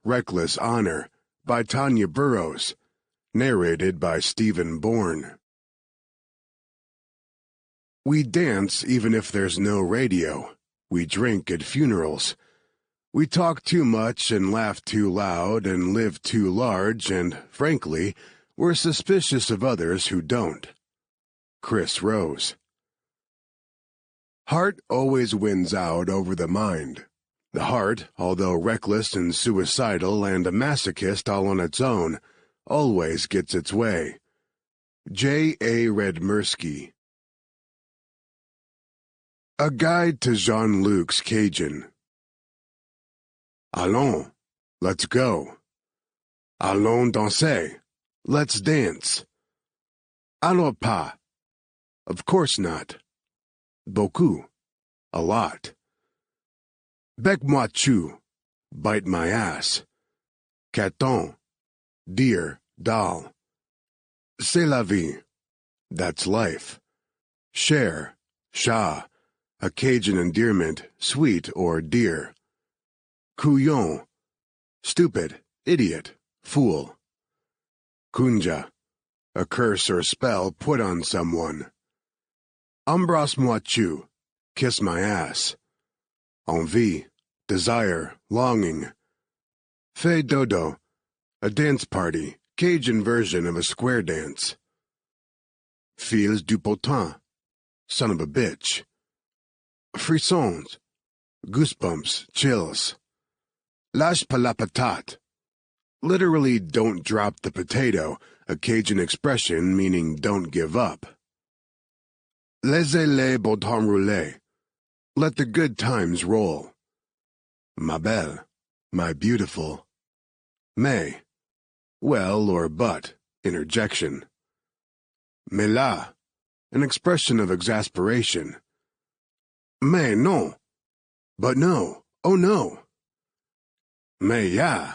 Reckless Honor by Tonya Burrows. Narrated by Stephen Bourne. We dance even if there's no radio. We drink at funerals. We talk too much and laugh too loud and live too large, and, frankly, we're suspicious of others who don't. Chris Rose. Heart always wins out over the mind. The heart, although reckless and suicidal and a masochist all on its own, always gets its way. J. A. Redmersky. A Guide to Jean-Luc's Cajun. Allons, let's go. Allons danser, let's dance. Alors pas, of course not. Beaucoup, a lot. Bec-moi chou, bite my ass. Caton, dear, doll. C'est la vie, that's life. Cher, chat, a Cajun endearment, sweet or dear. Couillon, stupid, idiot, fool. Kunja, a curse or spell put on someone. Embrasse-moi chou, kiss my ass. Envie, desire, longing. Fais dodo, a dance party, Cajun version of a square dance. Fils du potin, son of a bitch. Frissons, goosebumps, chills. Lâche pas la patate, literally don't drop the potato, a Cajun expression meaning don't give up. Laissez-les beau temps rouler, let the good times roll. Ma belle, my beautiful. Mais, well or but, interjection. Mais là, an expression of exasperation. Mais non, but no, oh no. Mais yeah,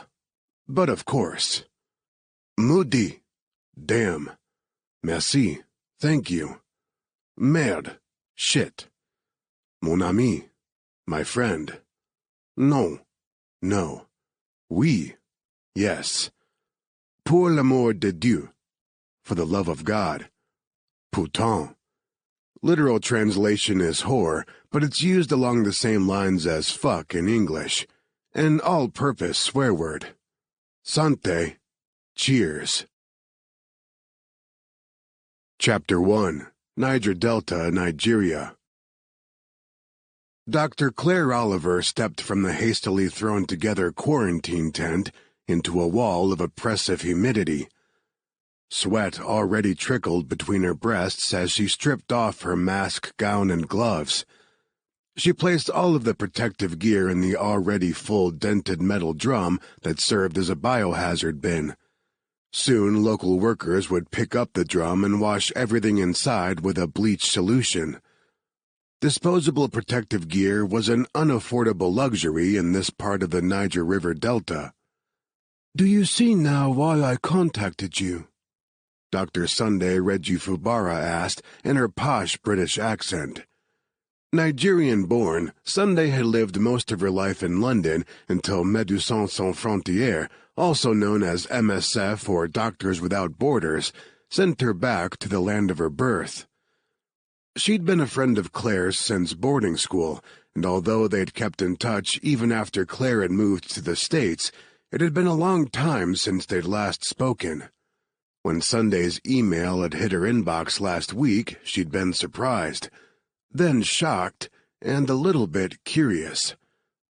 but of course. Maudit, damn. Merci, thank you. Merde, shit. Mon ami, my friend. Non, no. Oui, yes. Pour l'amour de Dieu, for the love of God. Putain. Literal translation is whore, but it's used along the same lines as fuck in English. An all-purpose swear word. Santé, cheers. Chapter 1. Niger Delta, Nigeria. Dr. Claire Oliver stepped from the hastily thrown-together quarantine tent into a wall of oppressive humidity. Sweat already trickled between her breasts as she stripped off her mask, gown, and gloves. She placed all of the protective gear in the already full dented metal drum that served as a biohazard bin. Soon local workers would pick up the drum and wash everything inside with a bleach solution. Disposable protective gear was an unaffordable luxury in this part of the Niger River Delta. "Do you see now why I contacted you?" Dr. Sunday Reggie Fubara asked in her posh British accent. Nigerian-born, Sunday had lived most of her life in London until Médecins Sans Frontières, also known as MSF or Doctors Without Borders, sent her back to the land of her birth. She'd been a friend of Claire's since boarding school, and although they'd kept in touch even after Claire had moved to the States, it had been a long time since they'd last spoken. When Sunday's email had hit her inbox last week, she'd been surprised. Then shocked, and a little bit curious.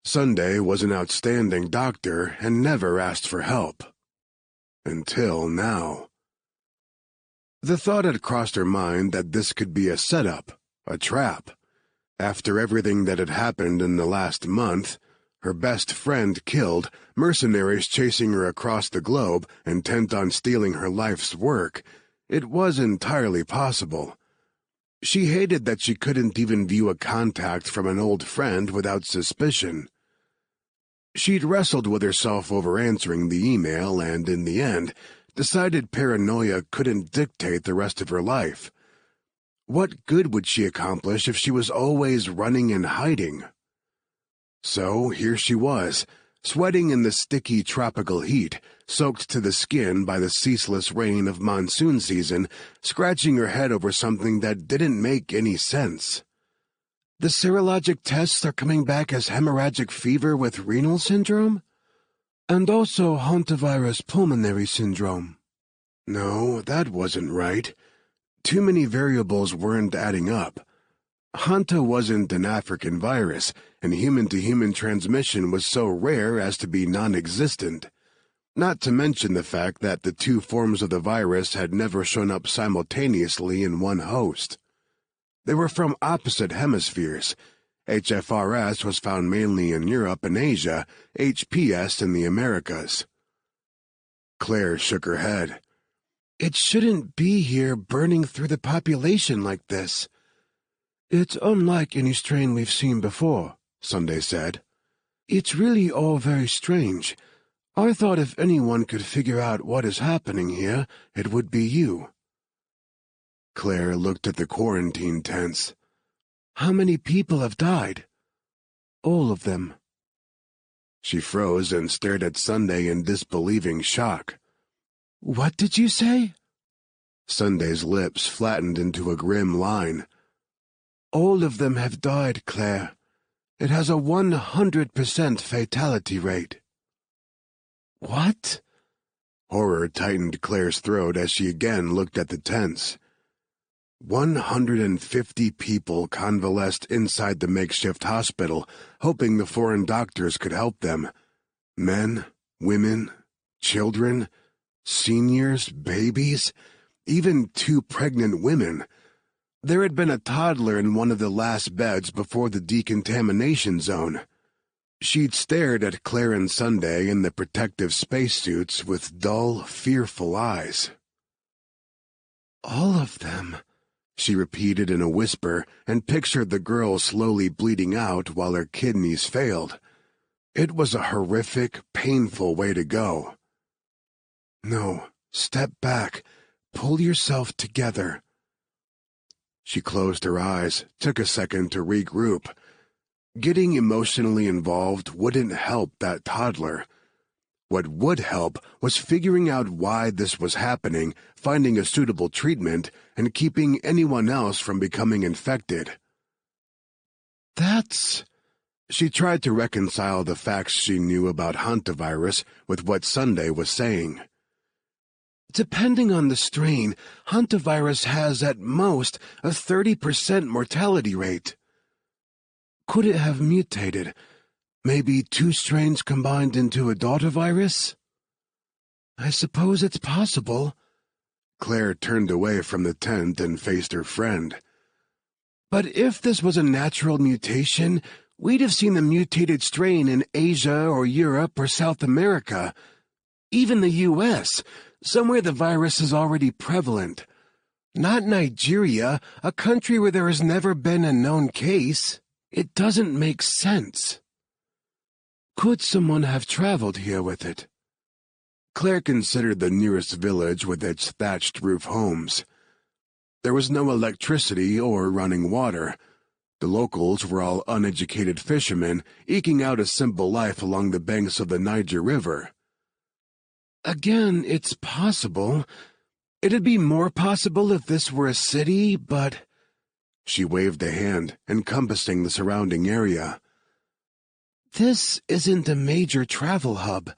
Sunday was an outstanding doctor and never asked for help. Until now. The thought had crossed her mind that this could be a setup, a trap. After everything that had happened in the last month, her best friend killed, mercenaries chasing her across the globe, intent on stealing her life's work, it was entirely possible. She hated that she couldn't even view a contact from an old friend without suspicion. She'd wrestled with herself over answering the email and, in the end, decided paranoia couldn't dictate the rest of her life. What good would she accomplish if she was always running and hiding? So here she was, sweating in the sticky tropical heat, soaked to the skin by the ceaseless rain of monsoon season, scratching her head over something that didn't make any sense. The serologic tests are coming back as hemorrhagic fever with renal syndrome? And also hantavirus pulmonary syndrome. No, that wasn't right. Too many variables weren't adding up. Hanta wasn't an African virus, and human-to-human transmission was so rare as to be non-existent. Not to mention the fact that the two forms of the virus had never shown up simultaneously in one host. They were from opposite hemispheres. HFRS was found mainly in Europe and Asia, HPS in the Americas. Claire shook her head. It shouldn't be here burning through the population like this. It's unlike any strain we've seen before, Sunday said. It's really all very strange. I thought if anyone could figure out what is happening here, it would be you. Claire looked at the quarantine tents. How many people have died? All of them. She froze and stared at Sunday in disbelieving shock. What did you say? Sunday's lips flattened into a grim line. All of them have died, Claire. It has a 100% fatality rate. What? Horror tightened Claire's throat as she again looked at the tents. 150 people convalesced inside the makeshift hospital, hoping the foreign doctors could help them. Men, women, children, seniors, babies, even 2 pregnant women. There had been a toddler in one of the last beds before the decontamination zone. She'd stared at Claire and Sunday in the protective spacesuits with dull, fearful eyes. All of them, she repeated in a whisper and pictured the girl slowly bleeding out while her kidneys failed. It was a horrific, painful way to go. No, step back. Pull yourself together. She closed her eyes, took a second to regroup. Getting emotionally involved wouldn't help that toddler. What would help was figuring out why this was happening, finding a suitable treatment, and keeping anyone else from becoming infected. She tried to reconcile the facts she knew about hantavirus with what Sunday was saying. Depending on the strain, hantavirus has at most a 30% mortality rate. Could it have mutated? Maybe 2 strains combined into a daughter virus? I suppose it's possible. Claire turned away from the tent and faced her friend. But if this was a natural mutation, we'd have seen the mutated strain in Asia or Europe or South America. Even the U.S., somewhere the virus is already prevalent. Not Nigeria, a country where there has never been a known case. It doesn't make sense. Could someone have traveled here with it? Claire considered the nearest village with its thatched roof homes. There was no electricity or running water. The locals were all uneducated fishermen, eking out a simple life along the banks of the Niger River. Again, it's possible. It'd be more possible if this were a city, but... She waved a hand, encompassing the surrounding area. This isn't a major travel hub.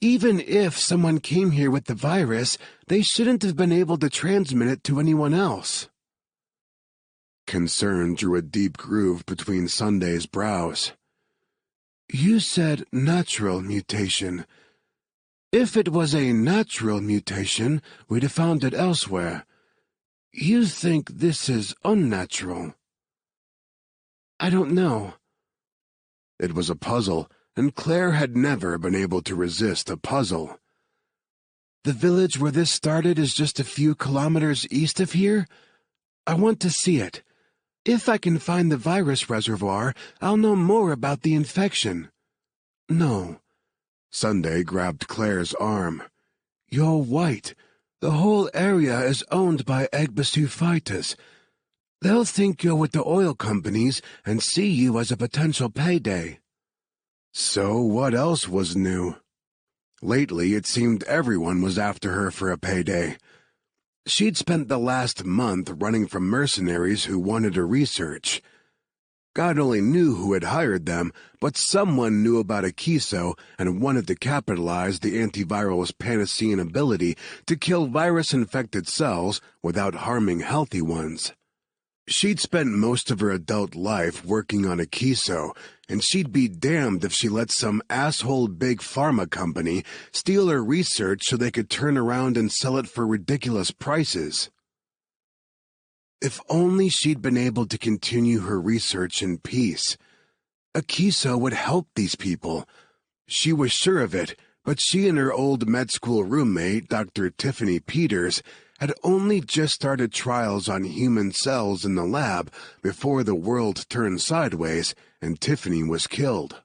Even if someone came here with the virus, they shouldn't have been able to transmit it to anyone else. Concern drew a deep groove between Sunday's brows. You said natural mutation. If it was a natural mutation, we'd have found it elsewhere. You think this is unnatural? I don't know. It was a puzzle, and Claire had never been able to resist a puzzle. The village where this started is just a few kilometers east of here? I want to see it. If I can find the virus reservoir, I'll know more about the infection. No. Sunday grabbed Claire's arm. You're white. The whole area is owned by Egbasophytes. They'll think you're with the oil companies and see you as a potential payday. So what else was new? Lately, it seemed everyone was after her for a payday. She'd spent the last month running from mercenaries who wanted her research. God only knew who had hired them, but someone knew about Akiso and wanted to capitalize the antiviral's Panacean ability to kill virus-infected cells without harming healthy ones. She'd spent most of her adult life working on Akiso, and she'd be damned if she let some asshole big pharma company steal her research so they could turn around and sell it for ridiculous prices. If only she'd been able to continue her research in peace. Akiso would help these people. She was sure of it, but she and her old med school roommate, Dr. Tiffany Peters, had only just started trials on human cells in the lab before the world turned sideways and Tiffany was killed.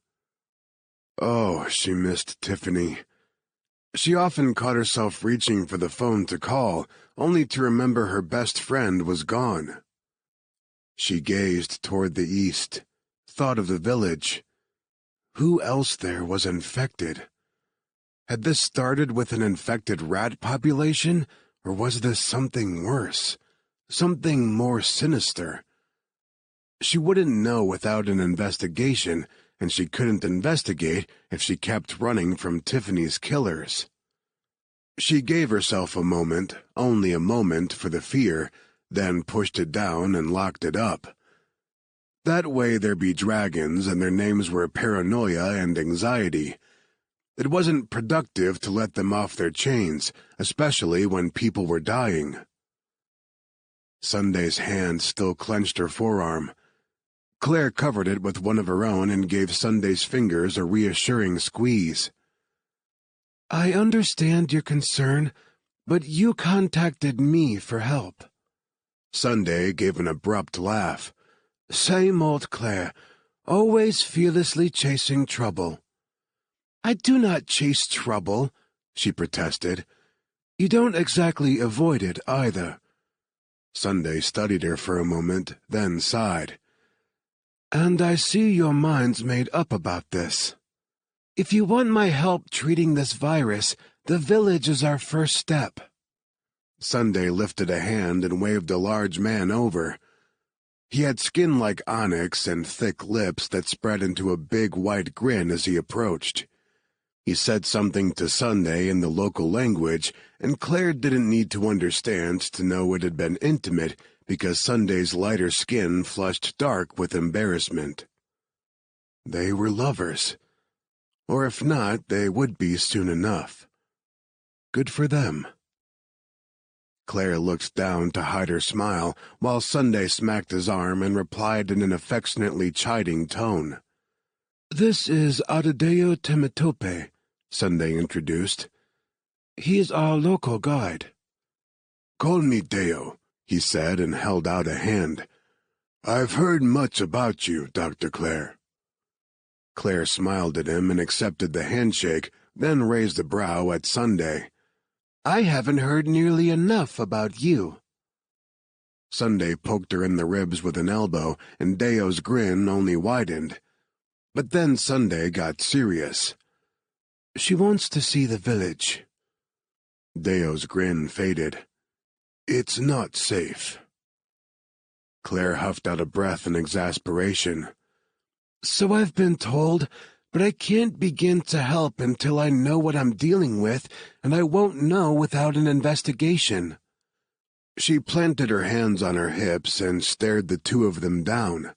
Oh, she missed Tiffany. She often caught herself reaching for the phone to call, only to remember her best friend was gone. She gazed toward the east, thought of the village. Who else there was infected? Had this started with an infected rat population, or was this something worse, something more sinister? She wouldn't know without an investigation, and she couldn't investigate if she kept running from Tiffany's killers. She gave herself a moment, only a moment, for the fear, then pushed it down and locked it up. That way there'd be dragons, and their names were paranoia and anxiety. It wasn't productive to let them off their chains, especially when people were dying. Sunday's hand still clenched her forearm. Claire covered it with one of her own and gave Sunday's fingers a reassuring squeeze. I understand your concern, but you contacted me for help. Sunday gave an abrupt laugh. Same old Claire, always fearlessly chasing trouble. I do not chase trouble, she protested. You don't exactly avoid it either. Sunday studied her for a moment, then sighed. And I see your mind's made up about this. If you want my help treating this virus, the village is our first step. Sunday lifted a hand and waved a large man over. He had skin like onyx and thick lips that spread into a big white grin as he approached. He said something to Sunday in the local language, and Claire didn't need to understand to know it had been intimate because Sunday's lighter skin flushed dark with embarrassment. They were lovers. Or if not, they would be soon enough. Good for them. Claire looked down to hide her smile, while Sunday smacked his arm and replied in an affectionately chiding tone. This is Adedeo Temetope, Sunday introduced. He is our local guide. Call me Deo, he said and held out a hand. I've heard much about you, Dr. Claire. Claire smiled at him and accepted the handshake, then raised a brow at Sunday. I haven't heard nearly enough about you. Sunday poked her in the ribs with an elbow, and Deo's grin only widened. But then Sunday got serious. She wants to see the village. Deo's grin faded. It's not safe. Claire huffed out a breath in exasperation. So I've been told, but I can't begin to help until I know what I'm dealing with, and I won't know without an investigation. She planted her hands on her hips and stared the two of them down.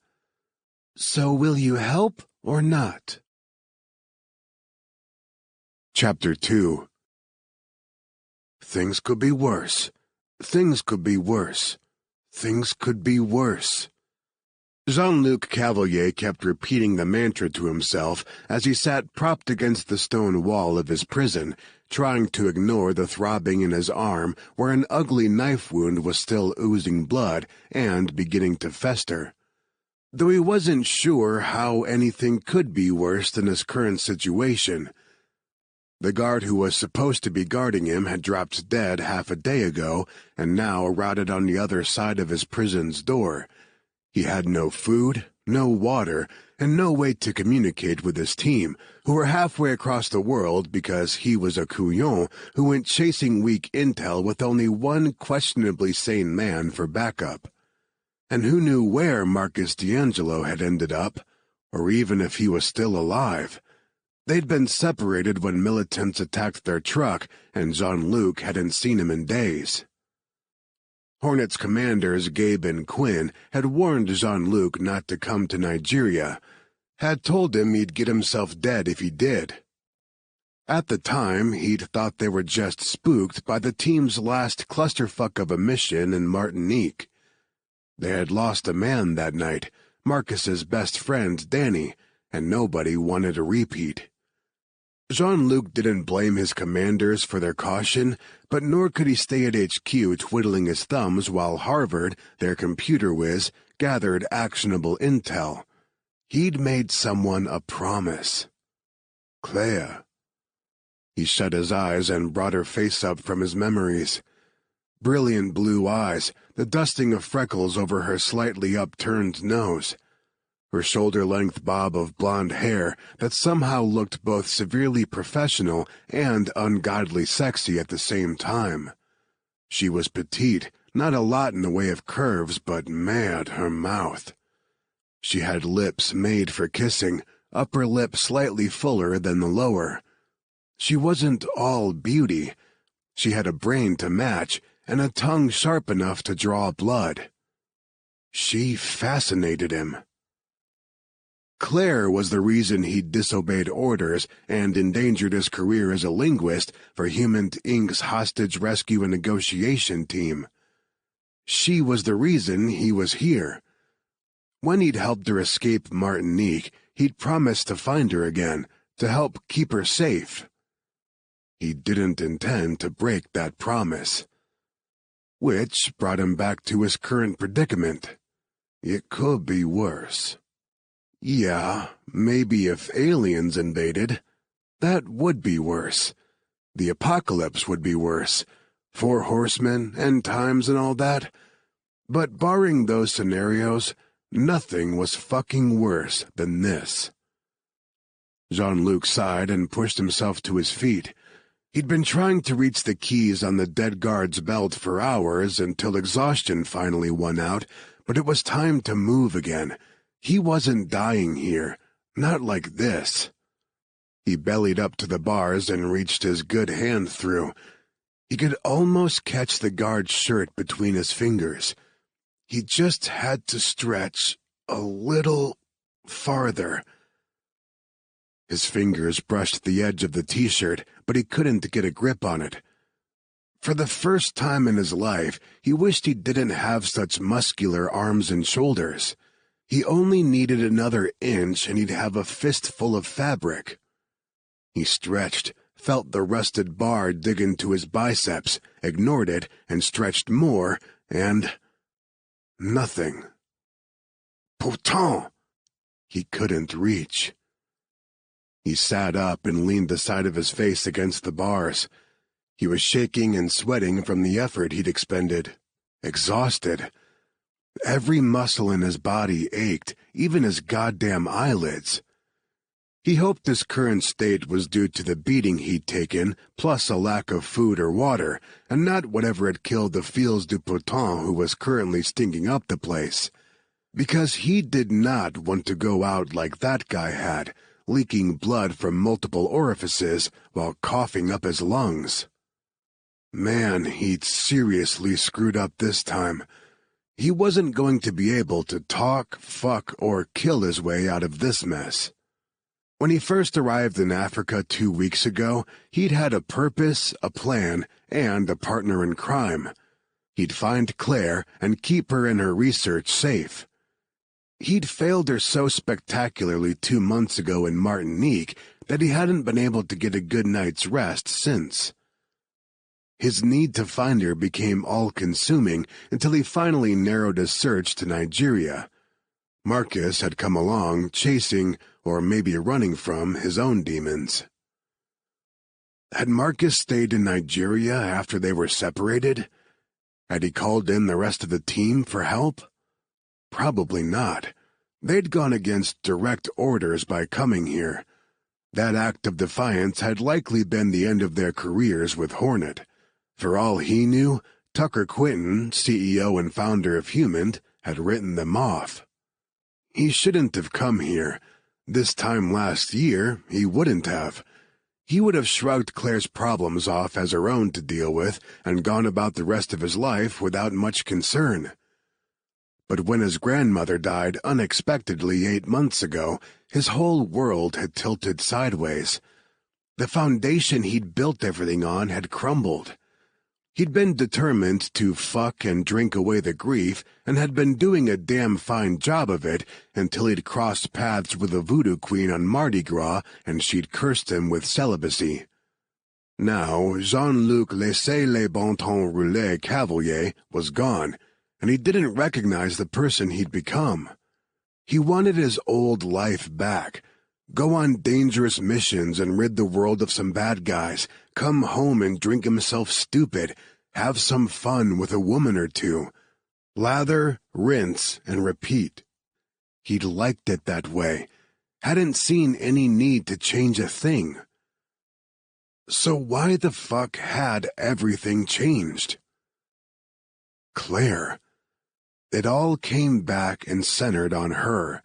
So will you help or not? Chapter 2. Things could be worse. Things could be worse. Things could be worse. Jean-Luc Cavalier kept repeating the mantra to himself as he sat propped against the stone wall of his prison, trying to ignore the throbbing in his arm where an ugly knife wound was still oozing blood and beginning to fester. Though he wasn't sure how anything could be worse than his current situation. The guard who was supposed to be guarding him had dropped dead half a day ago and now rotted on the other side of his prison's door. He had no food, no water, and no way to communicate with his team, who were halfway across the world because he was a couillon who went chasing weak intel with only one questionably sane man for backup. And who knew where Marcus D'Angelo had ended up, or even if he was still alive? They'd been separated when militants attacked their truck, and Jean-Luc hadn't seen him in days. Hornet's commanders Gabe and Quinn had warned Jean-Luc not to come to Nigeria, had told him he'd get himself dead if he did. At the time, he'd thought they were just spooked by the team's last clusterfuck of a mission in Martinique. They had lost a man that night, Marcus's best friend Danny, and nobody wanted a repeat. Jean-Luc didn't blame his commanders for their caution, but nor could he stay at HQ twiddling his thumbs while Harvard, their computer whiz, gathered actionable intel. He'd made someone a promise. Claire. He shut his eyes and brought her face up from his memories. Brilliant blue eyes, the dusting of freckles over her slightly upturned nose. Her shoulder-length bob of blonde hair that somehow looked both severely professional and ungodly sexy at the same time. She was petite, not a lot in the way of curves, but mad, her mouth. She had lips made for kissing, upper lip slightly fuller than the lower. She wasn't all beauty. She had a brain to match, and a tongue sharp enough to draw blood. She fascinated him. Claire was the reason he'd disobeyed orders and endangered his career as a linguist for Human Inc.'s hostage rescue and negotiation team. She was the reason he was here. When he'd helped her escape Martinique, he'd promised to find her again, to help keep her safe. He didn't intend to break that promise. Which brought him back to his current predicament. It could be worse. Yeah, maybe if aliens invaded, that would be worse. The apocalypse would be worse. 4 horsemen, end times and all that. But barring those scenarios, nothing was fucking worse than this. Jean-Luc sighed and pushed himself to his feet. He'd been trying to reach the keys on the dead guard's belt for hours until exhaustion finally won out, but it was time to move again. He wasn't dying here, not like this. He bellied up to the bars and reached his good hand through. He could almost catch the guard's shirt between his fingers. He just had to stretch a little farther. His fingers brushed the edge of the t-shirt, but he couldn't get a grip on it. For the first time in his life, he wished he didn't have such muscular arms and shoulders. He only needed another inch and he'd have a fistful of fabric. He stretched, felt the rusted bar dig into his biceps, ignored it, and stretched more, and nothing. Pourtant! He couldn't reach. He sat up and leaned the side of his face against the bars. He was shaking and sweating from the effort he'd expended. Exhausted. Every muscle in his body ached, even his goddamn eyelids. He hoped his current state was due to the beating he'd taken, plus a lack of food or water, and not whatever had killed the Fils du Potent who was currently stinking up the place. Because he did not want to go out like that guy had, leaking blood from multiple orifices while coughing up his lungs. Man, he'd seriously screwed up this time. He wasn't going to be able to talk, fuck, or kill his way out of this mess. When he first arrived in Africa 2 weeks ago, he'd had a purpose, a plan, and a partner in crime. He'd find Claire and keep her and her research safe. He'd failed her so spectacularly 2 months ago in Martinique that he hadn't been able to get a good night's rest since. His need to find her became all-consuming until he finally narrowed his search to Nigeria. Marcus had come along, chasing, or maybe running from, his own demons. Had Marcus stayed in Nigeria after they were separated? Had he called in the rest of the team for help? Probably not. They'd gone against direct orders by coming here. That act of defiance had likely been the end of their careers with Hornet. For all he knew, Tucker Quinton, CEO and founder of Human, had written them off. He shouldn't have come here. This time last year, he wouldn't have. He would have shrugged Claire's problems off as her own to deal with and gone about the rest of his life without much concern. But when his grandmother died unexpectedly 8 months ago, his whole world had tilted sideways. The foundation he'd built everything on had crumbled. He'd been determined to fuck and drink away the grief and had been doing a damn fine job of it until he'd crossed paths with a voodoo queen on Mardi Gras and she'd cursed him with celibacy. Now, Jean-Luc Laissez-les-Bon-Temps Rouler Cavalier was gone, and he didn't recognize the person he'd become. He wanted his old life back. Go on dangerous missions and rid the world of some bad guys, come home and drink himself stupid, have some fun with a woman or two. Lather, rinse, and repeat. He'd liked it that way, hadn't seen any need to change a thing. So why the fuck had everything changed? Claire. It all came back and centered on her.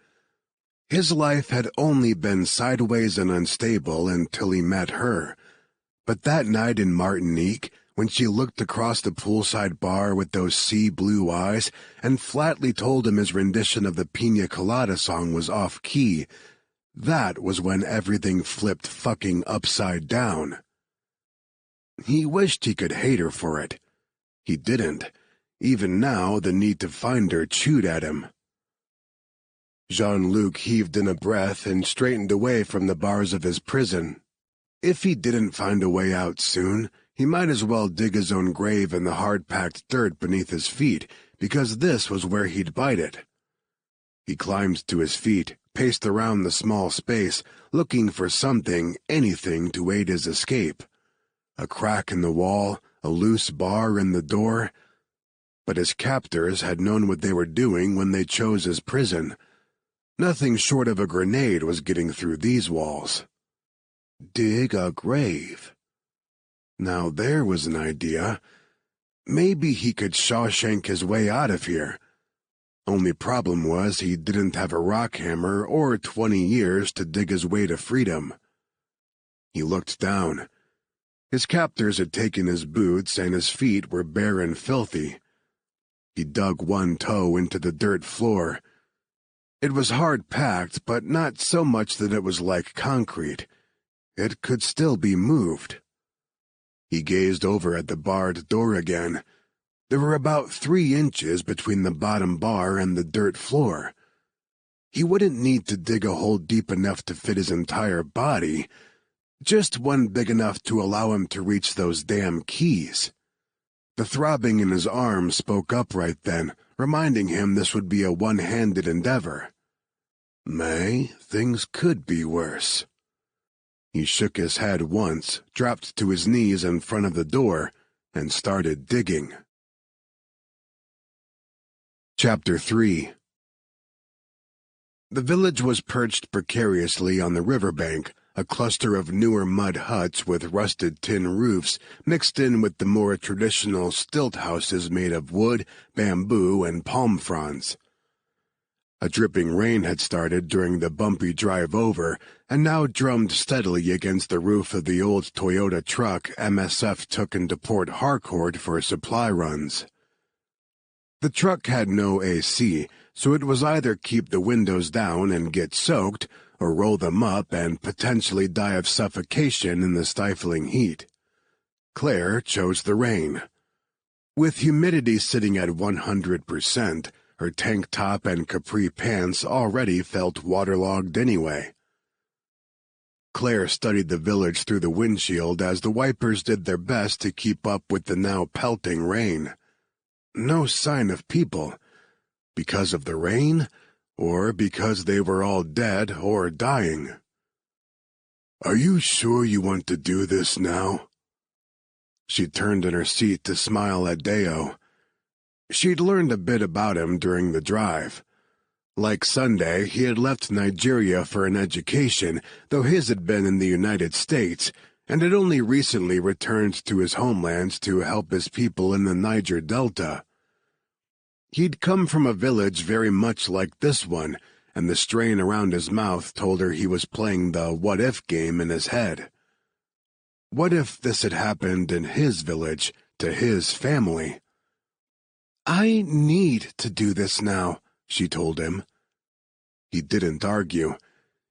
His life had only been sideways and unstable until he met her. But that night in Martinique, when she looked across the poolside bar with those sea-blue eyes and flatly told him his rendition of the Pina Colada song was off-key, that was when everything flipped fucking upside down. He wished he could hate her for it. He didn't. Even now, the need to find her chewed at him. Jean-Luc heaved in a breath and straightened away from the bars of his prison. If he didn't find a way out soon, he might as well dig his own grave in the hard-packed dirt beneath his feet, because this was where he'd bite it. He climbed to his feet, paced around the small space, looking for something, anything to aid his escape. A crack in the wall, a loose bar in the door. But his captors had known what they were doing when they chose his prison. Nothing short of a grenade was getting through these walls. Dig a grave. Now there was an idea. Maybe he could Shawshank his way out of here. Only problem was he didn't have a rock hammer or 20 years to dig his way to freedom. He looked down. His captors had taken his boots and his feet were bare and filthy. He dug one toe into the dirt floor. It was hard-packed, but not so much that it was like concrete. It could still be moved. He gazed over at the barred door again. There were about 3 inches between the bottom bar and the dirt floor. He wouldn't need to dig a hole deep enough to fit his entire body, just one big enough to allow him to reach those damn keys. The throbbing in his arm spoke up right then, reminding him this would be a one-handed endeavor. May, things could be worse. He shook his head once, dropped to his knees in front of the door, and started digging. Chapter 3. The village was perched precariously on the riverbank, a cluster of newer mud huts with rusted tin roofs mixed in with the more traditional stilt houses made of wood, bamboo, and palm fronds. A dripping rain had started during the bumpy drive over, and now drummed steadily against the roof of the old Toyota truck MSF took into Port Harcourt for supply runs. The truck had no AC, so it was either keep the windows down and get soaked, or roll them up and potentially die of suffocation in the stifling heat. Claire chose the rain. With humidity sitting at 100%, her tank top and capri pants already felt waterlogged anyway. Claire studied the village through the windshield as the wipers did their best to keep up with the now pelting rain. No sign of people. Because of the rain? Or because they were all dead or dying. "Are you sure you want to do this now?" She turned in her seat to smile at Deo. She'd learned a bit about him during the drive. Like Sunday, he had left Nigeria for an education, though his had been in the United States, and had only recently returned to his homeland to help his people in the Niger Delta. He'd come from a village very much like this one, and the strain around his mouth told her he was playing the what-if game in his head. What if this had happened in his village, to his family? "I need to do this now," she told him. He didn't argue.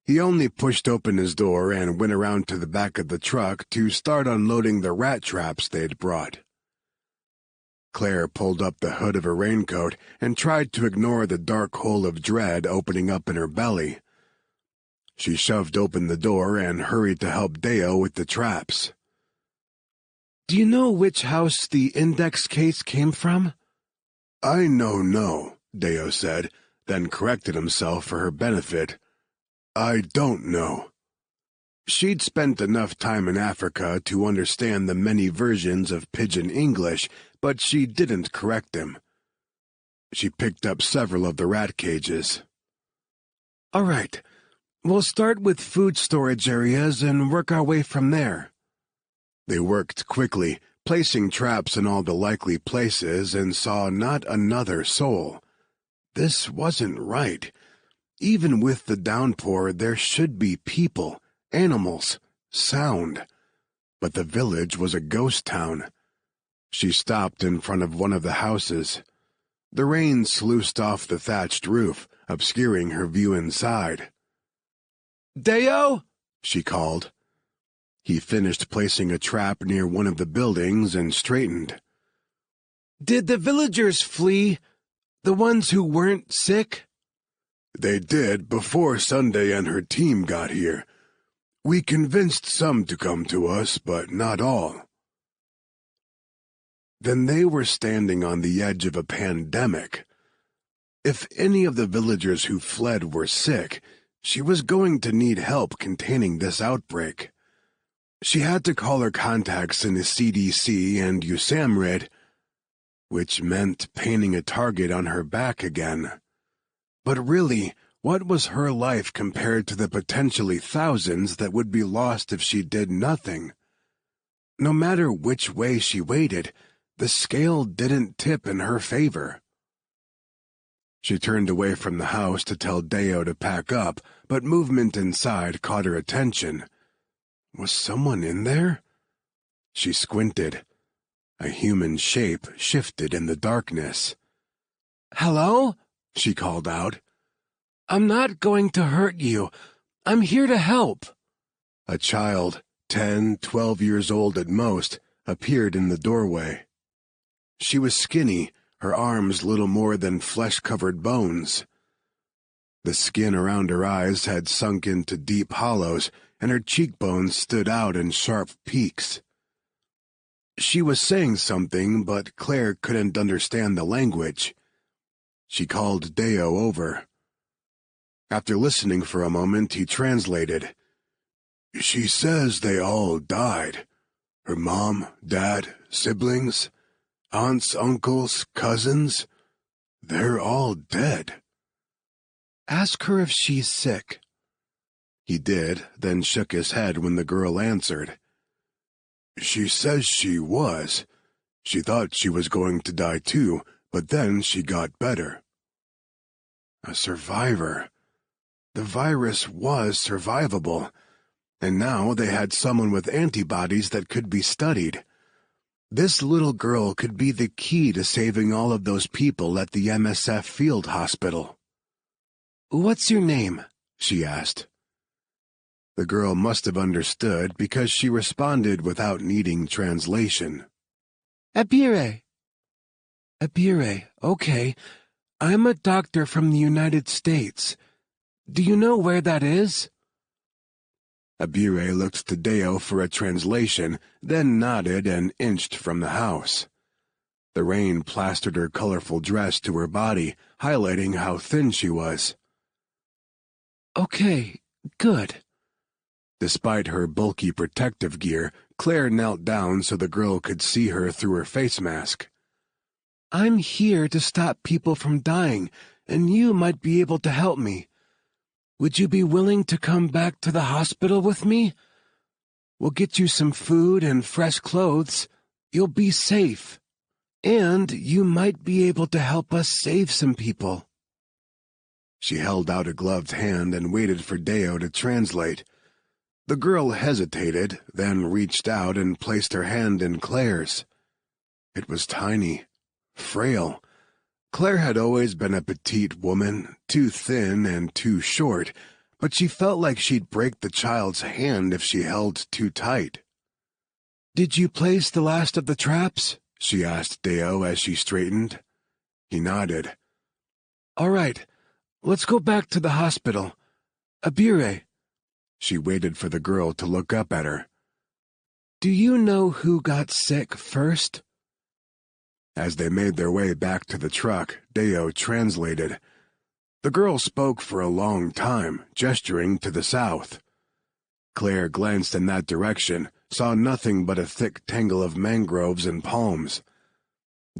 He only pushed open his door and went around to the back of the truck to start unloading the rat traps they'd brought. Claire pulled up the hood of her raincoat and tried to ignore the dark hole of dread opening up in her belly. She shoved open the door and hurried to help Deo with the traps. "Do you know which house the index case came from?" "I no," Deo said, then corrected himself for her benefit. "I don't know." She'd spent enough time in Africa to understand the many versions of Pidgin English, but she didn't correct him. She picked up several of the rat cages. "All right, we'll start with food storage areas and work our way from there." They worked quickly, placing traps in all the likely places, and saw not another soul. This wasn't right. Even with the downpour, there should be people, animals, sound. But the village was a ghost town. She stopped in front of one of the houses. The rain sluiced off the thatched roof, obscuring her view inside. "Deo!" she called. He finished placing a trap near one of the buildings and straightened. "Did the villagers flee? The ones who weren't sick?" "They did before Sunday and her team got here. We convinced some to come to us, but not all." Then they were standing on the edge of a pandemic. If any of the villagers who fled were sick, she was going to need help containing this outbreak. She had to call her contacts in the CDC and USAMRIID, which meant painting a target on her back again. But really, what was her life compared to the potentially thousands that would be lost if she did nothing? No matter which way she weighted, the scale didn't tip in her favor. She turned away from the house to tell Deo to pack up, but movement inside caught her attention. Was someone in there? She squinted. A human shape shifted in the darkness. "Hello?" she called out. "I'm not going to hurt you. I'm here to help." A child, 10, 12 years old at most, appeared in the doorway. She was skinny, her arms little more than flesh-covered bones. The skin around her eyes had sunk into deep hollows, and her cheekbones stood out in sharp peaks. She was saying something, but Claire couldn't understand the language. She called Deo over. After listening for a moment, he translated. "She says they all died. Her mom, dad, siblings, aunts, uncles, cousins. They're all dead." "Ask her if she's sick." He did, then shook his head when the girl answered. "She says she was. She thought she was going to die too, but then she got better." A survivor. The virus was survivable, and now they had someone with antibodies that could be studied. This little girl could be the key to saving all of those people at the MSF field hospital. "What's your name?" she asked. The girl must have understood because she responded without needing translation. "Abire." "Abire, okay. I'm a doctor from the United States. Do you know where that is?" Abire looked to Deo for a translation, then nodded and inched from the house. The rain plastered her colorful dress to her body, highlighting how thin she was. "Okay, good." Despite her bulky protective gear, Claire knelt down so the girl could see her through her face mask. "I'm here to stop people from dying, and you might be able to help me. Would you be willing to come back to the hospital with me? We'll get you some food and fresh clothes. You'll be safe. And you might be able to help us save some people." She held out a gloved hand and waited for Deo to translate. The girl hesitated, then reached out and placed her hand in Claire's. It was tiny, frail. Claire had always been a petite woman, too thin and too short, but she felt like she'd break the child's hand if she held too tight. "Did you place the last of the traps?" she asked Deo as she straightened. He nodded. "All right, let's go back to the hospital. Abire." She waited for the girl to look up at her. "Do you know who got sick first?" As they made their way back to the truck, Deo translated. The girl spoke for a long time, gesturing to the south. Claire glanced in that direction, saw nothing but a thick tangle of mangroves and palms.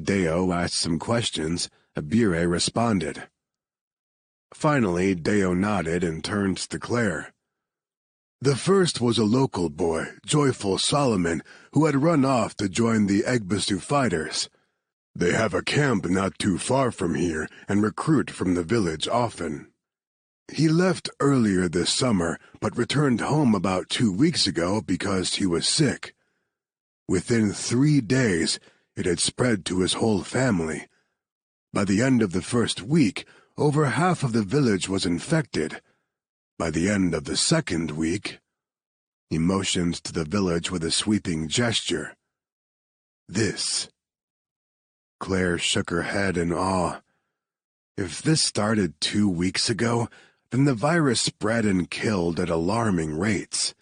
Deo asked some questions. Abire responded. Finally, Deo nodded and turned to Claire. "The first was a local boy, Joyful Solomon, who had run off to join the Egbasu fighters. They have a camp not too far from here and recruit from the village often. He left earlier this summer, but returned home about 2 weeks ago because he was sick. Within 3 days, it had spread to his whole family. By the end of the first week, over half of the village was infected. By the end of the second week—" He motioned to the village with a sweeping gesture. "This." Claire shook her head in awe. If this started 2 weeks ago, then the virus spread and killed at alarming rates.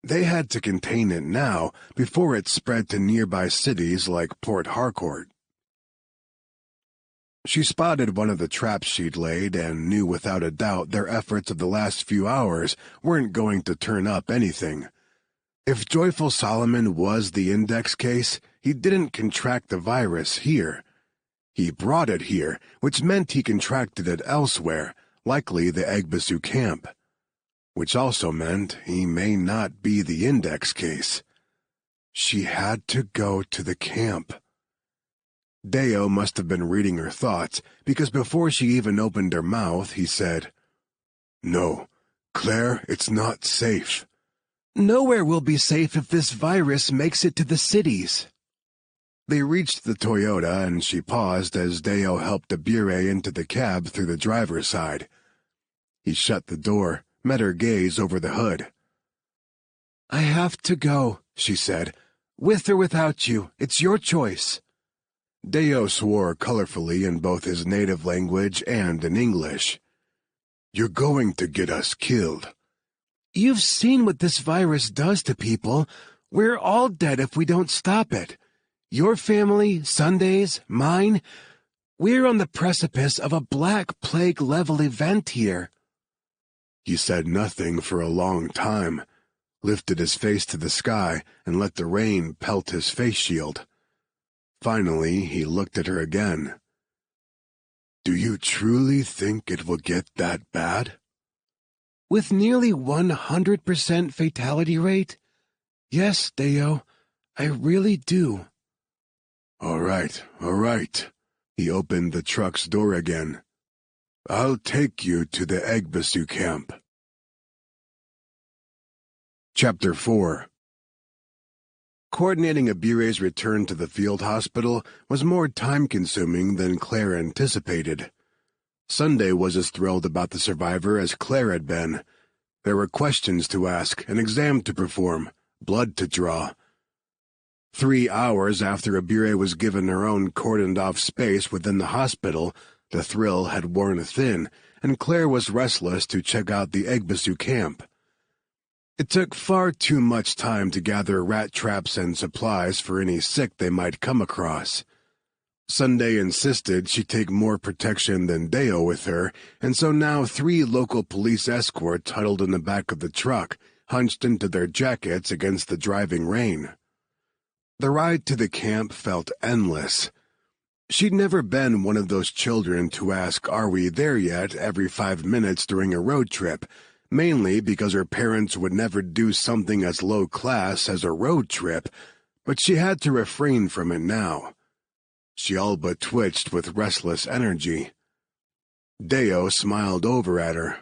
They had to contain it now before it spread to nearby cities like Port Harcourt. She spotted one of the traps she'd laid and knew without a doubt their efforts of the last few hours weren't going to turn up anything. If Joyful Solomon was the index case, he didn't contract the virus here. He brought it here, which meant he contracted it elsewhere, likely the Egbasu camp. Which also meant he may not be the index case. She had to go to the camp. Deo must have been reading her thoughts, because before she even opened her mouth, he said, "No, Claire, it's not safe." "Nowhere will be safe if this virus makes it to the cities." They reached the Toyota, and she paused as Deo helped Abire into the cab through the driver's side. He shut the door, met her gaze over the hood. "I have to go," she said. "With or without you, it's your choice." Deo swore colorfully in both his native language and in English. "You're going to get us killed." "You've seen what this virus does to people. We're all dead if we don't stop it. Your family, Sunday's, mine. We're on the precipice of a Black Plague-level event here." He said nothing for a long time, lifted his face to the sky and let the rain pelt his face shield. Finally, he looked at her again. "Do you truly think it will get that bad?" "With nearly 100% fatality rate? Yes, Deo, I really do." All right. He opened the truck's door again. "I'll take you to the Egbasu camp." Chapter 4. Coordinating Abire's return to the field hospital was more time-consuming than Claire anticipated. Sunday was as thrilled about the survivor as Claire had been. There were questions to ask, an exam to perform, blood to draw. 3 hours after Abire was given her own cordoned-off space within the hospital, the thrill had worn thin, and Claire was restless to check out the Egbasu camp. It took far too much time to gather rat traps and supplies for any sick they might come across. Sunday insisted she take more protection than Deo with her, and so now 3 local police escorts huddled in the back of the truck, hunched into their jackets against the driving rain. The ride to the camp felt endless. She'd never been one of those children to ask, "Are we there yet?" every 5 minutes during a road trip, mainly because her parents would never do something as low class as a road trip, but she had to refrain from it now. She all but twitched with restless energy. Deo smiled over at her.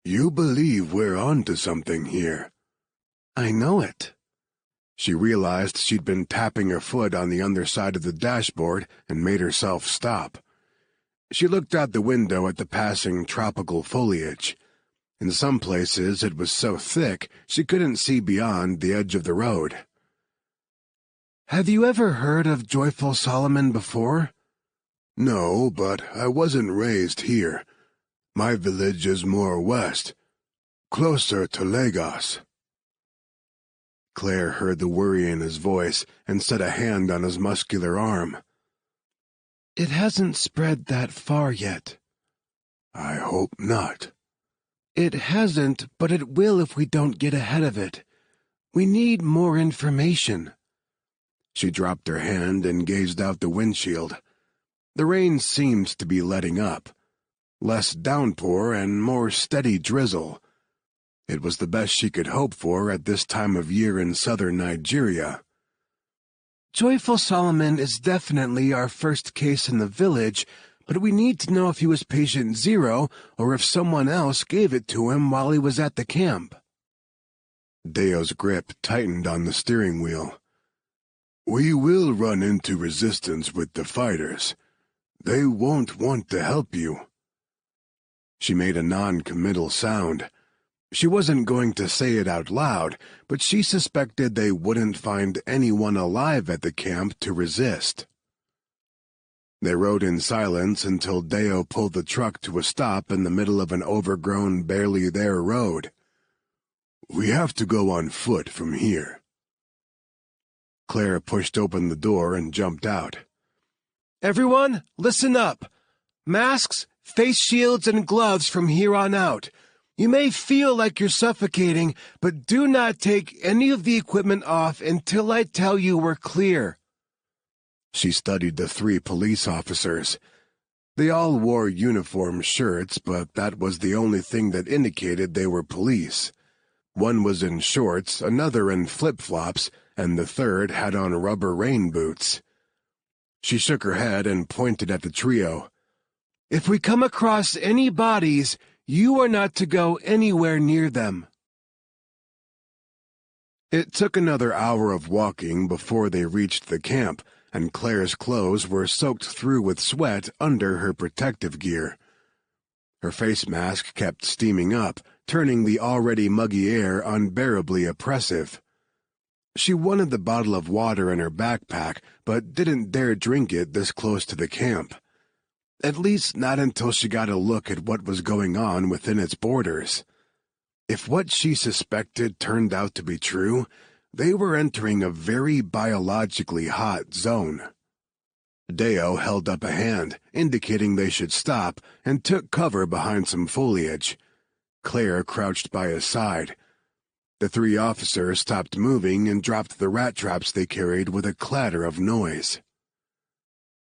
"You believe we're onto something here." "I know it." She realized she'd been tapping her foot on the underside of the dashboard and made herself stop. She looked out the window at the passing tropical foliage. In some places it was so thick she couldn't see beyond the edge of the road. "Have you ever heard of Joyful Solomon before?" "No, but I wasn't raised here. My village is more west, closer to Lagos." Claire heard the worry in his voice and set a hand on his muscular arm. "It hasn't spread that far yet." "I hope not." "It hasn't, but it will if we don't get ahead of it. We need more information." She dropped her hand and gazed out the windshield. The rain seemed to be letting up. Less downpour and more steady drizzle. It was the best she could hope for at this time of year in southern Nigeria. "Joyful Solomon is definitely our first case in the village, but we need to know if he was patient 0 or if someone else gave it to him while he was at the camp." Deo's grip tightened on the steering wheel. "We will run into resistance with the fighters. They won't want to help you." She made a non-committal sound. She wasn't going to say it out loud, but she suspected they wouldn't find anyone alive at the camp to resist. They rode in silence until Deo pulled the truck to a stop in the middle of an overgrown, barely there road. "We have to go on foot from here." Claire pushed open the door and jumped out. "Everyone, listen up. Masks, face shields, and gloves from here on out. You may feel like you're suffocating, but do not take any of the equipment off until I tell you we're clear." She studied the 3 police officers. They all wore uniform shirts, but that was the only thing that indicated they were police. One was in shorts, another in flip-flops, and the third had on rubber rain boots. She shook her head and pointed at the trio. "If we come across any bodies, you are not to go anywhere near them." It took another hour of walking before they reached the camp, and Claire's clothes were soaked through with sweat under her protective gear. Her face mask kept steaming up, turning the already muggy air unbearably oppressive. She wanted the bottle of water in her backpack, but didn't dare drink it this close to the camp. At least not until she got a look at what was going on within its borders. If what she suspected turned out to be true, they were entering a very biologically hot zone. Deo held up a hand, indicating they should stop, and took cover behind some foliage. Claire crouched by his side. The 3 officers stopped moving and dropped the rat traps they carried with a clatter of noise.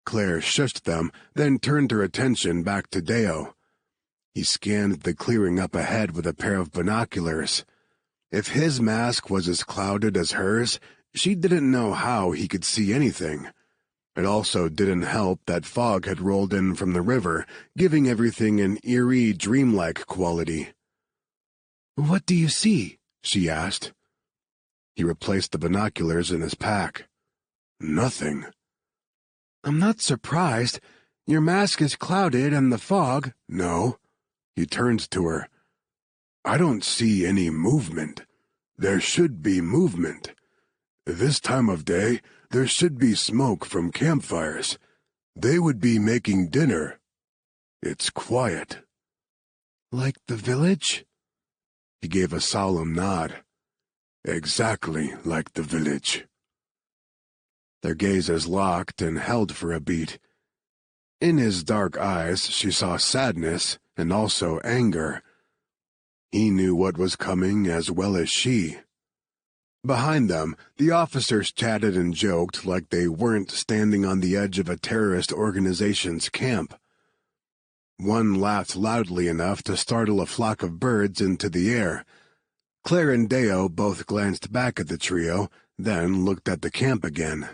Claire shushed them, then turned her attention back to Deo. He scanned the clearing up ahead with a pair of binoculars. If his mask was as clouded as hers, she didn't know how he could see anything. It also didn't help that fog had rolled in from the river, giving everything an eerie, dreamlike quality. "What do you see?" she asked. He replaced the binoculars in his pack. "Nothing." "I'm not surprised. Your mask is clouded and the fog—" "No." He turned to her. "I don't see any movement. There should be movement. This time of day, there should be smoke from campfires. They would be making dinner. It's quiet." "Like the village?" He gave a solemn nod. "Exactly like the village." Their gazes locked and held for a beat. In his dark eyes she saw sadness and also anger. He knew what was coming as well as she. Behind them, the officers chatted and joked like they weren't standing on the edge of a terrorist organization's camp. One laughed loudly enough to startle a flock of birds into the air. Claire and Deo both glanced back at the trio, then looked at the camp again.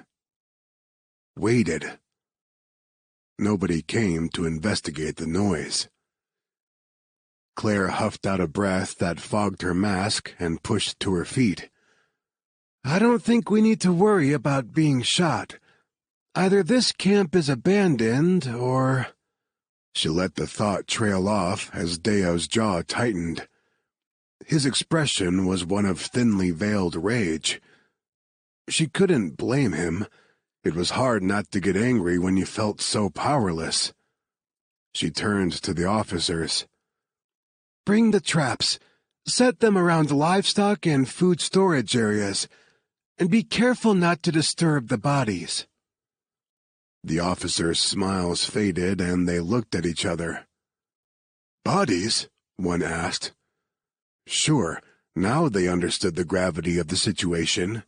Waited. Nobody came to investigate the noise. Claire huffed out a breath that fogged her mask and pushed to her feet. I don't think we need to worry about being shot. Either this camp is abandoned, or... She let the thought trail off as Deo's jaw tightened. His expression was one of thinly veiled rage. She couldn't blame him. It was hard not to get angry when you felt so powerless. She turned to the officers. Bring the traps. Set them around livestock and food storage areas. And be careful not to disturb the bodies. The officers' smiles faded and they looked at each other. Bodies? One asked. Sure, now they understood the gravity of the situation.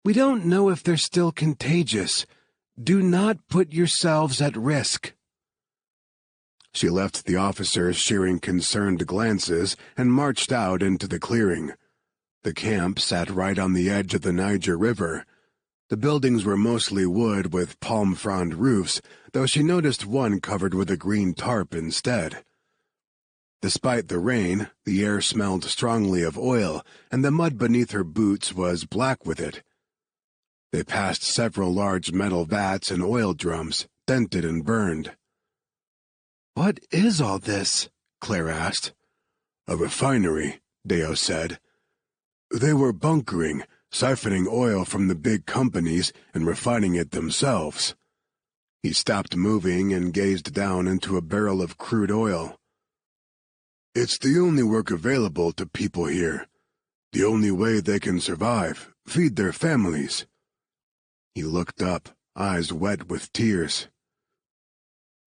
We don't know if they're still contagious. Do not put yourselves at risk. She left the officers sharing concerned glances and marched out into the clearing. The camp sat right on the edge of the Niger River. The buildings were mostly wood with palm frond roofs, though she noticed one covered with a green tarp instead. Despite the rain, the air smelled strongly of oil, and the mud beneath her boots was black with it. They passed several large metal vats and oil drums, dented and burned. What is all this? Claire asked. A refinery, Deo said. They were bunkering, siphoning oil from the big companies and refining it themselves. He stopped moving and gazed down into a barrel of crude oil. It's the only work available to people here. The only way they can survive, feed their families. He looked up, eyes wet with tears.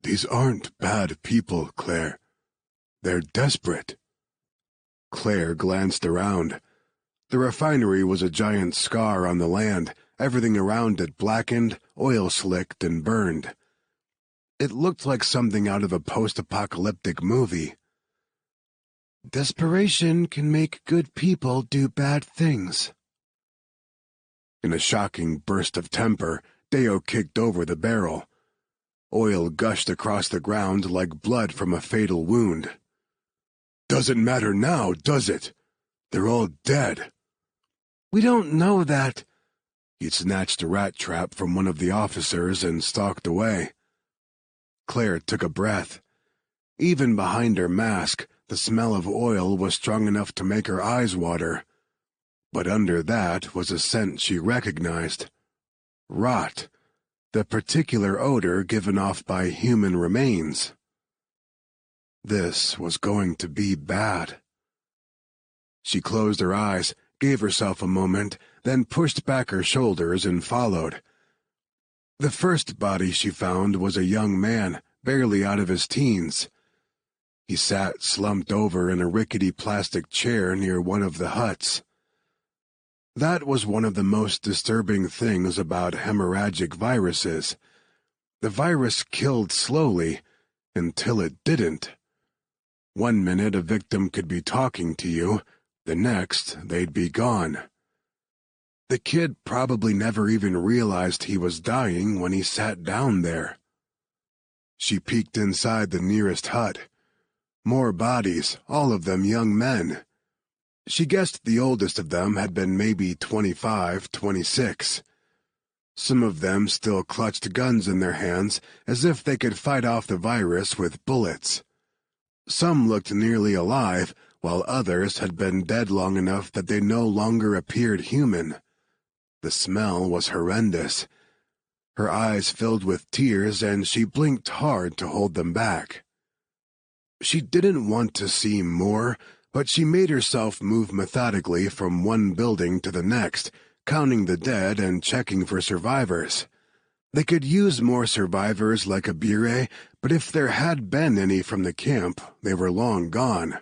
These aren't bad people, Claire. They're desperate. Claire glanced around. The refinery was a giant scar on the land, everything around it blackened, oil-slicked, and burned. It looked like something out of a post-apocalyptic movie. Desperation can make good people do bad things. In a shocking burst of temper, Deo kicked over the barrel. Oil gushed across the ground like blood from a fatal wound. Doesn't matter now, does it? They're all dead. We don't know that. He snatched a rat trap from one of the officers and stalked away. Claire took a breath. Even behind her mask, the smell of oil was strong enough to make her eyes water. But under that was a scent she recognized. Rot, the particular odor given off by human remains. This was going to be bad. She closed her eyes, gave herself a moment, then pushed back her shoulders and followed. The first body she found was a young man, barely out of his teens. He sat slumped over in a rickety plastic chair near one of the huts. That was one of the most disturbing things about hemorrhagic viruses. The virus killed slowly, until it didn't. One minute a victim could be talking to you, the next they'd be gone. The kid probably never even realized he was dying when he sat down there. She peeked inside the nearest hut. More bodies, all of them young men. She guessed the oldest of them had been maybe 25, 26. Some of them still clutched guns in their hands as if they could fight off the virus with bullets. Some looked nearly alive, while others had been dead long enough that they no longer appeared human. The smell was horrendous. Her eyes filled with tears, and she blinked hard to hold them back. She didn't want to see more, but she made herself move methodically from one building to the next, counting the dead and checking for survivors. They could use more survivors like Abire, but if there had been any from the camp, they were long gone.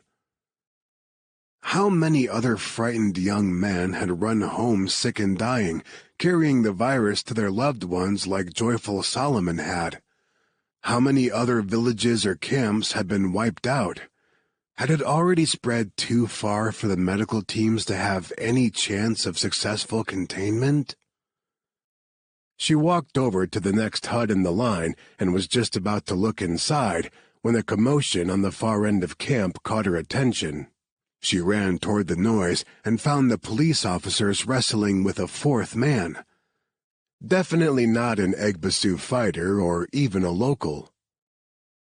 How many other frightened young men had run home sick and dying, carrying the virus to their loved ones like joyful Solomon had? How many other villages or camps had been wiped out? Had it already spread too far for the medical teams to have any chance of successful containment? She walked over to the next hut in the line and was just about to look inside when a commotion on the far end of camp caught her attention. She ran toward the noise and found the police officers wrestling with a fourth man. Definitely not an Egbasu fighter or even a local.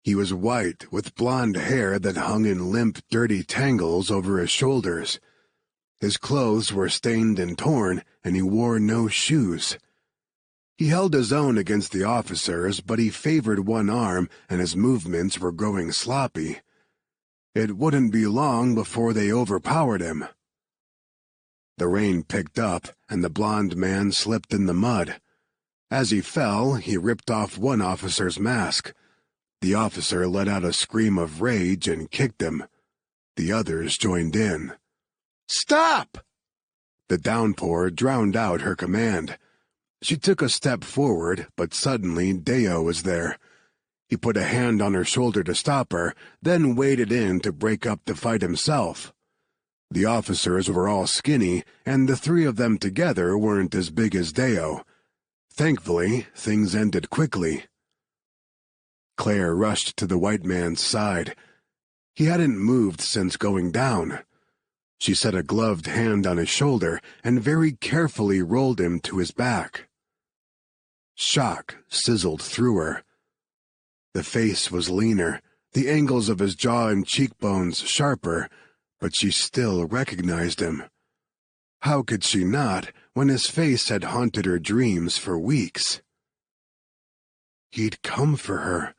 He was white, with blonde hair that hung in limp, dirty tangles over his shoulders. His clothes were stained and torn, and he wore no shoes. He held his own against the officers, but he favored one arm, and his movements were growing sloppy. It wouldn't be long before they overpowered him. The rain picked up, and the blond man slipped in the mud. As he fell, he ripped off one officer's mask. The officer let out a scream of rage and kicked him. The others joined in. "Stop!" The downpour drowned out her command. She took a step forward, but suddenly Deo was there. He put a hand on her shoulder to stop her, then waded in to break up the fight himself. The officers were all skinny, and the three of them together weren't as big as Deo. Thankfully, things ended quickly. Claire rushed to the white man's side. He hadn't moved since going down. She set a gloved hand on his shoulder and very carefully rolled him to his back. Shock sizzled through her. The face was leaner, the angles of his jaw and cheekbones sharper, but she still recognized him. How could she not, when his face had haunted her dreams for weeks? He'd come for her.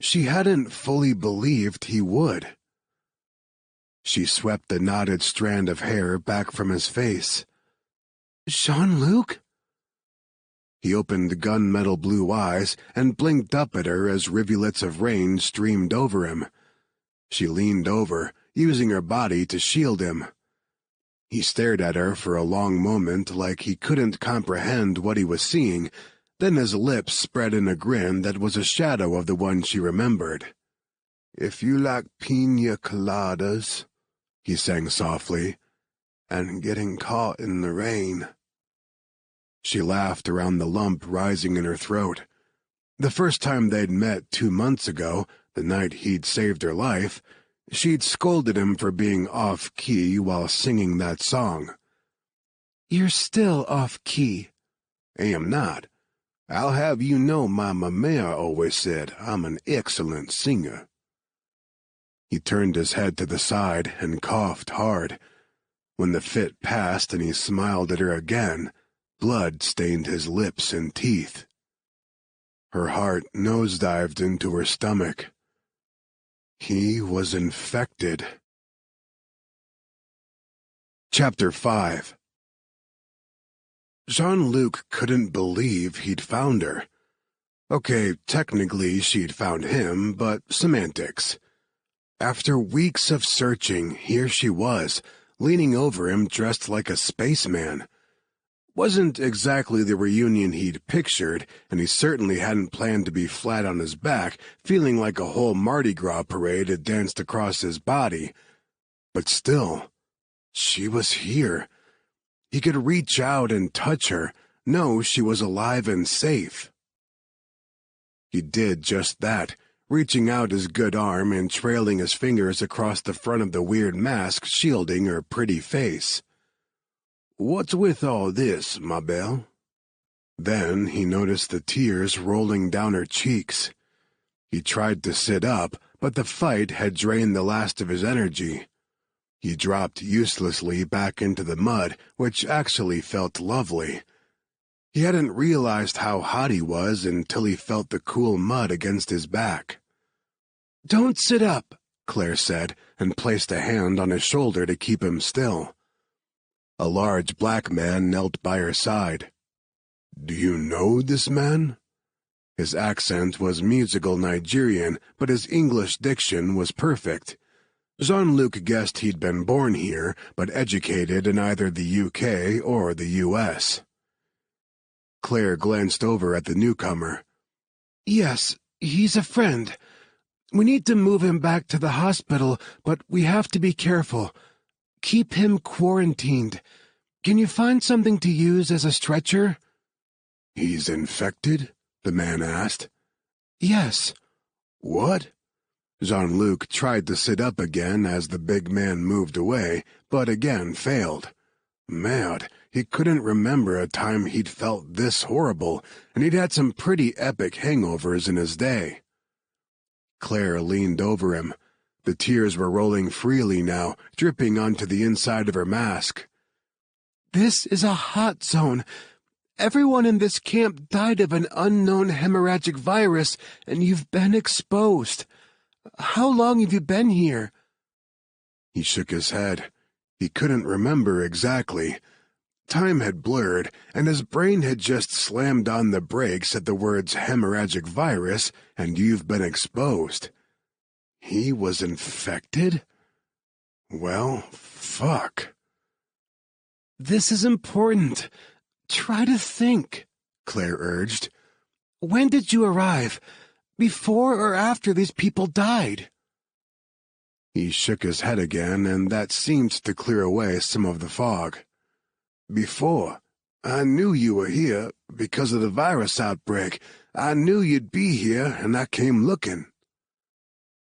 She hadn't fully believed he would. She swept the knotted strand of hair back from his face. "Jean-Luc?" He opened gunmetal blue eyes and blinked up at her as rivulets of rain streamed over him. She leaned over, using her body to shield him. He stared at her for a long moment like he couldn't comprehend what he was seeing, then his lips spread in a grin that was a shadow of the one she remembered. "If you like piña coladas," he sang softly, "and getting caught in the rain." She laughed around the lump rising in her throat. The first time they'd met 2 months ago, the night he'd saved her life, she'd scolded him for being off-key while singing that song. "You're still off-key." "Am not. I'll have you know my mama always said I'm an excellent singer." He turned his head to the side and coughed hard. When the fit passed and he smiled at her again, blood stained his lips and teeth. Her heart nosedived into her stomach. He was infected. Chapter 5. Jean-Luc couldn't believe he'd found her. Okay, technically she'd found him, but semantics. After weeks of searching, here she was, leaning over him dressed like a spaceman. Wasn't exactly the reunion he'd pictured, and he certainly hadn't planned to be flat on his back, feeling like a whole Mardi Gras parade had danced across his body. But still, she was here. He could reach out and touch her, know she was alive and safe. He did just that, reaching out his good arm and trailing his fingers across the front of the weird mask shielding her pretty face. "What's with all this, ma belle?" Then he noticed the tears rolling down her cheeks. He tried to sit up, but the fight had drained the last of his energy. He dropped uselessly back into the mud, which actually felt lovely. He hadn't realized how hot he was until he felt the cool mud against his back. "Don't sit up," Claire said, and placed a hand on his shoulder to keep him still. A large black man knelt by her side. "Do you know this man?" His accent was musical Nigerian, but his English diction was perfect. Jean-Luc guessed he'd been born here, but educated in either the UK or the US. Claire glanced over at the newcomer. "Yes, he's a friend. We need to move him back to the hospital, but we have to be careful. Keep him quarantined. Can you find something to use as a stretcher?" "He's infected?" the man asked. "Yes." "What?" Jean-Luc tried to sit up again as the big man moved away, but again failed. Mad, he couldn't remember a time he'd felt this horrible, and he'd had some pretty epic hangovers in his day. Claire leaned over him. The tears were rolling freely now, dripping onto the inside of her mask. "This is a hot zone. Everyone in this camp died of an unknown hemorrhagic virus, and you've been exposed. How long have you been here?" He shook his head. He couldn't remember exactly. Time had blurred, and his brain had just slammed on the brakes at the words hemorrhagic virus and "you've been exposed." He was infected? Well, fuck. "This is important. Try to think," Claire urged. "When did you arrive? Before or after these people died?" He shook his head again, and that seemed to clear away some of the fog. "Before. I knew you were here because of the virus outbreak. I knew you'd be here, and I came looking."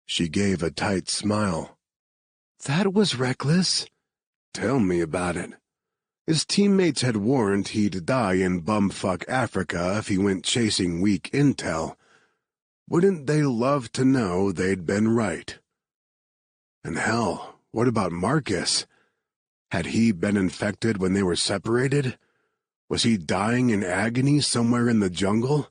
She gave a tight smile. "That was reckless." "Tell me about it." His teammates had warned he'd die in bumfuck Africa if he went chasing weak intel. Wouldn't they love to know they'd been right? And hell, what about Marcus? Had he been infected when they were separated? Was he dying in agony somewhere in the jungle?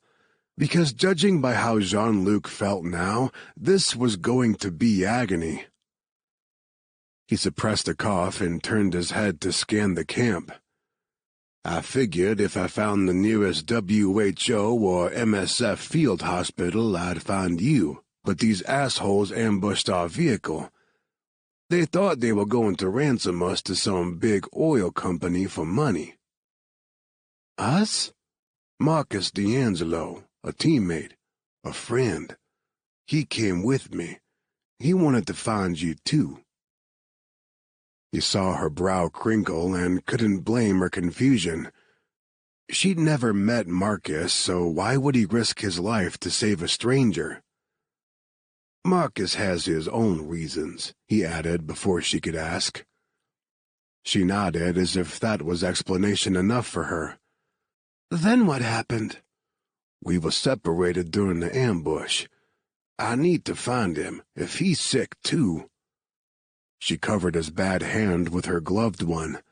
Because judging by how Jean-Luc felt now, this was going to be agony. He suppressed a cough and turned his head to scan the camp. "I figured if I found the nearest WHO or MSF field hospital, I'd find you, but these assholes ambushed our vehicle. They thought they were going to ransom us to some big oil company for money." "Us?" "Marcus D'Angelo, a teammate, a friend. He came with me. He wanted to find you, too." He saw her brow crinkle and couldn't blame her confusion. She'd never met Marcus, so why would he risk his life to save a stranger? "Marcus has his own reasons," he added before she could ask. She nodded as if that was explanation enough for her. "Then what happened?" "We were separated during the ambush. I need to find him, if he's sick too." She covered his bad hand with her gloved one.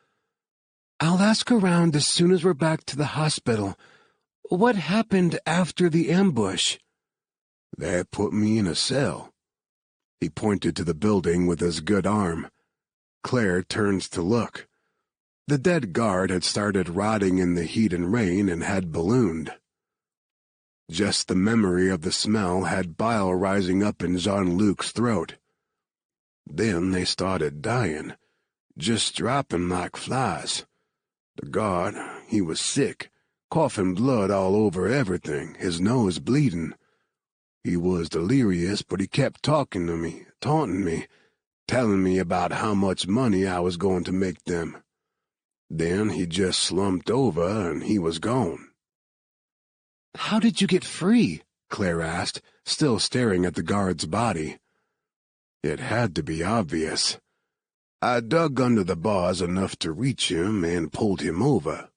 "I'll ask around as soon as we're back to the hospital. What happened after the ambush?" "They put me in a cell." He pointed to the building with his good arm. Claire turned to look. The dead guard had started rotting in the heat and rain and had ballooned. Just the memory of the smell had bile rising up in Jean-Luc's throat. Then they started dying, just dropping like flies. The guard, he was sick, coughing blood all over everything, his nose bleeding. He was delirious, but he kept talking to me, taunting me, telling me about how much money I was going to make them. Then he just slumped over and he was gone. "How did you get free?" Claire asked, still staring at the guard's body. It had to be obvious. I dug under the bars enough to reach him and pulled him over.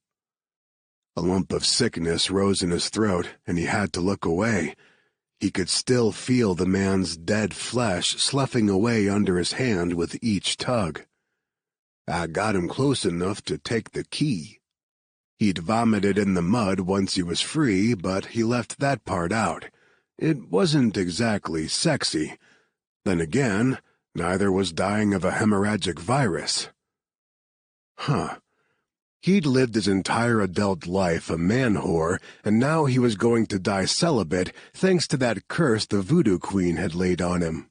A lump of sickness rose in his throat, and he had to look away. He could still feel the man's dead flesh sloughing away under his hand with each tug. I got him close enough to take the key. He'd vomited in the mud once he was free, but he left that part out. It wasn't exactly sexy. Then again, neither was dying of a hemorrhagic virus. He'd lived his entire adult life a man-whore, and now he was going to die celibate thanks to that curse the voodoo queen had laid on him.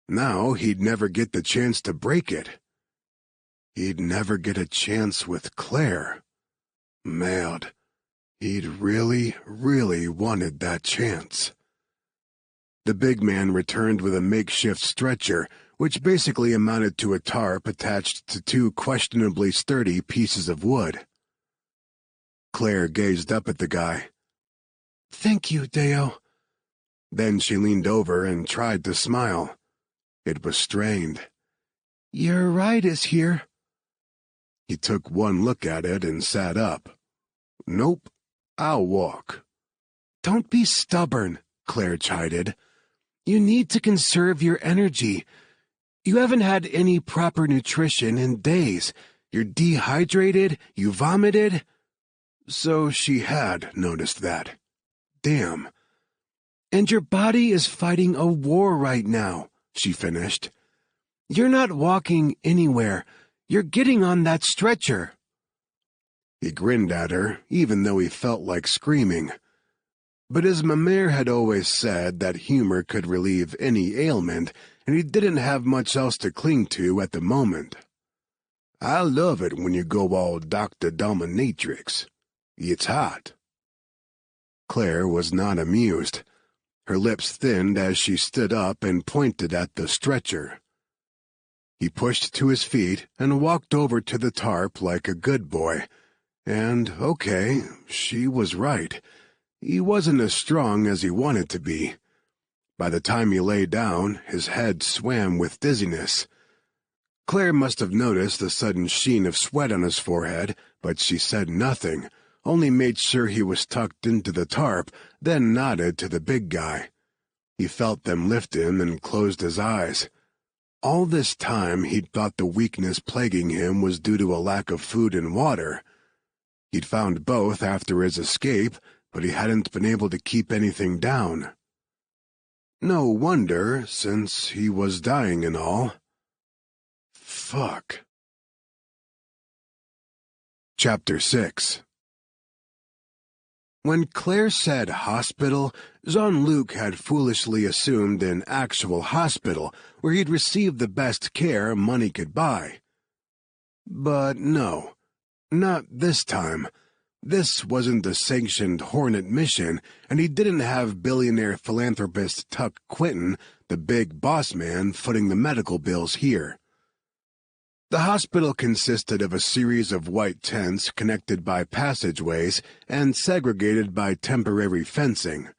Now he'd never get the chance to break it. He'd never get a chance with Claire. Man, he'd really, really wanted that chance. The big man returned with a makeshift stretcher, which basically amounted to a tarp attached to two questionably sturdy pieces of wood. Claire gazed up at the guy. "Thank you, Deo." Then she leaned over and tried to smile. It was strained. "Your ride is here." He took one look at it and sat up. "Nope, I'll walk." "Don't be stubborn," Claire chided. "You need to conserve your energy. You haven't had any proper nutrition in days. You're dehydrated, you vomited." So she had noticed that. Damn. "And your body is fighting a war right now," she finished. "You're not walking anywhere. You're getting on that stretcher." He grinned at her, even though he felt like screaming. But his mamere had always said that humor could relieve any ailment, and he didn't have much else to cling to at the moment. "I love it when you go all Dr. Dominatrix. It's hot." Claire was not amused. Her lips thinned as she stood up and pointed at the stretcher. He pushed to his feet and walked over to the tarp like a good boy. And, okay, she was right. He wasn't as strong as he wanted to be. By the time he lay down, his head swam with dizziness. Claire must have noticed the sudden sheen of sweat on his forehead, but she said nothing, only made sure he was tucked into the tarp, then nodded to the big guy. He felt them lift him and closed his eyes. All this time he'd thought the weakness plaguing him was due to a lack of food and water. He'd found both after his escape, but he hadn't been able to keep anything down. No wonder, since he was dying and all. Fuck. Chapter 6. When Claire said hospital, Jean-Luc had foolishly assumed an actual hospital where he'd receive the best care money could buy. But no, not this time. This wasn't a sanctioned Hornet mission, and he didn't have billionaire philanthropist Tuck Quinton, the big boss man, footing the medical bills here. The hospital consisted of a series of white tents connected by passageways and segregated by temporary fencing.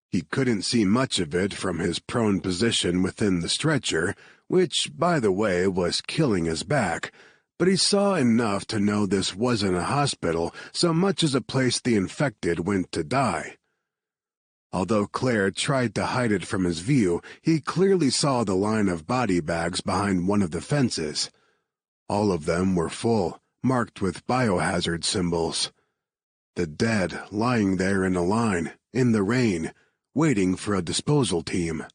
He couldn't see much of it from his prone position within the stretcher, which, by the way, was killing his back, but he saw enough to know this wasn't a hospital so much as a place the infected went to die. Although Claire tried to hide it from his view, he clearly saw the line of body bags behind one of the fences. All of them were full, marked with biohazard symbols. The dead lying there in a line, in the rain, waiting for a disposal team.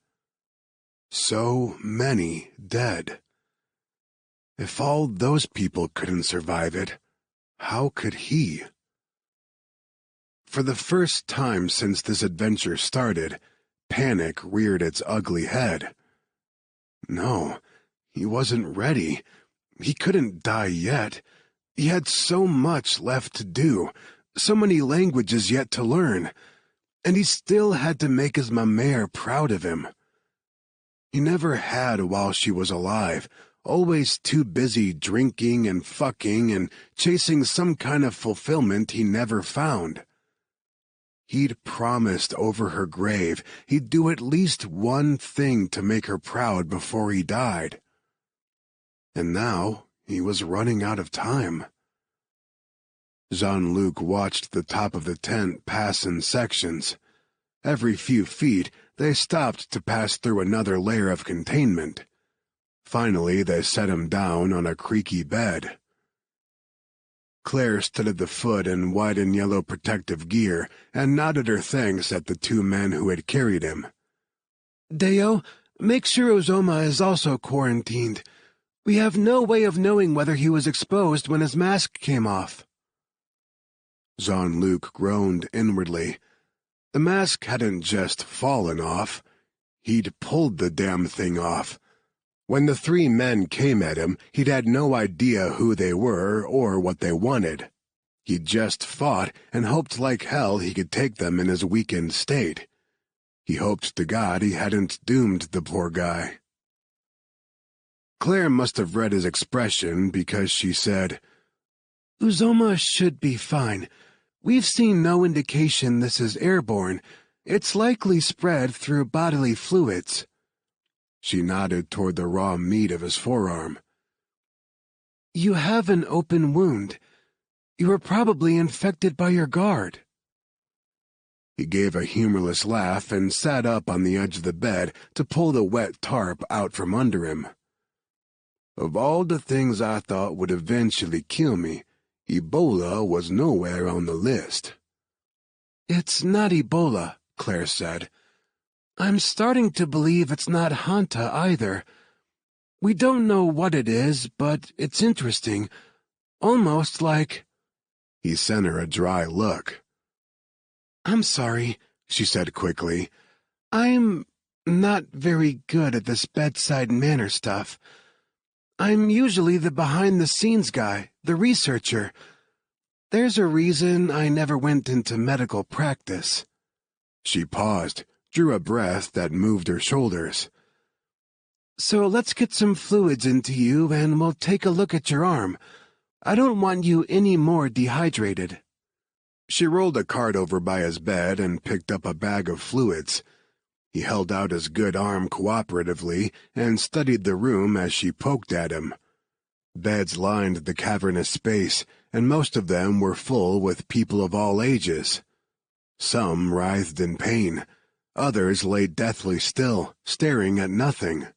So many dead. If all those people couldn't survive it, how could he? For the first time since this adventure started, panic reared its ugly head. No, he wasn't ready. He couldn't die yet. He had so much left to do, so many languages yet to learn, and he still had to make his mamere proud of him. He never had while she was alive, always too busy drinking and fucking and chasing some kind of fulfillment he never found. He'd promised over her grave he'd do at least one thing to make her proud before he died. And now he was running out of time. Jean-Luc watched the top of the tent pass in sections. Every few feet, they stopped to pass through another layer of containment. Finally, they set him down on a creaky bed. Claire stood at the foot in white and yellow protective gear and nodded her thanks at the two men who had carried him. "Deo, make sure Ozoma is also quarantined. We have no way of knowing whether he was exposed when his mask came off." Jean-Luc groaned inwardly. The mask hadn't just fallen off. He'd pulled the damn thing off. When the 3 men came at him, he'd had no idea who they were or what they wanted. He'd just fought and hoped like hell he could take them in his weakened state. He hoped to God he hadn't doomed the poor guy. Claire must have read his expression because she said, "Uzoma should be fine. We've seen no indication this is airborne. It's likely spread through bodily fluids." She nodded toward the raw meat of his forearm. "You have an open wound. You were probably infected by your guard." He gave a humorless laugh and sat up on the edge of the bed to pull the wet tarp out from under him. "Of all the things I thought would eventually kill me, Ebola was nowhere on the list." "It's not Ebola," Claire said. "I'm starting to believe it's not Hanta either. We don't know what it is, but it's interesting. Almost like—" He sent her a dry look. "I'm sorry," she said quickly. "I'm not very good at this bedside manner stuff. I'm usually the behind-the-scenes guy, the researcher. There's a reason I never went into medical practice." She paused, drew a breath that moved her shoulders. "So let's get some fluids into you and we'll take a look at your arm. I don't want you any more dehydrated." She rolled a cart over by his bed and picked up a bag of fluids. He held out his good arm cooperatively and studied the room as she poked at him. Beds lined the cavernous space, and most of them were full with people of all ages. Some writhed in pain. Others lay deathly still, staring at nothing.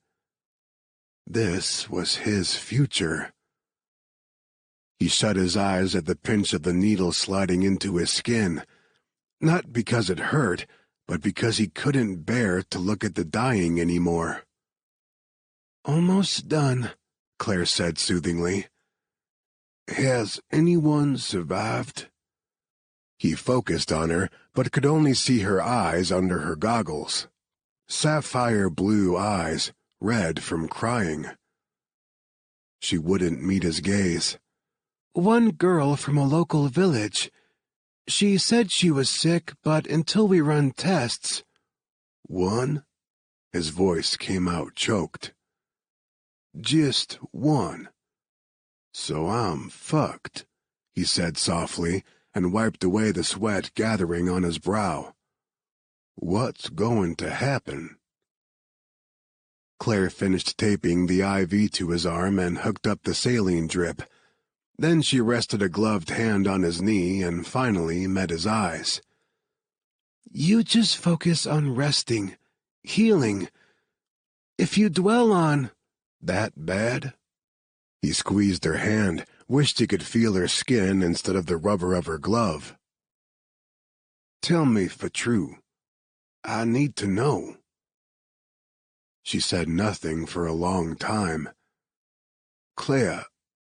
This was his future. He shut his eyes at the pinch of the needle sliding into his skin, not because it hurt, but because he couldn't bear to look at the dying anymore. "Almost done," Claire said soothingly. "Has anyone survived?" He focused on her, but could only see her eyes under her goggles. Sapphire blue eyes, red from crying. She wouldn't meet his gaze. "One girl from a local village. She said she was sick, but until we run tests—" "One?" His voice came out choked. "Just one. So I'm fucked," he said softly, and wiped away the sweat gathering on his brow. "What's going to happen?" Claire finished taping the IV to his arm and hooked up the saline drip. Then she rested a gloved hand on his knee and finally met his eyes. "You just focus on resting, healing. If you dwell on—" "That bad?" He squeezed her hand, wished he could feel her skin instead of the rubber of her glove. "Tell me for true. I need to know." She said nothing for a long time. "Claire,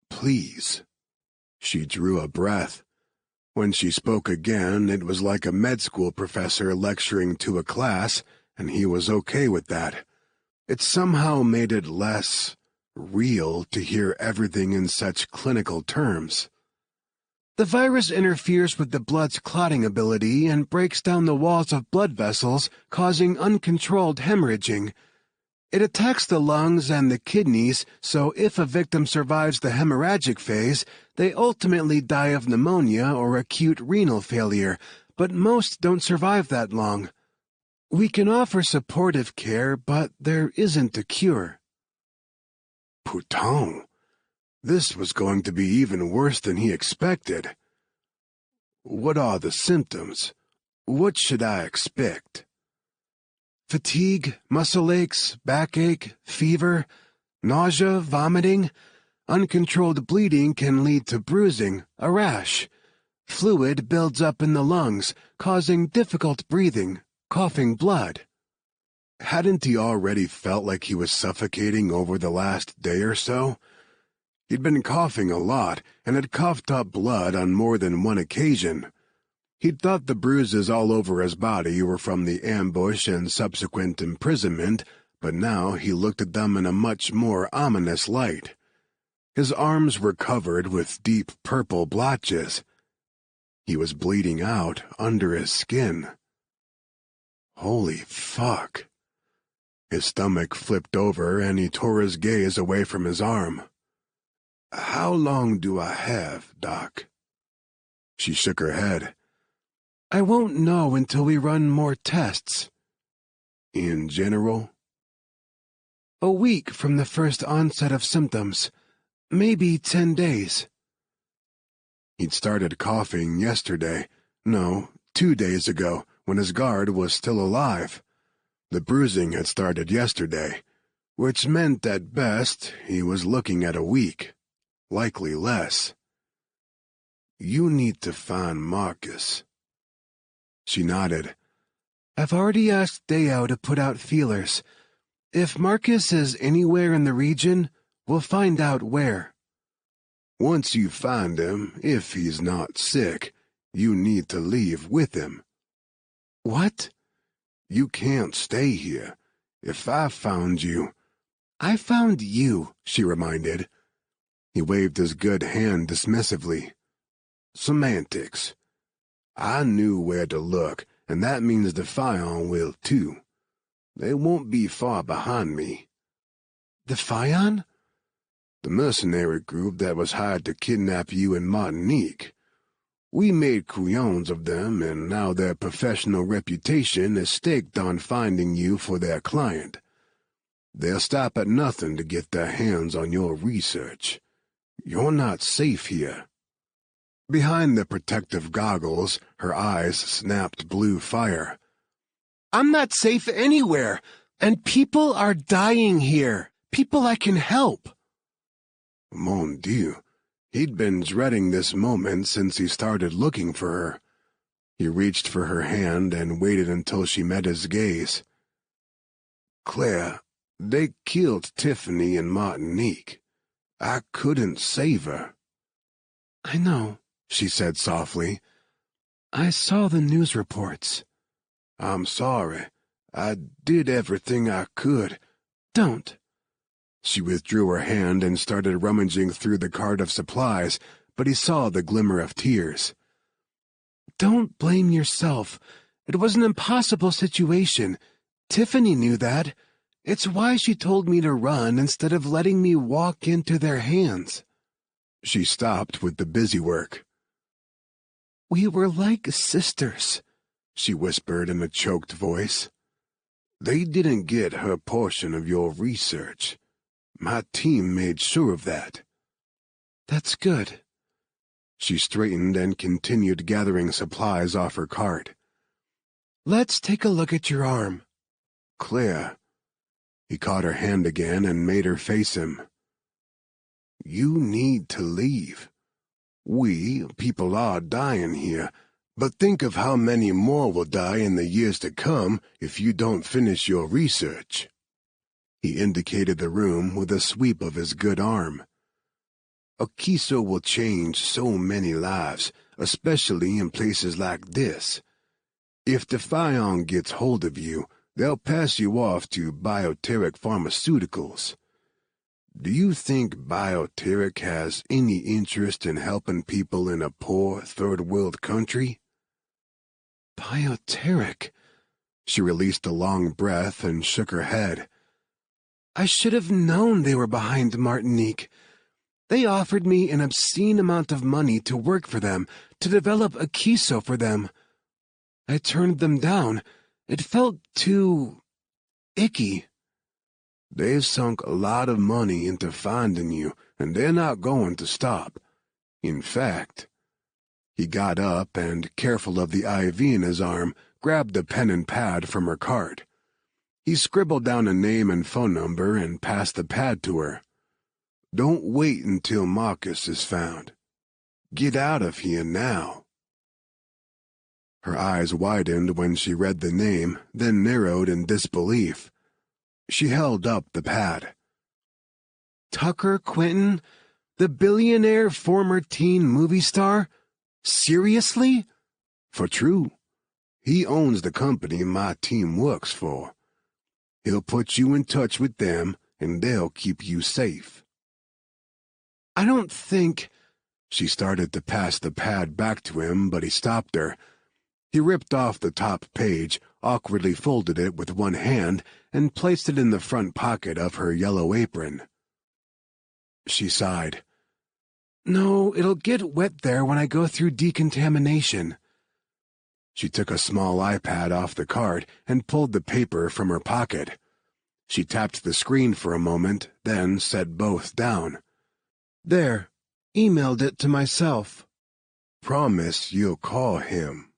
please." She drew a breath. When she spoke again, it was like a med school professor lecturing to a class, and he was okay with that. It somehow made it less real to hear everything in such clinical terms. "The virus interferes with the blood's clotting ability and breaks down the walls of blood vessels, causing uncontrolled hemorrhaging. It attacks the lungs and the kidneys, so if a victim survives the hemorrhagic phase, they ultimately die of pneumonia or acute renal failure, but most don't survive that long. We can offer supportive care, but there isn't a cure." Putain! This was going to be even worse than he expected. "What are the symptoms? What should I expect?" "Fatigue, muscle aches, backache, fever, nausea, vomiting. Uncontrolled bleeding can lead to bruising, a rash. Fluid builds up in the lungs, causing difficult breathing, coughing blood." Hadn't he already felt like he was suffocating over the last day or so? He'd been coughing a lot and had coughed up blood on more than one occasion. He'd thought the bruises all over his body were from the ambush and subsequent imprisonment, but now he looked at them in a much more ominous light. His arms were covered with deep purple blotches. He was bleeding out under his skin. Holy fuck. His stomach flipped over and he tore his gaze away from his arm. "How long do I have, Doc?" She shook her head. "I won't know until we run more tests." "In general?" "A week from the first onset of symptoms. Maybe 10 days. He'd started coughing yesterday. No, 2 days ago, when his guard was still alive. The bruising had started yesterday, which meant at best he was looking at a week, likely less. "You need to find Marcus." She nodded. "I've already asked Deo to put out feelers. If Marcus is anywhere in the region, we'll find out where." "Once you find him, if he's not sick, you need to leave with him." "What?" "You can't stay here. If I found you—" "I found you," she reminded. He waved his good hand dismissively. "Semantics. I knew where to look, and that means the Fion will too. They won't be far behind me." "The Fion?" "The mercenary group that was hired to kidnap you in Martinique. We made couillons of them, and now their professional reputation is staked on finding you for their client. They'll stop at nothing to get their hands on your research. You're not safe here." Behind the protective goggles, her eyes snapped blue fire. "I'm not safe anywhere, and people are dying here. People I can help." Mon Dieu, he'd been dreading this moment since he started looking for her. He reached for her hand and waited until she met his gaze. "Claire, they killed Tiffany in Martinique. I couldn't save her." "I know," she said softly. "I saw the news reports." "I'm sorry. I did everything I could." "Don't." She withdrew her hand and started rummaging through the cart of supplies, but he saw the glimmer of tears. "Don't blame yourself. It was an impossible situation. Tiffany knew that. It's why she told me to run instead of letting me walk into their hands." She stopped with the busy work. "We were like sisters," she whispered in a choked voice. "They didn't get her portion of your research. My team made sure of that." "That's good." She straightened and continued gathering supplies off her cart. "Let's take a look at your arm." "Claire." He caught her hand again and made her face him. "You need to leave. People are dying here, but think of how many more will die in the years to come if you don't finish your research." He indicated the room with a sweep of his good arm. "Akiso will change so many lives, especially in places like this. If the Fion gets hold of you, they'll pass you off to Bioteric Pharmaceuticals. Do you think Bioteric has any interest in helping people in a poor third-world country?" "Bioteric?" She released a long breath and shook her head. "I should have known they were behind Martinique. They offered me an obscene amount of money to work for them, to develop Akiso for them. I turned them down. It felt too icky." "They've sunk a lot of money into finding you, and they're not going to stop. In fact—" He got up and, careful of the IV in his arm, grabbed a pen and pad from her cart. He scribbled down a name and phone number and passed the pad to her. "Don't wait until Marcus is found. Get out of here now." Her eyes widened when she read the name, then narrowed in disbelief. She held up the pad. "Tucker Quinton, the billionaire former teen movie star? Seriously?" For true, he owns the company my team works for. He'll put you in touch with them, and they'll keep you safe." "I don't think—" She started to pass the pad back to him, but he stopped her. He ripped off the top page, awkwardly folded it with one hand, and placed it in the front pocket of her yellow apron. She sighed. "No, it'll get wet there when I go through decontamination." She took a small iPad off the cart and pulled the paper from her pocket. She tapped the screen for a moment, then set both down. "There, emailed it to myself." "Promise you'll call him."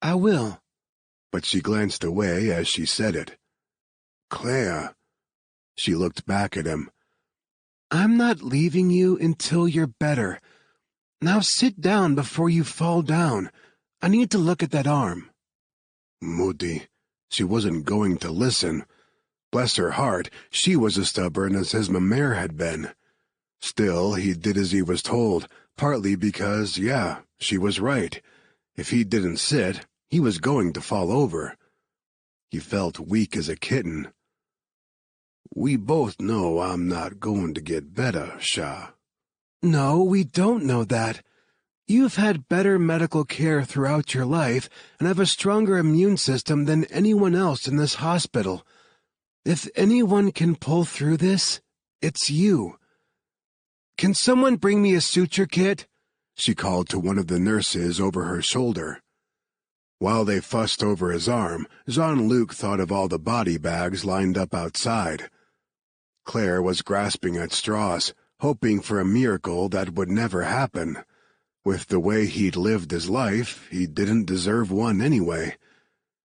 "I will." But she glanced away as she said it. "Claire." She looked back at him. "I'm not leaving you until you're better. Now sit down before you fall down. I need to look at that arm." Moody. She wasn't going to listen. Bless her heart, she was as stubborn as his mare had been. Still, he did as he was told, partly because, yeah, she was right. If he didn't sit, he was going to fall over. He felt weak as a kitten. "We both know I'm not going to get better, Shah." "No, we don't know that. You've had better medical care throughout your life and have a stronger immune system than anyone else in this hospital. If anyone can pull through this, it's you. Can someone bring me a suture kit?" she called to one of the nurses over her shoulder. While they fussed over his arm, Jean-Luc thought of all the body bags lined up outside. Claire was grasping at straws, hoping for a miracle that would never happen. With the way he'd lived his life, he didn't deserve one anyway.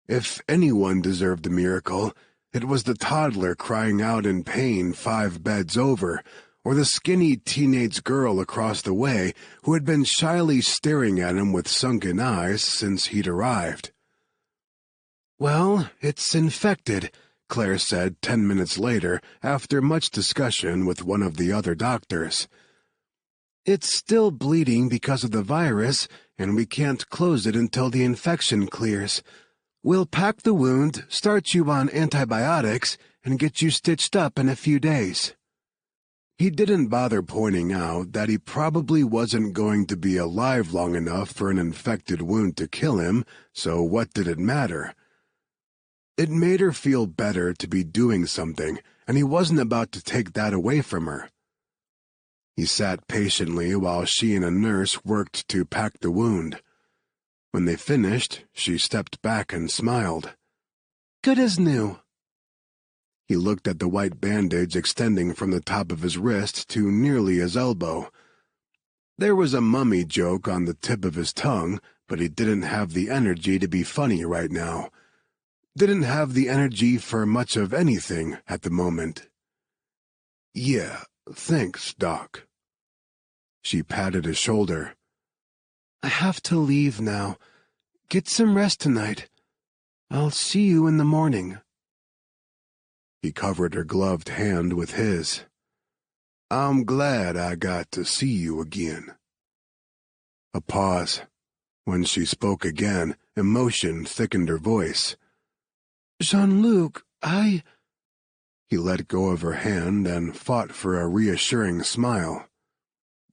If anyone deserved a miracle, it was the toddler crying out in pain 5 beds over, or the skinny teenage girl across the way who had been shyly staring at him with sunken eyes since he'd arrived. "Well, it's infected," Claire said 10 minutes later, after much discussion with one of the other doctors. "It's still bleeding because of the virus, and we can't close it until the infection clears. We'll pack the wound, start you on antibiotics, and get you stitched up in a few days." He didn't bother pointing out that he probably wasn't going to be alive long enough for an infected wound to kill him, so what did it matter? It made her feel better to be doing something, and he wasn't about to take that away from her. He sat patiently while she and a nurse worked to pack the wound. When they finished, she stepped back and smiled. "Good as new." He looked at the white bandage extending from the top of his wrist to nearly his elbow. There was a mummy joke on the tip of his tongue, but he didn't have the energy to be funny right now. Didn't have the energy for much of anything at the moment. "Yeah, thanks, Doc." She patted his shoulder. "I have to leave now. Get some rest tonight. I'll see you in the morning." He covered her gloved hand with his. "I'm glad I got to see you again." A pause. When she spoke again, emotion thickened her voice. "Jean-Luc, I—" He let go of her hand and fought for a reassuring smile.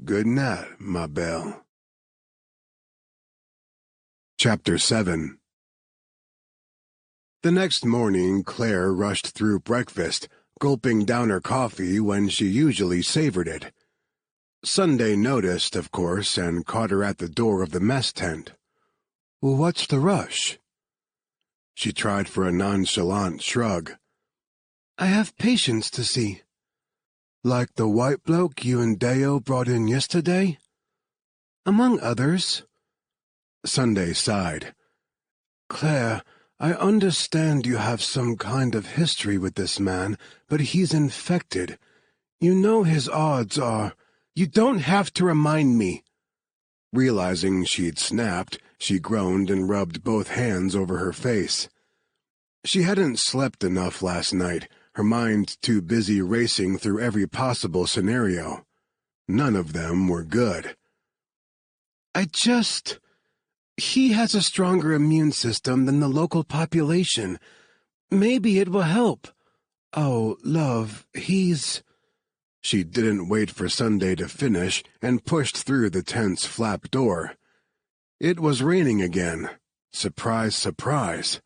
"Good night, ma belle." Chapter 7. The next morning, Claire rushed through breakfast, gulping down her coffee when she usually savored it. Sunday noticed, of course, and caught her at the door of the mess tent. "What's the rush?" She tried for a nonchalant shrug. "I have patients to see." "Like the white bloke you and Deo brought in yesterday?" "Among others." Sunday sighed. "Claire, I understand you have some kind of history with this man, but he's infected. You know his odds are—" "You don't have to remind me." Realizing she'd snapped, she groaned and rubbed both hands over her face. She hadn't slept enough last night, her mind too busy racing through every possible scenario. None of them were good. I just... He has a stronger immune system than the local population. Maybe it will help. Oh, love, he's—" She didn't wait for Sunday to finish and pushed through the tent's flap door. It was raining again. Surprise, surprise.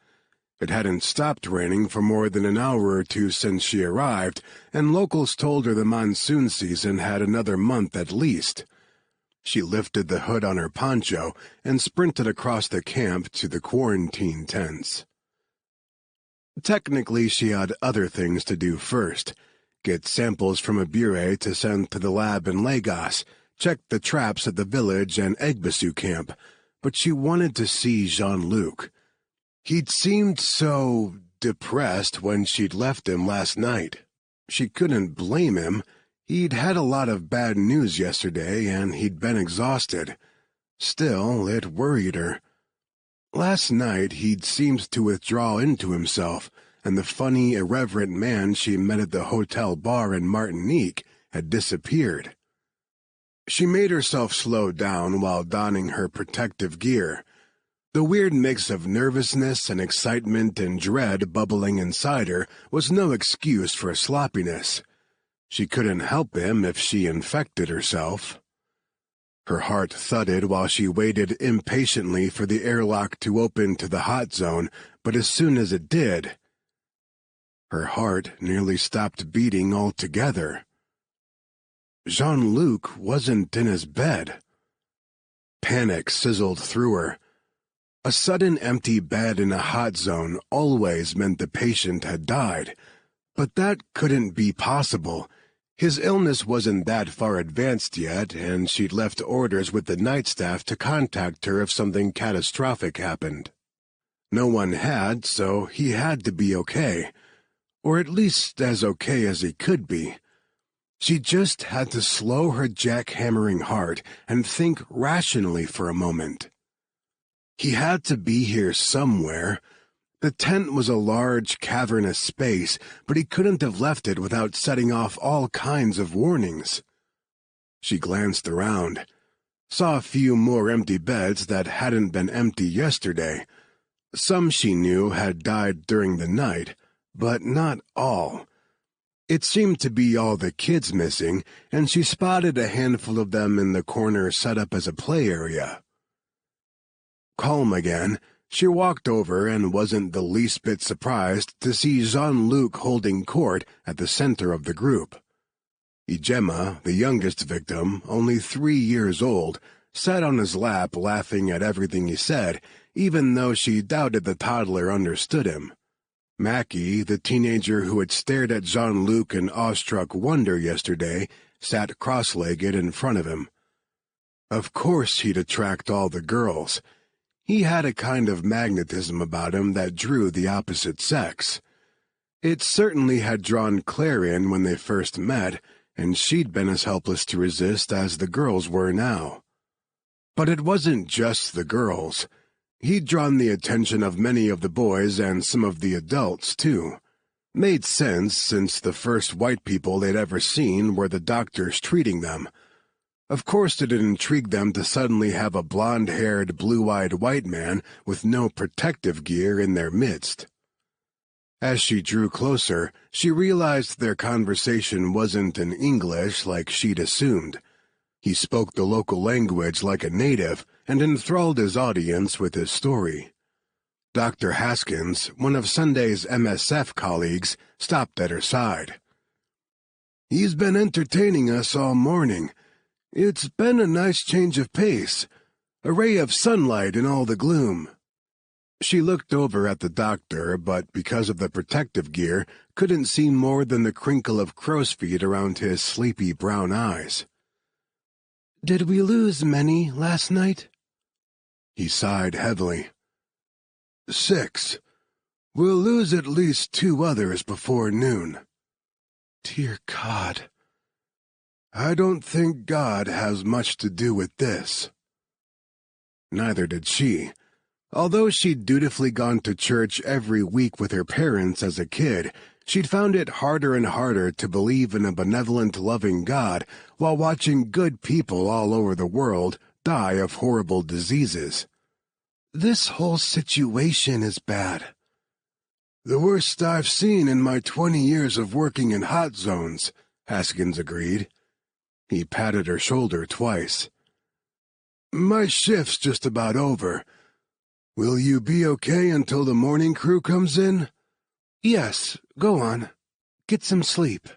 It hadn't stopped raining for more than an hour or two since she arrived, and locals told her the monsoon season had another month at least. She lifted the hood on her poncho and sprinted across the camp to the quarantine tents. Technically, she had other things to do first. Get samples from a bureau to send to the lab in Lagos, check the traps at the village and Egbasu camp, but she wanted to see Jean-Luc. He'd seemed so depressed when she'd left him last night. She couldn't blame him. He'd had a lot of bad news yesterday, and he'd been exhausted. Still, it worried her. Last night he'd seemed to withdraw into himself, and the funny, irreverent man she met at the hotel bar in Martinique had disappeared. She made herself slow down while donning her protective gear. The weird mix of nervousness and excitement and dread bubbling inside her was no excuse for sloppiness. She couldn't help him if she infected herself. Her heart thudded while she waited impatiently for the airlock to open to the hot zone, but as soon as it did, her heart nearly stopped beating altogether. Jean-Luc wasn't in his bed. Panic sizzled through her. A sudden empty bed in a hot zone always meant the patient had died, but that couldn't be possible. His illness wasn't that far advanced yet, and she'd left orders with the night staff to contact her if something catastrophic happened. No one had, so he had to be okay, or at least as okay as he could be. She just had to slow her jackhammering heart and think rationally for a moment. He had to be here somewhere. The tent was a large, cavernous space, but he couldn't have left it without setting off all kinds of warnings. She glanced around, saw a few more empty beds that hadn't been empty yesterday. Some she knew had died during the night, but not all. It seemed to be all the kids missing, and she spotted a handful of them in the corner set up as a play area. Calm again, she walked over and wasn't the least bit surprised to see Jean-Luc holding court at the center of the group. Ijema, the youngest victim, only 3 years old, sat on his lap laughing at everything he said, even though she doubted the toddler understood him. Mackie, the teenager who had stared at Jean-Luc in awestruck wonder yesterday, sat cross-legged in front of him. Of course he'd attract all the girls. He had a kind of magnetism about him that drew the opposite sex. It certainly had drawn Claire in when they first met, and she'd been as helpless to resist as the girls were now. But it wasn't just the girls. He'd drawn the attention of many of the boys and some of the adults, too. Made sense, since the first white people they'd ever seen were the doctors treating them. Of course it intrigued them to suddenly have a blonde-haired, blue-eyed white man with no protective gear in their midst. As she drew closer, she realized their conversation wasn't in English like she'd assumed. He spoke the local language like a native and enthralled his audience with his story. Dr. Haskins, one of Sunday's MSF colleagues, stopped at her side. "He's been entertaining us all morning. It's been a nice change of pace, a ray of sunlight in all the gloom." She looked over at the doctor, but because of the protective gear, couldn't see more than the crinkle of crow's feet around his sleepy brown eyes. "Did we lose many last night?" He sighed heavily. 6. We'll lose at least 2 others before noon." "Dear God." "I don't think God has much to do with this." Neither did she. Although she'd dutifully gone to church every week with her parents as a kid, she'd found it harder and harder to believe in a benevolent, loving God while watching good people all over the world die of horrible diseases. This whole situation is bad. The worst I've seen in my 20 years of working in hot zones, Haskins agreed. He patted her shoulder twice. My shift's just about over. Will you be okay until the morning crew comes in? Yes, go on. Get some sleep.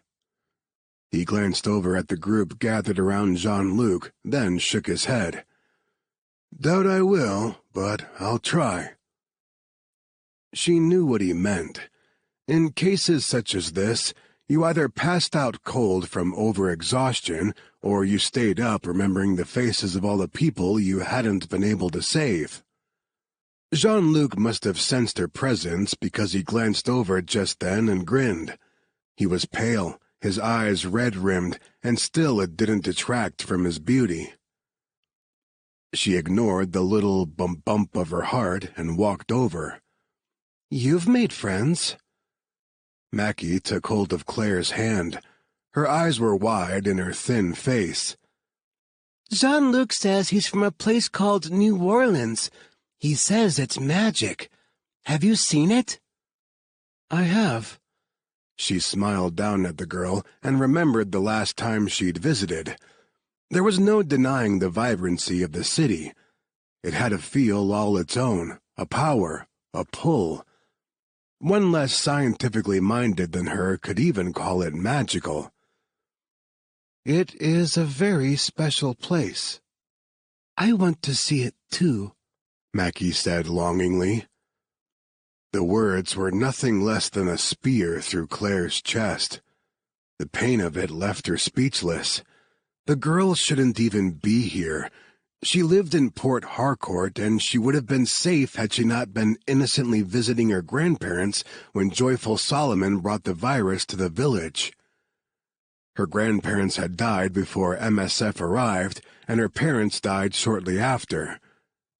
He glanced over at the group gathered around Jean-Luc, then shook his head. Doubt I will, but I'll try. She knew what he meant. In cases such as this, you either passed out cold from overexhaustion, or you stayed up remembering the faces of all the people you hadn't been able to save. Jean-Luc must have sensed her presence because he glanced over just then and grinned. He was pale, his eyes red-rimmed, and still it didn't detract from his beauty. She ignored the little bump of her heart and walked over. You've made friends. Mackie took hold of Claire's hand. Her eyes were wide in her thin face. Jean-Luc says he's from a place called New Orleans. He says it's magic. Have you seen it? I have. She smiled down at the girl and remembered the last time she'd visited. There was no denying the vibrancy of the city. It had a feel all its own, a power, a pull. One less scientifically minded than her could even call it magical. It is a very special place. I want to see it too, Mackie said longingly. The words were nothing less than a spear through Claire's chest. The pain of it left her speechless. The girl shouldn't even be here. She lived in Port Harcourt, and she would have been safe had she not been innocently visiting her grandparents when Joyful Solomon brought the virus to the village. Her grandparents had died before MSF arrived, and her parents died shortly after.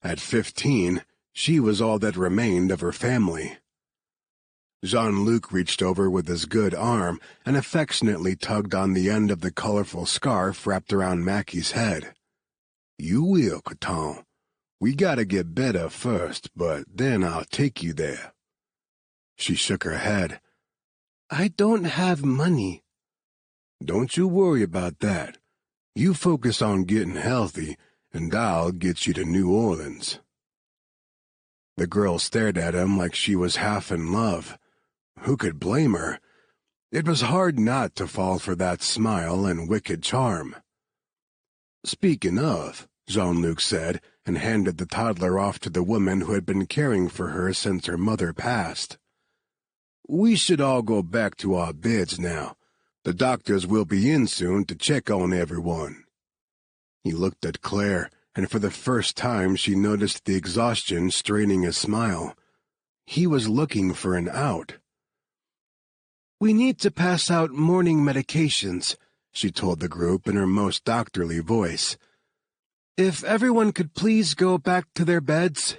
At 15, she was all that remained of her family. Jean-Luc reached over with his good arm and affectionately tugged on the end of the colorful scarf wrapped around Mackie's head. You will, Coton. We gotta get better first, but then I'll take you there. She shook her head. I don't have money. Don't you worry about that. You focus on getting healthy, and I'll get you to New Orleans. The girl stared at him like she was half in love. Who could blame her? It was hard not to fall for that smile and wicked charm. Speaking of, Jean-Luc said, and handed the toddler off to the woman who had been caring for her since her mother passed. We should all go back to our beds now. The doctors will be in soon to check on everyone. He looked at Claire, and for the first time she noticed the exhaustion straining his smile. He was looking for an out. We need to pass out morning medications, she told the group in her most doctorly voice. If everyone could please go back to their beds.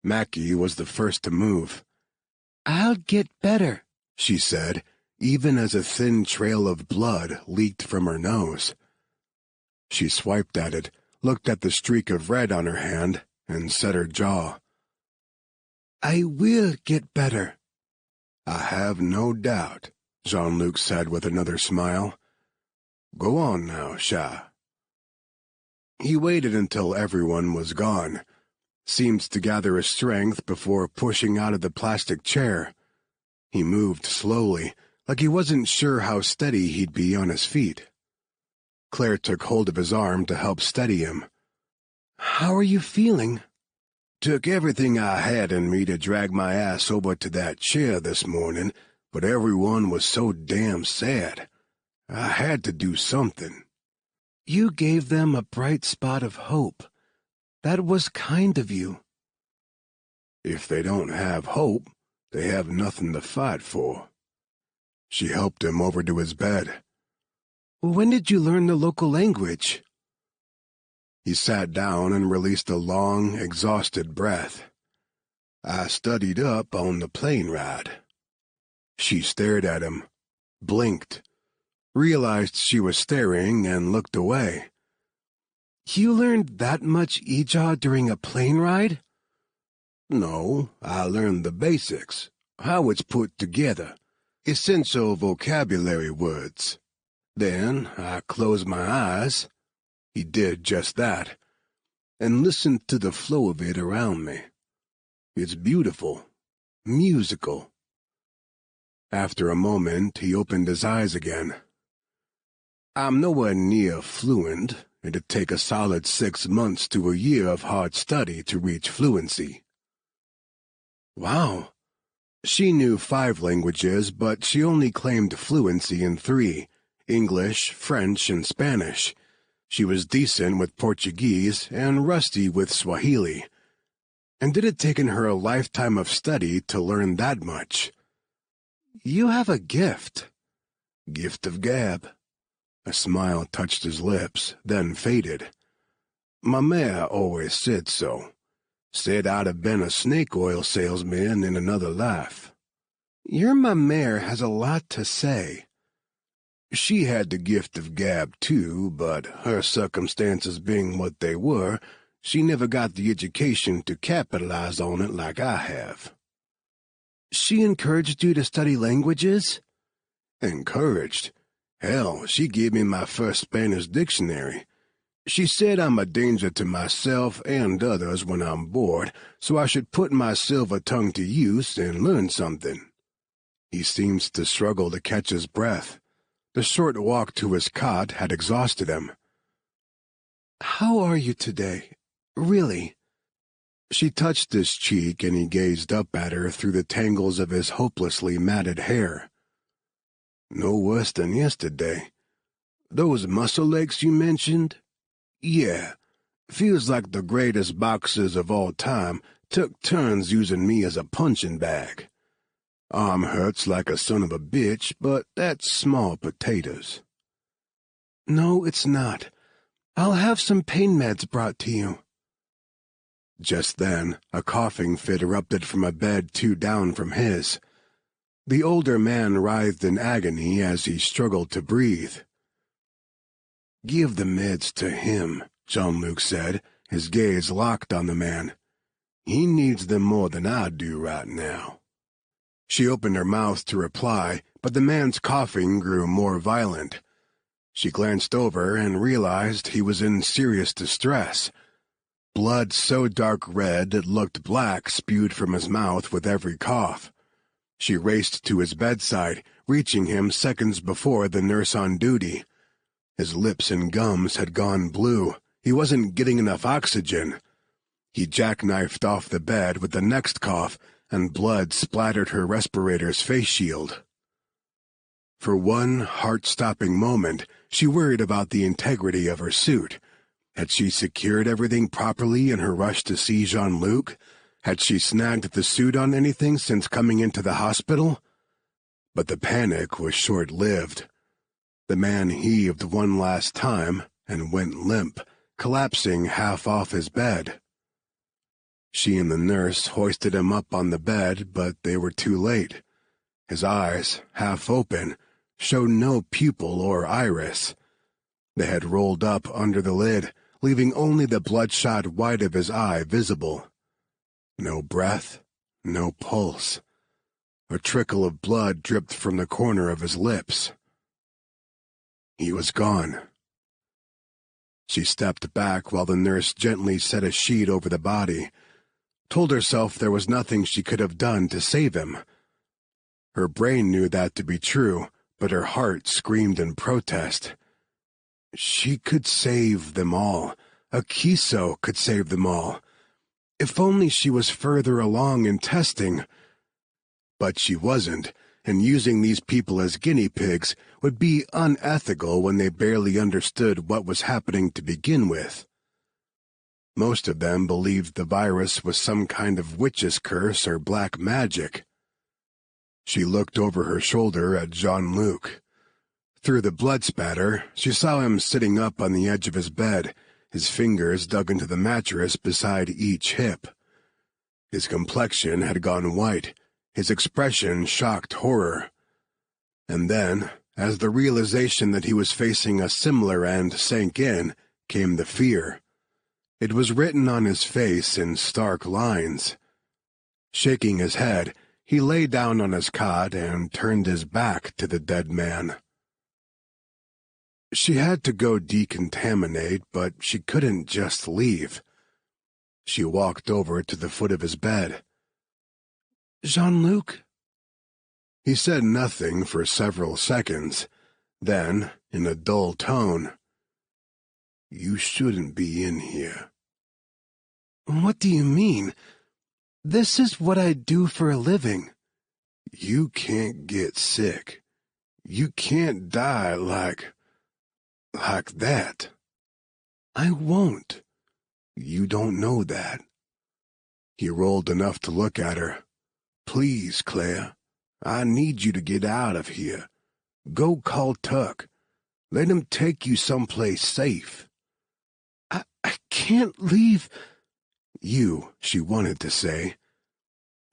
Mackie was the first to move. I'll get better, she said, even as a thin trail of blood leaked from her nose. She swiped at it, looked at the streak of red on her hand, and set her jaw. I will get better. I have no doubt, Jean-Luc said with another smile. Go on now, Sha. He waited until everyone was gone, seemed to gather his strength before pushing out of the plastic chair. He moved slowly, like he wasn't sure how steady he'd be on his feet. Claire took hold of his arm to help steady him. How are you feeling? Took everything I had in me to drag my ass over to that chair this morning, but everyone was so damn sad. I had to do something. You gave them a bright spot of hope. That was kind of you. If they don't have hope, they have nothing to fight for. She helped him over to his bed. When did you learn the local language? He sat down and released a long, exhausted breath. I studied up on the plane ride. She stared at him, blinked, realized she was staring, and looked away. You learned that much Ijaw during a plane ride? No, I learned the basics, how it's put together, essential vocabulary words. Then I closed my eyes, he did just that, and listened to the flow of it around me. It's beautiful, musical. After a moment, he opened his eyes again. I'm nowhere near fluent. It'd take a solid 6 months to a year of hard study to reach fluency. Wow. She knew 5 languages, but she only claimed fluency in 3, English, French, and Spanish. She was decent with Portuguese and rusty with Swahili. And it had taken her a lifetime of study to learn that much. You have a gift. Gift of gab. A smile touched his lips, then faded. My mare always said so. Said I'd have been a snake oil salesman in another life. Your mare has a lot to say. She had the gift of gab, too, but her circumstances being what they were, she never got the education to capitalize on it like I have. She encouraged you to study languages? Encouraged? Hell, she gave me my first Spanish dictionary. She said I'm a danger to myself and others when I'm bored, so I should put my silver tongue to use and learn something. He seemed to struggle to catch his breath. The short walk to his cot had exhausted him. How are you today? Really? She touched his cheek, and he gazed up at her through the tangles of his hopelessly matted hair. No worse than yesterday. Those muscle aches you mentioned? Yeah, feels like the greatest boxers of all time took turns using me as a punching bag. Arm hurts like a son of a bitch, but that's small potatoes. No, it's not. I'll have some pain meds brought to you. Just then, a coughing fit erupted from a bed 2 down from his. The older man writhed in agony as he struggled to breathe. Give the meds to him, Jean-Luc said, his gaze locked on the man. He needs them more than I do right now. She opened her mouth to reply, but the man's coughing grew more violent. She glanced over and realized he was in serious distress. Blood so dark red it looked black spewed from his mouth with every cough. She raced to his bedside, reaching him seconds before the nurse on duty. His lips and gums had gone blue. He wasn't getting enough oxygen. He jackknifed off the bed with the next cough, and blood splattered her respirator's face shield. For one heart-stopping moment, she worried about the integrity of her suit. Had she secured everything properly in her rush to see Jean-Luc? Had she snagged the suit on anything since coming into the hospital? But the panic was short-lived. The man heaved one last time and went limp, collapsing half off his bed. She and the nurse hoisted him up on the bed, but they were too late. His eyes, half open, showed no pupil or iris. They had rolled up under the lid, leaving only the bloodshot white of his eye visible. No breath, no pulse. A trickle of blood dripped from the corner of his lips. He was gone. She stepped back while the nurse gently set a sheet over the body, told herself there was nothing she could have done to save him. Her brain knew that to be true, but her heart screamed in protest. She could save them all. Akiso could save them all. If only she was further along in testing. But she wasn't, and using these people as guinea pigs would be unethical when they barely understood what was happening to begin with. Most of them believed the virus was some kind of witch's curse or black magic. She looked over her shoulder at Jean-Luc. Through the blood spatter, she saw him sitting up on the edge of his bed, his fingers dug into the mattress beside each hip. His complexion had gone white, his expression shocked horror. And then, as the realization that he was facing a similar end sank in, came the fear. It was written on his face in stark lines. Shaking his head, he lay down on his cot and turned his back to the dead man. She had to go decontaminate, but she couldn't just leave. She walked over to the foot of his bed. "Jean-Luc?" He said nothing for several seconds. Then, in a dull tone, "You shouldn't be in here." "What do you mean? This is what I do for a living." "You can't get sick. You can't die like that." "I won't." "You don't know that." He rolled enough to look at her. "Please, Claire, I need you to get out of here. Go call Tuck. Let him take you someplace safe." I can't leave." "You," she wanted to say.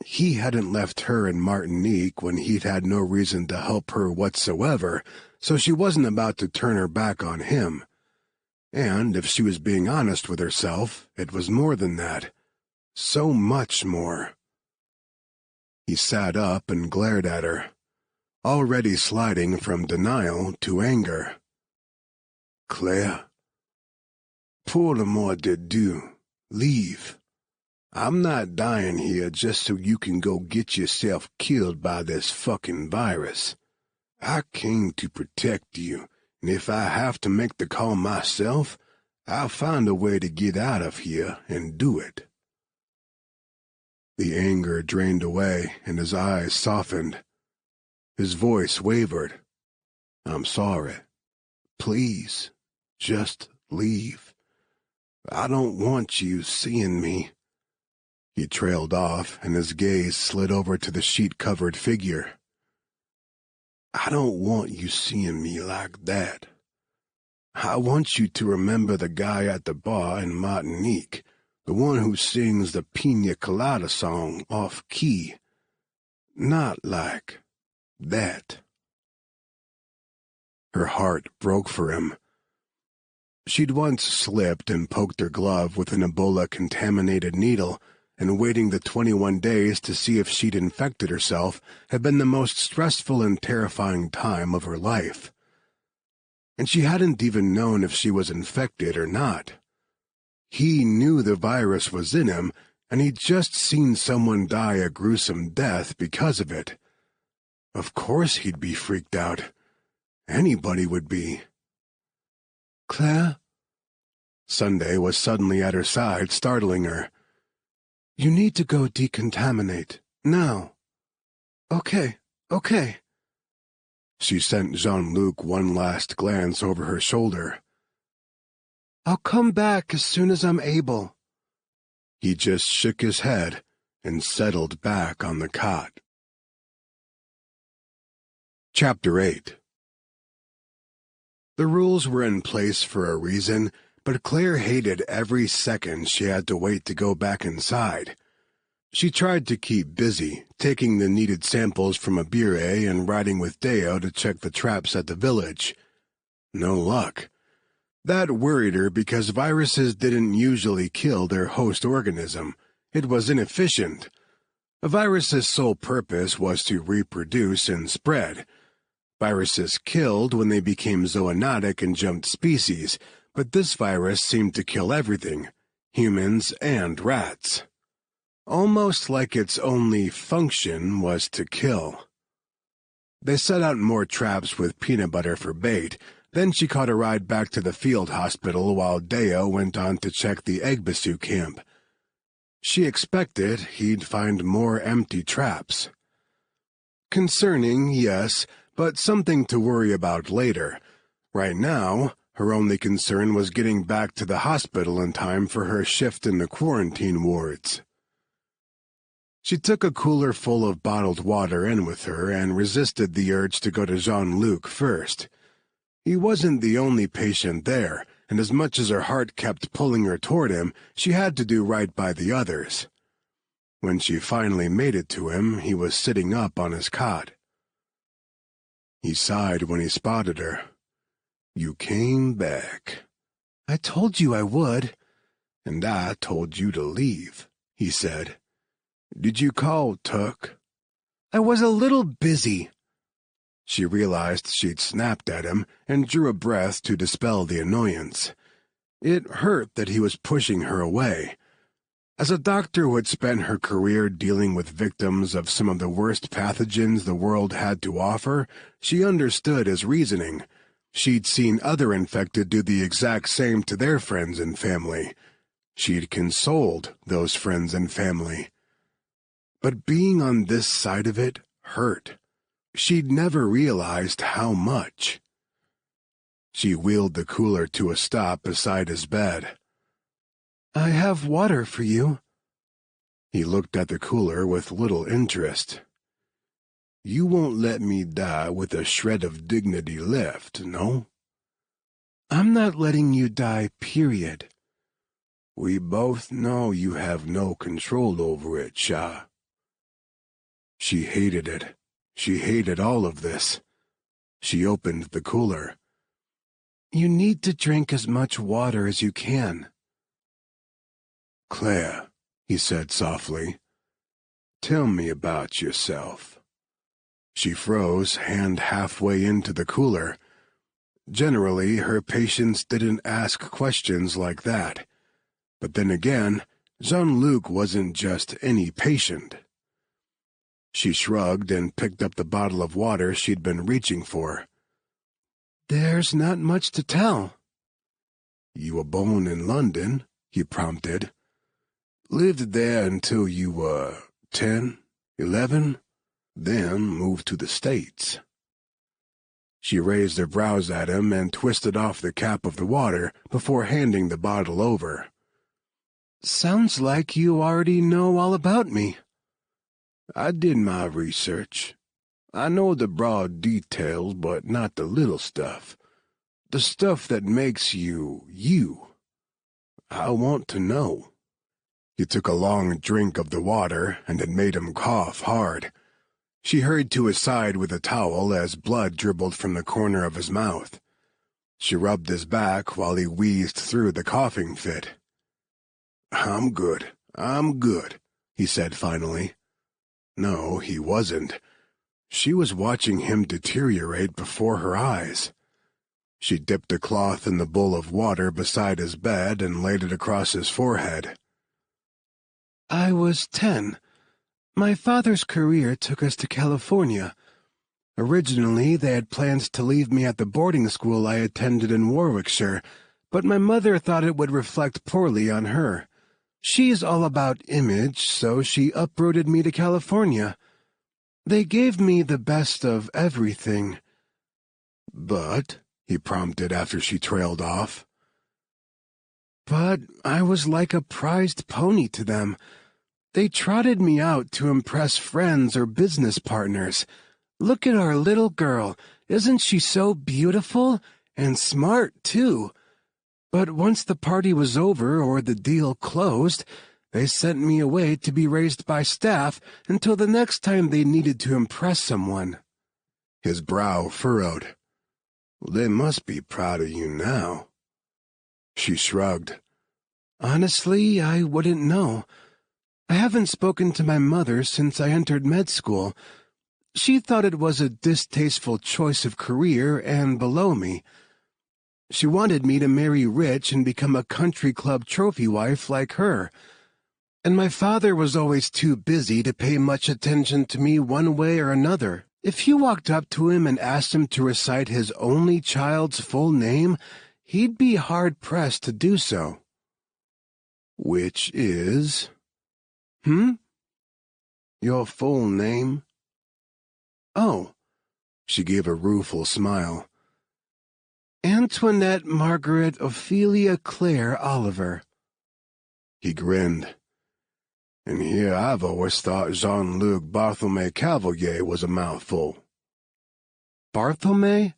He hadn't left her in Martinique when he'd had no reason to help her whatsoever, so she wasn't about to turn her back on him. And if she was being honest with herself, it was more than that. So much more. He sat up and glared at her, already sliding from denial to anger. "Claire, pour le mot de Dieu. Leave. I'm not dying here just so you can go get yourself killed by this fucking virus. I came to protect you, and if I have to make the call myself, I'll find a way to get out of here and do it." The anger drained away, and his eyes softened. His voice wavered. "I'm sorry. Please, just leave. I don't want you seeing me." He trailed off, and his gaze slid over to the sheet-covered figure. "I don't want you seeing me like that. I want you to remember the guy at the bar in Martinique, the one who sings the Pina Colada song off-key. Not like that." Her heart broke for him. She'd once slipped and poked her glove with an Ebola-contaminated needle, and waiting the 21 days to see if she'd infected herself had been the most stressful and terrifying time of her life. And she hadn't even known if she was infected or not. He knew the virus was in him, and he'd just seen someone die a gruesome death because of it. Of course he'd be freaked out. Anybody would be. "Claire?" Sunday was suddenly at her side, startling her. "You need to go decontaminate. Now." Okay. She sent Jean-Luc one last glance over her shoulder. "I'll come back as soon as I'm able." He just shook his head and settled back on the cot. Chapter 8. The rules were in place for a reason, but Claire hated every second she had to wait to go back inside. She tried to keep busy, taking the needed samples from a bureau and riding with Deo to check the traps at the village. No luck. That worried her because viruses didn't usually kill their host organism. It was inefficient. A virus's sole purpose was to reproduce and spread. Viruses killed when they became zoonotic and jumped species, but this virus seemed to kill everything, humans and rats. Almost like its only function was to kill. They set out more traps with peanut butter for bait. Then she caught a ride back to the field hospital while Deo went on to check the Egbasu camp. She expected he'd find more empty traps. Concerning, yes, but something to worry about later. Right now, her only concern was getting back to the hospital in time for her shift in the quarantine wards. She took a cooler full of bottled water in with her and resisted the urge to go to Jean-Luc first. He wasn't the only patient there, and as much as her heart kept pulling her toward him, she had to do right by the others. When she finally made it to him, he was sitting up on his cot. He sighed when he spotted her. "You came back. I told you I would. And I told you to leave, he said. Did you call Tuck? I was a little busy. She realized she'd snapped at him and drew a breath to dispel the annoyance. It hurt that he was pushing her away. As a doctor who had spent her career dealing with victims of some of the worst pathogens the world had to offer, she understood his reasoning. She'd seen other infected do the exact same to their friends and family. She'd consoled those friends and family. But being on this side of it hurt. She'd never realized how much. She wheeled the cooler to a stop beside his bed. I have water for you. He looked at the cooler with little interest. You won't let me die with a shred of dignity left, no? I'm not letting you die, period. We both know you have no control over it, Shah. She hated it. She hated all of this. She opened the cooler. You need to drink as much water as you can. Claire, he said softly, tell me about yourself. She froze, hand halfway into the cooler. Generally, her patients didn't ask questions like that. But then again, Jean-Luc wasn't just any patient. She shrugged and picked up the bottle of water she'd been reaching for. There's not much to tell. You were born in London, he prompted. Lived there until you were 10, 11, then moved to the States. She raised her brows at him and twisted off the cap of the water before handing the bottle over. Sounds like you already know all about me. I did my research. I know the broad details, but not the little stuff. The stuff that makes you, you. I want to know. He took a long drink of the water, and it made him cough hard. She hurried to his side with a towel as blood dribbled from the corner of his mouth. She rubbed his back while he wheezed through the coughing fit. I'm good, he said finally. No, he wasn't. She was watching him deteriorate before her eyes. She dipped a cloth in the bowl of water beside his bed and laid it across his forehead. I was 10. My father's career took us to California. Originally, they had plans to leave me at the boarding school I attended in Warwickshire, but my mother thought it would reflect poorly on her. She's all about image, so she uprooted me to California. They gave me the best of everything. But, he prompted after she trailed off. But I was like a prized pony to them. They trotted me out to impress friends or business partners. Look at our little girl. Isn't she so beautiful? And smart, too. But once the party was over or the deal closed, they sent me away to be raised by staff until the next time they needed to impress someone. His brow furrowed. They must be proud of you now. She shrugged. Honestly, I wouldn't know. I haven't spoken to my mother since I entered med school. She thought it was a distasteful choice of career and below me. She wanted me to marry rich and become a country club trophy wife like her. And my father was always too busy to pay much attention to me one way or another. If you walked up to him and asked him to recite his only child's full name, he'd be hard-pressed to do so. Which is? Your full name? Oh. She gave a rueful smile. Antoinette Margaret Ophelia Claire Oliver. He grinned. And here I've always thought Jean-Luc Bartholomew Cavalier was a mouthful. Bartholomew?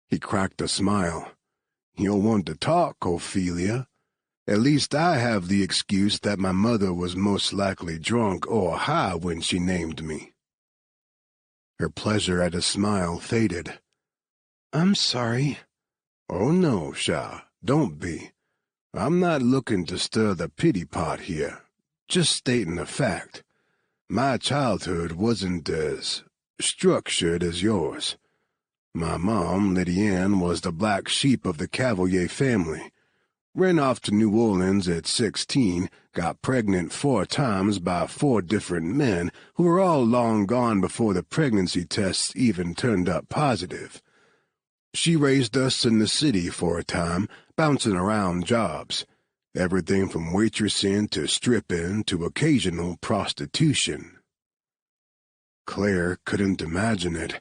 He cracked a smile. You'll want to talk, Ophelia. At least I have the excuse that my mother was most likely drunk or high when she named me. Her pleasure at his smile faded. I'm sorry. Oh no, Shah, Don't be. I'm not looking to stir the pity pot here, just stating a fact. My childhood wasn't as structured as yours. My mom, Lady Ann, was the black sheep of the Cavalier family. Ran off to New Orleans at 16, got pregnant 4 times by 4 different men who were all long gone before the pregnancy tests even turned up positive. She raised us in the city for a time, bouncing around jobs. Everything from waitressing to stripping to occasional prostitution. Claire couldn't imagine it.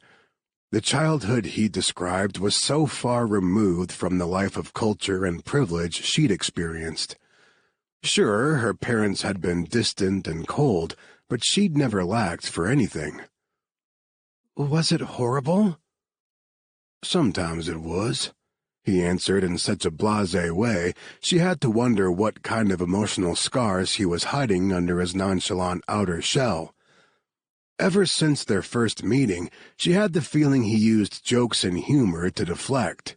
The childhood he described was so far removed from the life of culture and privilege she'd experienced. Sure, her parents had been distant and cold, but she'd never lacked for anything. Was it horrible? Sometimes it was, he answered in such a blasé way she had to wonder what kind of emotional scars he was hiding under his nonchalant outer shell. Ever since their first meeting, she had the feeling he used jokes and humor to deflect.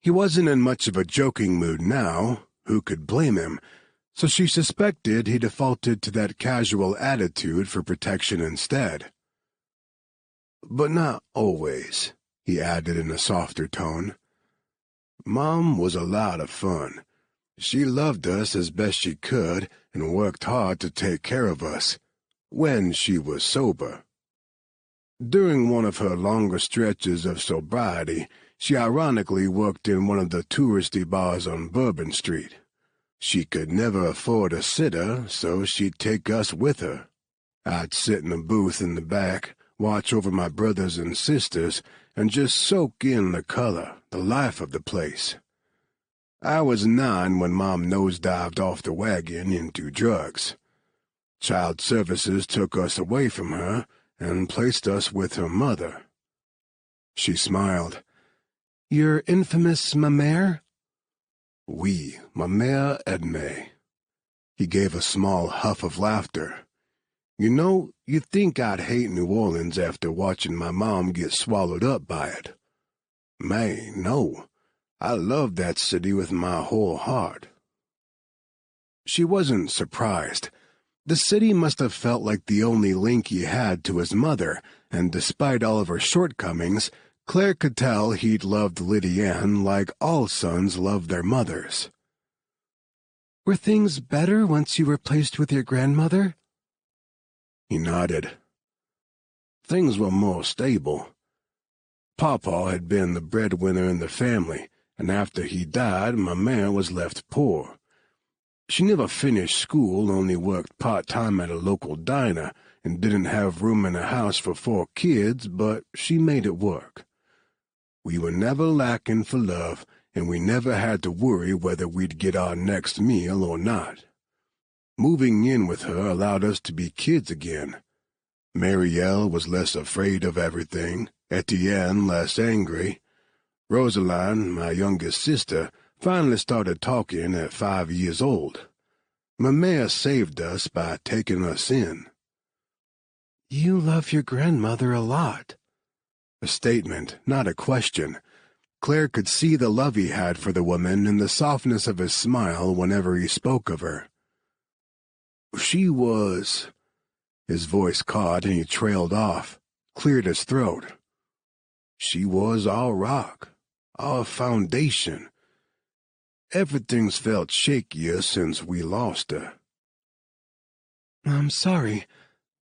He wasn't in much of a joking mood now, who could blame him, so she suspected he defaulted to that casual attitude for protection instead. But not always, he added in a softer tone. Mom was a lot of fun. She loved us as best she could and worked hard to take care of us. When she was sober. During one of her longer stretches of sobriety, she ironically worked in one of the touristy bars on Bourbon Street. She could never afford a sitter, so she'd take us with her. I'd sit in a booth in the back, watch over my brothers and sisters, and just soak in the color, the life of the place. I was 9 when Mom nosedived off the wagon into drugs. Child Services took us away from her and placed us with her mother. She smiled. Your infamous ma mère? Oui, ma mère Edme. He gave a small huff of laughter. You know, you'd think I'd hate New Orleans after watching my mom get swallowed up by it. May, no. I love that city with my whole heart. She wasn't surprised. The city must have felt like the only link he had to his mother, and despite all of her shortcomings, Claire could tell he'd loved Lady Ann like all sons love their mothers. Were things better once you were placed with your grandmother? He nodded. Things were more stable. Papa had been the breadwinner in the family, and after he died, my mère was left poor. She never finished school, only worked part-time at a local diner, and didn't have room in a house for 4 kids, but she made it work. We were never lacking for love, and we never had to worry whether we'd get our next meal or not. Moving in with her allowed us to be kids again. Marielle was less afraid of everything, Etienne less angry. Rosaline, my youngest sister, finally started talking at 5 years old. Ma mère saved us by taking us in. You love your grandmother a lot. A statement, not a question. Claire could see the love he had for the woman in the softness of his smile whenever he spoke of her. She was... His voice caught and he trailed off, cleared his throat. She was our rock, our foundation. Everything's felt shakier since we lost her. I'm sorry.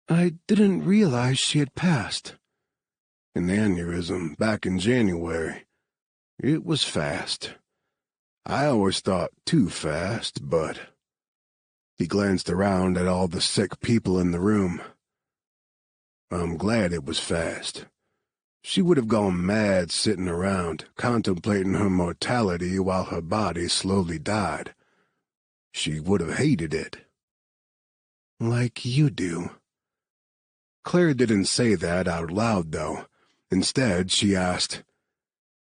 I didn't realize she had passed. An aneurysm back in January. It was fast. I always thought too fast, but... He glanced around at all the sick people in the room. I'm glad it was fast. She would have gone mad sitting around, contemplating her mortality while her body slowly died. She would have hated it. Like you do. Claire didn't say that out loud, though. Instead, she asked,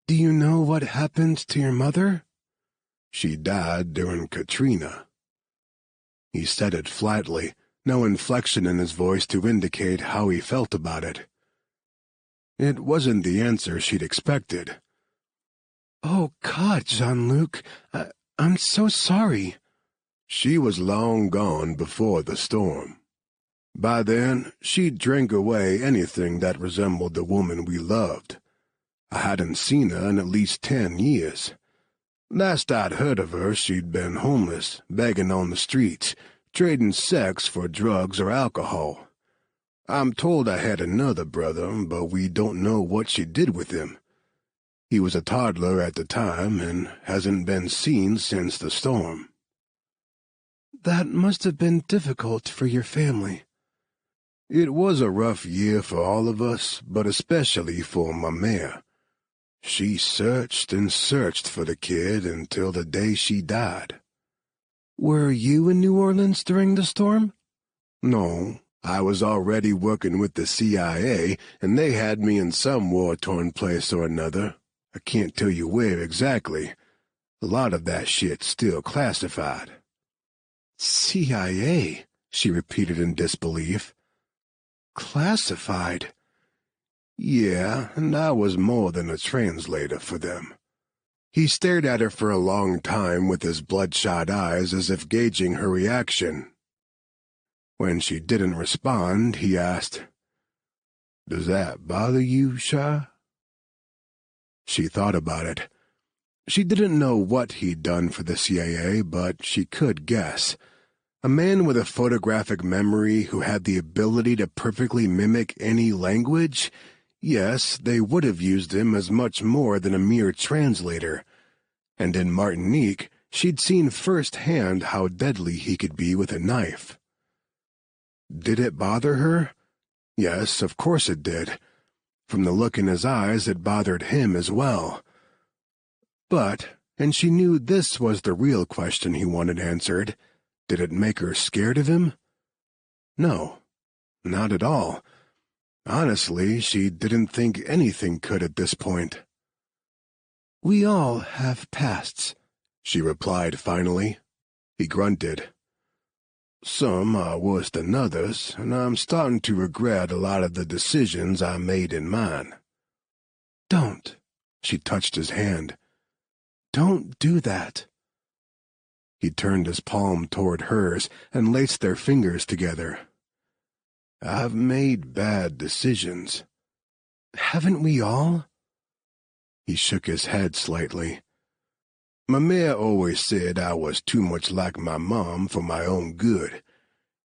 Do you know what happened to your mother? She died during Katrina. He said it flatly, no inflection in his voice to indicate how he felt about it. It wasn't the answer she'd expected. Oh, God, Jean-Luc, I'm so sorry. She was long gone before the storm. By then, she'd drank away anything that resembled the woman we loved. I hadn't seen her in at least 10 years. Last I'd heard of her, she'd been homeless, begging on the streets, trading sex for drugs or alcohol. I'm told I had another brother, but we don't know what she did with him. He was a toddler at the time and hasn't been seen since the storm. That must have been difficult for your family. It was a rough year for all of us, but especially for my mare. She searched and searched for the kid until the day she died. Were you in New Orleans during the storm? No, I was already working with the CIA, and they had me in some war-torn place or another. I can't tell you where exactly. A lot of that shit's still classified. CIA, she repeated in disbelief. Classified? Yeah, and I was more than a translator for them. He stared at her for a long time with his bloodshot eyes as if gauging her reaction. When she didn't respond, he asked, "Does that bother you, Shah?" She thought about it. She didn't know what he'd done for the CIA, but she could guess. A man with a photographic memory who had the ability to perfectly mimic any language? Yes, they would have used him as much more than a mere translator. And in Martinique, she'd seen firsthand how deadly he could be with a knife. Did it bother her? Yes, of course it did. From the look in his eyes, it bothered him as well. But, and she knew this was the real question he wanted answered, did it make her scared of him? No, not at all. Honestly, she didn't think anything could at this point. We all have pasts, she replied finally. He grunted. Some are worse than others, and I'm starting to regret a lot of the decisions I made in mine. Don't, she touched his hand. Don't do that. He turned his palm toward hers and laced their fingers together. I've made bad decisions. Haven't we all? He shook his head slightly. My mare always said I was too much like my mom for my own good.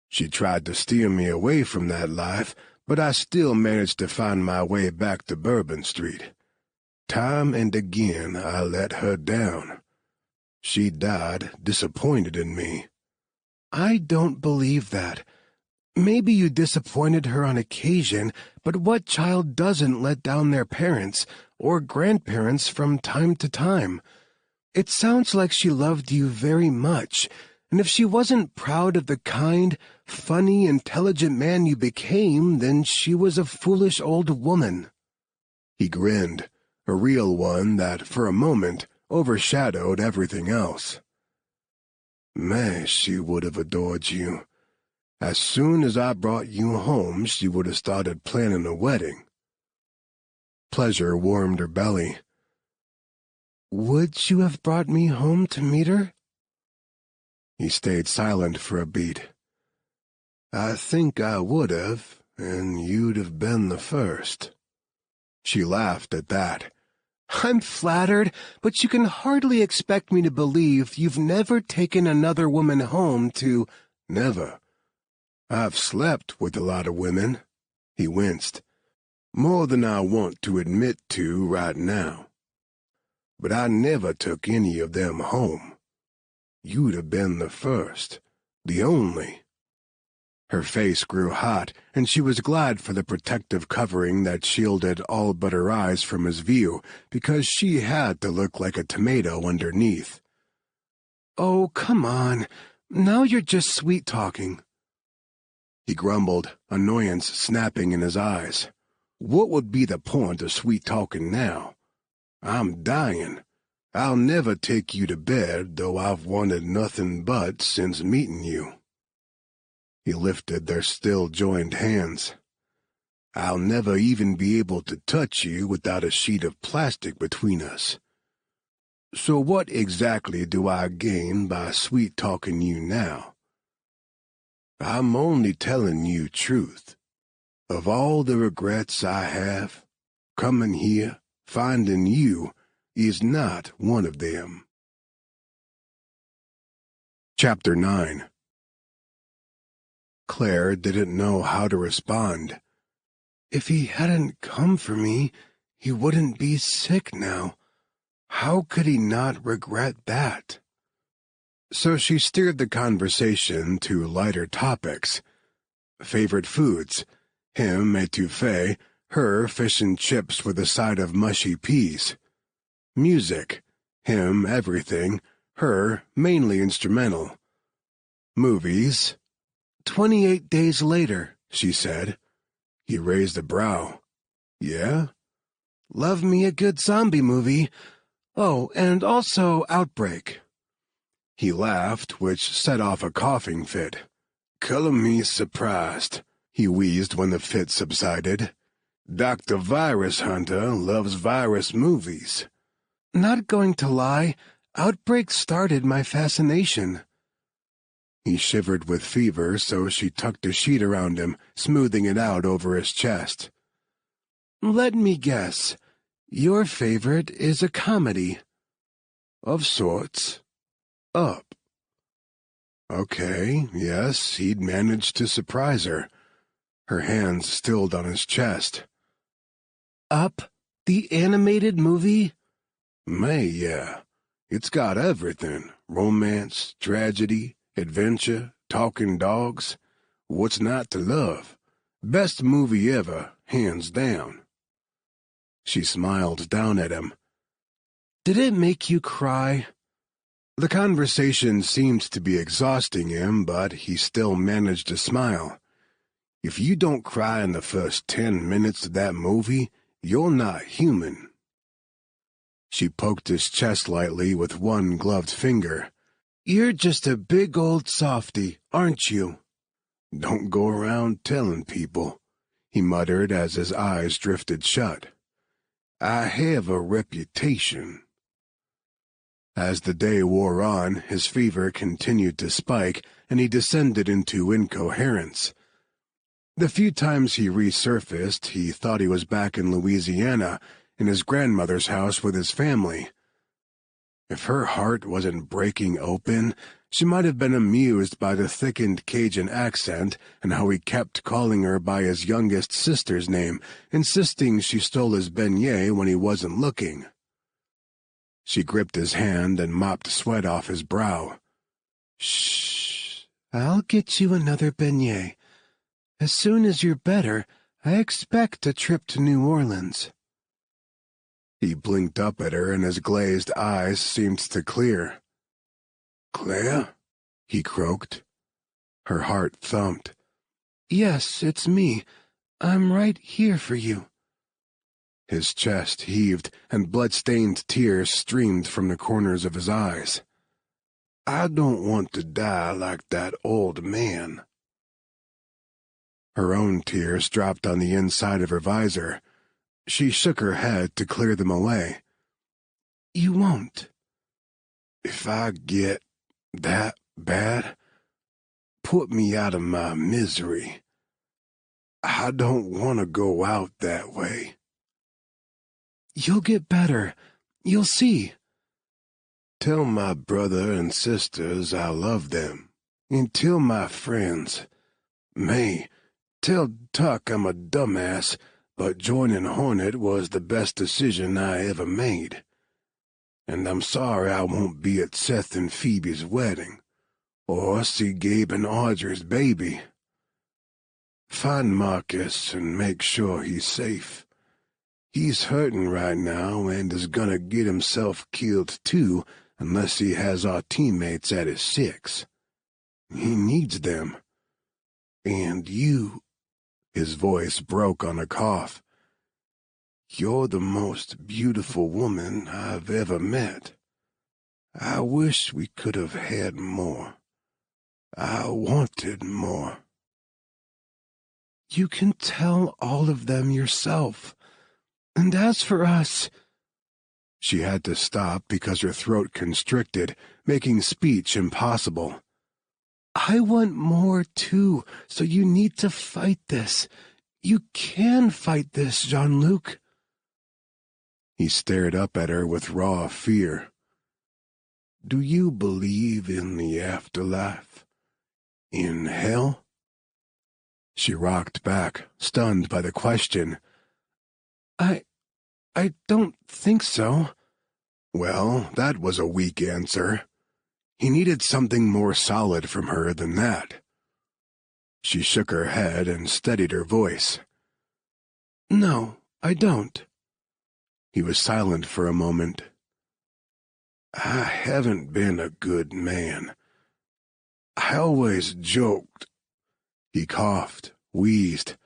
She tried to steer me away from that life, but I still managed to find my way back to Bourbon Street. Time and again I let her down. She died disappointed in me. I don't believe that. Maybe you disappointed her on occasion, but what child doesn't let down their parents or grandparents from time to time? It sounds like she loved you very much, and if she wasn't proud of the kind, funny, intelligent man you became, then she was a foolish old woman. He grinned, a real one that, for a moment, overshadowed everything else. Man, she would have adored you. As soon as I brought you home, she would have started planning a wedding. Pleasure warmed her belly. Would you have brought me home to meet her? He stayed silent for a beat. I think I would have, and you'd have been the first. She laughed at that. I'm flattered, but you can hardly expect me to believe you've never taken another woman home to— Never. I've slept with a lot of women. He winced. More than I want to admit to right now. But I never took any of them home. You'd have been the first, the only. Her face grew hot, and she was glad for the protective covering that shielded all but her eyes from his view, because she had to look like a tomato underneath. Oh, come on. Now you're just sweet-talking. He grumbled, annoyance snapping in his eyes. What would be the point of sweet-talking now? I'm dying. I'll never take you to bed, though I've wanted nothing but since meeting you. He lifted their still joined hands. I'll never even be able to touch you without a sheet of plastic between us. So what exactly do I gain by sweet-talking you now? I'm only telling you truth. Of all the regrets I have, coming here, finding you, is not one of them. Chapter 9. Claire didn't know how to respond. If he hadn't come for me, he wouldn't be sick now. How could he not regret that? So she steered the conversation to lighter topics. Favorite foods: him étouffée, her fish and chips with a side of mushy peas. Music: him everything, her mainly instrumental. Movies: 28 Days Later, she said. He raised a brow. Yeah? Love me a good zombie movie. Oh, and also Outbreak. He laughed, which set off a coughing fit. Color me surprised, he wheezed when the fit subsided. Dr. Virus Hunter loves virus movies. Not going to lie, Outbreak started my fascination. He shivered with fever, so she tucked a sheet around him, smoothing it out over his chest. Let me guess. Your favorite is a comedy. Of sorts. Up. Okay, yes, he'd managed to surprise her. Her hands stilled on his chest. Up? The animated movie? Yeah. It's got everything. Romance, tragedy, adventure, talking dogs. What's not to love? Best movie ever, hands down. She smiled down at him. Did it make you cry? The conversation seemed to be exhausting him, but he still managed to smile. If you don't cry in the first 10 minutes of that movie, you're not human. She poked his chest lightly with one gloved finger. You're just a big old softy, aren't you? Don't go around telling people, he muttered as his eyes drifted shut. I have a reputation. As the day wore on, his fever continued to spike, and he descended into incoherence. The few times he resurfaced, he thought he was back in Louisiana, in his grandmother's house with his family. If her heart wasn't breaking open, she might have been amused by the thickened Cajun accent and how he kept calling her by his youngest sister's name, insisting she stole his beignet when he wasn't looking. She gripped his hand and mopped sweat off his brow. Shh, I'll get you another beignet. As soon as you're better, I expect a trip to New Orleans. He blinked up at her, and his glazed eyes seemed to clear. Claire? He croaked. Her heart thumped. Yes, it's me. I'm right here for you. His chest heaved, and blood-stained tears streamed from the corners of his eyes. I don't want to die like that old man. Her own tears dropped on the inside of her visor. She shook her head to clear them away. You won't. If I get that bad, put me out of my misery. I don't want to go out that way. You'll get better. You'll see. Tell my brother and sisters I love them. And tell my friends. May, tell Tuck I'm a dumbass, but joining Hornet was the best decision I ever made. And I'm sorry I won't be at Seth and Phoebe's wedding, or see Gabe and Audrey's baby. Find Marcus and make sure he's safe. He's hurting right now and is gonna get himself killed too unless he has our teammates at his six. He needs them. And you... His voice broke on a cough. You're the most beautiful woman I've ever met. I wish we could have had more. I wanted more. You can tell all of them yourself. And as for us... She had to stop because her throat constricted, making speech impossible. I want more, too, so you need to fight this. You can fight this, Jean-Luc. He stared up at her with raw fear. Do you believe in the afterlife? In hell? She rocked back, stunned by the question. I don't think so. Well, that was a weak answer. He needed something more solid from her than that. She shook her head and steadied her voice. No, I don't. He was silent for a moment. I haven't been a good man. I always joked. He coughed, wheezed.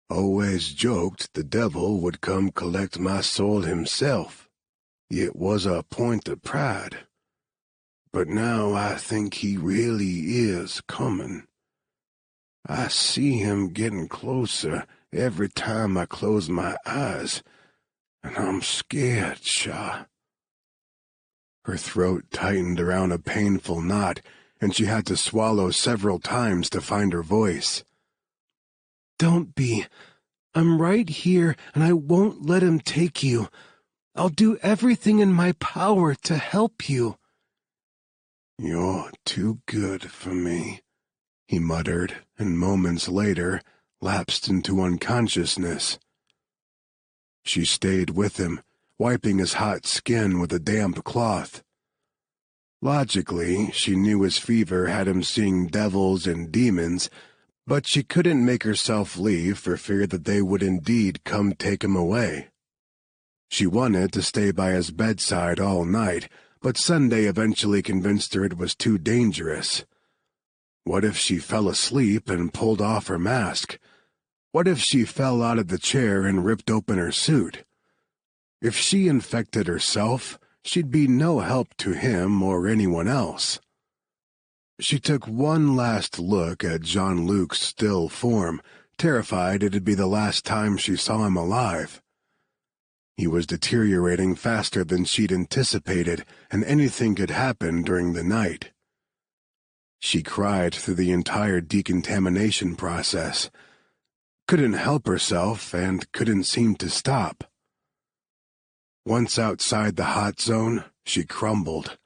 Always joked the devil would come collect my soul himself. It was a point of pride. But now I think he really is coming. I see him getting closer every time I close my eyes, and I'm scared, Shah. Her throat tightened around a painful knot, and she had to swallow several times to find her voice. Don't be. I'm right here, and I won't let him take you. I'll do everything in my power to help you. You're too good for me, he muttered, and moments later lapsed into unconsciousness. She stayed with him, wiping his hot skin with a damp cloth. Logically, she knew his fever had him seeing devils and demons, but she couldn't make herself leave for fear that they would indeed come take him away. She wanted to stay by his bedside all night, but Sunday eventually convinced her it was too dangerous. What if she fell asleep and pulled off her mask? What if she fell out of the chair and ripped open her suit? If she infected herself, she'd be no help to him or anyone else. She took one last look at Jean-Luc's still form, terrified it'd be the last time she saw him alive. He was deteriorating faster than she'd anticipated, and anything could happen during the night. She cried through the entire decontamination process, couldn't help herself, and couldn't seem to stop. Once outside the hot zone, she crumbled.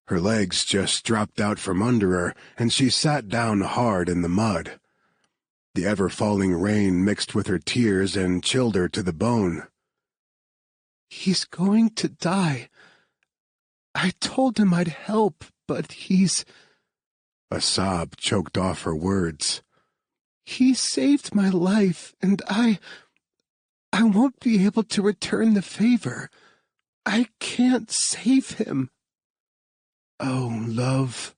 Her legs just dropped out from under her, and she sat down hard in the mud. The ever-falling rain mixed with her tears and chilled her to the bone. He's going to die. I told him I'd help, but he's... A sob choked off her words. He saved my life, and I won't be able to return the favor. I can't save him. Oh, love.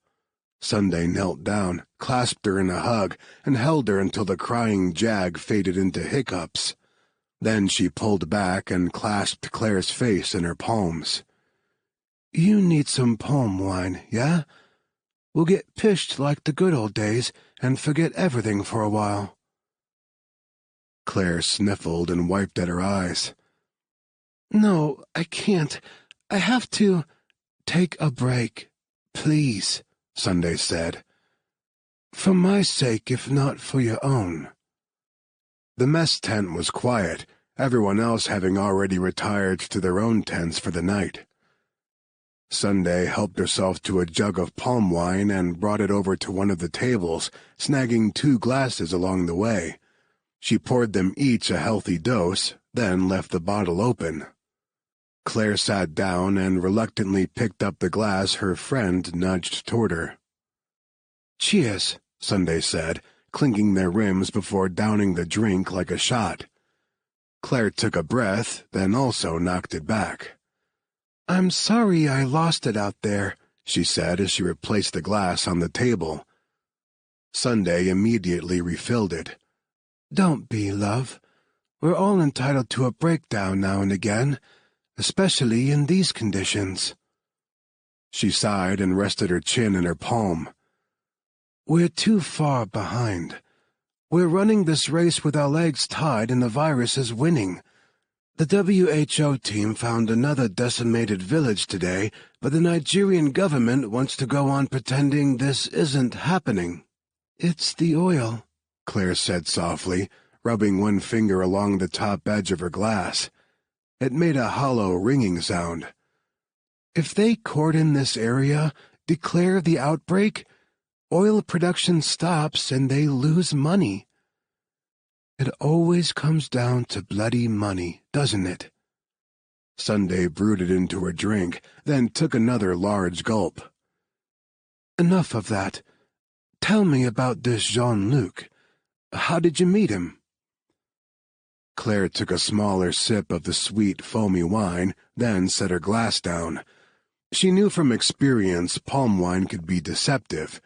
Sunday knelt down, clasped her in a hug, and held her until the crying jag faded into hiccups. Then she pulled back and clasped Claire's face in her palms. You need some palm wine, yeah? We'll get pished like the good old days and forget everything for a while. Claire sniffled and wiped at her eyes. No, I can't. I have to take a break. Please, Sunday said. For my sake, if not for your own. The mess tent was quiet, everyone else having already retired to their own tents for the night. Sunday helped herself to a jug of palm wine and brought it over to one of the tables, snagging 2 glasses along the way. She poured them each a healthy dose, then left the bottle open. Claire sat down and reluctantly picked up the glass her friend nudged toward her. Cheers, Sunday said, clinking their rims before downing the drink like a shot. Claire took a breath, then also knocked it back. I'm sorry I lost it out there, she said as she replaced the glass on the table. Sunday immediately refilled it. Don't be, love. We're all entitled to a breakdown now and again, especially in these conditions. She sighed and rested her chin in her palm. We're too far behind. We're running this race with our legs tied and the virus is winning. The WHO team found another decimated village today, but the Nigerian government wants to go on pretending this isn't happening. It's the oil, Claire said softly, rubbing one finger along the top edge of her glass. It made a hollow ringing sound. If they cordon this area, declare the outbreak, oil production stops and they lose money. It always comes down to bloody money, doesn't it? Sunday brooded into her drink, then took another large gulp. Enough of that. Tell me about this Jean-Luc. How did you meet him? Claire took a smaller sip of the sweet, foamy wine, then set her glass down. She knew from experience palm wine could be deceptive.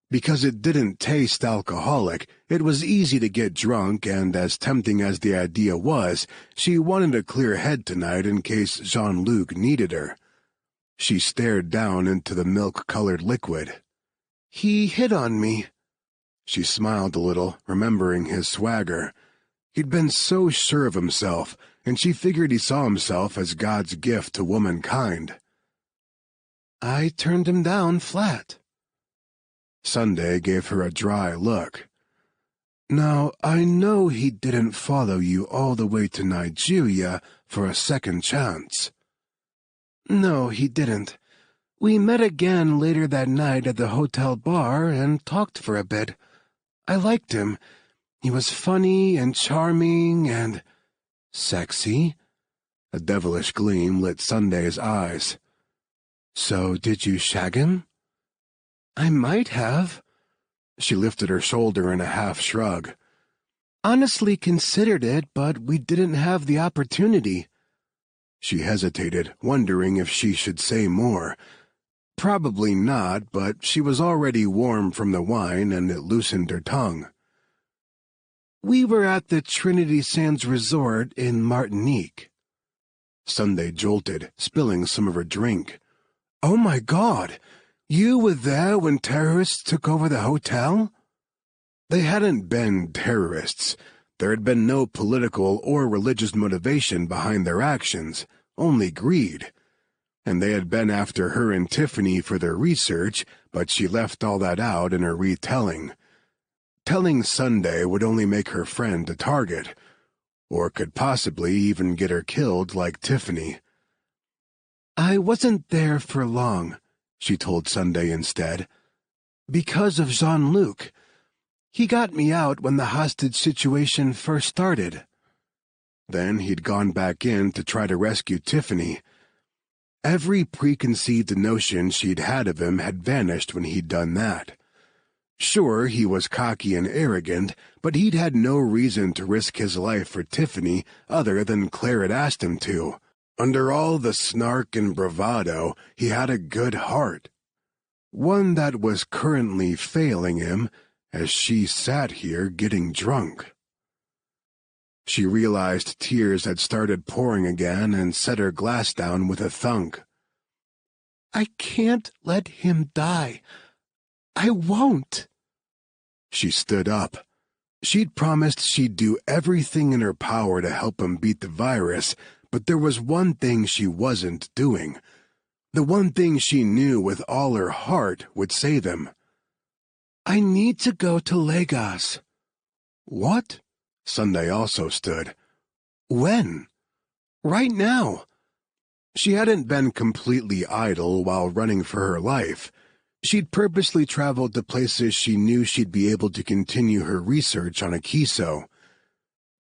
Because it didn't taste alcoholic, it was easy to get drunk, and as tempting as the idea was, she wanted a clear head tonight in case Jean-Luc needed her. She stared down into the milk-colored liquid. He hit on me. She smiled a little, remembering his swagger. He'd been so sure of himself, and she figured he saw himself as God's gift to womankind. I turned him down flat. Sunday gave her a dry look. Now, I know he didn't follow you all the way to Nigeria for a second chance. No, he didn't. We met again later that night at the hotel bar and talked for a bit. I liked him. He was funny and charming and sexy. A devilish gleam lit Sunday's eyes. So did you shag him? I might have. She lifted her shoulder in a half shrug. Honestly considered it, but we didn't have the opportunity. She hesitated, wondering if she should say more. Probably not, but she was already warm from the wine, and it loosened her tongue. We were at the Trinity Sands Resort in Martinique. Sunday jolted, spilling some of her drink. Oh my God! You were there when terrorists took over the hotel? They hadn't been terrorists. There had been no political or religious motivation behind their actions, only greed. And they had been after her and Tiffany for their research, but she left all that out in her retelling. Telling Sunday would only make her friend a target, or could possibly even get her killed like Tiffany. I wasn't there for long, she told Sunday instead. Because of Jean-Luc. He got me out when the hostage situation first started. Then he'd gone back in to try to rescue Tiffany. Every preconceived notion she'd had of him had vanished when he'd done that. Sure, he was cocky and arrogant, but he'd had no reason to risk his life for Tiffany other than Claire had asked him to. Under all the snark and bravado, he had a good heart. One that was currently failing him as she sat here getting drunk. She realized tears had started pouring again and set her glass down with a thunk. I can't let him die. I won't. She stood up. She'd promised she'd do everything in her power to help him beat the virus, but there was one thing she wasn't doing. The one thing she knew with all her heart would save him. I need to go to Lagos. What? Sunday also stood. When? Right now. She hadn't been completely idle while running for her life. She'd purposely traveled to places she knew she'd be able to continue her research on Akiso.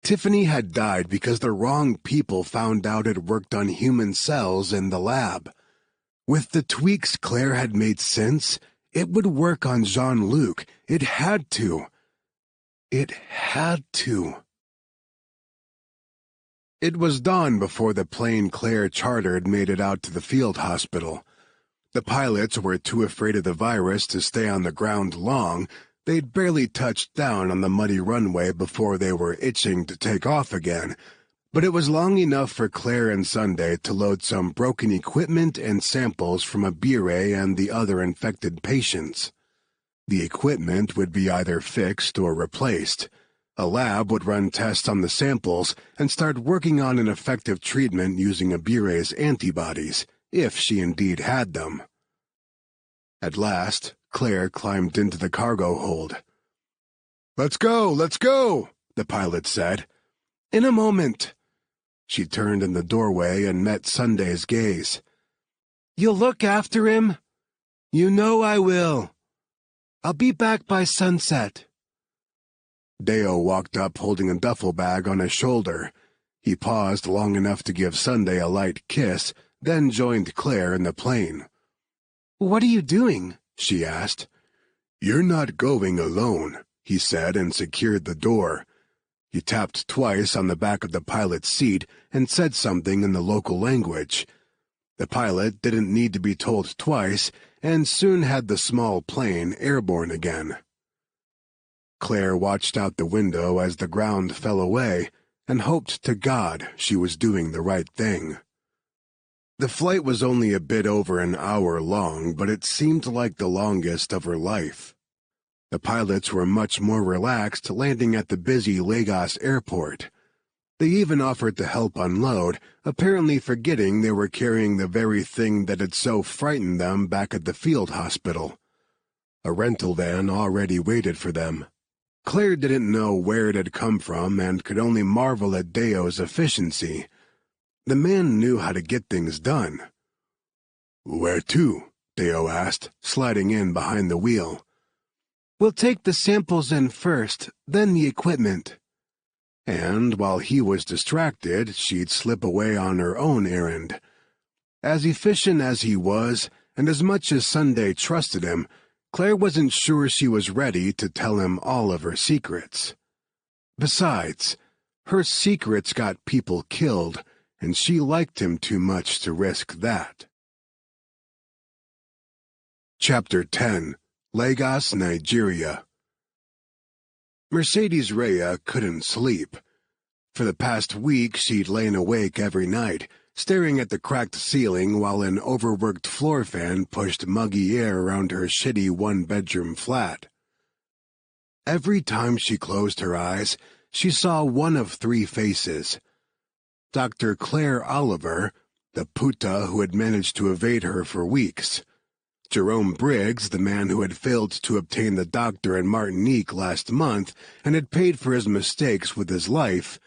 Tiffany had died because the wrong people found out it worked on human cells in the lab. With the tweaks Claire had made since, it would work on Jean-Luc. It had to. It had to. It was dawn before the plane Claire chartered made it out to the field hospital. The pilots were too afraid of the virus to stay on the ground long. They'd barely touched down on the muddy runway before they were itching to take off again, but it was long enough for Claire and Sunday to load some broken equipment and samples from Abire and the other infected patients. The equipment would be either fixed or replaced. A lab would run tests on the samples and start working on an effective treatment using Abire's antibodies, if she indeed had them. At last, Claire climbed into the cargo hold. "Let's go, the pilot said. "In a moment." She turned in the doorway and met Sunday's gaze. "You'll look after him?" "You know I will." "I'll be back by sunset." Deo walked up holding a duffel bag on his shoulder. He paused long enough to give Sunday a light kiss, then joined Claire in the plane. "What are you doing?" she asked. "You're not going alone," he said and secured the door. He tapped twice on the back of the pilot's seat and said something in the local language. The pilot didn't need to be told twice and soon had the small plane airborne again. Claire watched out the window as the ground fell away and hoped to God she was doing the right thing. The flight was only a bit over an hour long, but it seemed like the longest of her life. The pilots were much more relaxed landing at the busy Lagos airport. They even offered to help unload, apparently forgetting they were carrying the very thing that had so frightened them back at the field hospital. A rental van already waited for them. Claire didn't know where it had come from and could only marvel at Deo's efficiency. The man knew how to get things done. "Where to?" Deo asked, sliding in behind the wheel. "We'll take the samples in first, then the equipment." And while he was distracted, she'd slip away on her own errand. As efficient as he was, and as much as Sunday trusted him, Claire wasn't sure she was ready to tell him all of her secrets. Besides, her secrets got people killed, and she liked him too much to risk that. Chapter 10. Lagos, Nigeria. Mercedes Rhea couldn't sleep. For the past week she'd lain awake every night, staring at the cracked ceiling while an overworked floor fan pushed muggy air around her shitty one-bedroom flat. Every time she closed her eyes, she saw one of three faces. Dr. Claire Oliver, the puta who had managed to evade her for weeks. Jerome Briggs, the man who had failed to obtain the doctor in Martinique last month and had paid for his mistakes with his life,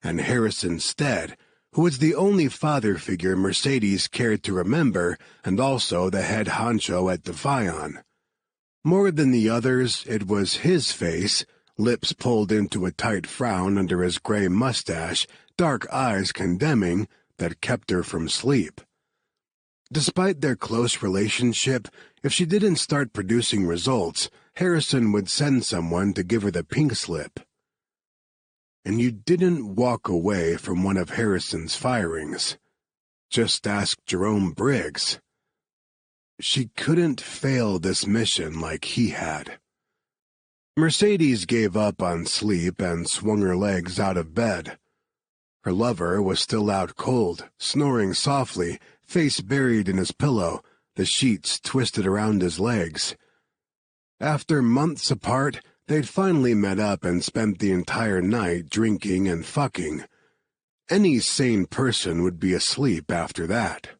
and Harrison Stead, who was the only father figure Mercedes cared to remember and also the head honcho at Defion. More than the others, it was his face, lips pulled into a tight frown under his gray mustache, dark eyes condemning, that kept her from sleep. Despite their close relationship, if she didn't start producing results, Harrison would send someone to give her the pink slip. And you didn't walk away from one of Harrison's firings. Just ask Jerome Briggs. She couldn't fail this mission like he had. Mercedes gave up on sleep and swung her legs out of bed. Her lover was still out cold, snoring softly, face buried in his pillow, the sheets twisted around his legs. After months apart, they'd finally met up and spent the entire night drinking and fucking. Any sane person would be asleep after that.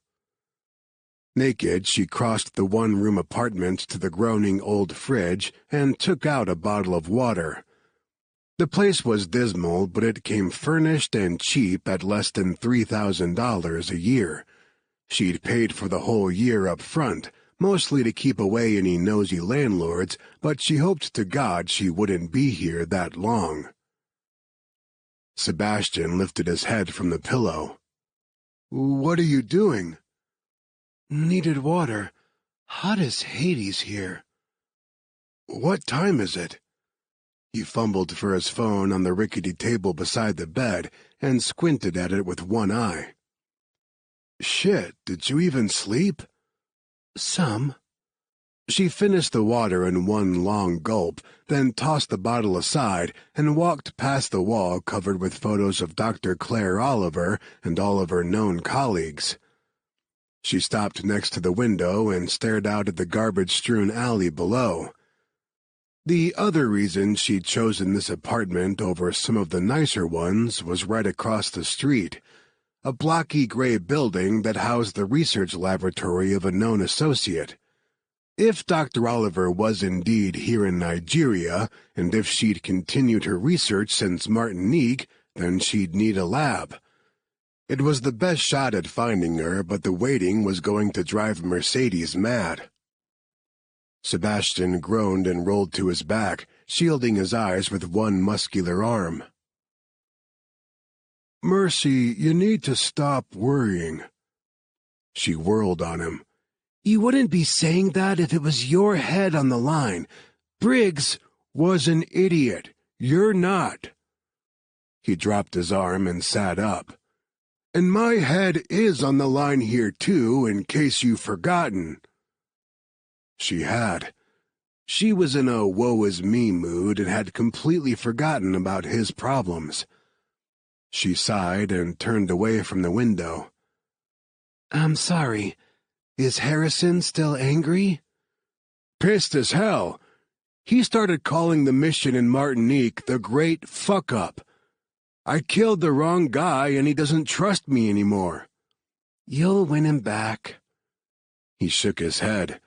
Naked, she crossed the one-room apartment to the groaning old fridge and took out a bottle of water. The place was dismal, but it came furnished and cheap at less than $3,000 a year. She'd paid for the whole year up front, mostly to keep away any nosy landlords, but she hoped to God she wouldn't be here that long. Sebastian lifted his head from the pillow. "What are you doing?" "Needed water. Hot as Hades here." "What time is it?" He fumbled for his phone on the rickety table beside the bed and squinted at it with one eye. "Shit, did you even sleep?" "Some." She finished the water in one long gulp, then tossed the bottle aside and walked past the wall covered with photos of Dr. Claire Oliver and all of her known colleagues. She stopped next to the window and stared out at the garbage-strewn alley below. The other reason she'd chosen this apartment over some of the nicer ones was right across the street, a blocky gray building that housed the research laboratory of a known associate. If Dr. Oliver was indeed here in Nigeria, and if she'd continued her research since Martinique, then she'd need a lab. It was the best shot at finding her, but the waiting was going to drive Mercedes mad. Sebastian groaned and rolled to his back, shielding his eyes with one muscular arm. "Mercy, you need to stop worrying." She whirled on him. "You wouldn't be saying that if it was your head on the line. Briggs was an idiot. You're not." He dropped his arm and sat up. "And my head is on the line here, too, in case you've forgotten." She had. She was in a woe-is-me mood and had completely forgotten about his problems. She sighed and turned away from the window. "I'm sorry. Is Harrison still angry?" "Pissed as hell. He started calling the mission in Martinique the Great Fuck-Up. I killed the wrong guy and he doesn't trust me anymore." "You'll win him back." He shook his head.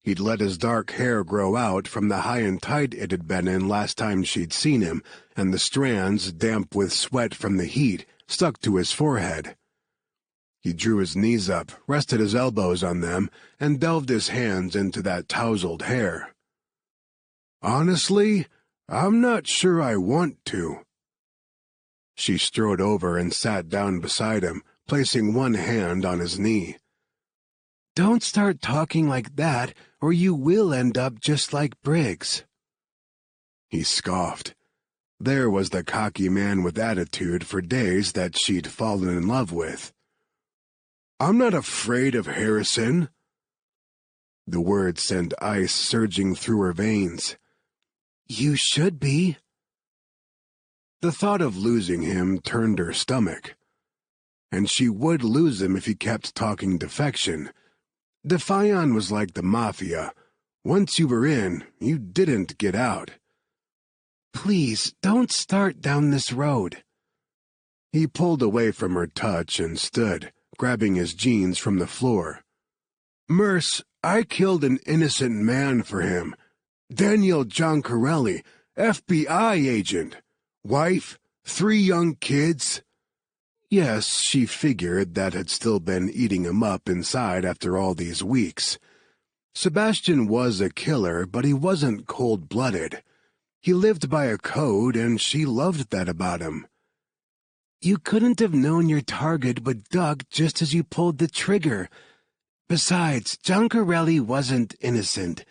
He'd let his dark hair grow out from the high and tight it had been in last time she'd seen him, and the strands, damp with sweat from the heat, stuck to his forehead. He drew his knees up, rested his elbows on them, and delved his hands into that tousled hair. "Honestly, I'm not sure I want to." She strode over and sat down beside him, placing one hand on his knee. "Don't start talking like that, or you will end up just like Briggs." He scoffed. There was the cocky man with attitude for days that she'd fallen in love with. "I'm not afraid of Harrison." The words sent ice surging through her veins. "You should be." The thought of losing him turned her stomach. And she would lose him if he kept talking defection. Defiant was like the mafia. Once you were in, you didn't get out. "Please, don't start down this road." He pulled away from her touch and stood, grabbing his jeans from the floor. "Merce, I killed an innocent man for him. Daniel Giancarelli, FBI agent. Wife, 3 young kids." Yes, she figured that had still been eating him up inside after all these weeks. Sebastian was a killer, but he wasn't cold-blooded. He lived by a code, and she loved that about him. "You couldn't have known your target would duck just as you pulled the trigger. Besides, Giancarelli wasn't innocent.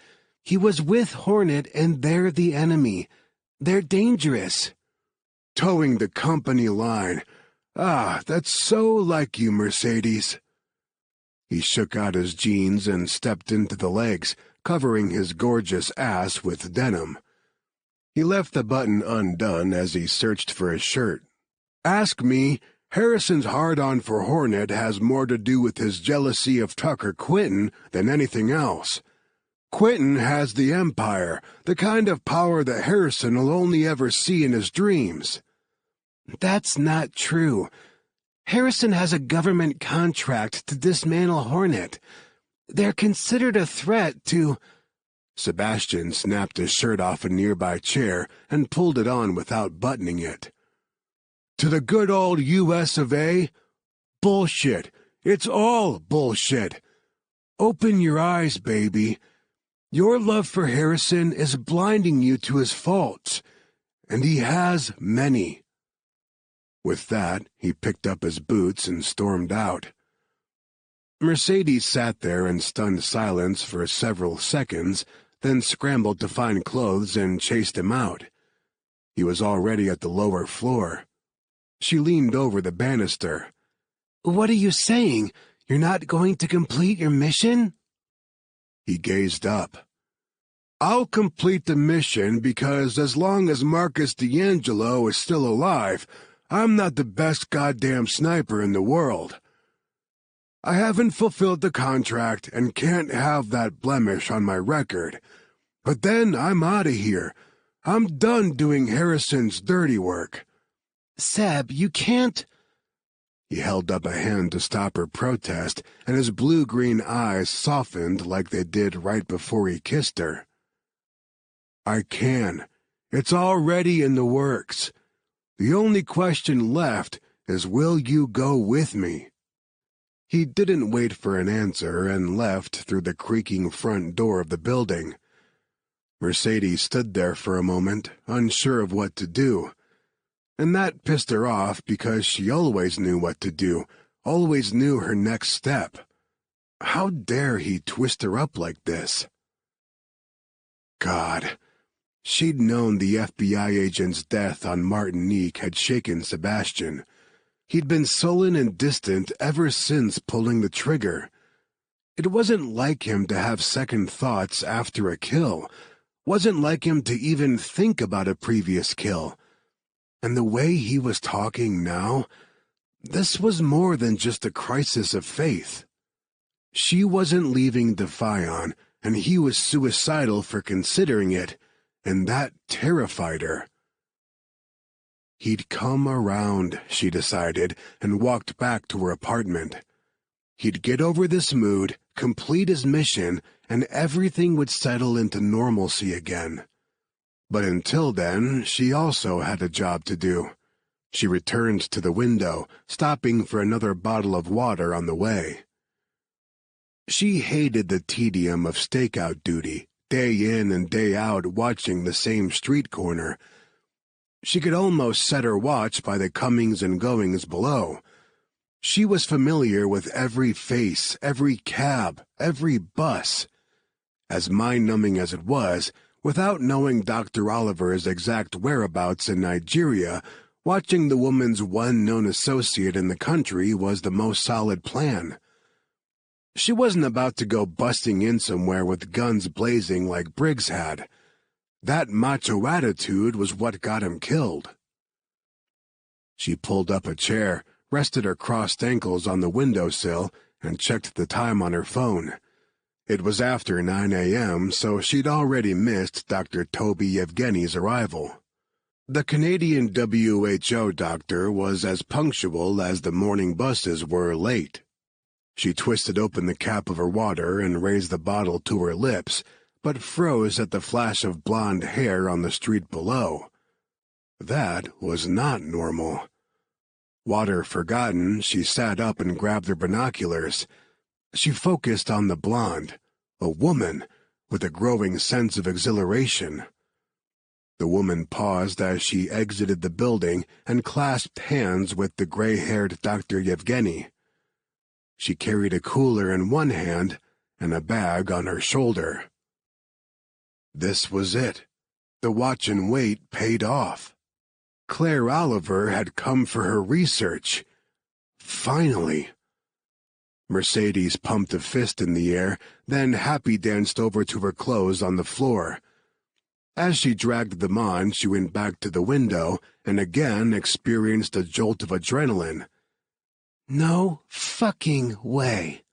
He was with Hornet, and they're the enemy. They're dangerous." "Towing the company line. Ah, that's so like you, Mercedes." He shook out his jeans and stepped into the legs, covering his gorgeous ass with denim. He left the button undone as he searched for his shirt. "Ask me, Harrison's hard-on for Hornet has more to do with his jealousy of Tucker Quinton than anything else. Quinton has the Empire, the kind of power that Harrison will only ever see in his dreams." "That's not true. Harrison has a government contract to dismantle Hornet. They're considered a threat to—" Sebastian snapped his shirt off a nearby chair and pulled it on without buttoning it. "To the good old U.S. of A? Bullshit. It's all bullshit. Open your eyes, baby. Your love for Harrison is blinding you to his faults, and he has many." With that, he picked up his boots and stormed out. Mercedes sat there in stunned silence for several seconds, then scrambled to find clothes and chased him out. He was already at the lower floor. She leaned over the banister. "What are you saying? You're not going to complete your mission?" He gazed up. "I'll complete the mission because as long as Marcus D'Angelo is still alive, I'm not the best goddamn sniper in the world. I haven't fulfilled the contract and can't have that blemish on my record. But then I'm out of here. I'm done doing Harrison's dirty work. Seb, you can't... He held up a hand to stop her protest, and his blue-green eyes softened like they did right before he kissed her. I can. It's already in the works. The only question left is, will you go with me? He didn't wait for an answer and left through the creaking front door of the building. Mercedes stood there for a moment, unsure of what to do. And that pissed her off because she always knew what to do, always knew her next step. How dare he twist her up like this? God, she'd known the FBI agent's death on Martinique had shaken Sebastian. He'd been sullen and distant ever since pulling the trigger. It wasn't like him to have second thoughts after a kill. Wasn't like him to even think about a previous kill. And the way he was talking now, this was more than just a crisis of faith. She wasn't leaving Defion, and he was suicidal for considering it, and that terrified her. He'd come around, she decided, and walked back to her apartment. He'd get over this mood, complete his mission, and everything would settle into normalcy again. But until then, she also had a job to do. She returned to the window, stopping for another bottle of water on the way. She hated the tedium of stakeout duty, day in and day out watching the same street corner. She could almost set her watch by the comings and goings below. She was familiar with every face, every cab, every bus. As mind-numbing as it was, without knowing Dr. Oliver's exact whereabouts in Nigeria, watching the woman's one known associate in the country was the most solid plan. She wasn't about to go busting in somewhere with guns blazing like Briggs had. That macho attitude was what got him killed. She pulled up a chair, rested her crossed ankles on the windowsill, and checked the time on her phone. It was after 9 a.m., so she'd already missed Dr. Toby Yevgeny's arrival. The Canadian WHO doctor was as punctual as the morning buses were late. She twisted open the cap of her water and raised the bottle to her lips, but froze at the flash of blonde hair on the street below. That was not normal. Water forgotten, she sat up and grabbed her binoculars. She focused on the blonde, a woman, with a growing sense of exhilaration. The woman paused as she exited the building and clasped hands with the gray-haired Dr. Yevgeny. She carried a cooler in one hand and a bag on her shoulder. This was it. The watch and wait paid off. Claire Oliver had come for her research. Finally. Mercedes pumped a fist in the air, then happy-danced over to her clothes on the floor. As she dragged them on, she went back to the window and again experienced a jolt of adrenaline. No fucking way.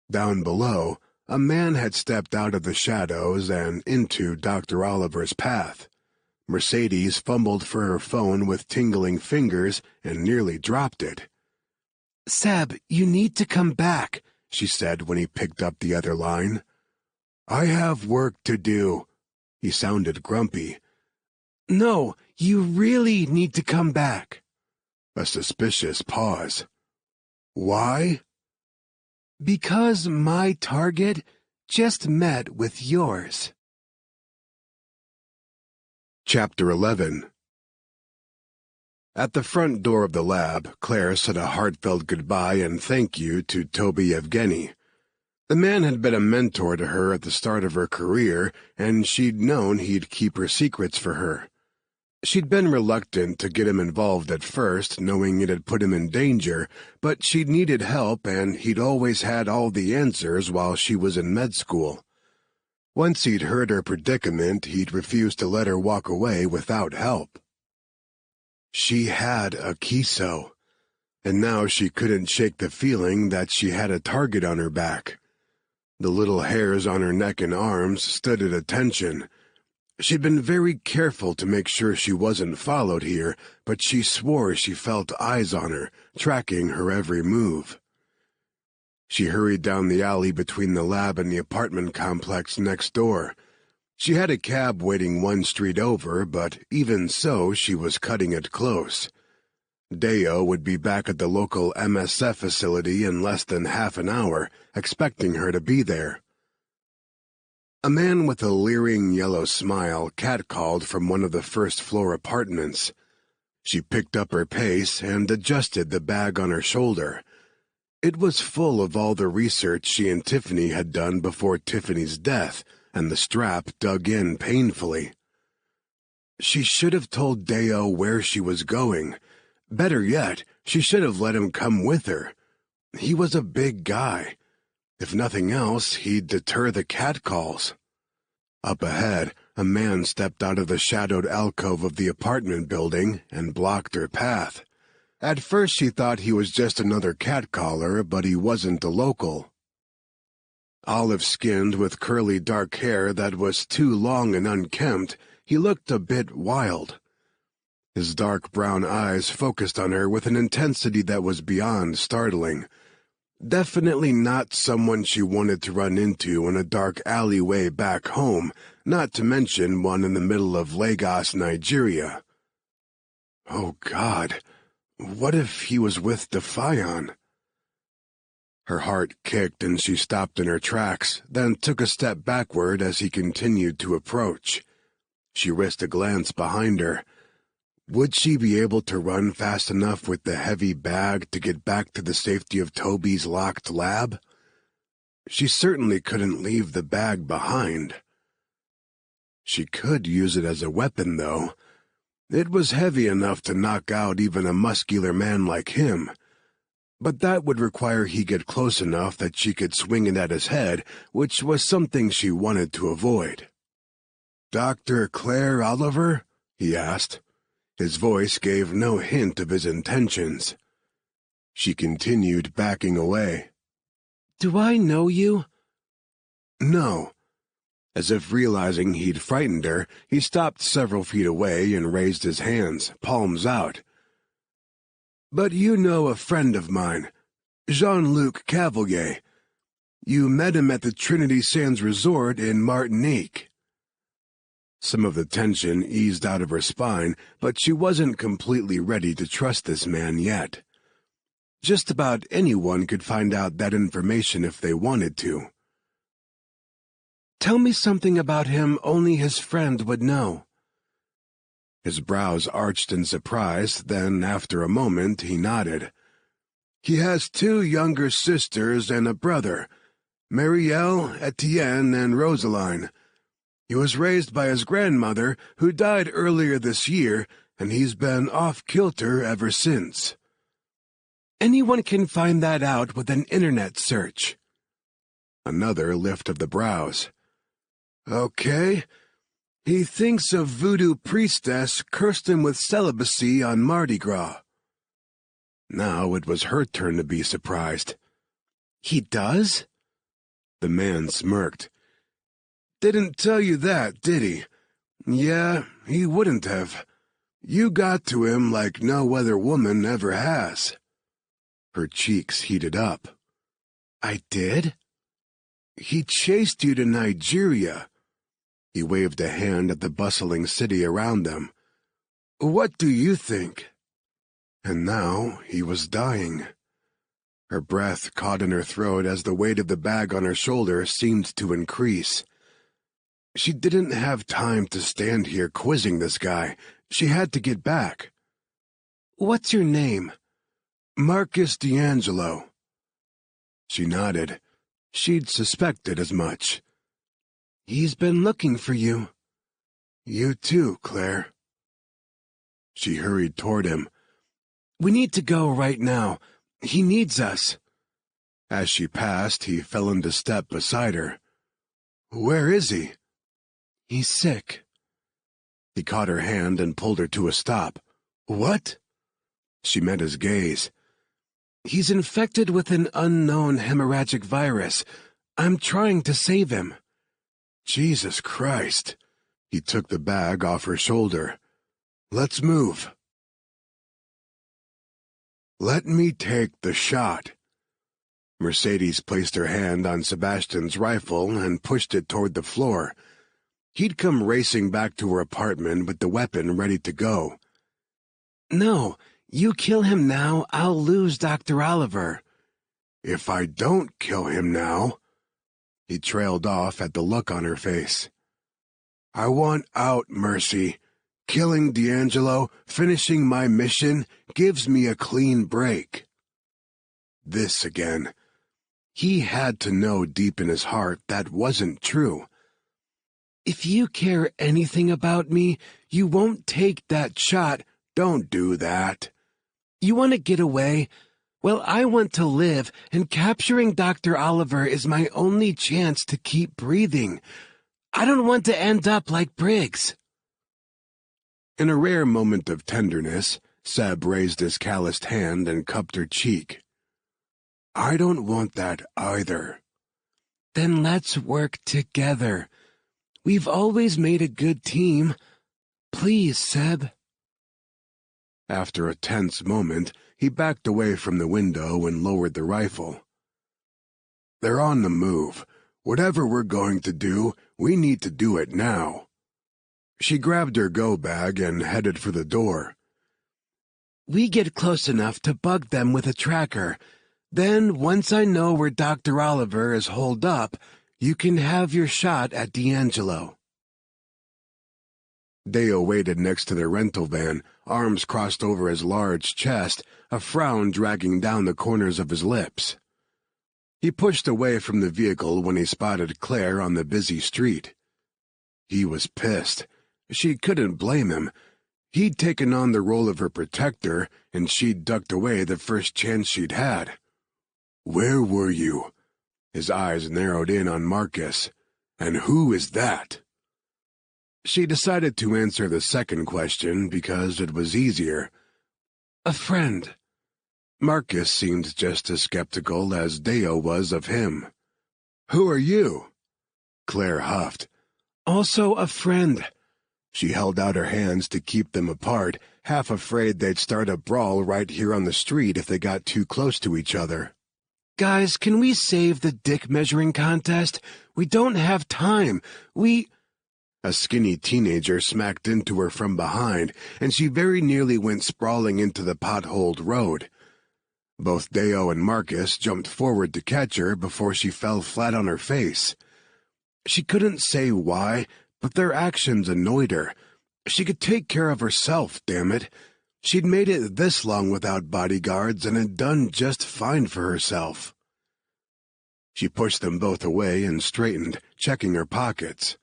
Down below, a man had stepped out of the shadows and into Dr. Oliver's path. Mercedes fumbled for her phone with tingling fingers and nearly dropped it. "Seb, you need to come back," she said when he picked up the other line. "I have work to do." He sounded grumpy. "No, you really need to come back." A suspicious pause. "Why?" "Because my target just met with yours." Chapter 11. At the front door of the lab, Claire said a heartfelt goodbye and thank you to Toby Yevgeny. The man had been a mentor to her at the start of her career, and she'd known he'd keep her secrets for her. She'd been reluctant to get him involved at first, knowing it had put him in danger, but she'd needed help and he'd always had all the answers while she was in med school. Once he'd heard her predicament, he'd refused to let her walk away without help. She had a Kiso, and now she couldn't shake the feeling that she had a target on her back. The little hairs on her neck and arms stood at attention. She'd been very careful to make sure she wasn't followed here, but she swore she felt eyes on her, tracking her every move. She hurried down the alley between the lab and the apartment complex next door. She had a cab waiting one street over, but even so, she was cutting it close. Deo would be back at the local MSF facility in less than half an hour, expecting her to be there. A man with a leering yellow smile catcalled from one of the first-floor apartments. She picked up her pace and adjusted the bag on her shoulder. It was full of all the research she and Tiffany had done before Tiffany's death, and the strap dug in painfully. She should have told Deo where she was going. Better yet, she should have let him come with her. He was a big guy. If nothing else, he'd deter the catcalls. Up ahead, a man stepped out of the shadowed alcove of the apartment building and blocked her path. At first she thought he was just another catcaller, but he wasn't a local. Olive-skinned with curly dark hair that was too long and unkempt, he looked a bit wild. His dark brown eyes focused on her with an intensity that was beyond startling. Definitely not someone she wanted to run into in a dark alleyway back home, not to mention one in the middle of Lagos, Nigeria. Oh, God, what if he was with Defion? Her heart kicked and she stopped in her tracks, then took a step backward as he continued to approach. She risked a glance behind her. Would she be able to run fast enough with the heavy bag to get back to the safety of Toby's locked lab? She certainly couldn't leave the bag behind. She could use it as a weapon, though. It was heavy enough to knock out even a muscular man like him. But that would require he get close enough that she could swing it at his head, which was something she wanted to avoid. "Dr. Claire Oliver?" he asked. His voice gave no hint of his intentions. She continued backing away. "Do I know you?" "No." As if realizing he'd frightened her, he stopped several feet away and raised his hands, palms out. "But you know a friend of mine, Jean-Luc Cavalier. You met him at the Trinity Sands Resort in Martinique." Some of the tension eased out of her spine, but she wasn't completely ready to trust this man yet. Just about anyone could find out that information if they wanted to. "Tell me something about him only his friend would know." His brows arched in surprise, then, after a moment, he nodded. "He has 2 younger sisters and a brother, Marielle, Etienne, and Rosaline. He was raised by his grandmother, who died earlier this year, and he's been off-kilter ever since." "Anyone can find that out with an internet search." Another lift of the brows. "Okay. He thinks a voodoo priestess cursed him with celibacy on Mardi Gras." Now it was her turn to be surprised. "He does?" The man smirked. "Didn't tell you that, did he? Yeah, he wouldn't have. You got to him like no other woman ever has." Her cheeks heated up. "I did?" "He chased you to Nigeria." He waved a hand at the bustling city around them. "What do you think?" And now he was dying. Her breath caught in her throat as the weight of the bag on her shoulder seemed to increase. She didn't have time to stand here quizzing this guy. She had to get back. "What's your name?" "Marcus D'Angelo." She nodded. She'd suspected as much. "He's been looking for you." "You too, Claire." She hurried toward him. "We need to go right now. He needs us." As she passed, he fell into step beside her. "Where is he?" "He's sick." He caught her hand and pulled her to a stop. "What?" She met his gaze. "He's infected with an unknown hemorrhagic virus. I'm trying to save him." "Jesus Christ." He took the bag off her shoulder. "Let's move." "Let me take the shot." Mercedes placed her hand on Sebastian's rifle and pushed it toward the floor. He'd come racing back to her apartment with the weapon ready to go. "No, you kill him now, I'll lose Dr. Oliver." "If I don't kill him now—" He trailed off at the look on her face. "I want out, Mercy. Killing D'Angelo, finishing my mission, gives me a clean break." This again. He had to know deep in his heart that wasn't true. "If you care anything about me, you won't take that shot." "Don't do that." "You want to get away? Well, I want to live, and capturing Dr. Oliver is my only chance to keep breathing. I don't want to end up like Briggs." In a rare moment of tenderness, Seb raised his calloused hand and cupped her cheek. "I don't want that either." "Then let's work together. We've always made a good team. Please, Seb." After a tense moment, he backed away from the window and lowered the rifle. "They're on the move. Whatever we're going to do, we need to do it now." She grabbed her go bag and headed for the door. "We get close enough to bug them with a tracker. Then, once I know where Dr. Oliver is holed up, you can have your shot at D'Angelo." Deo waited next to their rental van, arms crossed over his large chest, a frown dragging down the corners of his lips. He pushed away from the vehicle when he spotted Claire on the busy street. He was pissed. She couldn't blame him. He'd taken on the role of her protector, and she'd ducked away the first chance she'd had. "Where were you?" His eyes narrowed in on Marcus. "And who is that?" She decided to answer the second question because it was easier. "A friend." Marcus seemed just as skeptical as Deo was of him. "Who are you?" Claire huffed. "Also a friend." She held out her hands to keep them apart, half afraid they'd start a brawl right here on the street if they got too close to each other. "Guys, can we save the dick measuring contest? We don't have time. A skinny teenager smacked into her from behind, and she very nearly went sprawling into the potholed road. Both Deo and Marcus jumped forward to catch her before she fell flat on her face. She couldn't say why, but their actions annoyed her. She could take care of herself, damn it. She'd made it this long without bodyguards and had done just fine for herself. She pushed them both away and straightened, checking her pockets.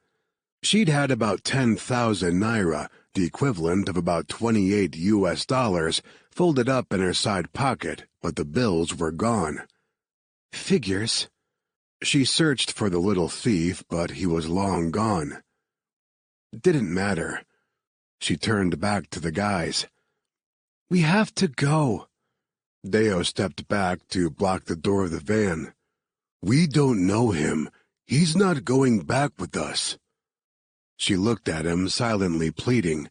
She'd had about 10,000 naira, the equivalent of about $28, folded up in her side pocket, but the bills were gone. Figures. She searched for the little thief, but he was long gone. Didn't matter. She turned back to the guys. "We have to go." Deo stepped back to block the door of the van. "We don't know him. He's not going back with us." She looked at him, silently pleading.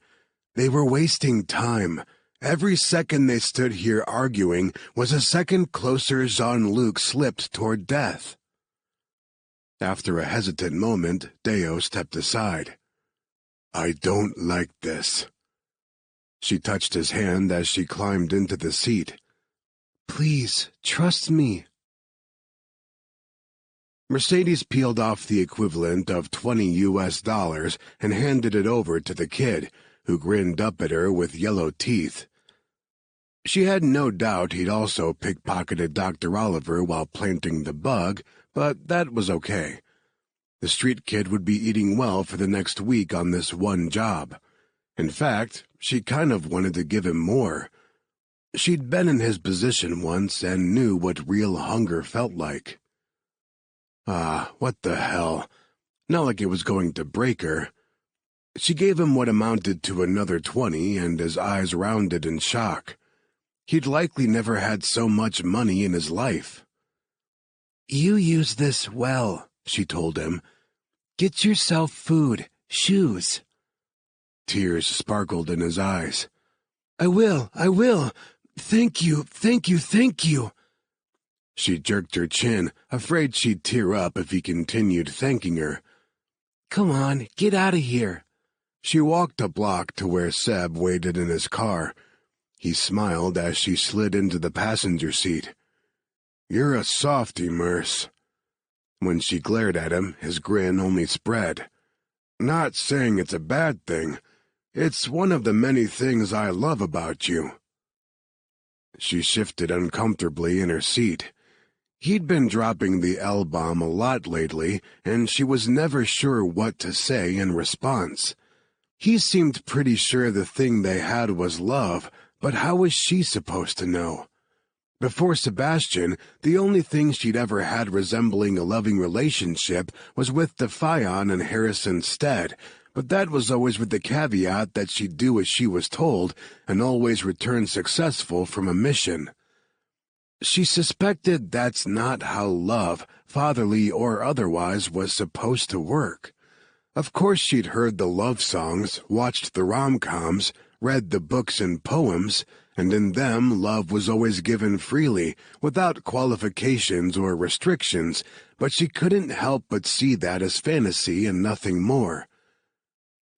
They were wasting time. Every second they stood here arguing was a second closer Jean-Luc slipped toward death. After a hesitant moment, Deo stepped aside. "I don't like this." She touched his hand as she climbed into the seat. "Please, trust me." Mercedes peeled off the equivalent of $20 and handed it over to the kid, who grinned up at her with yellow teeth. She had no doubt he'd also pickpocketed Dr. Oliver while planting the bug, but that was okay. The street kid would be eating well for the next week on this one job. In fact, she kind of wanted to give him more. She'd been in his position once and knew what real hunger felt like. What the hell? Not like it was going to break her. She gave him what amounted to another 20, and his eyes rounded in shock. He'd likely never had so much money in his life. You use this well, she told him. Get yourself food, shoes. Tears sparkled in his eyes. I will. Thank you. She jerked her chin, afraid she'd tear up if he continued thanking her. Come on, get out of here. She walked a block to where Seb waited in his car. He smiled as she slid into the passenger seat. You're a softy, Merce. When she glared at him, his grin only spread. Not saying it's a bad thing. It's one of the many things I love about you. She shifted uncomfortably in her seat. He'd been dropping the L-bomb a lot lately, and she was never sure what to say in response. He seemed pretty sure the thing they had was love, but how was she supposed to know? Before Sebastian, the only thing she'd ever had resembling a loving relationship was with Defion and Harrison Stead, but that was always with the caveat that she'd do as she was told and always return successful from a mission. She suspected that's not how love, fatherly or otherwise, was supposed to work. Of course she'd heard the love songs, watched the rom-coms, read the books and poems, and in them love was always given freely, without qualifications or restrictions, but she couldn't help but see that as fantasy and nothing more.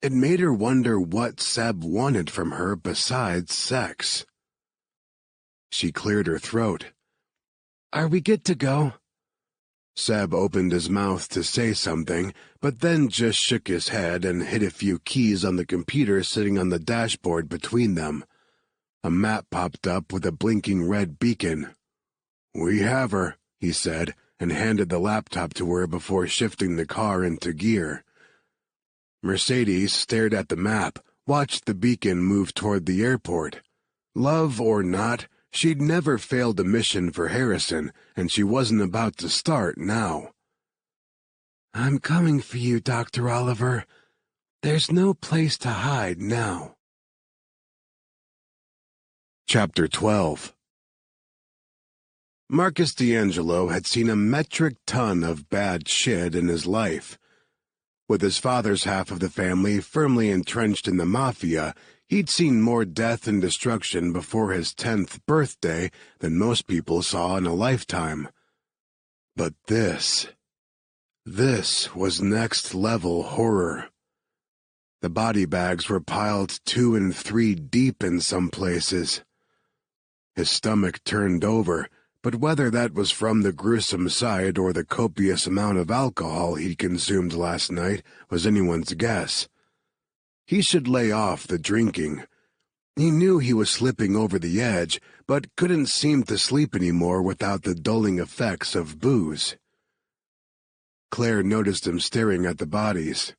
It made her wonder what Seb wanted from her besides sex. She cleared her throat. Are we good to go? Seb opened his mouth to say something, but then just shook his head and hit a few keys on the computer sitting on the dashboard between them. A map popped up with a blinking red beacon. We have her, he said, and handed the laptop to her before shifting the car into gear. Mercedes stared at the map, watched the beacon move toward the airport. Love or not, she'd never failed a mission for Harrison, and she wasn't about to start now. I'm coming for you, Dr. Oliver. There's no place to hide now. Chapter 12. Marcus D'Angelo had seen a metric ton of bad shit in his life. With his father's half of the family firmly entrenched in the mafia, he'd seen more death and destruction before his 10th birthday than most people saw in a lifetime. But this was next-level horror. The body bags were piled 2 and 3 deep in some places. His stomach turned over, but whether that was from the gruesome sight or the copious amount of alcohol he'd consumed last night was anyone's guess. He should lay off the drinking. He knew he was slipping over the edge, but couldn't seem to sleep anymore without the dulling effects of booze. Claire noticed him staring at the bodies.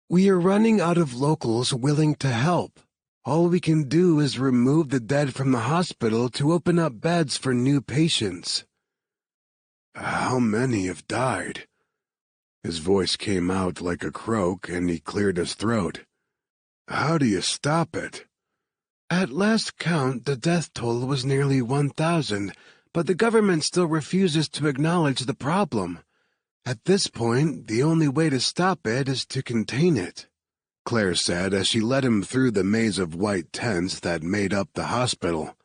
We are running out of locals willing to help. All we can do is remove the dead from the hospital to open up beds for new patients. How many have died? His voice came out like a croak, and he cleared his throat. How do you stop it? At last count, the death toll was nearly 1,000, but the government still refuses to acknowledge the problem. At this point, the only way to stop it is to contain it, Claire said as she led him through the maze of white tents that made up the hospital.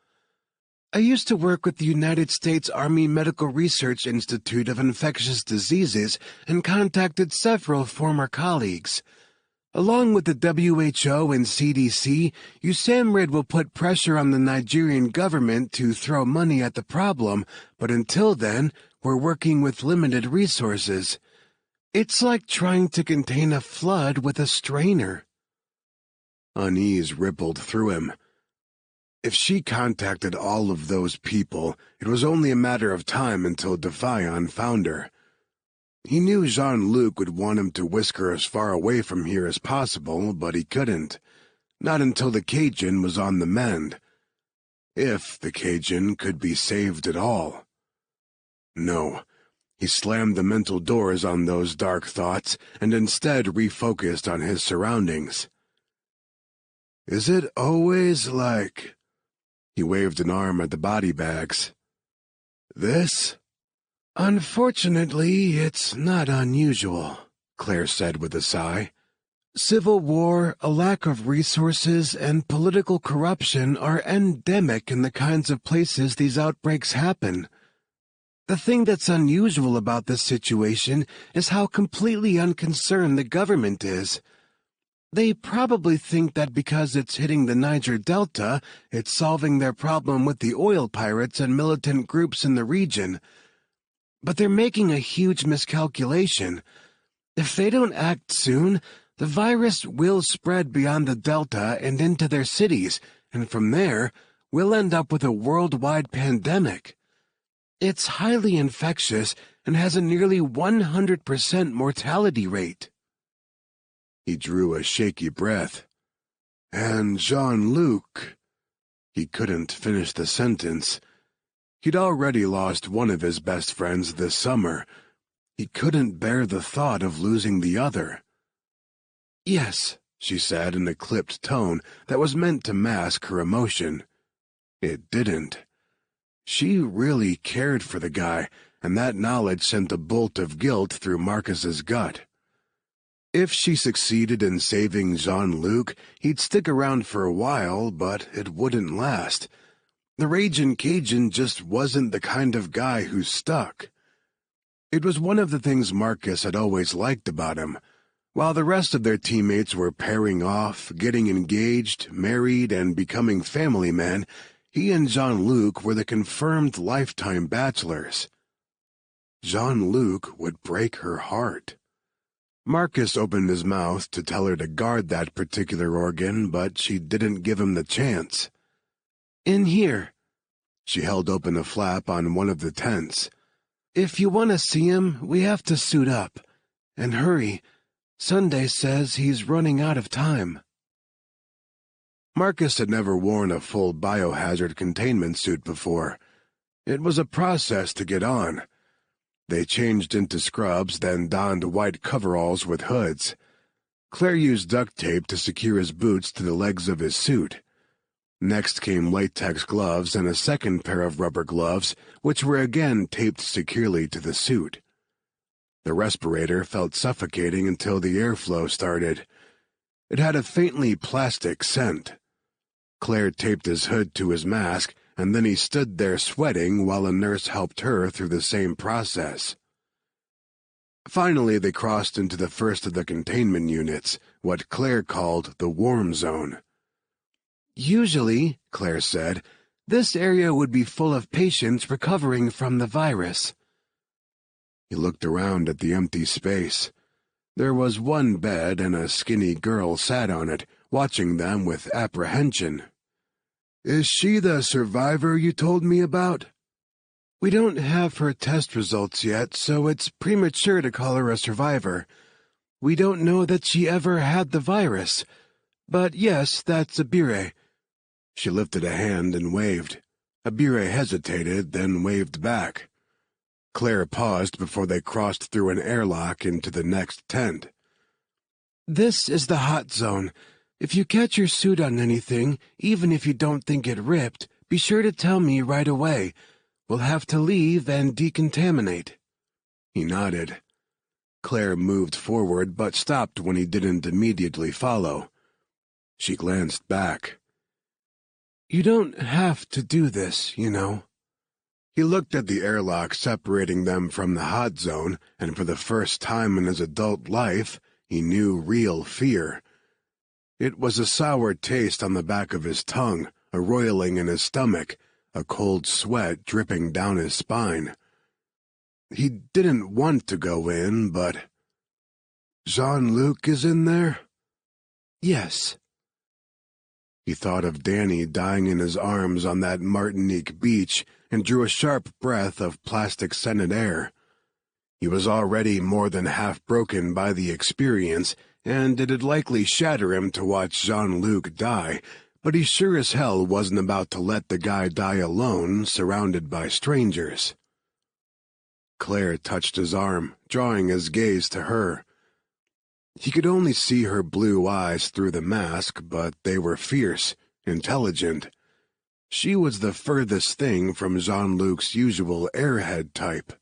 I used to work with the United States Army Medical Research Institute of Infectious Diseases and contacted several former colleagues. Along with the WHO and CDC, USAMRIID will put pressure on the Nigerian government to throw money at the problem, but until then, we're working with limited resources. It's like trying to contain a flood with a strainer. Unease rippled through him. If she contacted all of those people, it was only a matter of time until Defion found her. He knew Jean-Luc would want him to whisk her as far away from here as possible, but he couldn't. Not until the Cajun was on the mend. If the Cajun could be saved at all. No. He slammed the mental doors on those dark thoughts and instead refocused on his surroundings. Is it always like... He waved an arm at the body bags. This? Unfortunately, it's not unusual, Claire said with a sigh. Civil war, a lack of resources, and political corruption are endemic in the kinds of places these outbreaks happen. The thing that's unusual about this situation is how completely unconcerned the government is. They probably think that because it's hitting the Niger Delta, it's solving their problem with the oil pirates and militant groups in the region. But they're making a huge miscalculation. If they don't act soon, the virus will spread beyond the Delta and into their cities, and from there, we'll end up with a worldwide pandemic. It's highly infectious and has a nearly 100% mortality rate. He drew a shaky breath. And Jean-Luc... He couldn't finish the sentence. He'd already lost one of his best friends this summer. He couldn't bear the thought of losing the other. Yes, she said in a clipped tone that was meant to mask her emotion. It didn't. She really cared for the guy, and that knowledge sent a bolt of guilt through Marcus's gut. If she succeeded in saving Jean-Luc, he'd stick around for a while, but it wouldn't last. The Ragin' Cajun just wasn't the kind of guy who stuck. It was one of the things Marcus had always liked about him. While the rest of their teammates were pairing off, getting engaged, married, and becoming family men, he and Jean-Luc were the confirmed lifetime bachelors. Jean-Luc would break her heart. Marcus opened his mouth to tell her to guard that particular organ, but she didn't give him the chance. In here. She held open a flap on one of the tents. If you want to see him, we have to suit up. And hurry. Sunday says he's running out of time. Marcus had never worn a full biohazard containment suit before. It was a process to get on. They changed into scrubs, then donned white coveralls with hoods. Claire used duct tape to secure his boots to the legs of his suit. Next came latex gloves and a second pair of rubber gloves, which were again taped securely to the suit. The respirator felt suffocating until the airflow started. It had a faintly plastic scent. Claire taped his hood to his mask, and then he stood there sweating while a nurse helped her through the same process. Finally, they crossed into the first of the containment units, what Claire called the warm zone. Usually, Claire said, this area would be full of patients recovering from the virus. He looked around at the empty space. There was one bed, and a skinny girl sat on it, watching them with apprehension. Is she the survivor you told me about? We don't have her test results yet, so it's premature to call her a survivor. We don't know that she ever had the virus. But yes, that's Abire. She lifted a hand and waved. Abire hesitated, then waved back. Claire paused before they crossed through an airlock into the next tent. This is the hot zone. If you catch your suit on anything, even if you don't think it ripped, be sure to tell me right away. We'll have to leave and decontaminate. He nodded. Claire moved forward but stopped when he didn't immediately follow. She glanced back. You don't have to do this, you know. He looked at the airlock separating them from the hot zone, and for the first time in his adult life, he knew real fear. It was a sour taste on the back of his tongue, a roiling in his stomach, a cold sweat dripping down his spine. He didn't want to go in, but... Jean-Luc is in there? Yes. He thought of Danny dying in his arms on that Martinique beach and drew a sharp breath of plastic-scented air. He was already more than half broken by the experience, and it'd likely shatter him to watch Jean-Luc die, but he sure as hell wasn't about to let the guy die alone, surrounded by strangers. Claire touched his arm, drawing his gaze to her. He could only see her blue eyes through the mask, but they were fierce, intelligent. She was the furthest thing from Jean-Luc's usual airhead type.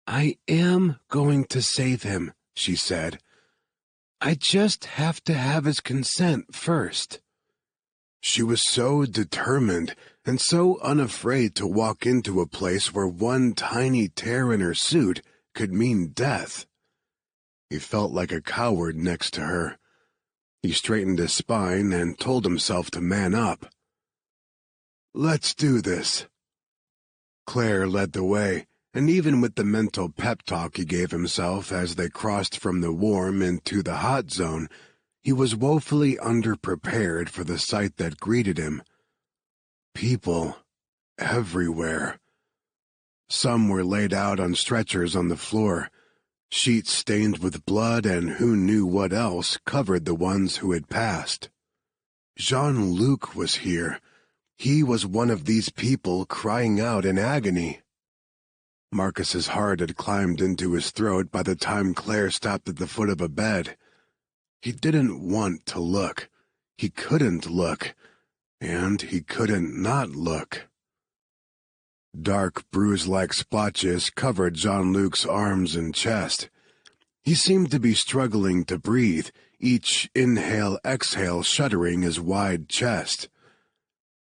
I am going to save him, she said. I just have to have his consent first. She was so determined and so unafraid to walk into a place where one tiny tear in her suit could mean death. He felt like a coward next to her. He straightened his spine and told himself to man up. Let's do this. Claire led the way, and even with the mental pep talk he gave himself as they crossed from the warm into the hot zone, he was woefully underprepared for the sight that greeted him. People everywhere. Some were laid out on stretchers on the floor. Sheets stained with blood and who knew what else covered the ones who had passed. Jean-Luc was here. He was one of these people crying out in agony. Marcus's heart had climbed into his throat by the time Claire stopped at the foot of a bed. He didn't want to look. He couldn't look. And he couldn't not look. Dark, bruise-like splotches covered Jean-Luc's arms and chest. He seemed to be struggling to breathe, each inhale-exhale shuddering his wide chest.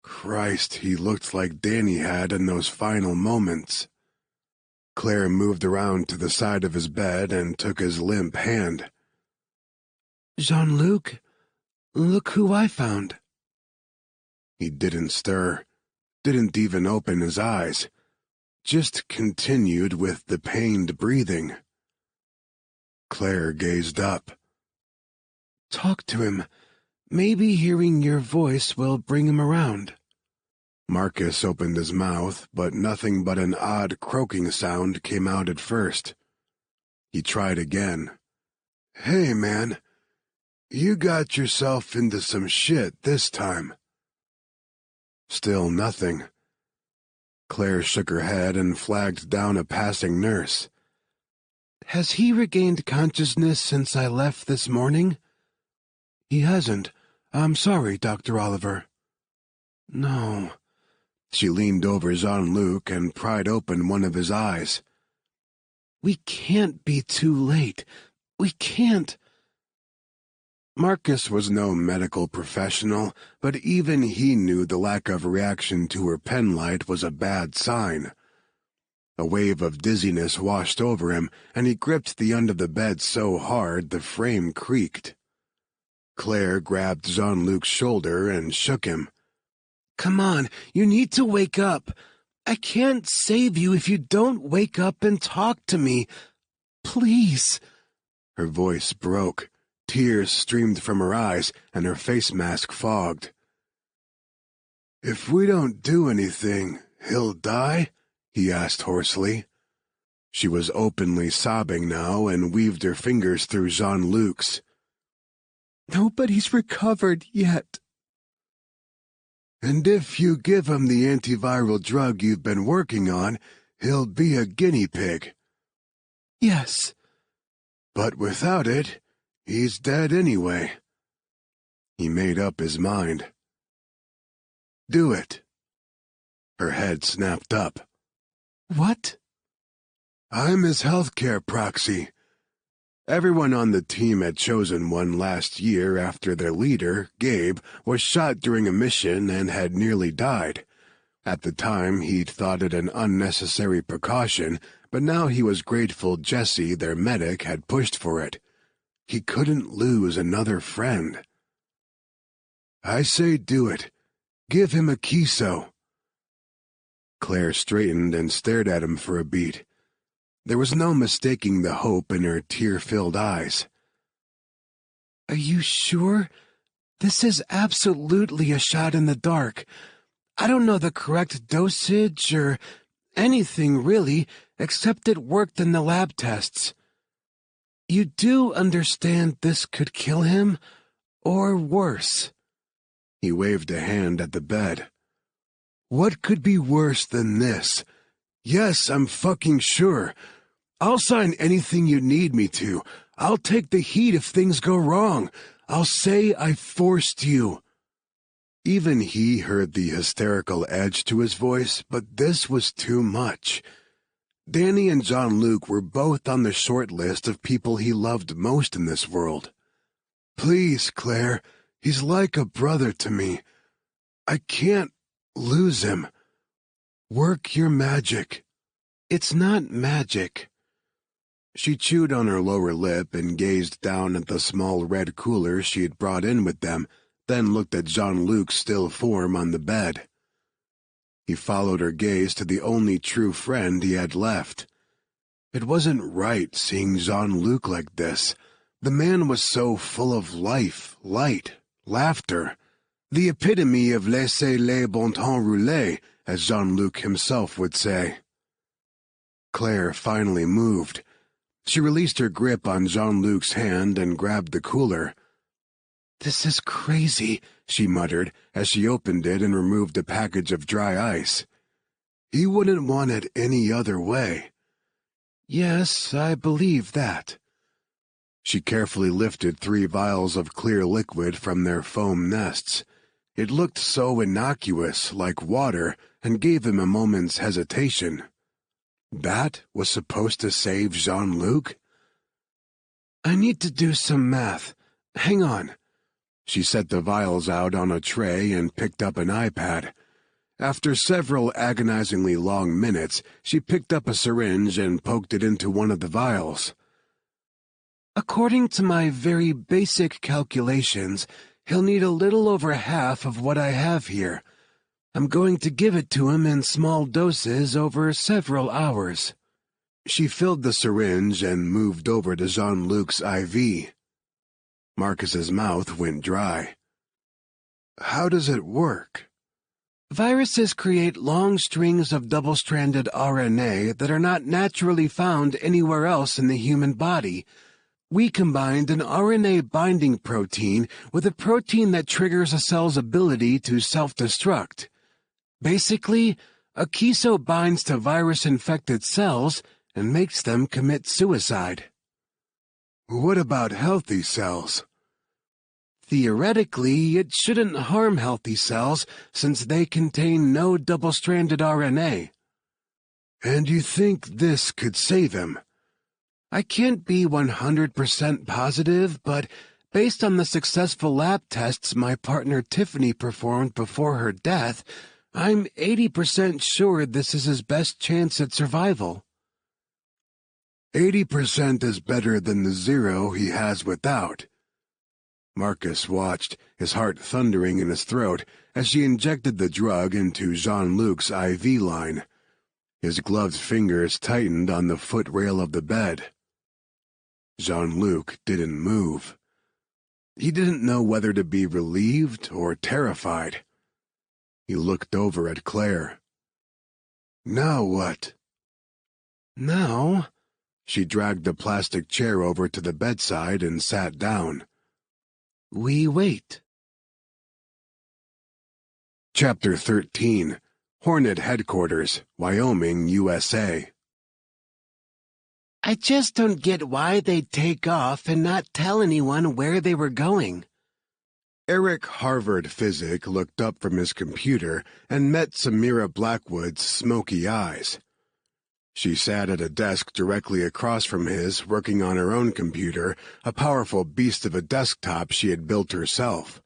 Christ, he looked like Danny had in those final moments. Claire moved around to the side of his bed and took his limp hand. Jean-Luc, look who I found. He didn't stir, didn't even open his eyes, just continued with the pained breathing. Claire gazed up. Talk to him. Maybe hearing your voice will bring him around. Marcus opened his mouth, but nothing but an odd croaking sound came out at first. He tried again. Hey, man, you got yourself into some shit this time. Still nothing. Claire shook her head and flagged down a passing nurse. Has he regained consciousness since I left this morning? He hasn't. I'm sorry, Dr. Oliver. No. She leaned over Jean-Luc and pried open one of his eyes. We can't be too late. We can't. Marcus was no medical professional, but even he knew the lack of reaction to her penlight was a bad sign. A wave of dizziness washed over him, and he gripped the end of the bed so hard the frame creaked. Claire grabbed Jean-Luc's shoulder and shook him. Come on, you need to wake up. I can't save you if you don't wake up and talk to me. Please. Her voice broke. Tears streamed from her eyes, and her face mask fogged. If we don't do anything, he'll die? He asked hoarsely. She was openly sobbing now and weaved her fingers through Jean-Luc's. Nobody's recovered yet. And if you give him the antiviral drug you've been working on, he'll be a guinea pig. Yes. But without it, he's dead anyway. He made up his mind. Do it. Her head snapped up. What? I'm his healthcare proxy. Everyone on the team had chosen one last year after their leader, Gabe, was shot during a mission and had nearly died. At the time, he'd thought it an unnecessary precaution, but now he was grateful Jesse, their medic, had pushed for it. He couldn't lose another friend. I say do it. Give him a kiso. Claire straightened and stared at him for a beat. There was no mistaking the hope in her tear-filled eyes. Are you sure? This is absolutely a shot in the dark. I don't know the correct dosage or anything really, except it worked in the lab tests. You do understand this could kill him, or worse. He waved a hand at the bed. What could be worse than this? Yes, I'm fucking sure. I'll sign anything you need me to. I'll take the heat if things go wrong. I'll say I forced you. Even he heard the hysterical edge to his voice, but this was too much. Danny and Jean-Luc were both on the short list of people he loved most in this world. "Please, Claire, he's like a brother to me. I can't lose him. Work your magic." "It's not magic." She chewed on her lower lip and gazed down at the small red cooler she had brought in with them, then looked at Jean-Luc's still form on the bed. He followed her gaze to the only true friend he had left. It wasn't right seeing Jean-Luc like this. The man was so full of life, light, laughter. The epitome of laissez-les bon temps rouler, as Jean-Luc himself would say. Claire finally moved. She released her grip on Jean-Luc's hand and grabbed the cooler. "This is crazy," she muttered as she opened it and removed a package of dry ice. "He wouldn't want it any other way." "Yes, I believe that." She carefully lifted 3 vials of clear liquid from their foam nests. It looked so innocuous, like water, and gave him a moment's hesitation. That was supposed to save Jean-Luc? "I need to do some math. Hang on." She set the vials out on a tray and picked up an iPad. After several agonizingly long minutes, she picked up a syringe and poked it into one of the vials. "According to my very basic calculations, he'll need a little over half of what I have here. I'm going to give it to him in small doses over several hours." She filled the syringe and moved over to Jean-Luc's IV. Marcus's mouth went dry. "How does it work?" "Viruses create long strings of double-stranded RNA that are not naturally found anywhere else in the human body. We combined an RNA-binding protein with a protein that triggers a cell's ability to self-destruct. Basically, a Kiso binds to virus-infected cells and makes them commit suicide." "What about healthy cells?" "Theoretically, it shouldn't harm healthy cells since they contain no double-stranded RNA." "And you think this could save him?" "I can't be 100% positive, but based on the successful lab tests my partner Tiffany performed before her death, I'm 80% sure this is his best chance at survival." 80% is better than the 0 he has without." Marcus watched, his heart thundering in his throat, as she injected the drug into Jean-Luc's IV line. His gloved fingers tightened on the footrail of the bed. Jean-Luc didn't move. He didn't know whether to be relieved or terrified. He looked over at Claire. "Now what?" "Now?" She dragged the plastic chair over to the bedside and sat down. "We wait." Chapter 13. Hornet Headquarters, Wyoming, USA. "I just don't get why they'd take off and not tell anyone where they were going." Eric Harvard Physic looked up from his computer and met Samira Blackwood's smoky eyes. She sat at a desk directly across from his, working on her own computer, a powerful beast of a desktop she had built herself.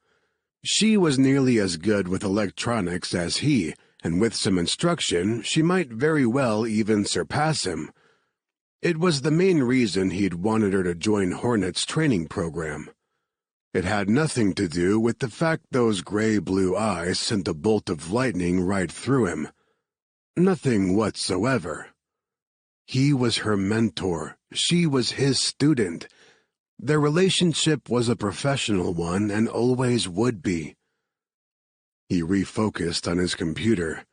She was nearly as good with electronics as he, and with some instruction, she might very well even surpass him. It was the main reason he'd wanted her to join Hornet's training program. It had nothing to do with the fact those gray-blue eyes sent a bolt of lightning right through him. Nothing whatsoever. He was her mentor. She was his student. Their relationship was a professional one and always would be. He refocused on his computer.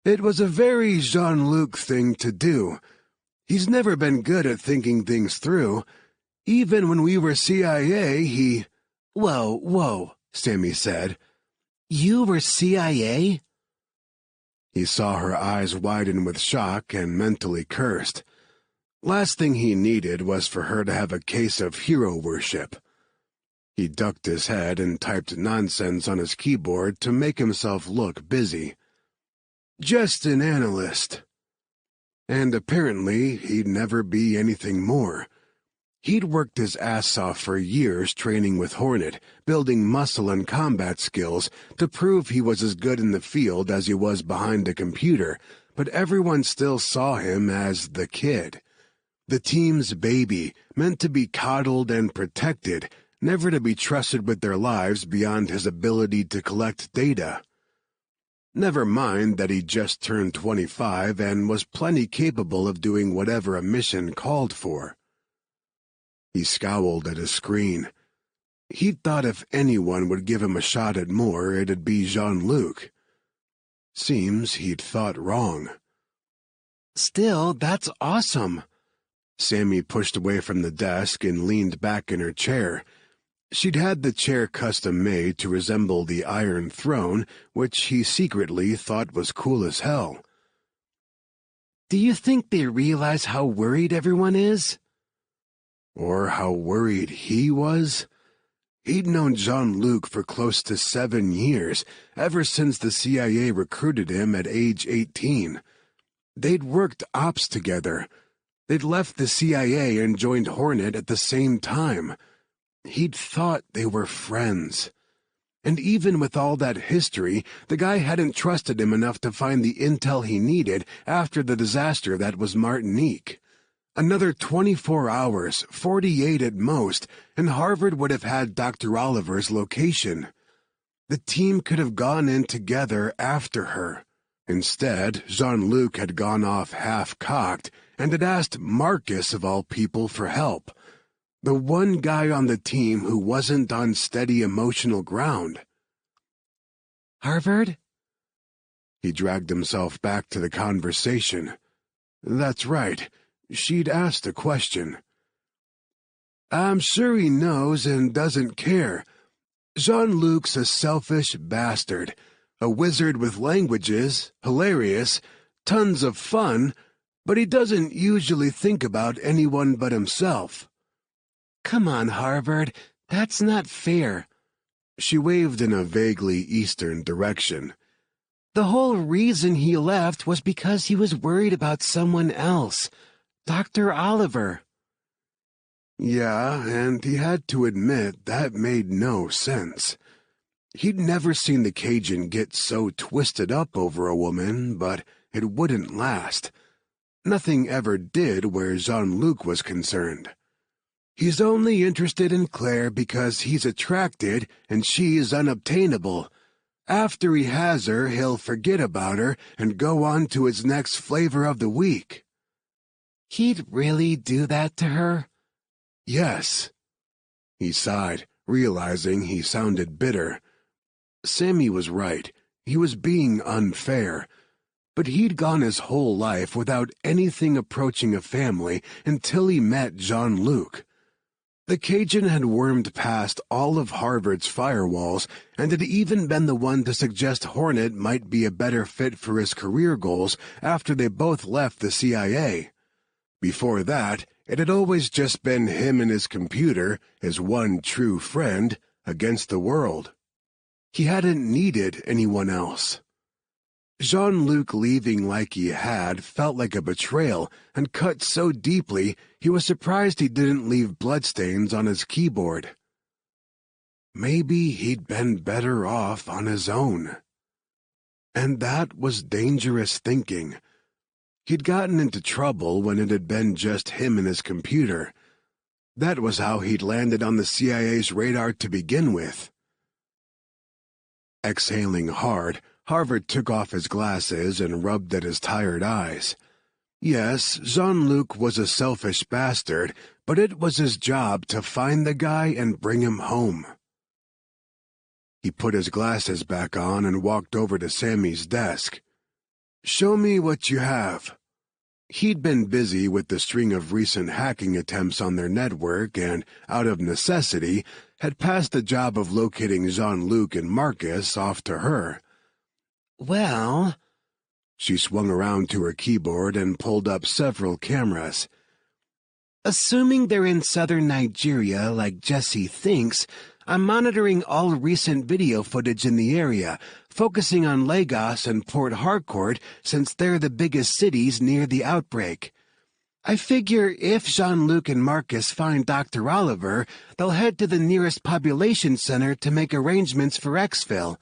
It was a very Jean-Luc thing to do. He's never been good at thinking things through. Even when we were CIA, he... Whoa, Sammy said. "You were CIA?" He saw her eyes widen with shock and mentally cursed. Last thing he needed was for her to have a case of hero worship. He ducked his head and typed nonsense on his keyboard to make himself look busy. "Just an analyst." And apparently he'd never be anything more. He'd worked his ass off for years training with Hornet, building muscle and combat skills to prove he was as good in the field as he was behind a computer, but everyone still saw him as the kid. The team's baby, meant to be coddled and protected, never to be trusted with their lives beyond his ability to collect data. Never mind that he just turned 25 and was plenty capable of doing whatever a mission called for. He scowled at his screen. He'd thought if anyone would give him a shot at more, it'd be Jean-Luc. Seems he'd thought wrong. Still, that's awesome. Sammy pushed away from the desk and leaned back in her chair. She'd had the chair custom-made to resemble the Iron Throne, which he secretly thought was cool as hell. Do you think they realize how worried everyone is? Or how worried he was? He'd known Jean-Luc for close to 7 years, ever since the CIA recruited him at age 18. They'd worked ops together. They'd left the CIA and joined Hornet at the same time. He'd thought they were friends. And even with all that history, the guy hadn't trusted him enough to find the intel he needed after the disaster that was Martinique. Another 24 hours, 48 at most, and Harvard would have had Dr. Oliver's location. The team could have gone in together after her. Instead, Jean-Luc had gone off half-cocked and had asked Marcus, of all people, for help. The one guy on the team who wasn't on steady emotional ground. Harvard? He dragged himself back to the conversation. That's right. She'd asked a question. I'm sure he knows and doesn't care. Jean-Luc's a selfish bastard, a wizard with languages, hilarious, tons of fun, but he doesn't usually think about anyone but himself. Come on, Harvard, that's not fair. She waved in a vaguely eastern direction. The whole reason he left was because he was worried about someone else. Dr. Oliver. Yeah, and he had to admit that made no sense. He'd never seen the Cajun get so twisted up over a woman, but it wouldn't last. Nothing ever did where Jean-Luc was concerned. He's only interested in Claire because he's attracted and she's unobtainable. After he has her, he'll forget about her and go on to his next flavor of the week. He'd really do that to her? Yes. He sighed, realizing he sounded bitter. Sammy was right. He was being unfair. But he'd gone his whole life without anything approaching a family until he met Jean-Luc. The Cajun had wormed past all of Harvard's firewalls and had even been the one to suggest Hornet might be a better fit for his career goals after they both left the CIA. Before that, it had always just been him and his computer, his one true friend, against the world. He hadn't needed anyone else. Jean-Luc leaving like he had felt like a betrayal and cut so deeply he was surprised he didn't leave bloodstains on his keyboard. Maybe he'd been better off on his own. And that was dangerous thinking. He'd gotten into trouble when it had been just him and his computer. That was how he'd landed on the CIA's radar to begin with. Exhaling hard, Harvard took off his glasses and rubbed at his tired eyes. Yes, Jean-Luc was a selfish bastard, but it was his job to find the guy and bring him home. He put his glasses back on and walked over to Sammy's desk. "Show me what you have." He'd been busy with the string of recent hacking attempts on their network and, out of necessity, had passed the job of locating Jean-Luc and Marcus off to her. Well... She swung around to her keyboard and pulled up several cameras. Assuming they're in southern Nigeria like Jesse thinks, I'm monitoring all recent video footage in the area, focusing on Lagos and Port Harcourt since they're the biggest cities near the outbreak. I figure if Jean-Luc and Marcus find Dr. Oliver, they'll head to the nearest population center to make arrangements for exfil.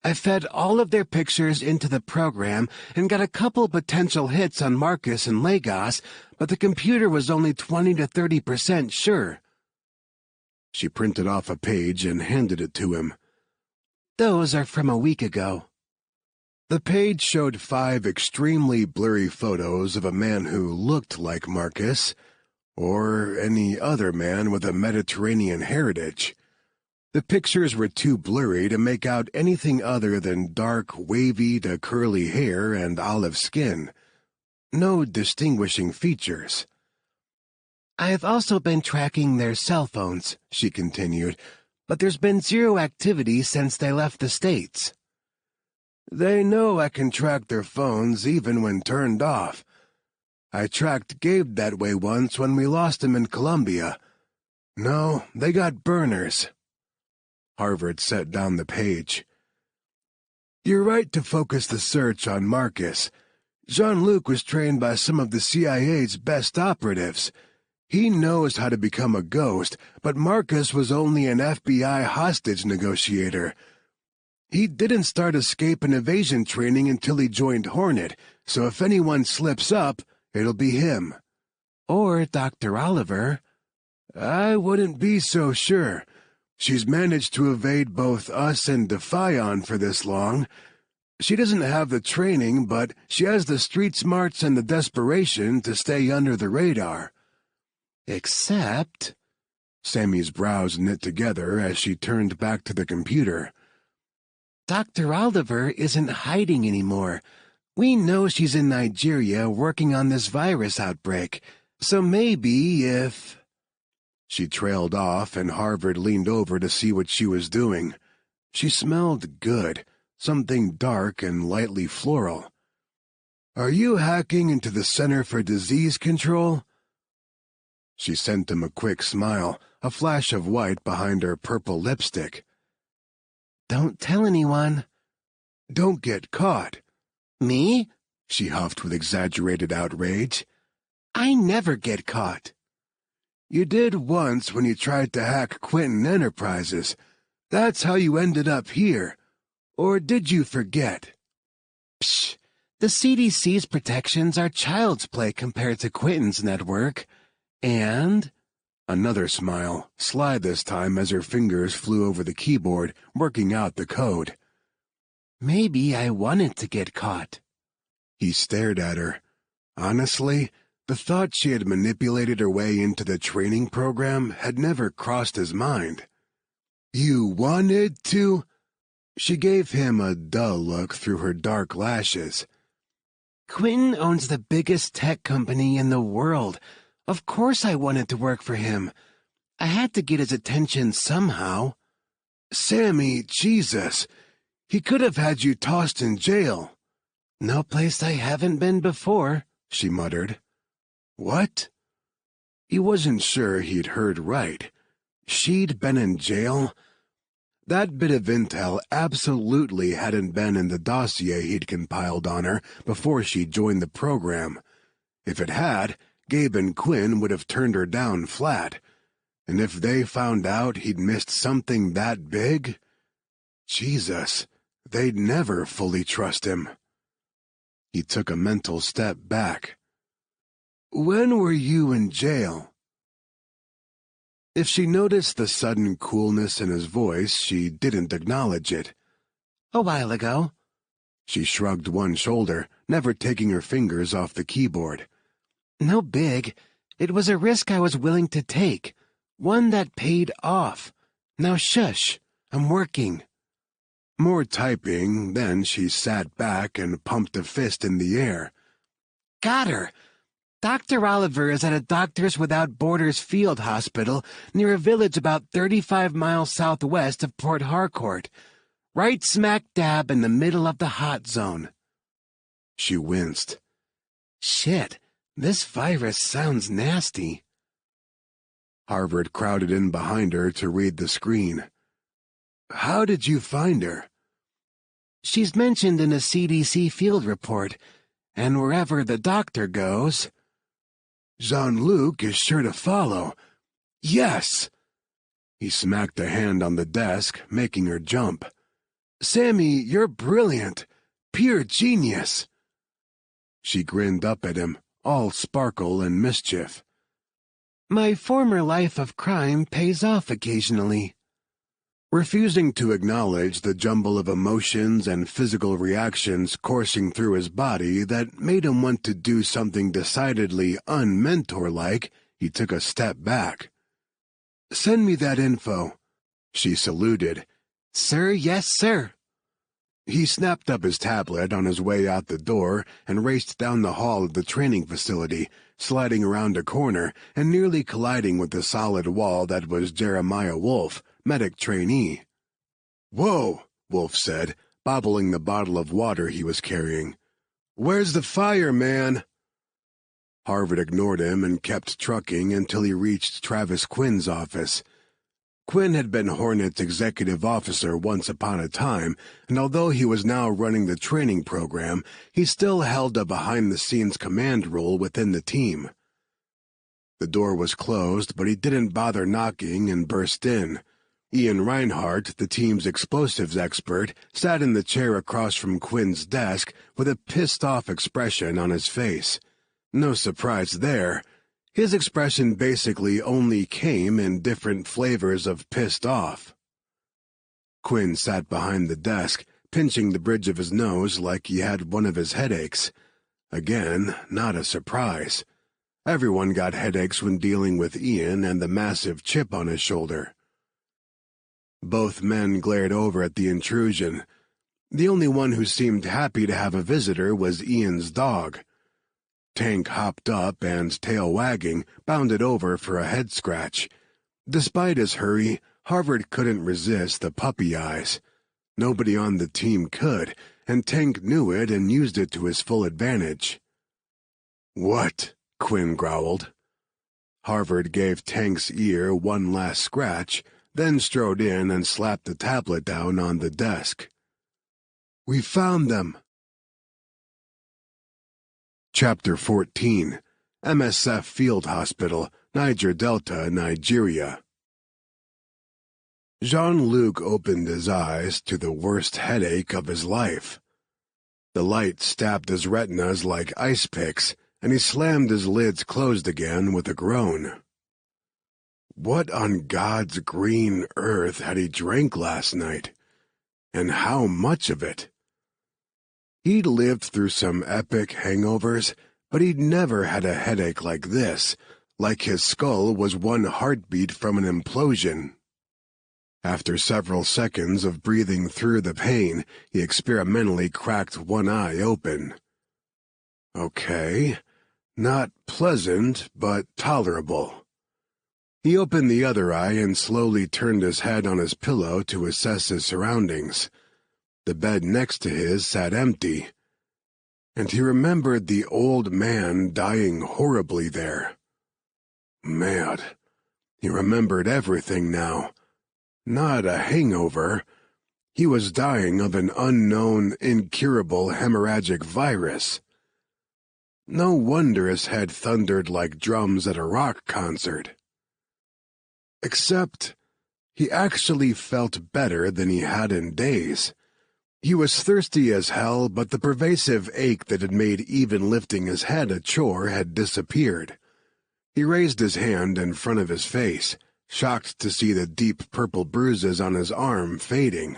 I fed all of their pictures into the program and got a couple potential hits on Marcus and Lagos, but the computer was only 20 to 30% sure. She printed off a page and handed it to him. Those are from a week ago. The page showed 5 extremely blurry photos of a man who looked like Marcus, or any other man with a Mediterranean heritage. The pictures were too blurry to make out anything other than dark, wavy to curly hair and olive skin. No distinguishing features. I've also been tracking their cell phones, she continued, but there's been zero activity since they left the States. They know I can track their phones even when turned off. I tracked Gabe that way once when we lost him in Colombia. No, they got burners. Harvard set down the page. You're right to focus the search on Marcus. Jean-Luc was trained by some of the CIA's best operatives. He knows how to become a ghost, but Marcus was only an FBI hostage negotiator. He didn't start escape and evasion training until he joined Hornet, so if anyone slips up, it'll be him. Or Dr. Oliver. I wouldn't be so sure. She's managed to evade both us and Defion for this long. She doesn't have the training, but she has the street smarts and the desperation to stay under the radar. Except... Sammy's brows knit together as she turned back to the computer. Dr. Oliver isn't hiding anymore. We know she's in Nigeria working on this virus outbreak, so maybe if... She trailed off, and Harvard leaned over to see what she was doing. She smelled good, something dark and lightly floral. Are you hacking into the Center for Disease Control? She sent him a quick smile, a flash of white behind her purple lipstick. Don't tell anyone. Don't get caught. Me? She huffed with exaggerated outrage. I never get caught. You did once when you tried to hack Quentin Enterprises. That's how you ended up here. Or did you forget? Psh, the CDC's protections are child's play compared to Quentin's network. And... Another smile, sly this time as her fingers flew over the keyboard, working out the code. Maybe I wanted to get caught. He stared at her. Honestly, the thought she had manipulated her way into the training program had never crossed his mind. You wanted to? She gave him a dull look through her dark lashes. Quentin owns the biggest tech company in the world. Of course I wanted to work for him. I had to get his attention somehow. Sammy, Jesus. He could have had you tossed in jail. No place I haven't been before, she muttered. What? He wasn't sure he'd heard right. She'd been in jail? That bit of intel absolutely hadn't been in the dossier he'd compiled on her before she joined the program. If it had, Gabe and Quinn would have turned her down flat. And if they found out he'd missed something that big? Jesus, they'd never fully trust him. He took a mental step back. When were you in jail? If she noticed the sudden coolness in his voice, she didn't acknowledge it. A while ago. She shrugged one shoulder, never taking her fingers off the keyboard. No big. It was a risk I was willing to take. One that paid off. Now shush. I'm working. More typing, then she sat back and pumped a fist in the air. Got her. Dr. Oliver is at a Doctors Without Borders field hospital near a village about 35 miles southwest of Port Harcourt, right smack dab in the middle of the hot zone. She winced. Shit, this virus sounds nasty. Harvard crowded in behind her to read the screen. "How did you find her?" "She's mentioned in a CDC field report, and wherever the doctor goes." "Jean-Luc is sure to follow. Yes!" He smacked a hand on the desk, making her jump. "Sammy, you're brilliant. Pure genius." She grinned up at him, all sparkle and mischief. "My former life of crime pays off occasionally." Refusing to acknowledge the jumble of emotions and physical reactions coursing through his body that made him want to do something decidedly un-mentor-like, he took a step back. "Send me that info." She saluted. "Sir, yes, sir." He snapped up his tablet on his way out the door and raced down the hall of the training facility, sliding around a corner and nearly colliding with the solid wall that was Jeremiah Wolf, medic trainee. "Whoa," Wolf said, bobbling the bottle of water he was carrying. "Where's the fire, man?" Harvard ignored him and kept trucking until he reached Travis Quinn's office. Quinn had been Hornet's executive officer once upon a time, and although he was now running the training program, he still held a behind-the-scenes command role within the team. The door was closed, but he didn't bother knocking and burst in. Ian Reinhardt, the team's explosives expert, sat in the chair across from Quinn's desk with a pissed-off expression on his face. No surprise there. His expression basically only came in different flavors of pissed off. Quinn sat behind the desk, pinching the bridge of his nose like he had one of his headaches. Again, not a surprise. Everyone got headaches when dealing with Ian and the massive chip on his shoulder. Both men glared over at the intrusion. The only one who seemed happy to have a visitor was Ian's dog. Tank hopped up and, tail wagging, bounded over for a head scratch. Despite his hurry, Harvard couldn't resist the puppy eyes. Nobody on the team could, and Tank knew it and used it to his full advantage. "What?" Quinn growled. Harvard gave Tank's ear one last scratch, then strode in and slapped the tablet down on the desk. "We found them." Chapter 14. MSF Field Hospital, Niger Delta, Nigeria. Jean-Luc opened his eyes to the worst headache of his life. The light stabbed his retinas like ice picks, and he slammed his lids closed again with a groan. What on God's green earth had he drank last night? And how much of it? He'd lived through some epic hangovers, but he'd never had a headache like this, like his skull was one heartbeat from an implosion. After several seconds of breathing through the pain, he experimentally cracked one eye open. Okay, not pleasant, but tolerable. He opened the other eye and slowly turned his head on his pillow to assess his surroundings. The bed next to his sat empty, and he remembered the old man dying horribly there. Mad. He remembered everything now. Not a hangover. He was dying of an unknown, incurable hemorrhagic virus. No wonder his head thundered like drums at a rock concert. Except, he actually felt better than he had in days. He was thirsty as hell, but the pervasive ache that had made even lifting his head a chore had disappeared. He raised his hand in front of his face, shocked to see the deep purple bruises on his arm fading.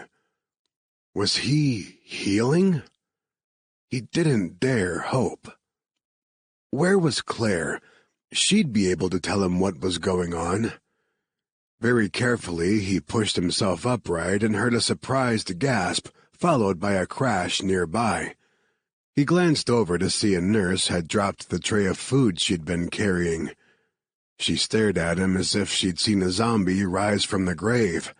Was he healing? He didn't dare hope. Where was Claire? She'd be able to tell him what was going on. Very carefully, he pushed himself upright and heard a surprised gasp, followed by a crash nearby. He glanced over to see a nurse had dropped the tray of food she'd been carrying. She stared at him as if she'd seen a zombie rise from the grave.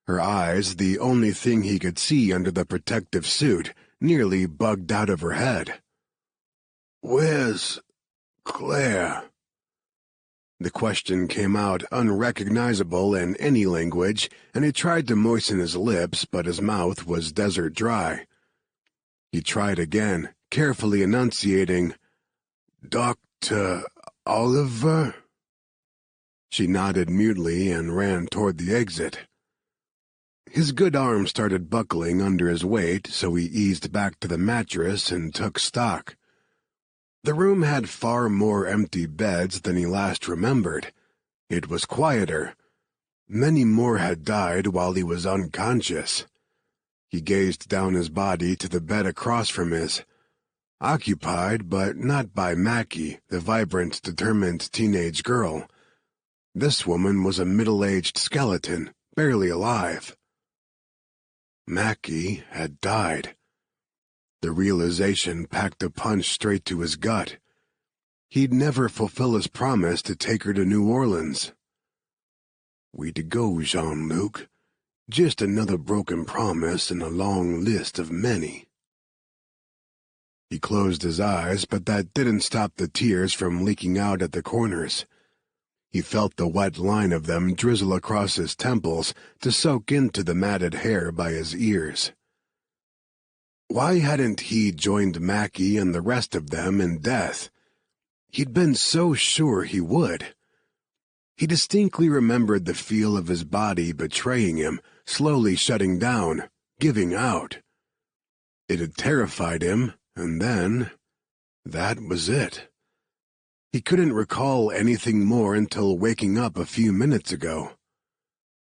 Her eyes, the only thing he could see under the protective suit, nearly bugged out of her head. "Where's Claire?" The question came out unrecognizable in any language, and he tried to moisten his lips, but his mouth was desert dry. He tried again, carefully enunciating, "Dr. Oliver?" She nodded mutely and ran toward the exit. His good arm started buckling under his weight, so he eased back to the mattress and took stock. The room had far more empty beds than he last remembered. It was quieter. Many more had died while he was unconscious. He gazed down his body to the bed across from his. Occupied, but not by Mackie, the vibrant, determined teenage girl. This woman was a middle-aged skeleton, barely alive. Mackie had died. The realization packed a punch straight to his gut. He'd never fulfill his promise to take her to New Orleans. "Way to go, Jean-Luc. Just another broken promise in a long list of many." He closed his eyes, but that didn't stop the tears from leaking out at the corners. He felt the wet line of them drizzle across his temples to soak into the matted hair by his ears. Why hadn't he joined Mackie and the rest of them in death? He'd been so sure he would. He distinctly remembered the feel of his body betraying him, slowly shutting down, giving out. It had terrified him, and then, that was it. He couldn't recall anything more until waking up a few minutes ago.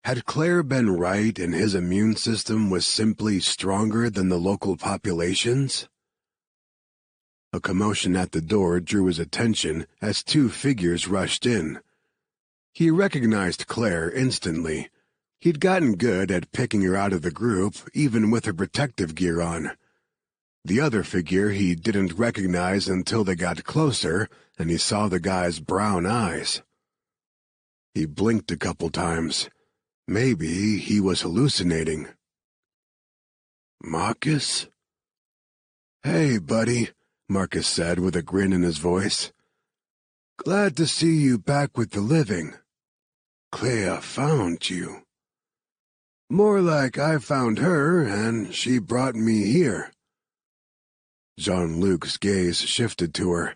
Had Claire been right and his immune system was simply stronger than the local population's? A commotion at the door drew his attention as two figures rushed in. He recognized Claire instantly. He'd gotten good at picking her out of the group, even with her protective gear on. The other figure he didn't recognize until they got closer, and he saw the guy's brown eyes. He blinked a couple times. Maybe he was hallucinating. "Marcus?" "Hey, buddy," Marcus said with a grin in his voice. "Glad to see you back with the living. Claire found you." "More like I found her, and she brought me here." Jean-Luc's gaze shifted to her.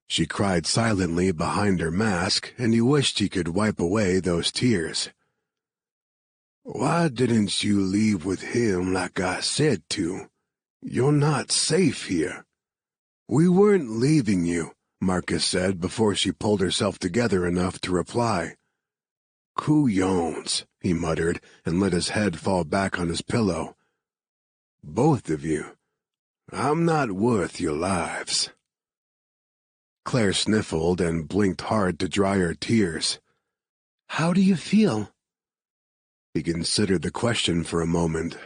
She cried silently behind her mask, and he wished he could wipe away those tears. "Why didn't you leave with him like I said to? You're not safe here." "We weren't leaving you," Marcus said before she pulled herself together enough to reply. "Couillons," he muttered, and let his head fall back on his pillow. "Both of you. I'm not worth your lives." Claire sniffled and blinked hard to dry her tears. "How do you feel?" He considered the question for a moment.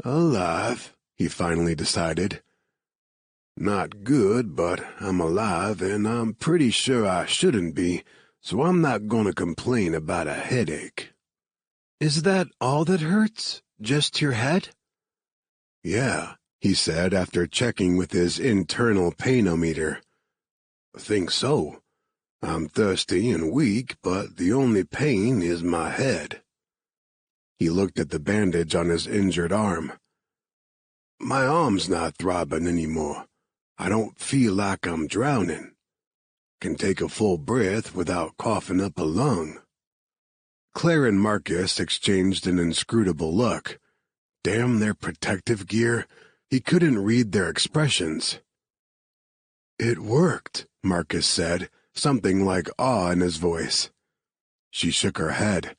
"Alive," he finally decided. "Not good, but I'm alive, and I'm pretty sure I shouldn't be, so I'm not gonna complain about a headache." "Is that all that hurts? Just your head?" "Yeah," he said after checking with his internal painometer. "Think so. I'm thirsty and weak, but the only pain is my head." He looked at the bandage on his injured arm. "My arm's not throbbing anymore. I don't feel like I'm drowning. Can take a full breath without coughing up a lung." Claire and Marcus exchanged an inscrutable look. Damn their protective gear. He couldn't read their expressions. "It worked," Marcus said, something like awe in his voice. She shook her head.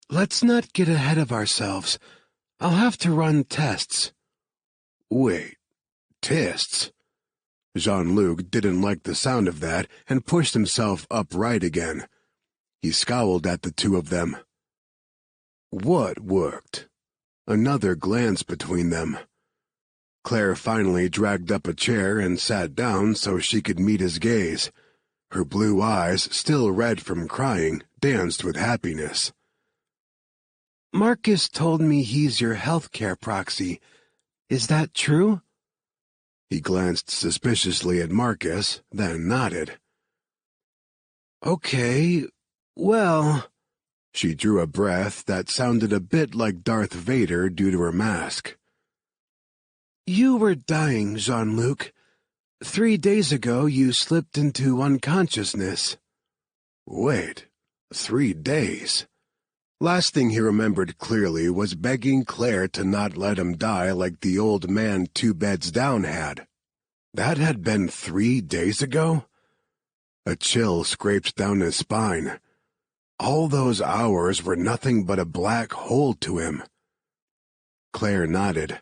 "Let's not get ahead of ourselves. I'll have to run tests." "Wait, tests?" Jean-Luc didn't like the sound of that and pushed himself upright again. He scowled at the two of them. "What worked?" Another glance between them. Claire finally dragged up a chair and sat down so she could meet his gaze. Her blue eyes, still red from crying, danced with happiness. "Marcus told me he's your healthcare proxy. Is that true?" He glanced suspiciously at Marcus, then nodded. Okay, well... She drew a breath that sounded a bit like Darth Vader due to her mask. You were dying, Jean-Luc. 3 days ago you slipped into unconsciousness. Wait, 3 days? Last thing he remembered clearly was begging Claire to not let him die like the old man 2 beds down had. That had been 3 days ago? A chill scraped down his spine. All those hours were nothing but a black hole to him. Claire nodded.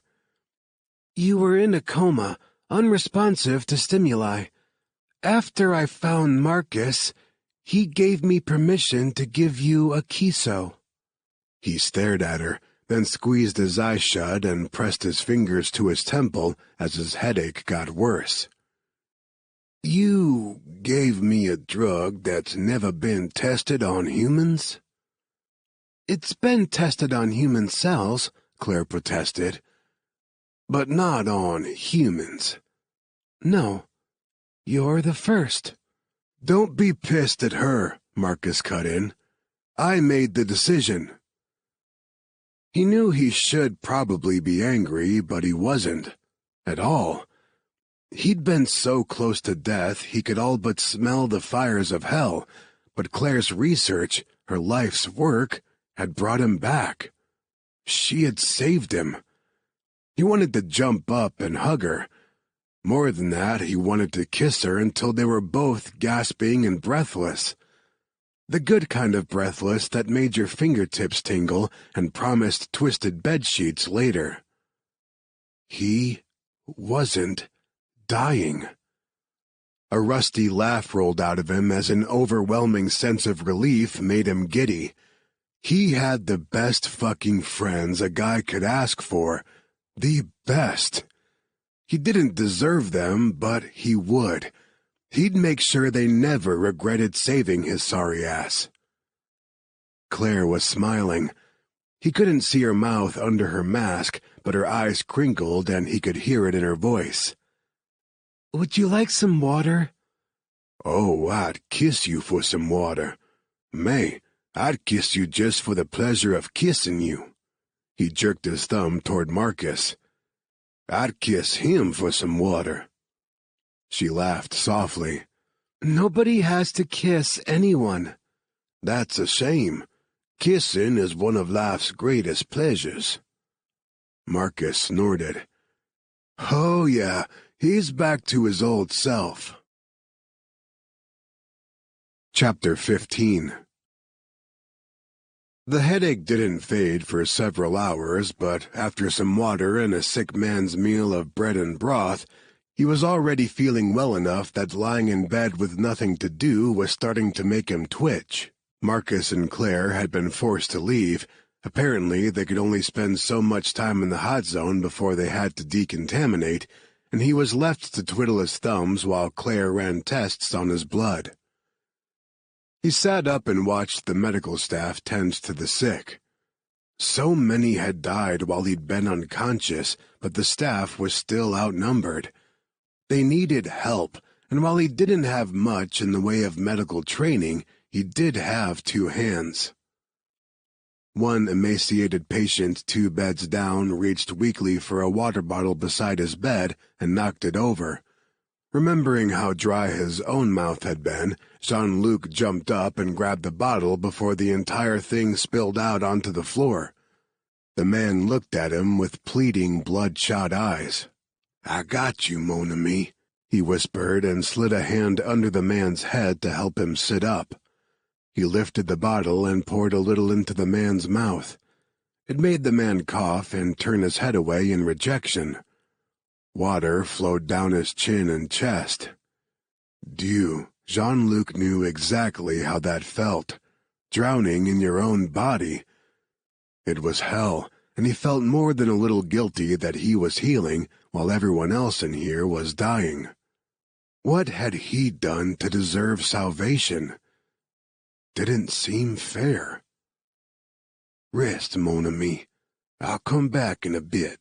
You were in a coma, unresponsive to stimuli. After I found Marcus, he gave me permission to give you a kiso. He stared at her, then squeezed his eyes shut and pressed his fingers to his temple as his headache got worse. You gave me a drug that's never been tested on humans? It's been tested on human cells, Claire protested. But not on humans. No, you're the first. Don't be pissed at her, Marcus cut in. I made the decision. He knew he should probably be angry, but he wasn't. At all. He'd been so close to death he could all but smell the fires of hell, but Claire's research, her life's work, had brought him back. She had saved him. He wanted to jump up and hug her. More than that, he wanted to kiss her until they were both gasping and breathless. The good kind of breathless that made your fingertips tingle and promised twisted bedsheets later. He wasn't dying. A rusty laugh rolled out of him as an overwhelming sense of relief made him giddy. He had the best fucking friends a guy could ask for. The best. He didn't deserve them, but he would. He'd make sure they never regretted saving his sorry ass. Claire was smiling. He couldn't see her mouth under her mask, but her eyes crinkled and he could hear it in her voice. Would you like some water? Oh, I'd kiss you for some water. May, I'd kiss you just for the pleasure of kissing you. He jerked his thumb toward Marcus. I'd kiss him for some water. She laughed softly. Nobody has to kiss anyone. That's a shame. Kissing is one of life's greatest pleasures. Marcus snorted. Oh, yeah. He's back to his old self. Chapter 15. The headache didn't fade for several hours, but after some water and a sick man's meal of bread and broth, he was already feeling well enough that lying in bed with nothing to do was starting to make him twitch. Marcus and Claire had been forced to leave. Apparently, they could only spend so much time in the hot zone before they had to decontaminate, and he was left to twiddle his thumbs while Claire ran tests on his blood. He sat up and watched the medical staff tend to the sick. So many had died while he'd been unconscious, but the staff was still outnumbered. They needed help, and while he didn't have much in the way of medical training, he did have 2 hands. One emaciated patient 2 beds down reached weakly for a water bottle beside his bed and knocked it over. Remembering how dry his own mouth had been, Jean-Luc jumped up and grabbed the bottle before the entire thing spilled out onto the floor. The man looked at him with pleading, bloodshot eyes. I got you, mon ami, he whispered and slid a hand under the man's head to help him sit up. He lifted the bottle and poured a little into the man's mouth. It made the man cough and turn his head away in rejection. Water flowed down his chin and chest. Dieu, Jean-Luc knew exactly how that felt. Drowning in your own body. It was hell, and he felt more than a little guilty that he was healing while everyone else in here was dying. What had he done to deserve salvation? Didn't seem fair. Rest, mon ami. I'll come back in a bit.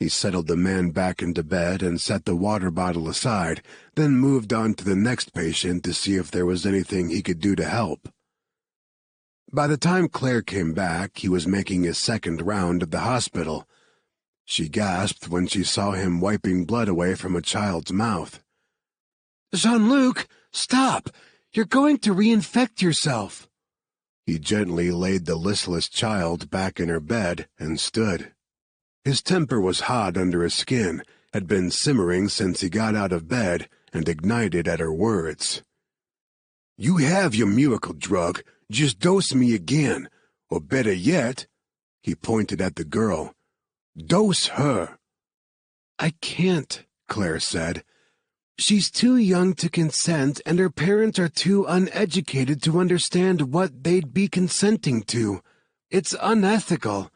He settled the man back into bed and set the water bottle aside, then moved on to the next patient to see if there was anything he could do to help. By the time Claire came back, he was making his second round of the hospital. She gasped when she saw him wiping blood away from a child's mouth. "Jean-Luc, stop! You're going to reinfect yourself." He gently laid the listless child back in her bed and stood. His temper was hot under his skin, had been simmering since he got out of bed, and ignited at her words. "You have your miracle drug. Just dose me again. Or better yet," he pointed at the girl, "dose her." "I can't," Claire said. "She's too young to consent, and her parents are too uneducated to understand what they'd be consenting to. It's unethical.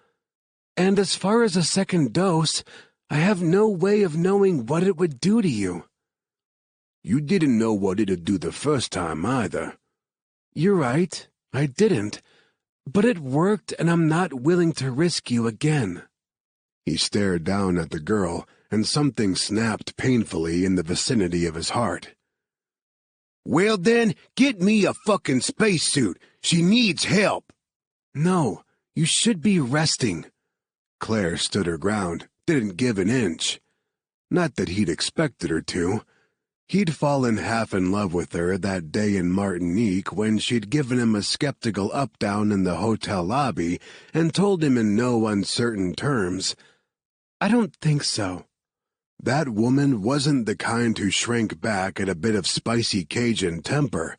And as far as a second dose, I have no way of knowing what it would do to you." "You didn't know what it'd do the first time, either." "You're right, I didn't. But it worked, and I'm not willing to risk you again." He stared down at the girl, and something snapped painfully in the vicinity of his heart. "Well then, get me a fucking spacesuit. She needs help." "No, you should be resting." Claire stood her ground, didn't give an inch. Not that he'd expected her to. He'd fallen half in love with her that day in Martinique when she'd given him a skeptical up-down in the hotel lobby and told him in no uncertain terms, "I don't think so." That woman wasn't the kind who shrank back at a bit of spicy Cajun temper.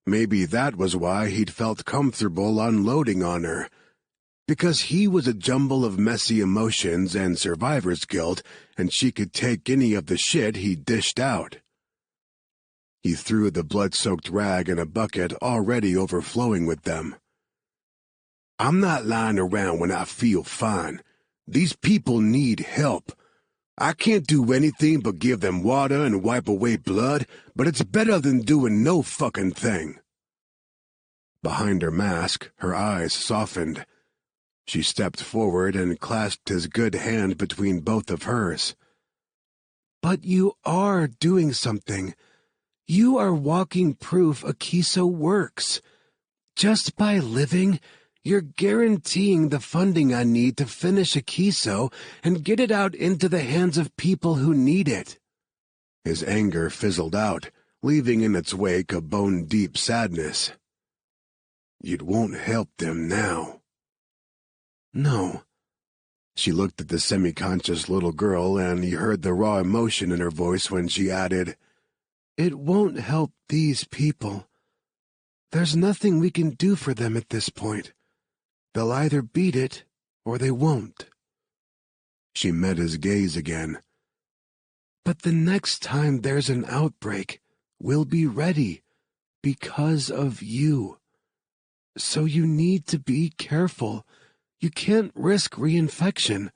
Maybe that was why he'd felt comfortable unloading on her. Because he was a jumble of messy emotions and survivor's guilt, and she could take any of the shit he dished out. He threw the blood-soaked rag in a bucket already overflowing with them. "I'm not lying around when I feel fine. These people need help. I can't do anything but give them water and wipe away blood, but it's better than doing no fucking thing." Behind her mask, her eyes softened. She stepped forward and clasped his good hand between both of hers. "But you are doing something. You are walking proof Akiso works. Just by living, you're guaranteeing the funding I need to finish Akiso and get it out into the hands of people who need it." His anger fizzled out, leaving in its wake a bone-deep sadness. "It won't help them now." "No." She looked at the semi-conscious little girl, and he heard the raw emotion in her voice when she added, "It won't help these people. There's nothing we can do for them at this point. They'll either beat it, or they won't." She met his gaze again. "But the next time there's an outbreak, we'll be ready, because of you. So you need to be careful. You can't risk reinfection.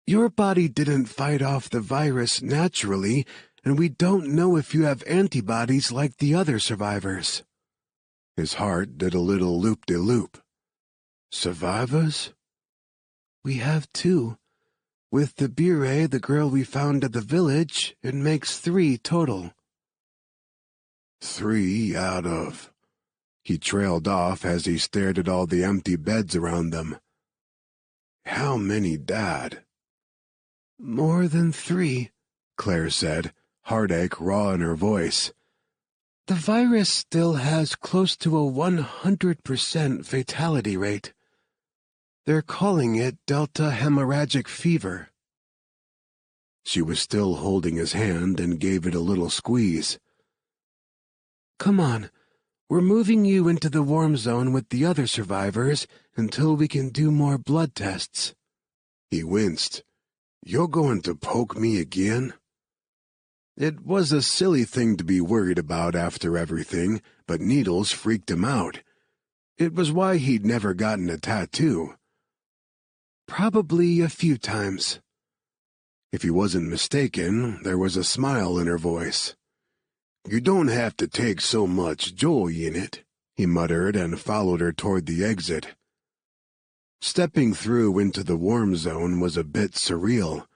Your body didn't fight off the virus naturally, and we don't know if you have antibodies like the other survivors." His heart did a little loop-de-loop. "Survivors?" "We have two. With the Bure, the girl we found at the village, it makes 3 total." 3 out of... He trailed off as he stared at all the empty beds around them. "How many died?" "More than 3, Claire said, heartache raw in her voice. "The virus still has close to a 100% fatality rate. They're calling it Delta hemorrhagic fever." She was still holding his hand and gave it a little squeeze. "Come on. We're moving you into the warm zone with the other survivors until we can do more blood tests." He winced. "You're going to poke me again?" It was a silly thing to be worried about after everything, but needles freaked him out. It was why he'd never gotten a tattoo. "Probably a few times." If he wasn't mistaken, there was a smile in her voice. "You don't have to take so much joy in it," he muttered and followed her toward the exit. Stepping through into the warm zone was a bit surreal.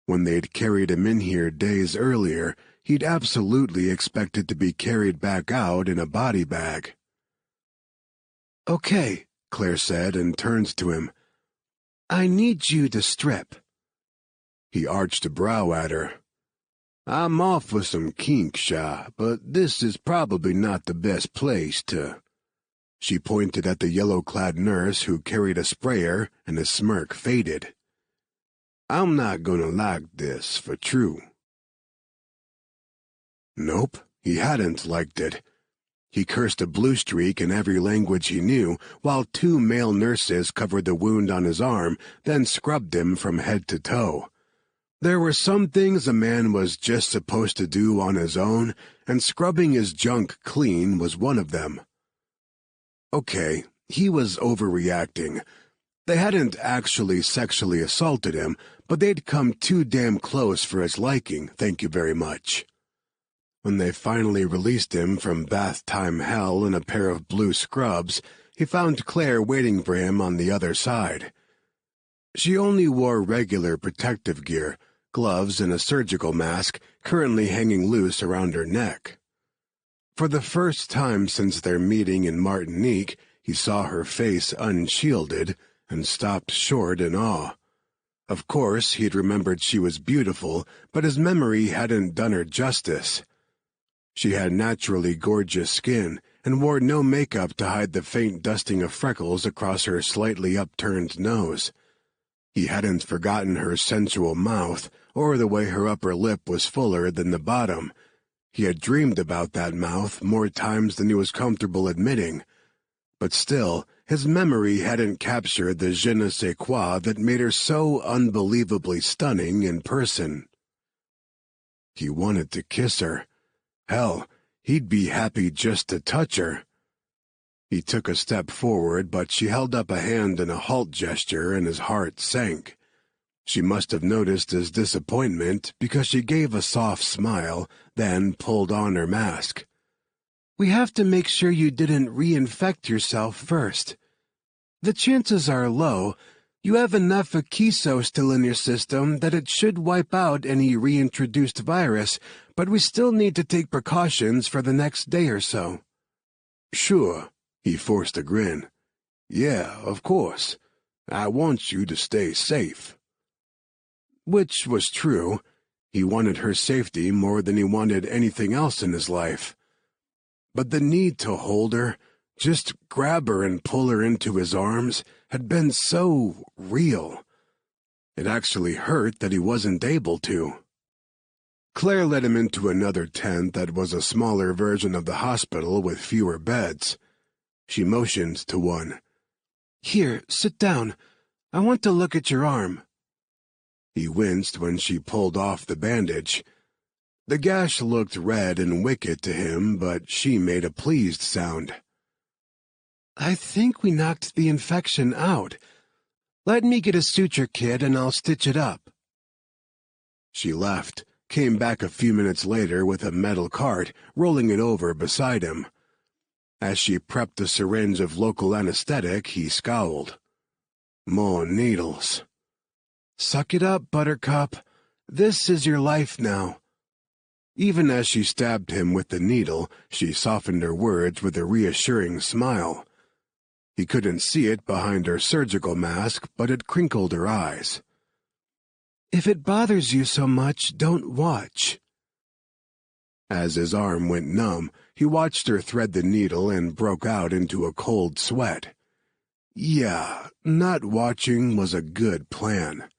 When they'd carried him in here days earlier, he'd absolutely expected to be carried back out in a body bag. "Okay," Claire said and turned to him. "I need you to strip." He arched a brow at her. "I'm off for some kink, Sha, but this is probably not the best place to—" She pointed at the yellow-clad nurse who carried a sprayer, and his smirk faded. "I'm not gonna like this, for true." Nope, he hadn't liked it. He cursed a blue streak in every language he knew, while 2 male nurses covered the wound on his arm, then scrubbed him from head to toe. There were some things a man was just supposed to do on his own, and scrubbing his junk clean was one of them. Okay, he was overreacting. They hadn't actually sexually assaulted him, but they'd come too damn close for his liking, thank you very much. When they finally released him from bath-time hell in a pair of blue scrubs, he found Claire waiting for him on the other side. She only wore regular protective gear, gloves and a surgical mask currently hanging loose around her neck. For the first time since their meeting in Martinique, he saw her face unshielded and stopped short in awe. Of course, he'd remembered she was beautiful, but his memory hadn't done her justice. She had naturally gorgeous skin and wore no makeup to hide the faint dusting of freckles across her slightly upturned nose. He hadn't forgotten her sensual mouth, or the way her upper lip was fuller than the bottom. He had dreamed about that mouth more times than he was comfortable admitting. But still, his memory hadn't captured the je ne sais quoi that made her so unbelievably stunning in person. He wanted to kiss her. Hell, he'd be happy just to touch her. He took a step forward, but she held up a hand in a halt gesture, and his heart sank. She must have noticed his disappointment, because she gave a soft smile, then pulled on her mask. "We have to make sure you didn't reinfect yourself first. The chances are low. You have enough Akiso still in your system that it should wipe out any reintroduced virus, but we still need to take precautions for the next day or so." "Sure," he forced a grin. "Yeah, of course. I want you to stay safe." Which was true. He wanted her safety more than he wanted anything else in his life. But the need to hold her, just grab her and pull her into his arms, had been so real. It actually hurt that he wasn't able to. Claire led him into another tent that was a smaller version of the hospital with fewer beds. She motioned to one. "Here, sit down. I want to look at your arm." He winced when she pulled off the bandage. The gash looked red and wicked to him, but she made a pleased sound. "I think we knocked the infection out. Let me get a suture kit and I'll stitch it up." She left, came back a few minutes later with a metal cart, rolling it over beside him. As she prepped a syringe of local anesthetic, he scowled. More needles. "Suck it up, Buttercup. This is your life now." Even as she stabbed him with the needle, she softened her words with a reassuring smile. He couldn't see it behind her surgical mask, but it crinkled her eyes. "If it bothers you so much, don't watch." As his arm went numb, he watched her thread the needle and broke out into a cold sweat. Yeah, not watching was a good plan.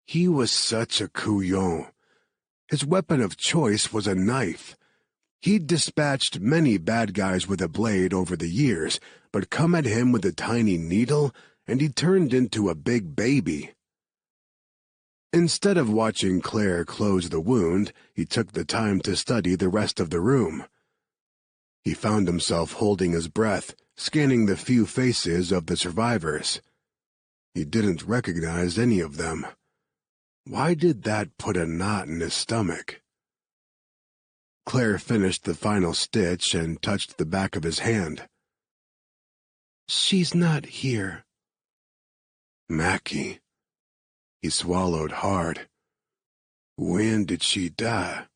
He was such a couillon. His weapon of choice was a knife. He'd dispatched many bad guys with a blade over the years, but come at him with a tiny needle, and he turned into a big baby. Instead of watching Claire close the wound, he took the time to study the rest of the room. He found himself holding his breath, scanning the few faces of the survivors. He didn't recognize any of them. Why did that put a knot in his stomach? Claire finished the final stitch and touched the back of his hand. "She's not here." Mackie. He swallowed hard. When did she die?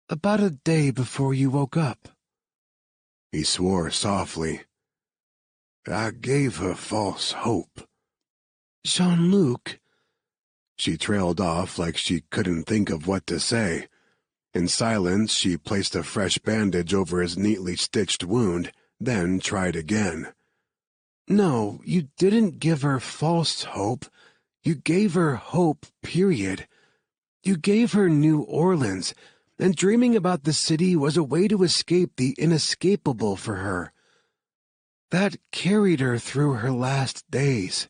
About a day before you woke up. He swore softly. I gave her false hope. Jean-Luc. She trailed off like she couldn't think of what to say. In silence, she placed a fresh bandage over his neatly stitched wound, then tried again. No, you didn't give her false hope. You gave her hope, period. You gave her New Orleans, and dreaming about the city was a way to escape the inescapable for her. That carried her through her last days.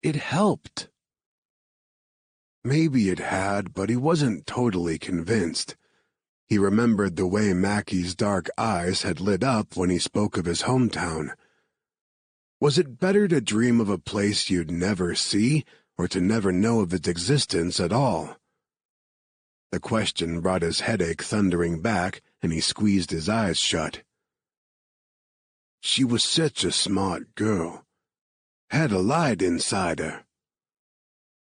It helped. Maybe it had, but he wasn't totally convinced. He remembered the way Mackie's dark eyes had lit up when he spoke of his hometown. Was it better to dream of a place you'd never see, or to never know of its existence at all? The question brought his headache thundering back, and he squeezed his eyes shut. She was such a smart girl. Had a light inside her.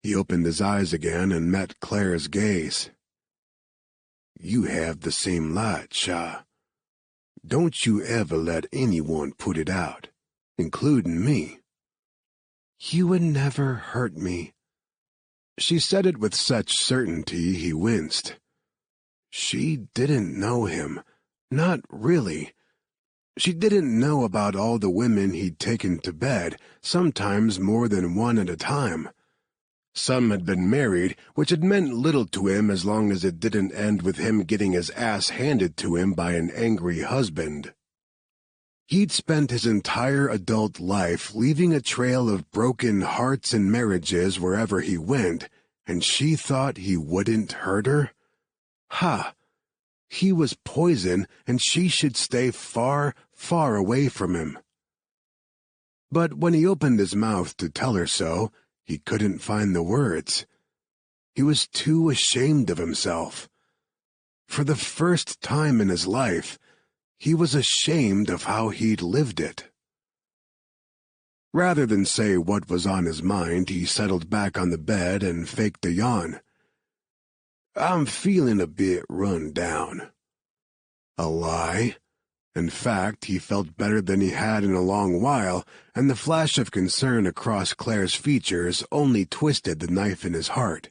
He opened his eyes again and met Claire's gaze. You have the same light, Shah. Don't you ever let anyone put it out, including me. You would never hurt me. She said it with such certainty he winced. She didn't know him. Not really. She didn't know about all the women he'd taken to bed, sometimes more than one at a time. Some had been married, which had meant little to him as long as it didn't end with him getting his ass handed to him by an angry husband. He'd spent his entire adult life leaving a trail of broken hearts and marriages wherever he went, and she thought he wouldn't hurt her? Ha! He was poison, and she should stay far, far away from him. But when he opened his mouth to tell her so, he couldn't find the words. He was too ashamed of himself. For the first time in his life, he was ashamed of how he'd lived it. Rather than say what was on his mind, he settled back on the bed and faked a yawn. I'm feeling a bit run down. A lie? In fact, he felt better than he had in a long while, and the flash of concern across Claire's features only twisted the knife in his heart.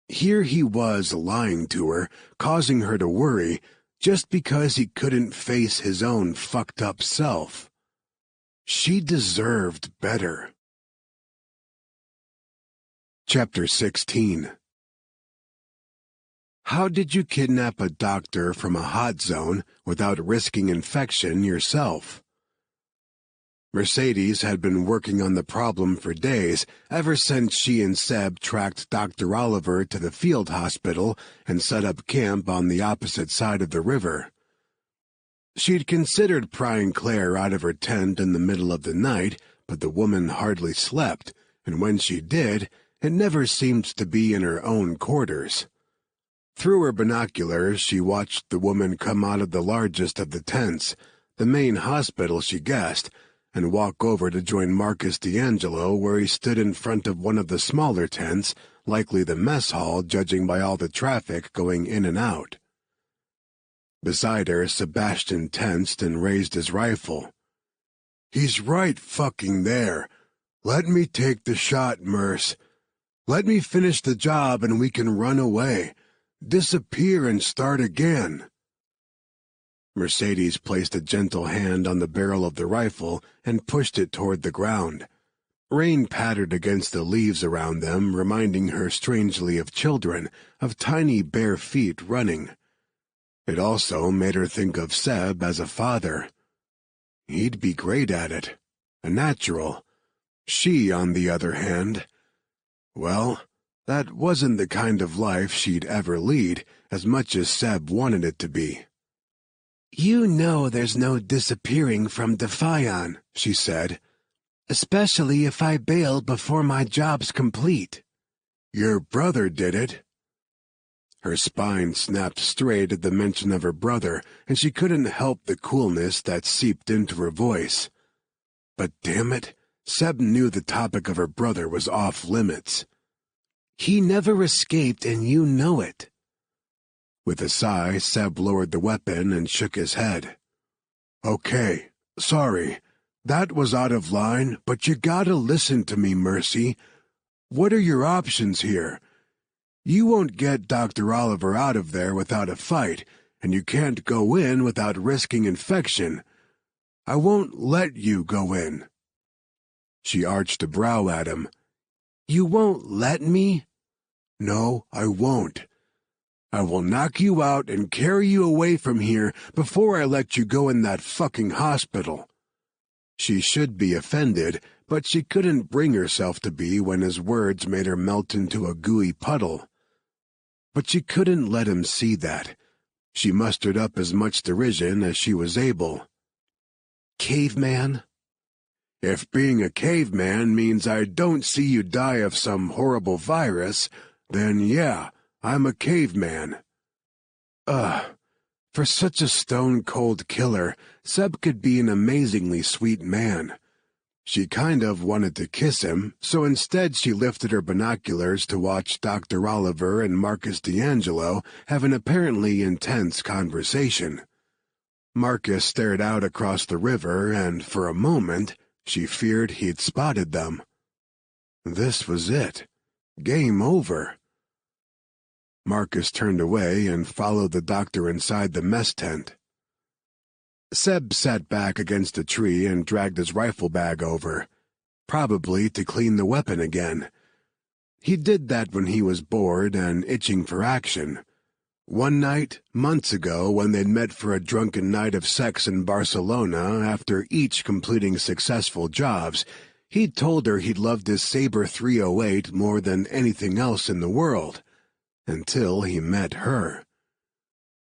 Here he was lying to her, causing her to worry, just because he couldn't face his own fucked-up self. She deserved better. Chapter 16. How did you kidnap a doctor from a hot zone without risking infection yourself? Mercedes had been working on the problem for days, ever since she and Seb tracked Dr. Oliver to the field hospital and set up camp on the opposite side of the river. She'd considered prying Claire out of her tent in the middle of the night, but the woman hardly slept, and when she did, it never seemed to be in her own quarters. Through her binoculars, she watched the woman come out of the largest of the tents, the main hospital, she guessed, and walk over to join Marcus D'Angelo where he stood in front of one of the smaller tents, likely the mess hall judging by all the traffic going in and out. Beside her, Sebastian tensed and raised his rifle. He's right fucking there. Let me take the shot, Merce. Let me finish the job and we can run away. Disappear and start again. Mercedes placed a gentle hand on the barrel of the rifle and pushed it toward the ground. Rain pattered against the leaves around them, reminding her strangely of children, of tiny bare feet running. It also made her think of Seb as a father. He'd be great at it. A natural. She, on the other hand, well, that wasn't the kind of life she'd ever lead, as much as Seb wanted it to be. You know there's no disappearing from Defion, she said, especially if I bail before my job's complete. Your brother did it. Her spine snapped straight at the mention of her brother, and she couldn't help the coolness that seeped into her voice. But damn it, Seb knew the topic of her brother was off limits. He never escaped, and you know it." With a sigh, Seb lowered the weapon and shook his head. "Okay, sorry. That was out of line, but you gotta listen to me, Mercy. What are your options here? You won't get Dr. Oliver out of there without a fight, and you can't go in without risking infection. I won't let you go in." She arched a brow at him. "You won't let me?" "No, I won't. I will knock you out and carry you away from here before I let you go in that fucking hospital." She should be offended, but she couldn't bring herself to be when his words made her melt into a gooey puddle. But she couldn't let him see that. She mustered up as much derision as she was able. "Caveman?" "If being a caveman means I don't see you die of some horrible virus, then yeah, I'm a caveman." For such a stone-cold killer, Seb could be an amazingly sweet man. She kind of wanted to kiss him, so instead she lifted her binoculars to watch Dr. Oliver and Marcus D'Angelo have an apparently intense conversation. Marcus stared out across the river, and for a moment she feared he'd spotted them. This was it. Game over. Marcus turned away and followed the doctor inside the mess tent. Seb sat back against a tree and dragged his rifle bag over, probably to clean the weapon again. He did that when he was bored and itching for action. One night, months ago, when they'd met for a drunken night of sex in Barcelona after each completing successful jobs, he'd told her he'd loved his Sabre 308 more than anything else in the world. Until he met her.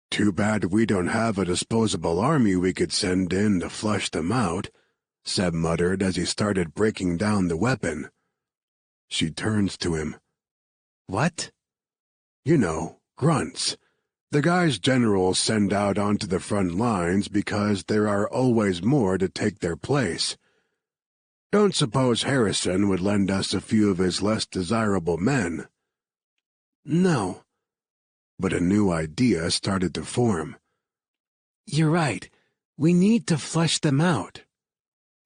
"Too bad we don't have a disposable army we could send in to flush them out," Seb muttered as he started breaking down the weapon. She turns to him. "What?" "You know, grunts. The guys generals send out onto the front lines because there are always more to take their place. Don't suppose Harrison would lend us a few of his less desirable men?" "No." But a new idea started to form. "You're right. We need to flush them out."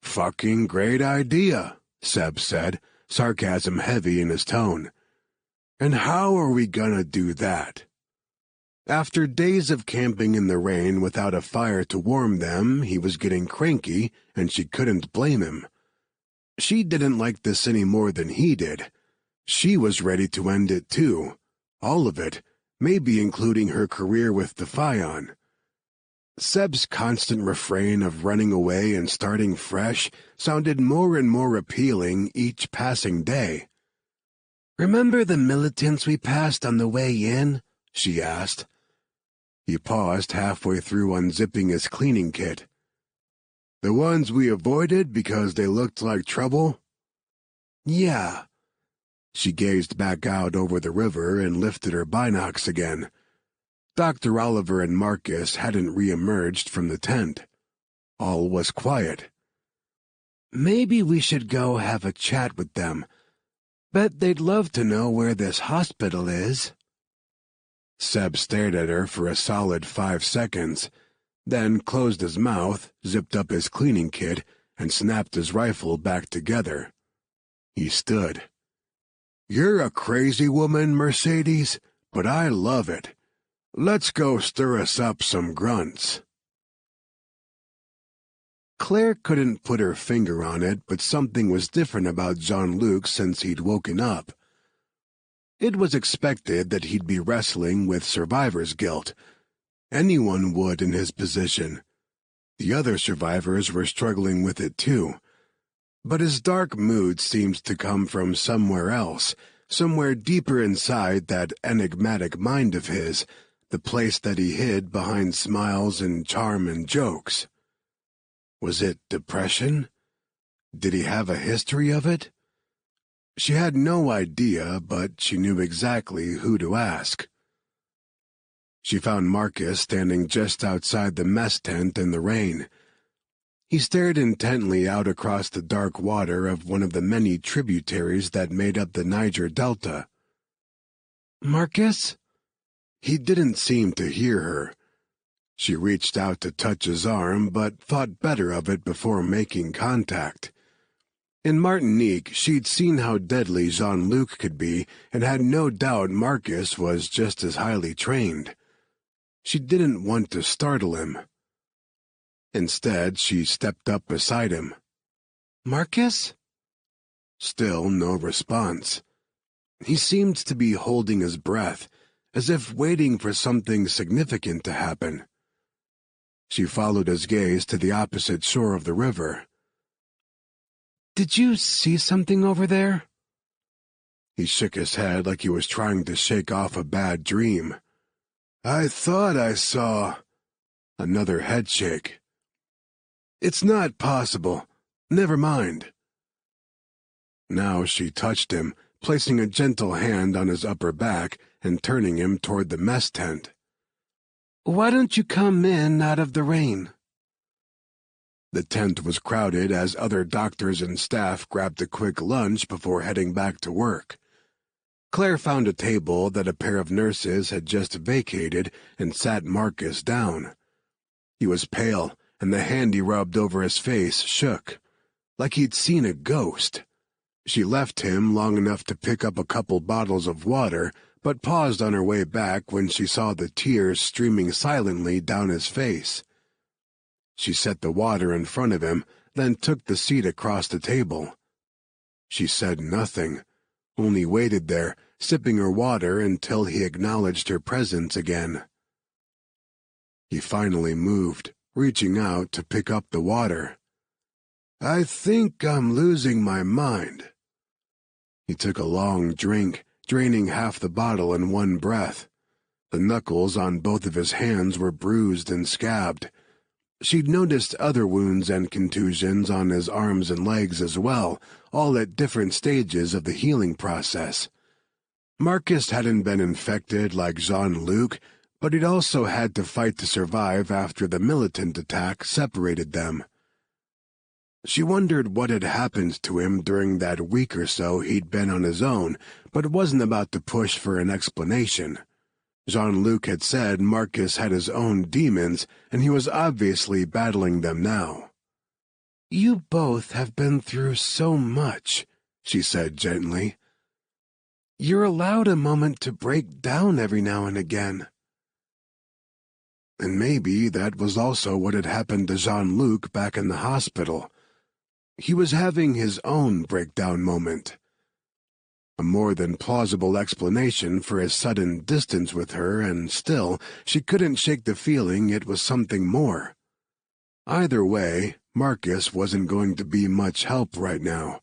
"Fucking great idea," Seb said, sarcasm heavy in his tone. "And how are we gonna do that?" After days of camping in the rain without a fire to warm them, he was getting cranky, and she couldn't blame him. She didn't like this any more than he did. She was ready to end it too. All of it, maybe including her career with Defion. Seb's constant refrain of running away and starting fresh sounded more and more appealing each passing day. "Remember the militants we passed on the way in?" she asked. He paused halfway through unzipping his cleaning kit. "The ones we avoided because they looked like trouble?" "Yeah." She gazed back out over the river and lifted her binocs again. Dr. Oliver and Marcus hadn't re-emerged from the tent. All was quiet. "Maybe we should go have a chat with them. Bet they'd love to know where this hospital is." Seb stared at her for a solid 5 seconds, then closed his mouth, zipped up his cleaning kit, and snapped his rifle back together. He stood. "You're a crazy woman, Mercedes, but I love it. Let's go stir us up some grunts." Claire couldn't put her finger on it, but something was different about Jean-Luc since he'd woken up. It was expected that he'd be wrestling with survivor's guilt. Anyone would in his position. The other survivors were struggling with it too. But his dark mood seemed to come from somewhere else, somewhere deeper inside that enigmatic mind of his, the place that he hid behind smiles and charm and jokes. Was it depression? Did he have a history of it? She had no idea, but she knew exactly who to ask. She found Marcus standing just outside the mess tent in the rain. He stared intently out across the dark water of one of the many tributaries that made up the Niger Delta. Marcus?" He didn't seem to hear her. She reached out to touch his arm, but thought better of it before making contact. In Martinique, she'd seen how deadly Jean-Luc could be and had no doubt Marcus was just as highly trained. She didn't want to startle him. Instead, she stepped up beside him. "Marcus?" Still no response. He seemed to be holding his breath, as if waiting for something significant to happen. She followed his gaze to the opposite shore of the river. "Did you see something over there?" He shook his head like he was trying to shake off a bad dream. "I thought I saw—" Another headshake. "It's not possible. Never mind." Now she touched him, placing a gentle hand on his upper back and turning him toward the mess tent. "Why don't you come in out of the rain?" The tent was crowded as other doctors and staff grabbed a quick lunch before heading back to work. Claire found a table that a pair of nurses had just vacated and sat Marcus down. He was pale, and the hand he rubbed over his face shook, like he'd seen a ghost. She left him long enough to pick up a couple bottles of water, but paused on her way back when she saw the tears streaming silently down his face. She set the water in front of him, then took the seat across the table. She said nothing, only waited there, sipping her water until he acknowledged her presence again. He finally moved, reaching out to pick up the water. "I think I'm losing my mind." He took a long drink, draining half the bottle in one breath. The knuckles on both of his hands were bruised and scabbed. She'd noticed other wounds and contusions on his arms and legs as well, all at different stages of the healing process. Marcus hadn't been infected like Jean-Luc, but he'd also had to fight to survive after the militant attack separated them. She wondered what had happened to him during that week or so he'd been on his own, but wasn't about to push for an explanation. Jean-Luc had said Marcus had his own demons, and he was obviously battling them now. "You both have been through so much," she said gently. "You're allowed a moment to break down every now and again." And maybe that was also what had happened to Jean-Luc back in the hospital. He was having his own breakdown moment. A more than plausible explanation for his sudden distance with her, and still, she couldn't shake the feeling it was something more. Either way, Marcus wasn't going to be much help right now.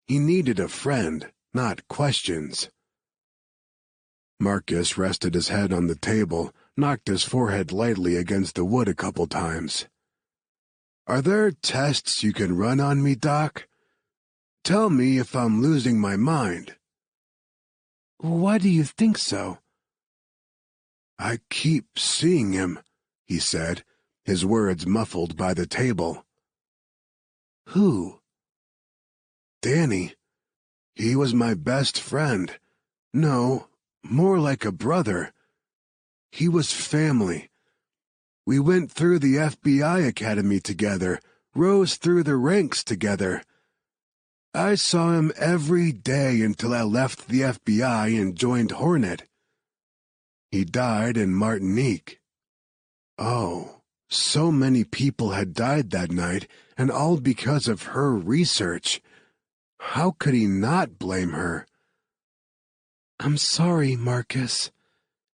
He needed a friend, not questions. Marcus rested his head on the table, knocked his forehead lightly against the wood a couple times. "Are there tests you can run on me, Doc? Tell me if I'm losing my mind." "Why do you think so?" "I keep seeing him," he said, his words muffled by the table. "Who?" "Danny. He was my best friend. No, more like a brother. He was family. We went through the FBI Academy together, rose through the ranks together. I saw him every day until I left the FBI and joined Hornet. He died in Martinique." Oh, so many people had died that night, and all because of her research. How could he not blame her? "I'm sorry, Marcus.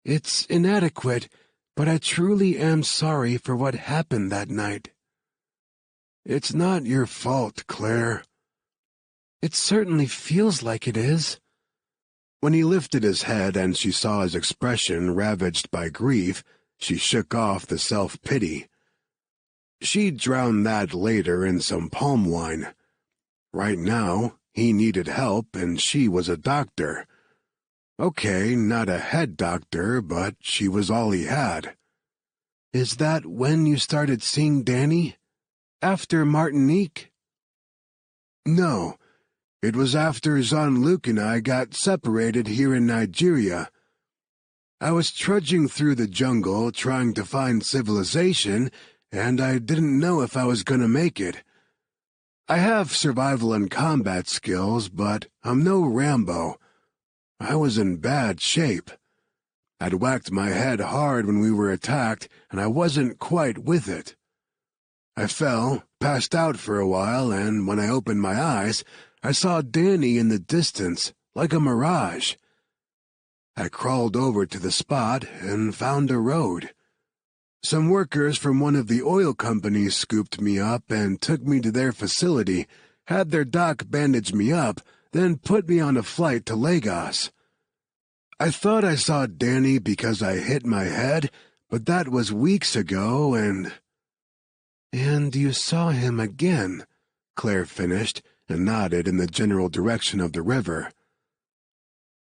It's inadequate, but I truly am sorry for what happened that night." "It's not your fault, Claire." "It certainly feels like it is." When he lifted his head and she saw his expression ravaged by grief, she shook off the self-pity. She'd drown that later in some palm wine. Right now, he needed help and she was a doctor. Okay, not a head doctor, but she was all he had. "Is that when you started seeing Danny? After Martinique?" "No. It was after Jean-Luc and I got separated here in Nigeria. I was trudging through the jungle trying to find civilization, and I didn't know if I was gonna make it. I have survival and combat skills, but I'm no Rambo. I was in bad shape. I'd whacked my head hard when we were attacked, and I wasn't quite with it. I fell, passed out for a while, and when I opened my eyes, I saw Danny in the distance, like a mirage. I crawled over to the spot and found a road. Some workers from one of the oil companies scooped me up and took me to their facility, had their doc bandage me up, then put me on a flight to Lagos. I thought I saw Danny because I hit my head, but that was weeks ago, and you saw him again, Claire finished and nodded in the general direction of the river.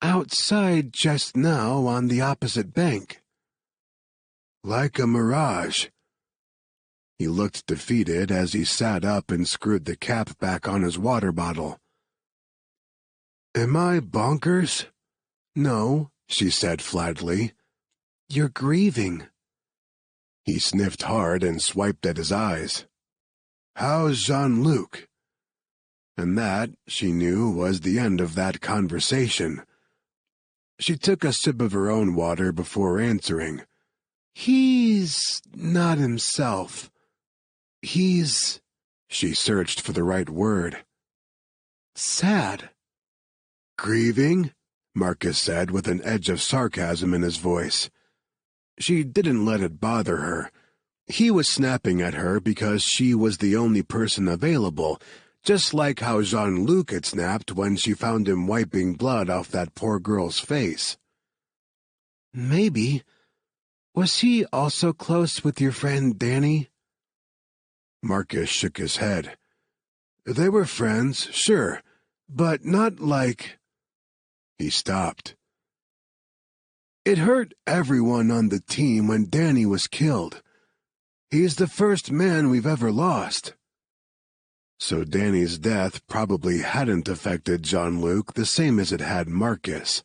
Outside just now on the opposite bank. Like a mirage. He looked defeated as he sat up and screwed the cap back on his water bottle. Am I bonkers? No, she said flatly. You're grieving. He sniffed hard and swiped at his eyes. How's Jean-Luc? And that, she knew, was the end of that conversation. She took a sip of her own water before answering. He's not himself. He's... She searched for the right word. Sad. Grieving? Marcus said with an edge of sarcasm in his voice. She didn't let it bother her. He was snapping at her because she was the only person available, just like how Jean-Luc had snapped when she found him wiping blood off that poor girl's face. Maybe. Was he also close with your friend Danny? Marcus shook his head. They were friends, sure, but not like... He stopped. It hurt everyone on the team when Danny was killed. He's the first man we've ever lost. So Danny's death probably hadn't affected Jean-Luc the same as it had Marcus.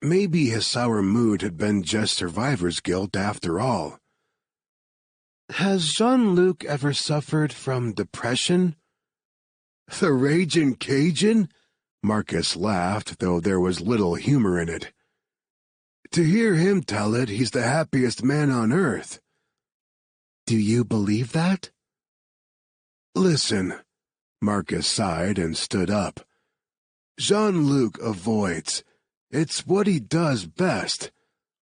Maybe his sour mood had been just survivor's guilt after all. Has Jean-Luc ever suffered from depression? The Raging Cajun? Marcus laughed, though there was little humor in it. To hear him tell it, he's the happiest man on earth. Do you believe that? Listen, Marcus sighed and stood up. Jean-Luc avoids. It's what he does best.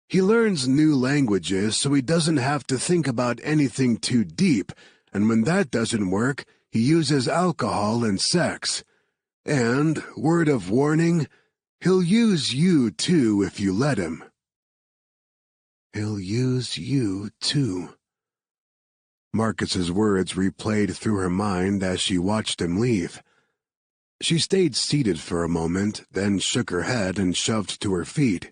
He learns new languages so he doesn't have to think about anything too deep, and when that doesn't work, he uses alcohol and sex. And, word of warning, he'll use you too if you let him. He'll use you too. Marcus's words replayed through her mind as she watched him leave. She stayed seated for a moment, then shook her head and shoved to her feet.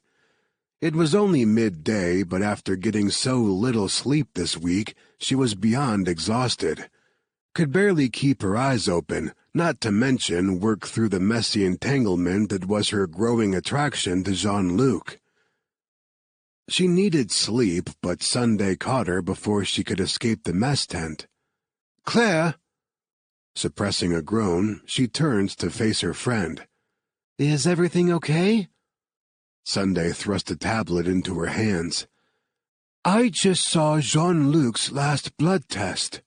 It was only midday, but after getting so little sleep this week, she was beyond exhausted. Could barely keep her eyes open, not to mention work through the messy entanglement that was her growing attraction to Jean-Luc. She needed sleep, but Sunday caught her before she could escape the mess tent. Claire! Suppressing a groan, she turned to face her friend. Is everything okay? Sunday thrust a tablet into her hands. I just saw Jean-Luc's last blood test.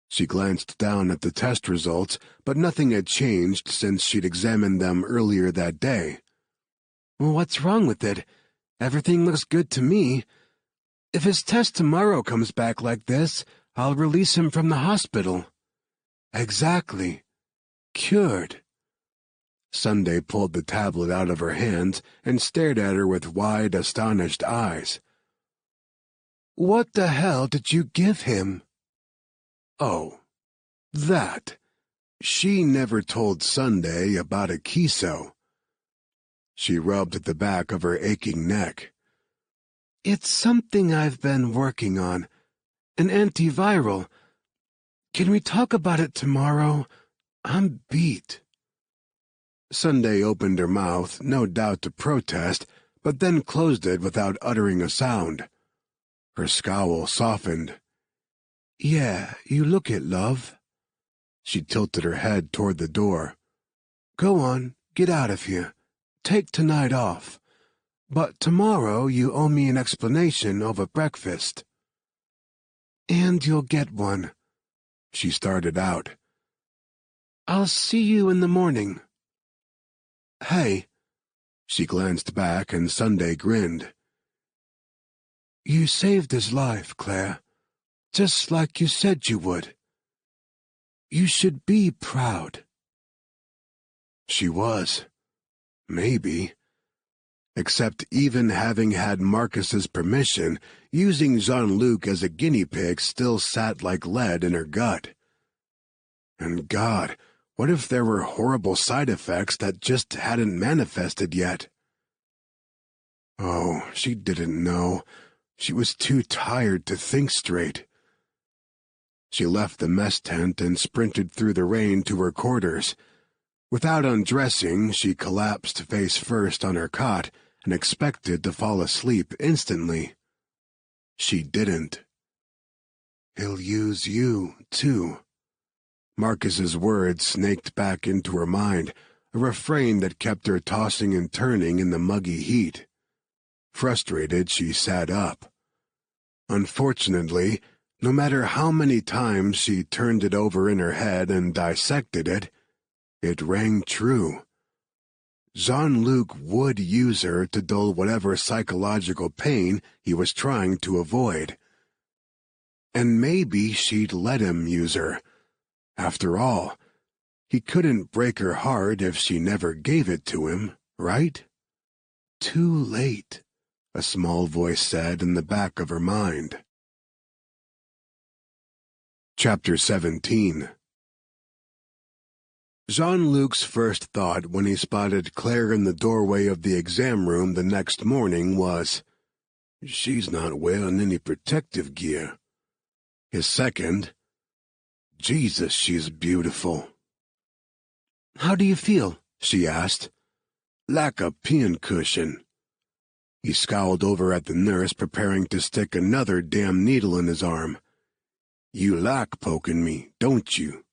She glanced down at the test results, but nothing had changed since she'd examined them earlier that day. What's wrong with it? Everything looks good to me. If his test tomorrow comes back like this, I'll release him from the hospital. Exactly. Cured. Sunday pulled the tablet out of her hands and stared at her with wide, astonished eyes. What the hell did you give him? Oh, that. She never told Sunday about a kiso. She rubbed the back of her aching neck. It's something I've been working on. An antiviral. Can we talk about it tomorrow? I'm beat." Sunday opened her mouth, no doubt to protest, but then closed it without uttering a sound. Her scowl softened. "Yeah, you look it, love." She tilted her head toward the door. "Go on, get out of here. Take tonight off. But tomorrow you owe me an explanation over breakfast." "And you'll get one." She started out. "I'll see you in the morning." "Hey." She glanced back and Sunday grinned. "You saved his life, Claire, just like you said you would. You should be proud." She was. Maybe. Except even having had Marcus's permission, using Jean-Luc as a guinea pig still sat like lead in her gut. And God, what if there were horrible side effects that just hadn't manifested yet? Oh, she didn't know. She was too tired to think straight. She left the mess tent and sprinted through the rain to her quarters. Without undressing, she collapsed face first on her cot and expected to fall asleep instantly. She didn't. "He'll use you, too." Marcus's words snaked back into her mind, a refrain that kept her tossing and turning in the muggy heat. Frustrated, she sat up. Unfortunately, no matter how many times she turned it over in her head and dissected it, it rang true. Jean-Luc would use her to dull whatever psychological pain he was trying to avoid. And maybe she'd let him use her. After all, he couldn't break her heart if she never gave it to him, right? "Too late," a small voice said in the back of her mind. Chapter 17. Jean-Luc's first thought when he spotted Claire in the doorway of the exam room the next morning was, "She's not wearing any protective gear." His second, "Jesus, she's beautiful." "How do you feel?" she asked. "Like a pincushion." He scowled over at the nurse preparing to stick another damn needle in his arm. "You like poking me, don't you?"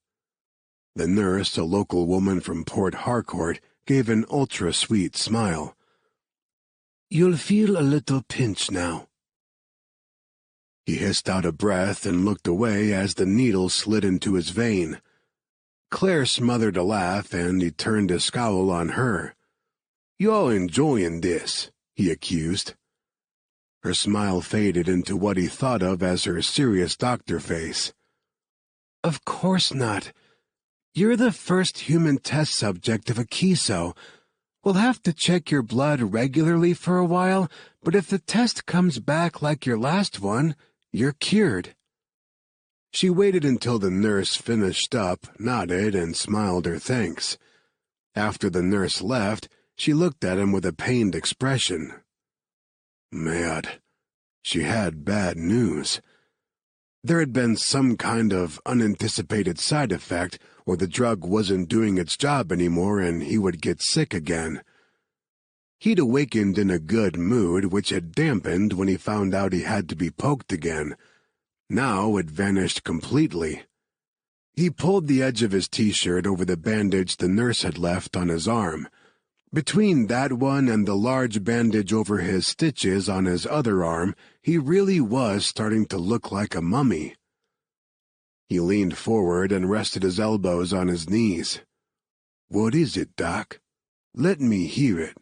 The nurse, a local woman from Port Harcourt, gave an ultra-sweet smile. "You'll feel a little pinch now." He hissed out a breath and looked away as the needle slid into his vein. Claire smothered a laugh and he turned his scowl on her. "You're enjoying this," he accused. Her smile faded into what he thought of as her serious doctor face. "Of course not. You're the first human test subject of a KISO. We'll have to check your blood regularly for a while, but if the test comes back like your last one, you're cured." She waited until the nurse finished up, nodded, and smiled her thanks. After the nurse left, she looked at him with a pained expression. Mad. She had bad news. There had been some kind of unanticipated side effect, or the drug wasn't doing its job anymore and he would get sick again. He'd awakened in a good mood, which had dampened when he found out he had to be poked again. Now it vanished completely. He pulled the edge of his t-shirt over the bandage the nurse had left on his arm. Between that one and the large bandage over his stitches on his other arm, he really was starting to look like a mummy. He leaned forward and rested his elbows on his knees. "What is it, Doc? Let me hear it.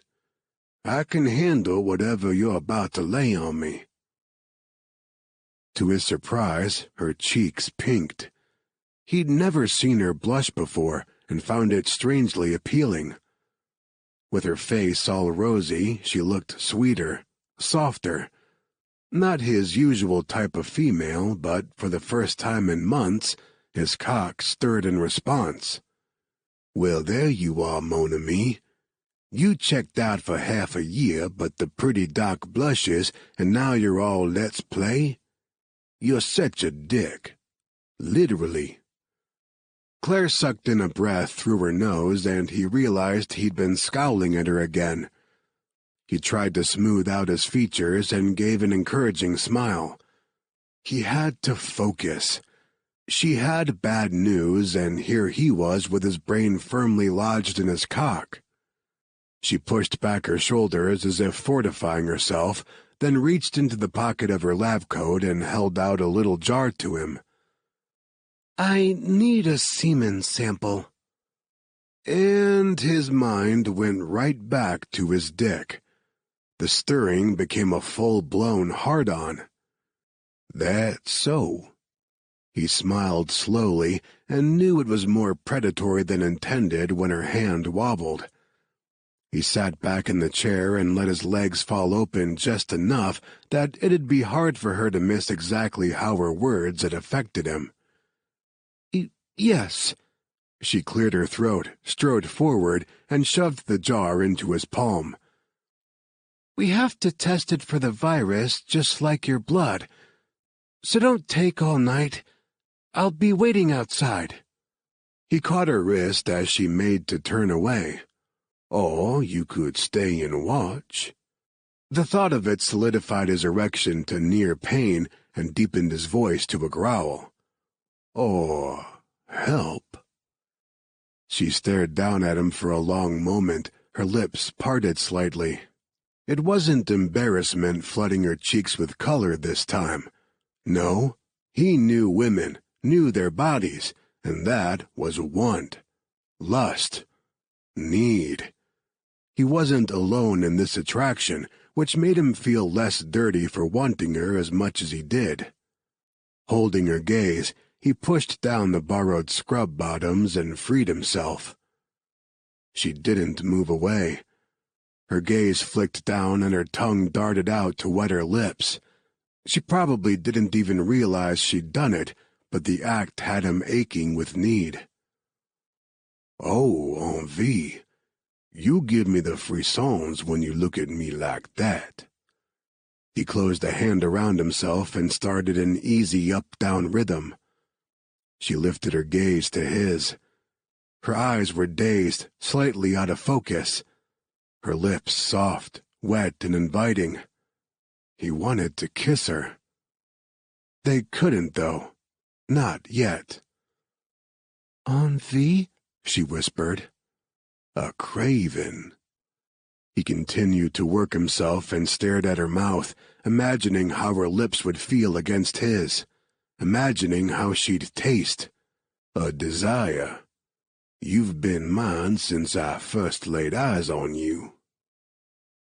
I can handle whatever you're about to lay on me." To his surprise, her cheeks pinked. He'd never seen her blush before and found it strangely appealing. With her face all rosy, she looked sweeter, softer. Not his usual type of female, but for the first time in months, his cock stirred in response. "Well, there you are, mon ami. You checked out for half a year, but the pretty doc blushes, and now you're all let's play? You're such a dick. Literally." Claire sucked in a breath through her nose, and he realized he'd been scowling at her again. He tried to smooth out his features and gave an encouraging smile. He had to focus. She had bad news, and here he was with his brain firmly lodged in his cock. She pushed back her shoulders as if fortifying herself, then reached into the pocket of her lab coat and held out a little jar to him. I need a semen sample. And his mind went right back to his dick. The stirring became a full-blown hard-on. That's so. He smiled slowly and knew it was more predatory than intended when her hand wobbled. He sat back in the chair and let his legs fall open just enough that it'd be hard for her to miss exactly how her words had affected him. Yes. She cleared her throat, strode forward, and shoved the jar into his palm. We have to test it for the virus just like your blood. So don't take all night. I'll be waiting outside. He caught her wrist as she made to turn away. Or you could stay and watch. The thought of it solidified his erection to near pain and deepened his voice to a growl. Or help. She stared down at him for a long moment, her lips parted slightly. It wasn't embarrassment flooding her cheeks with color this time. No, he knew women, knew their bodies, and that was want, lust, need. He wasn't alone in this attraction, which made him feel less dirty for wanting her as much as he did. Holding her gaze, he pushed down the borrowed scrub bottoms and freed himself. She didn't move away. Her gaze flicked down and her tongue darted out to wet her lips. She probably didn't even realize she'd done it, but the act had him aching with need. Oh, envie. You give me the frissons when you look at me like that. He closed a hand around himself and started an easy up-down rhythm. She lifted her gaze to his. Her eyes were dazed, slightly out of focus. Her lips soft, wet, and inviting. He wanted to kiss her. They couldn't, though. Not yet. Envie? She whispered. A craven. He continued to work himself and stared at her mouth, imagining how her lips would feel against his, imagining how she'd taste. A desire. You've been mine since I first laid eyes on you.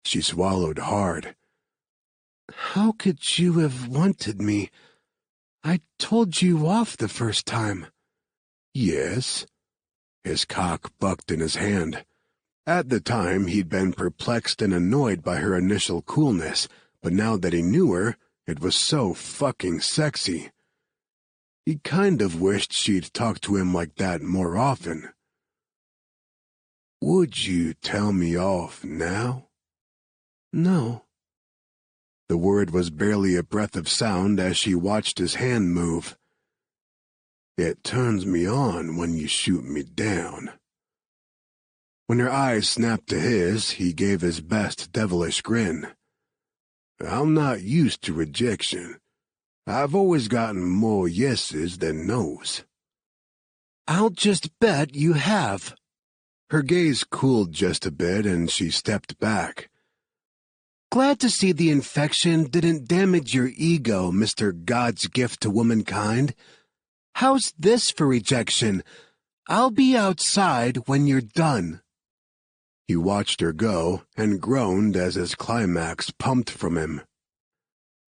She swallowed hard. How could you have wanted me? I told you off the first time. Yes. His cock bucked in his hand. At the time, he'd been perplexed and annoyed by her initial coolness, but now that he knew her, it was so fucking sexy. He kind of wished she'd talk to him like that more often. Would you tell me off now? No. The word was barely a breath of sound as she watched his hand move. It turns me on when you shoot me down. When her eyes snapped to his, he gave his best devilish grin. I'm not used to rejection. I've always gotten more yeses than nos. I'll just bet you have. Her gaze cooled just a bit and she stepped back. Glad to see the infection didn't damage your ego, Mr. God's gift to womankind. How's this for rejection? I'll be outside when you're done. He watched her go and groaned as his climax pumped from him.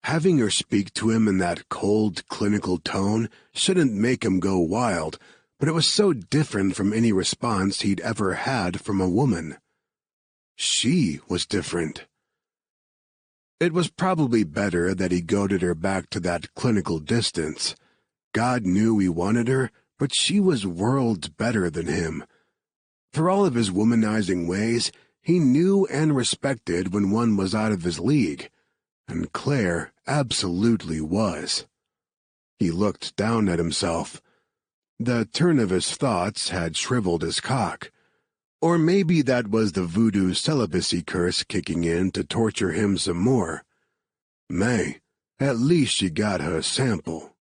Having her speak to him in that cold, clinical tone shouldn't make him go wild, but it was so different from any response he'd ever had from a woman. She was different. It was probably better that he goaded her back to that clinical distance. God knew he wanted her, but she was worlds better than him. For all of his womanizing ways, he knew and respected when one was out of his league, and Claire absolutely was. He looked down at himself. The turn of his thoughts had shriveled his cock. Or maybe that was the voodoo celibacy curse kicking in to torture him some more. May, at least she got her sample.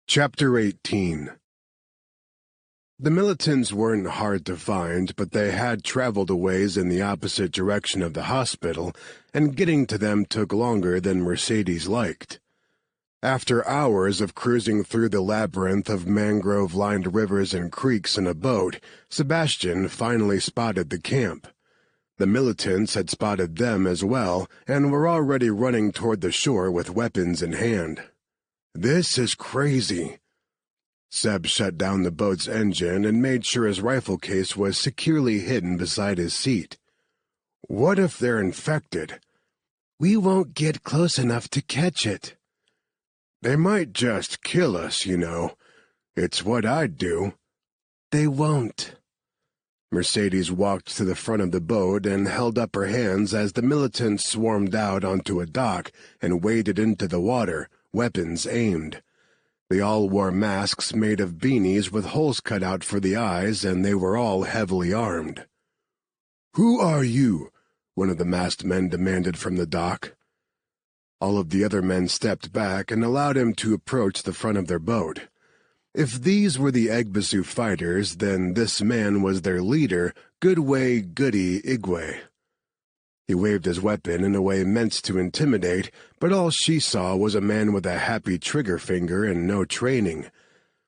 Chapter 18. The militants weren't hard to find, but they had traveled a ways in the opposite direction of the hospital, and getting to them took longer than Mercedes liked. After hours of cruising through the labyrinth of mangrove-lined rivers and creeks in a boat, Sebastian finally spotted the camp. The militants had spotted them as well, and were already running toward the shore with weapons in hand. "This is crazy." Seb shut down the boat's engine and made sure his rifle case was securely hidden beside his seat. "What if they're infected?" "We won't get close enough to catch it." "They might just kill us, you know. It's what I'd do." "They won't." Mercedes walked to the front of the boat and held up her hands as the militants swarmed out onto a dock and waded into the water, weapons aimed. They all wore masks made of beanies with holes cut out for the eyes, and they were all heavily armed. "Who are you?" one of the masked men demanded from the dock. All of the other men stepped back and allowed him to approach the front of their boat. If these were the Egbasu fighters, then this man was their leader, Goodway Goody Igwe. He waved his weapon in a way meant to intimidate, but all she saw was a man with a happy trigger finger and no training.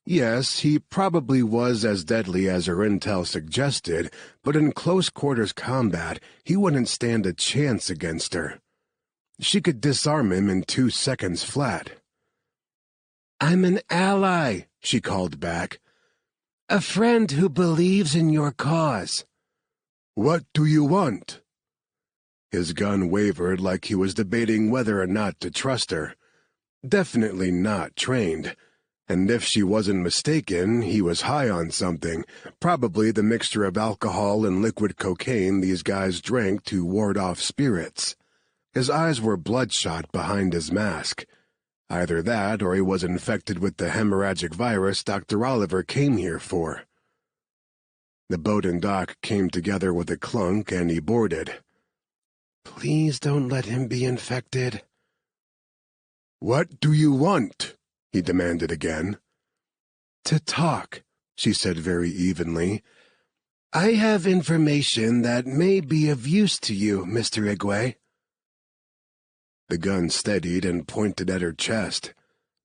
Yes, he probably was as deadly as her intel suggested, but in close-quarters combat, he wouldn't stand a chance against her. She could disarm him in 2 seconds flat. "I'm an ally," she called back. "A friend who believes in your cause." "What do you want?" His gun wavered like he was debating whether or not to trust her. Definitely not trained. And if she wasn't mistaken, he was high on something, probably the mixture of alcohol and liquid cocaine these guys drank to ward off spirits. His eyes were bloodshot behind his mask. Either that or he was infected with the hemorrhagic virus Dr. Oliver came here for. The boat and dock came together with a clunk and he boarded. "Please don't let him be infected." "What do you want?" he demanded again. "To talk," she said very evenly. "I have information that may be of use to you, Mr. Igwe." The gun steadied and pointed at her chest.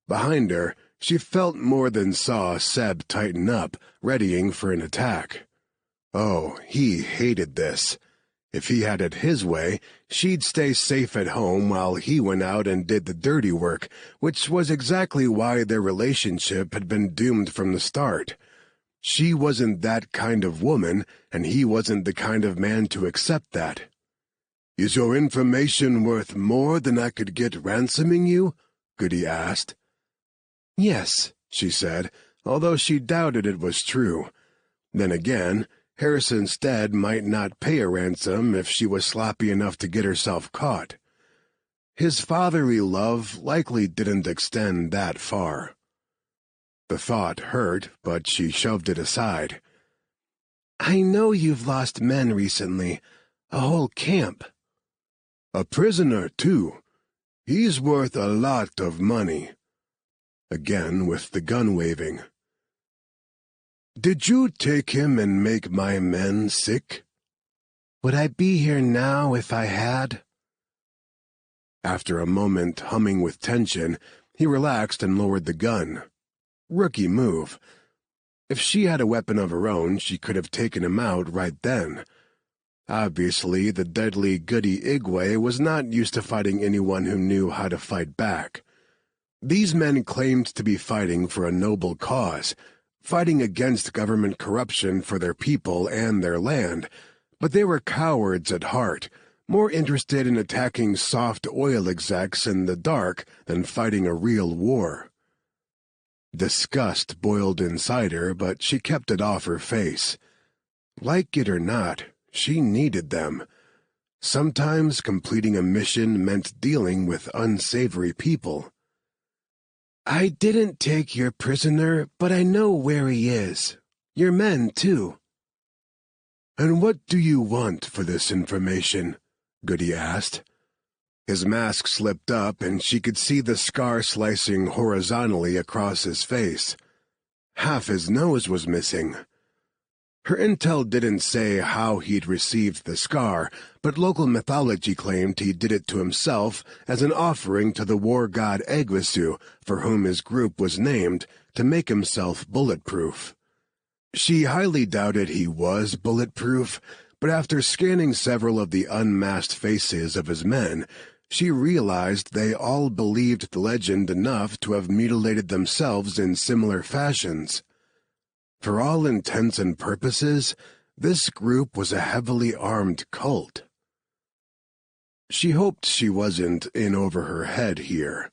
Behind her, she felt more than saw Seb tighten up, readying for an attack. Oh, he hated this. If he had it his way, she'd stay safe at home while he went out and did the dirty work, which was exactly why their relationship had been doomed from the start. She wasn't that kind of woman, and he wasn't the kind of man to accept that. "Is your information worth more than I could get ransoming you?" Goody asked. "Yes," she said, although she doubted it was true. Then again, Harrison Stead might not pay a ransom if she was sloppy enough to get herself caught. His fatherly love likely didn't extend that far. The thought hurt, but she shoved it aside. "I know you've lost men recently, a whole camp." "A prisoner, too. He's worth a lot of money." Again with the gun waving. "Did you take him and make my men sick?" "Would I be here now if I had?" After a moment humming with tension, he relaxed and lowered the gun. Rookie move. If she had a weapon of her own, she could have taken him out right then. Obviously, the deadly Goody Igwe was not used to fighting anyone who knew how to fight back. These men claimed to be fighting for a noble cause, fighting against government corruption for their people and their land, but they were cowards at heart, more interested in attacking soft oil execs in the dark than fighting a real war. Disgust boiled inside her, but she kept it off her face. Like it or not, she needed them. Sometimes completing a mission meant dealing with unsavory people. I didn't take your prisoner, but I know where he is. Your men, too. And what do you want for this information? Goody asked. His mask slipped up, and she could see the scar slicing horizontally across his face. Half his nose was missing. Her intel didn't say how he'd received the scar, but local mythology claimed he did it to himself as an offering to the war god Egwisu, for whom his group was named, to make himself bulletproof. She highly doubted he was bulletproof, but after scanning several of the unmasked faces of his men, she realized they all believed the legend enough to have mutilated themselves in similar fashions. For all intents and purposes, this group was a heavily armed cult. She hoped she wasn't in over her head here.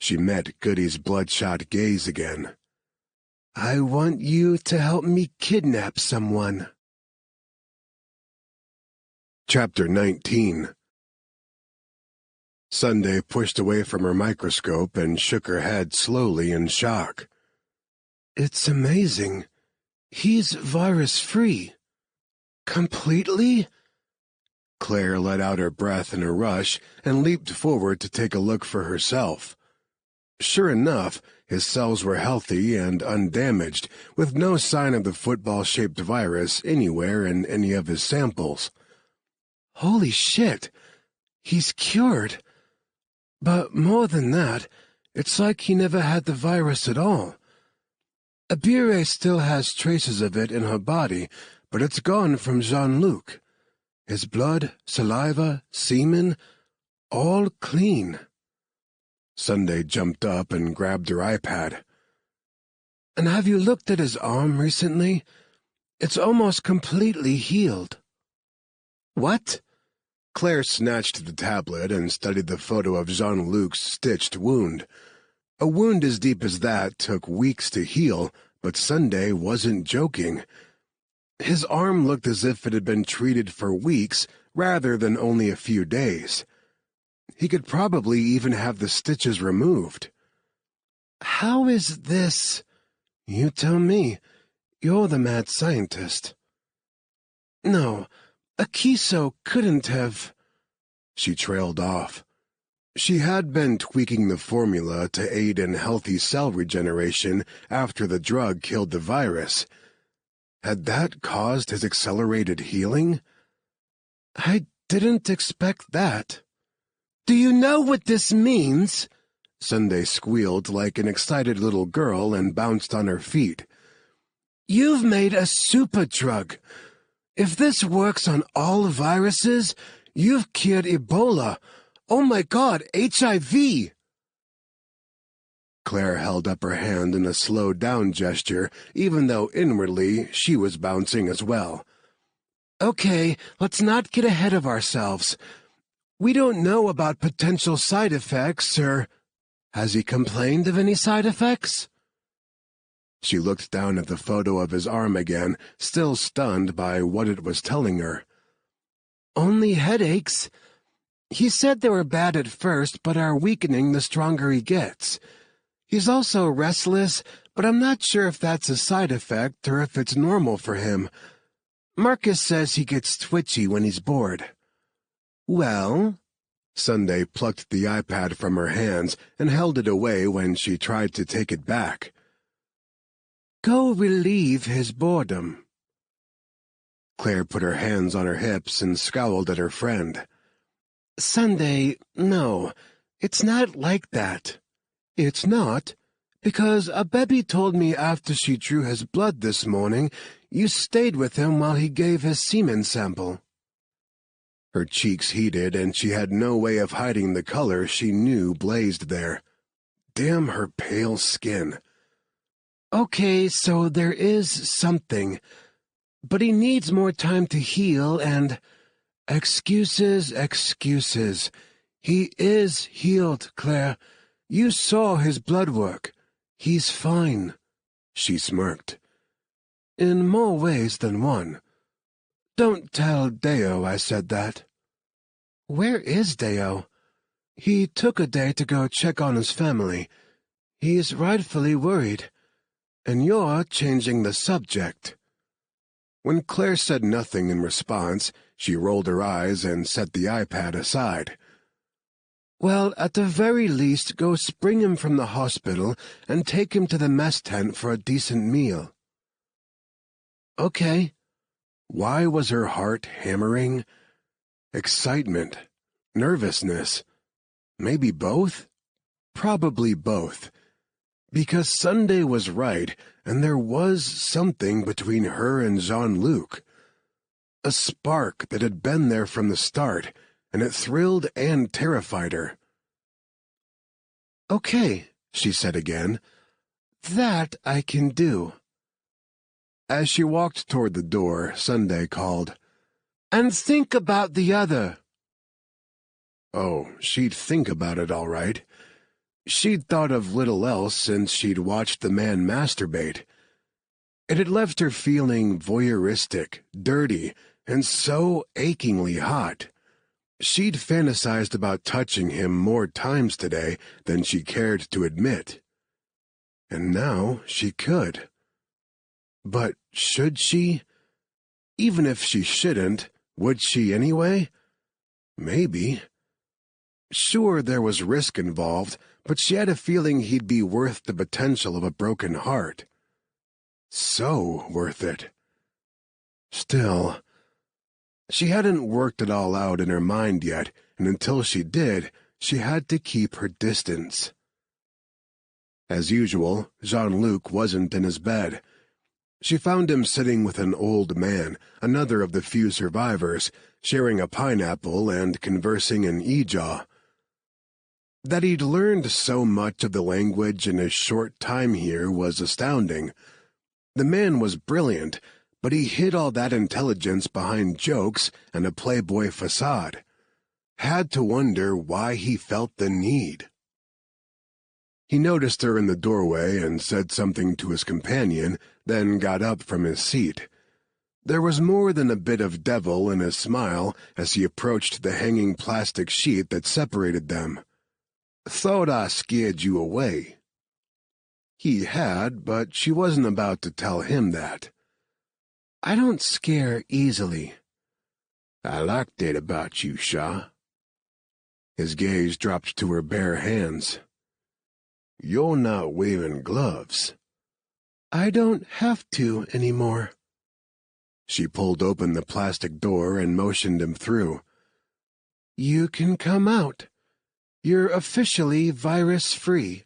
She met Goody's bloodshot gaze again. I want you to help me kidnap someone. Chapter 19. Sunday pushed away from her microscope and shook her head slowly in shock. It's amazing. He's virus-free. Completely? Claire let out her breath in a rush and leaped forward to take a look for herself. Sure enough, his cells were healthy and undamaged, with no sign of the football-shaped virus anywhere in any of his samples. Holy shit! He's cured. But more than that, it's like he never had the virus at all. Abire still has traces of it in her body, but it's gone from Jean-Luc. His blood, saliva, semen, all clean. Sunday jumped up and grabbed her iPad. And have you looked at his arm recently? It's almost completely healed. What? Claire snatched the tablet and studied the photo of Jean-Luc's stitched wound. A wound as deep as that took weeks to heal, but Sunday wasn't joking. His arm looked as if it had been treated for weeks rather than only a few days. He could probably even have the stitches removed. How is this? You tell me. You're the mad scientist. No, Akiso couldn't have... She trailed off. She had been tweaking the formula to aid in healthy cell regeneration after the drug killed the virus. Had that caused his accelerated healing? I didn't expect that. Do you know what this means? Sunday squealed like an excited little girl and bounced on her feet. You've made a super drug. If this works on all viruses, you've cured Ebola. Oh my God, HIV! Claire held up her hand in a slowed-down gesture, even though inwardly she was bouncing as well. Okay, let's not get ahead of ourselves. We don't know about potential side effects, or... Has he complained of any side effects? She looked down at the photo of his arm again, still stunned by what it was telling her. Only headaches. He said they were bad at first, but are weakening the stronger he gets. He's also restless, but I'm not sure if that's a side effect or if it's normal for him. Marcus says he gets twitchy when he's bored. Well? Sunday plucked the iPad from her hands and held it away when she tried to take it back. Go relieve his boredom. Claire put her hands on her hips and scowled at her friend. Sunday, no, it's not like that. It's not, because Abebi told me after she drew his blood this morning, you stayed with him while he gave his semen sample. Her cheeks heated, and she had no way of hiding the color she knew blazed there. Damn her pale skin. Okay, so there is something, but he needs more time to heal, and... Excuses, excuses. He is healed, Claire. You saw his blood work. He's fine. She smirked. In more ways than one. Don't tell Deo I said that. Where is Deo? He took a day to go check on his family. He's rightfully worried. And you're changing the subject." When Claire said nothing in response, she rolled her eyes and set the iPad aside. "Well, at the very least, go spring him from the hospital and take him to the mess tent for a decent meal." "Okay." Why was her heart hammering? Excitement? Nervousness? Maybe both? Probably both. Because Sunday was right, and there was something between her and Jean-Luc. A spark that had been there from the start, and it thrilled and terrified her. "Okay," she said again. "That I can do." As she walked toward the door, Sunday called, "And think about the other." Oh, she'd think about it all right. She'd thought of little else since she'd watched the man masturbate. It had left her feeling voyeuristic, dirty, and so achingly hot. She'd fantasized about touching him more times today than she cared to admit. And now she could. But should she? Even if she shouldn't, would she anyway? Maybe. Sure, there was risk involved, but she had a feeling he'd be worth the potential of a broken heart. So worth it. Still, she hadn't worked it all out in her mind yet, and until she did, she had to keep her distance. As usual, Jean-Luc wasn't in his bed. She found him sitting with an old man, another of the few survivors, sharing a pineapple and conversing in Ijaw. That he'd learned so much of the language in his short time here was astounding. The man was brilliant, but he hid all that intelligence behind jokes and a playboy facade. Had to wonder why he felt the need. He noticed her in the doorway and said something to his companion, then got up from his seat. There was more than a bit of devil in his smile as he approached the hanging plastic sheet that separated them. "Thought I scared you away." He had, but she wasn't about to tell him that. "I don't scare easily." "I like that about you, Shah." His gaze dropped to her bare hands. "You're not wearing gloves." "I don't have to anymore." She pulled open the plastic door and motioned him through. "You can come out. You're officially virus-free."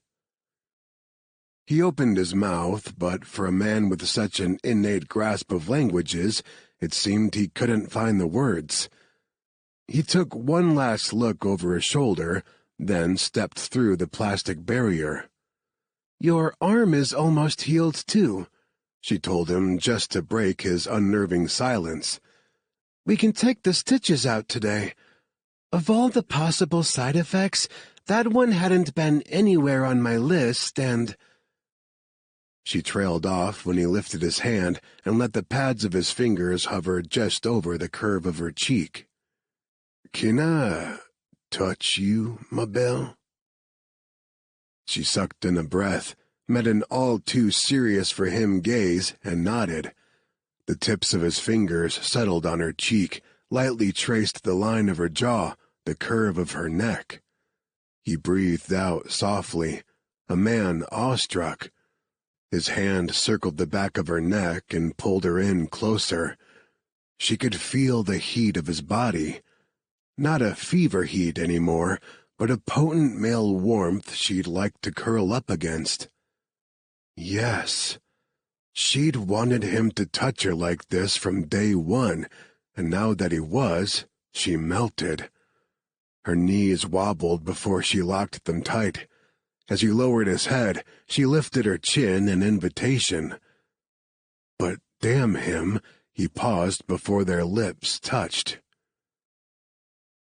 He opened his mouth, but for a man with such an innate grasp of languages, it seemed he couldn't find the words. He took one last look over his shoulder, then stepped through the plastic barrier. "Your arm is almost healed, too," she told him just to break his unnerving silence. "We can take the stitches out today. Of all the possible side effects, that one hadn't been anywhere on my list, and—" She trailed off when he lifted his hand and let the pads of his fingers hover just over the curve of her cheek. "Can I touch you, ma belle?" She sucked in a breath, met an all-too-serious-for-him gaze, and nodded. The tips of his fingers settled on her cheek, lightly traced the line of her jaw, the curve of her neck. He breathed out softly, a man awestruck. His hand circled the back of her neck and pulled her in closer. She could feel the heat of his body. Not a fever heat anymore, but a potent male warmth she'd like to curl up against. Yes. She'd wanted him to touch her like this from day one, and now that he was, she melted. Her knees wobbled before she locked them tight. As he lowered his head, she lifted her chin in invitation. But damn him, he paused before their lips touched.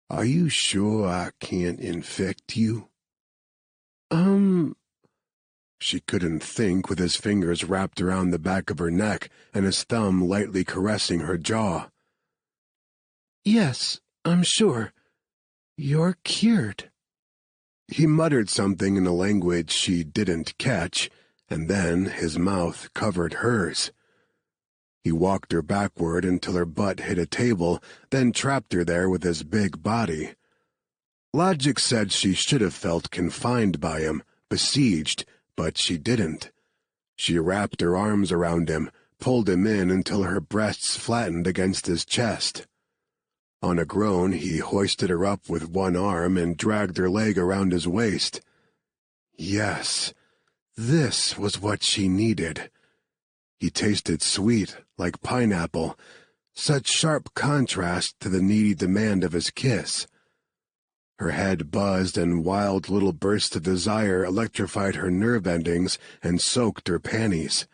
"Are you sure I can't infect you?" She couldn't think with his fingers wrapped around the back of her neck and his thumb lightly caressing her jaw. "Yes, I'm sure. You're cured." He muttered something in a language she didn't catch, and then his mouth covered hers. He walked her backward until her butt hit a table, then trapped her there with his big body. Logic said she should have felt confined by him, besieged, but she didn't. She wrapped her arms around him, pulled him in until her breasts flattened against his chest. On a groan, he hoisted her up with one arm and dragged her leg around his waist. Yes, this was what she needed. He tasted sweet, like pineapple, such sharp contrast to the needy demand of his kiss. Her head buzzed and wild little bursts of desire electrified her nerve endings and soaked her panties.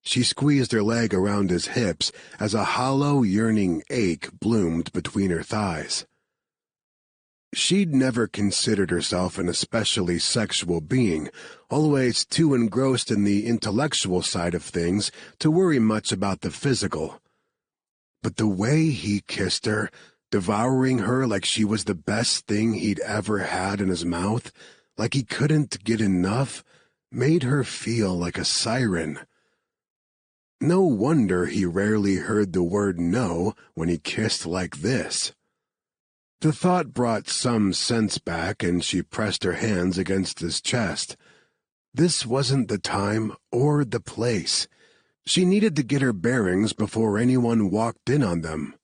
She squeezed her leg around his hips as a hollow, yearning ache bloomed between her thighs. She'd never considered herself an especially sexual being, always too engrossed in the intellectual side of things to worry much about the physical. But the way he kissed her, devouring her like she was the best thing he'd ever had in his mouth, like he couldn't get enough, made her feel like a siren. No wonder he rarely heard the word no when he kissed like this. The thought brought some sense back, and she pressed her hands against his chest. This wasn't the time or the place. She needed to get her bearings before anyone walked in on them.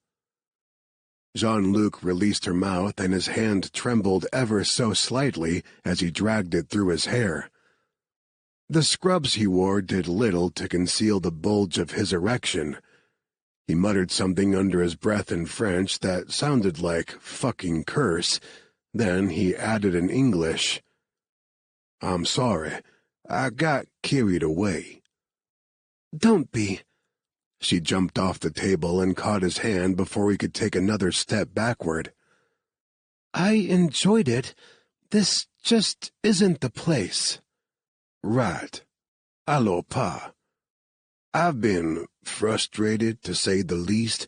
Jean-Luc released her mouth, and his hand trembled ever so slightly as he dragged it through his hair. The scrubs he wore did little to conceal the bulge of his erection. He muttered something under his breath in French that sounded like fucking curse. Then he added in English, "I'm sorry, I got carried away." "Don't be." She jumped off the table and caught his hand before he could take another step backward. "I enjoyed it. This just isn't the place." "Right. Alors pas. I've been frustrated, to say the least,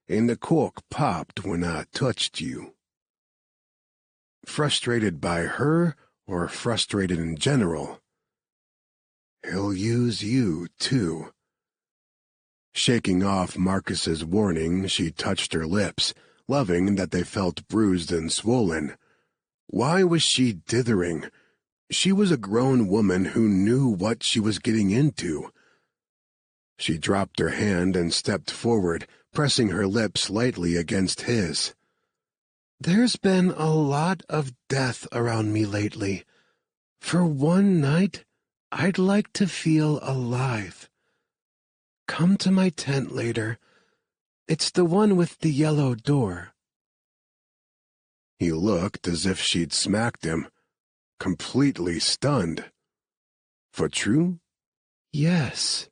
and the cork popped when I touched you." Frustrated by her, or frustrated in general? He'll use you, too. Shaking off Marcus's warning, she touched her lips, loving that they felt bruised and swollen. Why was she dithering? She was a grown woman who knew what she was getting into. She dropped her hand and stepped forward, pressing her lips lightly against his. "There's been a lot of death around me lately. For one night, I'd like to feel alive. Come to my tent later. It's the one with the yellow door." He looked as if she'd smacked him, completely stunned. "For true?" "Yes."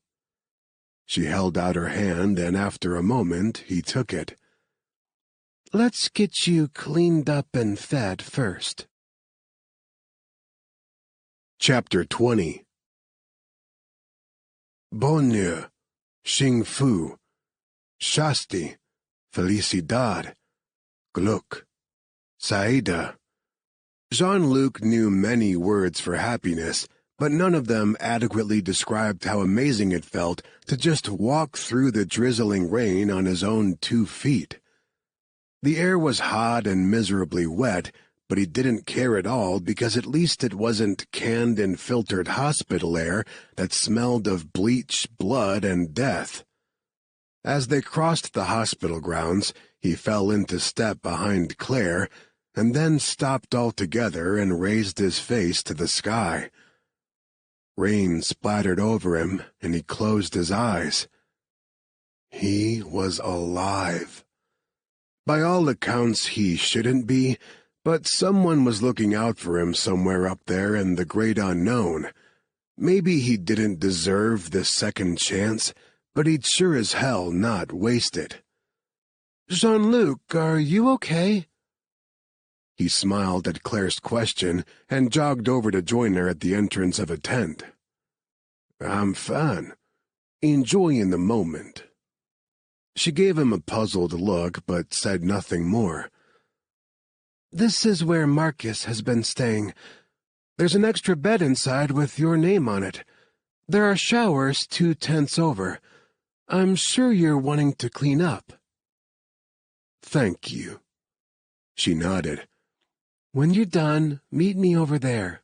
She held out her hand, and after a moment he took it. "Let's get you cleaned up and fed first." Chapter 20. Bonheur, Xing Fu, Shasti, Felicidad, Glück, Saida. Jean-Luc knew many words for happiness, but none of them adequately described how amazing it felt to just walk through the drizzling rain on his own 2 feet. The air was hot and miserably wet, but he didn't care at all because at least it wasn't canned and filtered hospital air that smelled of bleach, blood, and death. As they crossed the hospital grounds, he fell into step behind Claire, and then stopped altogether and raised his face to the sky. Rain splattered over him, and he closed his eyes. He was alive. By all accounts, he shouldn't be, but someone was looking out for him somewhere up there in the great unknown. Maybe he didn't deserve this second chance, but he'd sure as hell not waste it. "Jean-Luc, are you okay?" He smiled at Claire's question and jogged over to join her at the entrance of a tent. "I'm fine. Enjoying the moment." She gave him a puzzled look but said nothing more. This is where Marcus has been staying. There's an extra bed inside with your name on it. There are showers 2 tents over. I'm sure you're wanting to clean up." "Thank you." She nodded. "When you're done, meet me over there."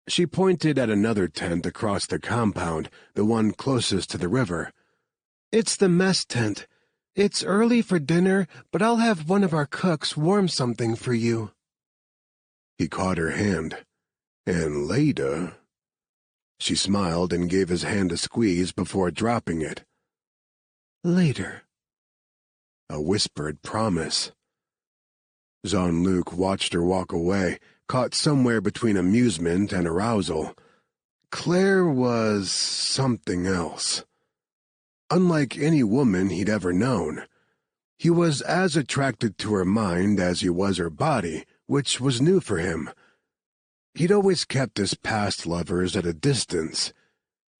She pointed at another tent across the compound, the one closest to the river. "It's the mess tent. It's early for dinner, but I'll have one of our cooks warm something for you." He caught her hand. "And later—" She smiled and gave his hand a squeeze before dropping it. "Later." A whispered promise. Jean-Luc watched her walk away, caught somewhere between amusement and arousal. Claire was something else. Unlike any woman he'd ever known. He was as attracted to her mind as he was her body, which was new for him. He'd always kept his past lovers at a distance.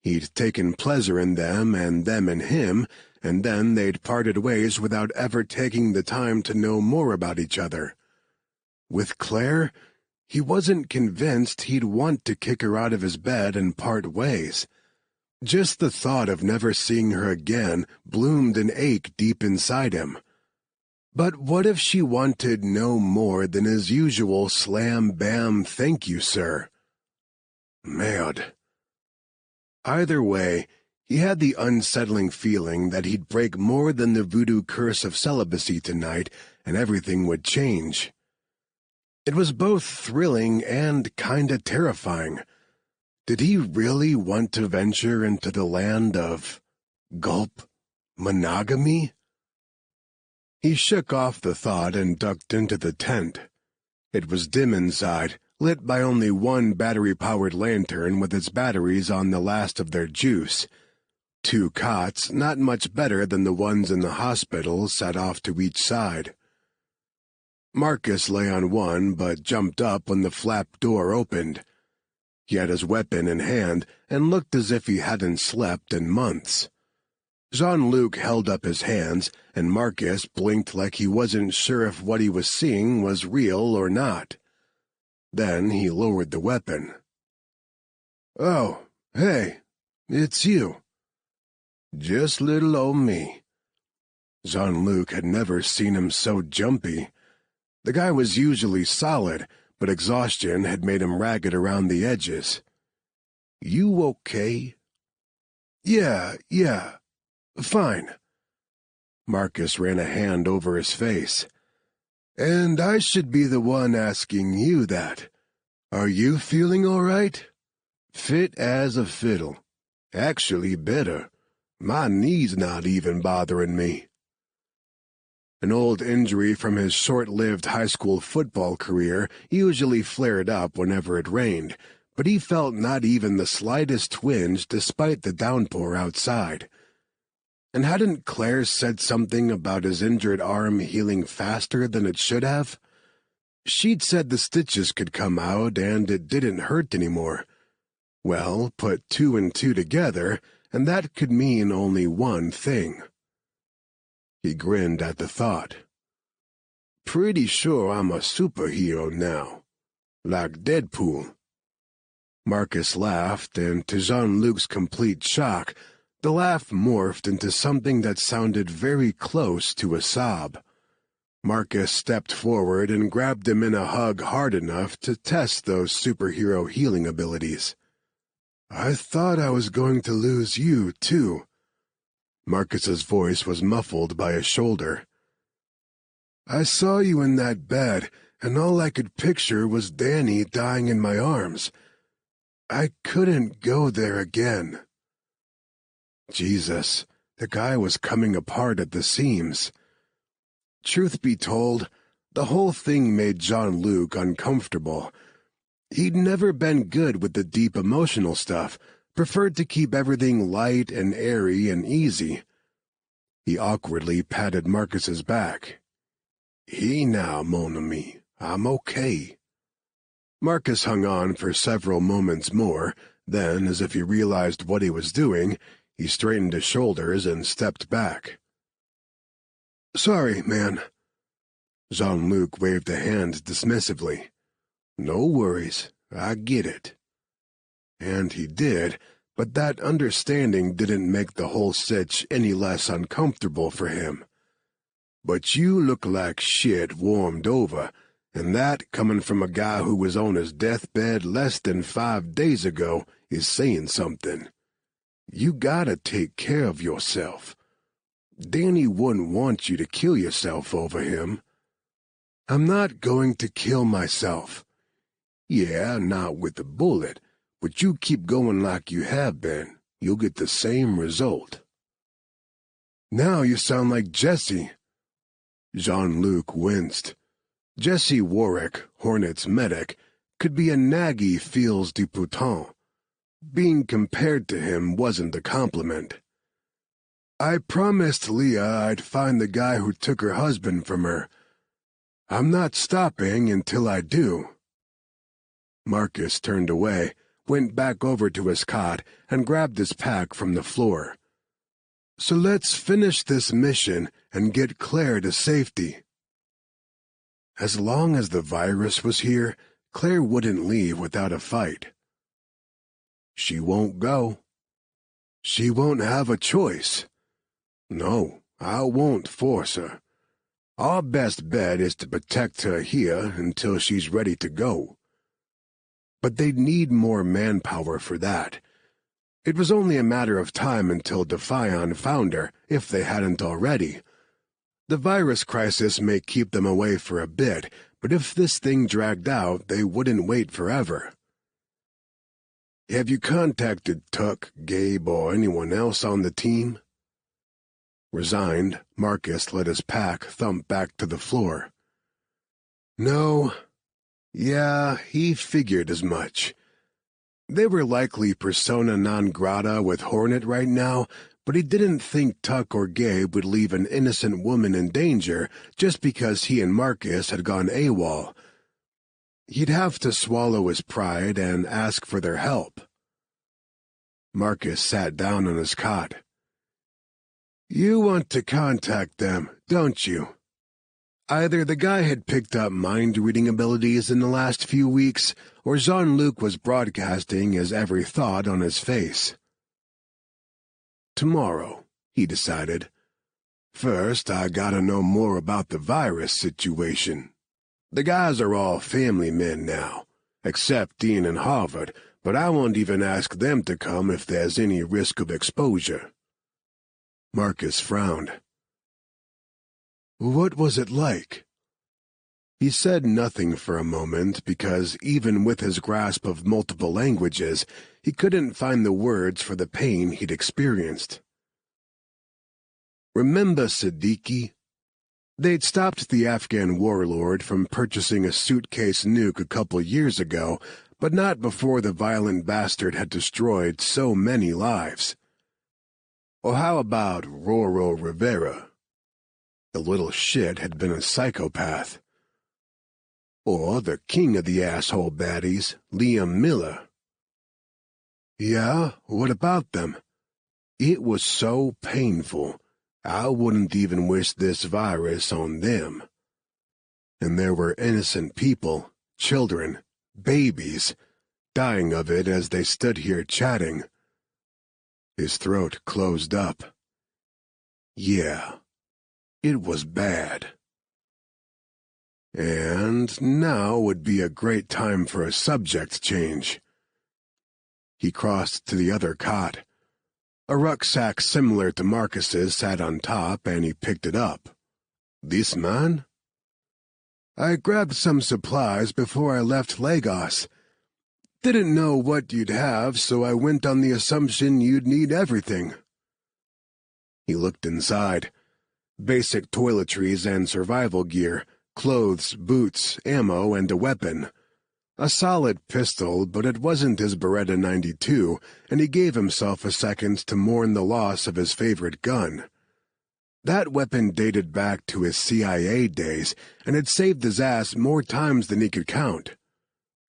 He'd taken pleasure in them in him, and then they'd parted ways without ever taking the time to know more about each other. With Claire, he wasn't convinced he'd want to kick her out of his bed and part ways. Just the thought of never seeing her again bloomed an ache deep inside him. But what if she wanted no more than his usual slam-bam thank you, sir? Merde. Either way, he had the unsettling feeling that he'd break more than the voodoo curse of celibacy tonight, and everything would change. It was both thrilling and kinda terrifying. Did he really want to venture into the land of gulp monogamy? He shook off the thought and ducked into the tent. It was dim inside, lit by only one battery-powered lantern with its batteries on the last of their juice. 2 cots, not much better than the ones in the hospital, sat off to each side. Marcus lay on one but jumped up when the flap door opened. He had his weapon in hand and looked as if he hadn't slept in months. Jean-Luc held up his hands, and Marcus blinked like he wasn't sure if what he was seeing was real or not. Then he lowered the weapon. "Oh, hey, it's you." "Just little old me." Jean-Luc had never seen him so jumpy. The guy was usually solid, but exhaustion had made him ragged around the edges. "You okay?" Yeah, fine." Marcus ran a hand over his face. "And I should be the one asking you that. Are you feeling all right?" "Fit as a fiddle. Actually better. My knee's not even bothering me." An old injury from his short-lived high school football career usually flared up whenever it rained, but he felt not even the slightest twinge despite the downpour outside. And hadn't Claire said something about his injured arm healing faster than it should have? She'd said the stitches could come out and it didn't hurt anymore. Well, put 2 and 2 together, and that could mean only one thing. He grinned at the thought. "Pretty sure I'm a superhero now. Like Deadpool." Marcus laughed, and to Jean-Luc's complete shock, the laugh morphed into something that sounded very close to a sob. Marcus stepped forward and grabbed him in a hug hard enough to test those superhero healing abilities. "I thought I was going to lose you, too." Marcus's voice was muffled by his shoulder. "I saw you in that bed, and all I could picture was Danny dying in my arms. I couldn't go there again." Jesus, the guy was coming apart at the seams. Truth be told, the whole thing made Jean-Luc uncomfortable. He'd never been good with the deep emotional stuff, preferred to keep everything light and airy and easy. He awkwardly patted Marcus's back. "Hey now, mon ami, I'm okay." Marcus hung on for several moments more, then, as if he realized what he was doing, he straightened his shoulders and stepped back. "Sorry, man." Jean-Luc waved a hand dismissively. "No worries, I get it." And he did, but that understanding didn't make the whole sitch any less uncomfortable for him. "But you look like shit warmed over, and that, coming from a guy who was on his deathbed less than 5 days ago, is saying something. You gotta take care of yourself. Danny wouldn't want you to kill yourself over him." "I'm not going to kill myself." "Yeah, not with a bullet, but you keep going like you have been. You'll get the same result." "Now you sound like Jesse." Jean-Luc winced. Jesse Warwick, Hornet's medic, could be a naggy fils du putain. Being compared to him wasn't a compliment. "I promised Leah I'd find the guy who took her husband from her. I'm not stopping until I do." Marcus turned away, went back over to his cot, and grabbed his pack from the floor. "So let's finish this mission and get Claire to safety." As long as the virus was here, Claire wouldn't leave without a fight. "She won't go." "She won't have a choice." "No, I won't force her. Our best bet is to protect her here until she's ready to go." But they'd need more manpower for that. It was only a matter of time until Defion found her, if they hadn't already. The virus crisis may keep them away for a bit, but if this thing dragged out, they wouldn't wait forever. "Have you contacted Tuck, Gabe, or anyone else on the team?" Resigned, Marcus let his pack thump back to the floor. "No. Yeah, he figured as much. They were likely persona non grata with Hornet right now, but he didn't think Tuck or Gabe would leave an innocent woman in danger just because he and Marcus had gone AWOL. He'd have to swallow his pride and ask for their help. Marcus sat down on his cot. "You want to contact them, don't you?" Either the guy had picked up mind-reading abilities in the last few weeks, or Jean-Luc was broadcasting his every thought on his face. "Tomorrow," he decided. "First, I gotta know more about the virus situation. The guys are all family men now, except Dean and Harvard, but I won't even ask them to come if there's any risk of exposure." Marcus frowned. "What was it like?" He said nothing for a moment because, even with his grasp of multiple languages, he couldn't find the words for the pain he'd experienced. "Remember Siddiqui?" They'd stopped the Afghan warlord from purchasing a suitcase nuke a couple years ago, but not before the violent bastard had destroyed so many lives. Or how about Roro Rivera? The little shit had been a psychopath. Or the king of the asshole baddies, Liam Miller. "Yeah, what about them?" "It was so painful. I wouldn't even wish this virus on them." And there were innocent people, children, babies, dying of it as they stood here chatting. His throat closed up. Yeah, it was bad. And now would be a great time for a subject change. He crossed to the other cot. A rucksack similar to Marcus's sat on top, and he picked it up. "This man?" "I grabbed some supplies before I left Lagos. Didn't know what you'd have, so I went on the assumption you'd need everything." He looked inside. Basic toiletries and survival gear, clothes, boots, ammo, and a weapon. A solid pistol, but it wasn't his Beretta 92, and he gave himself a second to mourn the loss of his favorite gun. That weapon dated back to his CIA days, and had saved his ass more times than he could count.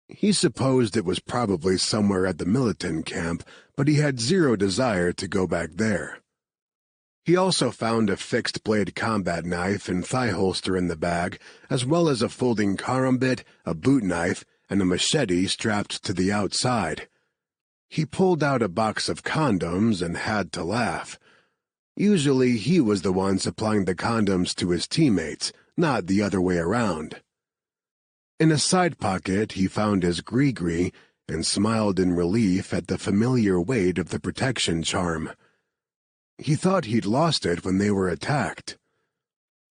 He supposed it was probably somewhere at the militant camp, but he had zero desire to go back there. He also found a fixed-blade combat knife and thigh holster in the bag, as well as a folding karambit, a boot knife, and a machete strapped to the outside. He pulled out a box of condoms and had to laugh. Usually he was the one supplying the condoms to his teammates, not the other way around. In a side pocket he found his gree-gree and smiled in relief at the familiar weight of the protection charm. He thought he'd lost it when they were attacked.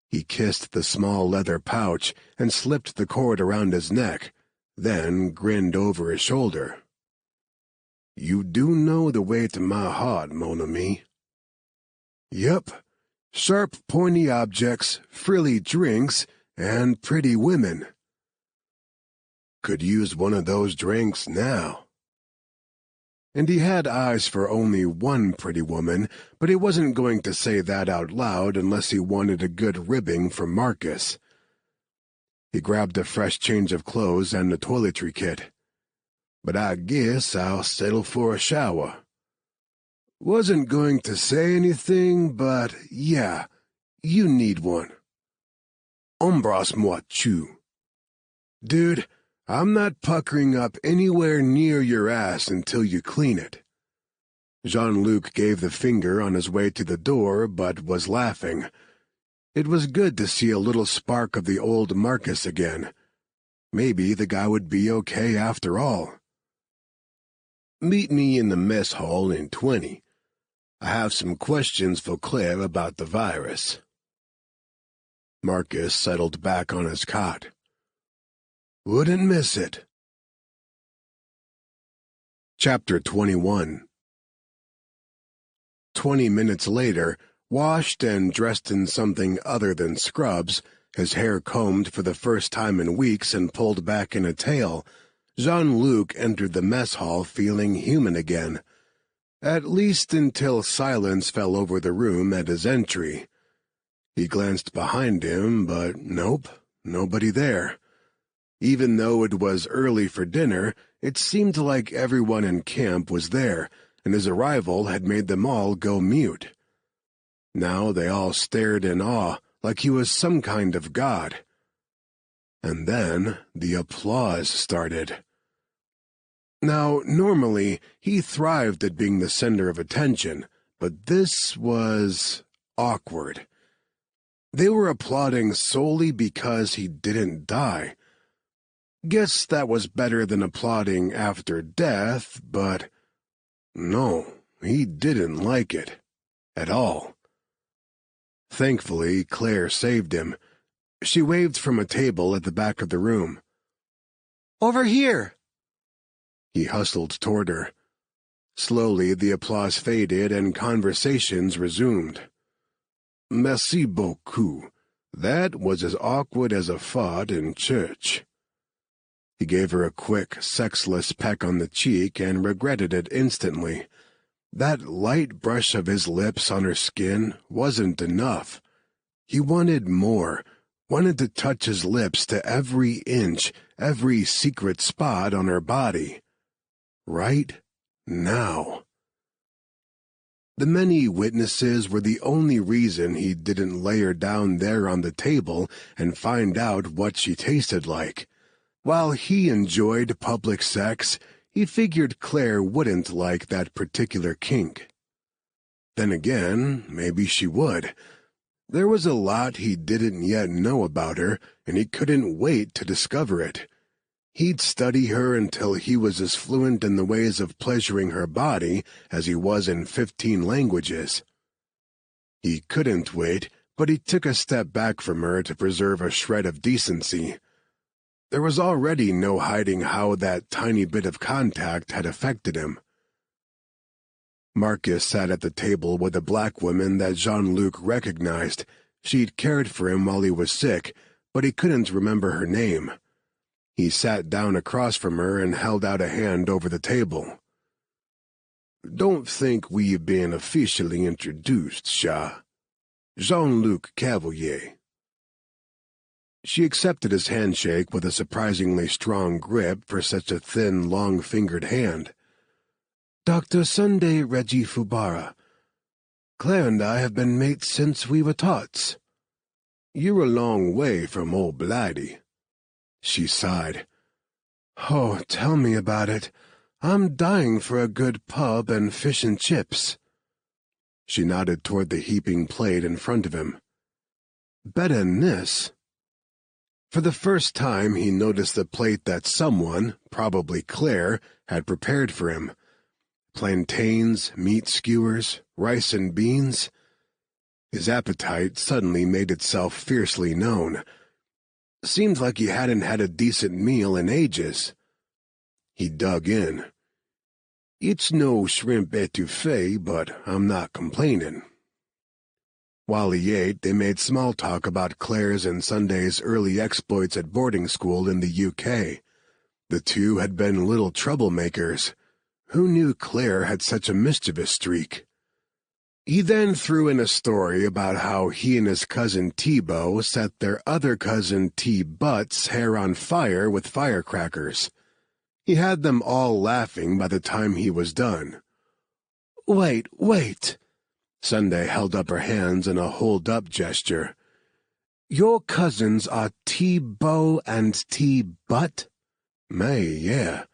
He kissed the small leather pouch and slipped the cord around his neck, then grinned over his shoulder. "You do know the way to my heart, mon ami." "Yep. Sharp, pointy objects, frilly drinks, and pretty women." "Could use one of those drinks now." And he had eyes for only one pretty woman, but he wasn't going to say that out loud unless he wanted a good ribbing from Marcus. He grabbed a fresh change of clothes and a toiletry kit. "But I guess I'll settle for a shower." "Wasn't going to say anything, but yeah, you need one." "Embrasse-moi, chou." "Dude, I'm not puckering up anywhere near your ass until you clean it." Jean-Luc gave the finger on his way to the door, but was laughing. It was good to see a little spark of the old Marcus again. Maybe the guy would be okay after all. "Meet me in the mess hall in 20. I have some questions for Claire about the virus." Marcus settled back on his cot. "Wouldn't miss it." Chapter 21. 20 minutes later, washed and dressed in something other than scrubs, his hair combed for the first time in weeks and pulled back in a tail, Jean-Luc entered the mess hall feeling human again. At least until silence fell over the room at his entry. He glanced behind him, but nope, nobody there. Even though it was early for dinner, it seemed like everyone in camp was there, and his arrival had made them all go mute. Now they all stared in awe, like he was some kind of god. And then the applause started. Now, normally, he thrived at being the center of attention, but this was awkward. They were applauding solely because he didn't die. Guess that was better than applauding after death, but no, he didn't like it. At all. Thankfully, Claire saved him. She waved from a table at the back of the room. "Over here!" He hustled toward her. Slowly, the applause faded and conversations resumed. "Merci beaucoup. That was as awkward as a fart in church." He gave her a quick, sexless peck on the cheek and regretted it instantly. That light brush of his lips on her skin wasn't enough. He wanted more, wanted to touch his lips to every inch, every secret spot on her body. Right now. The many witnesses were the only reason he didn't lay her down there on the table and find out what she tasted like. While he enjoyed public sex, he figured Claire wouldn't like that particular kink. Then again, maybe she would. There was a lot he didn't yet know about her, and he couldn't wait to discover it. He'd study her until he was as fluent in the ways of pleasuring her body as he was in 15 languages. He couldn't wait, but he took a step back from her to preserve a shred of decency. There was already no hiding how that tiny bit of contact had affected him. Marcus sat at the table with a black woman that Jean-Luc recognized. She'd cared for him while he was sick, but he couldn't remember her name. He sat down across from her and held out a hand over the table. "Don't think we've been officially introduced, Shah. Jean-Luc Cavalier." She accepted his handshake with a surprisingly strong grip for such a thin, long-fingered hand. "Dr. Sunday Reggie Fubara. Claire and I have been mates since we were tots." "You're a long way from old Blighty." She sighed. "Oh, tell me about it. I'm dying for a good pub and fish and chips." She nodded toward the heaping plate in front of him. "Better than this." For the first time he noticed the plate that someone, probably Claire, had prepared for him. Plantains, meat skewers, rice and beans. His appetite suddenly made itself fiercely known. Seemed like he hadn't had a decent meal in ages. He dug in. "It's no shrimp etouffee, but I'm not complaining." While he ate, they made small talk about Claire's and Sunday's early exploits at boarding school in the UK. The two had been little troublemakers. Who knew Claire had such a mischievous streak? He then threw in a story about how he and his cousin T-Bo set their other cousin T-Butt's hair on fire with firecrackers. He had them all laughing by the time he was done. Wait. Sunday held up her hands in a hold-up gesture. "Your cousins are T-Bo and T-Butt?" "May, yeah.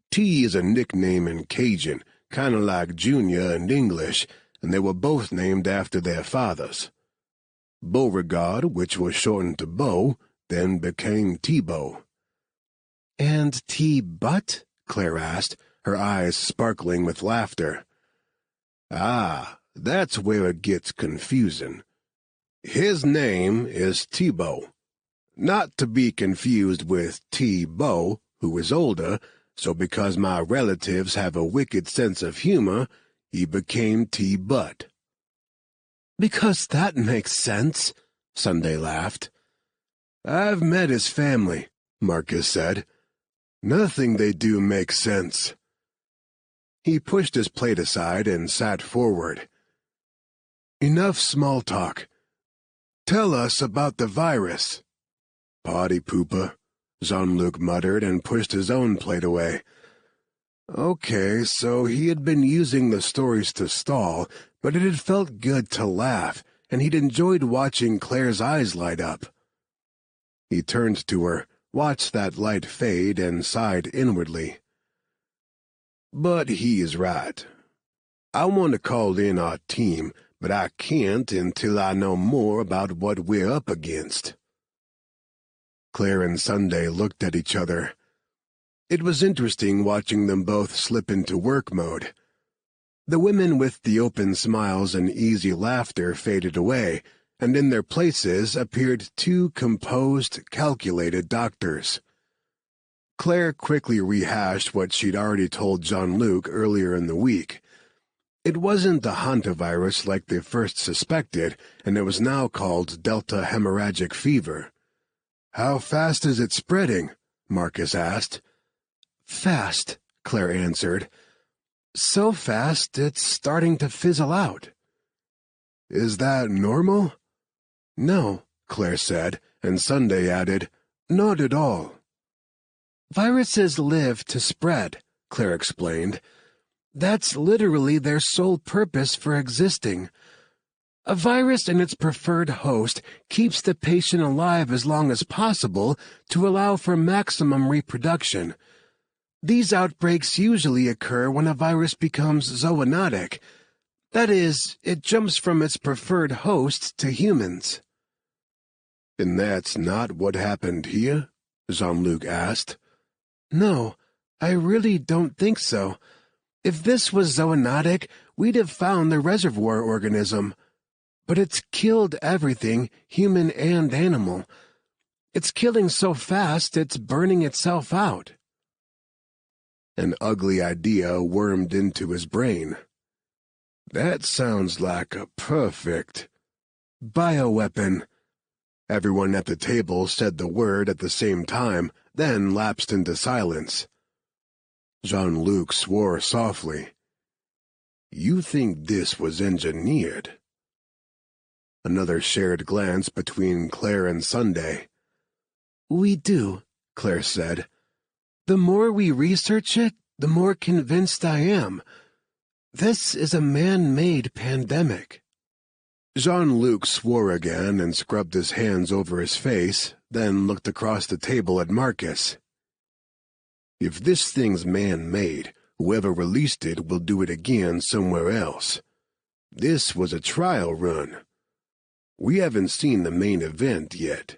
T is a nickname in Cajun, kind of like Junior in English, and they were both named after their fathers. Beauregard, which was shortened to Bo, then became T-Bo." "And T-Butt?" Claire asked, her eyes sparkling with laughter. "Ah, that's where it gets confusing. His name is T-Bo, not to be confused with T-Bo, who is older, so because my relatives have a wicked sense of humor, he became T-Butt." "Because that makes sense," Sunday laughed. "I've met his family," Marcus said. "Nothing they do makes sense." He pushed his plate aside and sat forward. "Enough small talk. Tell us about the virus." "Party pooper," Jean-Luc muttered and pushed his own plate away. Okay, so he had been using the stories to stall, but it had felt good to laugh, and he'd enjoyed watching Claire's eyes light up. He turned to her, watched that light fade, and sighed inwardly. "But he is right. I want to call in our team, but I can't until I know more about what we're up against." Claire and Sunday looked at each other. It was interesting watching them both slip into work mode. The women with the open smiles and easy laughter faded away, and in their places appeared two composed, calculated doctors. Claire quickly rehashed what she'd already told Jean-Luc earlier in the week. It wasn't the hantavirus like they first suspected, and it was now called Delta hemorrhagic fever. "How fast is it spreading?" Marcus asked. "Fast," Claire answered. "So fast it's starting to fizzle out." "Is that normal?" "No," Claire said, and Sunday added, "Not at all." "Viruses live to spread," Claire explained. "That's literally their sole purpose for existing. A virus and its preferred host keeps the patient alive as long as possible to allow for maximum reproduction. These outbreaks usually occur when a virus becomes zoonotic. That is, it jumps from its preferred host to humans." "And that's not what happened here?" Jean-Luc asked. "No, I really don't think so. If this was zoonotic, we'd have found the reservoir organism. But it's killed everything, human and animal. It's killing so fast it's burning itself out." An ugly idea wormed into his brain. "That sounds like a perfect bioweapon." Everyone at the table said the word at the same time, then lapsed into silence. Jean-Luc swore softly. "You think this was engineered?" Another shared glance between Claire and Sunday. "We do," Claire said. "The more we research it, the more convinced I am. This is a man-made pandemic. Jean-Luc swore again and scrubbed his hands over his face, then looked across the table at Marcus. If this thing's man-made, whoever released it will do it again somewhere else. This was a trial run. We haven't seen the main event yet.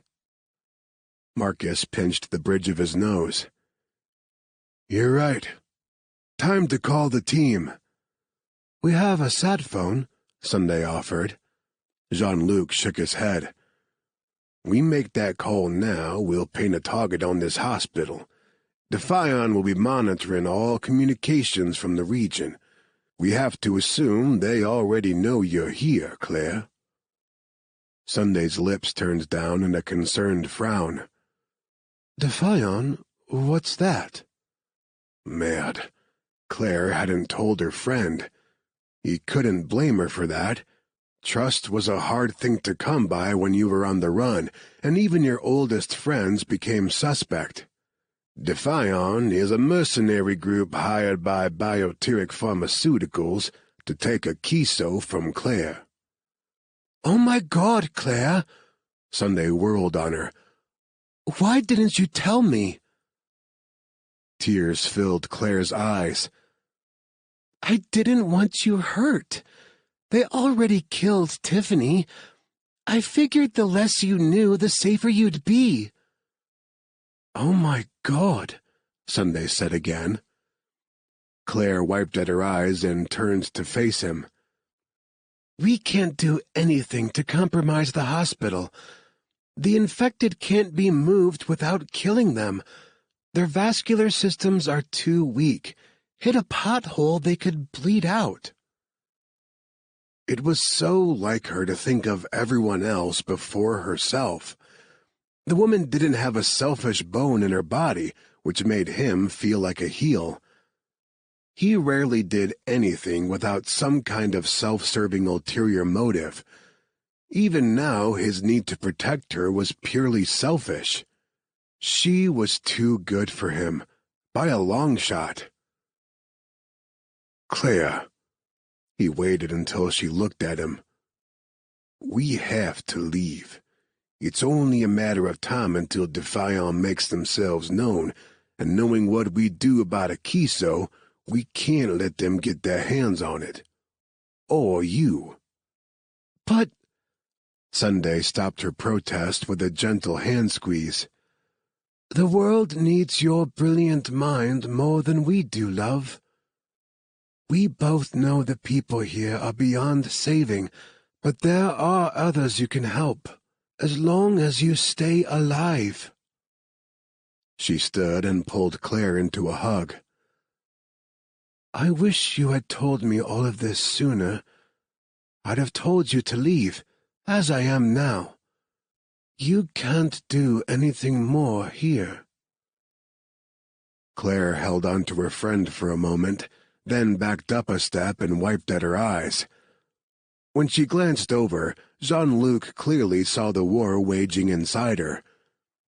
Marcus pinched the bridge of his nose. You're right. Time to call the team. We have a sat phone, Sunday offered. Jean-Luc shook his head. We make that call now, we'll paint a target on this hospital. Defion will be monitoring all communications from the region. We have to assume they already know you're here, Claire. Sunday's lips turned down in a concerned frown. Defion? What's that? Mad. Claire hadn't told her friend. He couldn't blame her for that. Trust was a hard thing to come by when you were on the run, and even your oldest friends became suspect. Defion is a mercenary group hired by Bioteric Pharmaceuticals to take a Kiso from Claire. Oh my God, Claire! Sunday whirled on her. Why didn't you tell me? Tears filled Claire's eyes. I didn't want you hurt. They already killed Tiffany. I figured the less you knew, the safer you'd be. Oh my God, Sunday said again. Claire wiped at her eyes and turned to face him. We can't do anything to compromise the hospital. The infected can't be moved without killing them. Their vascular systems are too weak. Hit a pothole, they could bleed out. It was so like her to think of everyone else before herself. The woman didn't have a selfish bone in her body, which made him feel like a heel. He rarely did anything without some kind of self-serving ulterior motive. Even now, his need to protect her was purely selfish. She was too good for him, by a long shot. Claire. He waited until she looked at him. We have to leave. It's only a matter of time until Defion makes themselves known, and knowing what we do about a Kiso, we can't let them get their hands on it. Or you. But... Sunday stopped her protest with a gentle hand squeeze. The world needs your brilliant mind more than we do, love. We both know the people here are beyond saving, but there are others you can help, as long as you stay alive. She stood and pulled Claire into a hug. I wish you had told me all of this sooner. I'd have told you to leave, as I am now. You can't do anything more here. Claire held on to her friend for a moment, then backed up a step and wiped at her eyes. When she glanced over, Jean-Luc clearly saw the war waging inside her.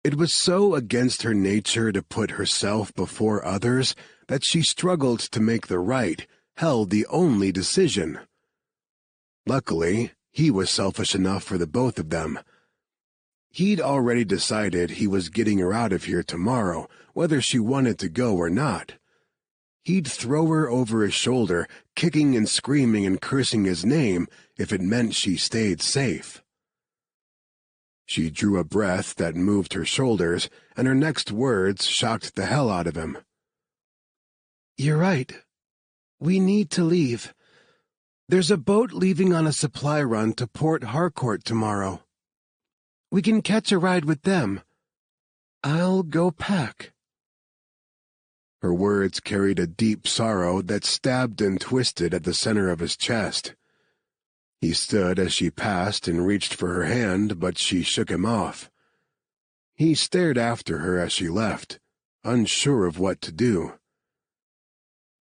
It was so against her nature to put herself before others that she struggled to make the right, held the only decision. Luckily, he was selfish enough for the both of them. He'd already decided he was getting her out of here tomorrow, whether she wanted to go or not. He'd throw her over his shoulder, kicking and screaming and cursing his name, if it meant she stayed safe. She drew a breath that moved her shoulders, and her next words shocked the hell out of him. You're right. We need to leave. There's a boat leaving on a supply run to Port Harcourt tomorrow. We can catch a ride with them. I'll go pack. Her words carried a deep sorrow that stabbed and twisted at the center of his chest. He stood as she passed and reached for her hand, but she shook him off. He stared after her as she left, unsure of what to do.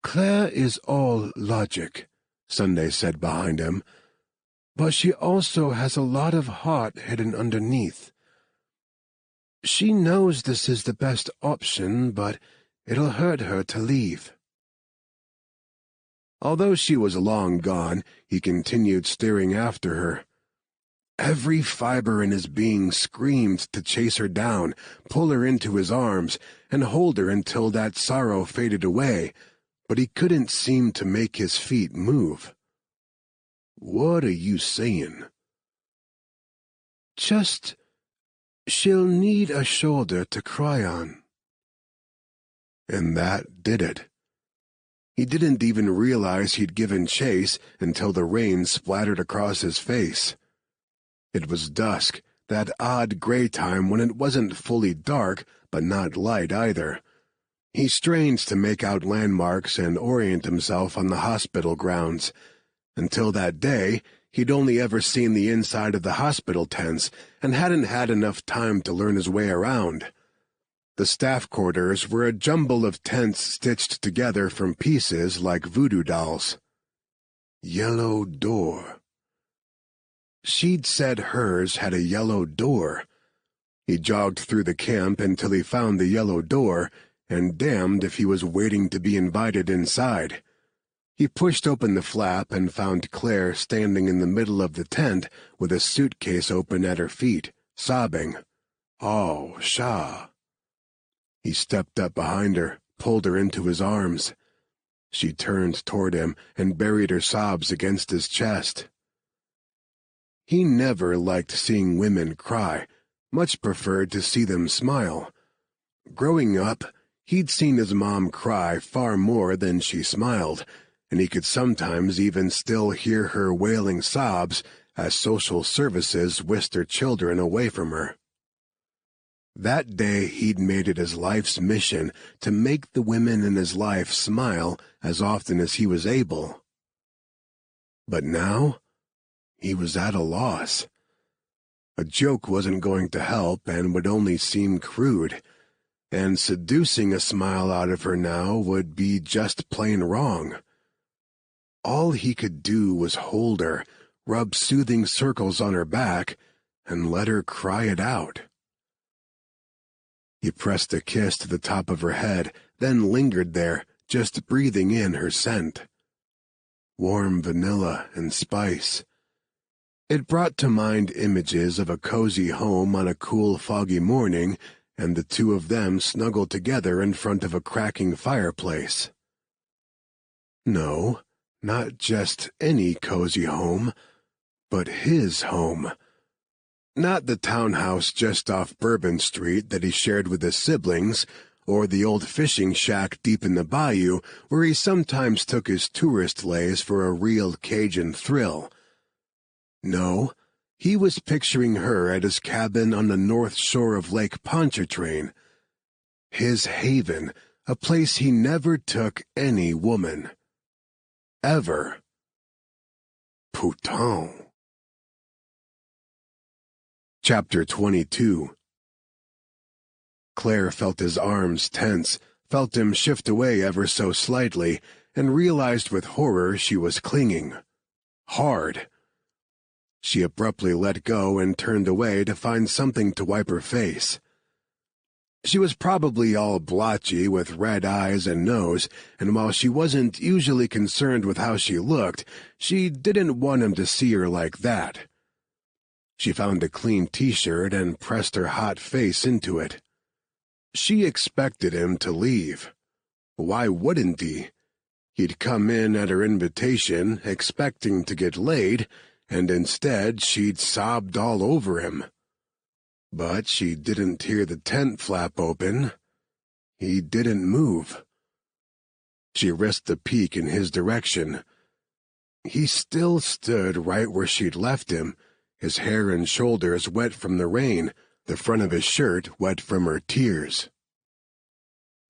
Claire is all logic, Sunday said behind him, but she also has a lot of heart hidden underneath. She knows this is the best option, but it'll hurt her to leave. Although she was long gone, he continued staring after her. Every fiber in his being screamed to chase her down, pull her into his arms, and hold her until that sorrow faded away, but he couldn't seem to make his feet move. "What are you saying?" "Just, she'll need a shoulder to cry on." And that did it. He didn't even realize he'd given chase until the rain splattered across his face. It was dusk, that odd gray time when it wasn't fully dark, but not light either. He strained to make out landmarks and orient himself on the hospital grounds. Until that day, he'd only ever seen the inside of the hospital tents and hadn't had enough time to learn his way around. The staff quarters were a jumble of tents stitched together from pieces like voodoo dolls. Yellow door. She'd said hers had a yellow door. He jogged through the camp until he found the yellow door, and damned if he was waiting to be invited inside. He pushed open the flap and found Claire standing in the middle of the tent with a suitcase open at her feet, sobbing. "Oh, Shah." He stepped up behind her, pulled her into his arms. She turned toward him and buried her sobs against his chest. He never liked seeing women cry, much preferred to see them smile. Growing up, he'd seen his mom cry far more than she smiled, and he could sometimes even still hear her wailing sobs as social services whisked her children away from her. That day he'd made it his life's mission to make the women in his life smile as often as he was able. But now, he was at a loss. A joke wasn't going to help and would only seem crude, and seducing a smile out of her now would be just plain wrong. All he could do was hold her, rub soothing circles on her back, and let her cry it out. He pressed a kiss to the top of her head, then lingered there, just breathing in her scent. Warm vanilla and spice. It brought to mind images of a cozy home on a cool, foggy morning, and the two of them snuggled together in front of a cracking fireplace. No, not just any cozy home, but his home. Not the townhouse just off Bourbon Street that he shared with his siblings, or the old fishing shack deep in the bayou where he sometimes took his tourist lays for a real Cajun thrill. No, he was picturing her at his cabin on the north shore of Lake Pontchartrain. His haven, a place he never took any woman. Ever. Putain. Chapter 22. Claire felt his arms tense, felt him shift away ever so slightly, and realized with horror she was clinging. Hard. She abruptly let go and turned away to find something to wipe her face. She was probably all blotchy with red eyes and nose, and while she wasn't usually concerned with how she looked, she didn't want him to see her like that. She found a clean t-shirt and pressed her hot face into it. She expected him to leave. Why wouldn't he? He'd come in at her invitation, expecting to get laid, and instead she'd sobbed all over him. But she didn't hear the tent flap open. He didn't move. She risked a peek in his direction. He still stood right where she'd left him, his hair and shoulders wet from the rain, the front of his shirt wet from her tears.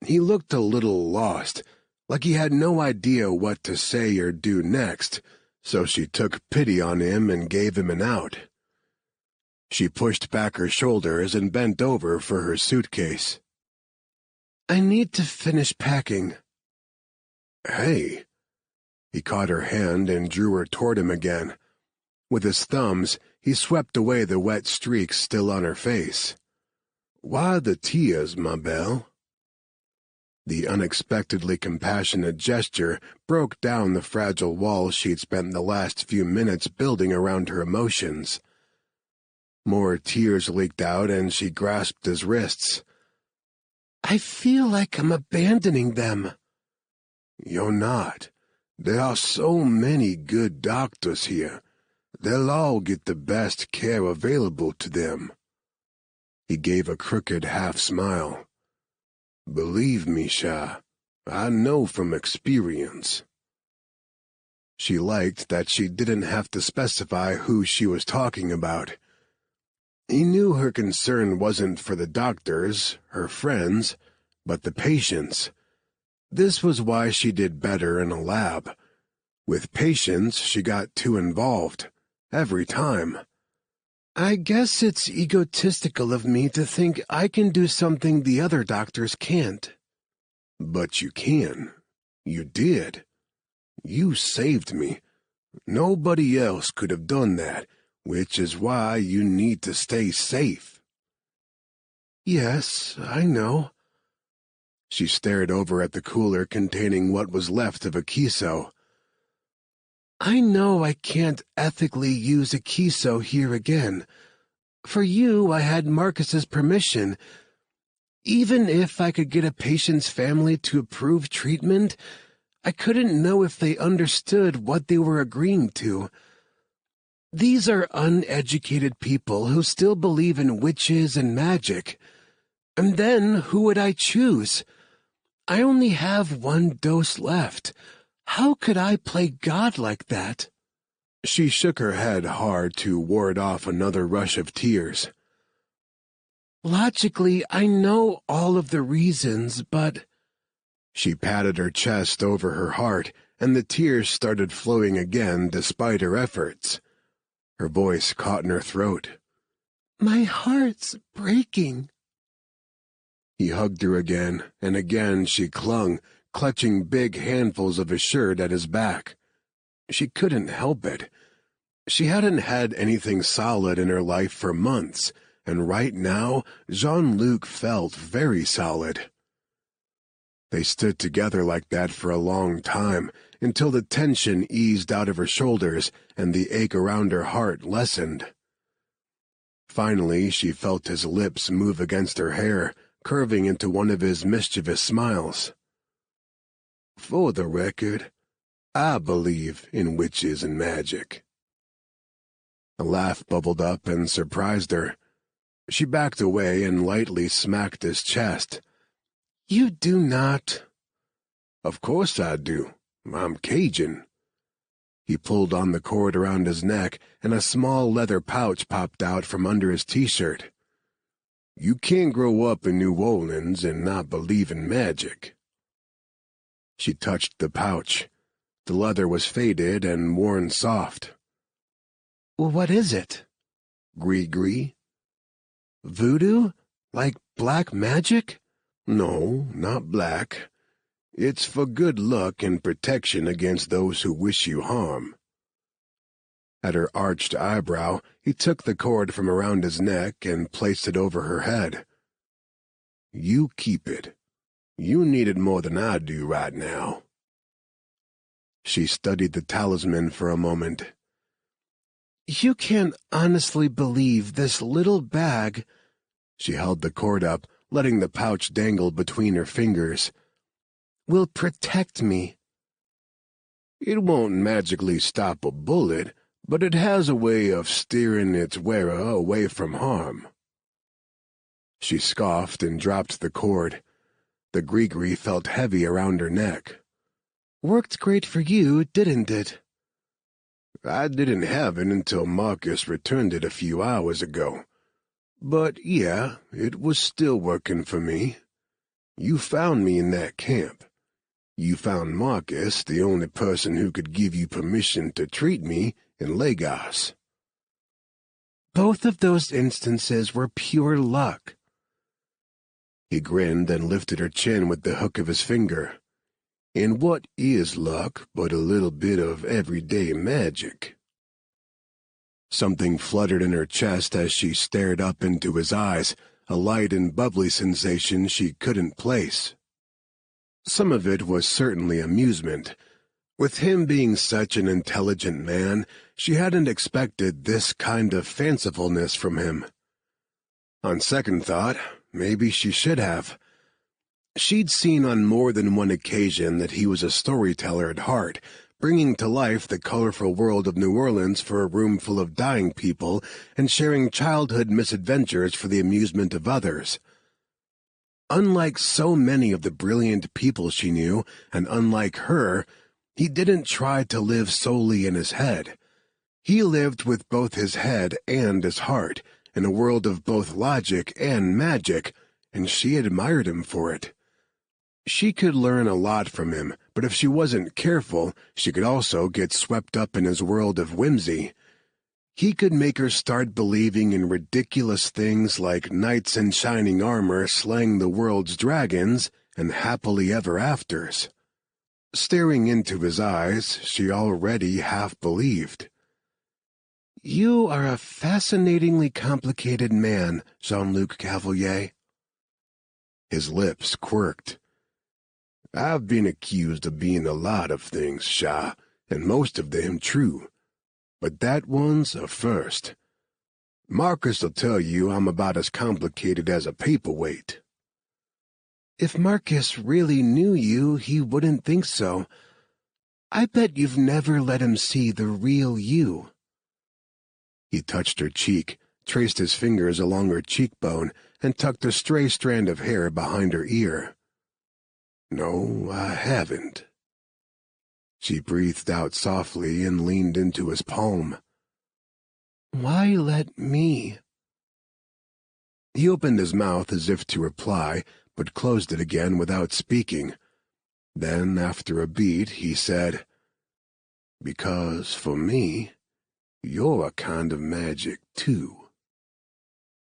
He looked a little lost, like he had no idea what to say or do next, so she took pity on him and gave him an out. She pushed back her shoulders and bent over for her suitcase. "I need to finish packing." "Hey." He caught her hand and drew her toward him again. With his thumbs, he swept away the wet streaks still on her face. "Why the tears, ma belle?" The unexpectedly compassionate gesture broke down the fragile wall she'd spent the last few minutes building around her emotions. More tears leaked out and she grasped his wrists. I feel like I'm abandoning them. You're not. There are so many good doctors here. They'll all get the best care available to them. He gave a crooked half-smile. Believe me, Shah, I know from experience. She liked that she didn't have to specify who she was talking about. He knew her concern wasn't for the doctors, her friends, but the patients. This was why she did better in a lab. With patients, she got too involved, every time. I guess it's egotistical of me to think I can do something the other doctors can't. But you can. You did. You saved me. Nobody else could have done that, which is why you need to stay safe. Yes, I know. She stared over at the cooler containing what was left of a kiso. I know I can't ethically use a kiso here again. For you, I had Marcus's permission. Even if I could get a patient's family to approve treatment, I couldn't know if they understood what they were agreeing to. These are uneducated people who still believe in witches and magic. And then who would I choose? I only have one dose left. How could I play God like that? She shook her head hard to ward off another rush of tears. Logically, I know all of the reasons, but... She patted her chest over her heart, and the tears started flowing again despite her efforts. Her voice caught in her throat. My heart's breaking. He hugged her again, and again she clung, clutching big handfuls of his shirt at his back. She couldn't help it. She hadn't had anything solid in her life for months, and right now Jean-Luc felt very solid. They stood together like that for a long time, until the tension eased out of her shoulders and the ache around her heart lessened. Finally, she felt his lips move against her hair, curving into one of his mischievous smiles. For the record, I believe in witches and magic. A laugh bubbled up and surprised her. She backed away and lightly smacked his chest. You do not. Of course I do. I'm Cajun. He pulled on the cord around his neck, and a small leather pouch popped out from under his t-shirt. You can't grow up in New Orleans and not believe in magic. She touched the pouch. The leather was faded and worn soft. What is it? Gree-gree? Voodoo? Like black magic? No, not black. It's for good luck and protection against those who wish you harm. At her arched eyebrow, he took the cord from around his neck and placed it over her head. You keep it. You need it more than I do right now. She studied the talisman for a moment. You can't honestly believe this little bag... She held the cord up, letting the pouch dangle between her fingers. Will protect me. It won't magically stop a bullet, but it has a way of steering its wearer away from harm. She scoffed and dropped the cord. The gree-gree felt heavy around her neck. Worked great for you, didn't it? I didn't have it until Marcus returned it a few hours ago. But yeah, it was still working for me. You found me in that camp. You found Marcus, the only person who could give you permission to treat me, in Lagos. Both of those instances were pure luck. He grinned and lifted her chin with the hook of his finger. And what is luck but a little bit of everyday magic? Something fluttered in her chest as she stared up into his eyes, a light and bubbly sensation she couldn't place. Some of it was certainly amusement. With him being such an intelligent man, she hadn't expected this kind of fancifulness from him. On second thought, maybe she should have. She'd seen on more than one occasion that he was a storyteller at heart, bringing to life the colorful world of New Orleans for a room full of dying people and sharing childhood misadventures for the amusement of others. Unlike so many of the brilliant people she knew, and unlike her, he didn't try to live solely in his head. He lived with both his head and his heart, in a world of both logic and magic, and she admired him for it. She could learn a lot from him, but if she wasn't careful, she could also get swept up in his world of whimsy. He could make her start believing in ridiculous things like knights in shining armor slaying the world's dragons and happily ever afters. Staring into his eyes, she already half believed. "You are a fascinatingly complicated man, Jean-Luc Cavalier." His lips quirked. "I've been accused of being a lot of things, Shah, and most of them true. But that one's a first. Marcus will tell you I'm about as complicated as a paperweight." "If Marcus really knew you, he wouldn't think so. I bet you've never let him see the real you." He touched her cheek, traced his fingers along her cheekbone, and tucked a stray strand of hair behind her ear. "No, I haven't." She breathed out softly and leaned into his palm. "Why let me?" He opened his mouth as if to reply, but closed it again without speaking. Then, after a beat, he said, "Because, for me, you're a kind of magic, too."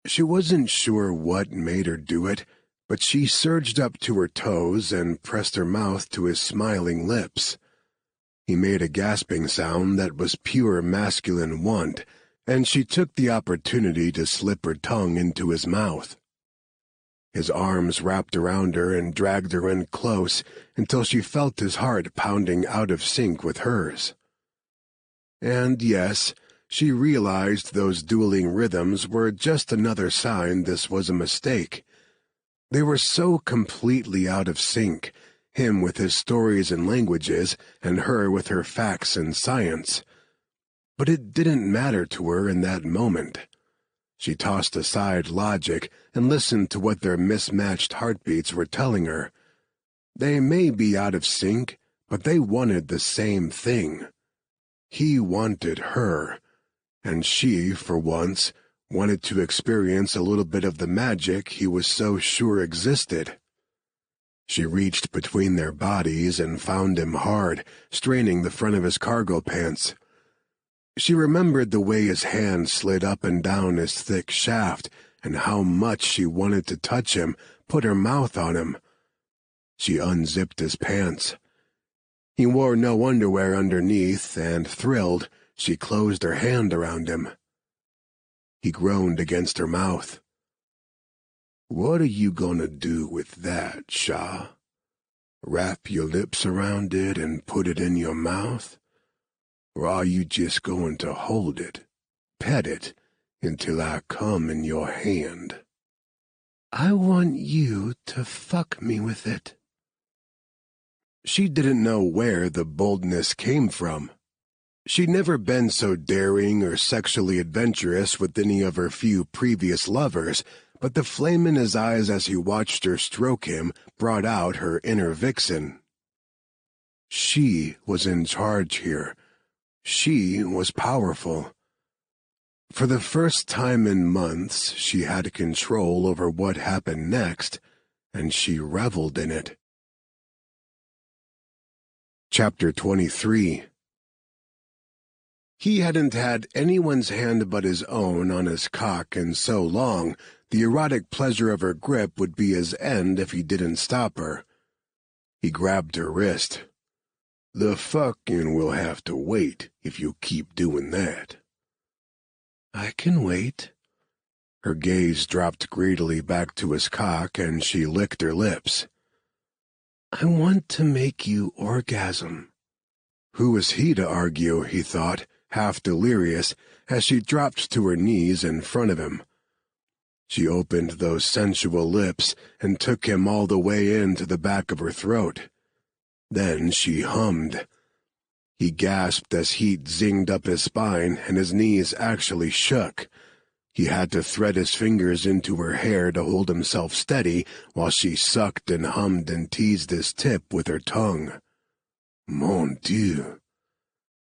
She wasn't sure what made her do it, but she surged up to her toes and pressed her mouth to his smiling lips. He made a gasping sound that was pure masculine want, and she took the opportunity to slip her tongue into his mouth. His arms wrapped around her and dragged her in close until she felt his heart pounding out of sync with hers. And yes, she realized those dueling rhythms were just another sign this was a mistake. They were so completely out of sync, him with his stories and languages, and her with her facts and science. But it didn't matter to her in that moment. She tossed aside logic and listened to what their mismatched heartbeats were telling her. They may be out of sync, but they wanted the same thing. He wanted her, and she, for once, wanted to experience a little bit of the magic he was so sure existed. She reached between their bodies and found him hard, straining the front of his cargo pants. She remembered the way his hand slid up and down his thick shaft, and how much she wanted to touch him, put her mouth on him. She unzipped his pants. He wore no underwear underneath, and, thrilled, she closed her hand around him. He groaned against her mouth. "What are you gonna do with that, Shah? Wrap your lips around it and put it in your mouth? Or are you just going to hold it, pet it, until I come in your hand?" "I want you to fuck me with it." She didn't know where the boldness came from. She'd never been so daring or sexually adventurous with any of her few previous lovers, but the flame in his eyes as he watched her stroke him brought out her inner vixen. She was in charge here. She was powerful. For the first time in months, she had control over what happened next, and she reveled in it. Chapter 23. He hadn't had anyone's hand but his own on his cock in so long, the erotic pleasure of her grip would be his end if he didn't stop her. He grabbed her wrist. "The fucking will have to wait if you keep doing that." "I can wait." Her gaze dropped greedily back to his cock, and she licked her lips. I want to make you orgasm. Who was he to argue, he thought, half delirious, as she dropped to her knees in front of him. She opened those sensual lips and took him all the way into the back of her throat. Then she hummed. He gasped as heat zinged up his spine and his knees actually shook. He had to thread his fingers into her hair to hold himself steady while she sucked and hummed and teased his tip with her tongue. Mon Dieu.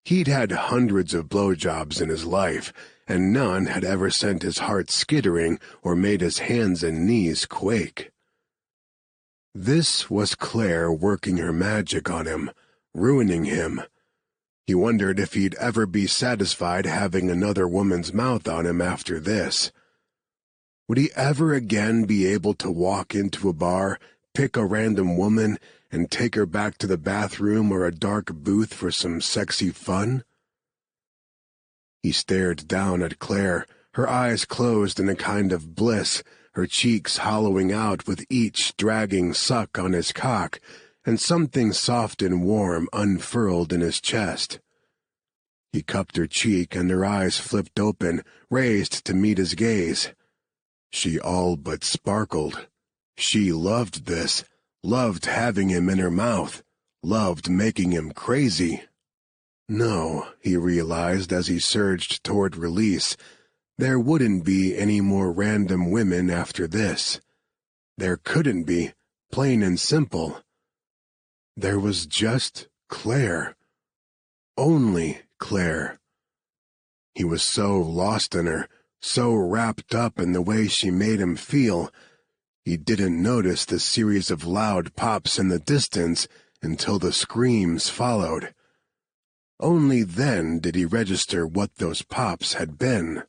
He'd had hundreds of blowjobs in his life, and none had ever sent his heart skittering or made his hands and knees quake. This was Claire working her magic on him, ruining him. He wondered if he'd ever be satisfied having another woman's mouth on him after this. Would he ever again be able to walk into a bar, pick a random woman, and take her back to the bathroom or a dark booth for some sexy fun? He stared down at Claire, her eyes closed in a kind of bliss, her cheeks hollowing out with each dragging suck on his cock, and something soft and warm unfurled in his chest. He cupped her cheek, and her eyes flipped open, raised to meet his gaze. She all but sparkled. She loved this, loved having him in her mouth, loved making him crazy. No, he realized as he surged toward release, there wouldn't be any more random women after this. There couldn't be, plain and simple. There was just Claire. Only Claire. He was so lost in her, so wrapped up in the way she made him feel, he didn't notice the series of loud pops in the distance until the screams followed. Only then did he register what those pops had been.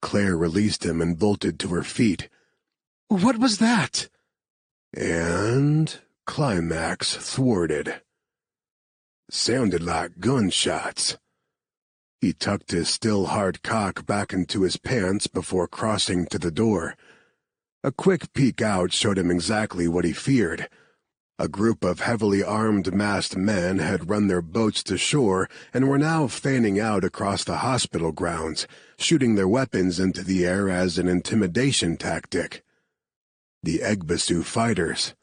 Claire released him and bolted to her feet. "What was that?" And climax thwarted. Sounded like gunshots. He tucked his still hard cock back into his pants before crossing to the door. A quick peek out showed him exactly what he feared. A group of heavily armed masked men had run their boats to shore and were now fanning out across the hospital grounds, shooting their weapons into the air as an intimidation tactic. The Egbasu fighters.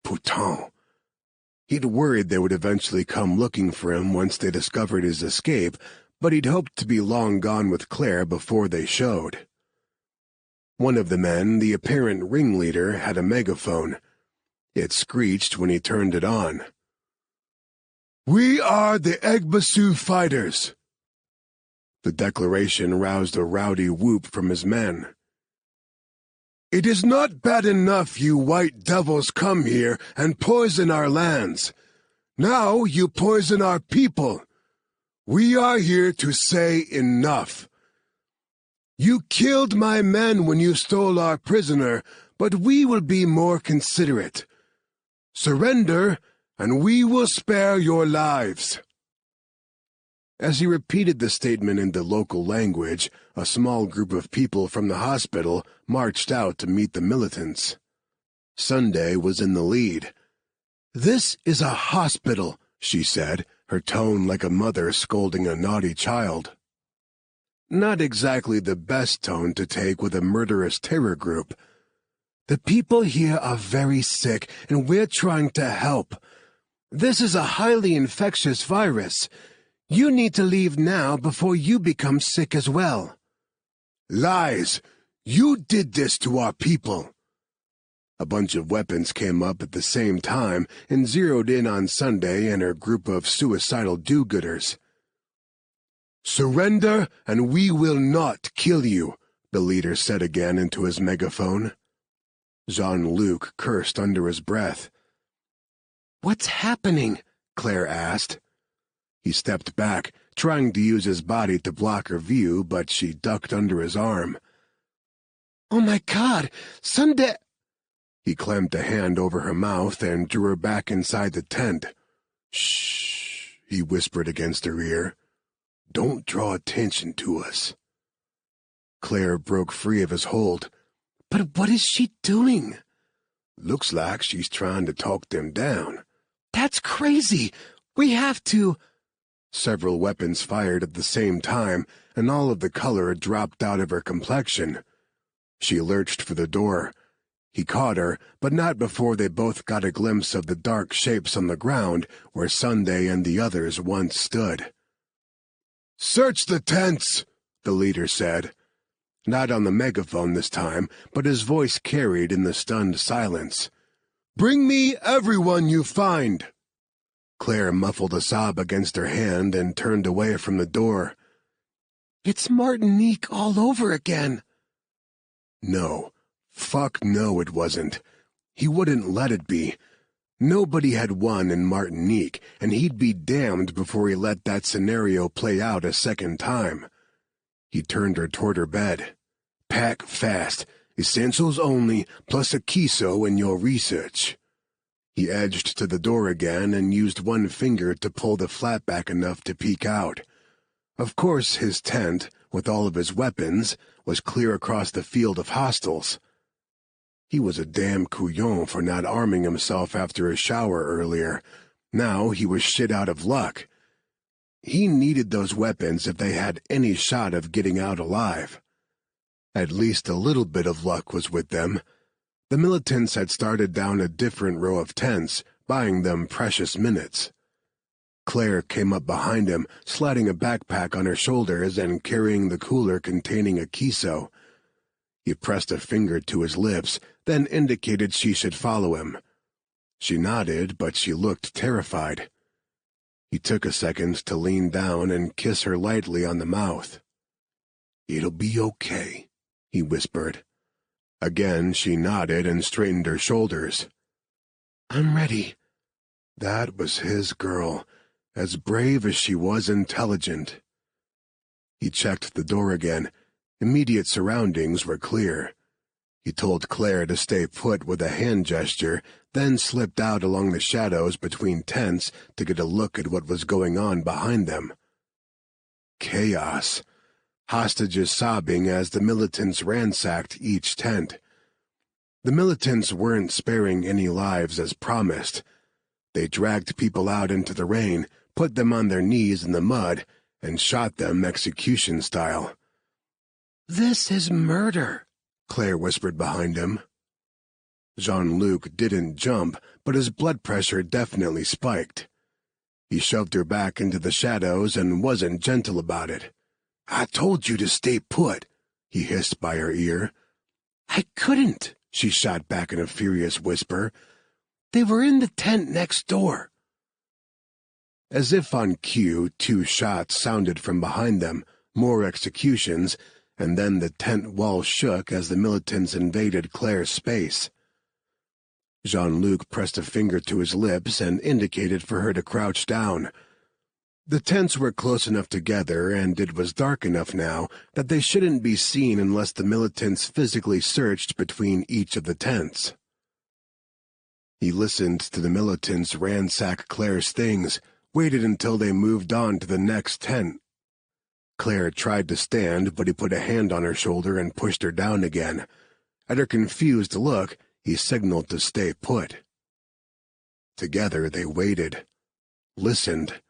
Putain. He'd worried they would eventually come looking for him once they discovered his escape, but he'd hoped to be long gone with Claire before they showed. One of the men, the apparent ringleader, had a megaphone. It screeched when he turned it on. "We are the Egbasu fighters." The declaration roused a rowdy whoop from his men. "It is not bad enough you white devils come here and poison our lands. Now you poison our people. We are here to say enough. You killed my men when you stole our prisoner, but we will be more considerate. Surrender, and we will spare your lives." As he repeated the statement in the local language, a small group of people from the hospital marched out to meet the militants. Sunday was in the lead. "This is a hospital," she said, her tone like a mother scolding a naughty child. Not exactly the best tone to take with a murderous terror group. "The people here are very sick, and we're trying to help. This is a highly infectious virus. You need to leave now before you become sick as well." "Lies! You did this to our people!" A bunch of weapons came up at the same time and zeroed in on Sunday and her group of suicidal do-gooders. "Surrender, and we will not kill you," the leader said again into his megaphone. Jean-Luc cursed under his breath. "What's happening?" Claire asked. He stepped back, trying to use his body to block her view, but she ducked under his arm. "Oh my God, Sunday—" He clamped a hand over her mouth and drew her back inside the tent. "Shh," he whispered against her ear. "Don't draw attention to us." Claire broke free of his hold. "But what is she doing?" Looks like she's trying to talk them down. That's crazy! We have to— Several weapons fired at the same time, and all of the color dropped out of her complexion. She lurched for the door. He caught her, but not before they both got a glimpse of the dark shapes on the ground where Sunday and the others once stood. "Search the tents," the leader said. Not on the megaphone this time, but his voice carried in the stunned silence. "Bring me everyone you find." Claire muffled a sob against her hand and turned away from the door. It's Martinique all over again. No. Fuck no, it wasn't. He wouldn't let it be. Nobody had won in Martinique, and he'd be damned before he let that scenario play out a second time. He turned her toward her bed. "Pack fast. Essentials only, plus a kiso in your research." He edged to the door again and used one finger to pull the flap back enough to peek out. Of course his tent, with all of his weapons, was clear across the field of hostiles. He was a damn couillon for not arming himself after his shower earlier. Now he was shit out of luck. He needed those weapons if they had any shot of getting out alive. At least a little bit of luck was with them. The militants had started down a different row of tents, buying them precious minutes. Claire came up behind him, sliding a backpack on her shoulders and carrying the cooler containing a kiso. He pressed a finger to his lips, then indicated she should follow him. She nodded, but she looked terrified. He took a second to lean down and kiss her lightly on the mouth. "It'll be okay," he whispered. Again she nodded and straightened her shoulders. "I'm ready." That was his girl, as brave as she was intelligent. He checked the door again. Immediate surroundings were clear. He told Claire to stay put with a hand gesture, then slipped out along the shadows between tents to get a look at what was going on behind them. Chaos. Hostages sobbing as the militants ransacked each tent. The militants weren't sparing any lives as promised. They dragged people out into the rain, put them on their knees in the mud, and shot them execution style. "This is murder," Claire whispered behind him. Jean-Luc didn't jump, but his blood pressure definitely spiked. He shoved her back into the shadows and wasn't gentle about it. "I told you to stay put," he hissed by her ear. "I couldn't," she shot back in a furious whisper. "They were in the tent next door." As if on cue, 2 shots sounded from behind them, more executions, and then the tent wall shook as the militants invaded Claire's space. Jean-Luc pressed a finger to his lips and indicated for her to crouch down. The tents were close enough together, and it was dark enough now that they shouldn't be seen unless the militants physically searched between each of the tents. He listened to the militants ransack Claire's things, waited until they moved on to the next tent. Claire tried to stand, but he put a hand on her shoulder and pushed her down again. At her confused look, he signaled to stay put. Together they waited, listened.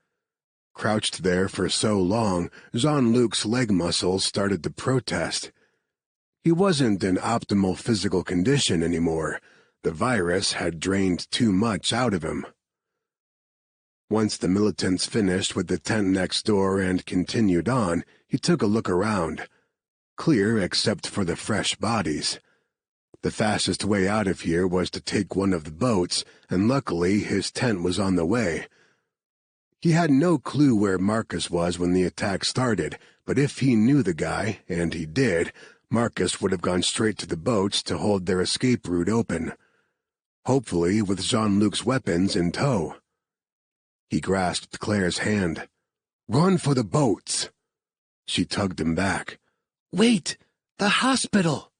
Crouched there for so long, Jean-Luc's leg muscles started to protest. He wasn't in optimal physical condition anymore. The virus had drained too much out of him. Once the militants finished with the tent next door and continued on, he took a look around. Clear except for the fresh bodies. The fastest way out of here was to take one of the boats, and luckily his tent was on the way. He had no clue where Marcus was when the attack started, but if he knew the guy, and he did, Marcus would have gone straight to the boats to hold their escape route open. Hopefully with Jean-Luc's weapons in tow. He grasped Claire's hand. "Run for the boats!" She tugged him back. "Wait! The hospital!"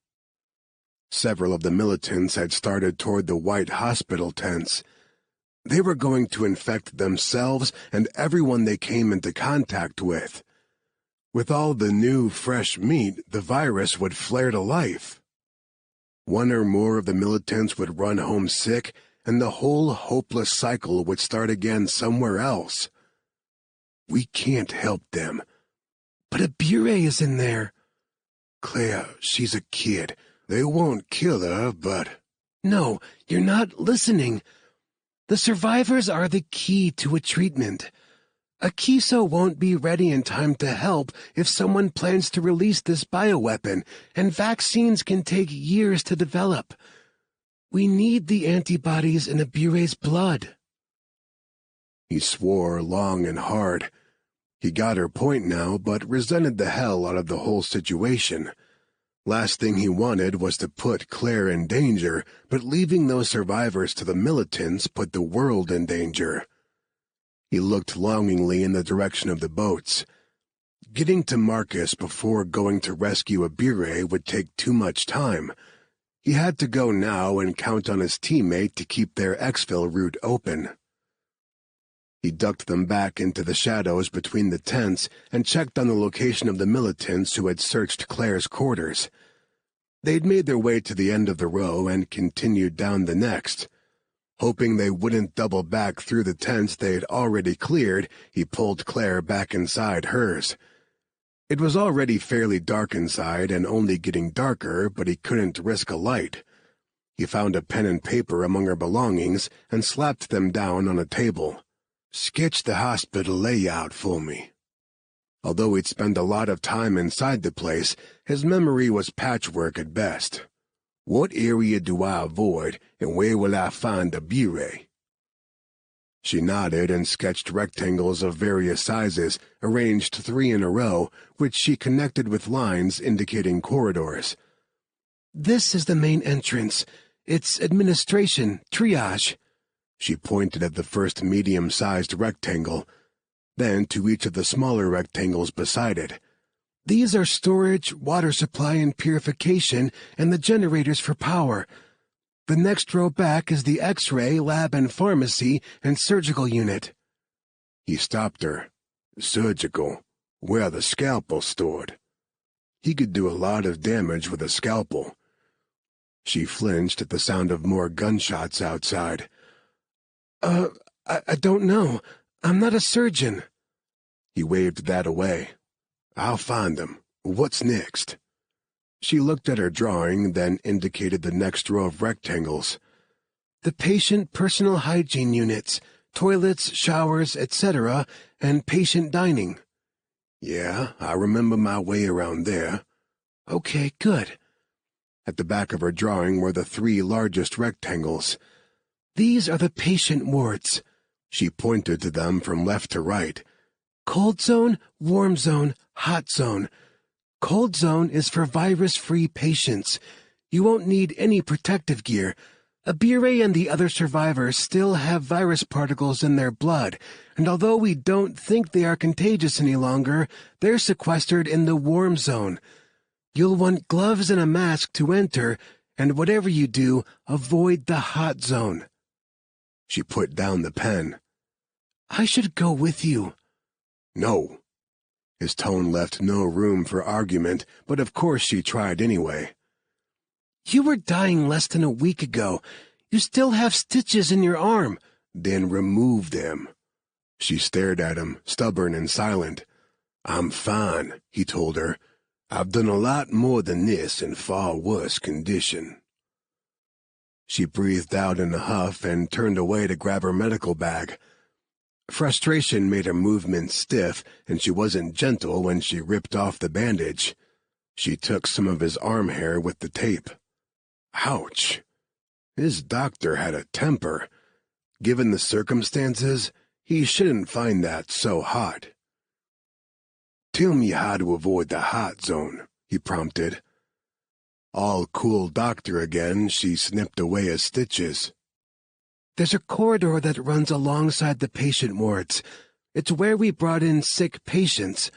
Several of the militants had started toward the white hospital tents. They were going to infect themselves and everyone they came into contact with. With all the new, fresh meat, the virus would flare to life. One or more of the militants would run home sick, and the whole hopeless cycle would start again somewhere else. We can't help them. But a Bure is in there. Claire, she's a kid. They won't kill her, but... No, you're not listening. The survivors are the key to a treatment. A Kiso won't be ready in time to help if someone plans to release this bioweapon, and vaccines can take years to develop. We need the antibodies in a Bure's blood. He swore long and hard. He got her point now, but resented the hell out of the whole situation. Last thing he wanted was to put Claire in danger, but leaving those survivors to the militants put the world in danger. He looked longingly in the direction of the boats. Getting to Marcus before going to rescue a Bure would take too much time. He had to go now and count on his teammate to keep their exfil route open. He ducked them back into the shadows between the tents and checked on the location of the militants who had searched Claire's quarters. They'd made their way to the end of the row and continued down the next. Hoping they wouldn't double back through the tents they'd already cleared, he pulled Claire back inside hers. It was already fairly dark inside and only getting darker, but he couldn't risk a light. He found a pen and paper among her belongings and slapped them down on a table. "Sketch the hospital layout for me." Although he'd spent a lot of time inside the place, his memory was patchwork at best. "What area do I avoid, and where will I find a Bure?" She nodded and sketched rectangles of various sizes, arranged 3 in a row, which she connected with lines indicating corridors. This is the main entrance. It's administration, triage. She pointed at the first medium-sized rectangle, then to each of the smaller rectangles beside it. These are storage, water supply and purification, and the generators for power. The next row back is the X-ray, lab and pharmacy, and surgical unit. He stopped her. "Surgical? Where are the scalpels stored?" He could do a lot of damage with a scalpel. She flinched at the sound of more gunshots outside. I don't know. I'm not a surgeon." He waved that away. "I'll find them. What's next?" She looked at her drawing, then indicated the next row of rectangles. "The patient personal hygiene units, toilets, showers, etc., and patient dining." "Yeah, I remember my way around there." "Okay, good." At the back of her drawing were the 3 largest rectangles. "These are the patient wards." She pointed to them from left to right. "Cold zone, warm zone, hot zone. Cold zone is for virus-free patients. You won't need any protective gear. A Bure and the other survivors still have virus particles in their blood, and although we don't think they are contagious any longer, they're sequestered in the warm zone. You'll want gloves and a mask to enter, and whatever you do, avoid the hot zone." She put down the pen. "I should go with you." "No." His tone left no room for argument, but of course she tried anyway. "You were dying less than a week ago. You still have stitches in your arm." "Then remove them." She stared at him, stubborn and silent. "I'm fine," he told her. "I've done a lot more than this in far worse condition." She breathed out in a huff and turned away to grab her medical bag. Frustration made her movements stiff, and she wasn't gentle when she ripped off the bandage. She took some of his arm hair with the tape. Ouch! His doctor had a temper. Given the circumstances, he shouldn't find that so hot. "Tell me how to avoid the hot zone," he prompted. All cool doctor again, she snipped away his stitches. "There's a corridor that runs alongside the patient wards. It's where we brought in sick patients.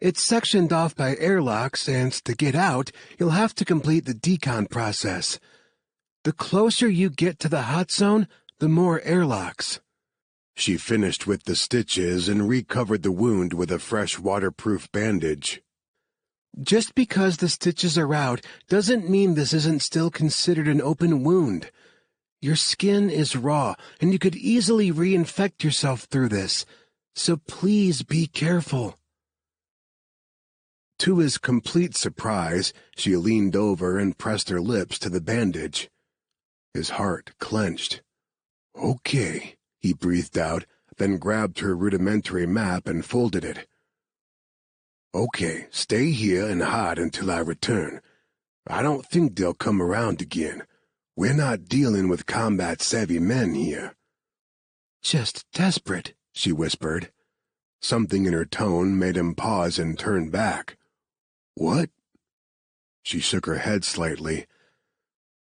It's sectioned off by airlocks, and to get out, you'll have to complete the decon process. The closer you get to the hot zone, the more airlocks." She finished with the stitches and recovered the wound with a fresh waterproof bandage. Just because the stitches are out doesn't mean this isn't still considered an open wound. Your skin is raw, and you could easily reinfect yourself through this, so please be careful." To his complete surprise, she leaned over and pressed her lips to the bandage. His heart clenched. "Okay," he breathed out, then grabbed her rudimentary map and folded it. "Okay, stay here and hide until I return. I don't think they'll come around again. We're not dealing with combat-savvy men here." "Just desperate," she whispered. Something in her tone made him pause and turn back. "What?" She shook her head slightly.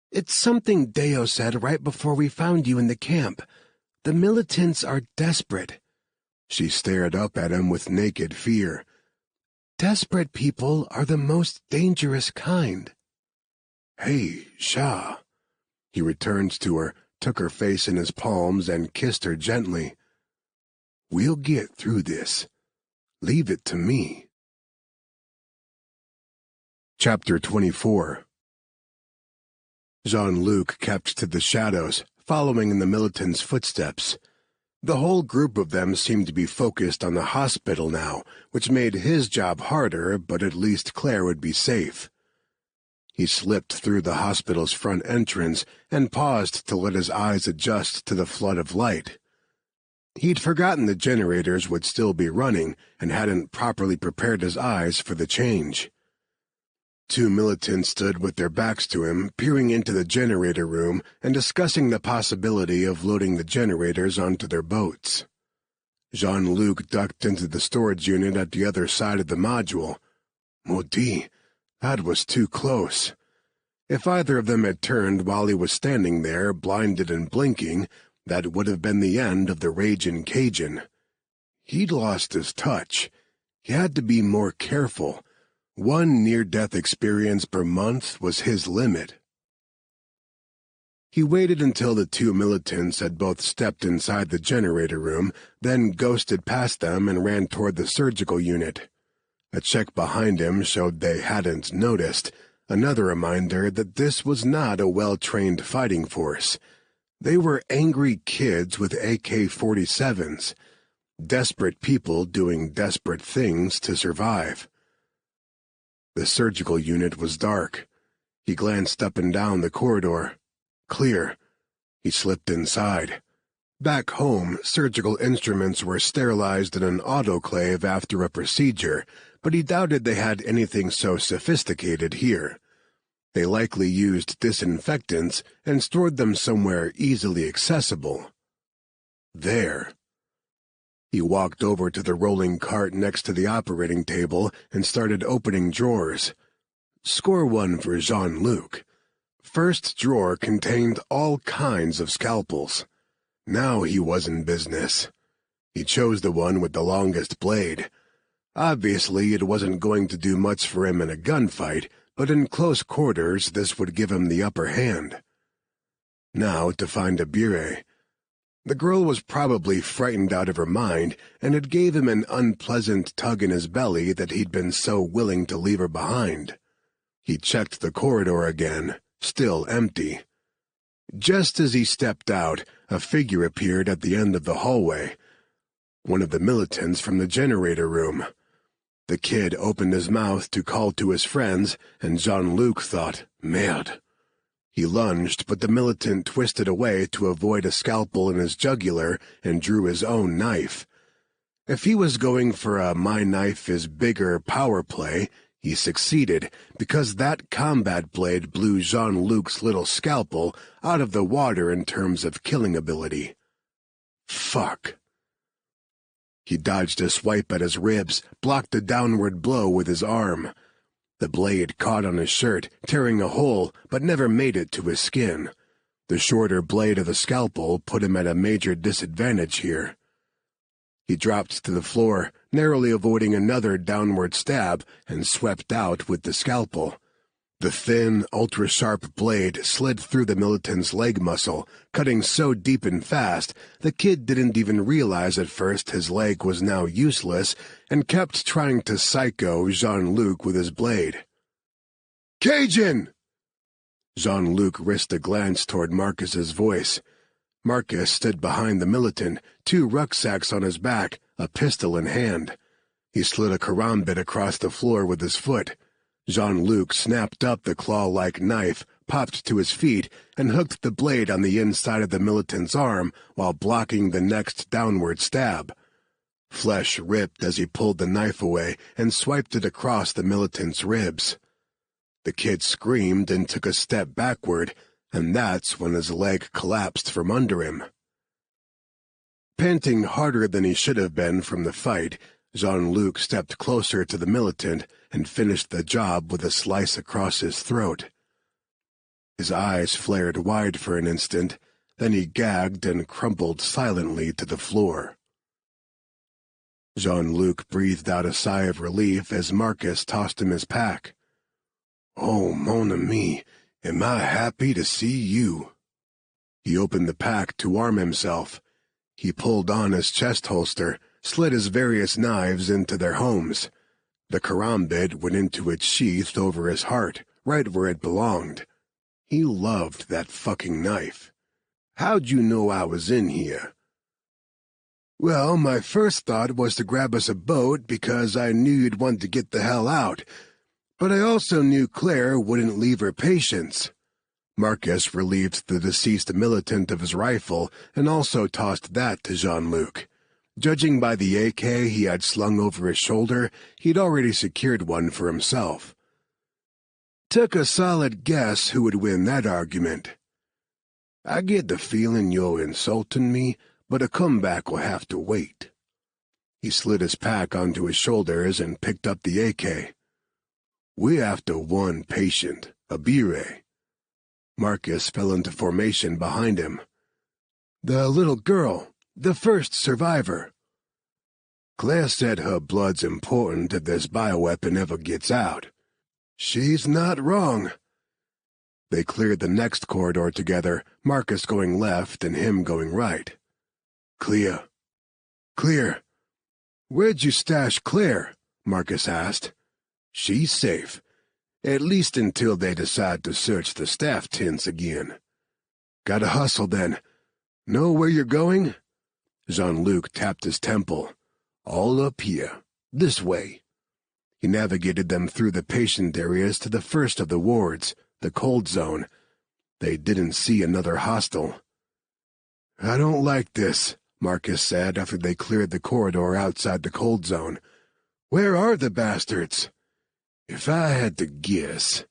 "It's something Deo said right before we found you in the camp. The militants are desperate." She stared up at him with naked fear. "Desperate people are the most dangerous kind." "Hey, Shah." He returned to her, took her face in his palms, and kissed her gently. "We'll get through this. Leave it to me." Chapter 24. Jean-Luc kept to the shadows, following in the militants' footsteps. The whole group of them seemed to be focused on the hospital now, which made his job harder, but at least Claire would be safe. He slipped through the hospital's front entrance and paused to let his eyes adjust to the flood of light. He'd forgotten the generators would still be running and hadn't properly prepared his eyes for the change. Two militants stood with their backs to him, peering into the generator room and discussing the possibility of loading the generators onto their boats. Jean-Luc ducked into the storage unit at the other side of the module. Maudit, that was too close. If either of them had turned while he was standing there, blinded and blinking, that would have been the end of the Ragin' Cajun. He'd lost his touch. He had to be more careful. One near-death experience per month was his limit. He waited until the two militants had both stepped inside the generator room, then ghosted past them and ran toward the surgical unit. A check behind him showed they hadn't noticed, another reminder that this was not a well-trained fighting force. They were angry kids with AK-47s, desperate people doing desperate things to survive. The surgical unit was dark. He glanced up and down the corridor. Clear. He slipped inside. Back home, surgical instruments were sterilized in an autoclave after a procedure, but he doubted they had anything so sophisticated here. They likely used disinfectants and stored them somewhere easily accessible. There. He walked over to the rolling cart next to the operating table and started opening drawers. Score one for Jean-Luc. First drawer contained all kinds of scalpels. Now he was in business. He chose the one with the longest blade. Obviously, it wasn't going to do much for him in a gunfight, but in close quarters this would give him the upper hand. Now to find a Bure. The girl was probably frightened out of her mind, and it gave him an unpleasant tug in his belly that he'd been so willing to leave her behind. He checked the corridor again, still empty. Just as he stepped out, a figure appeared at the end of the hallway. One of the militants from the generator room. The kid opened his mouth to call to his friends, and Jean-Luc thought, "Merde." He lunged, but the militant twisted away to avoid a scalpel in his jugular and drew his own knife. If he was going for a my knife is bigger power play, he succeeded, because that combat blade blew Jean-Luc's little scalpel out of the water in terms of killing ability. Fuck. He dodged a swipe at his ribs, blocked a downward blow with his arm. The blade caught on his shirt, tearing a hole, but never made it to his skin. The shorter blade of the scalpel put him at a major disadvantage here. He dropped to the floor, narrowly avoiding another downward stab, and swept out with the scalpel. The thin, ultra-sharp blade slid through the militant's leg muscle, cutting so deep and fast, the kid didn't even realize at first his leg was now useless and kept trying to psycho Jean-Luc with his blade. "Cajun!" Jean-Luc risked a glance toward Marcus's voice. Marcus stood behind the militant, 2 rucksacks on his back, a pistol in hand. He slid a karambit across the floor with his foot. Jean-Luc snapped up the claw-like knife, popped to his feet, and hooked the blade on the inside of the militant's arm while blocking the next downward stab. Flesh ripped as he pulled the knife away and swiped it across the militant's ribs. The kid screamed and took a step backward, and that's when his leg collapsed from under him. Panting harder than he should have been from the fight, Jean-Luc stepped closer to the militant and finished the job with a slice across his throat. His eyes flared wide for an instant, then he gagged and crumpled silently to the floor. Jean-Luc breathed out a sigh of relief as Marcus tossed him his pack. "Oh, mon ami, am I happy to see you." He opened the pack to arm himself. He pulled on his chest holster, slid his various knives into their homes. The karambit went into its sheath over his heart, right where it belonged. He loved that fucking knife. "How'd you know I was in here?" "Well, my first thought was to grab us a boat because I knew you'd want to get the hell out. But I also knew Claire wouldn't leave her patients." Marcus relieved the deceased militant of his rifle and also tossed that to Jean-Luc. Judging by the AK he had slung over his shoulder, he'd already secured one for himself. "Took a solid guess who would win that argument." "I get the feeling you're insulting me, but a comeback will have to wait." He slid his pack onto his shoulders and picked up the AK. "We're after one patient, a bire." Marcus fell into formation behind him. "The little girl, the first survivor." "Claire said her blood's important if this bioweapon ever gets out." "She's not wrong." They cleared the next corridor together, Marcus going left and him going right. "Clear." "Clear." "Where'd you stash Claire?" Marcus asked. "She's safe, at least until they decide to search the staff tents again." "Gotta hustle then. Know where you're going?" Jean-Luc tapped his temple. "All up here. This way." He navigated them through the patient areas to the first of the wards, the cold zone. They didn't see another hostile. "I don't like this," Marcus said after they cleared the corridor outside the cold zone. "Where are the bastards?" "If I had to guess,"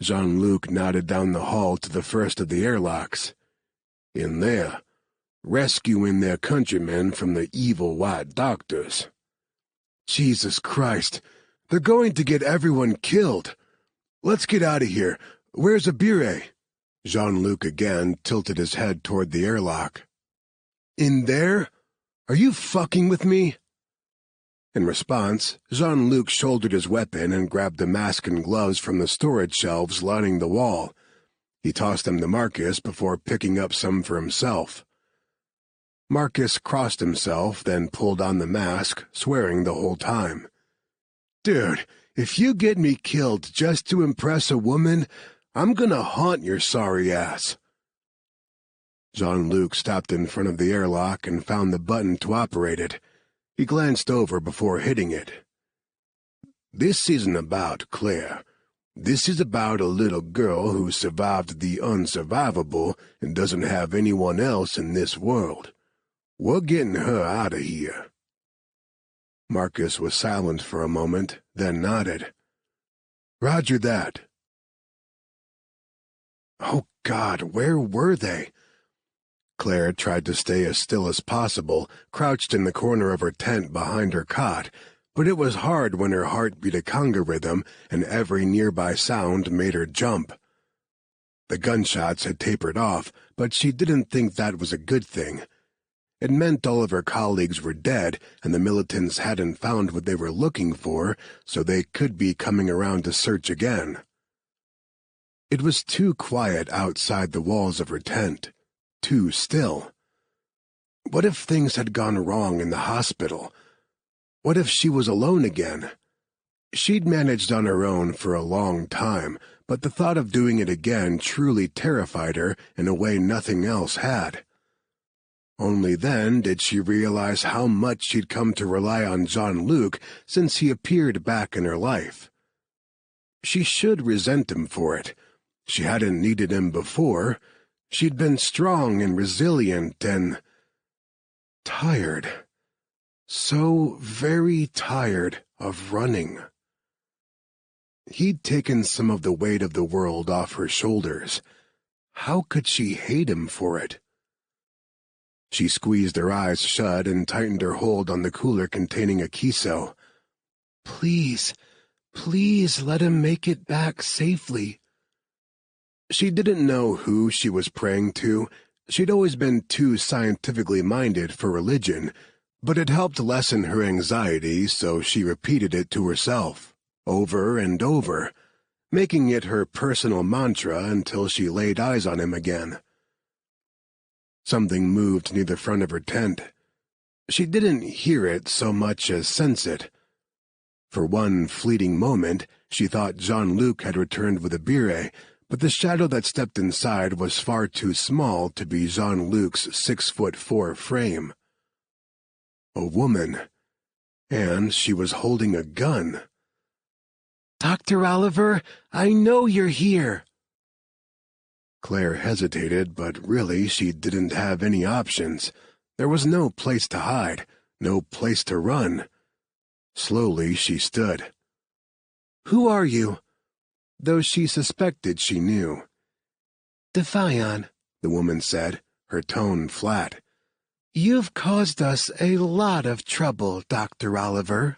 Jean-Luc nodded down the hall to the first of the airlocks. "In there, rescuing their countrymen from the evil white doctors." "Jesus Christ, they're going to get everyone killed. Let's get out of here. Where's Abire?" Jean-Luc again tilted his head toward the airlock. "In there? Are you fucking with me?" In response, Jean-Luc shouldered his weapon and grabbed a mask and gloves from the storage shelves lining the wall. He tossed them to Marcus before picking up some for himself. Marcus crossed himself, then pulled on the mask, swearing the whole time. "Dude, if you get me killed just to impress a woman, I'm gonna haunt your sorry ass." Jean-Luc stopped in front of the airlock and found the button to operate it. He glanced over before hitting it. "This isn't about Claire. This is about a little girl who survived the unsurvivable and doesn't have anyone else in this world. We're getting her out of here." Marcus was silent for a moment, then nodded. "Roger that." Oh God, where were they? Claire tried to stay as still as possible, crouched in the corner of her tent behind her cot, but it was hard when her heart beat a conga rhythm and every nearby sound made her jump. The gunshots had tapered off, but she didn't think that was a good thing. It meant all of her colleagues were dead and the militants hadn't found what they were looking for, so they could be coming around to search again. It was too quiet outside the walls of her tent, too still. What if things had gone wrong in the hospital? What if she was alone again? She'd managed on her own for a long time, but the thought of doing it again truly terrified her in a way nothing else had. Only then did she realize how much she'd come to rely on Jean-Luc since he appeared back in her life. She should resent him for it. She hadn't needed him before. She'd been strong and resilient and tired. So very tired of running. He'd taken some of the weight of the world off her shoulders. How could she hate him for it? She squeezed her eyes shut and tightened her hold on the cooler containing a kiso. Please, please let him make it back safely. She didn't know who she was praying to. She'd always been too scientifically minded for religion, but it helped lessen her anxiety, so she repeated it to herself, over and over, making it her personal mantra until she laid eyes on him again. Something moved near the front of her tent. She didn't hear it so much as sense it. For one fleeting moment, she thought Jean-Luc had returned with a beret, but the shadow that stepped inside was far too small to be Jean-Luc's 6'4" frame. A woman, and she was holding a gun. "Dr. Oliver, I know you're here." Claire hesitated, but really she didn't have any options. There was no place to hide, no place to run. Slowly she stood. "Who are you?" Though she suspected she knew. "Defion," the woman said, her tone flat. "You've caused us a lot of trouble, Dr. Oliver."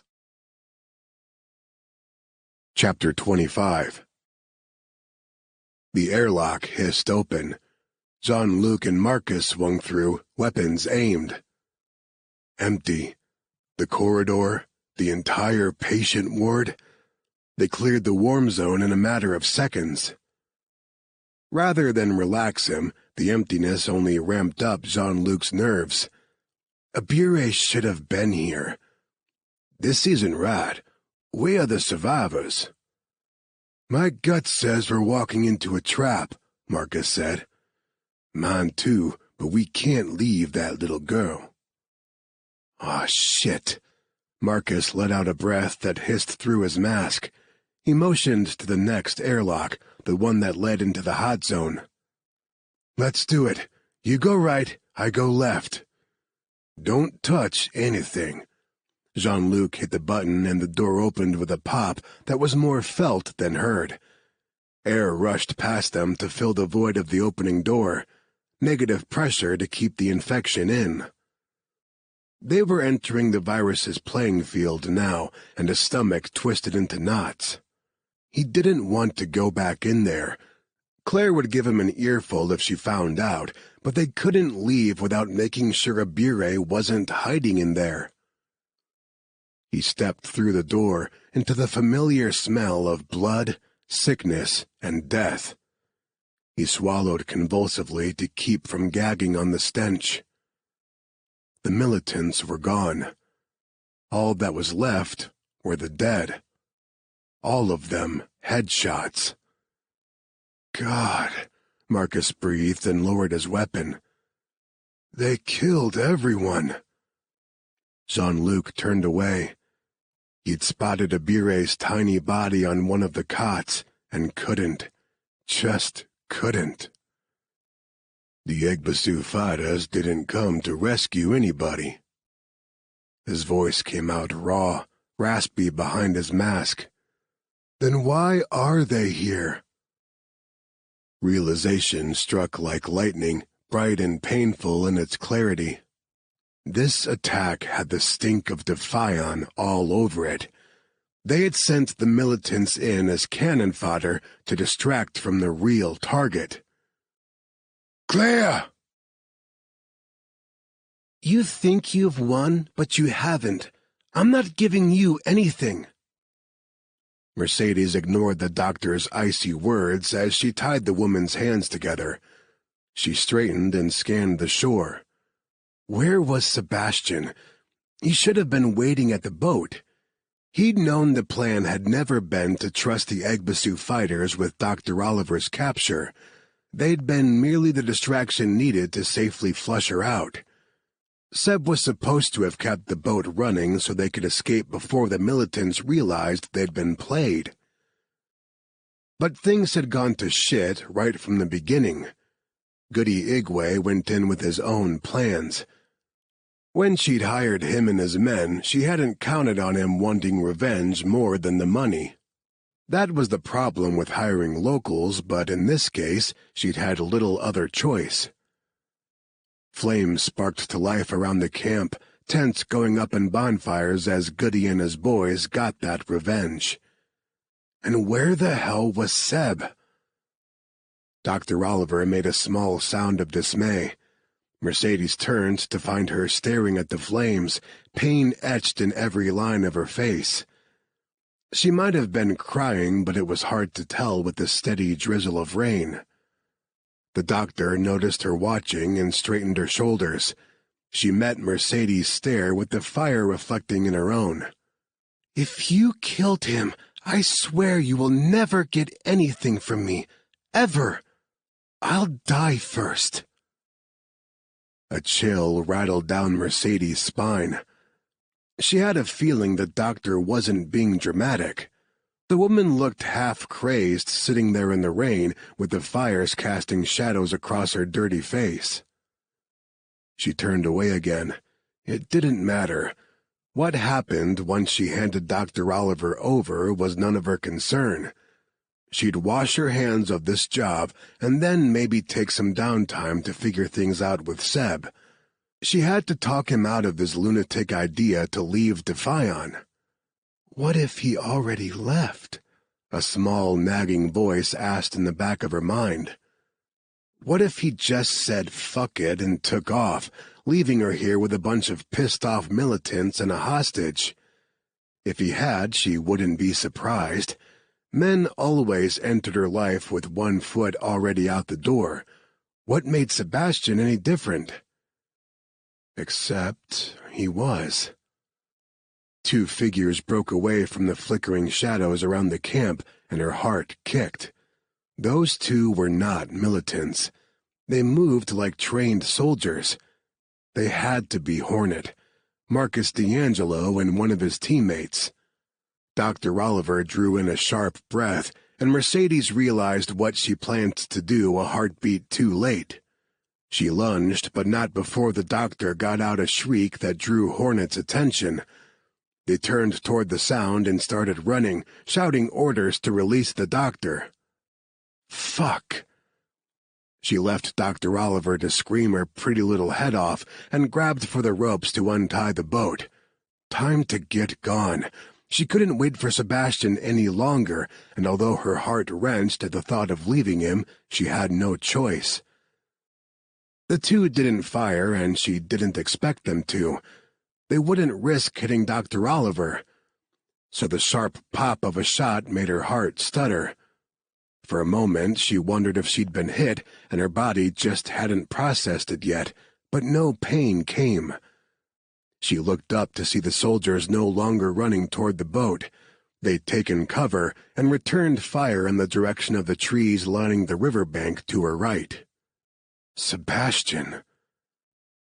Chapter 25. The airlock hissed open. Jean-Luc and Marcus swung through, weapons aimed. Empty. The corridor, the entire patient ward. They cleared the warm zone in a matter of seconds. Rather than relax him, the emptiness only ramped up Jean-Luc's nerves. Abure should have been here. This isn't right. We are the survivors. My gut says we're walking into a trap, Marcus said. Mine too, but we can't leave that little girl. Ah, shit. Marcus let out a breath that hissed through his mask. He motioned to the next airlock, the one that led into the hot zone. Let's do it. You go right, I go left. Don't touch anything. Jean-Luc hit the button and the door opened with a pop that was more felt than heard. Air rushed past them to fill the void of the opening door, negative pressure to keep the infection in. They were entering the virus's playing field now, and his stomach twisted into knots. He didn't want to go back in there. Claire would give him an earful if she found out, but they couldn't leave without making sure Abure wasn't hiding in there. He stepped through the door into the familiar smell of blood, sickness, and death. He swallowed convulsively to keep from gagging on the stench. The militants were gone. All that was left were the dead. All of them headshots. God, Marcus breathed and lowered his weapon. They killed everyone. Jean-Luc turned away. He'd spotted Abure's tiny body on one of the cots and just couldn't. The Egbasu fighters didn't come to rescue anybody. His voice came out raw, raspy behind his mask. Then why are they here? Realization struck like lightning, bright and painful in its clarity. This attack had the stink of Defion all over it. They had sent the militants in as cannon fodder to distract from the real target. Claire! You think you've won, but you haven't. I'm not giving you anything. Mercedes ignored the doctor's icy words as she tied the woman's hands together. She straightened and scanned the shore. Where was Sebastian? He should have been waiting at the boat. He'd known the plan had never been to trust the Egbasu fighters with Dr. Oliver's capture. They'd been merely the distraction needed to safely flush her out. Seb was supposed to have kept the boat running so they could escape before the militants realized they'd been played. But things had gone to shit right from the beginning. Goody Igwe went in with his own plans. When she'd hired him and his men, she hadn't counted on him wanting revenge more than the money. That was the problem with hiring locals, but in this case, she'd had little other choice. Flames sparked to life around the camp, tents going up in bonfires as Goody and his boys got that revenge. And where the hell was Seb? Dr. Oliver made a small sound of dismay. Mercedes turned to find her staring at the flames, pain etched in every line of her face. She might have been crying, but it was hard to tell with the steady drizzle of rain. The doctor noticed her watching and straightened her shoulders. She met Mercedes' stare with the fire reflecting in her own. "If you killed him, I swear you will never get anything from me. Ever. I'll die first." A chill rattled down Mercedes' spine. She had a feeling the doctor wasn't being dramatic. The woman looked half-crazed sitting there in the rain with the fires casting shadows across her dirty face. She turned away again. It didn't matter. What happened once she handed Dr. Oliver over was none of her concern. She'd wash her hands of this job and then maybe take some downtime to figure things out with Seb. She had to talk him out of his lunatic idea to leave Defion. What if he already left? A small, nagging voice asked in the back of her mind. What if he just said fuck it and took off, leaving her here with a bunch of pissed-off militants and a hostage? If he had, she wouldn't be surprised. Men always entered her life with one foot already out the door. What made Sebastian any different? Except he was. Two figures broke away from the flickering shadows around the camp, and her heart kicked. Those two were not militants. They moved like trained soldiers. They had to be Hornet, Marcus D'Angelo, and one of his teammates. Dr. Oliver drew in a sharp breath, and Mercedes realized what she planned to do a heartbeat too late. She lunged, but not before the doctor got out a shriek that drew Hornet's attention. They turned toward the sound and started running, shouting orders to release the doctor. Fuck! She left Dr. Oliver to scream her pretty little head off and grabbed for the ropes to untie the boat. Time to get gone. She couldn't wait for Sebastian any longer, and although her heart wrenched at the thought of leaving him, she had no choice. The two didn't fire, and she didn't expect them to. They wouldn't risk hitting Dr. Oliver. So the sharp pop of a shot made her heart stutter. For a moment, she wondered if she'd been hit, and her body just hadn't processed it yet, but no pain came. She looked up to see the soldiers no longer running toward the boat. They'd taken cover and returned fire in the direction of the trees lining the riverbank to her right. Sebastian!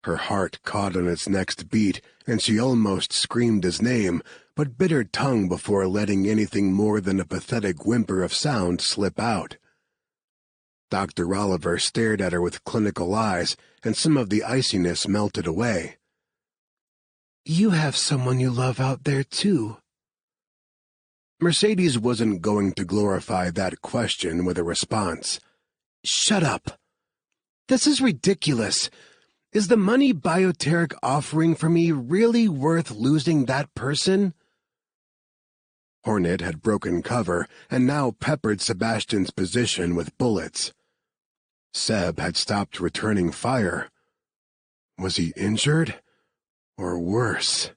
Her heart caught on its next beat, and she almost screamed his name, but bit her tongue before letting anything more than a pathetic whimper of sound slip out. Dr. Oliver stared at her with clinical eyes, and some of the iciness melted away. "You have someone you love out there, too." Mercedes wasn't going to glorify that question with a response. "Shut up. This is ridiculous. Is the money Bioteric offering for me really worth losing that person?" Hornet had broken cover and now peppered Sebastian's position with bullets. Seb had stopped returning fire. Was he injured? Or worse?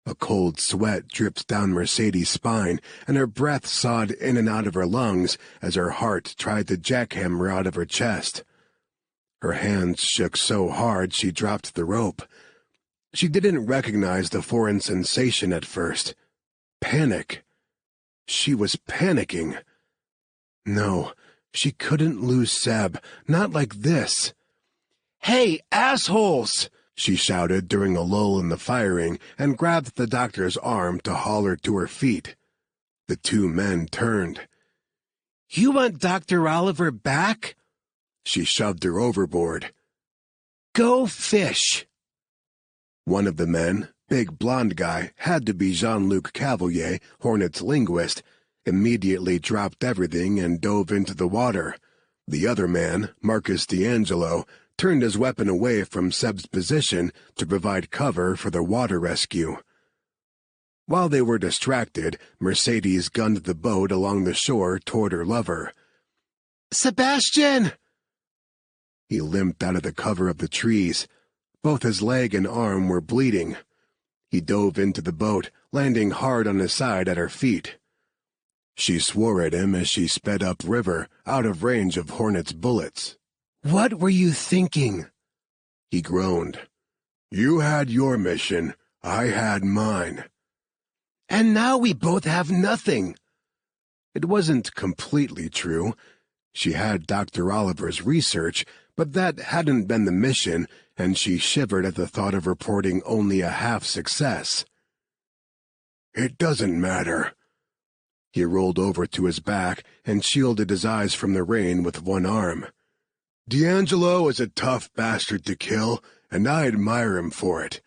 A cold sweat dripped down Mercedes' spine, and her breath sawed in and out of her lungs as her heart tried to jackhammer out of her chest. Her hands shook so hard she dropped the rope. She didn't recognize the foreign sensation at first. Panic. She was panicking. No, she couldn't lose Seb, not like this. "Hey, assholes!" she shouted during a lull in the firing and grabbed the doctor's arm to haul her to her feet. The two men turned. "You want Dr. Oliver back?" She shoved her overboard. "Go fish." One of the men, big blonde guy, had to be Jean-Luc Cavalier, Hornet's linguist, immediately dropped everything and dove into the water. The other man, Marcus D'Angelo, turned his weapon away from Seb's position to provide cover for the water rescue. While they were distracted, Mercedes gunned the boat along the shore toward her lover. "Sebastian!" He limped out of the cover of the trees. Both his leg and arm were bleeding. He dove into the boat, landing hard on his side at her feet. She swore at him as she sped upriver, out of range of Hornet's bullets. "What were you thinking?" He groaned. "You had your mission. I had mine. And now we both have nothing." It wasn't completely true. She had Dr. Oliver's research, but that hadn't been the mission, and she shivered at the thought of reporting only a half success. "It doesn't matter." He rolled over to his back and shielded his eyes from the rain with one arm. "D'Angelo is a tough bastard to kill, and I admire him for it.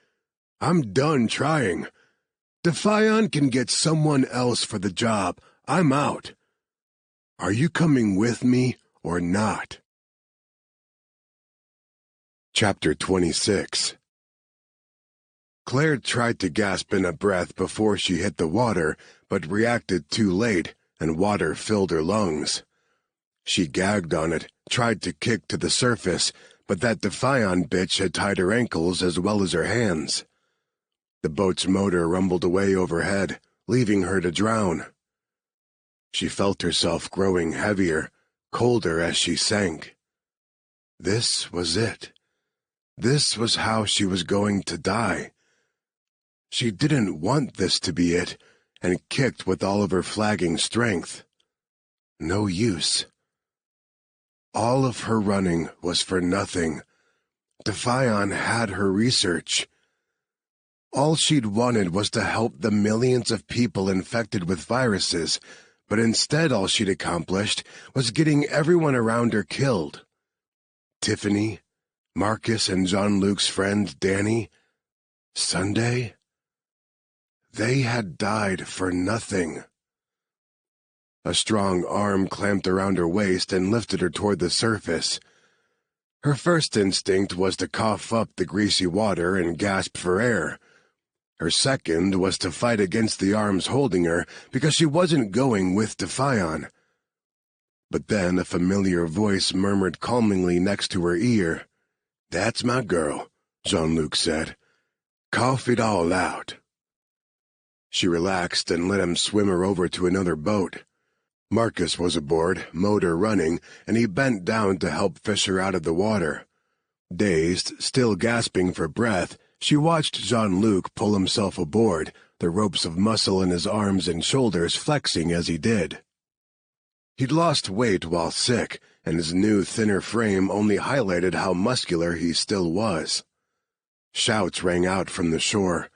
I'm done trying. Defiant can get someone else for the job. I'm out. Are you coming with me or not?" Chapter 26. Claire tried to gasp in a breath before she hit the water, but reacted too late, and water filled her lungs. She gagged on it, tried to kick to the surface, but that Defiant bitch had tied her ankles as well as her hands. The boat's motor rumbled away overhead, leaving her to drown. She felt herself growing heavier, colder as she sank. This was it. This was how she was going to die. She didn't want this to be it, and kicked with all of her flagging strength. No use. All of her running was for nothing. Defiant had her research. All she'd wanted was to help the millions of people infected with viruses, but instead all she'd accomplished was getting everyone around her killed. Tiffany, Marcus and Jean-Luc's friend Danny, Sunday. They had died for nothing. A strong arm clamped around her waist and lifted her toward the surface. Her first instinct was to cough up the greasy water and gasp for air. Her second was to fight against the arms holding her because she wasn't going with Defiant. But then a familiar voice murmured calmingly next to her ear. "That's my girl," Jean-Luc said. "Cough it all out." She relaxed and let him swim her over to another boat. Marcus was aboard, motor running, and he bent down to help fish her out of the water. Dazed, still gasping for breath, she watched Jean-Luc pull himself aboard, the ropes of muscle in his arms and shoulders flexing as he did. He'd lost weight while sick, and his new, thinner frame only highlighted how muscular he still was. Shouts rang out from the shore.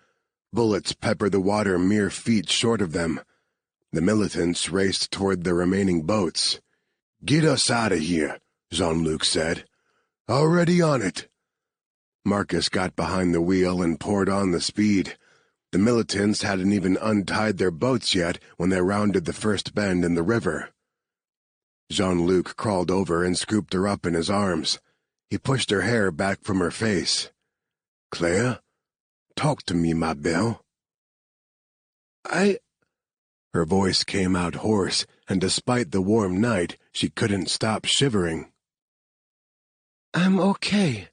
Bullets peppered the water mere feet short of them. The militants raced toward the remaining boats. "Get us out of here," Jean-Luc said. "Already on it." Marcus got behind the wheel and poured on the speed. The militants hadn't even untied their boats yet when they rounded the first bend in the river. Jean-Luc crawled over and scooped her up in his arms. He pushed her hair back from her face. "Claire, talk to me, ma belle." Her voice came out hoarse, and despite the warm night, she couldn't stop shivering. "I'm okay."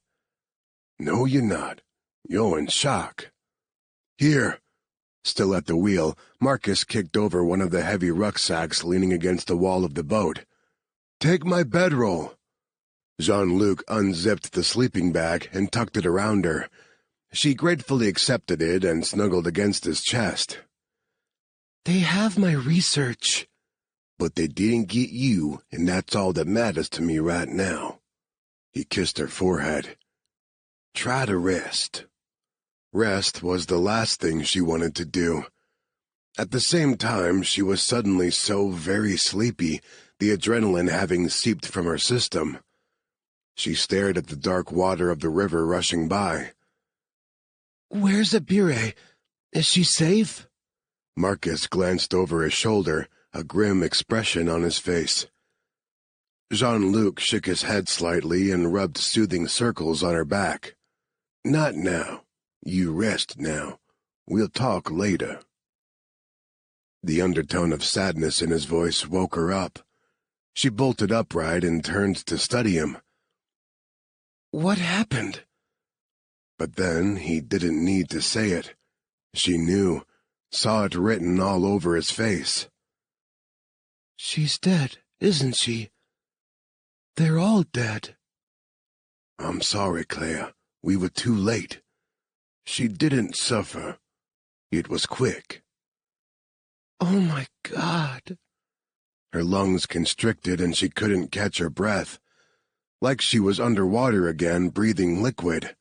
"No, you're not. You're in shock. Here, Still at the wheel, Marcus kicked over one of the heavy rucksacks leaning against the wall of the boat. "Take my bedroll." Jean-Luc unzipped the sleeping bag and tucked it around her. She gratefully accepted it and snuggled against his chest. "They have my research." "But they didn't get you, and that's all that matters to me right now." He kissed her forehead. "Try to rest." Rest was the last thing she wanted to do. At the same time, she was suddenly so very sleepy, the adrenaline having seeped from her system. She stared at the dark water of the river rushing by. "Where's Abire? Is she safe?" Marcus glanced over his shoulder, a grim expression on his face. Jean-Luc shook his head slightly and rubbed soothing circles on her back. "Not now. You rest now. We'll talk later." The undertone of sadness in his voice woke her up. She bolted upright and turned to study him. "What happened?" But then he didn't need to say it. She knew, saw it written all over his face. "She's dead, isn't she? They're all dead." "I'm sorry, Claire. We were too late. She didn't suffer. It was quick." "Oh my God." Her lungs constricted and she couldn't catch her breath. Like she was underwater again, breathing liquid.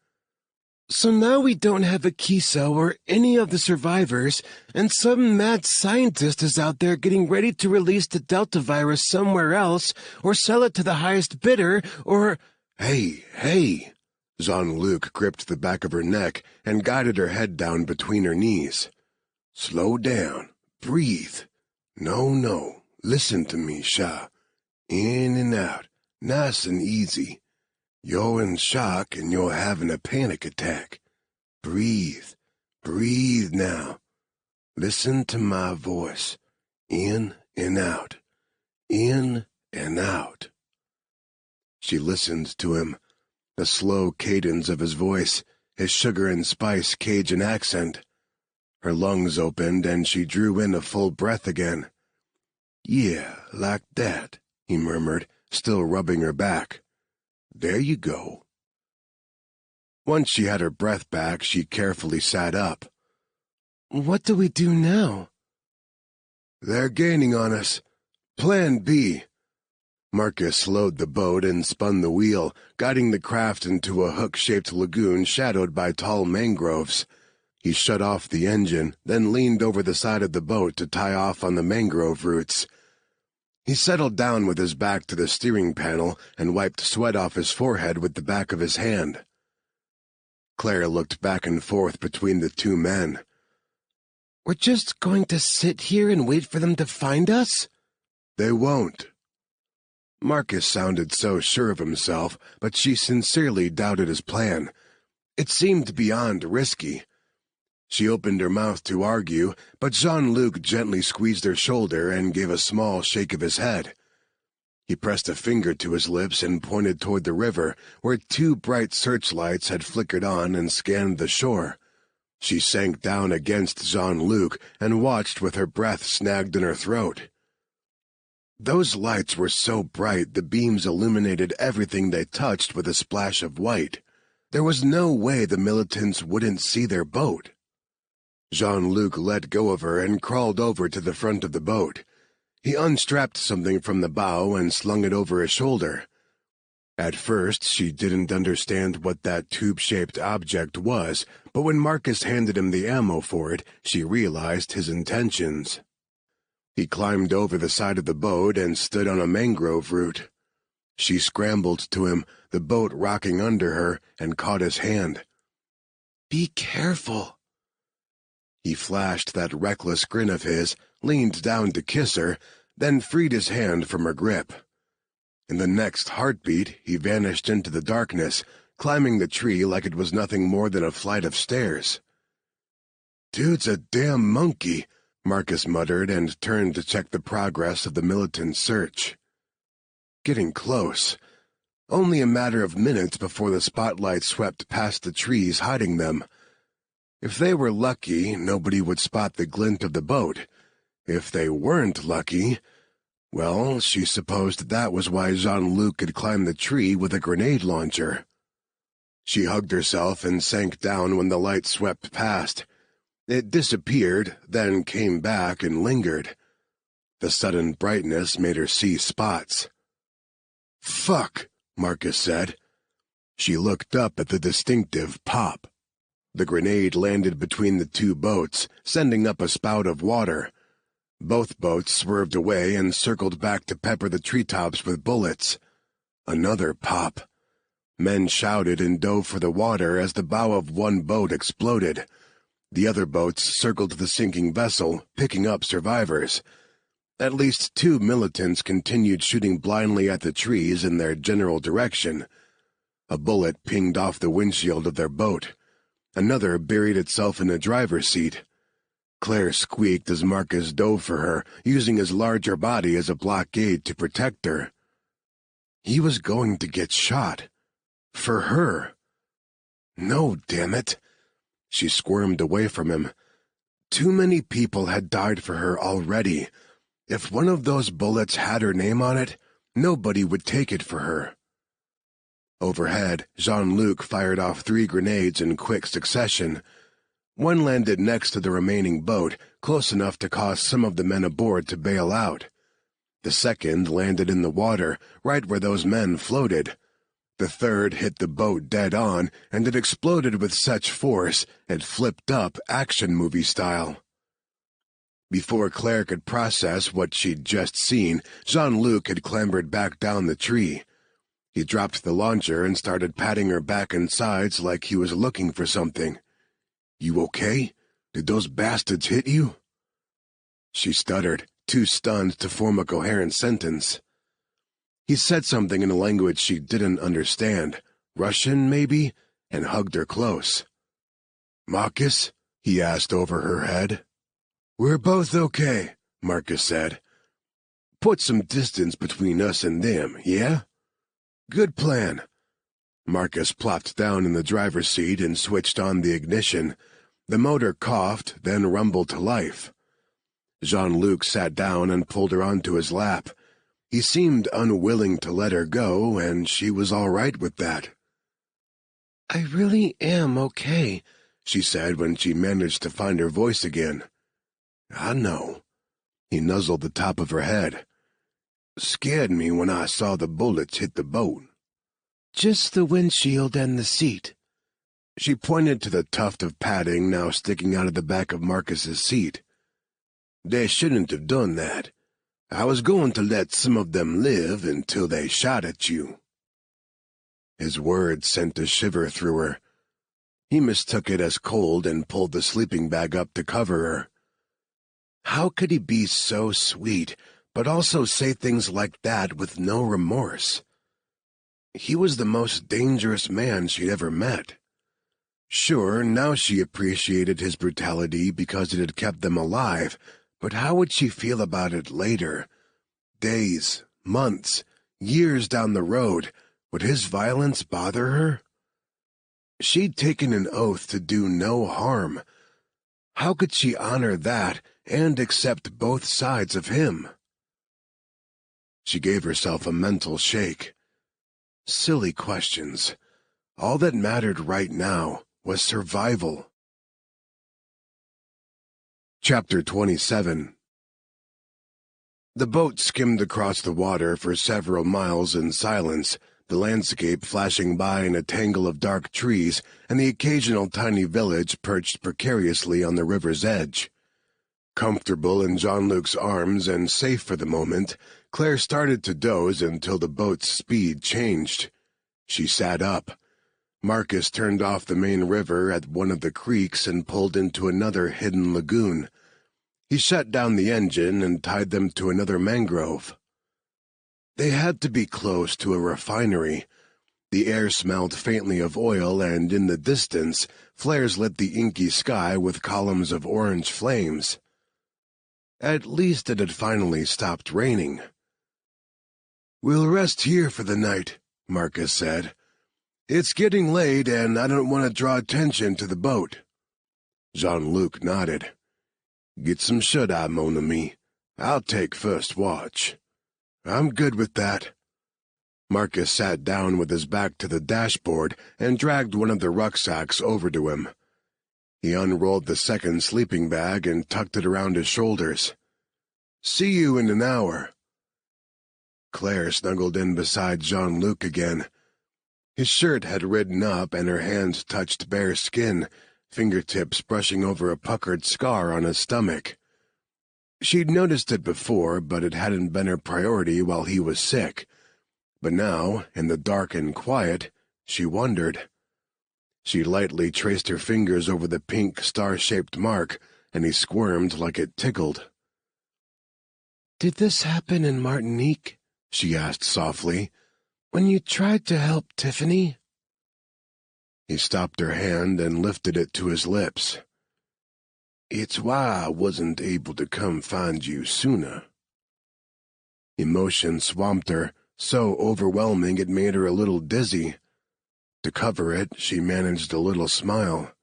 "So now we don't have Akiso or any of the survivors, and some mad scientist is out there getting ready to release the Delta virus somewhere else, or sell it to the highest bidder, or—" Hey! Jean-Luc gripped the back of her neck and guided her head down between her knees. "Slow down. Breathe. No. Listen to me, Sha. In and out. Nice and easy. You're in shock and you're having a panic attack. Breathe. Breathe now. Listen to my voice. In and out. In and out." She listened to him. The slow cadence of his voice, his sugar and spice Cajun accent. Her lungs opened and she drew in a full breath again. "Yeah, like that," he murmured, still rubbing her back. "There you go." Once she had her breath back, she carefully sat up. "What do we do now?" "They're gaining on us. Plan B." Marcus slowed the boat and spun the wheel, guiding the craft into a hook-shaped lagoon shadowed by tall mangroves. He shut off the engine, then leaned over the side of the boat to tie off on the mangrove roots. He settled down with his back to the steering panel and wiped sweat off his forehead with the back of his hand. Claire looked back and forth between the two men. "We're just going to sit here and wait for them to find us?" "They won't." Marcus sounded so sure of himself, but she sincerely doubted his plan. It seemed beyond risky. She opened her mouth to argue, but Jean-Luc gently squeezed her shoulder and gave a small shake of his head. He pressed a finger to his lips and pointed toward the river, where two bright searchlights had flickered on and scanned the shore. She sank down against Jean-Luc and watched with her breath snagged in her throat. Those lights were so bright the beams illuminated everything they touched with a splash of white. There was no way the militants wouldn't see their boat. Jean-Luc let go of her and crawled over to the front of the boat. He unstrapped something from the bow and slung it over his shoulder. At first, she didn't understand what that tube-shaped object was, but when Marcus handed him the ammo for it, she realized his intentions. He climbed over the side of the boat and stood on a mangrove root. She scrambled to him, the boat rocking under her, and caught his hand. "Be careful." He flashed that reckless grin of his, leaned down to kiss her, then freed his hand from her grip. In the next heartbeat, he vanished into the darkness, climbing the tree like it was nothing more than a flight of stairs. "Dude's a damn monkey," Marcus muttered and turned to check the progress of the militant search. Getting close. Only a matter of minutes before the spotlight swept past the trees hiding them. If they were lucky, nobody would spot the glint of the boat. If they weren't lucky, well, she supposed that was why Jean-Luc had climbed the tree with a grenade launcher. She hugged herself and sank down when the light swept past. It disappeared, then came back and lingered. The sudden brightness made her see spots. "Fuck," Marcus said. She looked up at the distinctive pop. The grenade landed between the two boats, sending up a spout of water. Both boats swerved away and circled back to pepper the treetops with bullets. Another pop. Men shouted and dove for the water as the bow of one boat exploded. The other boats circled the sinking vessel, picking up survivors. At least 2 militants continued shooting blindly at the trees in their general direction. A bullet pinged off the windshield of their boat. Another buried itself in the driver's seat. Claire squeaked as Marcus dove for her, using his larger body as a blockade to protect her. He was going to get shot. For her. No, damn it. She squirmed away from him. Too many people had died for her already. If one of those bullets had her name on it, nobody would take it for her. Overhead, Jean-Luc fired off 3 grenades in quick succession. One landed next to the remaining boat, close enough to cause some of the men aboard to bail out. The second landed in the water, right where those men floated. The third hit the boat dead on, and it exploded with such force it flipped up action movie style. Before Claire could process what she'd just seen, Jean-Luc had clambered back down the tree. He dropped the launcher and started patting her back and sides like he was looking for something. "You okay? Did those bastards hit you?" She stuttered, too stunned to form a coherent sentence. He said something in a language she didn't understand, Russian maybe, and hugged her close. "Marcus?" he asked over her head. "We're both okay," Marcus said. "Put some distance between us and them, yeah?" "Good plan." Marcus plopped down in the driver's seat and switched on the ignition. The motor coughed, then rumbled to life. Jean-Luc sat down and pulled her onto his lap. He seemed unwilling to let her go, and she was all right with that. "I really am okay," she said when she managed to find her voice again. "I know." He nuzzled the top of her head. "Scared me when I saw the bullets hit the boat." "Just the windshield and the seat." She pointed to the tuft of padding now sticking out of the back of Marcus's seat. "They shouldn't have done that. I was going to let some of them live until they shot at you." His words sent a shiver through her. He mistook it as cold and pulled the sleeping bag up to cover her. How could he be so sweet, but also say things like that with no remorse? He was the most dangerous man she'd ever met. Sure, now she appreciated his brutality because it had kept them alive, but how would she feel about it later? Days, months, years down the road, would his violence bother her? She'd taken an oath to do no harm. How could she honor that and accept both sides of him? She gave herself a mental shake. Silly questions. All that mattered right now was survival. Chapter 27. The boat skimmed across the water for several miles in silence, the landscape flashing by in a tangle of dark trees and the occasional tiny village perched precariously on the river's edge. Comfortable in Jean-Luc's arms and safe for the moment, Claire started to doze until the boat's speed changed. She sat up. Marcus turned off the main river at one of the creeks and pulled into another hidden lagoon. He shut down the engine and tied them to another mangrove. They had to be close to a refinery. The air smelled faintly of oil, and in the distance, flares lit the inky sky with columns of orange flames. At least it had finally stopped raining. "We'll rest here for the night," Marcus said. "It's getting late, and I don't want to draw attention to the boat." Jean-Luc nodded. "Get some shut-eye, mon ami. I'll take first watch." "I'm good with that." Marcus sat down with his back to the dashboard and dragged one of the rucksacks over to him. He unrolled the second sleeping bag and tucked it around his shoulders. "See you in an hour." Claire snuggled in beside Jean-Luc again. His shirt had ridden up and her hands touched bare skin, fingertips brushing over a puckered scar on his stomach. She'd noticed it before, but it hadn't been her priority while he was sick. But now, in the dark and quiet, she wondered. She lightly traced her fingers over the pink star-shaped mark, and he squirmed like it tickled. "Did this happen in Martinique?" she asked softly, "when you tried to help Tiffany?" He stopped her hand and lifted it to his lips. "It's why I wasn't able to come find you sooner." Emotion swamped her, so overwhelming it made her a little dizzy. To cover it, she managed a little smile.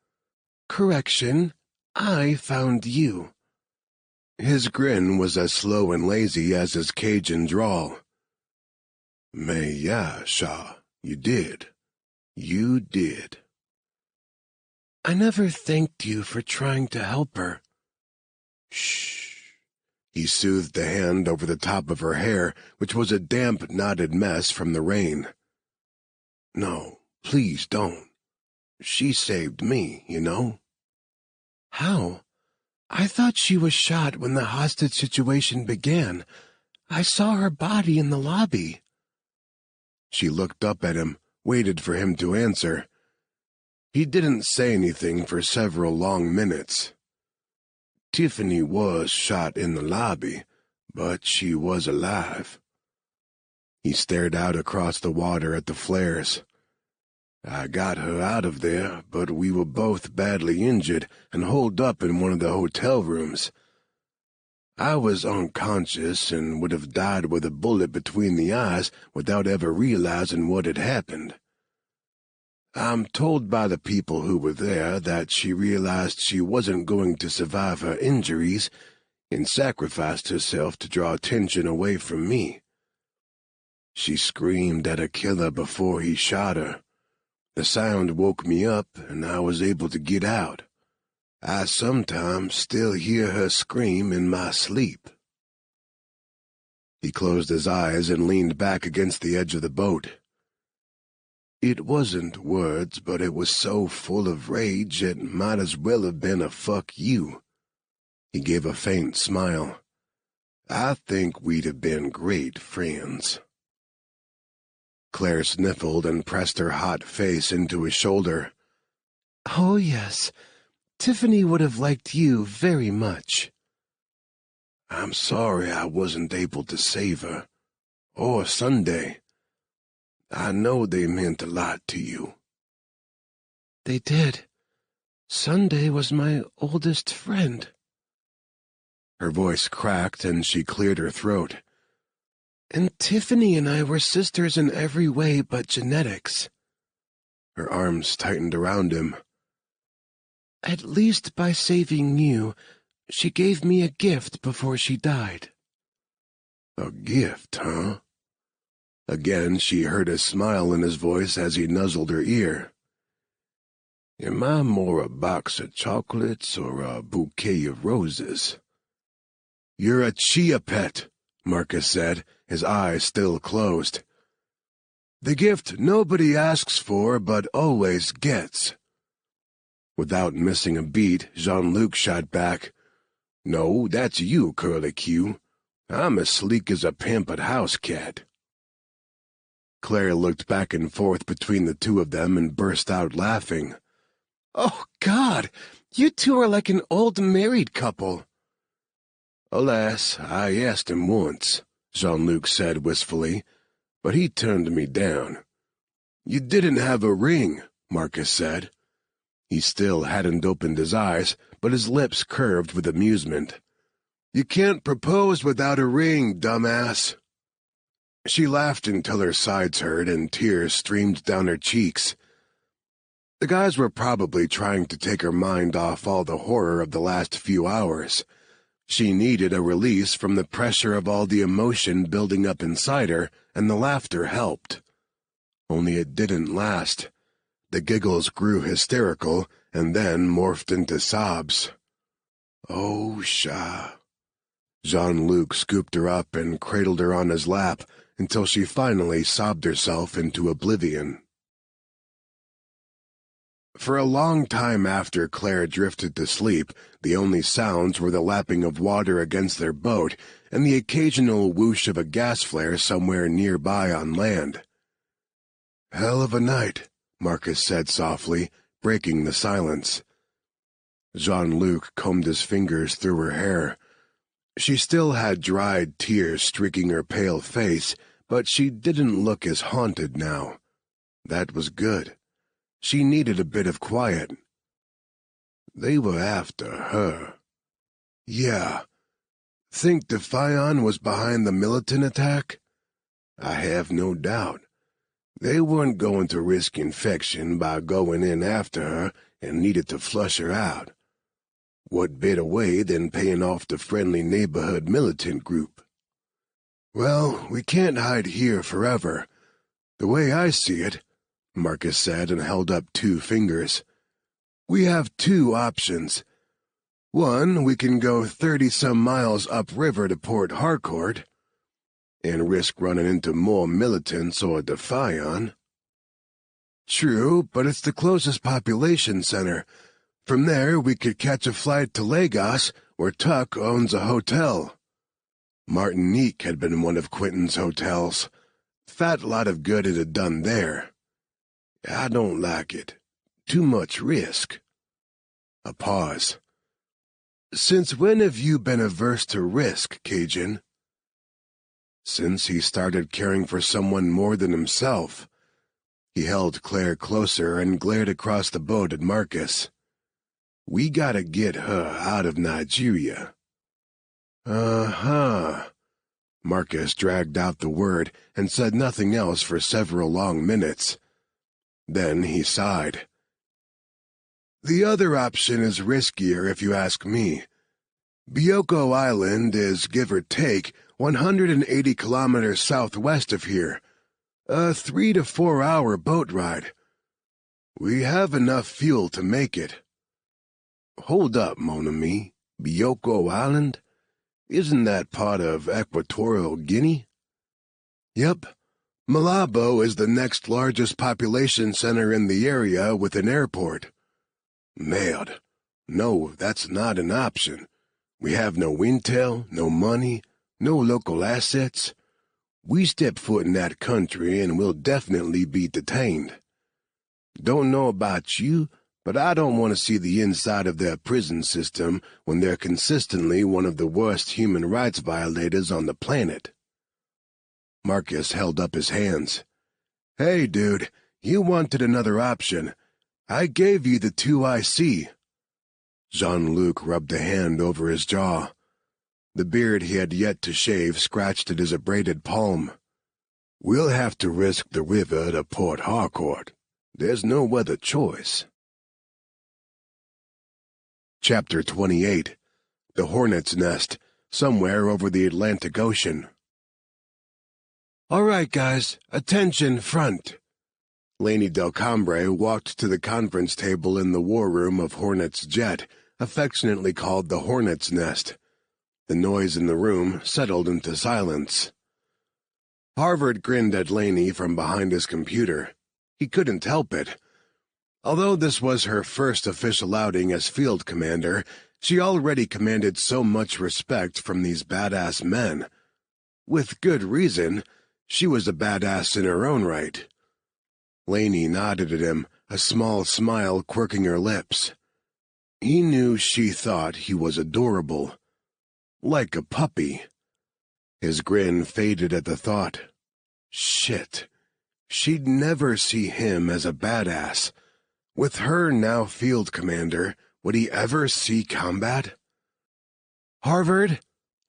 "Correction, I found you." His grin was as slow and lazy as his Cajun drawl. "Mais yeah, Shah, you did. You did." "I never thanked you for trying to help her." "Shh." He soothed the hand over the top of her hair, which was a damp, knotted mess from the rain. "No, please don't. She saved me, you know." "How? I thought she was shot when the hostage situation began. I saw her body in the lobby." She looked up at him, waited for him to answer. He didn't say anything for several long minutes. "Tiffany was shot in the lobby, but she was alive." He stared out across the water at the flares. "I got her out of there, but we were both badly injured and holed up in one of the hotel rooms. I was unconscious and would have died with a bullet between the eyes without ever realizing what had happened. I'm told by the people who were there that she realized she wasn't going to survive her injuries and sacrificed herself to draw attention away from me. She screamed at her killer before he shot her. The sound woke me up, and I was able to get out. I sometimes still hear her scream in my sleep." He closed his eyes and leaned back against the edge of the boat. "It wasn't words, but it was so full of rage it might as well have been a fuck you." He gave a faint smile. "I think we'd have been great friends." Claire sniffled and pressed her hot face into his shoulder. "Oh, yes. Tiffany would have liked you very much." "I'm sorry I wasn't able to save her. Or Sunday. I know they meant a lot to you." "They did. Sunday was my oldest friend." Her voice cracked and she cleared her throat. "And Tiffany and I were sisters in every way but genetics." Her arms tightened around him. "At least by saving you, she gave me a gift before she died." "A gift, huh?" Again she heard a smile in his voice as he nuzzled her ear. "Am I more a box of chocolates or a bouquet of roses?" "You're a chia pet," Marcus said, his eyes still closed. "The gift nobody asks for but always gets." Without missing a beat, Jean-Luc shot back, "No, that's you, Curly Q. I'm as sleek as a pampered house cat." Claire looked back and forth between the two of them and burst out laughing. "Oh, God! You two are like an old married couple." "Alas, I asked him once," Jean-Luc said wistfully, "but he turned me down." "You didn't have a ring," Marcus said. He still hadn't opened his eyes, but his lips curved with amusement. "You can't propose without a ring, dumbass." She laughed until her sides hurt and tears streamed down her cheeks. The guys were probably trying to take her mind off all the horror of the last few hours. She needed a release from the pressure of all the emotion building up inside her, and the laughter helped. Only it didn't last. The giggles grew hysterical, and then morphed into sobs. "Oh, Sha." Jean-Luc scooped her up and cradled her on his lap until she finally sobbed herself into oblivion. For a long time after Claire drifted to sleep, the only sounds were the lapping of water against their boat and the occasional whoosh of a gas flare somewhere nearby on land. "Hell of a night," Marcus said softly, breaking the silence. Jean-Luc combed his fingers through her hair. She still had dried tears streaking her pale face, but she didn't look as haunted now. That was good. She needed a bit of quiet. "They were after her." "Yeah. Think Defiant was behind the militant attack?" "I have no doubt. They weren't going to risk infection by going in after her and needed to flush her out. What better way than paying off the friendly neighborhood militant group?" "Well, we can't hide here forever. The way I see it," Marcus said and held up 2 fingers, "we have 2 options. One, we can go 30-some miles upriver to Port Harcourt and risk running into more militants or Defiant." "True, but it's the closest population center. From there, we could catch a flight to Lagos, where Tuck owns a hotel." Martinique had been one of Quentin's hotels. Fat lot of good it had done there. "I don't like it. Too much risk." A pause. "Since when have you been averse to risk, Cajun?" "Since he started caring for someone more than himself." He held Claire closer and glared across the boat at Marcus. "We gotta get her out of Nigeria." "Uh-huh." Marcus dragged out the word and said nothing else for several long minutes. Then he sighed. "The other option is riskier if you ask me. Bioko Island is, give or take, 180 kilometers southwest of here. A 3 to 4 hour boat ride. We have enough fuel to make it." "Hold up, mon ami. Bioko Island? Isn't that part of Equatorial Guinea?" "Yep. Malabo is the next largest population center in the area with an airport." "Merde. No, that's not an option. We have no intel, no money, no local assets. We step foot in that country and we'll definitely be detained. Don't know about you, but I don't want to see the inside of their prison system when they're consistently one of the worst human rights violators on the planet." Marcus held up his hands. "Hey, dude, you wanted another option. I gave you the 2 I see. Jean-Luc rubbed a hand over his jaw. The beard he had yet to shave scratched at his abraded palm. "We'll have to risk the river to Port Harcourt. There's no other choice." Chapter 28. The Hornet's Nest, somewhere over the Atlantic Ocean. "All right, guys, attention front." Laney Del Cambre walked to the conference table in the war room of Hornet's jet, affectionately called the Hornet's Nest. The noise in the room settled into silence. Harvard grinned at Laney from behind his computer. He couldn't help it. Although this was her first official outing as field commander, she already commanded so much respect from these badass men. With good reason. She was a badass in her own right. Laney nodded at him, a small smile quirking her lips. He knew she thought he was adorable. Like a puppy. His grin faded at the thought. Shit. She'd never see him as a badass. With her now field commander, would he ever see combat? "Harvard,"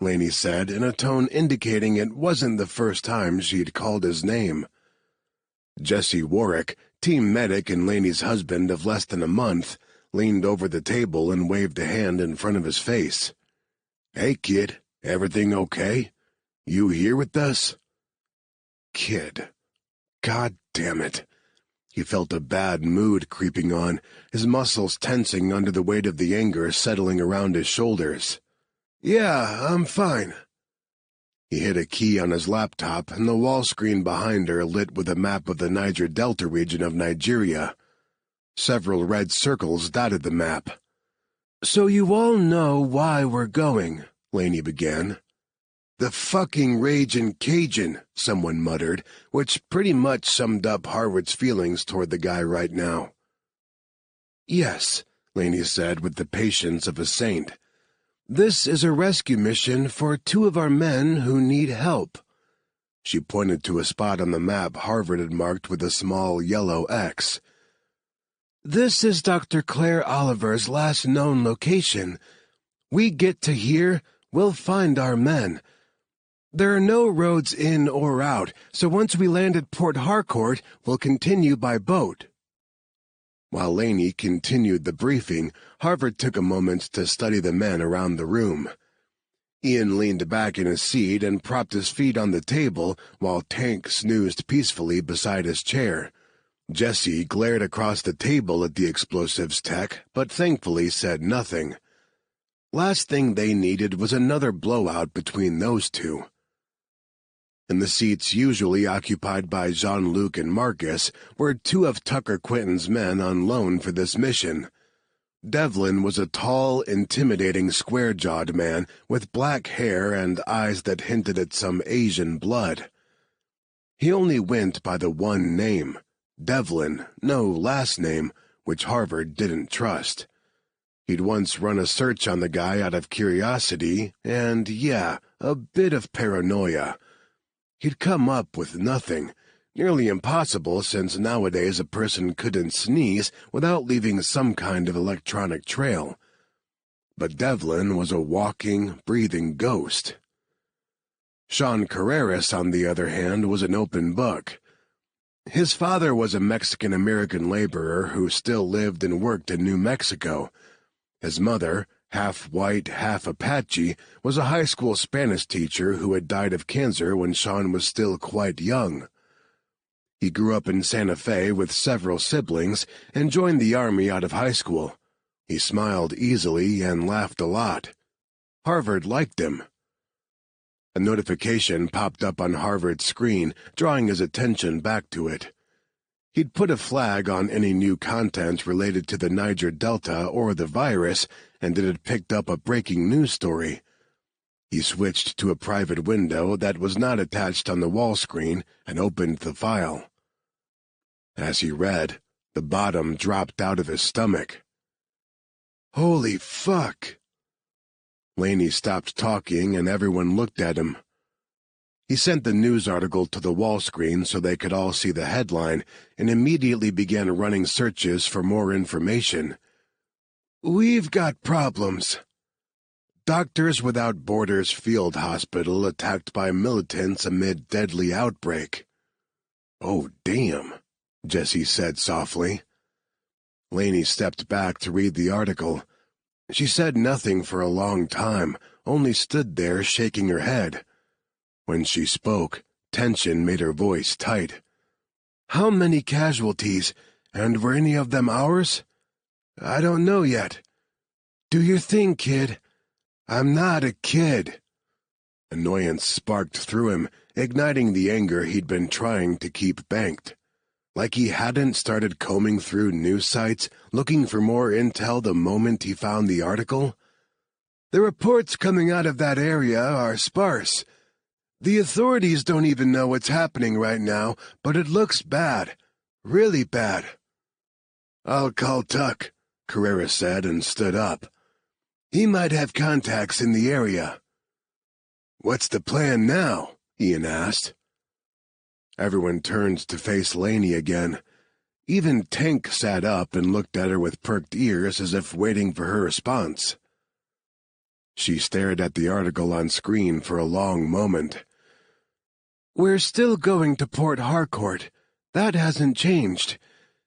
Laney said, in a tone indicating it wasn't the first time she'd called his name. Jesse Warwick, team medic and Laney's husband of less than a month, leaned over the table and waved a hand in front of his face. "Hey, kid, everything okay? You here with us?" Kid. God damn it. He felt a bad mood creeping on, his muscles tensing under the weight of the anger settling around his shoulders. "Yeah, I'm fine." He hit a key on his laptop, and the wall screen behind her lit with a map of the Niger Delta region of Nigeria. Several red circles dotted the map. "So you all know why we're going," Laney began. "The fucking Ragin' Cajun," someone muttered, which pretty much summed up Harvard's feelings toward the guy right now. "Yes," Laney said with the patience of a saint. "This is a rescue mission for 2 of our men who need help." She pointed to a spot on the map Harvard had marked with a small yellow X. "This is Dr. Claire Oliver's last known location. We get to here, we'll find our men. There are no roads in or out, so once we land at Port Harcourt, we'll continue by boat." While Laney continued the briefing, Harvard took a moment to study the men around the room. Ian leaned back in his seat and propped his feet on the table while Tank snoozed peacefully beside his chair. Jesse glared across the table at the explosives tech, but thankfully said nothing. Last thing they needed was another blowout between those two. In the seats usually occupied by Jean-Luc and Marcus were 2 of Tucker Quinton's men on loan for this mission. Devlin was a tall, intimidating, square-jawed man with black hair and eyes that hinted at some Asian blood. He only went by the one name, Devlin, no last name, which Harvard didn't trust. He'd once run a search on the guy out of curiosity and, yeah, a bit of paranoia. He'd come up with nothing, nearly impossible since nowadays a person couldn't sneeze without leaving some kind of electronic trail. But Devlin was a walking, breathing ghost. Sean Carreras, on the other hand, was an open book. His father was a Mexican-American laborer who still lived and worked in New Mexico. His mother, half white, half Apache, was a high school Spanish teacher who had died of cancer when Sean was still quite young. He grew up in Santa Fe with several siblings and joined the Army out of high school. He smiled easily and laughed a lot. Harvard liked him. A notification popped up on Harvard's screen, drawing his attention back to it. He'd put a flag on any new content related to the Niger Delta or the virus, and it had picked up a breaking news story. He switched to a private window that was not attached on the wall screen and opened the file. As he read, the bottom dropped out of his stomach. Holy fuck! Laney stopped talking and everyone looked at him. He sent the news article to the wall screen so they could all see the headline and immediately began running searches for more information. We've got problems. Doctors Without Borders Field Hospital attacked by militants amid deadly outbreak. Oh, damn, Jesse said softly. Laney stepped back to read the article. She said nothing for a long time, only stood there shaking her head. When she spoke, tension made her voice tight. How many casualties, and were any of them ours? I don't know yet. Do your thing, kid. I'm not a kid. Annoyance sparked through him, igniting the anger he'd been trying to keep banked. Like he hadn't started combing through news sites, looking for more intel the moment he found the article. The reports coming out of that area are sparse. The authorities don't even know what's happening right now, but it looks bad. Really bad. I'll call Tuck, Carrera said and stood up. He might have contacts in the area. What's the plan now? Ian asked. Everyone turned to face Laney again. Even Tank sat up and looked at her with perked ears as if waiting for her response. She stared at the article on screen for a long moment. We're still going to Port Harcourt. That hasn't changed.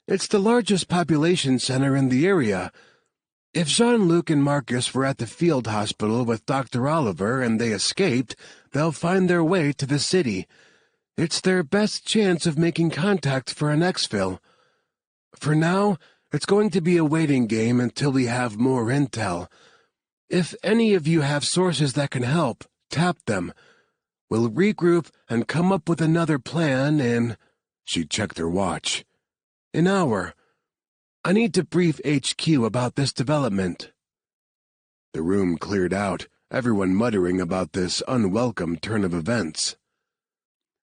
It's the largest population center in the area. If Jean-Luc and Marcus were at the field hospital with Dr. Oliver and they escaped, they'll find their way to the city. It's their best chance of making contact for an exfil. For now, it's going to be a waiting game until we have more intel. If any of you have sources that can help, tap them. We'll regroup and come up with another plan in—" She checked her watch. "An hour. I need to brief HQ about this development." The room cleared out, everyone muttering about this unwelcome turn of events.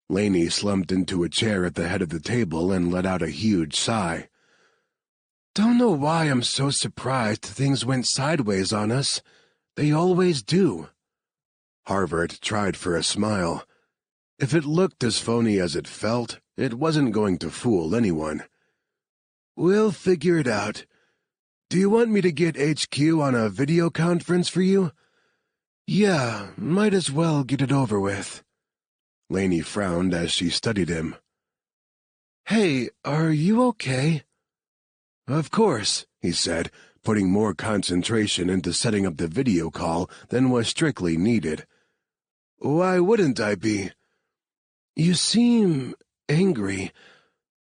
Laney slumped into a chair at the head of the table and let out a huge sigh. "Don't know why I'm so surprised things went sideways on us. They always do." Harvard tried for a smile. If it looked as phony as it felt, it wasn't going to fool anyone. "We'll figure it out. Do you want me to get HQ on a video conference for you?" "Yeah, might as well get it over with." Laney frowned as she studied him. "Hey, are you okay?" "Of course," he said, putting more concentration into setting up the video call than was strictly needed. "Why wouldn't I be?" "You seem angry.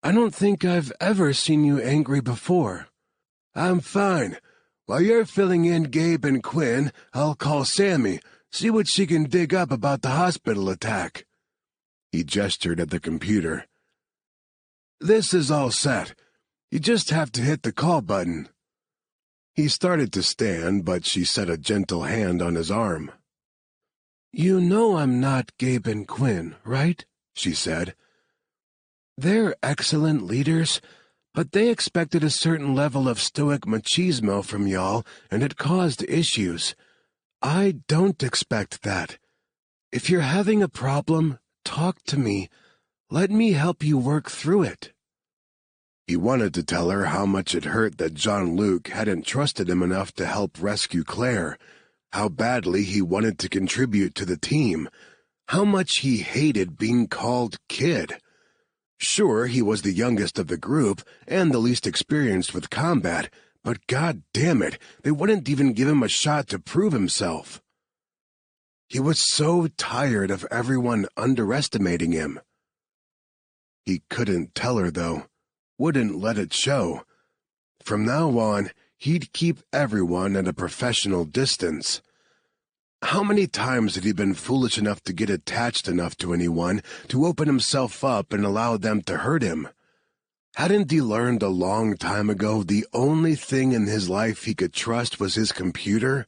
I don't think I've ever seen you angry before." "I'm fine. While you're filling in Gabe and Quinn, I'll call Sammy, see what she can dig up about the hospital attack." He gestured at the computer. "This is all set. You just have to hit the call button." He started to stand, but she set a gentle hand on his arm. "You know I'm not Gabe and Quinn, right?" she said. "They're excellent leaders, but they expected a certain level of stoic machismo from y'all, and it caused issues. I don't expect that. If you're having a problem, talk to me. Let me help you work through it." He wanted to tell her how much it hurt that Jean-Luc hadn't trusted him enough to help rescue Claire, how badly he wanted to contribute to the team, how much he hated being called kid. Sure, he was the youngest of the group and the least experienced with combat, but god damn it, they wouldn't even give him a shot to prove himself. He was so tired of everyone underestimating him. He couldn't tell her, though. Wouldn't let it show. From now on, he'd keep everyone at a professional distance. How many times had he been foolish enough to get attached enough to anyone to open himself up and allow them to hurt him? Hadn't he learned a long time ago the only thing in his life he could trust was his computer?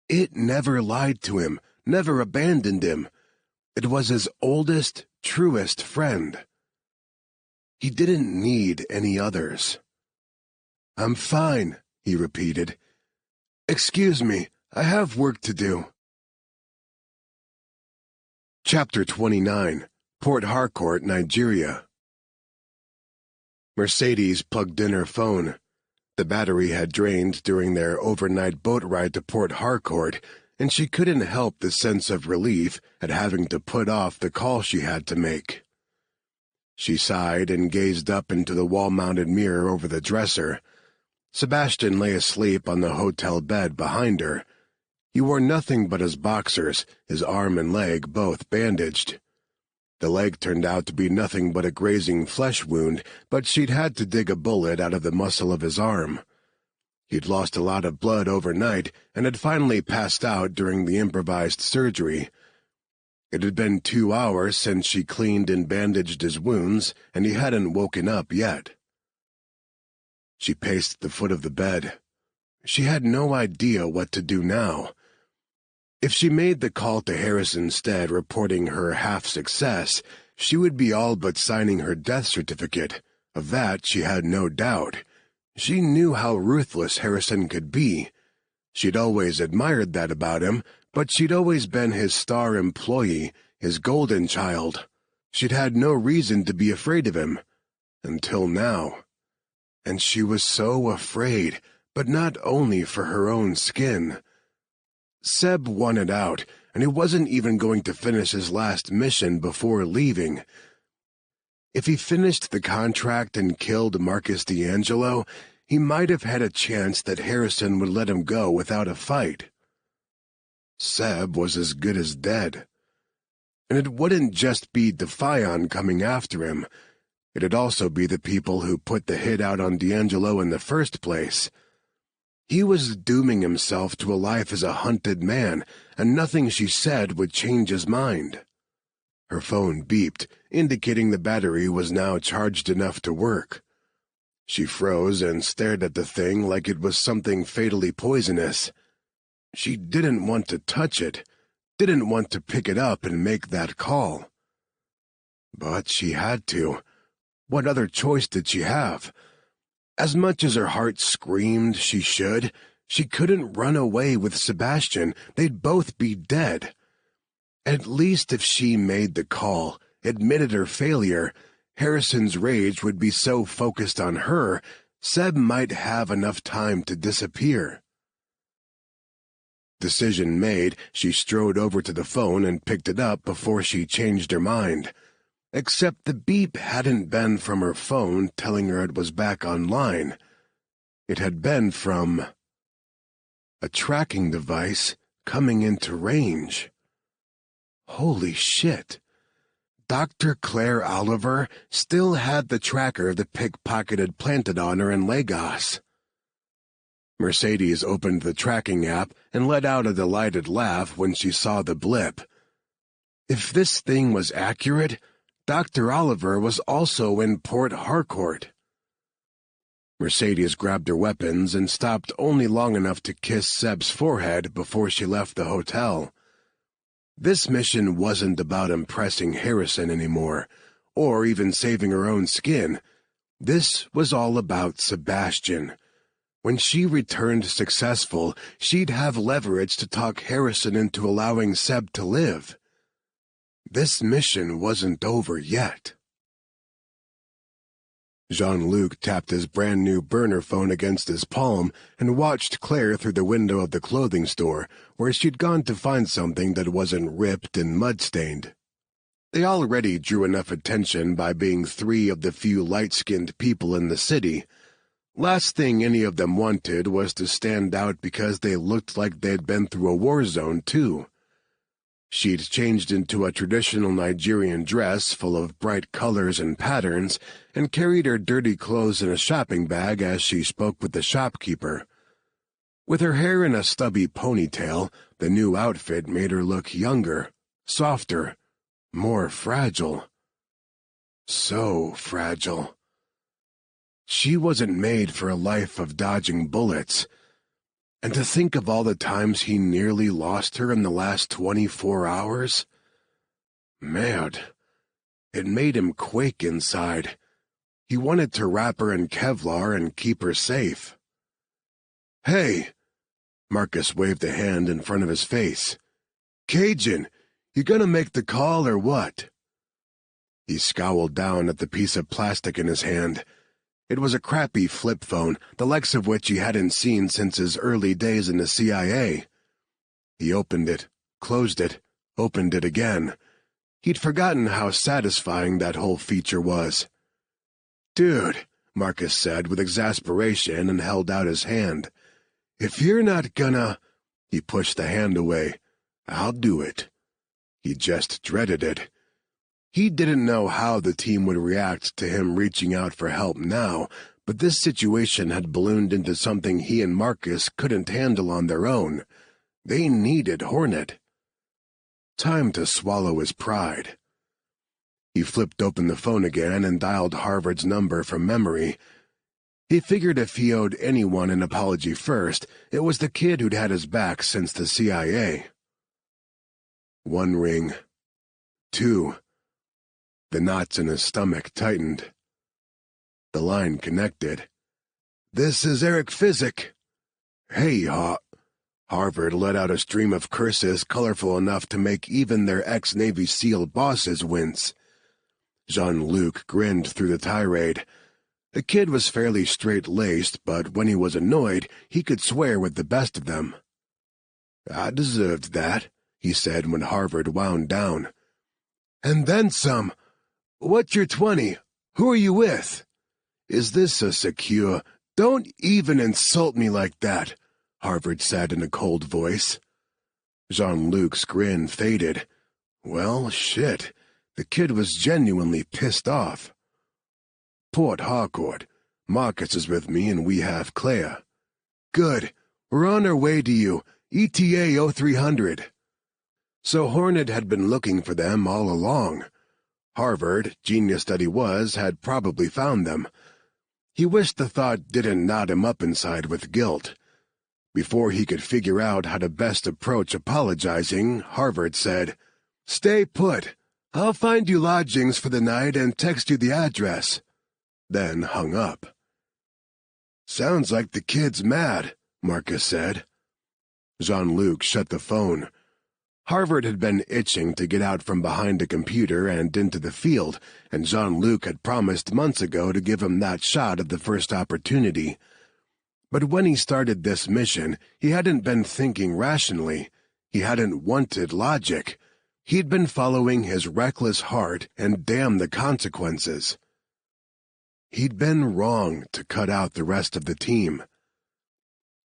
It never lied to him, never abandoned him. It was his oldest, truest friend. He didn't need any others. "I'm fine," he repeated. "Excuse me, I have work to do." Chapter 29, Port Harcourt, Nigeria. Mercedes plugged in her phone. The battery had drained during their overnight boat ride to Port Harcourt, and she couldn't help the sense of relief at having to put off the call she had to make. She sighed and gazed up into the wall-mounted mirror over the dresser. Sebastian lay asleep on the hotel bed behind her. He wore nothing but his boxers, his arm and leg both bandaged. The leg turned out to be nothing but a grazing flesh wound, but she'd had to dig a bullet out of the muscle of his arm. He'd lost a lot of blood overnight and had finally passed out during the improvised surgery. It had been 2 hours since she cleaned and bandaged his wounds, and he hadn't woken up yet. She paced the foot of the bed. She had no idea what to do now. If she made the call to Harris instead, reporting her half-success, she would be all but signing her death certificate. Of that she had no doubt. She knew how ruthless Harrison could be. She'd always admired that about him, but she'd always been his star employee, his golden child. She'd had no reason to be afraid of him. Until now. And she was so afraid, but not only for her own skin. Seb wanted out, and he wasn't even going to finish his last mission before leaving. If he finished the contract and killed Marcus D'Angelo, he might have had a chance that Harrison would let him go without a fight. Seb was as good as dead. And it wouldn't just be Defion coming after him. It'd also be the people who put the hit out on D'Angelo in the first place. He was dooming himself to a life as a hunted man, and nothing she said would change his mind. Her phone beeped, indicating the battery was now charged enough to work. She froze and stared at the thing like it was something fatally poisonous. She didn't want to touch it, didn't want to pick it up and make that call. But she had to. What other choice did she have? As much as her heart screamed she should, she couldn't run away with Sebastian. They'd both be dead. At least if she made the call, admitted her failure, Harrison's rage would be so focused on her, Seb might have enough time to disappear. Decision made, she strode over to the phone and picked it up before she changed her mind. Except the beep hadn't been from her phone telling her it was back online. It had been from a tracking device coming into range. Holy shit. Dr. Claire Oliver still had the tracker the pickpocketed planted on her in Lagos. Mercedes opened the tracking app and let out a delighted laugh when she saw the blip. If this thing was accurate, Dr. Oliver was also in Port Harcourt. Mercedes grabbed her weapons and stopped only long enough to kiss Seb's forehead before she left the hotel. This mission wasn't about impressing Harrison anymore, or even saving her own skin. This was all about Sebastian. When she returned successful, she'd have leverage to talk Harrison into allowing Seb to live. This mission wasn't over yet. Jean-Luc tapped his brand-new burner phone against his palm and watched Claire through the window of the clothing store, where she'd gone to find something that wasn't ripped and mud-stained. They already drew enough attention by being 3 of the few light-skinned people in the city. Last thing any of them wanted was to stand out because they looked like they'd been through a war zone, too. She'd changed into a traditional Nigerian dress full of bright colors and patterns and carried her dirty clothes in a shopping bag as she spoke with the shopkeeper. With her hair in a stubby ponytail, the new outfit made her look younger, softer, more fragile. So fragile. She wasn't made for a life of dodging bullets. And to think of all the times he nearly lost her in the last 24 hours? Mad. It made him quake inside. He wanted to wrap her in Kevlar and keep her safe. "Hey!" Marcus waved a hand in front of his face. "Cajun, you gonna make the call or what?" He scowled down at the piece of plastic in his hand. It was a crappy flip phone, the likes of which he hadn't seen since his early days in the CIA. He opened it, closed it, opened it again. He'd forgotten how satisfying that whole feature was. "Dude," Marcus said with exasperation and held out his hand. "If you're not gonna—" He pushed the hand away. "I'll do it." He just dreaded it. He didn't know how the team would react to him reaching out for help now, but this situation had ballooned into something he and Marcus couldn't handle on their own. They needed Hornet. Time to swallow his pride. He flipped open the phone again and dialed Harvard's number from memory. He figured if he owed anyone an apology first, it was the kid who'd had his back since the CIA. 1 ring. 2. The knots in his stomach tightened. The line connected. "This is Eric Physic." "Hey, Harvard let out a stream of curses colorful enough to make even their ex-Navy SEAL bosses wince. Jean-Luc grinned through the tirade. The kid was fairly straight-laced, but when he was annoyed, he could swear with the best of them. "I deserved that," he said when Harvard wound down. "And then some. What's your 20? Who are you with? Is this a secure? Don't even insult me like that, Harvard said in a cold voice. Jean-Luc's grin faded. Well, shit. The kid was genuinely pissed off. Port Harcourt. Marcus is with me and we have Claire. Good. We're on our way to you. ETA 0300. So Hornet had been looking for them all along. Harvard, genius that he was, had probably found them. He wished the thought didn't knot him up inside with guilt. Before he could figure out how to best approach apologizing, Harvard said, "Stay put. I'll find you lodgings for the night and text you the address." Then hung up. Sounds like the kid's mad, Marcus said. Jean-Luc shut the phone. Harvard had been itching to get out from behind a computer and into the field, and Jean-Luc had promised months ago to give him that shot at the first opportunity. But when he started this mission, he hadn't been thinking rationally. He hadn't wanted logic. He'd been following his reckless heart, and damn the consequences. He'd been wrong to cut out the rest of the team.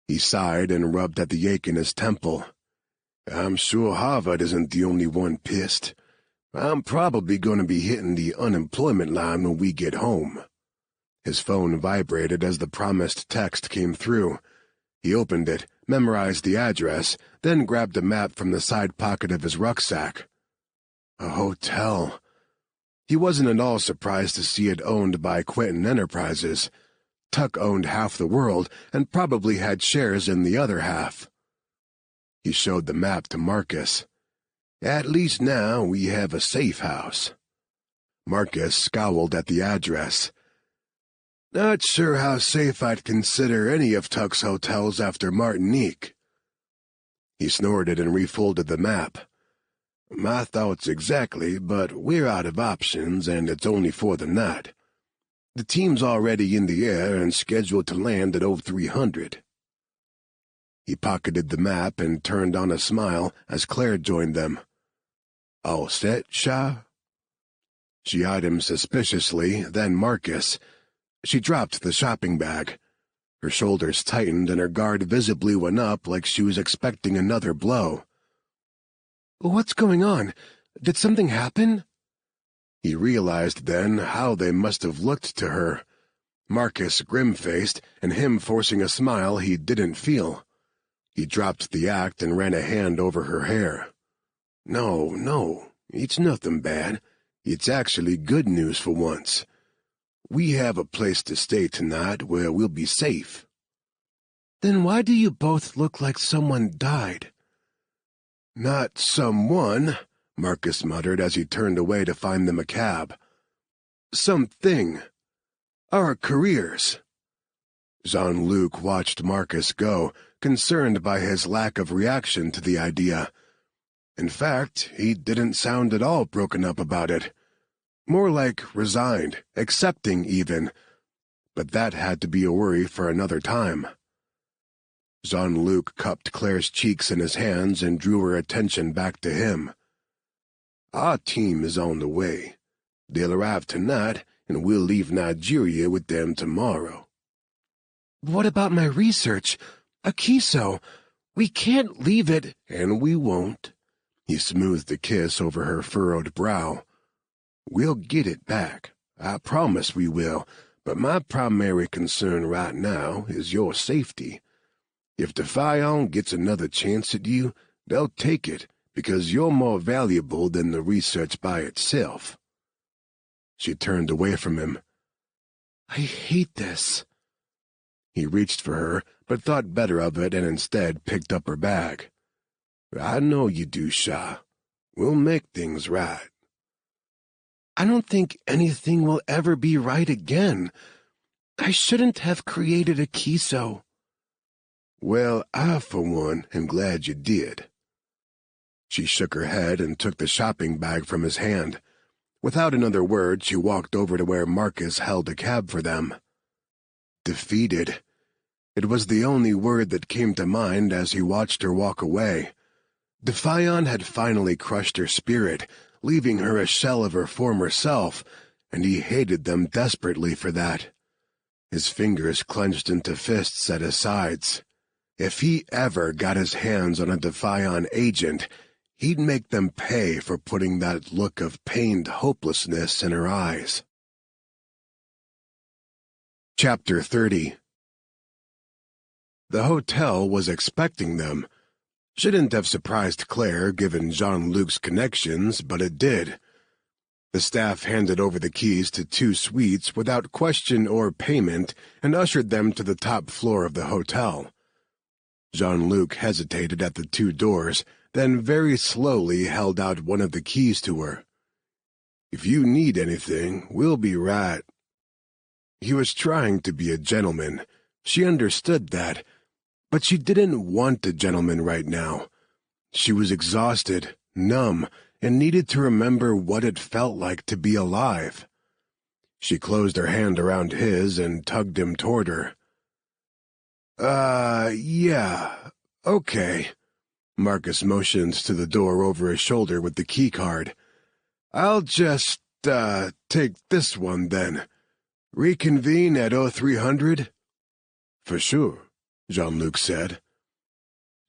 He sighed and rubbed at the ache in his temple. I'm sure Harvard isn't the only one pissed. I'm probably going to be hitting the unemployment line when we get home. His phone vibrated as the promised text came through. He opened it, memorized the address, then grabbed a map from the side pocket of his rucksack. A hotel. He wasn't at all surprised to see it owned by Quentin Enterprises. Tuck owned half the world and probably had shares in the other half. He showed the map to Marcus. At least now we have a safe house. Marcus scowled at the address. Not sure how safe I'd consider any of Tuck's hotels after Martinique. He snorted and refolded the map. My thoughts exactly, but we're out of options and it's only for the night. The team's already in the air and scheduled to land at 0300. He pocketed the map and turned on a smile as Claire joined them. All set, Shah? She eyed him suspiciously, then Marcus. She dropped the shopping bag. Her shoulders tightened and her guard visibly went up like she was expecting another blow. What's going on? Did something happen? He realized then how they must have looked to her. Marcus grim-faced, and him forcing a smile he didn't feel. He dropped the act and ran a hand over her hair. No, it's nothing bad. It's actually good news for once. We have a place to stay tonight where we'll be safe. Then why do you both look like someone died? Not someone, Marcus muttered as he turned away to find them a cab. Something. Our careers. Jean-Luc watched Marcus go, concerned by his lack of reaction to the idea. In fact, he didn't sound at all broken up about it. More like resigned, accepting even. But that had to be a worry for another time. Jean-Luc cupped Claire's cheeks in his hands and drew her attention back to him. Our team is on the way. They'll arrive tonight, and we'll leave Nigeria with them tomorrow. What about my research? Akiso, we can't leave it. And we won't. He smoothed a kiss over her furrowed brow. We'll get it back. I promise we will, but my primary concern right now is your safety. If Defiant gets another chance at you, they'll take it, because you're more valuable than the research by itself. She turned away from him. I hate this. He reached for her, but thought better of it and instead picked up her bag. I know you do, Shah. We'll make things right. I don't think anything will ever be right again. I shouldn't have created Akiso. Well, I, for one, am glad you did. She shook her head and took the shopping bag from his hand. Without another word, she walked over to where Marcus held a cab for them. Defeated. It was the only word that came to mind as he watched her walk away. Defiant had finally crushed her spirit, leaving her a shell of her former self, and he hated them desperately for that. His fingers clenched into fists at his sides. If he ever got his hands on a Defiant agent, he'd make them pay for putting that look of pained hopelessness in her eyes. Chapter 30. The hotel was expecting them. Shouldn't have surprised Claire given Jean-Luc's connections, but it did. The staff handed over the keys to 2 suites without question or payment and ushered them to the top floor of the hotel. Jean-Luc hesitated at the 2 doors, then very slowly held out one of the keys to her. "If you need anything, we'll be right." He was trying to be a gentleman. She understood that, but she didn't want a gentleman right now. She was exhausted, numb, and needed to remember what it felt like to be alive. She closed her hand around his and tugged him toward her. Yeah, okay." Marcus motioned to the door over his shoulder with the key card. "I'll just, take this one then. Reconvene at 0300? "For sure," Jean-Luc said.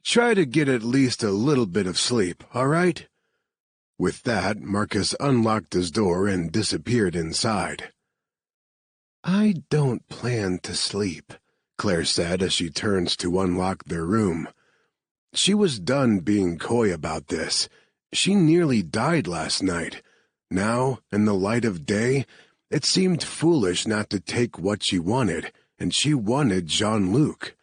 "Try to get at least a little bit of sleep, all right?" With that, Marcus unlocked his door and disappeared inside. "I don't plan to sleep," Claire said as she turned to unlock their room. She was done being coy about this. She nearly died last night. Now, in the light of day, it seemed foolish not to take what she wanted, and she wanted Jean-Luc.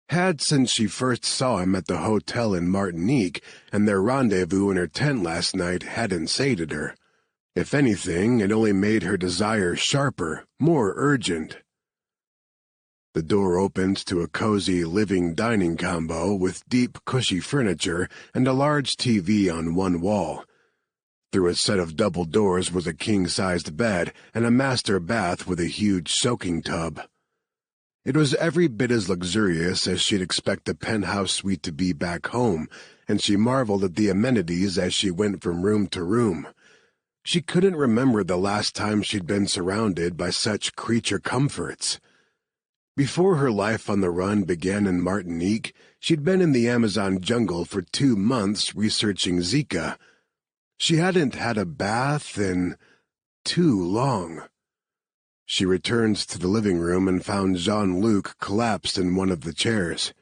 Had since she first saw him at the hotel in Martinique, and their rendezvous in her tent last night hadn't sated her. If anything, it only made her desire sharper, more urgent. The door opened to a cozy living-dining combo with deep, cushy furniture and a large TV on one wall. Through a set of double doors was a king-sized bed and a master bath with a huge soaking tub. It was every bit as luxurious as she'd expect a penthouse suite to be back home, and she marveled at the amenities as she went from room to room. She couldn't remember the last time she'd been surrounded by such creature comforts. Before her life on the run began in Martinique, she'd been in the Amazon jungle for 2 months researching Zika. She hadn't had a bath in too long. She returned to the living room and found Jean-Luc collapsed in one of the chairs.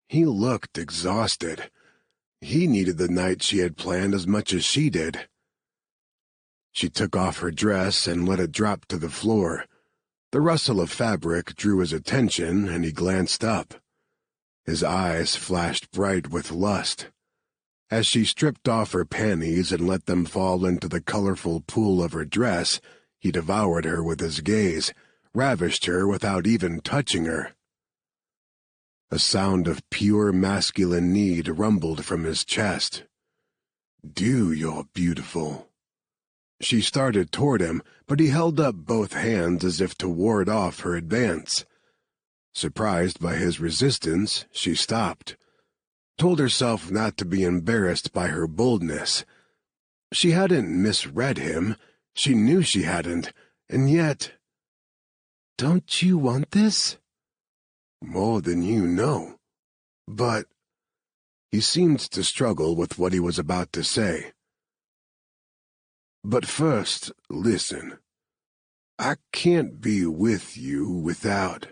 He looked exhausted. He needed the night she had planned as much as she did. She took off her dress and let it drop to the floor. The rustle of fabric drew his attention, and he glanced up. His eyes flashed bright with lust. As she stripped off her panties and let them fall into the colorful pool of her dress, he devoured her with his gaze, ravished her without even touching her. A sound of pure masculine need rumbled from his chest. You're beautiful." She started toward him, but he held up both hands as if to ward off her advance. Surprised by his resistance, she stopped, told herself not to be embarrassed by her boldness. She hadn't misread him. She knew she hadn't, and yet— "Don't you want this?" "More than you know. But—" He seemed to struggle with what he was about to say. "But first, listen. I can't be with you without—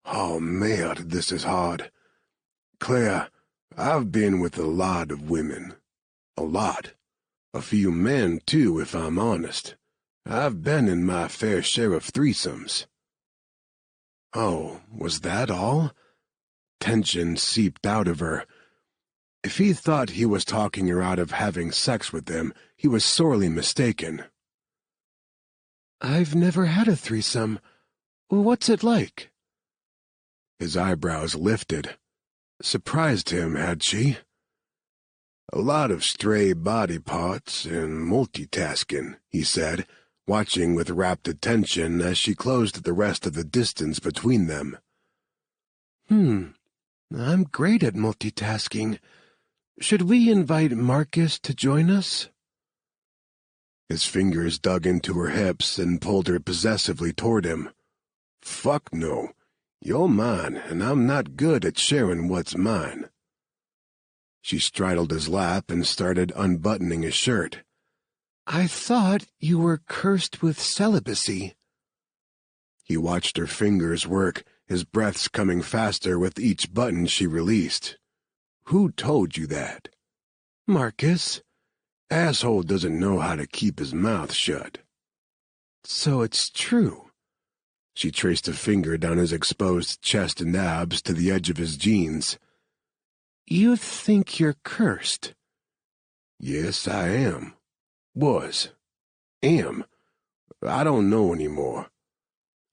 Oh, merde, this is hard. Claire, I've been with a lot of women. A lot. A few men, too, if I'm honest. I've been in my fair share of threesomes." Oh, was that all? Tension seeped out of her. If he thought he was talking her out of having sex with him, he was sorely mistaken. "I've never had a threesome. What's it like?" His eyebrows lifted. Surprised him, had she? "A lot of stray body parts and multitasking," he said, watching with rapt attention as she closed the rest of the distance between them. I'm great at multitasking. Should we invite Marcus to join us?" His fingers dug into her hips and pulled her possessively toward him. "Fuck no. You're mine, and I'm not good at sharing what's mine." She straddled his lap and started unbuttoning his shirt. "I thought you were cursed with celibacy." He watched her fingers work, his breaths coming faster with each button she released. "Who told you that?" "Marcus." "Asshole doesn't know how to keep his mouth shut." "So it's true." She traced a finger down his exposed chest and abs to the edge of his jeans. "You think you're cursed?" "Yes, I am. Was. Am. I don't know anymore."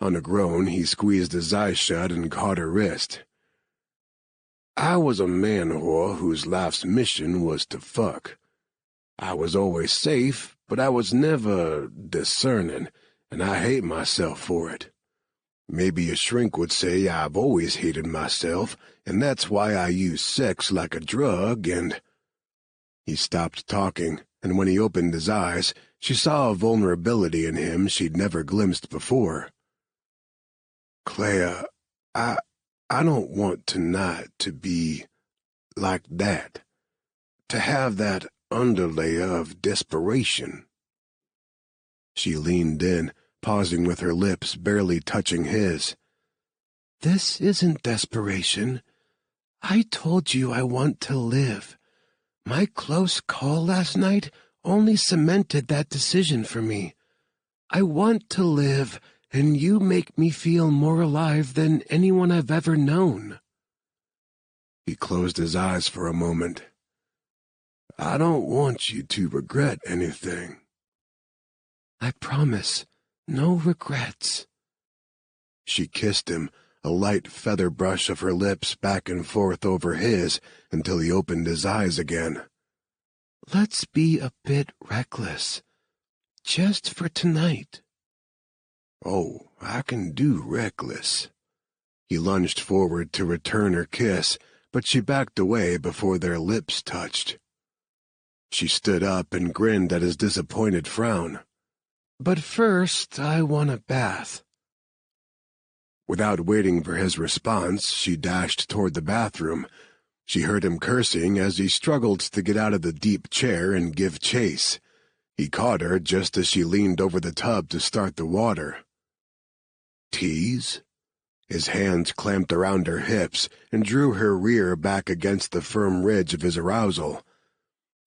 On a groan, he squeezed his eyes shut and caught her wrist. "I was a man-whore whose life's mission was to fuck. I was always safe, but I was never discerning, and I hate myself for it. Maybe a shrink would say I've always hated myself, and that's why I use sex like a drug and—" He stopped talking, and when he opened his eyes, she saw a vulnerability in him she'd never glimpsed before. "Claire, I don't want tonight to be like that, to have that underlayer of desperation." She leaned in, pausing with her lips barely touching his. "This isn't desperation. I told you I want to live. My close call last night only cemented that decision for me. I want to live, and you make me feel more alive than anyone I've ever known." He closed his eyes for a moment. "I don't want you to regret anything." "I promise, no regrets." She kissed him, a light feather brush of her lips back and forth over his until he opened his eyes again. "Let's be a bit reckless. Just for tonight." "Oh, I can do reckless." He lunged forward to return her kiss, but she backed away before their lips touched. She stood up and grinned at his disappointed frown. "But first, I want a bath." Without waiting for his response, she dashed toward the bathroom. She heard him cursing as he struggled to get out of the deep chair and give chase. He caught her just as she leaned over the tub to start the water. "Tease?" His hands clamped around her hips and drew her rear back against the firm ridge of his arousal.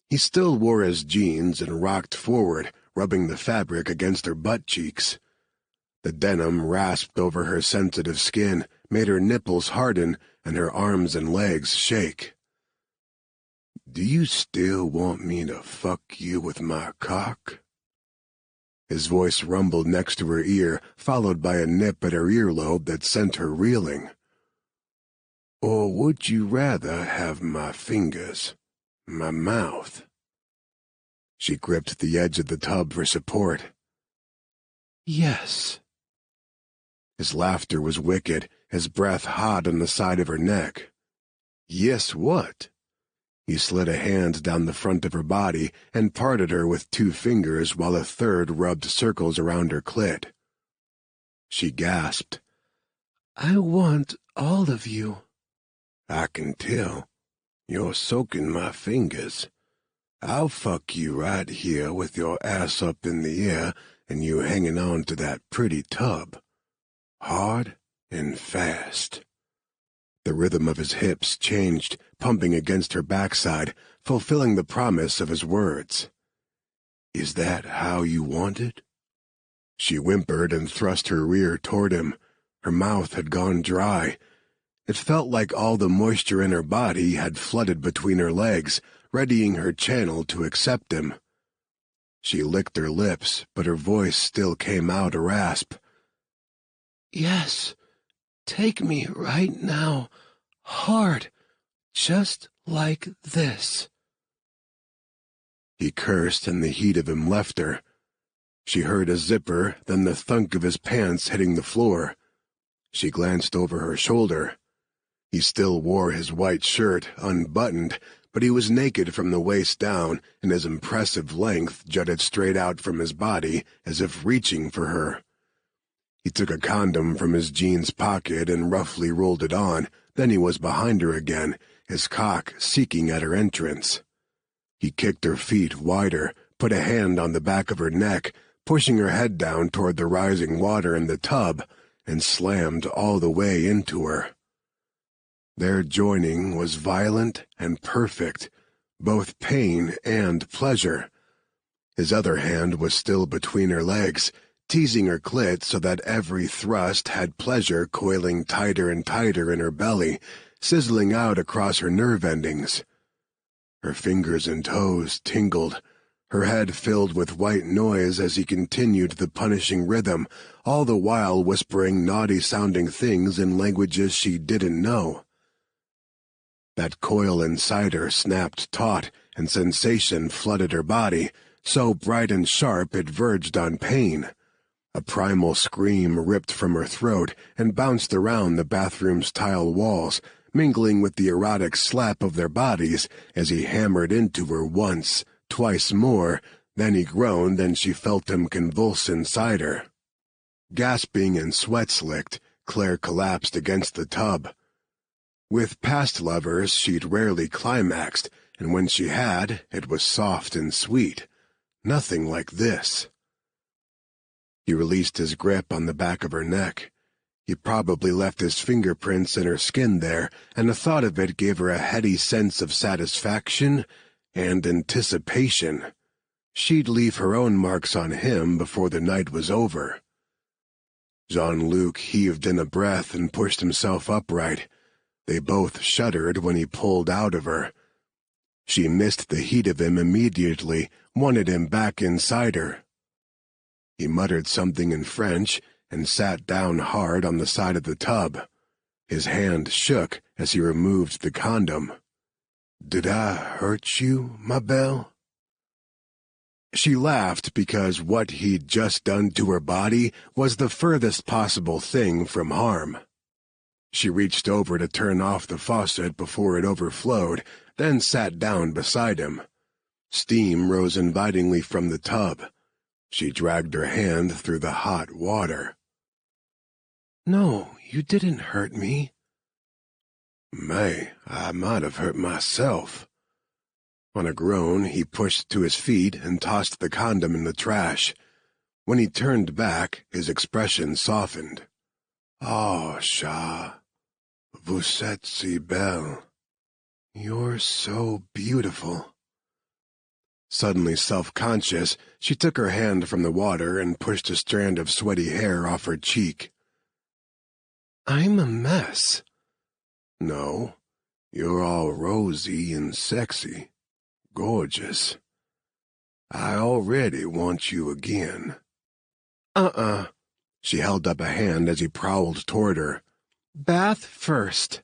He still wore his jeans and rocked forward, rubbing the fabric against her butt cheeks. The denim rasped over her sensitive skin, made her nipples harden, and her arms and legs shake. "Do you still want me to fuck you with my cock?" His voice rumbled next to her ear, followed by a nip at her earlobe that sent her reeling. "Or would you rather have my fingers, my mouth?" She gripped the edge of the tub for support. "Yes." His laughter was wicked, his breath hot on the side of her neck. "Yes, what?" He slid a hand down the front of her body and parted her with 2 fingers while a third rubbed circles around her clit. She gasped. "I want all of you." "I can tell. You're soaking my fingers. I'll fuck you right here with your ass up in the air and you hanging on to that pretty tub. Hard and fast." The rhythm of his hips changed, pumping against her backside, fulfilling the promise of his words. "Is that how you want it?" She whimpered and thrust her rear toward him. Her mouth had gone dry. It felt like all the moisture in her body had flooded between her legs, readying her channel to accept him. She licked her lips, but her voice still came out a rasp. "Yes, take me right now, hard, just like this." He cursed and the heat of him left her. She heard a zipper, then the thunk of his pants hitting the floor. She glanced over her shoulder. He still wore his white shirt, unbuttoned, but he was naked from the waist down, and his impressive length jutted straight out from his body as if reaching for her. He took a condom from his jeans pocket and roughly rolled it on, then he was behind her again, his cock seeking at her entrance. He kicked her feet wider, put a hand on the back of her neck, pushing her head down toward the rising water in the tub, and slammed all the way into her. Their joining was violent and perfect, both pain and pleasure. His other hand was still between her legs, teasing her clit so that every thrust had pleasure coiling tighter and tighter in her belly, sizzling out across her nerve endings. Her fingers and toes tingled, her head filled with white noise as he continued the punishing rhythm, all the while whispering naughty-sounding things in languages she didn't know. That coil inside her snapped taut, and sensation flooded her body, so bright and sharp it verged on pain. A primal scream ripped from her throat and bounced around the bathroom's tile walls, mingling with the erotic slap of their bodies as he hammered into her once, twice more, then he groaned and she felt him convulse inside her. Gasping and sweat-slicked, Claire collapsed against the tub. With past lovers, she'd rarely climaxed, and when she had, it was soft and sweet. Nothing like this. He released his grip on the back of her neck. He probably left his fingerprints in her skin there, and the thought of it gave her a heady sense of satisfaction and anticipation. She'd leave her own marks on him before the night was over. Jean-Luc heaved in a breath and pushed himself upright. They both shuddered when he pulled out of her. She missed the heat of him immediately, wanted him back inside her. He muttered something in French and sat down hard on the side of the tub. His hand shook as he removed the condom. "Did I hurt you, ma belle?" She laughed because what he'd just done to her body was the furthest possible thing from harm. She reached over to turn off the faucet before it overflowed, then sat down beside him. Steam rose invitingly from the tub. She dragged her hand through the hot water. "No, you didn't hurt me." "May, I might have hurt myself." On a groan, he pushed to his feet and tossed the condom in the trash. When he turned back, his expression softened. "Oh, chat, vous êtes si belle." "You're so beautiful." Suddenly self-conscious, she took her hand from the water and pushed a strand of sweaty hair off her cheek. "I'm a mess." "No, you're all rosy and sexy. Gorgeous. I already want you again." She held up a hand as he prowled toward her. "Bath first."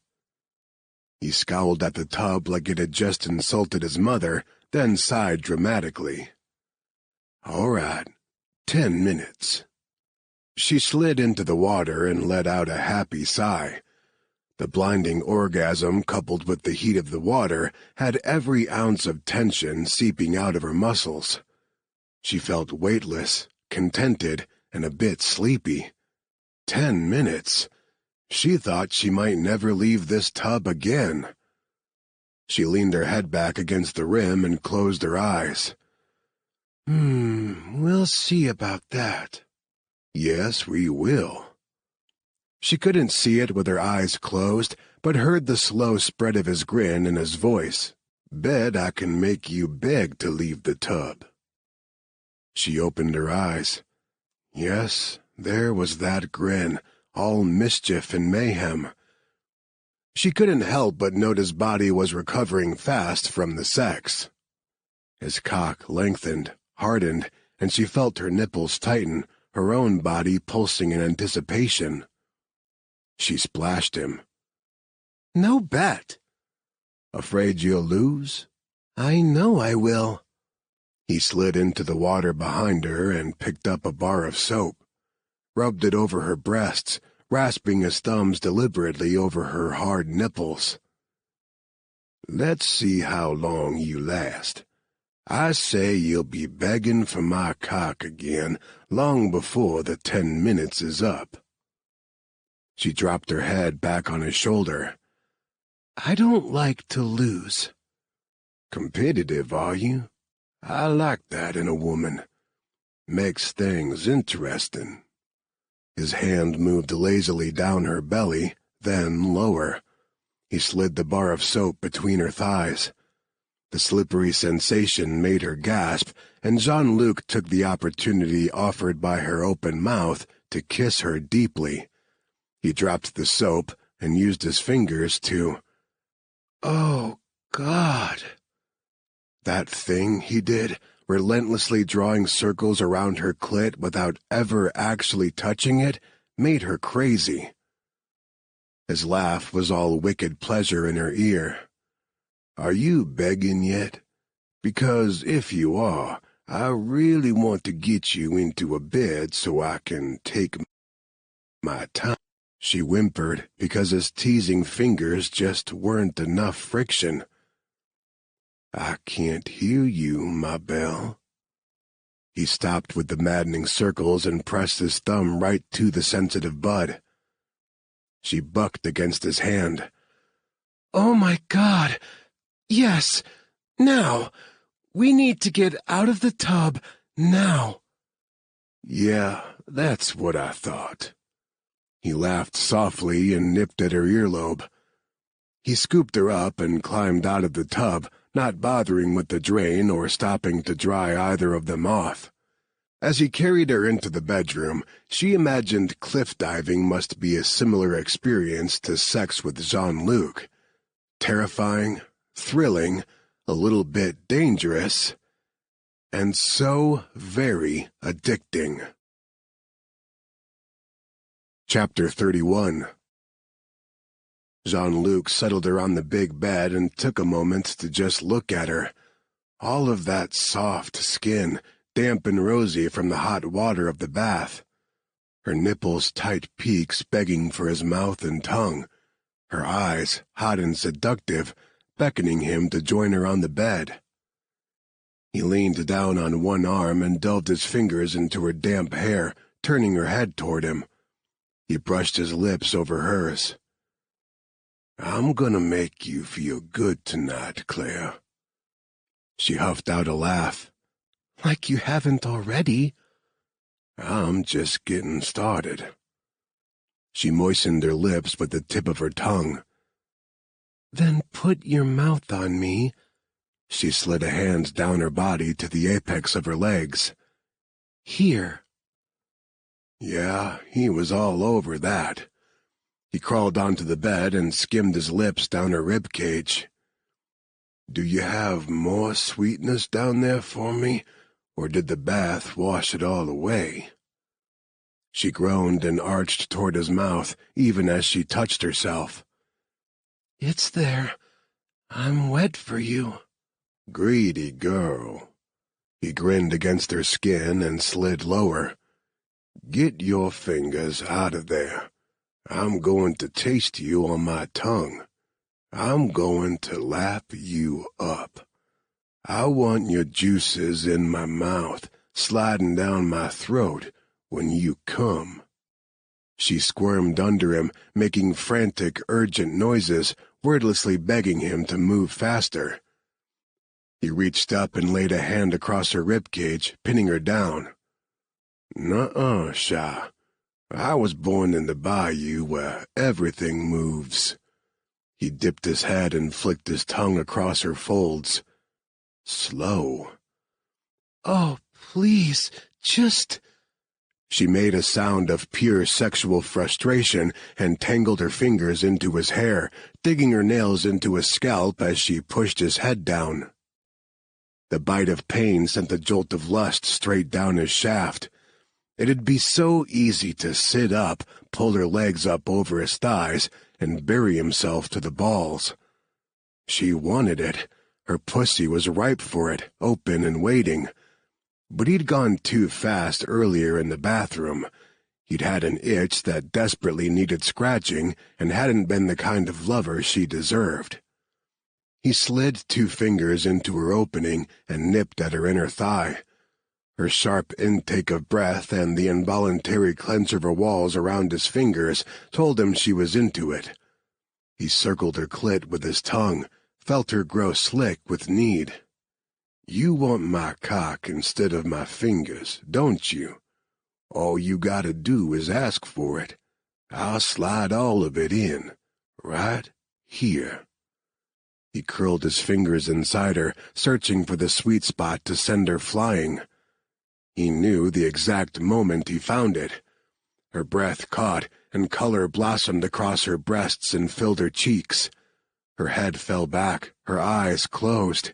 He scowled at the tub like it had just insulted his mother, then sighed dramatically. "All right, 10 minutes." She slid into the water and let out a happy sigh. The blinding orgasm, coupled with the heat of the water, had every ounce of tension seeping out of her muscles. She felt weightless, contented, and a bit sleepy. 10 minutes. She thought she might never leave this tub again. She leaned her head back against the rim and closed her eyes. We'll see about that." "Yes, we will." She couldn't see it with her eyes closed, but heard the slow spread of his grin in his voice. "Bet I can make you beg to leave the tub." She opened her eyes. Yes, there was that grin, all mischief and mayhem. She couldn't help but note his body was recovering fast from the sex. His cock lengthened, hardened, and she felt her nipples tighten, her own body pulsing in anticipation. She splashed him. "No bet." "Afraid you'll lose?" "I know I will." He slid into the water behind her and picked up a bar of soap, rubbed it over her breasts, rasping his thumbs deliberately over her hard nipples. Let's see how long you last. I say you'll be begging for my cock again long before the 10 minutes is up." She dropped her head back on his shoulder. "I don't like to lose." "Competitive, are you? I like that in a woman. Makes things interesting." His hand moved lazily down her belly, then lower. He slid the bar of soap between her thighs. The slippery sensation made her gasp, and Jean-Luc took the opportunity offered by her open mouth to kiss her deeply. He dropped the soap and used his fingers to... "Oh, God." That thing he did, relentlessly drawing circles around her clit without ever actually touching it, made her crazy. His laugh was all wicked pleasure in her ear. "Are you begging yet? Because if you are, I really want to get you into a bed so I can take my time." She whimpered because his teasing fingers just weren't enough friction. "I can't hear you, my belle." He stopped with the maddening circles and pressed his thumb right to the sensitive bud. She bucked against his hand. "Oh my God! Yes! Now! We need to get out of the tub, now!" "Yeah, that's what I thought." He laughed softly and nipped at her earlobe. He scooped her up and climbed out of the tub, not bothering with the drain or stopping to dry either of them off. As he carried her into the bedroom, she imagined cliff diving must be a similar experience to sex with Jean-Luc. Terrifying, thrilling, a little bit dangerous, and so very addicting. Chapter 31. Jean-Luc settled her on the big bed and took a moment to just look at her. All of that soft skin, damp and rosy from the hot water of the bath. Her nipples tight peaks begging for his mouth and tongue. Her eyes, hot and seductive, beckoning him to join her on the bed. He leaned down on one arm and delved his fingers into her damp hair, turning her head toward him. He brushed his lips over hers. "I'm gonna make you feel good tonight, Claire." She huffed out a laugh. "Like you haven't already." "I'm just getting started." She moistened her lips with the tip of her tongue. "Then put your mouth on me." She slid a hand down her body to the apex of her legs. "Here." Yeah, he was all over that. He crawled onto the bed and skimmed his lips down her rib cage. "Do you have more sweetness down there for me, or did the bath wash it all away?" She groaned and arched toward his mouth, even as she touched herself. "It's there. I'm wet for you." "Greedy girl." He grinned against her skin and slid lower. "Get your fingers out of there. I'm going to taste you on my tongue. I'm going to lap you up. I want your juices in my mouth, sliding down my throat when you come." She squirmed under him, making frantic, urgent noises, wordlessly begging him to move faster. He reached up and laid a hand across her ribcage, pinning her down. "Nuh-uh, Sha. I was born in the bayou where everything moves." He dipped his head and flicked his tongue across her folds. "Slow." "Oh, please, just—" She made a sound of pure sexual frustration and tangled her fingers into his hair, digging her nails into his scalp as she pushed his head down. The bite of pain sent the jolt of lust straight down his shaft. It'd be so easy to sit up, pull her legs up over his thighs, and bury himself to the balls. She wanted it. Her pussy was ripe for it, open and waiting. But he'd gone too fast earlier in the bathroom. He'd had an itch that desperately needed scratching and hadn't been the kind of lover she deserved. He slid 2 fingers into her opening and nipped at her inner thigh. Her sharp intake of breath and the involuntary clench of her walls around his fingers told him she was into it. He circled her clit with his tongue, felt her grow slick with need. "You want my cock instead of my fingers, don't you? All you gotta do is ask for it. I'll slide all of it in, right here." He curled his fingers inside her, searching for the sweet spot to send her flying. He knew the exact moment he found it. Her breath caught, and color blossomed across her breasts and filled her cheeks. Her head fell back, her eyes closed.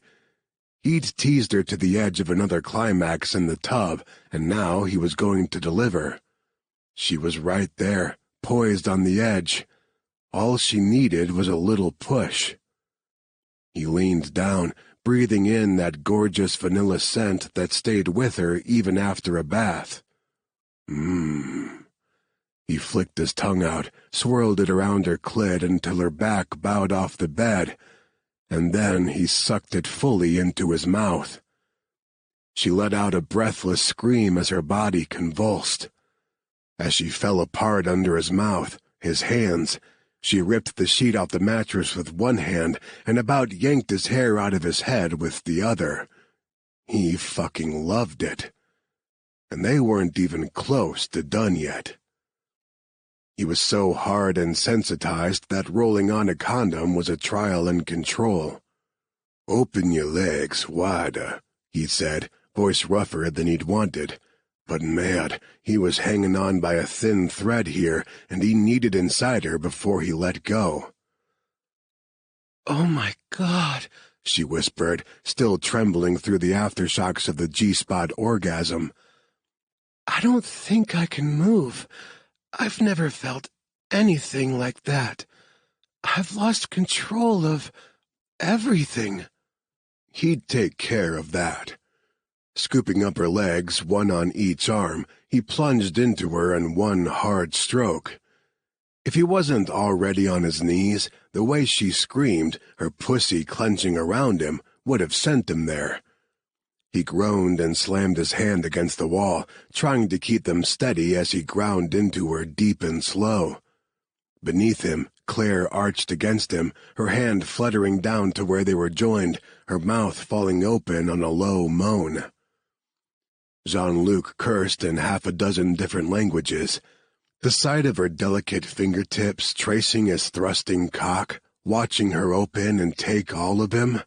He'd teased her to the edge of another climax in the tub, and now he was going to deliver. She was right there, poised on the edge. All she needed was a little push. He leaned down, breathing in that gorgeous vanilla scent that stayed with her even after a bath. He flicked his tongue out, swirled it around her clit until her back bowed off the bed, and then he sucked it fully into his mouth. She let out a breathless scream as her body convulsed. As she fell apart under his mouth, his hands, she ripped the sheet off the mattress with one hand and about yanked his hair out of his head with the other. He fucking loved it. And they weren't even close to done yet. He was so hard and sensitized that rolling on a condom was a trial in control. "Open your legs wider," he said, voice rougher than he'd wanted. But man, he was hanging on by a thin thread here, and he needed inside her before he let go. "Oh my God," she whispered, still trembling through the aftershocks of the G-spot orgasm. "I don't think I can move. I've never felt anything like that. I've lost control of everything." He'd take care of that. Scooping up her legs, one on each arm, he plunged into her in one hard stroke. If he wasn't already on his knees, the way she screamed, her pussy clenching around him, would have sent him there. He groaned and slammed his hand against the wall, trying to keep them steady as he ground into her deep and slow. Beneath him, Claire arched against him, her hand fluttering down to where they were joined, her mouth falling open on a low moan. Jean-Luc cursed in 6 different languages. The sight of her delicate fingertips tracing his thrusting cock, watching her open and take all of him.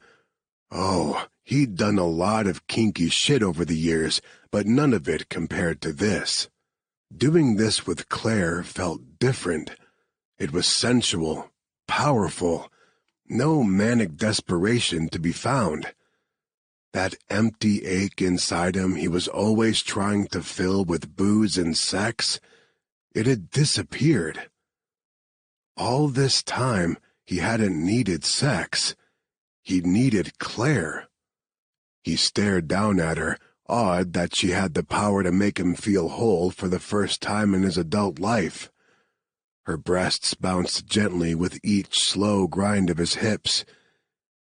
Oh, he'd done a lot of kinky shit over the years, but none of it compared to this. Doing this with Claire felt different. It was sensual, powerful, no manic desperation to be found. That empty ache inside him he was always trying to fill with booze and sex, it had disappeared. All this time, he hadn't needed sex. He needed Claire. He stared down at her, awed that she had the power to make him feel whole for the first time in his adult life. Her breasts bounced gently with each slow grind of his hips.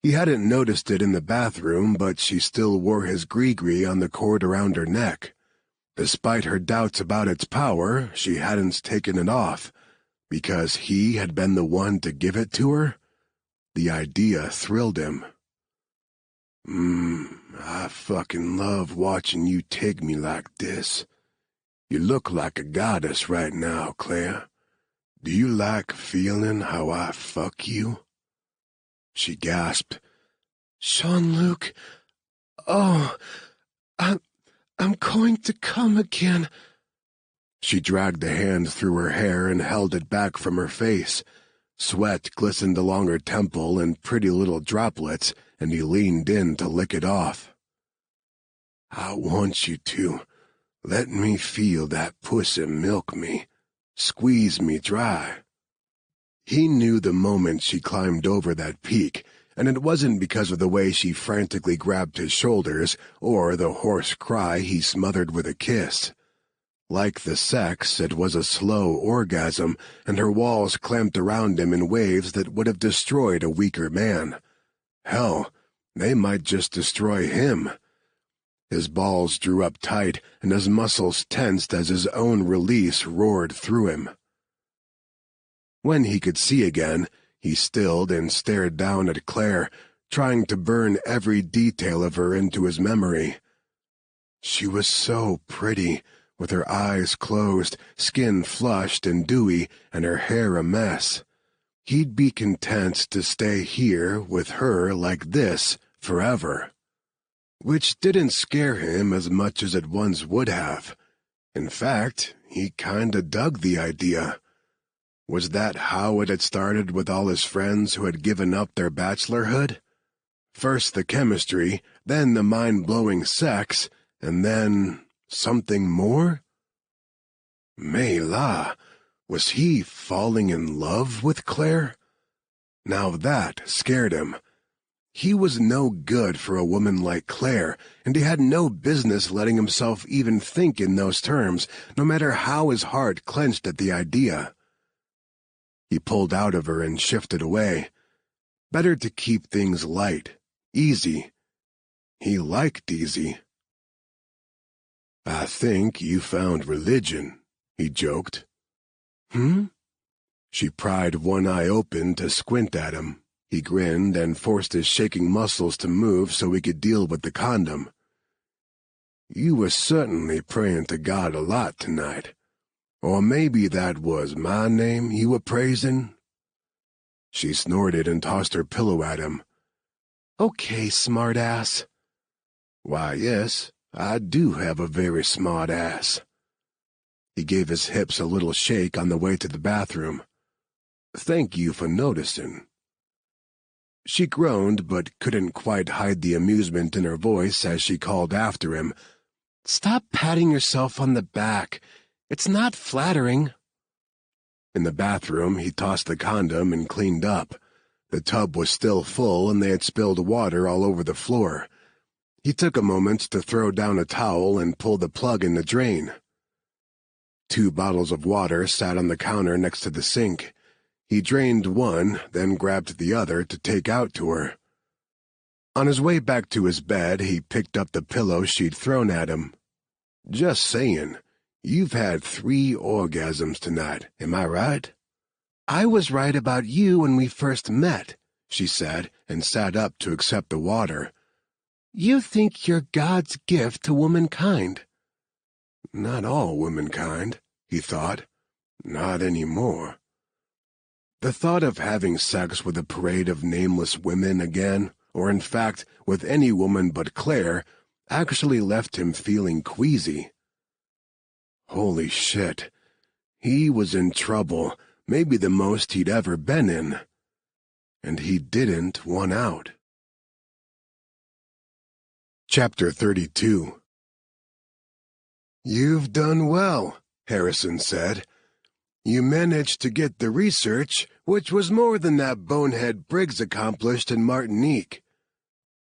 He hadn't noticed it in the bathroom, but she still wore his gree-gree on the cord around her neck. Despite her doubts about its power, she hadn't taken it off, because he had been the one to give it to her. The idea thrilled him. I fucking love watching you take me like this. You look like a goddess right now, Claire. Do you like feeling how I fuck you?" She gasped. "Jean-Luc, oh, I'm going to come again." She dragged a hand through her hair and held it back from her face. Sweat glistened along her temple in pretty little droplets, and he leaned in to lick it off. "I want you to. Let me feel that pussy milk me. Squeeze me dry." He knew the moment she climbed over that peak, and it wasn't because of the way she frantically grabbed his shoulders or the hoarse cry he smothered with a kiss. Like the sex, it was a slow orgasm, and her walls clamped around him in waves that would have destroyed a weaker man. Hell, they might just destroy him. His balls drew up tight, and his muscles tensed as his own release roared through him. When he could see again, he stilled and stared down at Claire, trying to burn every detail of her into his memory. She was so pretty, with her eyes closed, skin flushed and dewy, and her hair a mess. He'd be content to stay here with her like this forever. Which didn't scare him as much as it once would have. In fact, he kinda dug the idea. Was that how it had started with all his friends who had given up their bachelorhood? First the chemistry, then the mind-blowing sex, and then something more? May La, was he falling in love with Claire? Now that scared him. He was no good for a woman like Claire, and he had no business letting himself even think in those terms, no matter how his heart clenched at the idea. He pulled out of her and shifted away. Better to keep things light, easy. He liked easy. "I think you found religion," he joked. She pried one eye open to squint at him. He grinned and forced his shaking muscles to move so he could deal with the condom. "You were certainly praying to God a lot tonight. Or maybe that was my name you were praising?" She snorted and tossed her pillow at him. "Okay, smartass." "Why, yes, I do have a very smart ass." He gave his hips a little shake on the way to the bathroom. "Thank you for noticing." She groaned, but couldn't quite hide the amusement in her voice as she called after him. "Stop patting yourself on the back. It's not flattering." In the bathroom, he tossed the condom and cleaned up. The tub was still full, and they had spilled water all over the floor. He took a moment to throw down a towel and pull the plug in the drain. 2 bottles of water sat on the counter next to the sink. He drained one, then grabbed the other to take out to her. On his way back to his bed, he picked up the pillow she'd thrown at him. "Just saying, you've had 3 orgasms tonight, am I right?" "I was right about you when we first met," she said, and sat up to accept the water. "You think you're God's gift to womankind." Not all womankind, he thought. Not anymore. The thought of having sex with a parade of nameless women again, or in fact with any woman but Claire, actually left him feeling queasy. Holy shit. He was in trouble, maybe the most he'd ever been in. And he didn't want out. Chapter 32. "You've done well," Harrison said. "You managed to get the research, which was more than that bonehead Briggs accomplished in Martinique.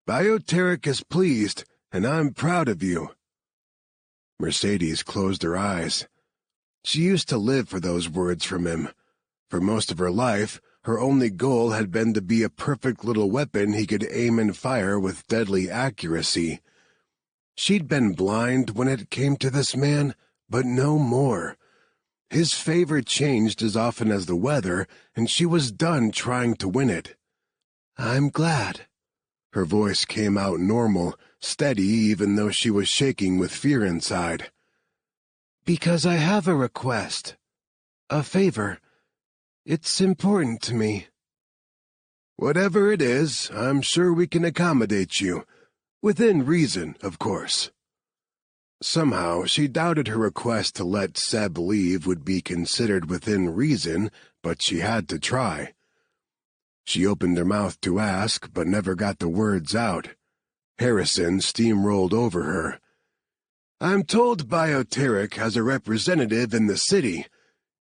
Bioteric is pleased, and I'm proud of you." Mercedes closed her eyes. She used to live for those words from him. For most of her life, her only goal had been to be a perfect little weapon he could aim and fire with deadly accuracy. She'd been blind when it came to this man, but no more. His favor changed as often as the weather, and she was done trying to win it. "I'm glad." Her voice came out normal, steady even though she was shaking with fear inside. "Because I have a request. A favor. It's important to me." "Whatever it is, I'm sure we can accommodate you. Within reason, of course." Somehow, she doubted her request to let Seb leave would be considered within reason, but she had to try. She opened her mouth to ask, but never got the words out. Harrison steamrolled over her. "I'm told Bioteric has a representative in the city.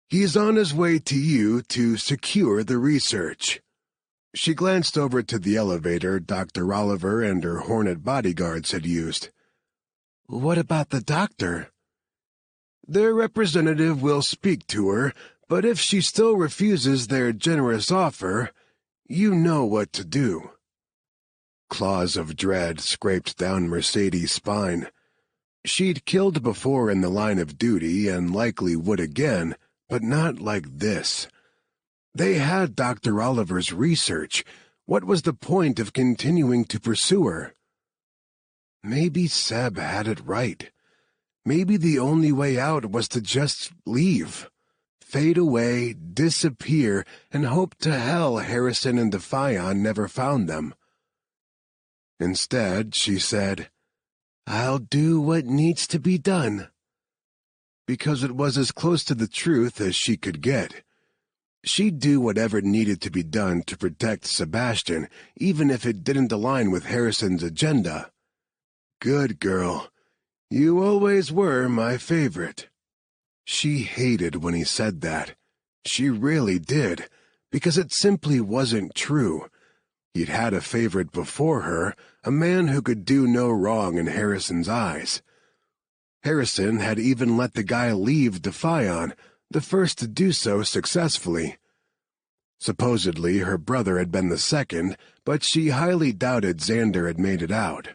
He's on his way to you to secure the research." She glanced over to the elevator Dr. Oliver and her hornet bodyguards had used. "What about the doctor?" "Their representative will speak to her, but if she still refuses their generous offer, you know what to do." Claws of dread scraped down Mercedes' spine. She'd killed before in the line of duty and likely would again, but not like this. They had Dr. Oliver's research. What was the point of continuing to pursue her? Maybe Seb had it right. Maybe the only way out was to just leave. Fade away, disappear, and hope to hell Harrison and Defion never found them. Instead, she said, "I'll do what needs to be done." Because it was as close to the truth as she could get. She'd do whatever needed to be done to protect Sebastian, even if it didn't align with Harrison's agenda. Good girl. You always were my favorite. She hated when he said that. She really did, because it simply wasn't true. He'd had a favorite before her, a man who could do no wrong in Harrison's eyes. Harrison had even let the guy leave Defion, the first to do so successfully. Supposedly, her brother had been the second, but she highly doubted Xander had made it out.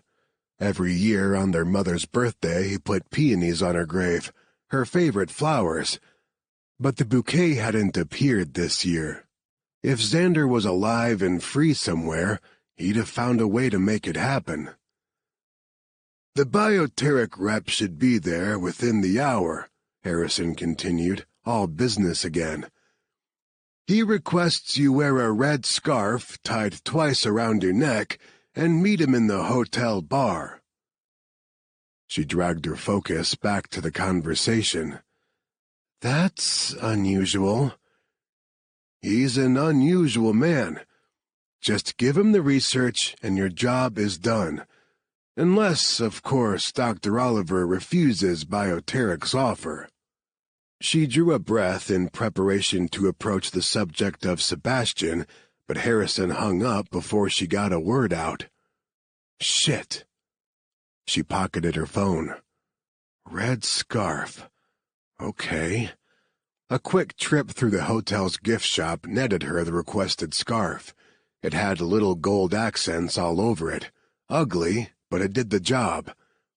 Every year on their mother's birthday, he put peonies on her grave, her favorite flowers. But the bouquet hadn't appeared this year. If Xander was alive and free somewhere, he'd have found a way to make it happen. The bioteric rep should be there within the hour, Harrison continued, all business again. He requests you wear a red scarf tied twice around your neck and meet him in the hotel bar. She dragged her focus back to the conversation. That's unusual. He's an unusual man. Just give him the research and your job is done. Unless, of course, Dr. Oliver refuses Bioteric's offer. She drew a breath in preparation to approach the subject of Sebastian, but Harrison hung up before she got a word out. Shit. She pocketed her phone. Red scarf. Okay. A quick trip through the hotel's gift shop netted her the requested scarf. It had little gold accents all over it. Ugly, but it did the job.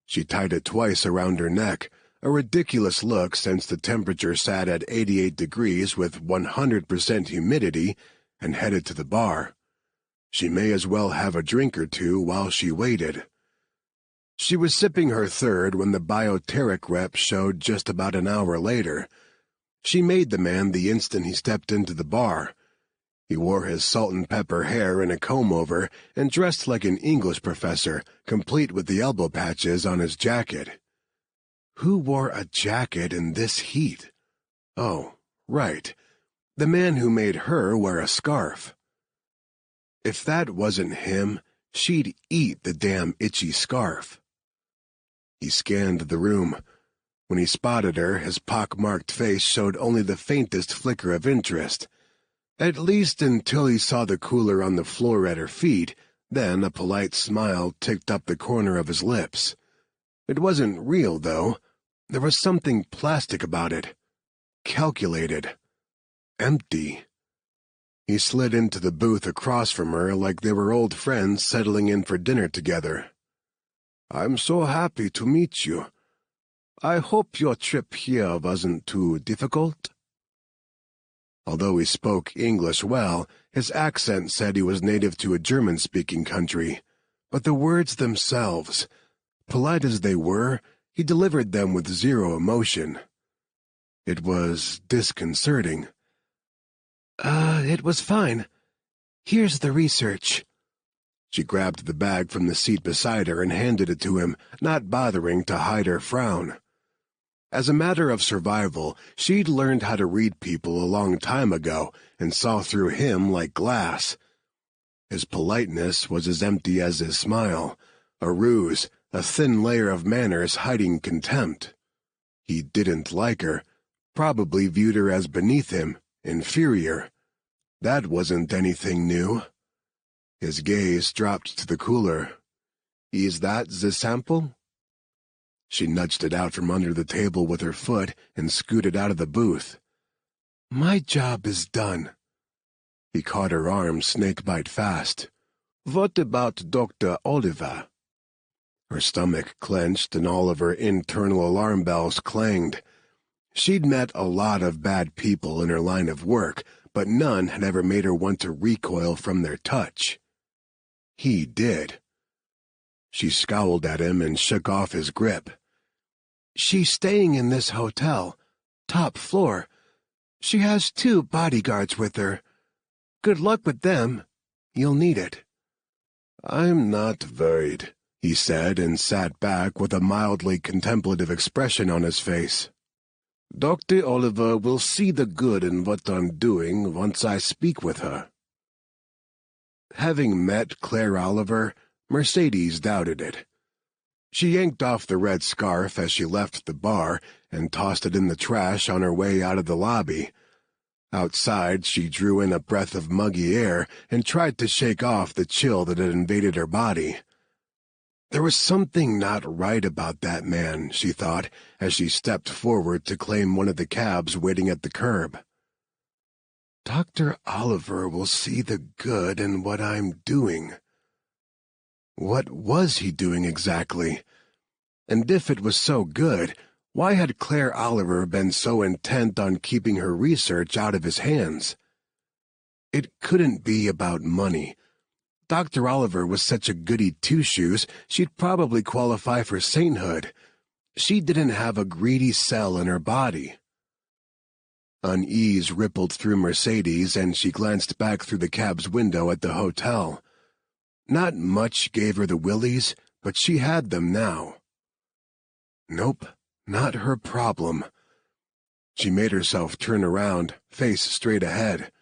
She tied it twice around her neck, a ridiculous look since the temperature sat at 88 degrees with 100% humidity, and headed to the bar. She may as well have a drink or two while she waited. She was sipping her third when the bioteric rep showed just about an hour later. She made the man the instant he stepped into the bar. He wore his salt-and-pepper hair in a comb-over and dressed like an English professor, complete with the elbow patches on his jacket. Who wore a jacket in this heat? Oh, right. The man who made her wear a scarf. If that wasn't him, she'd eat the damn itchy scarf. He scanned the room. When he spotted her, his pock-marked face showed only the faintest flicker of interest. At least until he saw the cooler on the floor at her feet, then a polite smile ticked up the corner of his lips. It wasn't real, though. There was something plastic about it. Calculated. Empty. He slid into the booth across from her like they were old friends settling in for dinner together. I'm so happy to meet you. I hope your trip here wasn't too difficult. Although he spoke English well, his accent said he was native to a German-speaking country. But the words themselves, polite as they were, he delivered them with zero emotion. It was disconcerting. It was fine. Here's the research. She grabbed the bag from the seat beside her and handed it to him, not bothering to hide her frown. As a matter of survival, she'd learned how to read people a long time ago and saw through him like glass. His politeness was as empty as his smile, a ruse, a thin layer of manners hiding contempt. He didn't like her, probably viewed her as beneath him, inferior. That wasn't anything new. His gaze dropped to the cooler. Is that the sample? She nudged it out from under the table with her foot and scooted out of the booth. My job is done. He caught her arm snake-bite fast. What about Dr. Oliver? Her stomach clenched and all of her internal alarm bells clanged. She'd met a lot of bad people in her line of work, but none had ever made her want to recoil from their touch. He did. She scowled at him and shook off his grip. She's staying in this hotel, top floor. She has 2 bodyguards with her. Good luck with them. You'll need it. I'm not worried, he said, and sat back with a mildly contemplative expression on his face. Dr. Oliver will see the good in what I'm doing once I speak with her. Having met Claire Oliver, Mercedes doubted it. She yanked off the red scarf as she left the bar and tossed it in the trash on her way out of the lobby. Outside, she drew in a breath of muggy air and tried to shake off the chill that had invaded her body. There was something not right about that man, she thought, as she stepped forward to claim one of the cabs waiting at the curb. Dr. Oliver will see the good in what I'm doing. What was he doing exactly? And if it was so good, why had Claire Oliver been so intent on keeping her research out of his hands? It couldn't be about money. Dr. Oliver was such a goody two-shoes, she'd probably qualify for sainthood. She didn't have a greedy cell in her body. Unease rippled through Mercedes, and she glanced back through the cab's window at the hotel. Not much gave her the willies, but she had them now. Nope, not her problem. She made herself turn around, face straight ahead.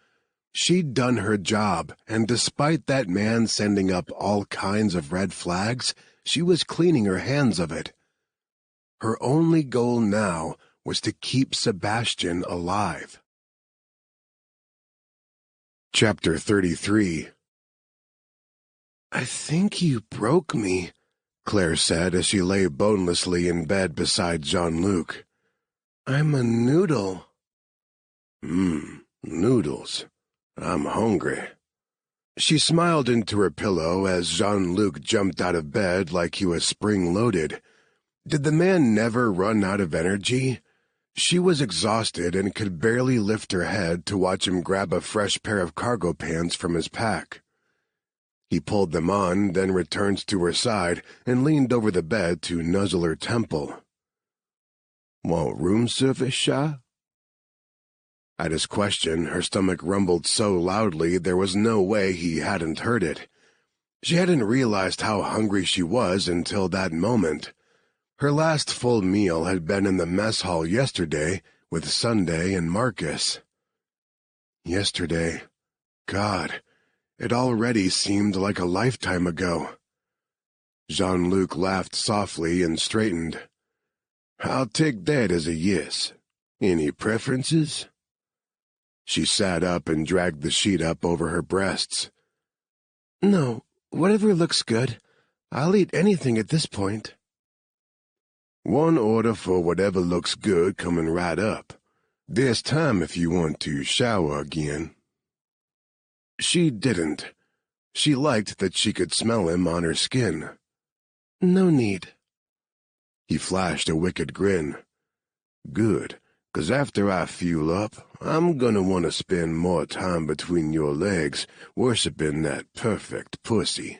She'd done her job, and despite that man sending up all kinds of red flags, she was cleaning her hands of it. Her only goal now was to keep Sebastian alive. Chapter 33. I think you broke me, Claire said as she lay bonelessly in bed beside Jean-Luc. I'm a noodle. Noodles. I'm hungry. She smiled into her pillow as Jean-Luc jumped out of bed like he was spring-loaded. Did the man never run out of energy? She was exhausted and could barely lift her head to watch him grab a fresh pair of cargo pants from his pack. He pulled them on, then returned to her side and leaned over the bed to nuzzle her temple. Want room service, Sha? At his question, her stomach rumbled so loudly there was no way he hadn't heard it. She hadn't realized how hungry she was until that moment. Her last full meal had been in the mess hall yesterday with Sunday and Marcus. Yesterday. God, it already seemed like a lifetime ago. Jean-Luc laughed softly and straightened. I'll take that as a yes. Any preferences? She sat up and dragged the sheet up over her breasts. No, whatever looks good. I'll eat anything at this point. One order for whatever looks good coming right up. There's time if you want to shower again. She didn't. She liked that she could smell him on her skin. No need. He flashed a wicked grin. Good, 'cause after I fuel up, I'm gonna want to spend more time between your legs worshiping that perfect pussy.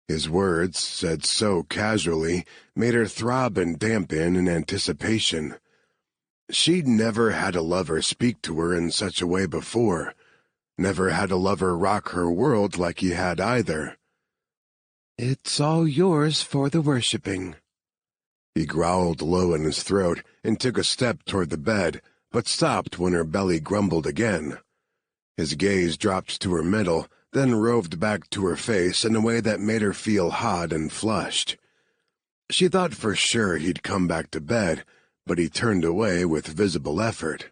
His words, said so casually, made her throb and dampen in anticipation. She'd never had a lover speak to her in such a way before. Never had a lover rock her world like he had either. It's all yours for the worshipping. He growled low in his throat and took a step toward the bed, but stopped when her belly grumbled again. His gaze dropped to her middle, then roved back to her face in a way that made her feel hot and flushed. She thought for sure he'd come back to bed, but he turned away with visible effort.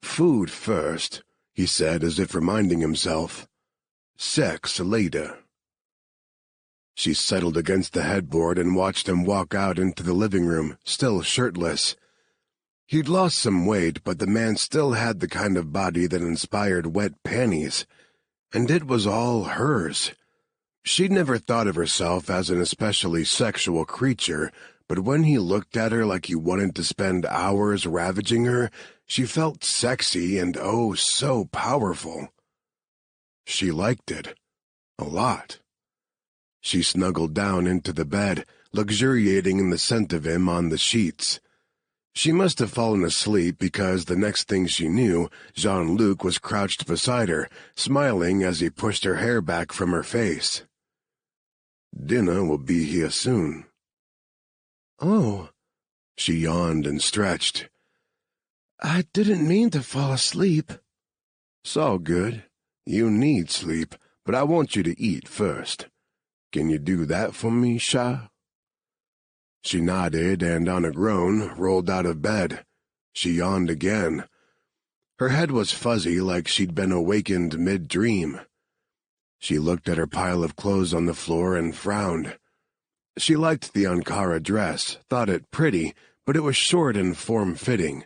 Food first, he said as if reminding himself. Sex later. She settled against the headboard and watched him walk out into the living room, still shirtless. He'd lost some weight, but the man still had the kind of body that inspired wet panties. And it was all hers. She'd never thought of herself as an especially sexual creature, but when he looked at her like he wanted to spend hours ravaging her, she felt sexy and oh so powerful. She liked it. A lot. She snuggled down into the bed, luxuriating in the scent of him on the sheets. She must have fallen asleep because the next thing she knew, Jean-Luc was crouched beside her, smiling as he pushed her hair back from her face. "Dinner will be here soon." "Oh." She yawned and stretched. "I didn't mean to fall asleep." "It's all good. You need sleep, but I want you to eat first. Can you do that for me, Sha?" She nodded and, on a groan, rolled out of bed. She yawned again. Her head was fuzzy like she'd been awakened mid-dream. She looked at her pile of clothes on the floor and frowned. She liked the Ankara dress, thought it pretty, but it was short and form-fitting.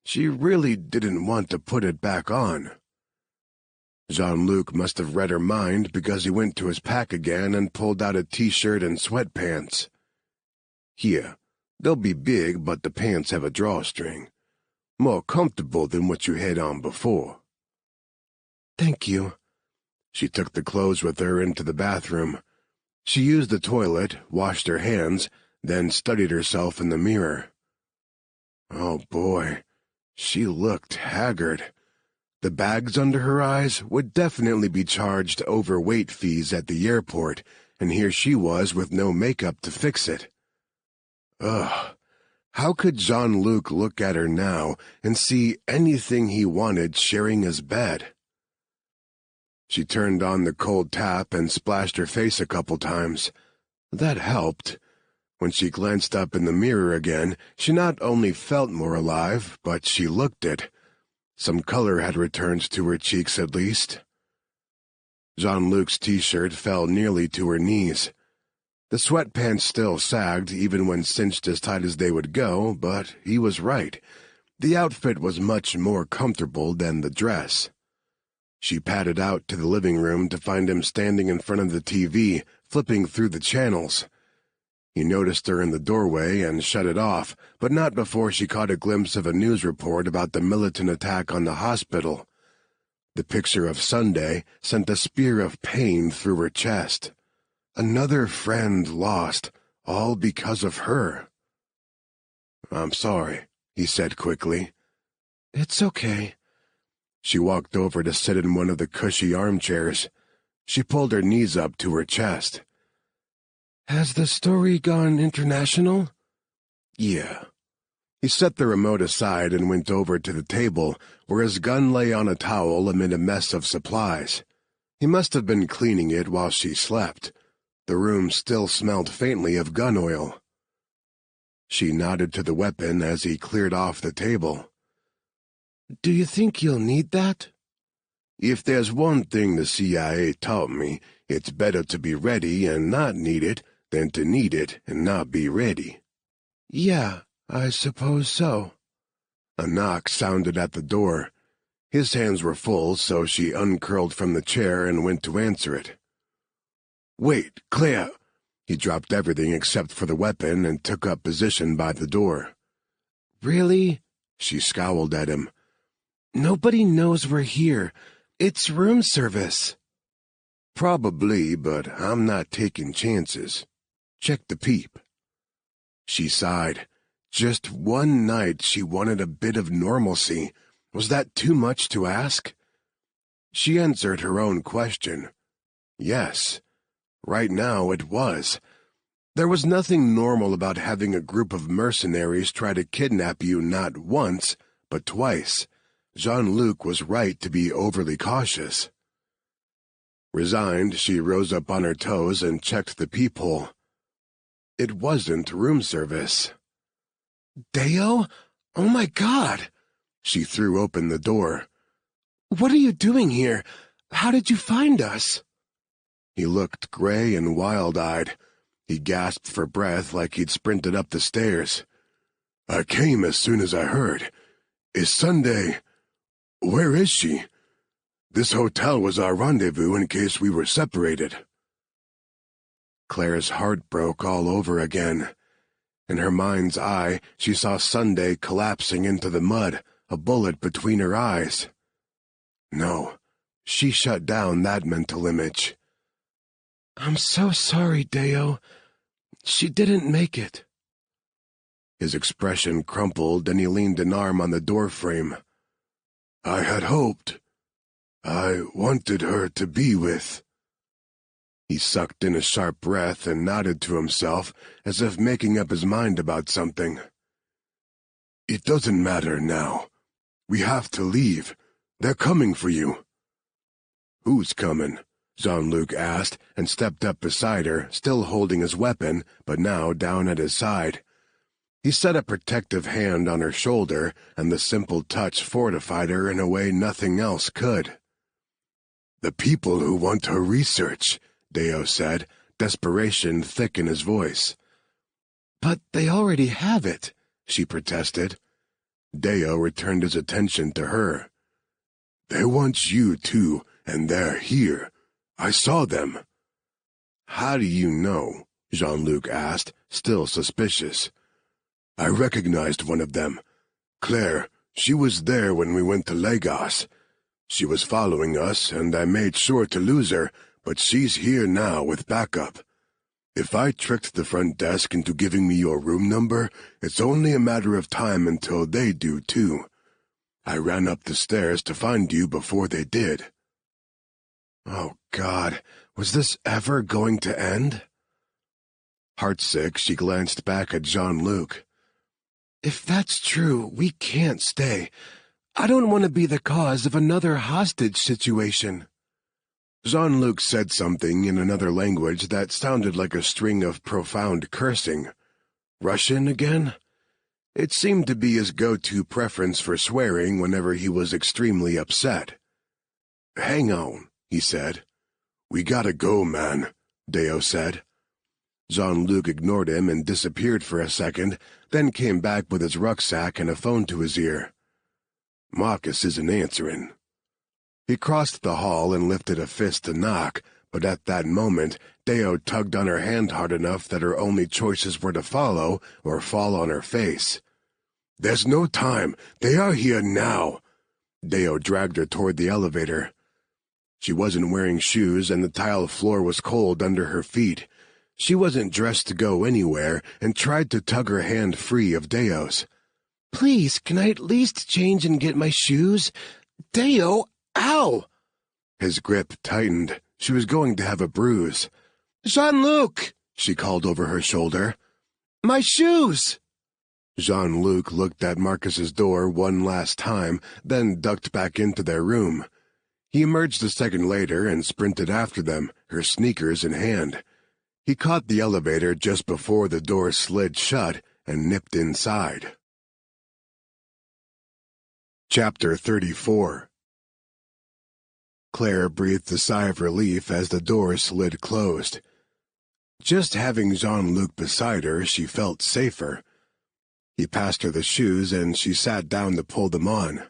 She really didn't want to put it back on. Jean-Luc must have read her mind because he went to his pack again and pulled out a t-shirt and sweatpants. "Here, they'll be big, but the pants have a drawstring. More comfortable than what you had on before." "Thank you." She took the clothes with her into the bathroom. She used the toilet, washed her hands, then studied herself in the mirror. Oh boy, she looked haggard. The bags under her eyes would definitely be charged overweight fees at the airport, and here she was with no makeup to fix it. Ugh. How could Jean-Luc look at her now and see anything he wanted sharing his bed? She turned on the cold tap and splashed her face a couple times. That helped. When she glanced up in the mirror again, she not only felt more alive, but she looked it. Some color had returned to her cheeks at least. Jean-Luc's t-shirt fell nearly to her knees. The sweatpants still sagged even when cinched as tight as they would go, but he was right. The outfit was much more comfortable than the dress. She padded out to the living room to find him standing in front of the TV, flipping through the channels. He noticed her in the doorway and shut it off, but not before she caught a glimpse of a news report about the militant attack on the hospital. The picture of Sunday sent a spear of pain through her chest. Another friend lost, all because of her. "I'm sorry," he said quickly. "It's okay." She walked over to sit in one of the cushy armchairs. She pulled her knees up to her chest. "Has the story gone international?" "Yeah." He set the remote aside and went over to the table, where his gun lay on a towel amid a mess of supplies. He must have been cleaning it while she slept. The room still smelled faintly of gun oil. She nodded to the weapon as he cleared off the table. "Do you think you'll need that?" "If there's one thing the CIA taught me, it's better to be ready and not need it than to need it and not be ready." "Yeah, I suppose so." A knock sounded at the door. His hands were full, so she uncurled from the chair and went to answer it. "Wait, Claire!" He dropped everything except for the weapon and took up position by the door. "Really?" She scowled at him. "Nobody knows we're here. It's room service." "Probably, but I'm not taking chances. Check the peep." She sighed. Just one night she wanted a bit of normalcy. Was that too much to ask? She answered her own question. Yes. Right now it was. There was nothing normal about having a group of mercenaries try to kidnap you not once, but twice. Jean-Luc was right to be overly cautious. Resigned, she rose up on her toes and checked the peephole. It wasn't room service. "Deo? Oh my God!" She threw open the door. "What are you doing here? How did you find us?" He looked gray and wild-eyed. He gasped for breath like he'd sprinted up the stairs. "I came as soon as I heard. Is Sunday... Where is she? This hotel was our rendezvous in case we were separated." Claire's heart broke all over again. In her mind's eye, she saw Sunday collapsing into the mud, a bullet between her eyes. No, she shut down that mental image. "I'm so sorry, Deo. She didn't make it." His expression crumpled, and he leaned an arm on the doorframe. "I had hoped. I wanted her to be with." He sucked in a sharp breath and nodded to himself, as if making up his mind about something. "It doesn't matter now. We have to leave. They're coming for you." "Who's coming?" Jean-Luc asked, and stepped up beside her, still holding his weapon, but now down at his side. He set a protective hand on her shoulder, and the simple touch fortified her in a way nothing else could. "The people who want her research," Deo said, desperation thick in his voice. "But they already have it," she protested. Deo returned his attention to her. "They want you too, and they're here. I saw them." "How do you know?" Jean-Luc asked, still suspicious. "I recognized one of them. Claire, she was there when we went to Lagos. She was following us, and I made sure to lose her, but she's here now with backup. If I tricked the front desk into giving me your room number, it's only a matter of time until they do too. I ran up the stairs to find you before they did." Oh, God, was this ever going to end? Heartsick, she glanced back at Jean-Luc. "If that's true, we can't stay. I don't want to be the cause of another hostage situation." Jean-Luc said something in another language that sounded like a string of profound cursing. Russian again? It seemed to be his go-to preference for swearing whenever he was extremely upset. "Hang on," he said. "We gotta go, man," Deo said. Jean-Luc ignored him and disappeared for a second, then came back with his rucksack and a phone to his ear. "Marcus isn't answering." He crossed the hall and lifted a fist to knock, but at that moment, Deo tugged on her hand hard enough that her only choices were to follow or fall on her face. "There's no time. They are here now." Deo dragged her toward the elevator. She wasn't wearing shoes, and the tile floor was cold under her feet. She wasn't dressed to go anywhere, and tried to tug her hand free of Deo's. "Please, can I at least change and get my shoes? Deo, ow!" His grip tightened. She was going to have a bruise. "Jean-Luc!" she called over her shoulder. "My shoes!" Jean-Luc looked at Marcus's door one last time, then ducked back into their room. He emerged a second later and sprinted after them, her sneakers in hand. He caught the elevator just before the door slid shut and nipped inside. Chapter 34. Claire breathed a sigh of relief as the door slid closed. Just having Jean-Luc beside her, she felt safer. He passed her the shoes, and she sat down to pull them on.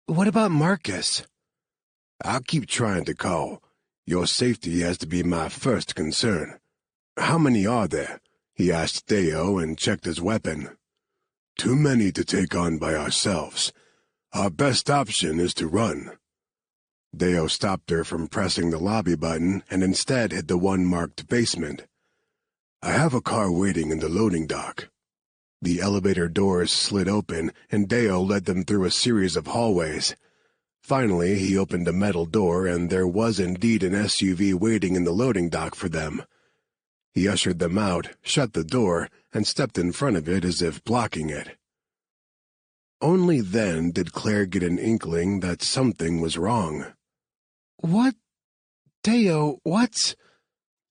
"What about Marcus?" "I'll keep trying to call. Your safety has to be my first concern. How many are there?" he asked Deo and checked his weapon. "Too many to take on by ourselves. Our best option is to run." Deo stopped her from pressing the lobby button and instead hit the one marked basement. "I have a car waiting in the loading dock." The elevator doors slid open, and Deo led them through a series of hallways. Finally, he opened a metal door, and there was indeed an SUV waiting in the loading dock for them. He ushered them out, shut the door, and stepped in front of it as if blocking it. Only then did Claire get an inkling that something was wrong. "What? Deo, what's—"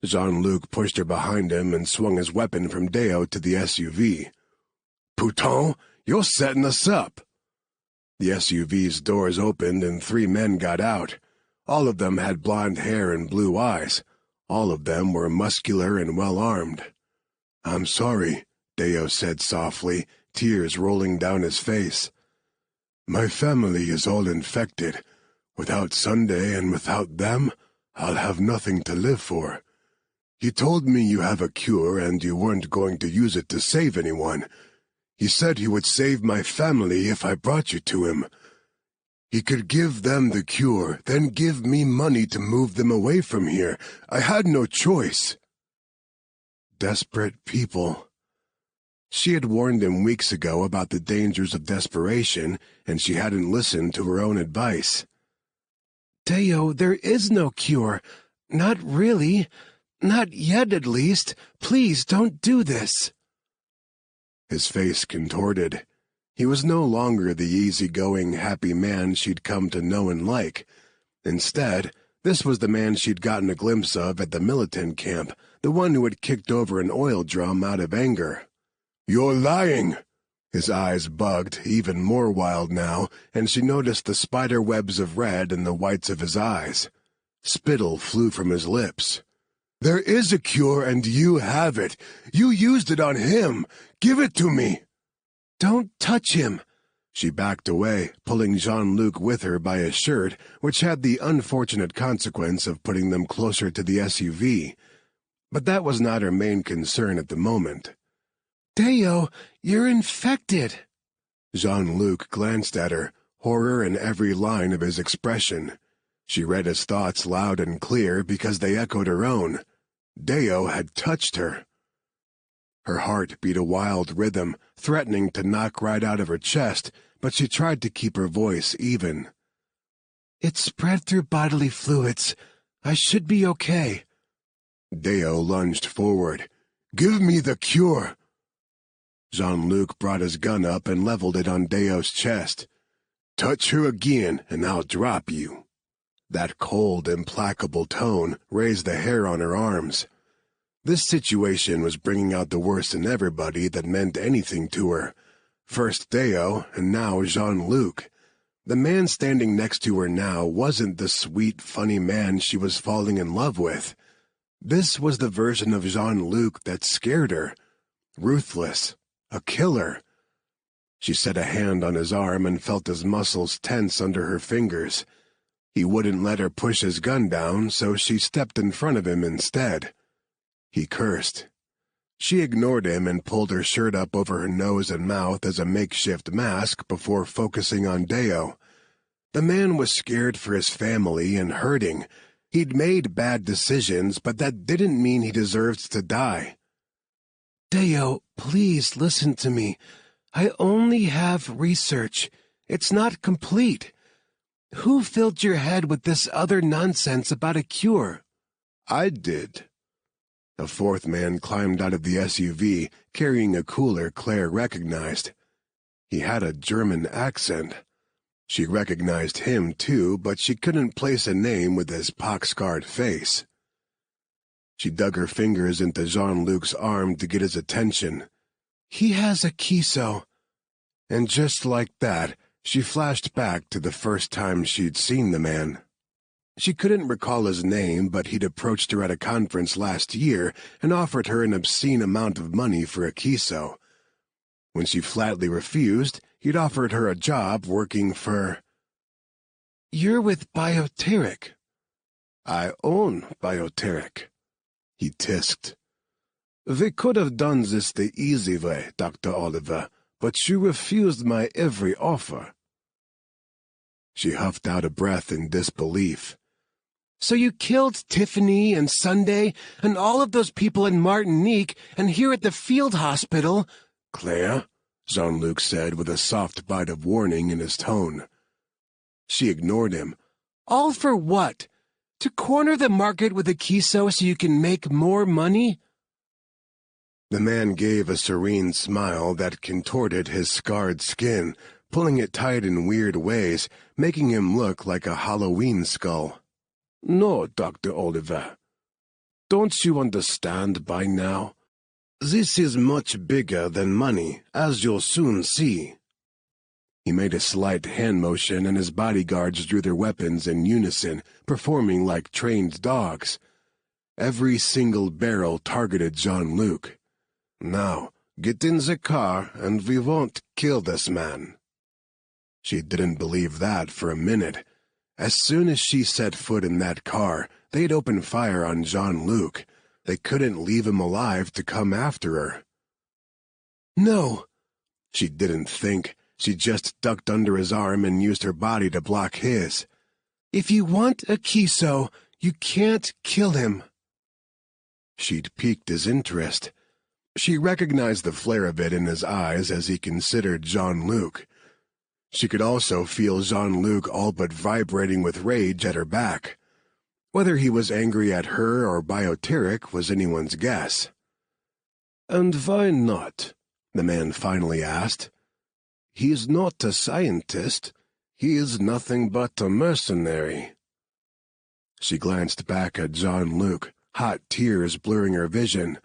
Jean-Luc pushed her behind him and swung his weapon from Deo to the SUV. "Pouton, you're setting us up." The SUV's doors opened and 3 men got out. All of them had blonde hair and blue eyes. All of them were muscular and well-armed. "I'm sorry," Deo said softly, tears rolling down his face. "My family is all infected. Without Sunday and without them, I'll have nothing to live for. He told me you have a cure and you weren't going to use it to save anyone. He said he would save my family if I brought you to him. He could give them the cure, then give me money to move them away from here. I had no choice." Desperate people. She had warned him weeks ago about the dangers of desperation, and she hadn't listened to her own advice. "Deo, there is no cure. Not really. Not yet, at least. Please don't do this." His face contorted. He was no longer the easygoing, happy man she'd come to know and like. Instead, this was the man she'd gotten a glimpse of at the militant camp, the one who had kicked over an oil drum out of anger. "You're lying!" His eyes bugged, even more wild now, and she noticed the spider webs of red in the whites of his eyes. Spittle flew from his lips. "There is a cure, and you have it. You used it on him. Give it to me." "Don't touch him." She backed away, pulling Jean-Luc with her by his shirt, which had the unfortunate consequence of putting them closer to the SUV. But that was not her main concern at the moment. "Deo, you're infected." Jean-Luc glanced at her, horror in every line of his expression. She read his thoughts loud and clear because they echoed her own. Deo had touched her. Her heart beat a wild rhythm, threatening to knock right out of her chest, but she tried to keep her voice even. "It's spread through bodily fluids. I should be okay." Deo lunged forward. "Give me the cure!" Jean-Luc brought his gun up and leveled it on Deo's chest. "Touch her again, and I'll drop you." That cold, implacable tone raised the hair on her arms. This situation was bringing out the worst in everybody that meant anything to her. First Deo, and now Jean-Luc. The man standing next to her now wasn't the sweet, funny man she was falling in love with. This was the version of Jean-Luc that scared her. Ruthless. A killer. She set a hand on his arm and felt his muscles tense under her fingers. He wouldn't let her push his gun down, so she stepped in front of him instead. He cursed. She ignored him and pulled her shirt up over her nose and mouth as a makeshift mask before focusing on Deo. The man was scared for his family and hurting. He'd made bad decisions, but that didn't mean he deserved to die. "Deo, please listen to me. I only have research. It's not complete. Who filled your head with this other nonsense about a cure?" "I did." A fourth man climbed out of the SUV, carrying a cooler Claire recognized. He had a German accent. She recognized him, too, but she couldn't place a name with his pock-scarred face. She dug her fingers into Jean-Luc's arm to get his attention. "He has a kiso." And just like that, she flashed back to the first time she'd seen the man. She couldn't recall his name, but he'd approached her at a conference last year and offered her an obscene amount of money for a kiso. When she flatly refused, he'd offered her a job working for... "You're with Bioteric." "I own Bioteric," he tisked. "We could have done this the easy way, Dr. Oliver, but you refused my every offer." She huffed out a breath in disbelief. "So you killed Tiffany and Sunday and all of those people in Martinique and here at the field hospital—" "Claire," Jean-Luc said with a soft bite of warning in his tone. She ignored him. "All for what? To corner the market with a kiso so you can make more money?" The man gave a serene smile that contorted his scarred skin, pulling it tight in weird ways, making him look like a Halloween skull. "No, Dr. Oliver. Don't you understand by now? This is much bigger than money, as you'll soon see." He made a slight hand motion, and his bodyguards drew their weapons in unison, performing like trained dogs. Every single barrel targeted Jean-Luc. "Now, get in the car, and we won't kill this man." She didn't believe that for a minute. As soon as she set foot in that car, they'd open fire on Jean-Luc. They couldn't leave him alive to come after her. No. She didn't think. She just ducked under his arm and used her body to block his. If you want a Kiso, you can't kill him. She'd piqued his interest. She recognized the flare of it in his eyes as he considered Jean-Luc. She could also feel Jean-Luc all but vibrating with rage at her back. Whether he was angry at her or Bioteric was anyone's guess. "And why not?" the man finally asked. "He is not a scientist. He is nothing but a mercenary." She glanced back at Jean-Luc, hot tears blurring her vision.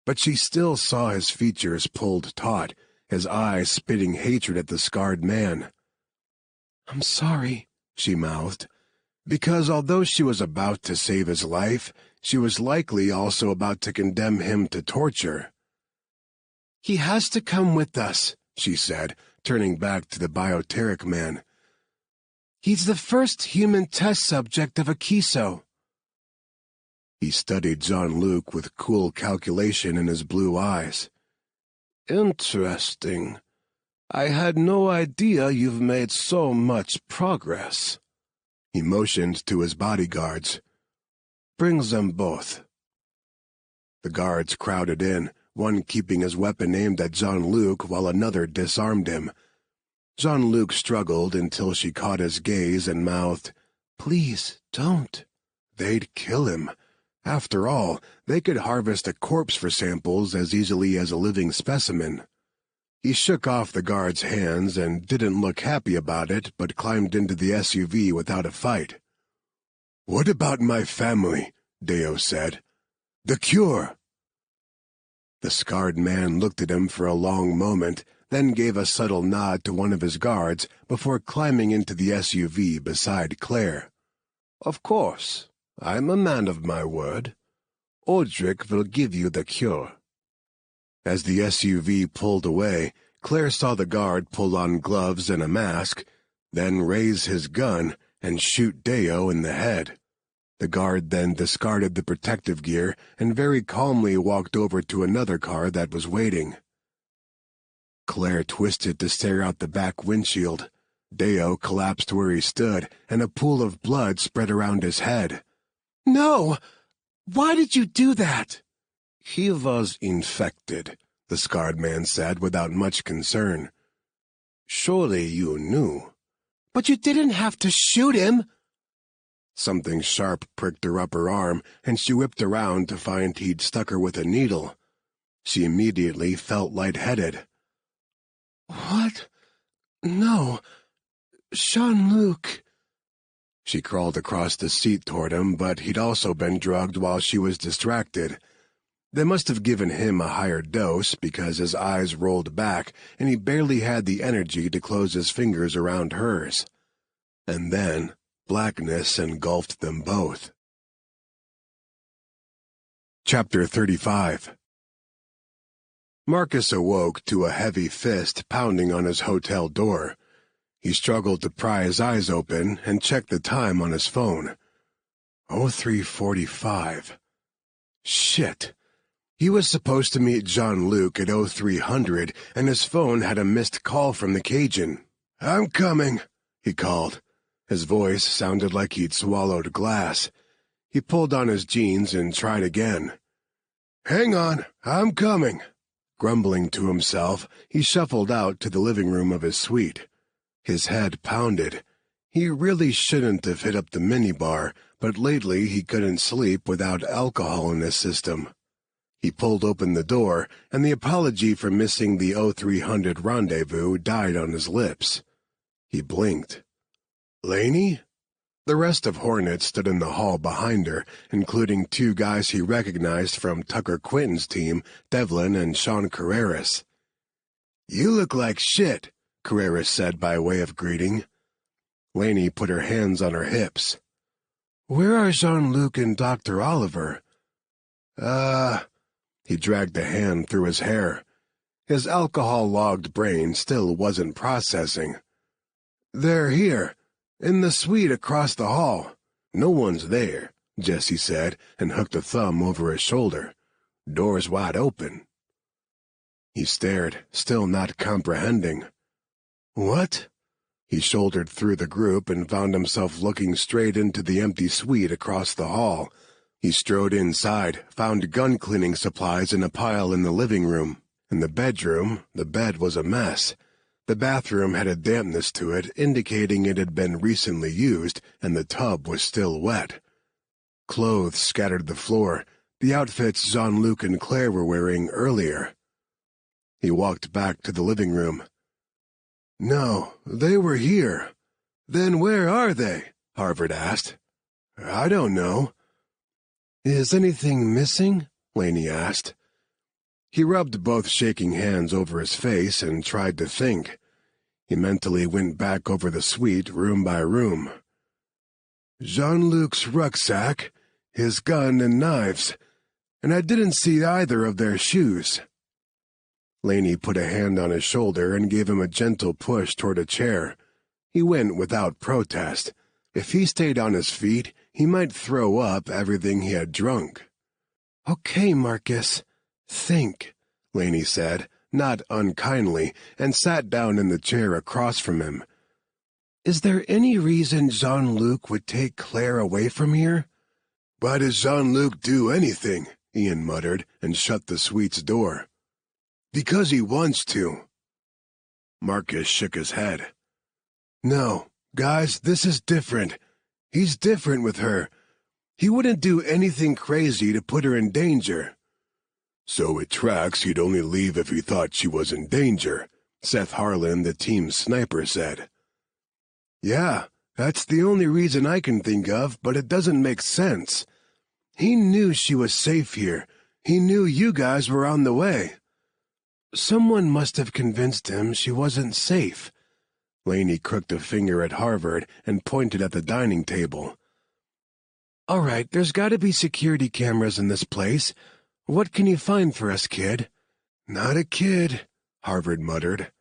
But she still saw his features pulled taut, his eyes spitting hatred at the scarred man. "I'm sorry," she mouthed, because although she was about to save his life, she was likely also about to condemn him to torture. "He has to come with us," she said, turning back to the Bioteric man. "He's the first human test subject of a Kiso." He studied Jean-Luc with cool calculation in his blue eyes. "Interesting. I had no idea you've made so much progress." He motioned to his bodyguards. "Bring them both." The guards crowded in, one keeping his weapon aimed at Jean-Luc while another disarmed him. Jean-Luc struggled until she caught his gaze and mouthed, "Please, don't." They'd kill him. After all, they could harvest a corpse for samples as easily as a living specimen. He shook off the guard's hands and didn't look happy about it, but climbed into the SUV without a fight. "What about my family?" Deo said. "The cure." The scarred man looked at him for a long moment, then gave a subtle nod to one of his guards before climbing into the SUV beside Claire. "Of course. I'm a man of my word. Audric will give you the cure." As the SUV pulled away, Claire saw the guard pull on gloves and a mask, then raise his gun and shoot Deo in the head. The guard then discarded the protective gear and very calmly walked over to another car that was waiting. Claire twisted to stare out the back windshield. Deo collapsed where he stood, and a pool of blood spread around his head. "No! Why did you do that?" "He was infected," the scarred man said without much concern. "Surely you knew." "But you didn't have to shoot him." Something sharp pricked her upper arm, and she whipped around to find he'd stuck her with a needle. She immediately felt lightheaded. "What? No. Jean-Luc." She crawled across the seat toward him, but he'd also been drugged while she was distracted. They must have given him a higher dose because his eyes rolled back and he barely had the energy to close his fingers around hers. And then blackness engulfed them both. Chapter 35. Marcus awoke to a heavy fist pounding on his hotel door. He struggled to pry his eyes open and checked the time on his phone. 03:45. Shit. He was supposed to meet Jean-Luc at 0300, and his phone had a missed call from the Cajun. "I'm coming," he called. His voice sounded like he'd swallowed glass. He pulled on his jeans and tried again. "Hang on, I'm coming." Grumbling to himself, he shuffled out to the living room of his suite. His head pounded. He really shouldn't have hit up the minibar, but lately he couldn't sleep without alcohol in his system. He pulled open the door, and the apology for missing the 0300 rendezvous died on his lips. He blinked. "Laney?" The rest of Hornet stood in the hall behind her, including two guys he recognized from Tucker Quinton's team, Devlin and Sean Carreras. "You look like shit," Carreras said by way of greeting. Laney put her hands on her hips. "Where are Jean-Luc and Dr. Oliver?" He dragged a hand through his hair. His alcohol-logged brain still wasn't processing. "They're here, in the suite across the hall. No one's there. Jesse said, and hooked a thumb over his shoulder. "Door's wide open." He stared, still not comprehending. "What?" He shouldered through the group and found himself looking straight into the empty suite across the hall. He strode inside, found gun-cleaning supplies in a pile in the living room. In the bedroom, the bed was a mess. The bathroom had a dampness to it, indicating it had been recently used, and the tub was still wet. Clothes scattered the floor, the outfits Jean-Luc and Claire were wearing earlier. He walked back to the living room. "No, they were here." "Then where are they?" Harvard asked. "I don't know." "Is anything missing?" Laney asked. He rubbed both shaking hands over his face and tried to think. He mentally went back over the suite room by room. "Jean-Luc's rucksack, his gun and knives, and I didn't see either of their shoes." Laney put a hand on his shoulder and gave him a gentle push toward a chair. He went without protest. If he stayed on his feet, he might throw up everything he had drunk. "Okay, Marcus, think," Laney said, not unkindly, and sat down in the chair across from him. "Is there any reason Jean-Luc would take Claire away from here?" "Why does Jean-Luc do anything?" Ian muttered, and shut the suite's door. "Because he wants to." Marcus shook his head. "No, guys, this is different. He's different with her. He wouldn't do anything crazy to put her in danger." "So it tracks he'd only leave if he thought she was in danger," Seth Harlan, the team's sniper, said. "Yeah, that's the only reason I can think of, but it doesn't make sense. He knew she was safe here. He knew you guys were on the way." "Someone must have convinced him she wasn't safe." Laney crooked a finger at Harvard and pointed at the dining table. "All right, there's got to be security cameras in this place. What can you find for us, kid?" "Not a kid," Harvard muttered.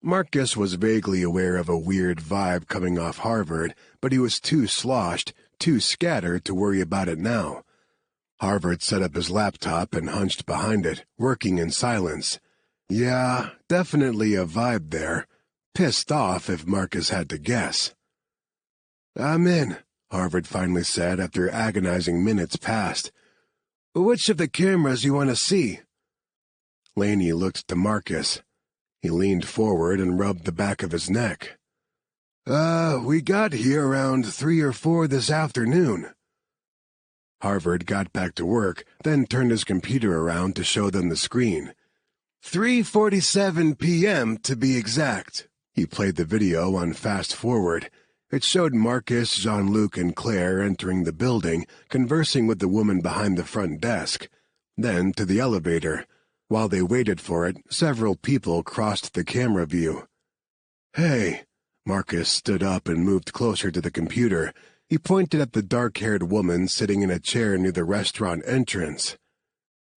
Marcus was vaguely aware of a weird vibe coming off Harvard, but he was too sloshed, too scattered to worry about it now. Harvard set up his laptop and hunched behind it, working in silence. Yeah, definitely a vibe there. Pissed off if Marcus had to guess. "I'm in," Harvard finally said after agonizing minutes passed. "Which of the cameras you want to see?" Laney looked to Marcus. He leaned forward and rubbed the back of his neck. We got here around 3 or 4 this afternoon." Harvard got back to work, then turned his computer around to show them the screen. 3:47 p.m. to be exact. He played the video on fast forward. It showed Marcus, Jean-Luc, and Claire entering the building, conversing with the woman behind the front desk. Then to the elevator. While they waited for it, several people crossed the camera view. "Hey." Marcus stood up and moved closer to the computer. He pointed at the dark-haired woman sitting in a chair near the restaurant entrance.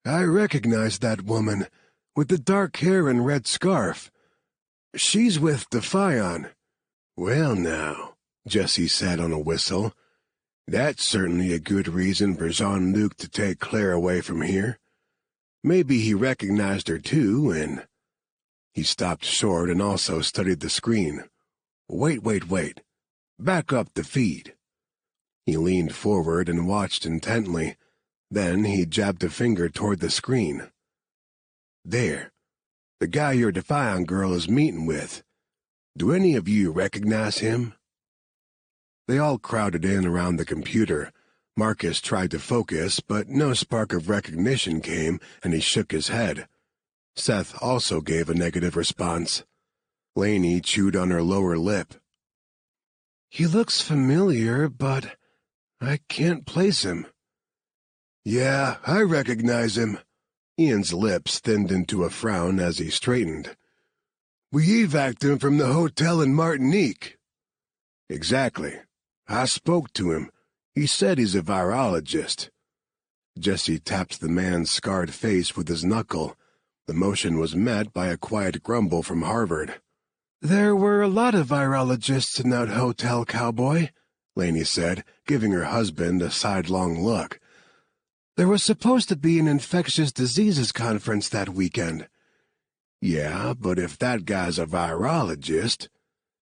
"I recognize that woman, with the dark hair and red scarf. She's with Defion." "Well now," Jesse said on a whistle, "that's certainly a good reason for Jean-Luc to take Claire away from here. Maybe he recognized her too, and—" He stopped short and also studied the screen. Wait. Back up the feed." He leaned forward and watched intently. Then he jabbed a finger toward the screen. "There. The guy your Defiant girl is meeting with. Do any of you recognize him?" They all crowded in around the computer. Marcus tried to focus, but no spark of recognition came, and he shook his head. Seth also gave a negative response. Laney chewed on her lower lip. "He looks familiar, but I can't place him." "Yeah, I recognize him." Ian's lips thinned into a frown as he straightened. "We evac'd him from the hotel in Martinique." "Exactly. I spoke to him. He said he's a virologist." Jesse tapped the man's scarred face with his knuckle. The motion was met by a quiet grumble from Harvard. "There were a lot of virologists in that hotel, cowboy," Lainey said, giving her husband a sidelong look. There was supposed to be an infectious diseases conference that weekend. Yeah, but if that guy's a virologist...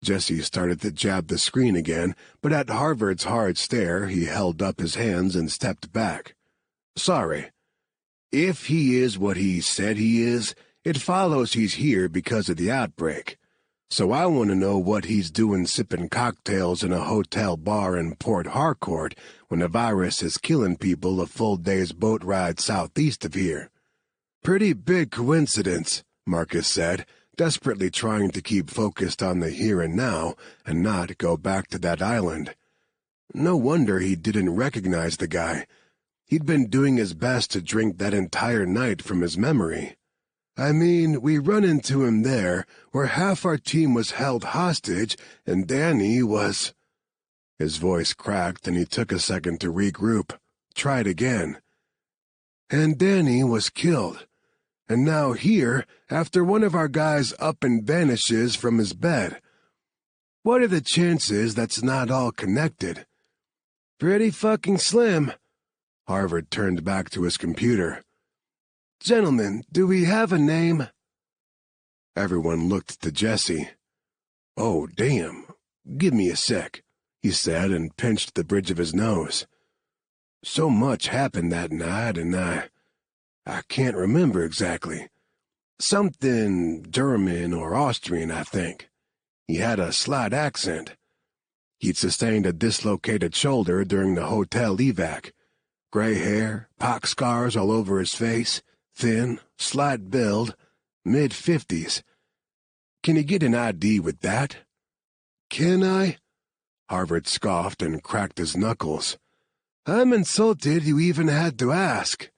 Jesse started to jab the screen again, but at Harvard's hard stare, he held up his hands and stepped back. Sorry. If he is what he said he is, it follows he's here because of the outbreak. So I want to know what he's doing sipping cocktails in a hotel bar in Port Harcourt when the virus is killing people a full day's boat ride southeast of here. Pretty big coincidence, Marcus said, desperately trying to keep focused on the here and now and not go back to that island. No wonder he didn't recognize the guy. He'd been doing his best to drink that entire night from his memory. I mean, we run into him there, where half our team was held hostage, and Danny was... His voice cracked, and he took a second to regroup. Tried again. And Danny was killed. And now here, after one of our guys up and vanishes from his bed. What are the chances that's not all connected? Pretty fucking slim. Harvard turned back to his computer. Gentlemen, do we have a name? Everyone looked to Jesse. Oh, damn. Give me a sec, he said and pinched the bridge of his nose. So much happened that night, and I can't remember exactly. Something German or Austrian, I think. He had a slight accent. He'd sustained a dislocated shoulder during the hotel evac. Gray hair, pock scars all over his face, thin, slight build, mid-50s. Can you get an ID with that? Can I? Harvard scoffed and cracked his knuckles. I'm insulted you even had to ask.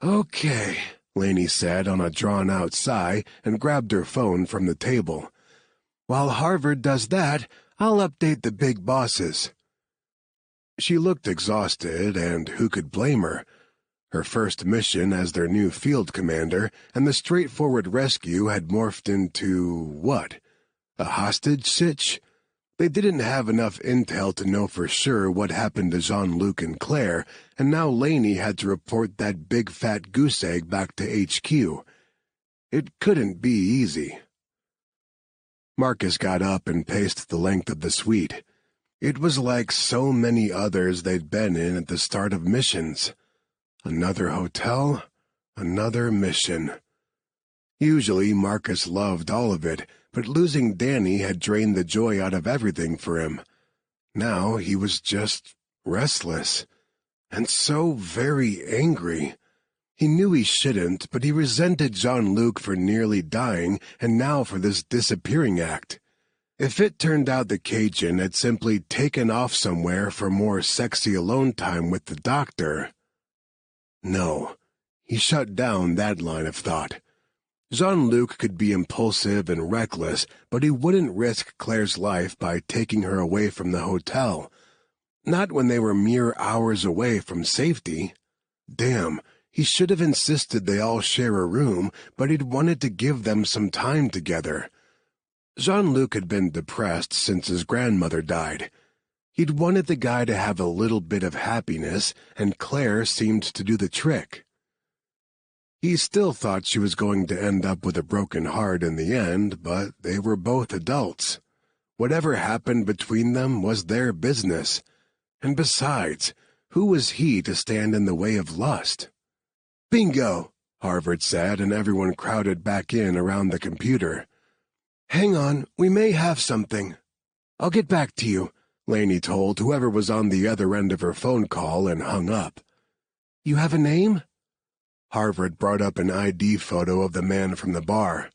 Okay, Lainey said on a drawn-out sigh and grabbed her phone from the table. While Harvard does that, I'll update the big bosses. She looked exhausted, and who could blame her? Her first mission as their new field commander, and the straightforward rescue had morphed into, what? A hostage sitch? They didn't have enough intel to know for sure what happened to Jean-Luc and Claire, and now Lainey had to report that big fat goose egg back to HQ. It couldn't be easy. Marcus got up and paced the length of the suite. It was like so many others they'd been in at the start of missions. Another hotel, another mission. Usually Marcus loved all of it, but losing Danny had drained the joy out of everything for him. Now he was just restless, and so very angry. He knew he shouldn't, but he resented Jean-Luc for nearly dying, and now for this disappearing act. If it turned out the Cajun had simply taken off somewhere for more sexy alone time with the doctor... No, he shut down that line of thought. Jean-Luc could be impulsive and reckless, but he wouldn't risk Claire's life by taking her away from the hotel. Not when they were mere hours away from safety. Damn, he should have insisted they all share a room, but he'd wanted to give them some time together. Jean-Luc had been depressed since his grandmother died. He'd wanted the guy to have a little bit of happiness, and Claire seemed to do the trick. He still thought she was going to end up with a broken heart in the end, but they were both adults. Whatever happened between them was their business. And besides, who was he to stand in the way of lust? Bingo, Harvard said, and everyone crowded back in around the computer. Hang on, we may have something. I'll get back to you, Lainey told whoever was on the other end of her phone call and hung up. You have a name? Harvard brought up an ID photo of the man from the bar.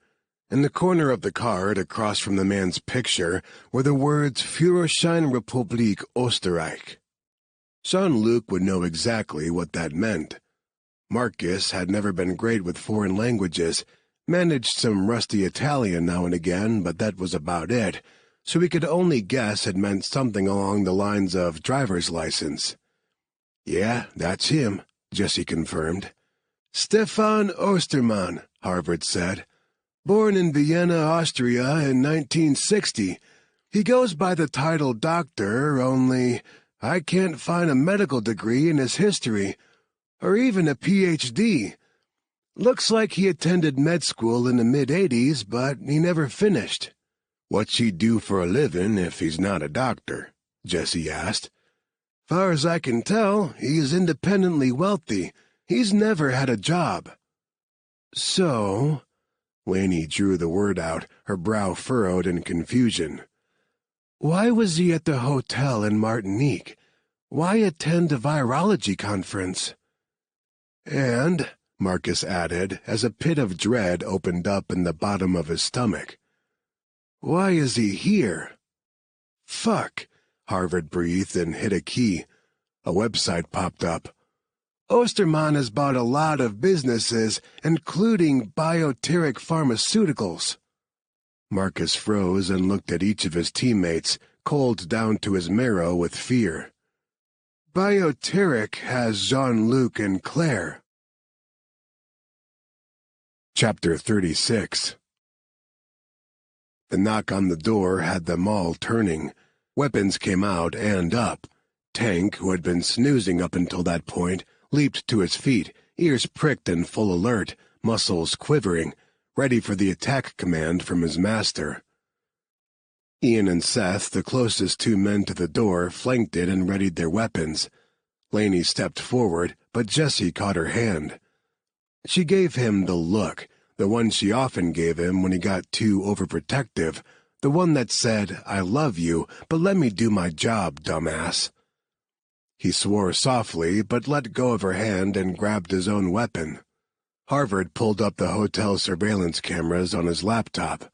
In the corner of the card, across from the man's picture, were the words Führerschein Republik Österreich. Jean-Luc would know exactly what that meant. Marcus had never been great with foreign languages, managed some rusty Italian now and again, but that was about it, so he could only guess it meant something along the lines of driver's license. Yeah, that's him, Jesse confirmed. Stefan Ostermann, Harvard said. Born in Vienna, Austria in 1960. He goes by the title doctor, only I can't find a medical degree in his history, or even a Ph.D. Looks like he attended med school in the mid-'80s, but he never finished." "What's he do for a living if he's not a doctor?" Jesse asked. "Far as I can tell, he's independently wealthy. He's never had a job." "So," Laney drew the word out, her brow furrowed in confusion. "Why was he at the hotel in Martinique? Why attend a virology conference?" "And," Marcus added, as a pit of dread opened up in the bottom of his stomach, "why is he here?" "Fuck," Harvard breathed and hit a key. A website popped up. "Osterman has bought a lot of businesses, including Bioteric Pharmaceuticals." Marcus froze and looked at each of his teammates, cold down to his marrow with fear. "Bioteric has Jean-Luc and Claire." Chapter 36. The knock on the door had them all turning. Weapons came out and up. Tank, who had been snoozing up until that point, leaped to his feet, ears pricked and full alert, muscles quivering, ready for the attack command from his master. Ian and Seth, the closest two men to the door, flanked it and readied their weapons. Laney stepped forward, but Jessie caught her hand. She gave him the look, the one she often gave him when he got too overprotective, the one that said, "I love you, but let me do my job, dumbass." He swore softly, but let go of her hand and grabbed his own weapon. Harvard pulled up the hotel surveillance cameras on his laptop.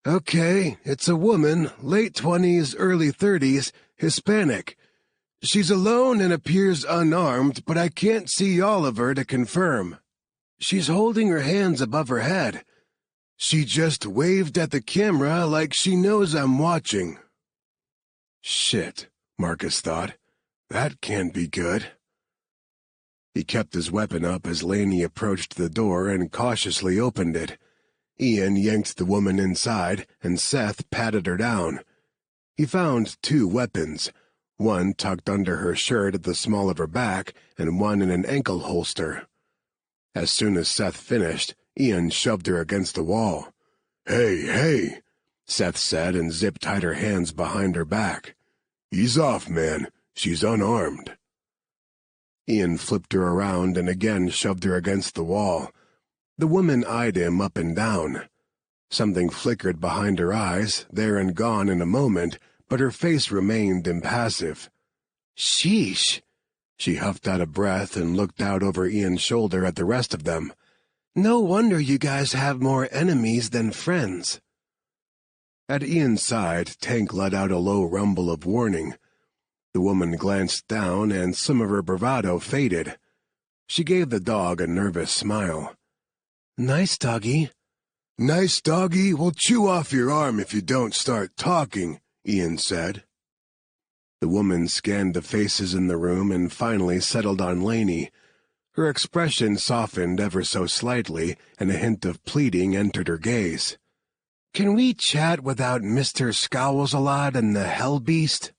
"Okay, it's a woman, late 20s, early 30s, Hispanic. She's alone and appears unarmed, but I can't see all of her to confirm. She's holding her hands above her head. She just waved at the camera like she knows I'm watching." "Shit," Marcus thought. "That can't be good." He kept his weapon up as Laney approached the door and cautiously opened it. Ian yanked the woman inside, and Seth patted her down. He found two weapons, one tucked under her shirt at the small of her back, and one in an ankle holster. As soon as Seth finished, Ian shoved her against the wall. "Hey, hey," Seth said and zipped tight her hands behind her back. "Ease off, man. She's unarmed." Ian flipped her around and again shoved her against the wall. The woman eyed him up and down. Something flickered behind her eyes, there and gone in a moment, but her face remained impassive. "Sheesh." She huffed out a breath and looked out over Ian's shoulder at the rest of them. "No wonder you guys have more enemies than friends." At Ian's side, Tank let out a low rumble of warning. The woman glanced down, and some of her bravado faded. She gave the dog a nervous smile. "Nice doggy." "Nice doggy will chew off your arm if you don't start talking," Ian said. The woman scanned the faces in the room and finally settled on Laney. Her expression softened ever so slightly, and a hint of pleading entered her gaze. "Can we chat without Mr. Scowls-a-lot and the Hell Beast?"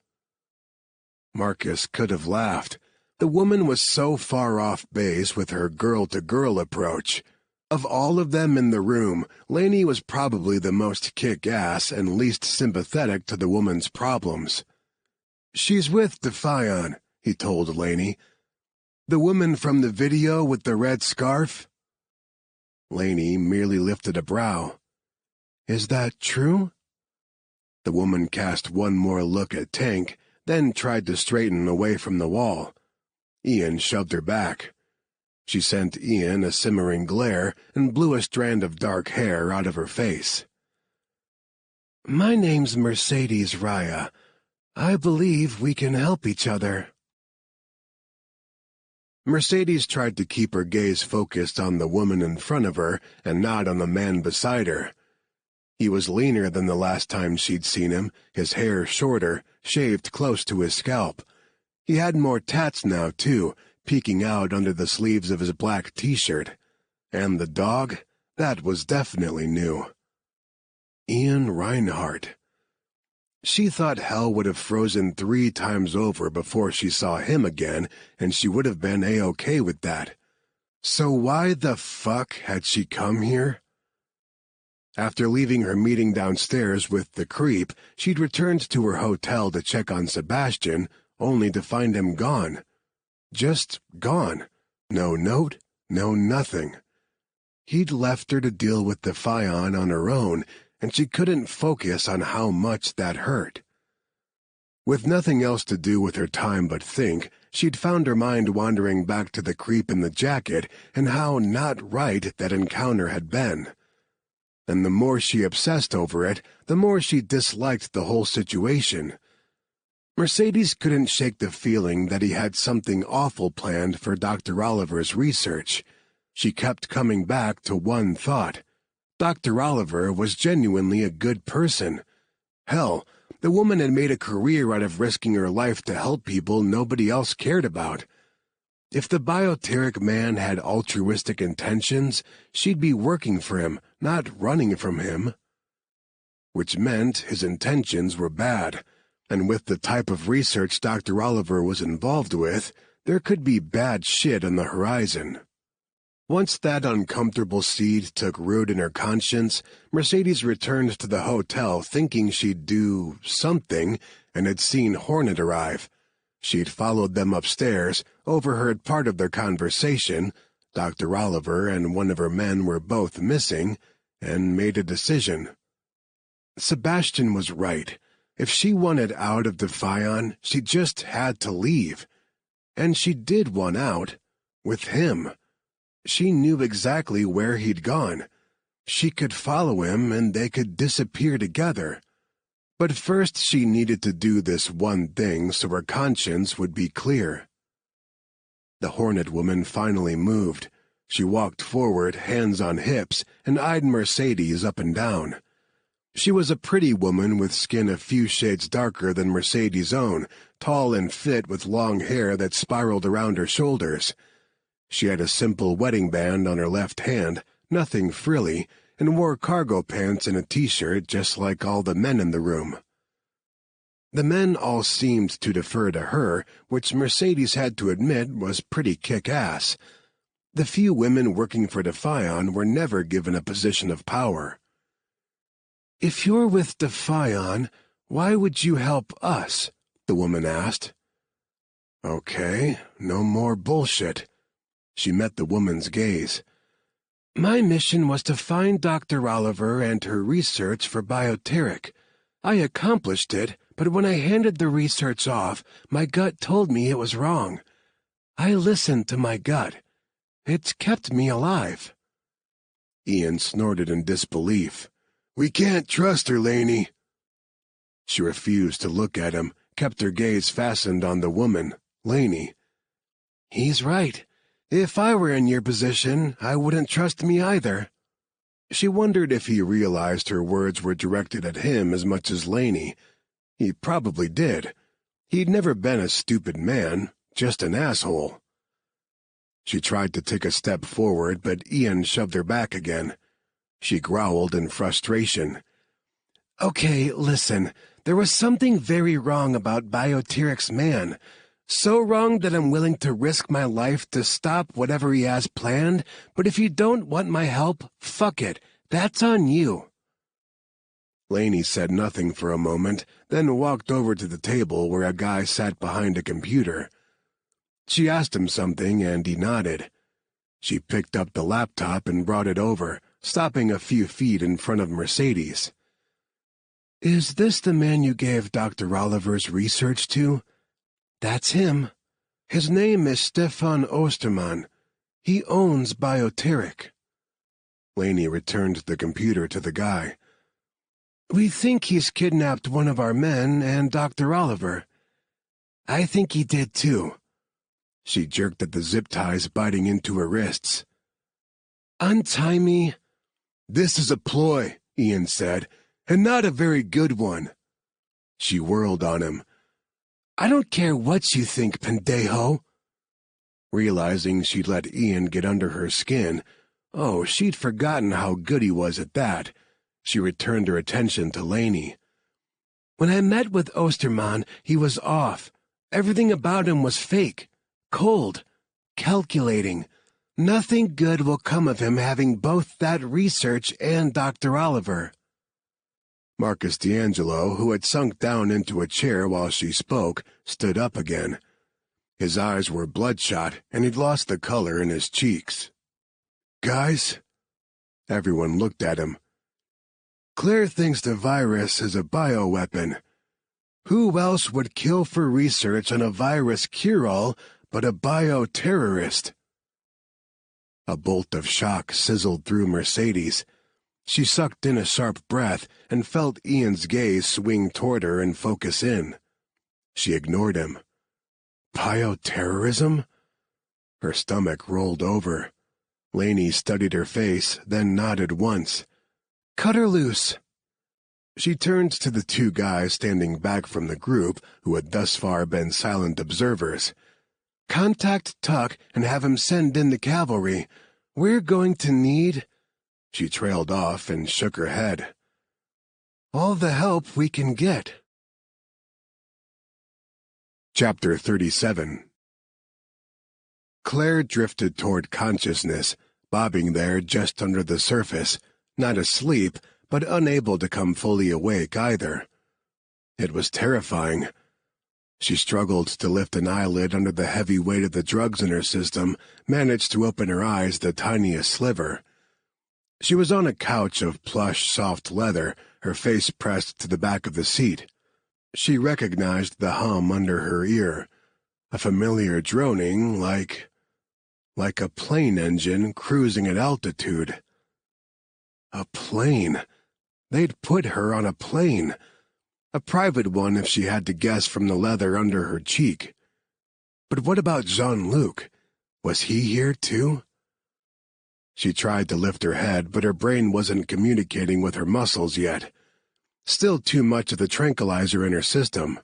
Marcus could have laughed. The woman was so far off base with her girl-to-girl approach. Of all of them in the room, Laney was probably the most kick-ass and least sympathetic to the woman's problems. "She's with Defion," he told Laney. "The woman from the video with the red scarf?" Laney merely lifted a brow. "Is that true?" The woman cast one more look at Tank, then tried to straighten away from the wall. Ian shoved her back. She sent Ian a simmering glare and blew a strand of dark hair out of her face. "My name's Mercedes Raya. I believe we can help each other." Mercedes tried to keep her gaze focused on the woman in front of her and not on the man beside her. He was leaner than the last time she'd seen him, his hair shorter, shaved close to his scalp. He had more tats now, too, peeking out under the sleeves of his black T-shirt. And the dog? That was definitely new. Ian Reinhardt. She thought hell would have frozen 3 times over before she saw him again, and she would have been A-okay with that. So why the fuck had she come here? After leaving her meeting downstairs with the creep, she'd returned to her hotel to check on Sebastian, only to find him gone. Just gone. No note, no nothing. He'd left her to deal with the Fion on her own, and she couldn't focus on how much that hurt. With nothing else to do with her time but think, she'd found her mind wandering back to the creep in the jacket and how not right that encounter had been. And the more she obsessed over it, the more she disliked the whole situation. Mercedes couldn't shake the feeling that he had something awful planned for Dr. Oliver's research. She kept coming back to one thought. Dr. Oliver was genuinely a good person. Hell, the woman had made a career out of risking her life to help people nobody else cared about. If the bioteric man had altruistic intentions, she'd be working for him, not running from him. Which meant his intentions were bad, and with the type of research Dr. Oliver was involved with, there could be bad shit on the horizon. Once that uncomfortable seed took root in her conscience, Mercedes returned to the hotel thinking she'd do something and had seen Hornet arrive. She'd followed them upstairs, overheard part of their conversation. Dr. Oliver and one of her men were both missing, and made a decision. Sebastian was right. If she wanted out of the Fion, she just had to leave. And she did want out. With him. She knew exactly where he'd gone. She could follow him and they could disappear together. But first she needed to do this one thing so her conscience would be clear. The Hornet woman finally moved. She walked forward, hands on hips, and eyed Mercedes up and down. She was a pretty woman with skin a few shades darker than Mercedes' own, tall and fit with long hair that spiraled around her shoulders. She had a simple wedding band on her left hand, nothing frilly, and wore cargo pants and a t-shirt just like all the men in the room. The men all seemed to defer to her, which Mercedes had to admit was pretty kick-ass. The few women working for Defion were never given a position of power. "If you're with Defion, why would you help us?" the woman asked. Okay, no more bullshit. She met the woman's gaze. "My mission was to find Dr. Oliver and her research for bioteric. I accomplished it, but when I handed the research off, my gut told me it was wrong. I listened to my gut. It's kept me alive." Ian snorted in disbelief. "We can't trust her, Laney." She refused to look at him, kept her gaze fastened on the woman, Laney. "He's right. If I were in your position, I wouldn't trust me either." She wondered if he realized her words were directed at him as much as Laney. He probably did. He'd never been a stupid man, just an asshole. She tried to take a step forward, but Ian shoved her back again. She growled in frustration. "Okay, listen. There was something very wrong about Bioteric's man. So wrong that I'm willing to risk my life to stop whatever he has planned, but if you don't want my help, fuck it. That's on you." Laney said nothing for a moment, then walked over to the table where a guy sat behind a computer. She asked him something, and he nodded. She picked up the laptop and brought it over, stopping a few feet in front of Mercedes. "Is this the man you gave Dr. Oliver's research to?" "That's him. His name is Stefan Ostermann. He owns Bioteric." Laney returned the computer to the guy. "We think he's kidnapped one of our men and Dr. Oliver." "I think he did too." She jerked at the zip ties biting into her wrists. "Untie me." "This is a ploy," Ian said, "and not a very good one." She whirled on him. "I don't care what you think, pendejo." Realizing she'd let Ian get under her skin, oh, she'd forgotten how good he was at that, she returned her attention to Laney. When I met with Osterman, he was off. Everything about him was fake, cold, calculating. Nothing good will come of him having both that research and Dr. Oliver." Marcus D'Angelo, who had sunk down into a chair while she spoke, stood up again. His eyes were bloodshot, and he'd lost the color in his cheeks. "Guys?" Everyone looked at him. "Claire thinks the virus is a bioweapon. Who else would kill for research on a virus cure-all but a bioterrorist?" A bolt of shock sizzled through Mercedes. She sucked in a sharp breath and felt Ian's gaze swing toward her and focus in. She ignored him. "Bioterrorism?" Her stomach rolled over. Laney studied her face, then nodded once. "Cut her loose." She turned to the two guys standing back from the group who had thus far been silent observers. "Contact Tuck and have him send in the cavalry. We're going to need—" She trailed off and shook her head. "All the help we can get." Chapter 37. Claire drifted toward consciousness, bobbing there just under the surface, not asleep, but unable to come fully awake either. It was terrifying. She struggled to lift an eyelid under the heavy weight of the drugs in her system, managed to open her eyes the tiniest sliver. She was on a couch of plush, soft leather, her face pressed to the back of the seat. She recognized the hum under her ear, a familiar droning like a plane engine cruising at altitude. A plane. They'd put her on a plane. A private one if she had to guess from the leather under her cheek. But what about Jean-Luc? Was he here too? She tried to lift her head, but her brain wasn't communicating with her muscles yet. Still too much of the tranquilizer in her system.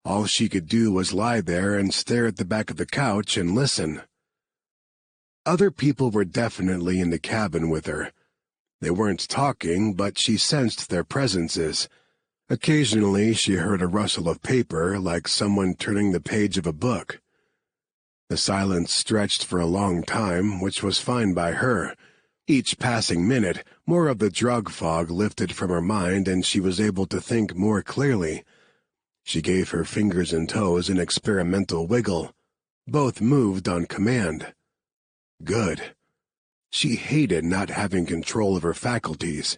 All she could do was lie there and stare at the back of the couch and listen. Other people were definitely in the cabin with her. They weren't talking, but she sensed their presences. Occasionally she heard a rustle of paper, like someone turning the page of a book. The silence stretched for a long time, which was fine by her. Each passing minute, more of the drug fog lifted from her mind and she was able to think more clearly. She gave her fingers and toes an experimental wiggle. Both moved on command. Good. She hated not having control of her faculties.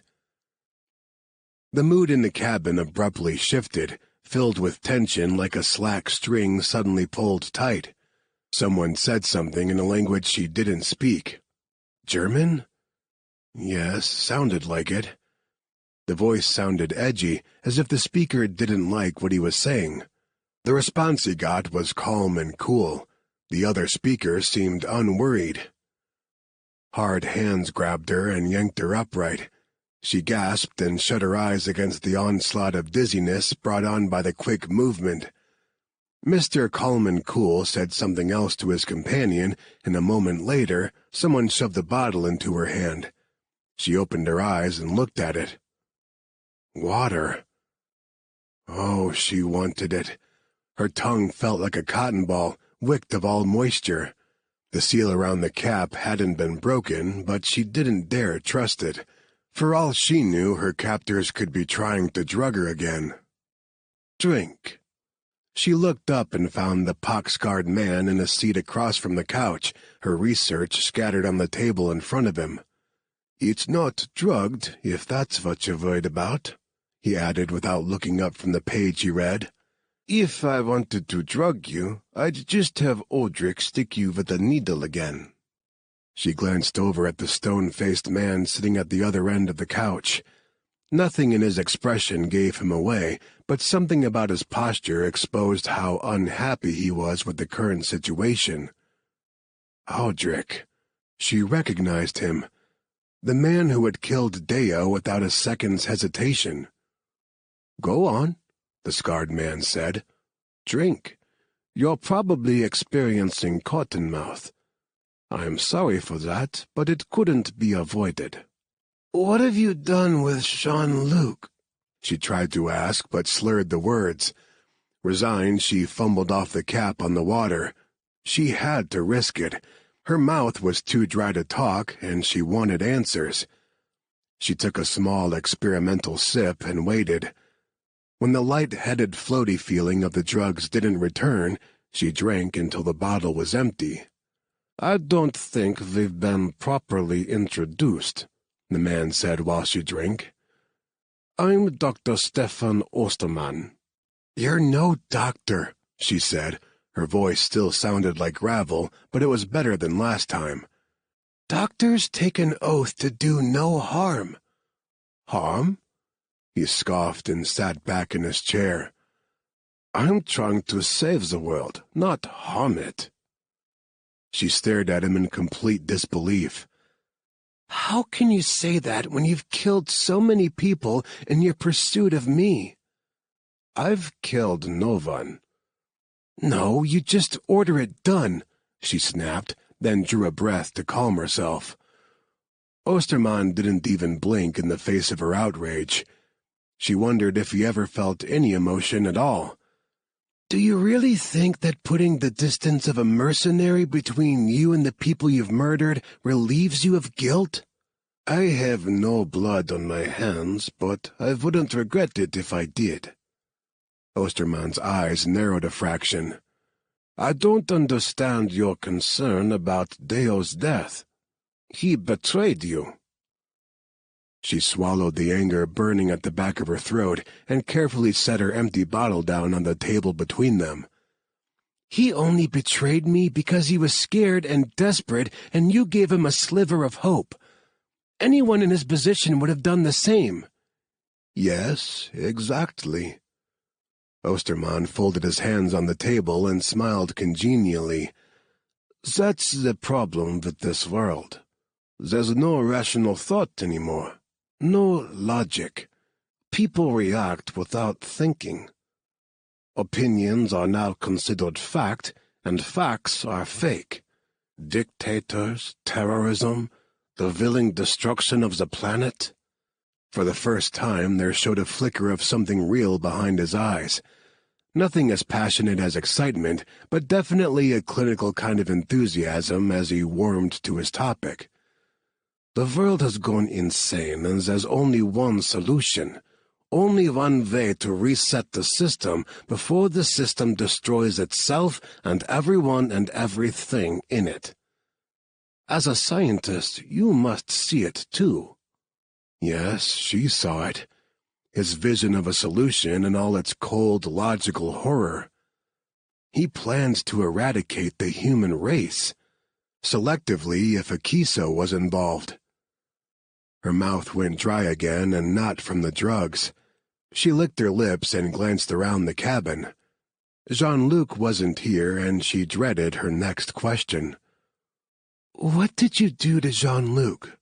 The mood in the cabin abruptly shifted, filled with tension like a slack string suddenly pulled tight. Someone said something in a language she didn't speak. German? Yes, sounded like it. The voice sounded edgy, as if the speaker didn't like what he was saying. The response he got was calm and cool. The other speaker seemed unworried. Hard hands grabbed her and yanked her upright. She gasped and shut her eyes against the onslaught of dizziness brought on by the quick movement. Mr. Coleman Cool said something else to his companion, and a moment later, someone shoved a bottle into her hand. She opened her eyes and looked at it. Water. Oh, she wanted it. Her tongue felt like a cotton ball, wicked of all moisture. The seal around the cap hadn't been broken, but she didn't dare trust it. For all she knew, her captors could be trying to drug her again. Drink. She looked up and found the pock-scarred man in a seat across from the couch, her research scattered on the table in front of him. "It's not drugged, if that's what you're worried about," he added without looking up from the page he read. "If I wanted to drug you, I'd just have Aldrich stick you with a needle again." She glanced over at the stone-faced man sitting at the other end of the couch. Nothing in his expression gave him away, but something about his posture exposed how unhappy he was with the current situation. Aldrich. She recognized him. The man who had killed Deo without a second's hesitation. "Go on," the scarred man said. "Drink. You're probably experiencing cottonmouth. I'm sorry for that, but it couldn't be avoided." "What have you done with Jean-Luc?" She tried to ask, but slurred the words. Resigned, she fumbled off the cap on the water. She had to risk it. Her mouth was too dry to talk, and she wanted answers. She took a small experimental sip and waited. When the light-headed floaty feeling of the drugs didn't return, she drank until the bottle was empty. "I don't think we've been properly introduced," the man said while she drank. "I'm Dr. Stefan Ostermann." "You're no doctor," she said. Her voice still sounded like gravel, but it was better than last time. "Doctors take an oath to do no harm." "Harm?" He scoffed and sat back in his chair. "I'm trying to save the world, not harm it." She stared at him in complete disbelief. "How can you say that when you've killed so many people in your pursuit of me?" "I've killed no one." "No, you just order it done," she snapped, then drew a breath to calm herself. Ostermann didn't even blink in the face of her outrage. She wondered if he ever felt any emotion at all. "Do you really think that putting the distance of a mercenary between you and the people you've murdered relieves you of guilt?" "I have no blood on my hands, but I wouldn't regret it if I did." Ostermann's eyes narrowed a fraction. "I don't understand your concern about Deo's death. He betrayed you." She swallowed the anger burning at the back of her throat and carefully set her empty bottle down on the table between them. "He only betrayed me because he was scared and desperate, and you gave him a sliver of hope. Anyone in his position would have done the same." "Yes, exactly." Ostermann folded his hands on the table and smiled congenially. "That's the problem with this world. There's no rational thought anymore. No logic. People react without thinking. Opinions are now considered fact, and facts are fake. Dictators, terrorism, the willing destruction of the planet." For the first time, there showed a flicker of something real behind his eyes. Nothing as passionate as excitement, but definitely a clinical kind of enthusiasm as he warmed to his topic. "The world has gone insane, and there's only one solution. Only one way to reset the system before the system destroys itself and everyone and everything in it. As a scientist, you must see it too." Yes, she saw it. His vision of a solution in all its cold, logical horror. He plans to eradicate the human race, selectively if a Kiso was involved. Her mouth went dry again, and not from the drugs. She licked her lips and glanced around the cabin. Jean-Luc wasn't here, and she dreaded her next question. "What did you do to Jean-Luc?"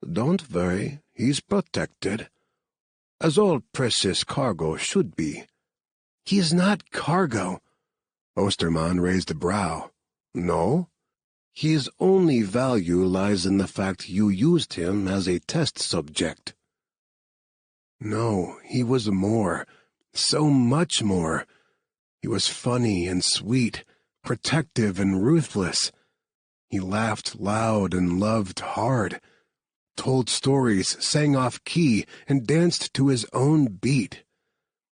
"Don't worry, he's protected. As all precious cargo should be." "He is not cargo." Ostermann raised a brow. "No? His only value lies in the fact you used him as a test subject." "No, he was more. So much more. He was funny and sweet, protective and ruthless. He laughed loud and loved hard, told stories, sang off-key, and danced to his own beat.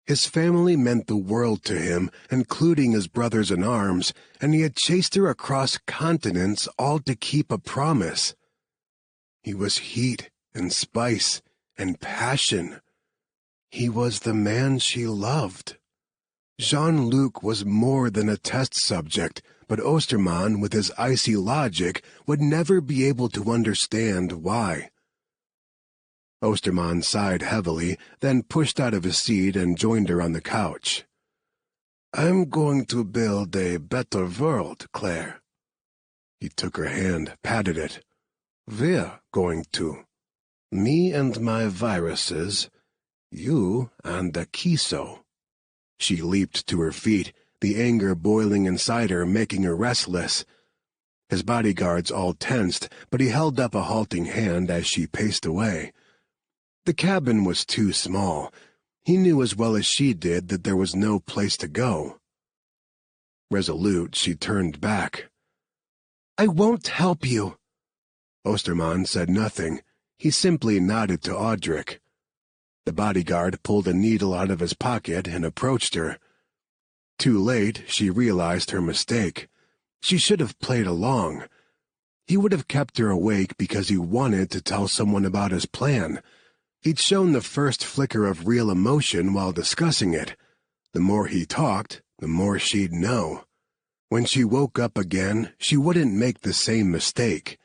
His family meant the world to him, including his brothers in arms, and he had chased her across continents all to keep a promise. He was heat and spice and passion. He was the man she loved. Jean-Luc was more than a test subject, but Ostermann, with his icy logic, would never be able to understand why. Ostermann sighed heavily, then pushed out of his seat and joined her on the couch. "I'm going to build a better world, Claire." He took her hand, patted it. "We're going to. Me and my viruses, you and the Kiso." She leaped to her feet, the anger boiling inside her, making her restless. His bodyguards all tensed, but he held up a halting hand as she paced away. The cabin was too small. He knew as well as she did that there was no place to go. Resolute, she turned back. "I won't help you." Osterman said nothing. He simply nodded to Audric. The bodyguard pulled a needle out of his pocket and approached her. Too late, she realized her mistake. She should have played along. He would have kept her awake because he wanted to tell someone about his plan. He'd shown the first flicker of real emotion while discussing it. The more he talked, the more she'd know. When she woke up again, she wouldn't make the same mistake.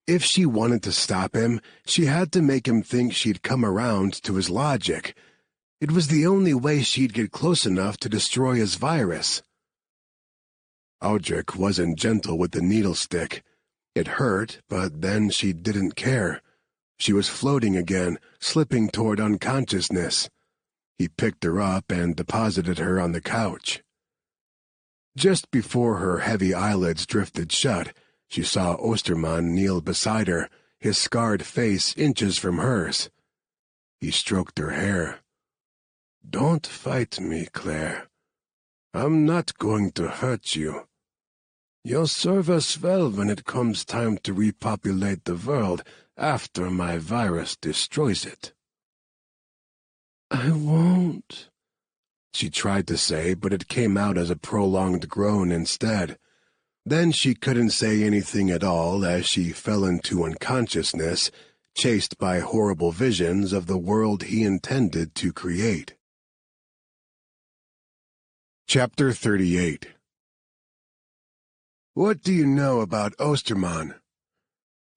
If she wanted to stop him, she had to make him think she'd come around to his logic. It was the only way she'd get close enough to destroy his virus. Audric wasn't gentle with the needle stick. It hurt, but then she didn't care. She was floating again, slipping toward unconsciousness. He picked her up and deposited her on the couch. Just before her heavy eyelids drifted shut, she saw Osterman kneel beside her, his scarred face inches from hers. He stroked her hair. "Don't fight me, Claire. I'm not going to hurt you. You'll serve us well when it comes time to repopulate the world after my virus destroys it." "I won't," she tried to say, but it came out as a prolonged groan instead. Then she couldn't say anything at all as she fell into unconsciousness, chased by horrible visions of the world he intended to create. Chapter 38. "What do you know about Osterman?"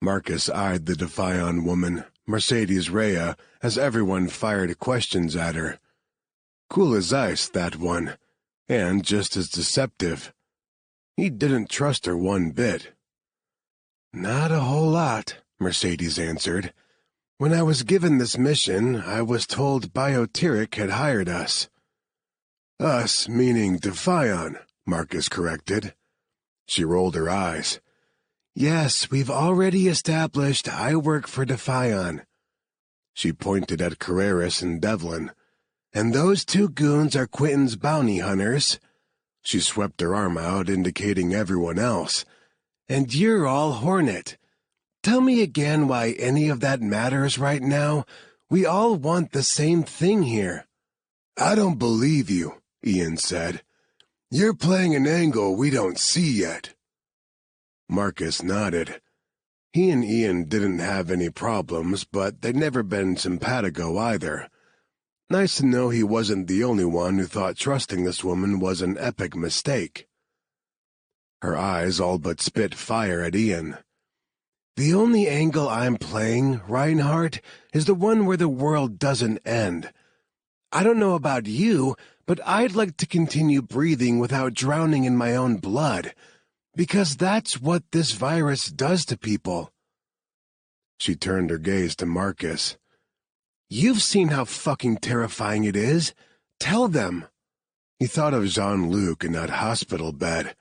Marcus eyed the Defion woman, Mercedes Rhea, as everyone fired questions at her. Cool as ice, that one, and just as deceptive. He didn't trust her one bit. "Not a whole lot," Mercedes answered. "When I was given this mission, I was told Bioteric had hired us." "Us meaning Defion," Marcus corrected. She rolled her eyes. "Yes, we've already established I work for Defion." She pointed at Carreras and Devlin. "And those two goons are Quentin's bounty hunters." She swept her arm out, indicating everyone else. "And you're all Hornet. Tell me again why any of that matters right now. We all want the same thing here." "I don't believe you," Ian said. "You're playing an angle we don't see yet." Marcus nodded. He and Ian didn't have any problems, but they'd never been simpatico either. Nice to know he wasn't the only one who thought trusting this woman was an epic mistake. Her eyes all but spit fire at Ian. "The only angle I'm playing, Reinhardt, is the one where the world doesn't end. I don't know about you, but I'd like to continue breathing without drowning in my own blood, because that's what this virus does to people." She turned her gaze to Marcus. "You've seen how fucking terrifying it is. Tell them." He thought of Jean-Luc in that hospital bed,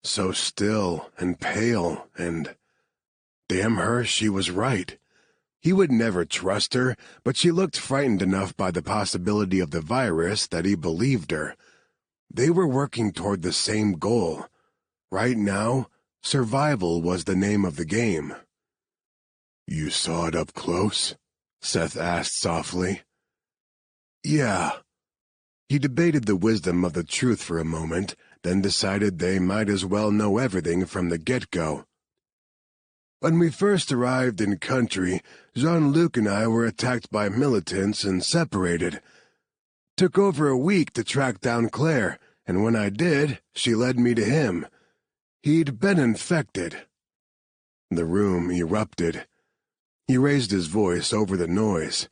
so still and pale, and damn her, she was right. He would never trust her, but she looked frightened enough by the possibility of the virus that he believed her. They were working toward the same goal. Right now, survival was the name of the game. "You saw it up close?" Seth asked softly. "Yeah." He debated the wisdom of the truth for a moment, then decided they might as well know everything from the get-go. "When we first arrived in country, Jean-Luc and I were attacked by militants and separated. Took over a week to track down Claire, and when I did, she led me to him. He'd been infected." The room erupted. He raised his voice over the noise.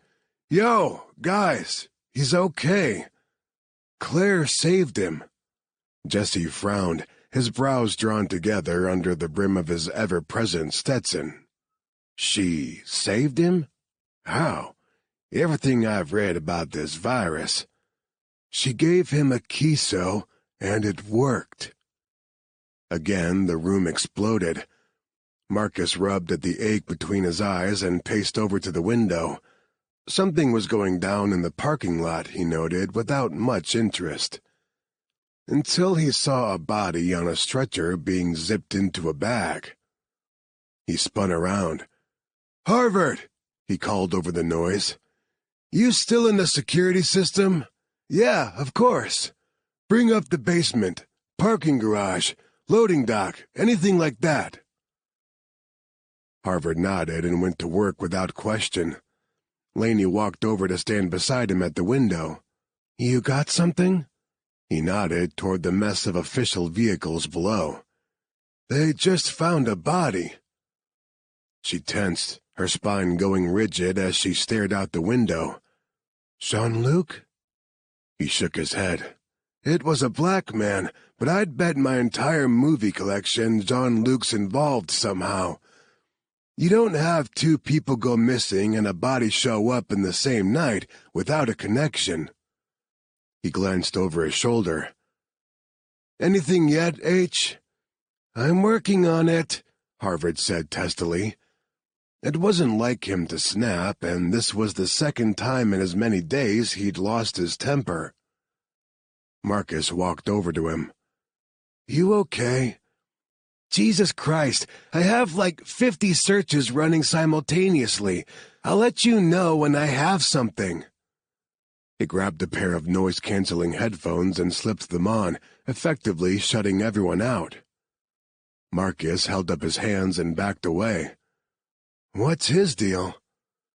"Yo, guys, he's okay. Claire saved him." Jesse frowned, his brows drawn together under the brim of his ever-present Stetson. "She saved him? How? Everything I've read about this virus. She gave him a kiso, and it worked." Again, the room exploded. Marcus rubbed at the ache between his eyes and paced over to the window. Something was going down in the parking lot, he noted, without much interest. Until he saw a body on a stretcher being zipped into a bag. He spun around. "Harvard!" he called over the noise. "You still in the security system?" "Yeah, of course. Bring up the basement, parking garage, loading dock, anything like that." Harvard nodded and went to work without question. Laney walked over to stand beside him at the window. "You got something?" He nodded toward the mess of official vehicles below. "They just found a body." She tensed, her spine going rigid as she stared out the window. "Jean-Luc?" He shook his head. "It was a black man, but I'd bet my entire movie collection Jean-Luc's involved somehow. You don't have two people go missing and a body show up in the same night without a connection." He glanced over his shoulder. "Anything yet, H?" "I'm working on it," Harvard said testily. It wasn't like him to snap, and this was the second time in as many days he'd lost his temper. Marcus walked over to him. "You okay?" "Jesus Christ, I have like 50 searches running simultaneously. I'll let you know when I have something." He grabbed a pair of noise-canceling headphones and slipped them on, effectively shutting everyone out. Marcus held up his hands and backed away. "What's his deal?"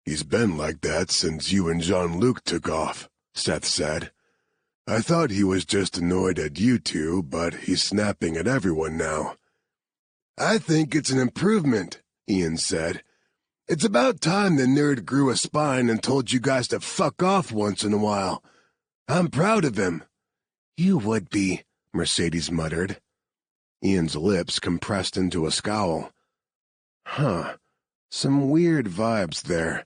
"He's been like that since you and Jean-Luc took off," Seth said. "I thought he was just annoyed at you two, but he's snapping at everyone now." "I think it's an improvement," Ian said. "It's about time the nerd grew a spine and told you guys to fuck off once in a while. I'm proud of him." "You would be," Mercedes muttered. Ian's lips compressed into a scowl. "Huh. Some weird vibes there."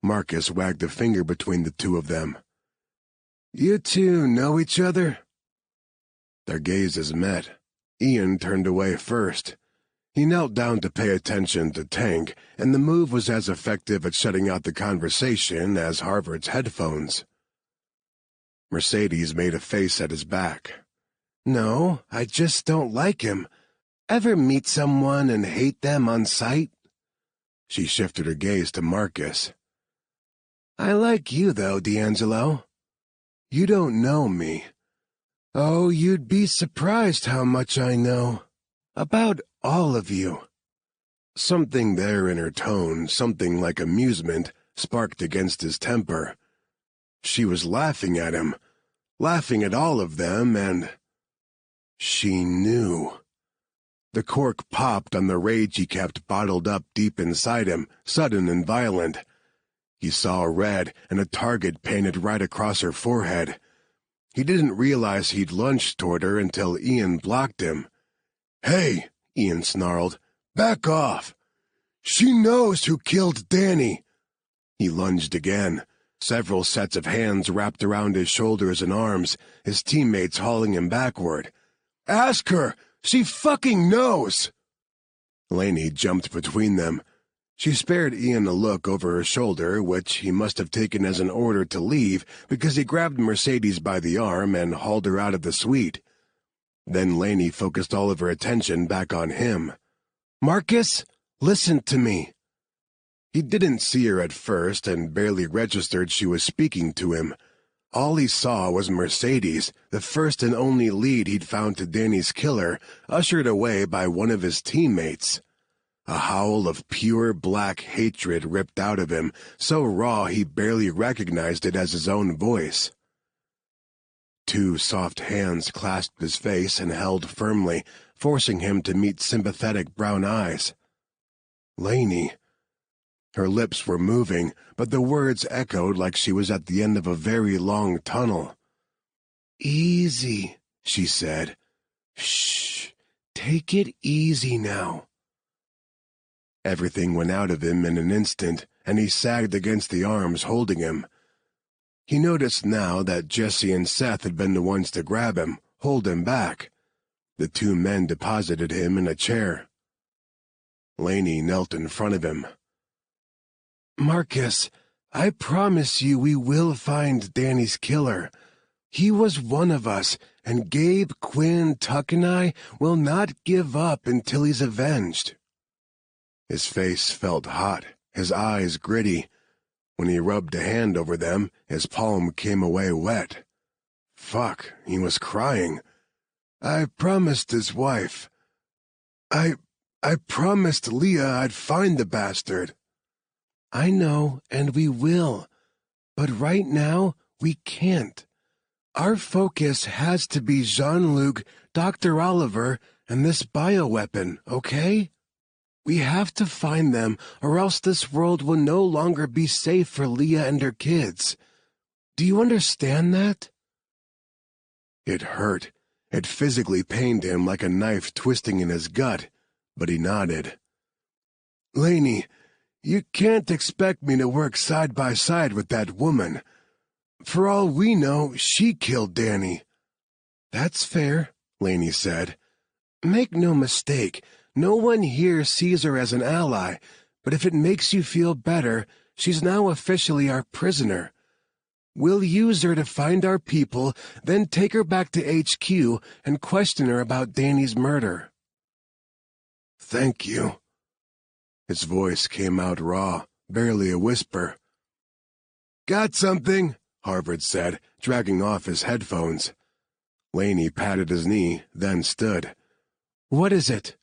Marcus wagged a finger between the two of them. "You two know each other?" Their gazes met. Ian turned away first. He knelt down to pay attention to Tank, and the move was as effective at shutting out the conversation as Harvard's headphones. Mercedes made a face at his back. "No, I just don't like him. Ever meet someone and hate them on sight?" She shifted her gaze to Marcus. "I like you, though, D'Angelo." "You don't know me." "Oh, you'd be surprised how much I know. About all of you." Something there in her tone, something like amusement, sparked against his temper. She was laughing at him, laughing at all of them, and she knew. The cork popped on the rage he kept bottled up deep inside him, sudden and violent. He saw red and a target painted right across her forehead. He didn't realize he'd lunged toward her until Ian blocked him. "Hey," Ian snarled, "back off. She knows who killed Danny." He lunged again, several sets of hands wrapped around his shoulders and arms, his teammates hauling him backward. "Ask her! She fucking knows!" Laney jumped between them. She spared Ian a look over her shoulder, which he must have taken as an order to leave because he grabbed Mercedes by the arm and hauled her out of the suite. Then Laney focused all of her attention back on him. "Marcus, listen to me." He didn't see her at first and barely registered she was speaking to him. All he saw was Mercedes, the first and only lead he'd found to Danny's killer, ushered away by one of his teammates. A howl of pure black hatred ripped out of him, so raw he barely recognized it as his own voice. Two soft hands clasped his face and held firmly, forcing him to meet sympathetic brown eyes. "Laney." Her lips were moving, but the words echoed like she was at the end of a very long tunnel. "Easy," she said. "Shh. Take it easy now." Everything went out of him in an instant, and he sagged against the arms holding him. He noticed now that Jesse and Seth had been the ones to grab him, hold him back. The two men deposited him in a chair. Laney knelt in front of him. "Marcus, I promise you we will find Danny's killer. He was one of us, and Gabe, Quinn, Tuck, and I will not give up until he's avenged." His face felt hot, his eyes gritty. When he rubbed a hand over them, his palm came away wet. Fuck, he was crying. "I promised his wife. I promised Leah I'd find the bastard." "I know, and we will. But right now, we can't. Our focus has to be Jean-Luc, Dr. Oliver, and this bioweapon, okay? We have to find them, or else this world will no longer be safe for Leah and her kids. Do you understand that?" It hurt. It physically pained him like a knife twisting in his gut, but he nodded. "Laney, you can't expect me to work side by side with that woman. For all we know, she killed Danny." "That's fair," Laney said. "Make no mistake, no one here sees her as an ally, but if it makes you feel better, she's now officially our prisoner. We'll use her to find our people, then take her back to HQ and question her about Danny's murder." "Thank you." His voice came out raw, barely a whisper. "Got something," Harvard said, dragging off his headphones. Laney patted his knee, then stood. "What is it?"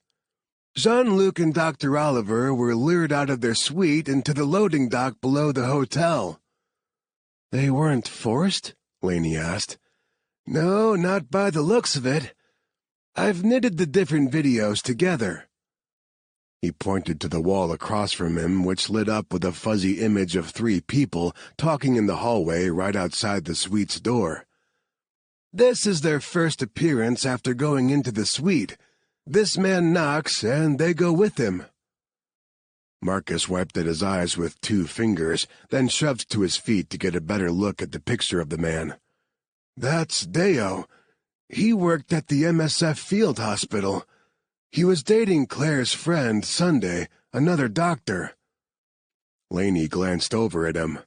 "Jean-Luc and Dr. Oliver were lured out of their suite into the loading dock below the hotel." "They weren't forced?" Laney asked. "No, not by the looks of it. I've knitted the different videos together." He pointed to the wall across from him, which lit up with a fuzzy image of 3 people talking in the hallway right outside the suite's door. "This is their first appearance after going into the suite. This man knocks, and they go with him." Marcus wiped at his eyes with 2 fingers, then shoved to his feet to get a better look at the picture of the man. "That's Deo. He worked at the MSF field hospital. He was dating Claire's friend, Sunday, another doctor." Laney glanced over at him.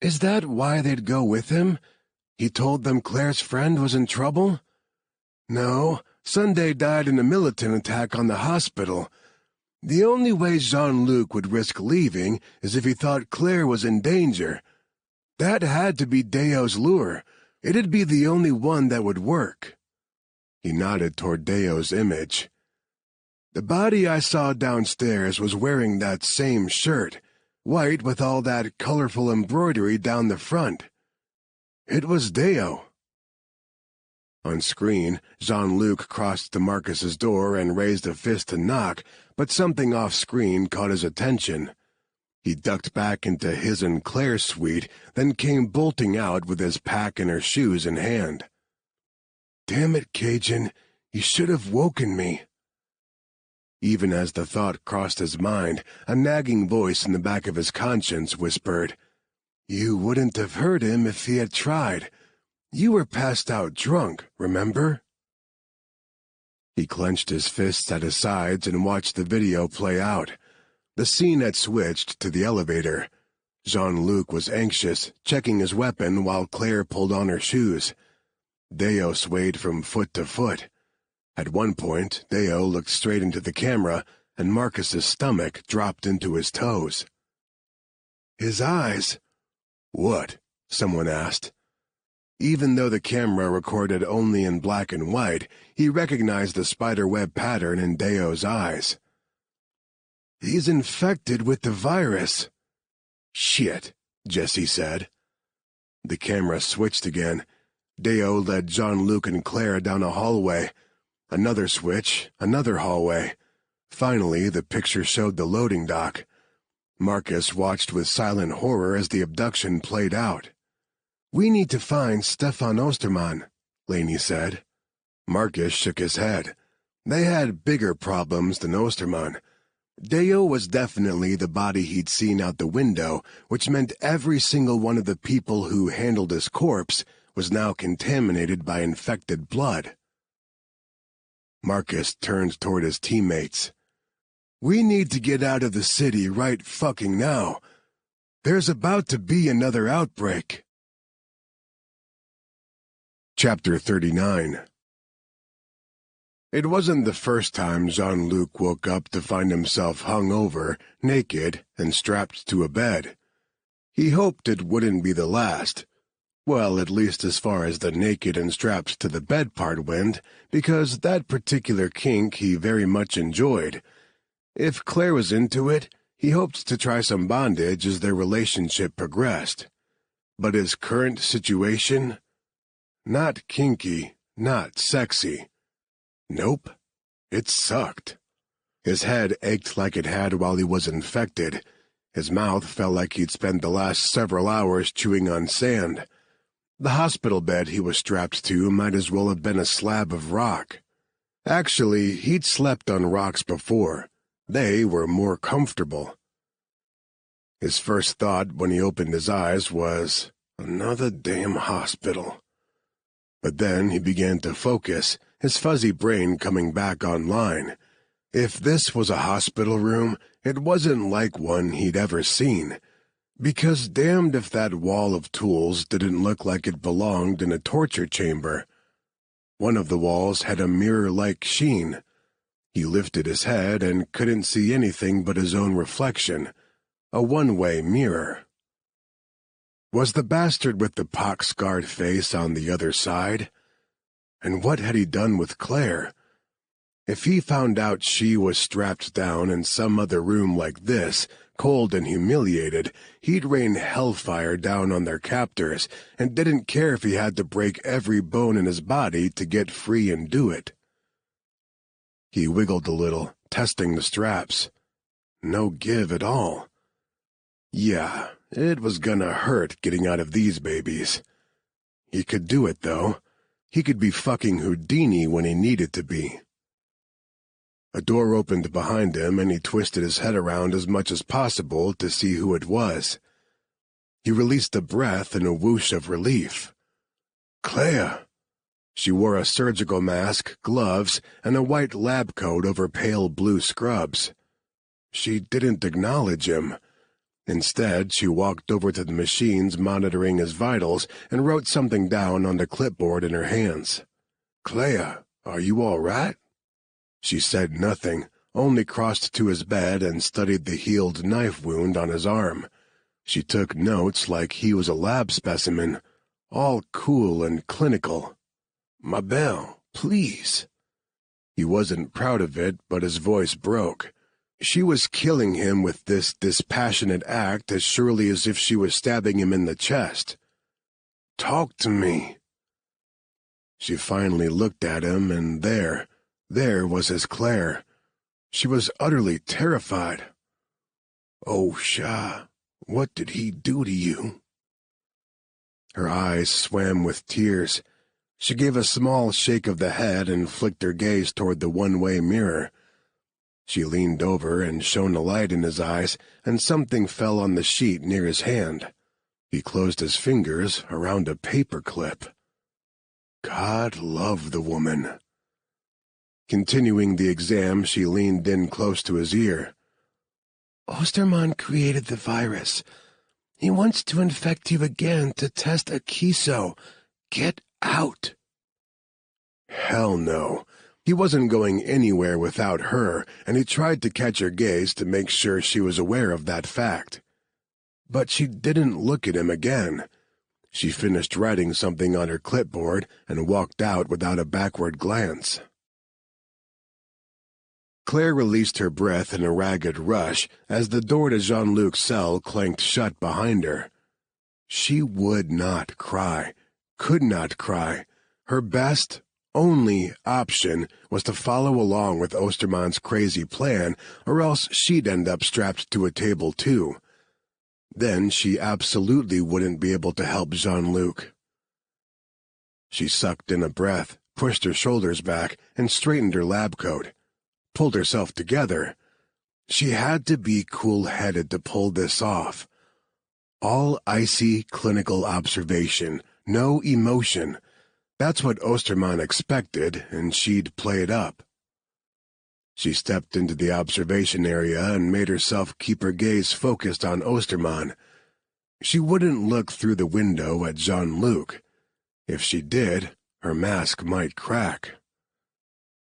"Is that why they'd go with him? He told them Claire's friend was in trouble?" "No, Sunday died in a militant attack on the hospital. The only way Jean-Luc would risk leaving is if he thought Claire was in danger. That had to be Deo's lure. It'd be the only one that would work." He nodded toward Deo's image. "The body I saw downstairs was wearing that same shirt, white with all that colorful embroidery down the front. It was Deo." On screen, Jean-Luc crossed to Marcus's door and raised a fist to knock, but something off-screen caught his attention. He ducked back into his and Claire's suite, then came bolting out with his pack and her shoes in hand. "Damn it, Cajun, you should have woken me." Even as the thought crossed his mind, a nagging voice in the back of his conscience whispered, "You wouldn't have heard him if he had tried. You were passed out drunk, remember?" He clenched his fists at his sides and watched the video play out. The scene had switched to the elevator. Jean-Luc was anxious, checking his weapon while Claire pulled on her shoes. Deo swayed from foot to foot. At one point, Deo looked straight into the camera, and Marcus's stomach dropped into his toes. "His eyes." "What?" someone asked. Even though the camera recorded only in black and white, he recognized the spiderweb pattern in Deo's eyes. "He's infected with the virus." "Shit," Jesse said. The camera switched again. Deo led Jean-Luc and Claire down a hallway. Another switch, another hallway. Finally, the picture showed the loading dock. Marcus watched with silent horror as the abduction played out. "We need to find Stefan Osterman," Laney said. Marcus shook his head. They had bigger problems than Osterman. Deo was definitely the body he'd seen out the window, which meant every single one of the people who handled his corpse was now contaminated by infected blood. Marcus turned toward his teammates. "We need to get out of the city right fucking now. There's about to be another outbreak. Chapter 39. It wasn't the first time Jean-Luc woke up to find himself hung over, naked, and strapped to a bed. He hoped it wouldn't be the last. Well, at least as far as the naked and strapped to the bed part went, because that particular kink he very much enjoyed. If Claire was into it, he hoped to try some bondage as their relationship progressed. But his current situation? Not kinky, not sexy. Nope, it sucked. His head ached like it had while he was infected. His mouth felt like he'd spent the last several hours chewing on sand. The hospital bed he was strapped to might as well have been a slab of rock. Actually, he'd slept on rocks before. They were more comfortable. His first thought when he opened his eyes was, another damn hospital. But then he began to focus, his fuzzy brain coming back online. If this was a hospital room, it wasn't like one he'd ever seen. Because damned if that wall of tools didn't look like it belonged in a torture chamber. One of the walls had a mirror-like sheen. He lifted his head and couldn't see anything but his own reflection. A one-way mirror. Was the bastard with the pock-scarred face on the other side? And what had he done with Claire? If he found out she was strapped down in some other room like this, cold and humiliated, he'd rain hellfire down on their captors, and didn't care if he had to break every bone in his body to get free and do it. He wiggled a little, testing the straps. No give at all. Yeah, it was gonna hurt getting out of these babies. He could do it, though. He could be fucking Houdini when he needed to be. A door opened behind him, and he twisted his head around as much as possible to see who it was. He released a breath in a whoosh of relief. Claire! She wore a surgical mask, gloves, and a white lab coat over pale blue scrubs. She didn't acknowledge him. Instead, she walked over to the machines monitoring his vitals and wrote something down on the clipboard in her hands. Claire, are you all right? She said nothing, only crossed to his bed and studied the healed knife wound on his arm. She took notes like he was a lab specimen, all cool and clinical. Ma belle, please. He wasn't proud of it, but his voice broke. She was killing him with this dispassionate act as surely as if she was stabbing him in the chest. Talk to me. She finally looked at him, and there was his Claire. She was utterly terrified. Oh, Shah, what did he do to you? Her eyes swam with tears. She gave a small shake of the head and flicked her gaze toward the one-way mirror. She leaned over and shone a light in his eyes, and something fell on the sheet near his hand. He closed his fingers around a paper clip. God love the woman. Continuing the exam, she leaned in close to his ear. Osterman created the virus. He wants to infect you again to test a Kiso. Get out. Hell no. He wasn't going anywhere without her, and he tried to catch her gaze to make sure she was aware of that fact. But she didn't look at him again. She finished writing something on her clipboard and walked out without a backward glance. Claire released her breath in a ragged rush as the door to Jean-Luc's cell clanked shut behind her. She would not cry, could not cry. Her best, only option was to follow along with Osterman's crazy plan, or else she'd end up strapped to a table too. Then she absolutely wouldn't be able to help Jean-Luc. She sucked in a breath, pushed her shoulders back, and straightened her lab coat. Pulled herself together. She had to be cool-headed to pull this off. All icy clinical observation, no emotion. That's what Osterman expected, and she'd play it up. She stepped into the observation area and made herself keep her gaze focused on Osterman. She wouldn't look through the window at Jean-Luc. If she did, her mask might crack.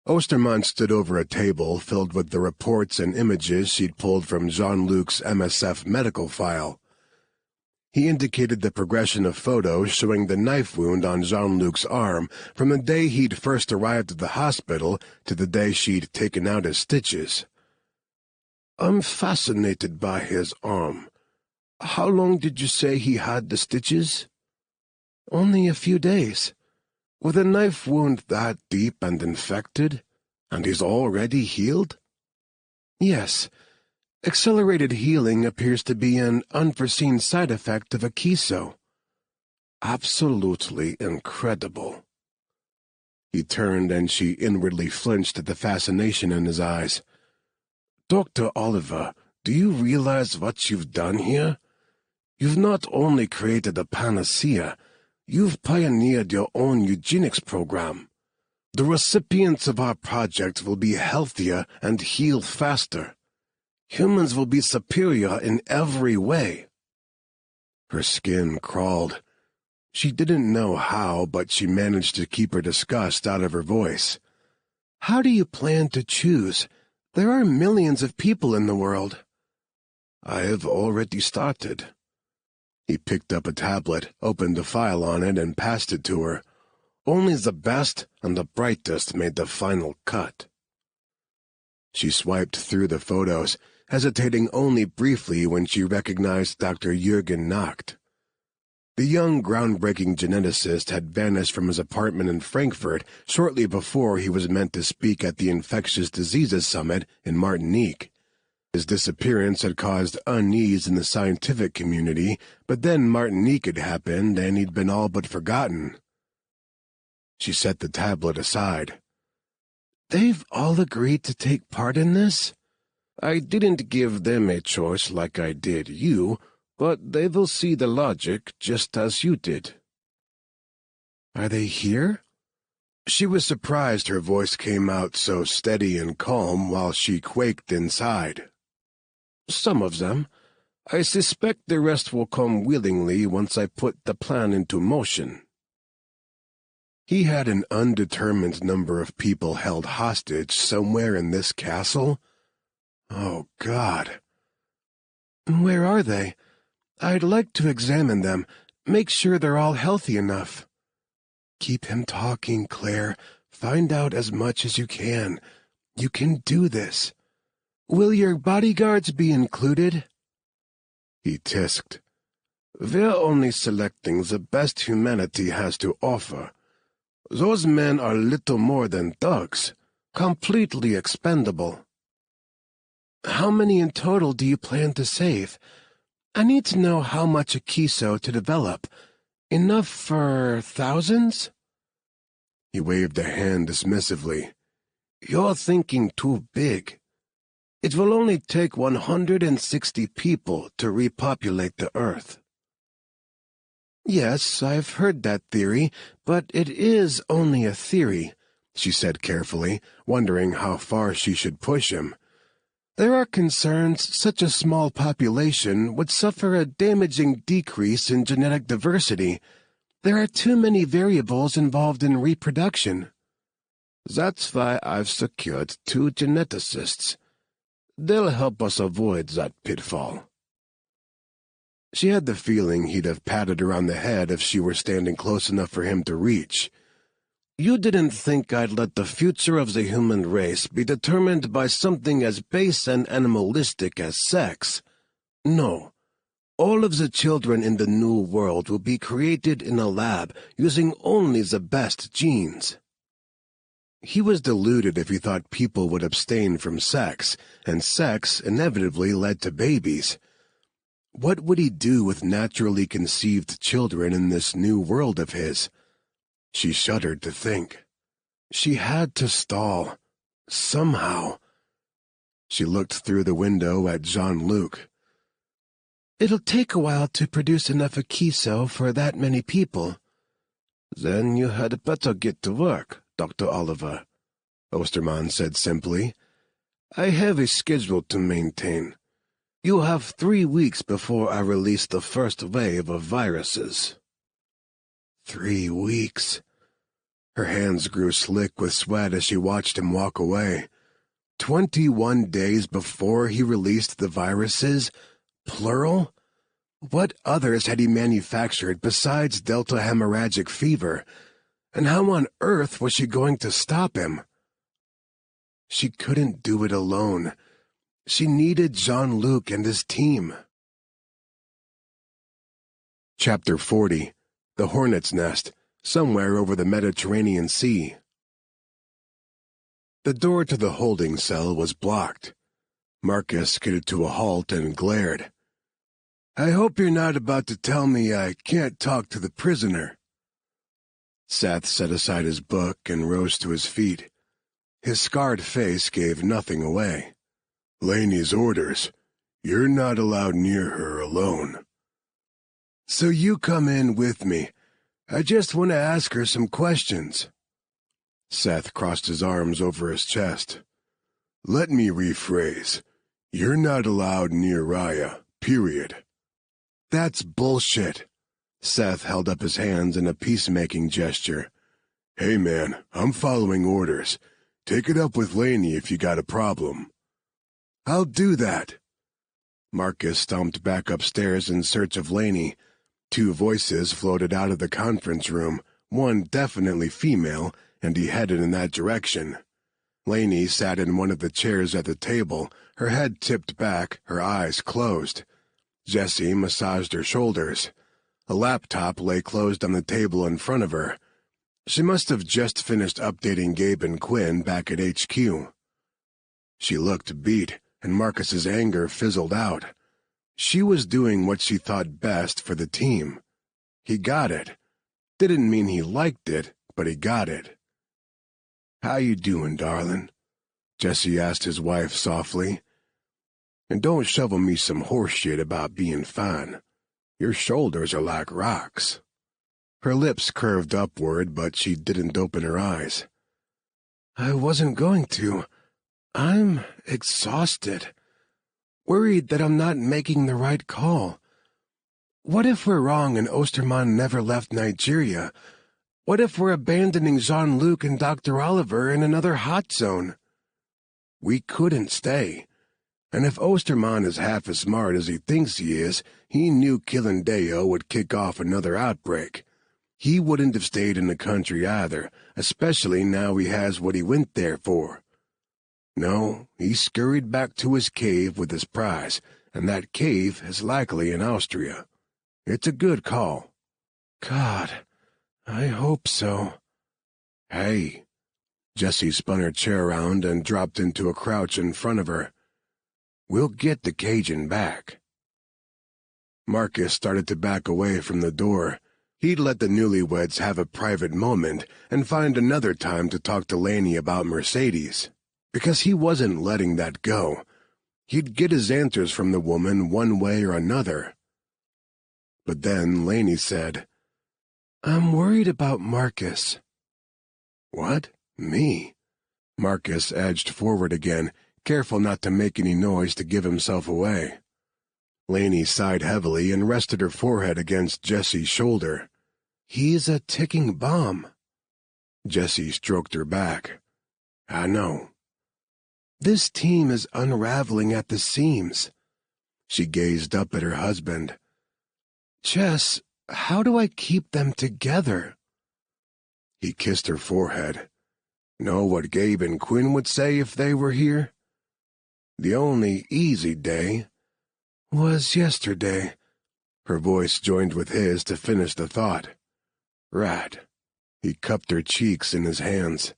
Osterman stood over a table filled with the reports and images she'd pulled from Jean-Luc's MSF medical file. He indicated the progression of photos showing the knife wound on Jean-Luc's arm from the day he'd first arrived at the hospital to the day she'd taken out his stitches. "I'm fascinated by his arm. How long did you say he had the stitches?" "Only a few days." "With a knife wound that deep and infected, and he's already healed?" "Yes. Accelerated healing appears to be an unforeseen side effect of a kiso." "Absolutely incredible." He turned and she inwardly flinched at the fascination in his eyes. "Dr. Oliver, do you realize what you've done here? You've not only created a panacea, you've pioneered your own eugenics program. The recipients of our project will be healthier and heal faster. Humans will be superior in every way." Her skin crawled. She didn't know how, but she managed to keep her disgust out of her voice. "How do you plan to choose? There are millions of people in the world." "I have already started." He picked up a tablet, opened a file on it, and passed it to her. "Only the best and the brightest made the final cut." She swiped through the photos, hesitating only briefly when she recognized Dr. Jürgen Nacht. The young, groundbreaking geneticist had vanished from his apartment in Frankfurt shortly before he was meant to speak at the Infectious Diseases Summit in Martinique. His disappearance had caused unease in the scientific community, but then Martinique had happened and he'd been all but forgotten. She set the tablet aside. "They've all agreed to take part in this?" "I didn't give them a choice like I did you, but they will see the logic just as you did." "Are they here?" She was surprised her voice came out so steady and calm while she quaked inside. "Some of them. I suspect the rest will come willingly once I put the plan into motion." He had an undetermined number of people held hostage somewhere in this castle? Oh, God. "Where are they? I'd like to examine them, make sure they're all healthy enough." "Keep him talking, Claire. Find out as much as you can. You can do this. Will your bodyguards be included?" He tisked. "We're only selecting the best humanity has to offer. Those men are little more than thugs, completely expendable." "How many in total do you plan to save? I need to know how much a kiso to develop. Enough for thousands?" He waved a hand dismissively. "You're thinking too big. It will only take 160 people to repopulate the Earth." "Yes, I've heard that theory, but it is only a theory," she said carefully, wondering how far she should push him. "There are concerns such a small population would suffer a damaging decrease in genetic diversity. There are too many variables involved in reproduction." "That's why I've secured 2 geneticists. They'll help us avoid that pitfall." She had the feeling he'd have patted her on the head if she were standing close enough for him to reach. "You didn't think I'd let the future of the human race be determined by something as base and animalistic as sex? No. All of the children in the new world will be created in a lab using only the best genes." He was deluded if he thought people would abstain from sex, and sex inevitably led to babies. What would he do with naturally conceived children in this new world of his? She shuddered to think. She had to stall. Somehow. She looked through the window at Jean-Luc. "It'll take a while to produce enough Akiso for that many people." "Then you had better get to work, Dr. Oliver," Osterman said simply. "I have a schedule to maintain. You have 3 weeks before I release the first wave of viruses. 3 weeks. Her hands grew slick with sweat as she watched him walk away. 21 days before he released the viruses? Plural? What others had he manufactured besides Delta hemorrhagic fever? And how on earth was she going to stop him? She couldn't do it alone. She needed Jean-Luc and his team. Chapter 40. The Hornet's Nest, somewhere over the Mediterranean Sea. The door to the holding cell was blocked. Marcus skidded to a halt and glared. I hope you're not about to tell me I can't talk to the prisoner. Seth set aside his book and rose to his feet. His scarred face gave nothing away. Laney's orders. You're not allowed near her alone. So you come in with me. I just want to ask her some questions. Seth crossed his arms over his chest. Let me rephrase. You're not allowed near Raya, period. That's bullshit. Seth held up his hands in a peacemaking gesture. Hey man, I'm following orders. Take it up with Laney if you got a problem. I'll do that. Marcus stomped back upstairs in search of Laney. 2 voices floated out of the conference room, one definitely female, and he headed in that direction. Laney sat in one of the chairs at the table, her head tipped back, her eyes closed. Jessie massaged her shoulders. A laptop lay closed on the table in front of her. She must have just finished updating Gabe and Quinn back at HQ. She looked beat, and Marcus's anger fizzled out. She was doing what she thought best for the team. He got it. Didn't mean he liked it, but he got it. How you doing, darling? Jesse asked his wife softly. And don't shovel me some horse shit about being fine. Your shoulders are like rocks. Her lips curved upward, but she didn't open her eyes. I wasn't going to. I'm exhausted. Worried that I'm not making the right call. What if we're wrong and Osterman never left Nigeria? What if we're abandoning Jean-Luc and Dr. Oliver in another hot zone? We couldn't stay. And if Osterman is half as smart as he thinks he is, he knew killing Deo would kick off another outbreak. He wouldn't have stayed in the country either, especially now he has what he went there for. No, he scurried back to his cave with his prize, and that cave is likely in Austria. It's a good call. God, I hope so. Hey. Jessie spun her chair around and dropped into a crouch in front of her. We'll get the Cajun back. Marcus started to back away from the door. He'd let the newlyweds have a private moment and find another time to talk to Laney about Mercedes. Because he wasn't letting that go. He'd get his answers from the woman one way or another. But then Laney said, I'm worried about Marcus. What? Me? Marcus edged forward again, careful not to make any noise to give himself away. Laney sighed heavily and rested her forehead against Jessie's shoulder. He's a ticking bomb. Jessie stroked her back. I know. This team is unraveling at the seams. She gazed up at her husband. Jess, how do I keep them together? He kissed her forehead. Know what Gabe and Quinn would say if they were here? The only easy day was yesterday. Her voice joined with his to finish the thought. Right. He cupped her cheeks in his hands.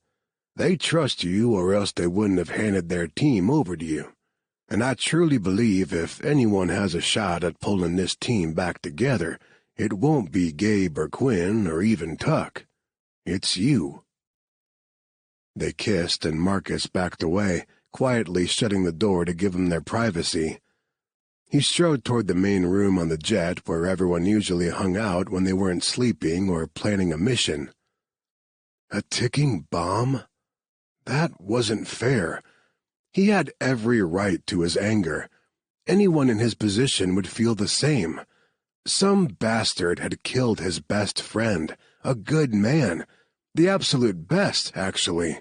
They trust you, or else they wouldn't have handed their team over to you. And I truly believe if anyone has a shot at pulling this team back together, it won't be Gabe or Quinn or even Tuck. It's you. They kissed, and Marcus backed away, quietly shutting the door to give them their privacy. He strode toward the main room on the jet where everyone usually hung out when they weren't sleeping or planning a mission. A ticking bomb? That wasn't fair. He had every right to his anger. Anyone in his position would feel the same. Some bastard had killed his best friend, a good man, the absolute best, actually.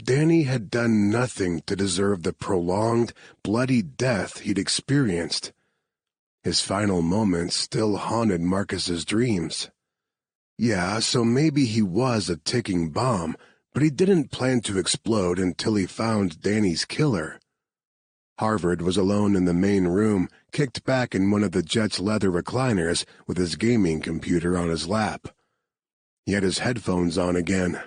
Danny had done nothing to deserve the prolonged, bloody death he'd experienced. His final moments still haunted Marcus's dreams. Yeah, so maybe he was a ticking bomb, but he didn't plan to explode until he found Danny's killer. Harvard was alone in the main room, kicked back in one of the jet's leather recliners with his gaming computer on his lap. He had his headphones on again.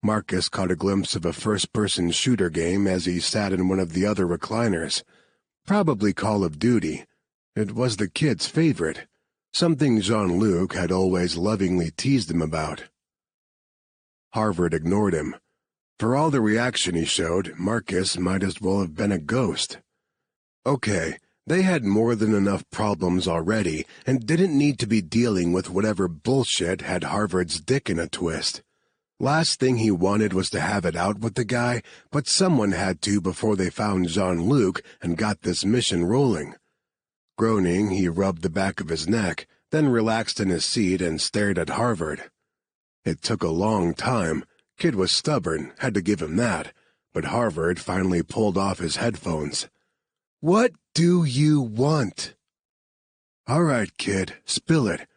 Marcus caught a glimpse of a first-person shooter game as he sat in one of the other recliners. Probably Call of Duty. It was the kid's favorite, something Jean-Luc had always lovingly teased him about. Harvard ignored him. For all the reaction he showed, Marcus might as well have been a ghost. Okay, they had more than enough problems already and didn't need to be dealing with whatever bullshit had Harvard's dick in a twist. Last thing he wanted was to have it out with the guy, but someone had to before they found Jean-Luc and got this mission rolling. Groaning, he rubbed the back of his neck, then relaxed in his seat and stared at Harvard. It took a long time. Kid was stubborn, had to give him that, but Harvard finally pulled off his headphones. "What do you want?" "All right, kid, spill it.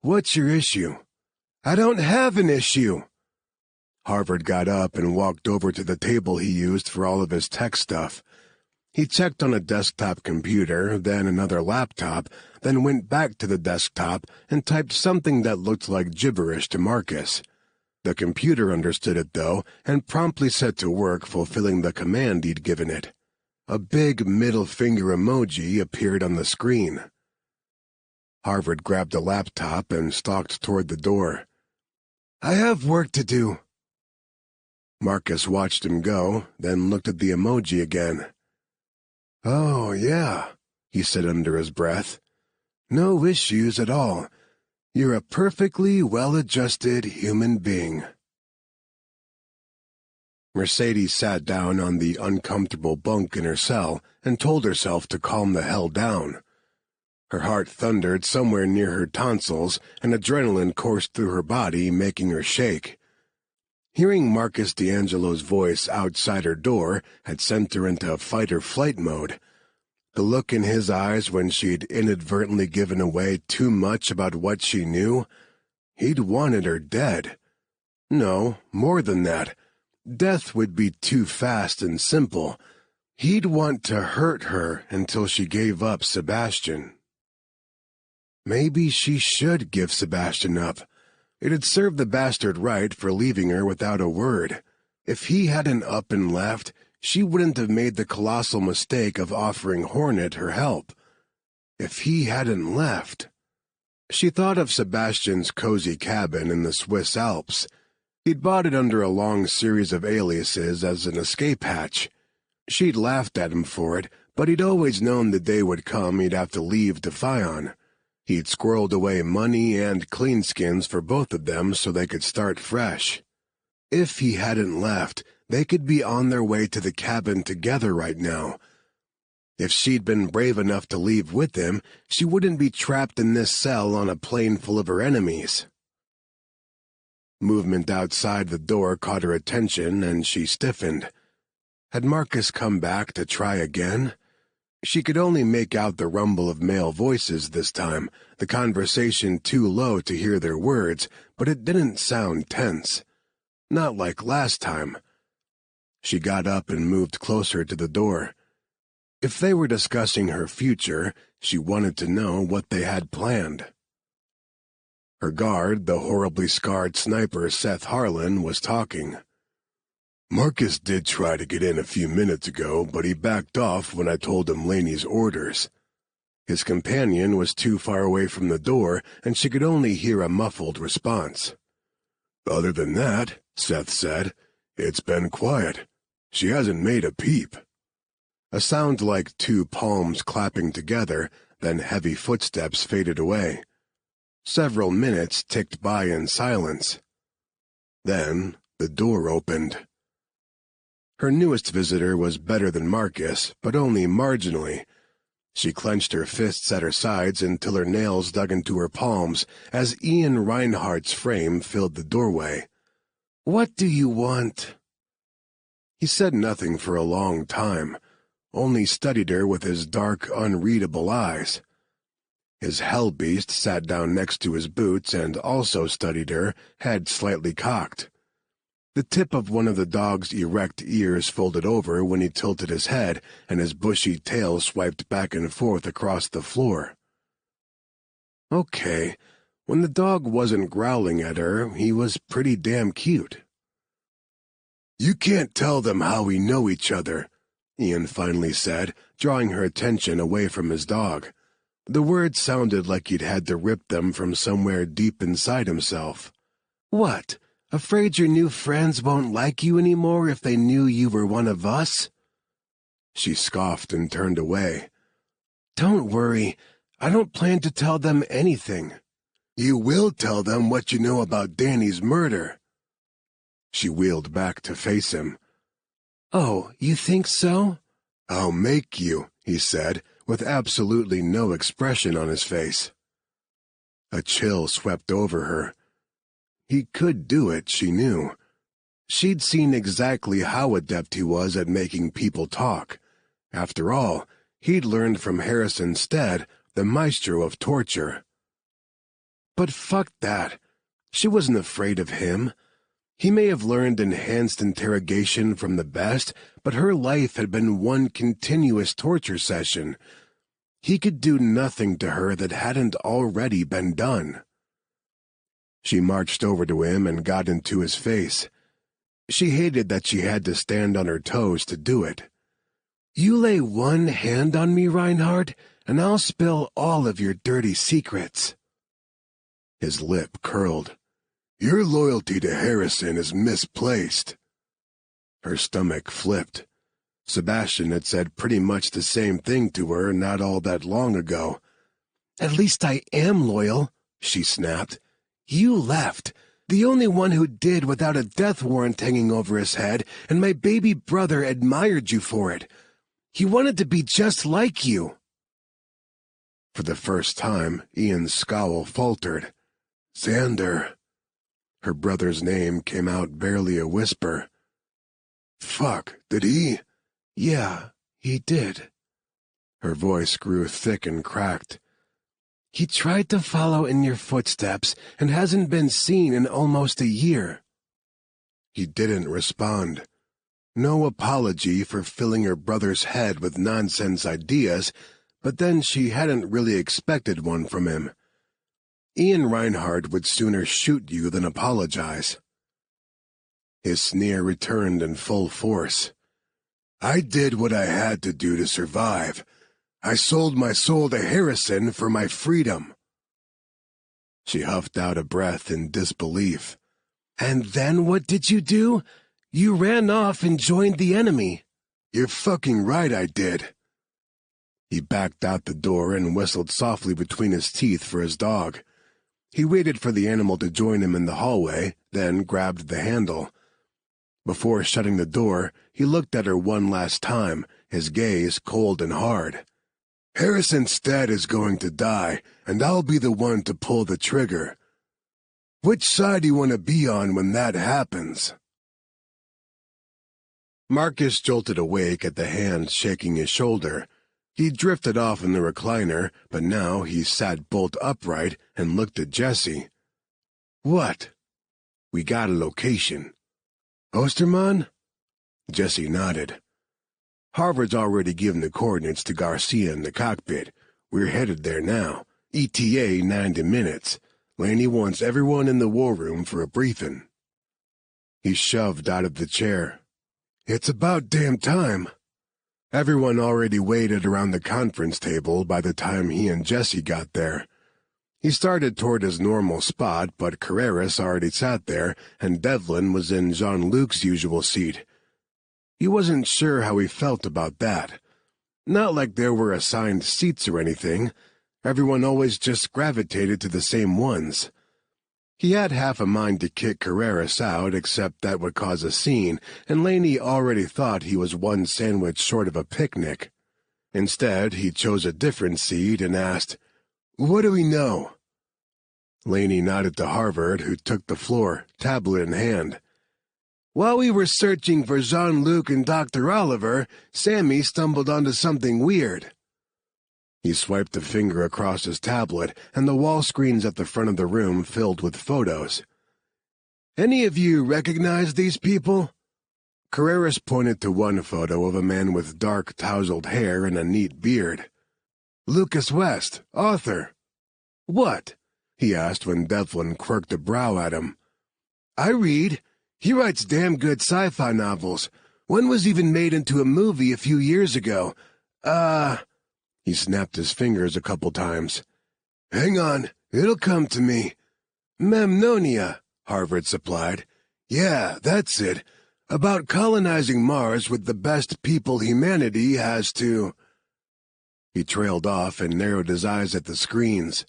What's your issue?" "I don't have an issue." Harvard got up and walked over to the table he used for all of his tech stuff. He checked on a desktop computer, then another laptop, then went back to the desktop and typed something that looked like gibberish to Marcus. The computer understood it, though, and promptly set to work fulfilling the command he'd given it. A big middle finger emoji appeared on the screen. Harvard grabbed the laptop and stalked toward the door. "I have work to do." Marcus watched him go, then looked at the emoji again. "Oh, yeah," he said under his breath. "No issues at all. You're a perfectly well-adjusted human being." Mercedes sat down on the uncomfortable bunk in her cell and told herself to calm the hell down. Her heart thundered somewhere near her tonsils, and adrenaline coursed through her body, making her shake. Hearing Marcus D'Angelo's voice outside her door had sent her into fight-or-flight mode. The look in his eyes when she'd inadvertently given away too much about what she knew, he'd wanted her dead. No, more than that. Death would be too fast and simple. He'd want to hurt her until she gave up Sebastian. Maybe she should give Sebastian up. It'd serve the bastard right for leaving her without a word. If he hadn't up and left, she wouldn't have made the colossal mistake of offering Hornet her help. If he hadn't left... She thought of Sebastian's cozy cabin in the Swiss Alps. He'd bought it under a long series of aliases as an escape hatch. She'd laughed at him for it, but he'd always known the day would come he'd have to leave Defion. He'd squirreled away money and cleanskins for both of them so they could start fresh. If he hadn't left, they could be on their way to the cabin together right now. If she'd been brave enough to leave with him, she wouldn't be trapped in this cell on a plane full of her enemies. Movement outside the door caught her attention, and she stiffened. Had Marcus come back to try again? She could only make out the rumble of male voices this time, the conversation too low to hear their words, but it didn't sound tense. Not like last time. She got up and moved closer to the door. If they were discussing her future, she wanted to know what they had planned. Her guard, the horribly scarred sniper Seth Harlan, was talking. "Marcus did try to get in a few minutes ago, but he backed off when I told him Laney's orders." His companion was too far away from the door, and she could only hear a muffled response. "Other than that," Seth said, "it's been quiet. She hasn't made a peep." A sound like two palms clapping together, then heavy footsteps faded away. Several minutes ticked by in silence. Then the door opened. Her newest visitor was better than Marcus, but only marginally. She clenched her fists at her sides until her nails dug into her palms as Ian Reinhardt's frame filled the doorway. "What do you want?" He said nothing for a long time, only studied her with his dark, unreadable eyes. His hell beast sat down next to his boots and also studied her, head slightly cocked. The tip of one of the dog's erect ears folded over when he tilted his head, and his bushy tail swiped back and forth across the floor. Okay, when the dog wasn't growling at her, he was pretty damn cute. "You can't tell them how we know each other," Ian finally said, drawing her attention away from his dog. The words sounded like he'd had to rip them from somewhere deep inside himself. "What? Afraid your new friends won't like you anymore if they knew you were one of us?" She scoffed and turned away. "Don't worry, I don't plan to tell them anything." "You will tell them what you know about Danny's murder." She wheeled back to face him. "Oh, you think so?" "I'll make you," he said, with absolutely no expression on his face. A chill swept over her. He could do it, she knew. She'd seen exactly how adept he was at making people talk. After all, he'd learned from Harrison Stead, the maestro of torture. But fuck that. She wasn't afraid of him. He may have learned enhanced interrogation from the best, but her life had been one continuous torture session. He could do nothing to her that hadn't already been done. She marched over to him and got into his face. She hated that she had to stand on her toes to do it. "You lay one hand on me, Reinhardt, and I'll spill all of your dirty secrets." His lip curled. "Your loyalty to Harrison is misplaced." Her stomach flipped. Sebastian had said pretty much the same thing to her not all that long ago. "At least I am loyal," she snapped. "You left, the only one who did without a death warrant hanging over his head, and my baby brother admired you for it. He wanted to be just like you." For the first time, Ian's scowl faltered. "Xander." Her brother's name came out barely a whisper. "Fuck, did he?" "Yeah, he did." Her voice grew thick and cracked. "He tried to follow in your footsteps and hasn't been seen in almost a year." He didn't respond. No apology for filling her brother's head with nonsense ideas, but then she hadn't really expected one from him. Ian Reinhardt would sooner shoot you than apologize. His sneer returned in full force. "I did what I had to do to survive. I sold my soul to Harrison for my freedom." She huffed out a breath in disbelief. "And then what did you do? You ran off and joined the enemy." "You're fucking right I did." He backed out the door and whistled softly between his teeth for his dog. He waited for the animal to join him in the hallway, then grabbed the handle. Before shutting the door, he looked at her one last time, his gaze cold and hard. "Harrison Stead is going to die, and I'll be the one to pull the trigger. Which side do you want to be on when that happens?" Marcus jolted awake at the hand shaking his shoulder. He drifted off in the recliner, but now he sat bolt upright and looked at Jesse. "What?" "We got a location." "Osterman?" Jesse nodded. "Harvard's already given the coordinates to Garcia in the cockpit. We're headed there now. ETA 90 minutes. Laney wants everyone in the war room for a briefing." He shoved out of the chair. "It's about damn time." Everyone already waited around the conference table by the time he and Jesse got there. He started toward his normal spot, but Carreras already sat there, and Devlin was in Jean-Luc's usual seat. He wasn't sure how he felt about that. Not like there were assigned seats or anything. Everyone always just gravitated to the same ones. He had half a mind to kick Carreras out, except that would cause a scene, and Laney already thought he was one sandwich short of a picnic. Instead, he chose a different seat and asked, "What do we know?" Laney nodded to Harvard, who took the floor, tablet in hand. "While we were searching for Jean-Luc and Dr. Oliver, Sammy stumbled onto something weird." He swiped a finger across his tablet, and the wall screens at the front of the room filled with photos. "Any of you recognize these people?" Carreras pointed to one photo of a man with dark, tousled hair and a neat beard. "Lucas West, author." "What?" he asked when Devlin quirked a brow at him. "I read. He writes damn good sci-fi novels. One was even made into a movie a few years ago. He snapped his fingers a couple times. "Hang on, it'll come to me. Memnonia," Harvard supplied. "Yeah, that's it. About colonizing Mars with the best people humanity has to—" He trailed off and narrowed his eyes at the screens.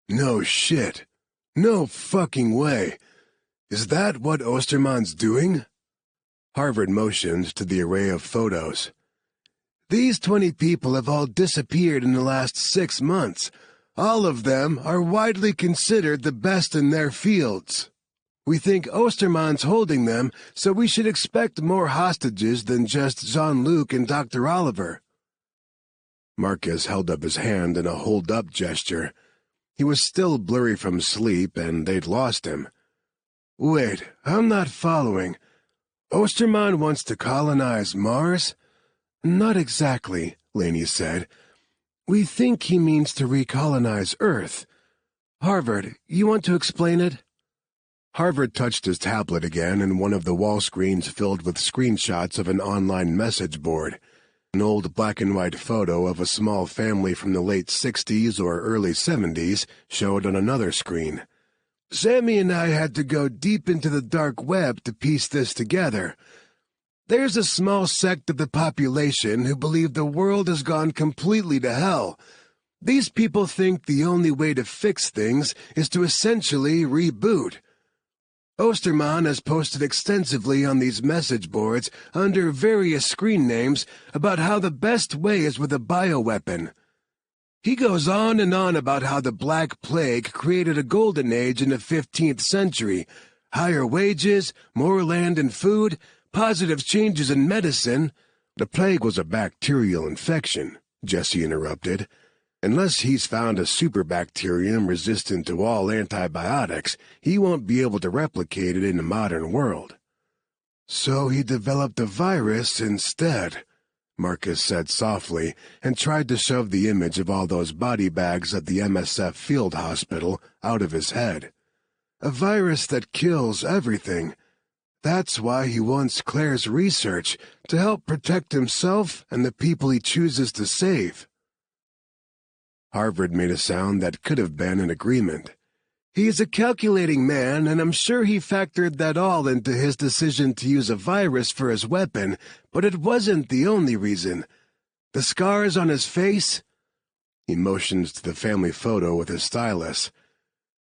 "No shit. No fucking way. Is that what Osterman's doing?" Harvard motioned to the array of photos. "These 20 people have all disappeared in the last 6 months. All of them are widely considered the best in their fields. We think Osterman's holding them, so we should expect more hostages than just Jean-Luc and Dr. Oliver." Marcus held up his hand in a hold-up gesture. He was still blurry from sleep, and they'd lost him. "Wait, I'm not following. Osterman wants to colonize Mars?" "Not exactly," Laney said. "We think he means to recolonize Earth. Harvard, you want to explain it?" Harvard touched his tablet again, and one of the wall screens filled with screenshots of an online message board. An old black-and-white photo of a small family from the late 60s or early 70s showed on another screen. "Sammy and I had to go deep into the dark web to piece this together. There's a small sect of the population who believe the world has gone completely to hell. These people think the only way to fix things is to essentially reboot. Osterman has posted extensively on these message boards under various screen names about how the best way is with a bioweapon. He goes on and on about how the Black Plague created a golden age in the 15th century, higher wages, more land and food, positive changes in medicine." "The plague was a bacterial infection," Jesse interrupted. "Unless he's found a superbacterium resistant to all antibiotics, he won't be able to replicate it in the modern world." "So he developed a virus instead," Marcus said softly, and tried to shove the image of all those body bags at the MSF field hospital out of his head. "A virus that kills everything. That's why he wants Claire's research, to help protect himself and the people he chooses to save." Harvard made a sound that could have been an agreement. "He's a calculating man, and I'm sure he factored that all into his decision to use a virus for his weapon, but it wasn't the only reason. The scars on his face?" He motioned to the family photo with his stylus.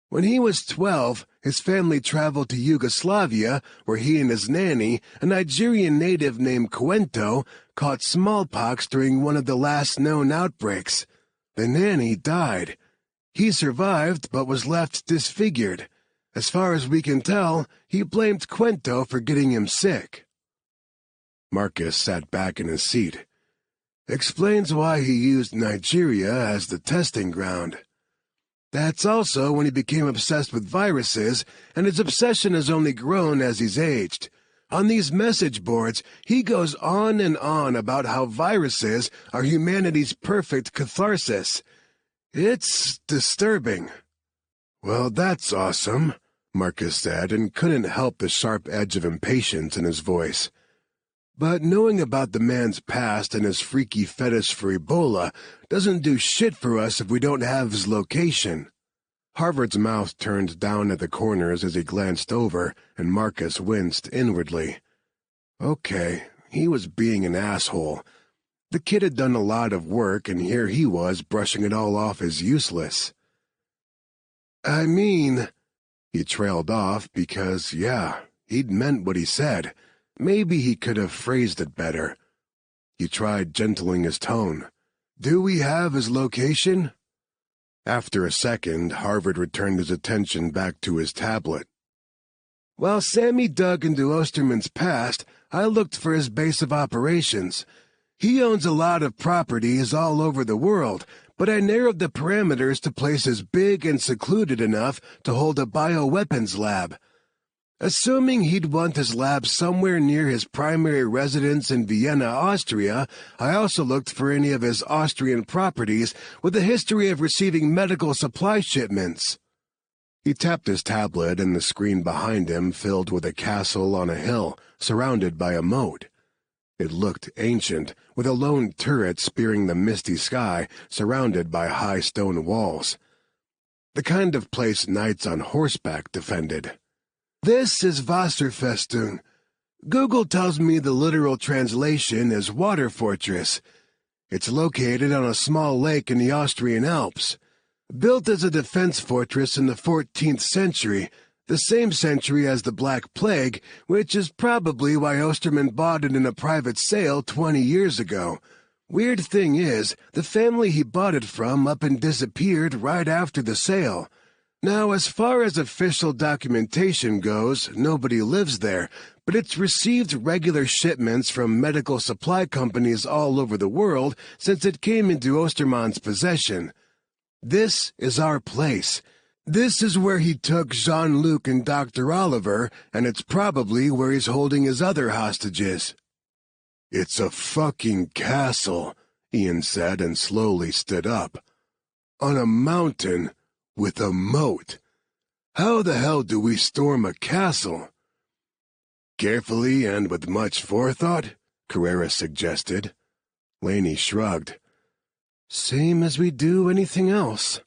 "When he was 12, his family traveled to Yugoslavia, where he and his nanny, a Nigerian native named Cuento, caught smallpox during one of the last known outbreaks. The nanny died. He survived, but was left disfigured. As far as we can tell, he blamed Cuento for getting him sick." Marcus sat back in his seat. "Explains why he used Nigeria as the testing ground. That's also when he became obsessed with viruses, and his obsession has only grown as he's aged. On these message boards, he goes on and on about how viruses are humanity's perfect catharsis. It's disturbing." "Well, that's awesome," Marcus said, and couldn't help the sharp edge of impatience in his voice. "But knowing about the man's past and his freaky fetish for Ebola doesn't do shit for us if we don't have his location." Harvard's mouth turned down at the corners as he glanced over, and Marcus winced inwardly. Okay, he was being an asshole. The kid had done a lot of work, and here he was brushing it all off as useless. "I mean," he trailed off because, yeah, he'd meant what he said. Maybe he could have phrased it better. He tried gentling his tone. "Do we have his location?" After a second, Harvard returned his attention back to his tablet. "While Sammy dug into Osterman's past, I looked for his base of operations. He owns a lot of properties all over the world, but I narrowed the parameters to places big and secluded enough to hold a bioweapons lab. Assuming he'd want his lab somewhere near his primary residence in Vienna, Austria, I also looked for any of his Austrian properties with a history of receiving medical supply shipments." He tapped his tablet, and the screen behind him filled with a castle on a hill, surrounded by a moat. It looked ancient, with a lone turret spearing the misty sky, surrounded by high stone walls. The kind of place knights on horseback defended. "This is Wasserfestung. Google tells me the literal translation is water fortress. It's located on a small lake in the Austrian Alps. Built as a defense fortress in the 14th century, the same century as the Black Plague, which is probably why Osterman bought it in a private sale 20 years ago. Weird thing is, the family he bought it from up and disappeared right after the sale. Now, as far as official documentation goes, nobody lives there, but it's received regular shipments from medical supply companies all over the world since it came into Osterman's possession. This is our place. This is where he took Jean-Luc and Dr. Oliver, and it's probably where he's holding his other hostages." "It's a fucking castle," Ian said, and slowly stood up. "On a mountain with a moat. How the hell do we storm a castle?" "Carefully and with much forethought," Carrera suggested. Laney shrugged. "Same as we do anything else."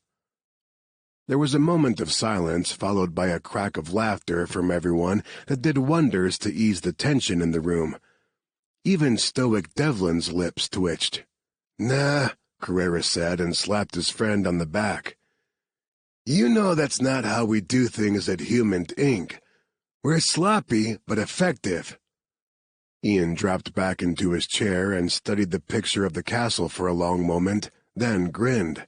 There was a moment of silence, followed by a crack of laughter from everyone that did wonders to ease the tension in the room. Even stoic Devlin's lips twitched. "Nah," Carrera said, and slapped his friend on the back. "You know that's not how we do things at Human Inc. We're sloppy, but effective." Ian dropped back into his chair and studied the picture of the castle for a long moment, then grinned.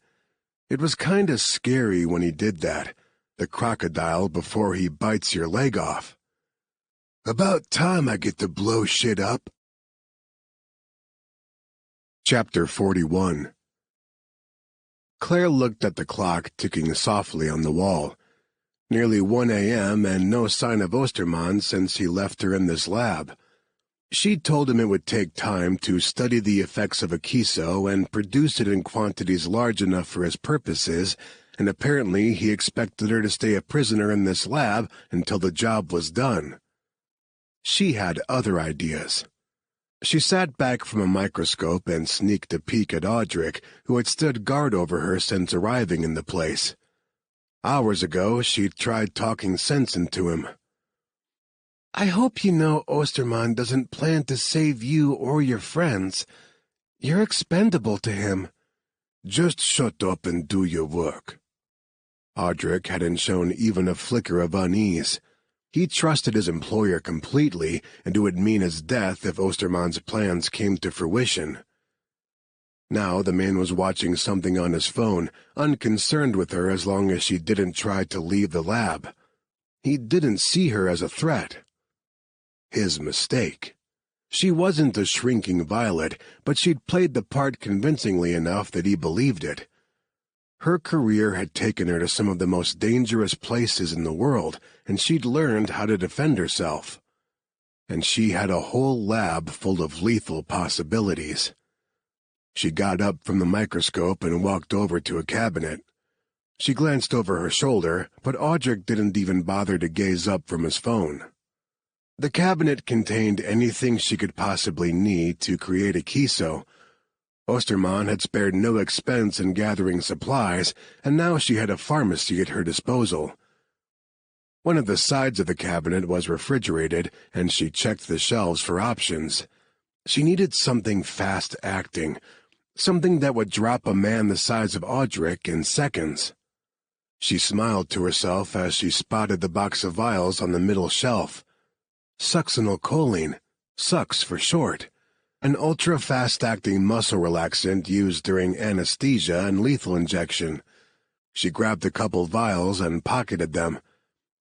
It was kinda scary when he did that, the crocodile before he bites your leg off. "About time I get to blow shit up." Chapter 41. Claire looked at the clock ticking softly on the wall. Nearly 1 a.m. and no sign of Osterman since he left her in this lab. She'd told him it would take time to study the effects of a kiso and produce it in quantities large enough for his purposes, and apparently he expected her to stay a prisoner in this lab until the job was done. She had other ideas. She sat back from a microscope and sneaked a peek at Audric, who had stood guard over her since arriving in the place. Hours ago, she'd tried talking sense into him. "I hope you know Osterman doesn't plan to save you or your friends. You're expendable to him. Just shut up and do your work." Audric hadn't shown even a flicker of unease. He trusted his employer completely, and it would mean his death if Osterman's plans came to fruition. Now the man was watching something on his phone, unconcerned with her as long as she didn't try to leave the lab. He didn't see her as a threat. His mistake. She wasn't a shrinking violet, but she'd played the part convincingly enough that he believed it. Her career had taken her to some of the most dangerous places in the world, and she'd learned how to defend herself. And she had a whole lab full of lethal possibilities. She got up from the microscope and walked over to a cabinet. She glanced over her shoulder, but Audric didn't even bother to gaze up from his phone. The cabinet contained anything she could possibly need to create a kiso. Osterman had spared no expense in gathering supplies, and now she had a pharmacy at her disposal. One of the sides of the cabinet was refrigerated, and she checked the shelves for options. She needed something fast-acting, something that would drop a man the size of Audric in seconds. She smiled to herself as she spotted the box of vials on the middle shelf. Succinylcholine, Sux for short. an ultra-fast-acting muscle relaxant used during anesthesia and lethal injection. She grabbed a couple vials and pocketed them,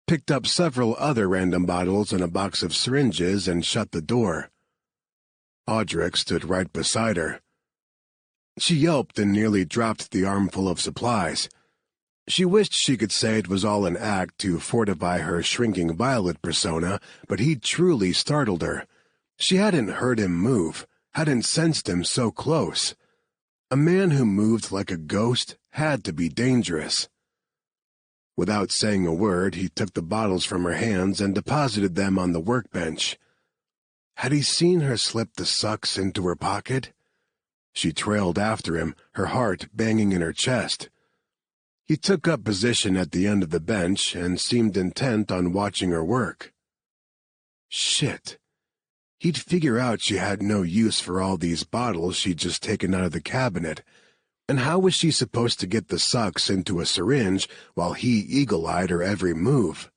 picked up several other random bottles and a box of syringes, and shut the door. Audric stood right beside her. She yelped and nearly dropped the armful of supplies. She wished she could say it was all an act to fortify her shrinking Violet persona, but he'd truly startled her. She hadn't heard him move, hadn't sensed him so close. A man who moved like a ghost had to be dangerous. Without saying a word, he took the bottles from her hands and deposited them on the workbench. Had he seen her slip the sucks into her pocket? She trailed after him, her heart banging in her chest. He took up position at the end of the bench and seemed intent on watching her work. Shit. He'd figure out she had no use for all these bottles she'd just taken out of the cabinet. And how was she supposed to get the sucks into a syringe while he eagle-eyed her every move?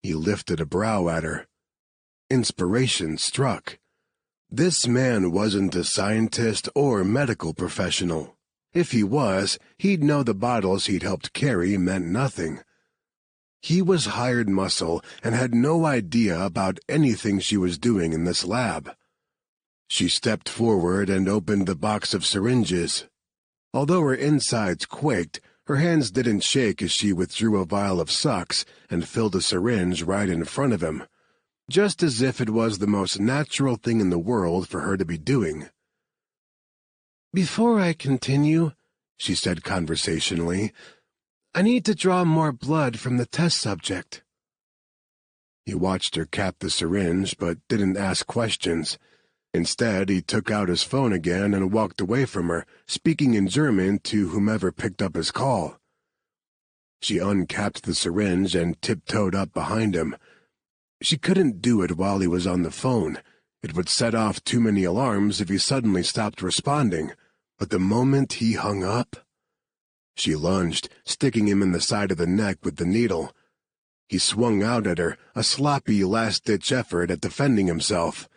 He lifted a brow at her. Inspiration struck. This man wasn't a scientist or medical professional. If he was, he'd know the bottles he'd helped carry meant nothing. He was hired muscle and had no idea about anything she was doing in this lab. She stepped forward and opened the box of syringes. Although her insides quaked, her hands didn't shake as she withdrew a vial of sucks and filled a syringe right in front of him, just as if it was the most natural thing in the world for her to be doing. "Before I continue," she said conversationally, "I need to draw more blood from the test subject." He watched her cap the syringe, but didn't ask questions. Instead, he took out his phone again and walked away from her, speaking in German to whomever picked up his call. She uncapped the syringe and tiptoed up behind him. She couldn't do it while he was on the phone. It would set off too many alarms if he suddenly stopped responding. But the moment he hung up, she lunged, sticking him in the side of the neck with the needle. He swung out at her, a sloppy last-ditch effort at defending himself.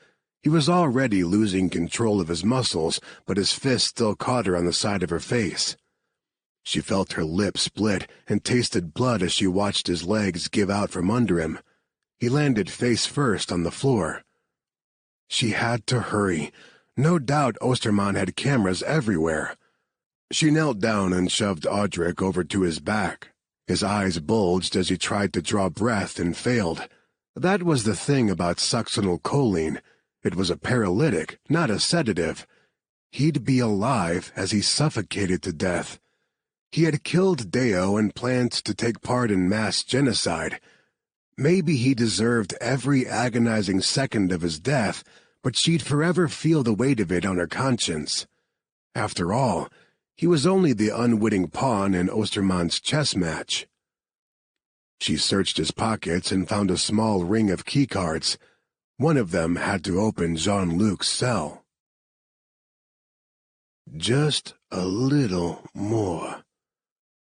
He was already losing control of his muscles, but his fist still caught her on the side of her face. She felt her lips split and tasted blood as she watched his legs give out from under him. He landed face first on the floor. She had to hurry. No doubt Ostermann had cameras everywhere. She knelt down and shoved Audric over to his back. His eyes bulged as he tried to draw breath and failed. That was the thing about succinylcholine. It was a paralytic, not a sedative. He'd be alive as he suffocated to death. He had killed Deo and planned to take part in mass genocide. Maybe he deserved every agonizing second of his death, but she'd forever feel the weight of it on her conscience. After all, he was only the unwitting pawn in Ostermann's chess match. She searched his pockets and found a small ring of keycards. One of them had to open Jean-Luc's cell. Just a little more.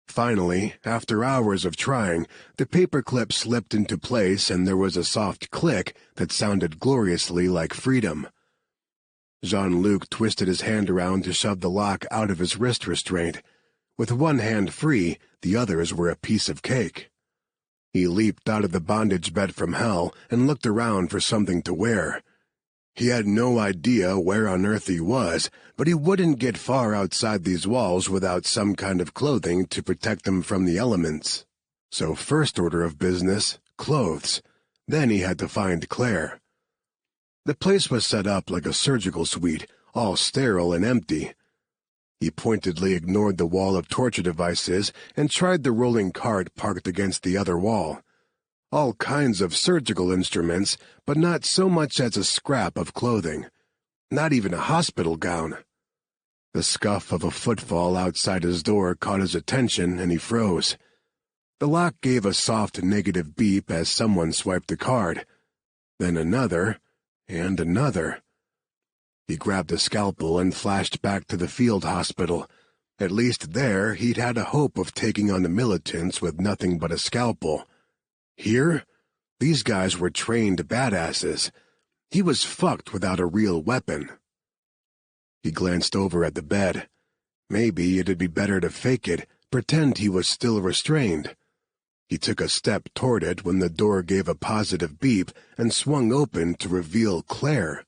Finally, after hours of trying, the paperclip slipped into place and there was a soft click that sounded gloriously like freedom. Jean-Luc twisted his hand around to shove the lock out of his wrist restraint. With one hand free, the others were a piece of cake. He leaped out of the bondage bed from hell and looked around for something to wear. He had no idea where on earth he was, but he wouldn't get far outside these walls without some kind of clothing to protect him from the elements. So first order of business, clothes. Then he had to find Claire. The place was set up like a surgical suite, all sterile and empty. He pointedly ignored the wall of torture devices and tried the rolling cart parked against the other wall. All kinds of surgical instruments, but not so much as a scrap of clothing. Not even a hospital gown. The scuff of a footfall outside his door caught his attention, and he froze. The lock gave a soft negative beep as someone swiped a card. Then another, and another. He grabbed a scalpel and flashed back to the field hospital. At least there he'd had a hope of taking on the militants with nothing but a scalpel. Here, these guys were trained badasses. He was fucked without a real weapon. He glanced over at the bed. Maybe it'd be better to fake it, pretend he was still restrained. He took a step toward it when the door gave a positive beep and swung open to reveal Claire.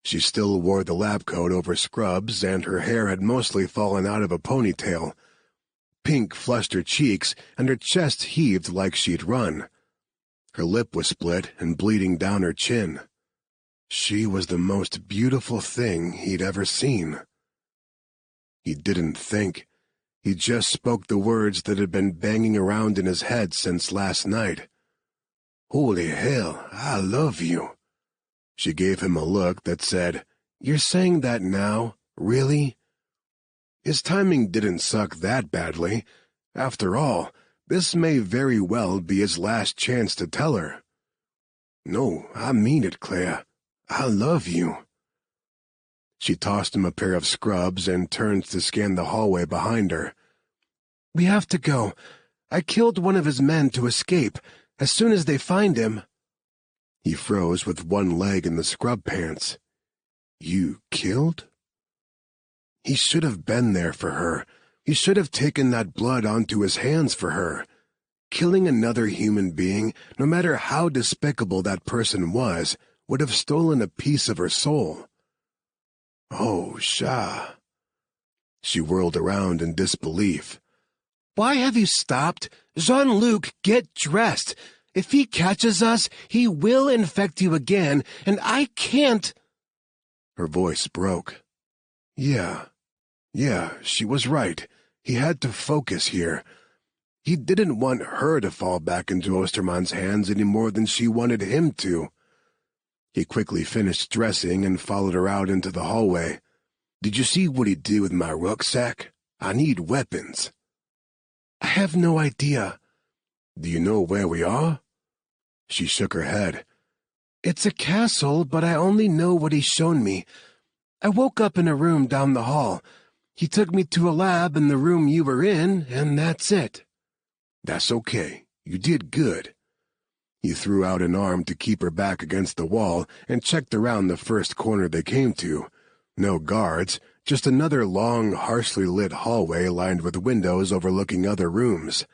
She still wore the lab coat over scrubs, and her hair had mostly fallen out of a ponytail. Pink flushed her cheeks, and her chest heaved like she'd run. Her lip was split and bleeding down her chin. She was the most beautiful thing he'd ever seen. He didn't think. He just spoke the words that had been banging around in his head since last night. "Holy hell, I love you." She gave him a look that said, "You're saying that now? Really?" His timing didn't suck that badly. After all, this may very well be his last chance to tell her. "No, I mean it, Claire. I love you." She tossed him a pair of scrubs and turned to scan the hallway behind her. "We have to go. I killed one of his men to escape. As soon as they find him—" He froze with one leg in the scrub pants. "You killed?" He should have been there for her. He should have taken that blood onto his hands for her. Killing another human being, no matter how despicable that person was, would have stolen a piece of her soul. "Oh, Shah." She whirled around in disbelief. "Why have you stopped? Jean-Luc, get dressed. If he catches us, he will infect you again, and I can't—" Her voice broke. Yeah, she was right. He had to focus here. He didn't want her to fall back into Ostermann's hands any more than she wanted him to. He quickly finished dressing and followed her out into the hallway. "Did you see what he did with my rucksack? I need weapons." "I have no idea." "Do you know where we are?" She shook her head. "It's a castle, but I only know what he's shown me. I woke up in a room down the hall. He took me to a lab in the room you were in, and that's it." "That's okay. You did good." He threw out an arm to keep her back against the wall and checked around the first corner they came to. No guards, just another long, harshly lit hallway lined with windows overlooking other rooms.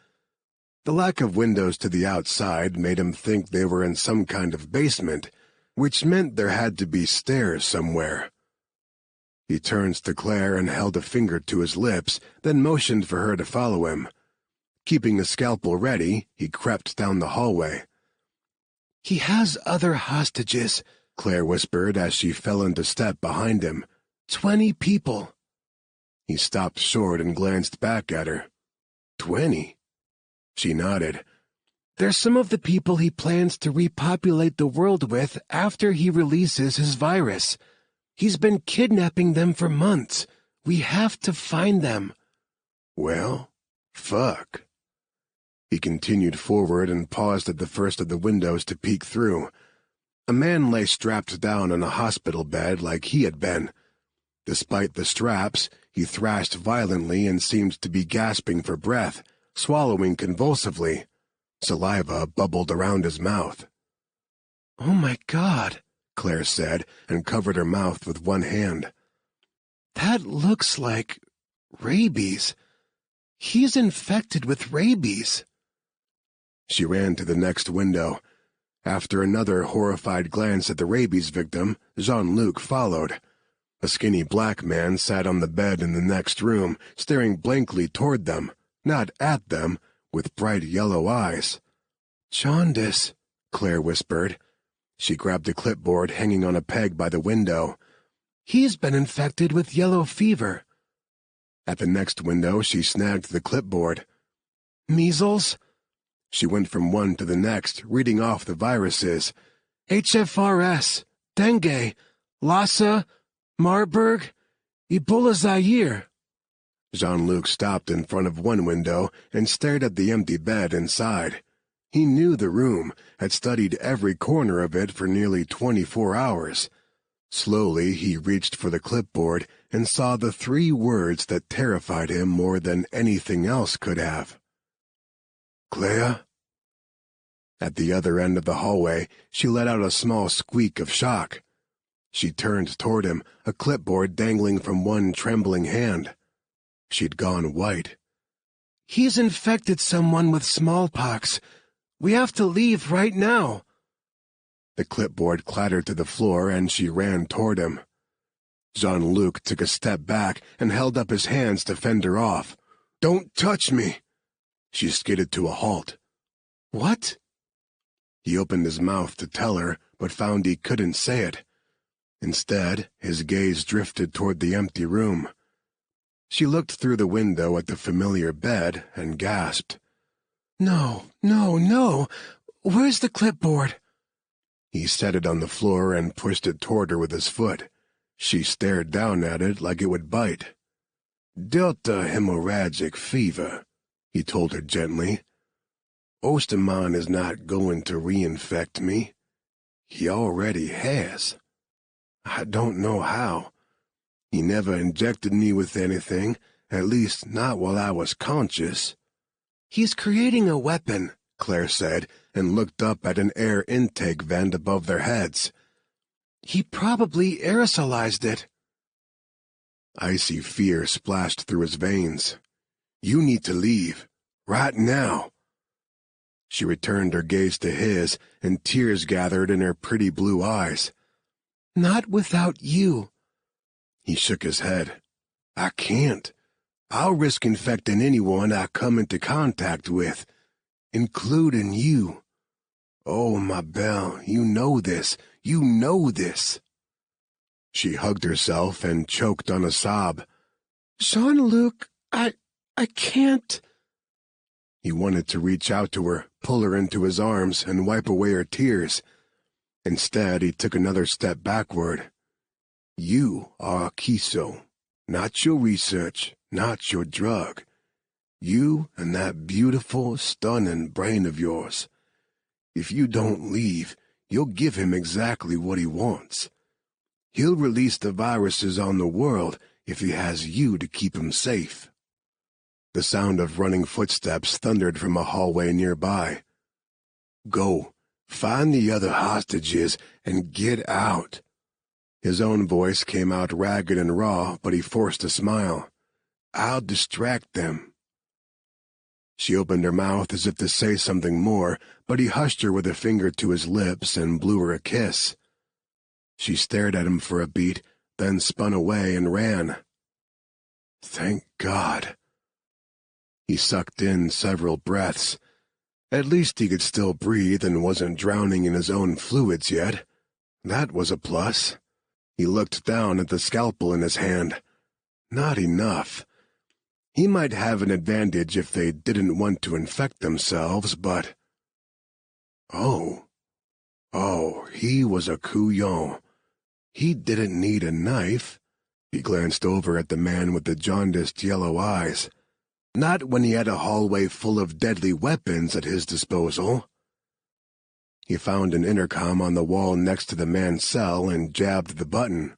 The lack of windows to the outside made him think they were in some kind of basement, which meant there had to be stairs somewhere. He turned to Claire and held a finger to his lips, then motioned for her to follow him. Keeping the scalpel ready, he crept down the hallway. "He has other hostages," Claire whispered as she fell into step behind him. 20 people. He stopped short and glanced back at her. 20? She nodded. "They're some of the people he plans to repopulate the world with after he releases his virus. He's been kidnapping them for months. We have to find them." "Well, fuck." He continued forward and paused at the first of the windows to peek through. A man lay strapped down on a hospital bed like he had been. Despite the straps, he thrashed violently and seemed to be gasping for breath, swallowing convulsively. Saliva bubbled around his mouth. "Oh my God," Claire said, and covered her mouth with one hand. "That looks like rabies. He's infected with rabies." She ran to the next window. After another horrified glance at the rabies victim, Jean-Luc followed. A skinny black man sat on the bed in the next room, staring blankly toward them, not at them, with bright yellow eyes. "Jaundice," Claire whispered. She grabbed a clipboard hanging on a peg by the window. "He's been infected with yellow fever." At the next window, she snagged the clipboard. "Measles?" She went from one to the next, reading off the viruses. "HFRS, dengue, Lassa, Marburg, Ebola Zaire." Jean-Luc stopped in front of one window and stared at the empty bed inside. He knew the room, had studied every corner of it for nearly 24 hours. Slowly he reached for the clipboard and saw the 3 words that terrified him more than anything else could have. "Claire?" At the other end of the hallway, she let out a small squeak of shock. She turned toward him, a clipboard dangling from one trembling hand. She'd gone white. "He's infected someone with smallpox. We have to leave right now." The clipboard clattered to the floor, and she ran toward him. Jean-Luc took a step back and held up his hands to fend her off. "Don't touch me!" She skidded to a halt. "What?" He opened his mouth to tell her, but found he couldn't say it. Instead, his gaze drifted toward the empty room. She looked through the window at the familiar bed and gasped. No. Where's the clipboard?" He set it on the floor and pushed it toward her with his foot. She stared down at it like it would bite. "Delta hemorrhagic fever," he told her gently. "Osterman is not going to reinfect me. He already has. I don't know how. He never injected me with anything, at least not while I was conscious." "He's creating a weapon," Claire said, and looked up at an air intake vent above their heads. "He probably aerosolized it." Icy fear splashed through his veins. "You need to leave. Right now." She returned her gaze to his, and tears gathered in her pretty blue eyes. "Not without you." He shook his head. "I can't. I'll risk infecting anyone I come into contact with, including you. Oh, my Belle, you know this. You know this." She hugged herself and choked on a sob. "Jean-Luc, I can't." He wanted to reach out to her, pull her into his arms, and wipe away her tears. Instead, he took another step backward. "You are a Kiso, not your research, not your drug. You and that beautiful, stunning brain of yours. If you don't leave, you'll give him exactly what he wants. He'll release the viruses on the world if he has you to keep him safe." The sound of running footsteps thundered from a hallway nearby. "Go, find the other hostages and get out." His own voice came out ragged and raw, but he forced a smile. "I'll distract them." She opened her mouth as if to say something more, but he hushed her with a finger to his lips and blew her a kiss. She stared at him for a beat, then spun away and ran. Thank God. He sucked in several breaths. At least he could still breathe and wasn't drowning in his own fluids yet. That was a plus. He looked down at the scalpel in his hand. Not enough. He might have an advantage if they didn't want to infect themselves, but... Oh, he was a couillon. He didn't need a knife. He glanced over at the man with the jaundiced yellow eyes. Not when he had a hallway full of deadly weapons at his disposal. He found an intercom on the wall next to the man's cell and jabbed the button.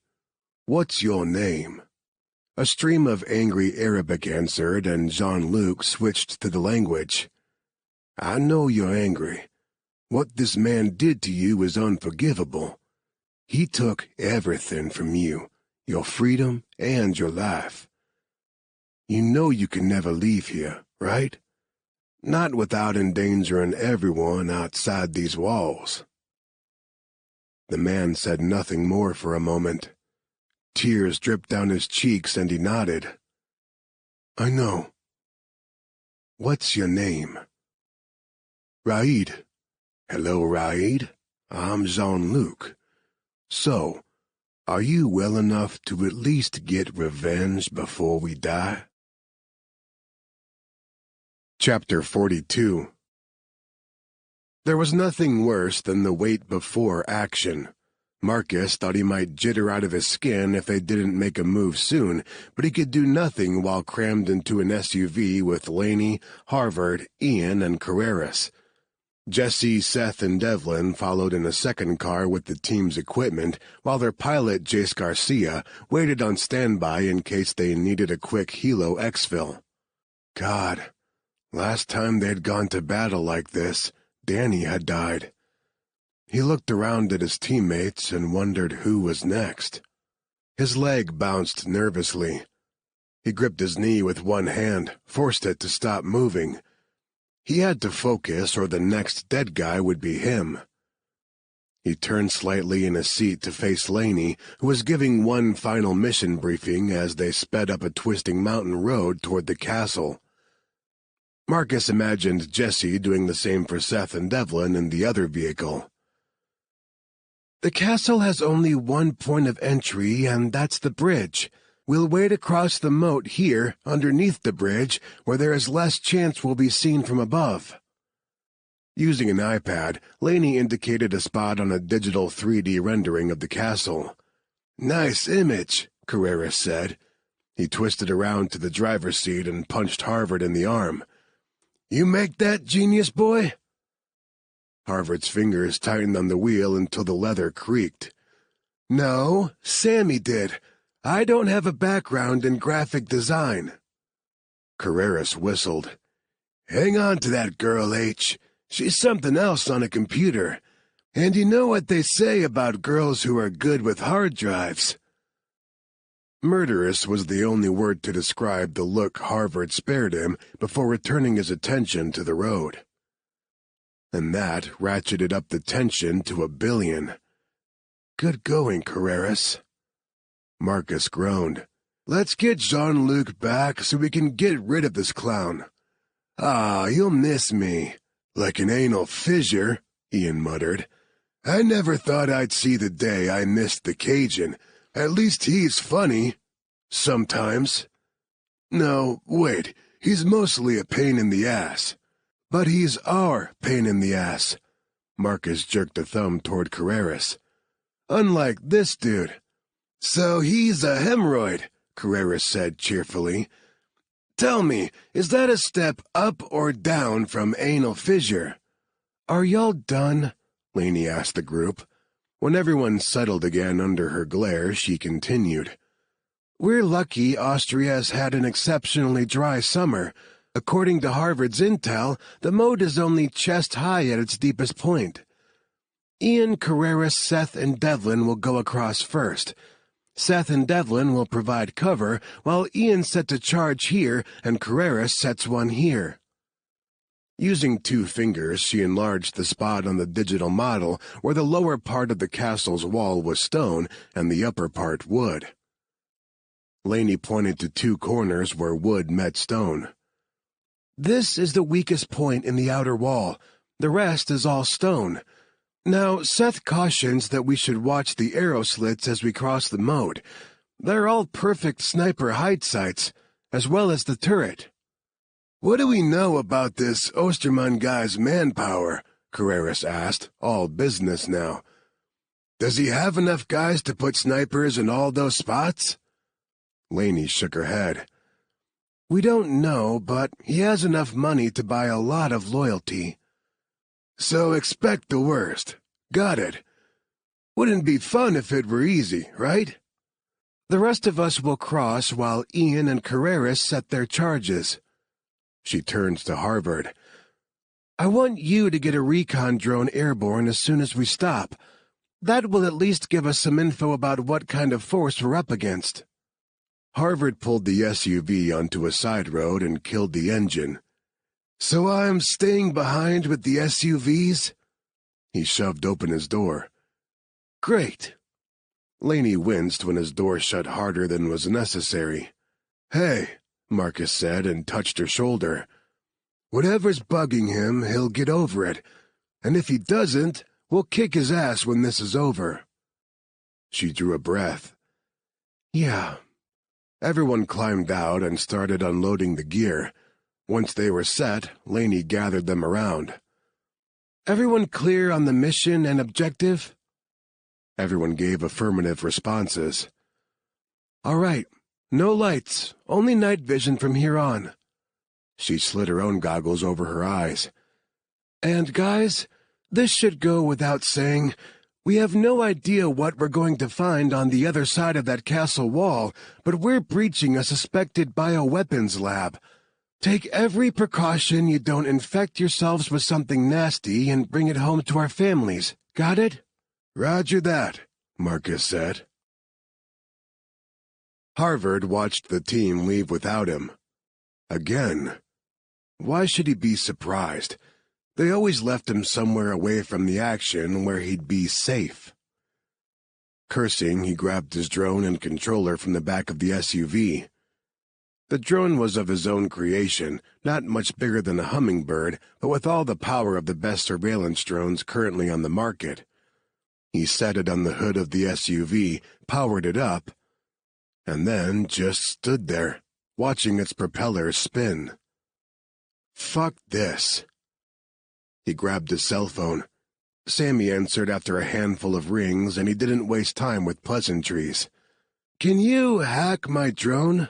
"What's your name?" A stream of angry Arabic answered, and Jean-Luc switched to the language. "I know you're angry. What this man did to you is unforgivable. He took everything from you, your freedom and your life. You know you can never leave here, right? Not without endangering everyone outside these walls." The man said nothing more for a moment. Tears dripped down his cheeks, and he nodded. "I know." "What's your name?" "Raid." "Hello, Raid. I'm Jean-Luc. So, are you well enough to at least get revenge before we die?" Chapter 42. There was nothing worse than the wait before action. Marcus thought he might jitter out of his skin if they didn't make a move soon, but he could do nothing while crammed into an SUV with Laney, Harvard, Ian, and Carreras. Jesse, Seth, and Devlin followed in a second car with the team's equipment, while their pilot, Jace Garcia, waited on standby in case they needed a quick helo exfil. God, last time they'd gone to battle like this, Danny had died. He looked around at his teammates and wondered who was next. His leg bounced nervously. He gripped his knee with one hand, forced it to stop moving. He had to focus or the next dead guy would be him. He turned slightly in his seat to face Laney, who was giving one final mission briefing as they sped up a twisting mountain road toward the castle. Marcus imagined Jesse doing the same for Seth and Devlin in the other vehicle. The castle has only one point of entry, and that's the bridge. We'll wait across the moat here, underneath the bridge, where there is less chance we'll be seen from above. Using an iPad, Laney indicated a spot on a digital 3D rendering of the castle. "Nice image," Carreras said. He twisted around to the driver's seat and punched Harvard in the arm. "You make that, genius boy?" Harvard's fingers tightened on the wheel until the leather creaked. "No, Sammy did. I don't have a background in graphic design." Carreras whistled. "Hang on to that girl, H. She's something else on a computer. And you know what they say about girls who are good with hard drives." Murderous was the only word to describe the look Harvard spared him before returning his attention to the road. And that ratcheted up the tension to 1,000,000,000. "Good going, Carreras." Marcus groaned. "Let's get Jean-Luc back so we can get rid of this clown." "Ah, you'll miss me. Like an anal fissure," Ian muttered. "I never thought I'd see the day I missed the Cajun. At least he's funny. Sometimes. No, wait, he's mostly a pain in the ass. But he's our pain in the ass." Marcus jerked a thumb toward Carreras. "Unlike this dude." "So he's a hemorrhoid," Carreras said cheerfully. "Tell me, is that a step up or down from anal fissure?" "Are y'all done?" Laney asked the group. When everyone settled again under her glare, she continued. "We're lucky Austria has had an exceptionally dry summer. According to Harvard's intel, the moat is only chest-high at its deepest point. Ian, Carreras, Seth, and Devlin will go across first. Seth and Devlin will provide cover, while Ian sets a charge here and Carreras sets one here." Using 2 fingers, she enlarged the spot on the digital model where the lower part of the castle's wall was stone and the upper part wood. Laney pointed to 2 corners where wood met stone. "This is the weakest point in the outer wall. The rest is all stone. Now, Seth cautions that we should watch the arrow slits as we cross the moat. They're all perfect sniper hide sites, as well as the turret." "What do we know about this Osterman guy's manpower?" Carreras asked, all business now. "Does he have enough guys to put snipers in all those spots?" Laney shook her head. "We don't know, but he has enough money to buy a lot of loyalty." "So expect the worst. Got it. Wouldn't be fun if it were easy, right?" "The rest of us will cross while Ian and Carreras set their charges." She turned to Harvard. "I want you to get a recon drone airborne as soon as we stop. That will at least give us some info about what kind of force we're up against." Harvard pulled the SUV onto a side road and killed the engine. "So I'm staying behind with the SUVs?" He shoved open his door. "Great." Laney winced when his door shut harder than was necessary. "Hey," Marcus said and touched her shoulder. "Whatever's bugging him, he'll get over it. And if he doesn't, we'll kick his ass when this is over." She drew a breath. "Yeah." Everyone climbed out and started unloading the gear. Once they were set, Laney gathered them around. "Everyone clear on the mission and objective?" Everyone gave affirmative responses. "All right. No lights, only night vision from here on." She slid her own goggles over her eyes. "And guys, this should go without saying. We have no idea what we're going to find on the other side of that castle wall, but we're breaching a suspected bioweapons lab. Take every precaution you don't infect yourselves with something nasty and bring it home to our families. Got it? Roger that, Marcus said. Harvard watched the team leave without him. Again. Why should he be surprised? They always left him somewhere away from the action where he'd be safe. Cursing, he grabbed his drone and controller from the back of the SUV. The drone was of his own creation, not much bigger than a hummingbird, but with all the power of the best surveillance drones currently on the market. He set it on the hood of the SUV, powered it up, and then just stood there, watching its propellers spin. Fuck this. He grabbed his cell phone. Sammy answered after a handful of rings, and he didn't waste time with pleasantries. "Can you hack my drone?"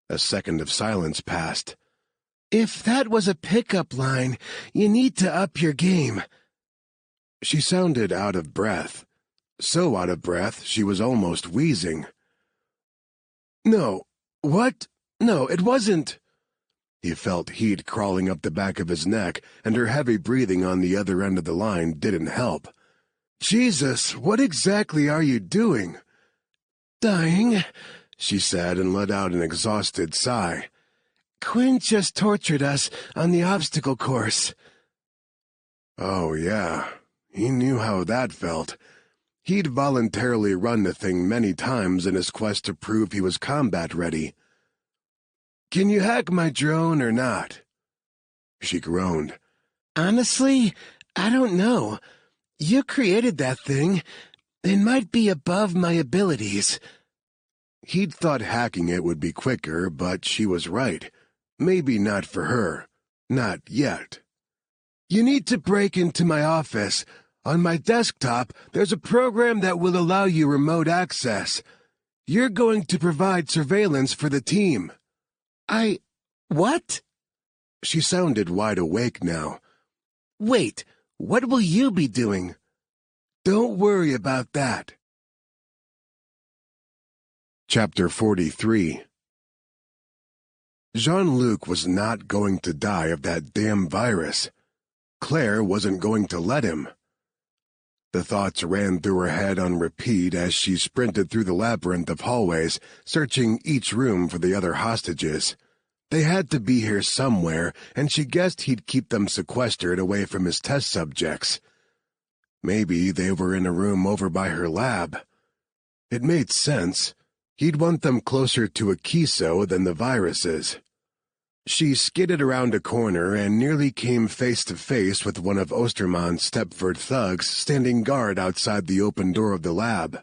A second of silence passed. "If that was a pickup line, you need to up your game." She sounded out of breath. So out of breath, she was almost wheezing. "No. What? No, it wasn't." He felt heat crawling up the back of his neck, and her heavy breathing on the other end of the line didn't help. "Jesus, what exactly are you doing?" "Dying," she said, and let out an exhausted sigh. "Quinn just tortured us on the obstacle course." Oh, yeah. He knew how that felt. He'd voluntarily run the thing many times in his quest to prove he was combat-ready. "Can you hack my drone or not?" She groaned. "Honestly, I don't know. You created that thing. It might be above my abilities." He'd thought hacking it would be quicker, but she was right. Maybe not for her. Not yet. "You need to break into my office. On my desktop, there's a program that will allow you remote access. You're going to provide surveillance for the team." What?" She sounded wide awake now. "Wait, what will you be doing?" "Don't worry about that." Chapter 43. Jean-Luc was not going to die of that damn virus. Claire wasn't going to let him. The thoughts ran through her head on repeat as she sprinted through the labyrinth of hallways, searching each room for the other hostages. They had to be here somewhere, and she guessed he'd keep them sequestered away from his test subjects. Maybe they were in a room over by her lab. It made sense. He'd want them closer to a Kiso than the viruses. She skidded around a corner and nearly came face to face with one of Ostermann's Stepford thugs standing guard outside the open door of the lab.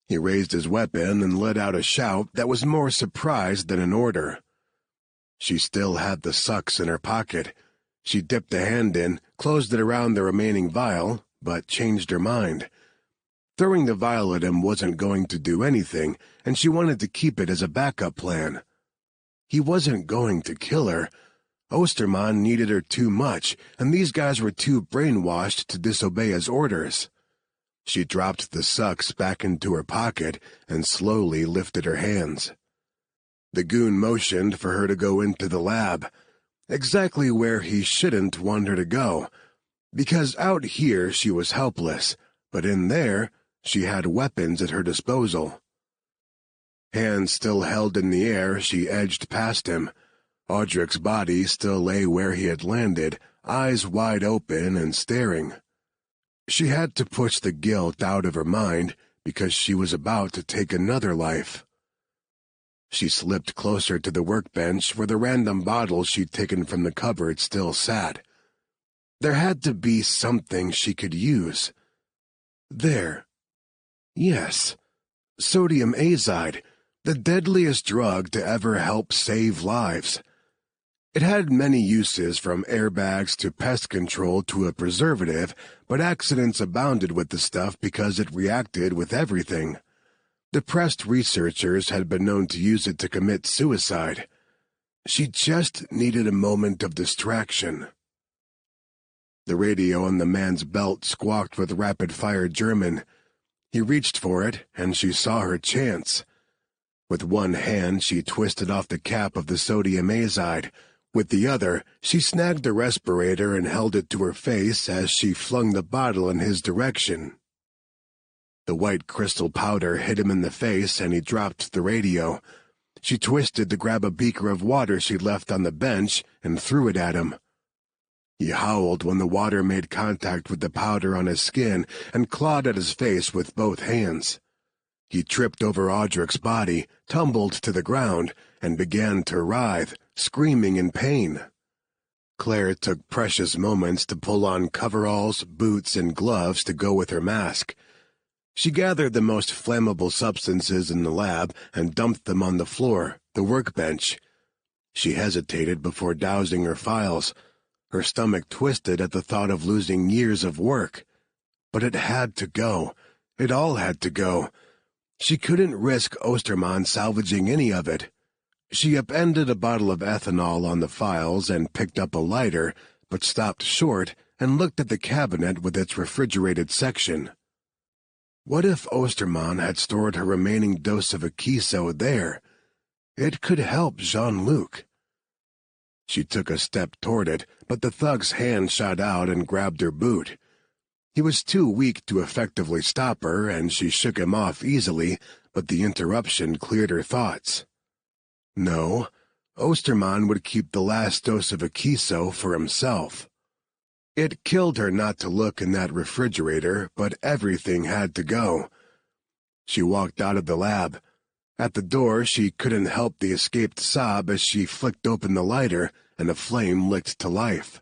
He raised his weapon and let out a shout that was more surprise than an order. She still had the sucks in her pocket. She dipped a hand in, closed it around the remaining vial, but changed her mind. Throwing the vial at him wasn't going to do anything, and she wanted to keep it as a backup plan. He wasn't going to kill her. Ostermann needed her too much, and these guys were too brainwashed to disobey his orders. She dropped the sucks back into her pocket and slowly lifted her hands. The goon motioned for her to go into the lab, exactly where he shouldn't want her to go, because out here she was helpless, but in there she had weapons at her disposal. Hands still held in the air, she edged past him. Audric's body still lay where he had landed, eyes wide open and staring. She had to push the guilt out of her mind because she was about to take another life. She slipped closer to the workbench where the random bottles she'd taken from the cupboard still sat. There had to be something she could use. There. Yes. Sodium azide, the deadliest drug to ever help save lives. It had many uses, from airbags to pest control to a preservative, but accidents abounded with the stuff because it reacted with everything. Depressed researchers had been known to use it to commit suicide. She just needed a moment of distraction. The radio on the man's belt squawked with rapid-fire German. He reached for it, and she saw her chance. With one hand, she twisted off the cap of the sodium azide. With the other, she snagged a respirator and held it to her face as she flung the bottle in his direction. The white crystal powder hit him in the face and he dropped the radio. She twisted to grab a beaker of water she'd left on the bench and threw it at him. He howled when the water made contact with the powder on his skin and clawed at his face with both hands. He tripped over Audrich's body, tumbled to the ground, and began to writhe, screaming in pain. Claire took precious moments to pull on coveralls, boots, and gloves to go with her mask. She gathered the most flammable substances in the lab and dumped them on the floor, the workbench. She hesitated before dousing her files. Her stomach twisted at the thought of losing years of work. But it had to go. It all had to go. She couldn't risk Osterman salvaging any of it. She upended a bottle of ethanol on the files and picked up a lighter, but stopped short and looked at the cabinet with its refrigerated section. What if Osterman had stored her remaining dose of Akiso there? It could help Jean-Luc. She took a step toward it, but the thug's hand shot out and grabbed her boot. He was too weak to effectively stop her, and she shook him off easily, but the interruption cleared her thoughts. No, Osterman would keep the last dose of Akiso for himself. It killed her not to look in that refrigerator, but everything had to go. She walked out of the lab. At the door, she couldn't help the escaped sob as she flicked open the lighter and a flame licked to life.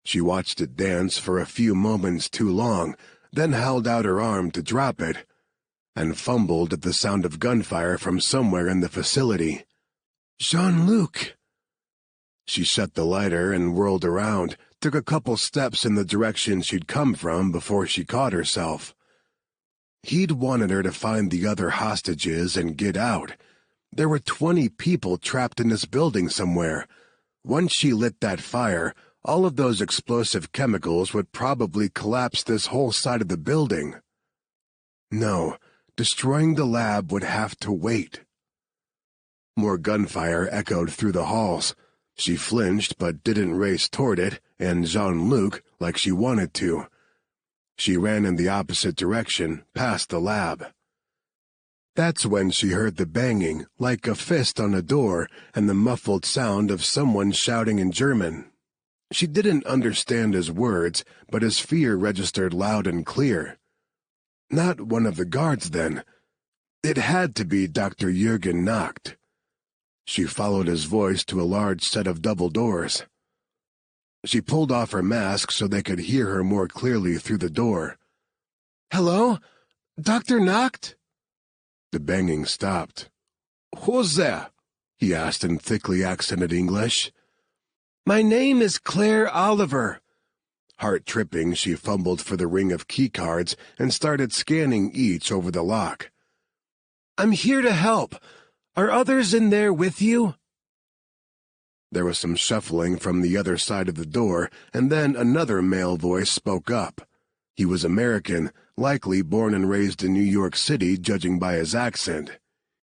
She watched it dance for a few moments too long, then held out her arm to drop it, and fumbled at the sound of gunfire from somewhere in the facility. Jean-Luc! She shut the lighter and whirled around, took a couple steps in the direction she'd come from before she caught herself. He'd wanted her to find the other hostages and get out. There were 20 people trapped in this building somewhere. Once she lit that fire, all of those explosive chemicals would probably collapse this whole side of the building. No, destroying the lab would have to wait. More gunfire echoed through the halls. She flinched but didn't race toward it, and Jean-Luc like she wanted to. She ran in the opposite direction, past the lab. That's when she heard the banging, like a fist on a door, and the muffled sound of someone shouting in German. She didn't understand his words, but his fear registered loud and clear. Not one of the guards, then. It had to be Dr. Jürgen Nacht. She followed his voice to a large set of double doors. She pulled off her mask so they could hear her more clearly through the door. "Hello? Dr. Nacht?" The banging stopped. "Who's there?" he asked in thickly accented English. "My name is Claire Oliver." Heart-tripping, she fumbled for the ring of keycards and started scanning each over the lock. "I'm here to help. Are others in there with you?" There was some shuffling from the other side of the door, and then another male voice spoke up. He was American, likely born and raised in New York City, judging by his accent.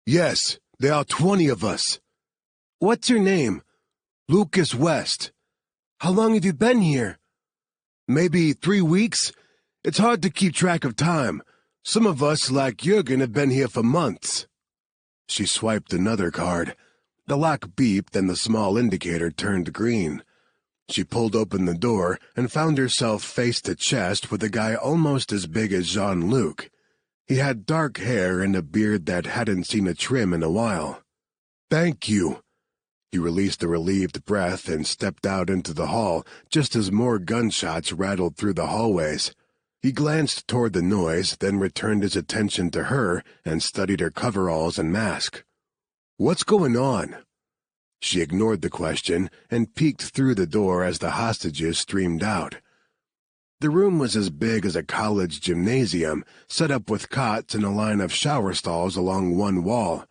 "Yes, there are 20 of us." "What's your name?" "Lucas West." "How long have you been here?" "Maybe 3 weeks. It's hard to keep track of time. Some of us, like Jürgen, have been here for months." She swiped another card. The lock beeped and the small indicator turned green. She pulled open the door and found herself face to chest with a guy almost as big as Jean-Luc. He had dark hair and a beard that hadn't seen a trim in a while. "Thank you." He released a relieved breath and stepped out into the hall just as more gunshots rattled through the hallways. He glanced toward the noise, then returned his attention to her and studied her coveralls and mask. "What's going on?" She ignored the question and peeked through the door as the hostages streamed out. The room was as big as a college gymnasium, set up with cots and a line of shower stalls along one wall.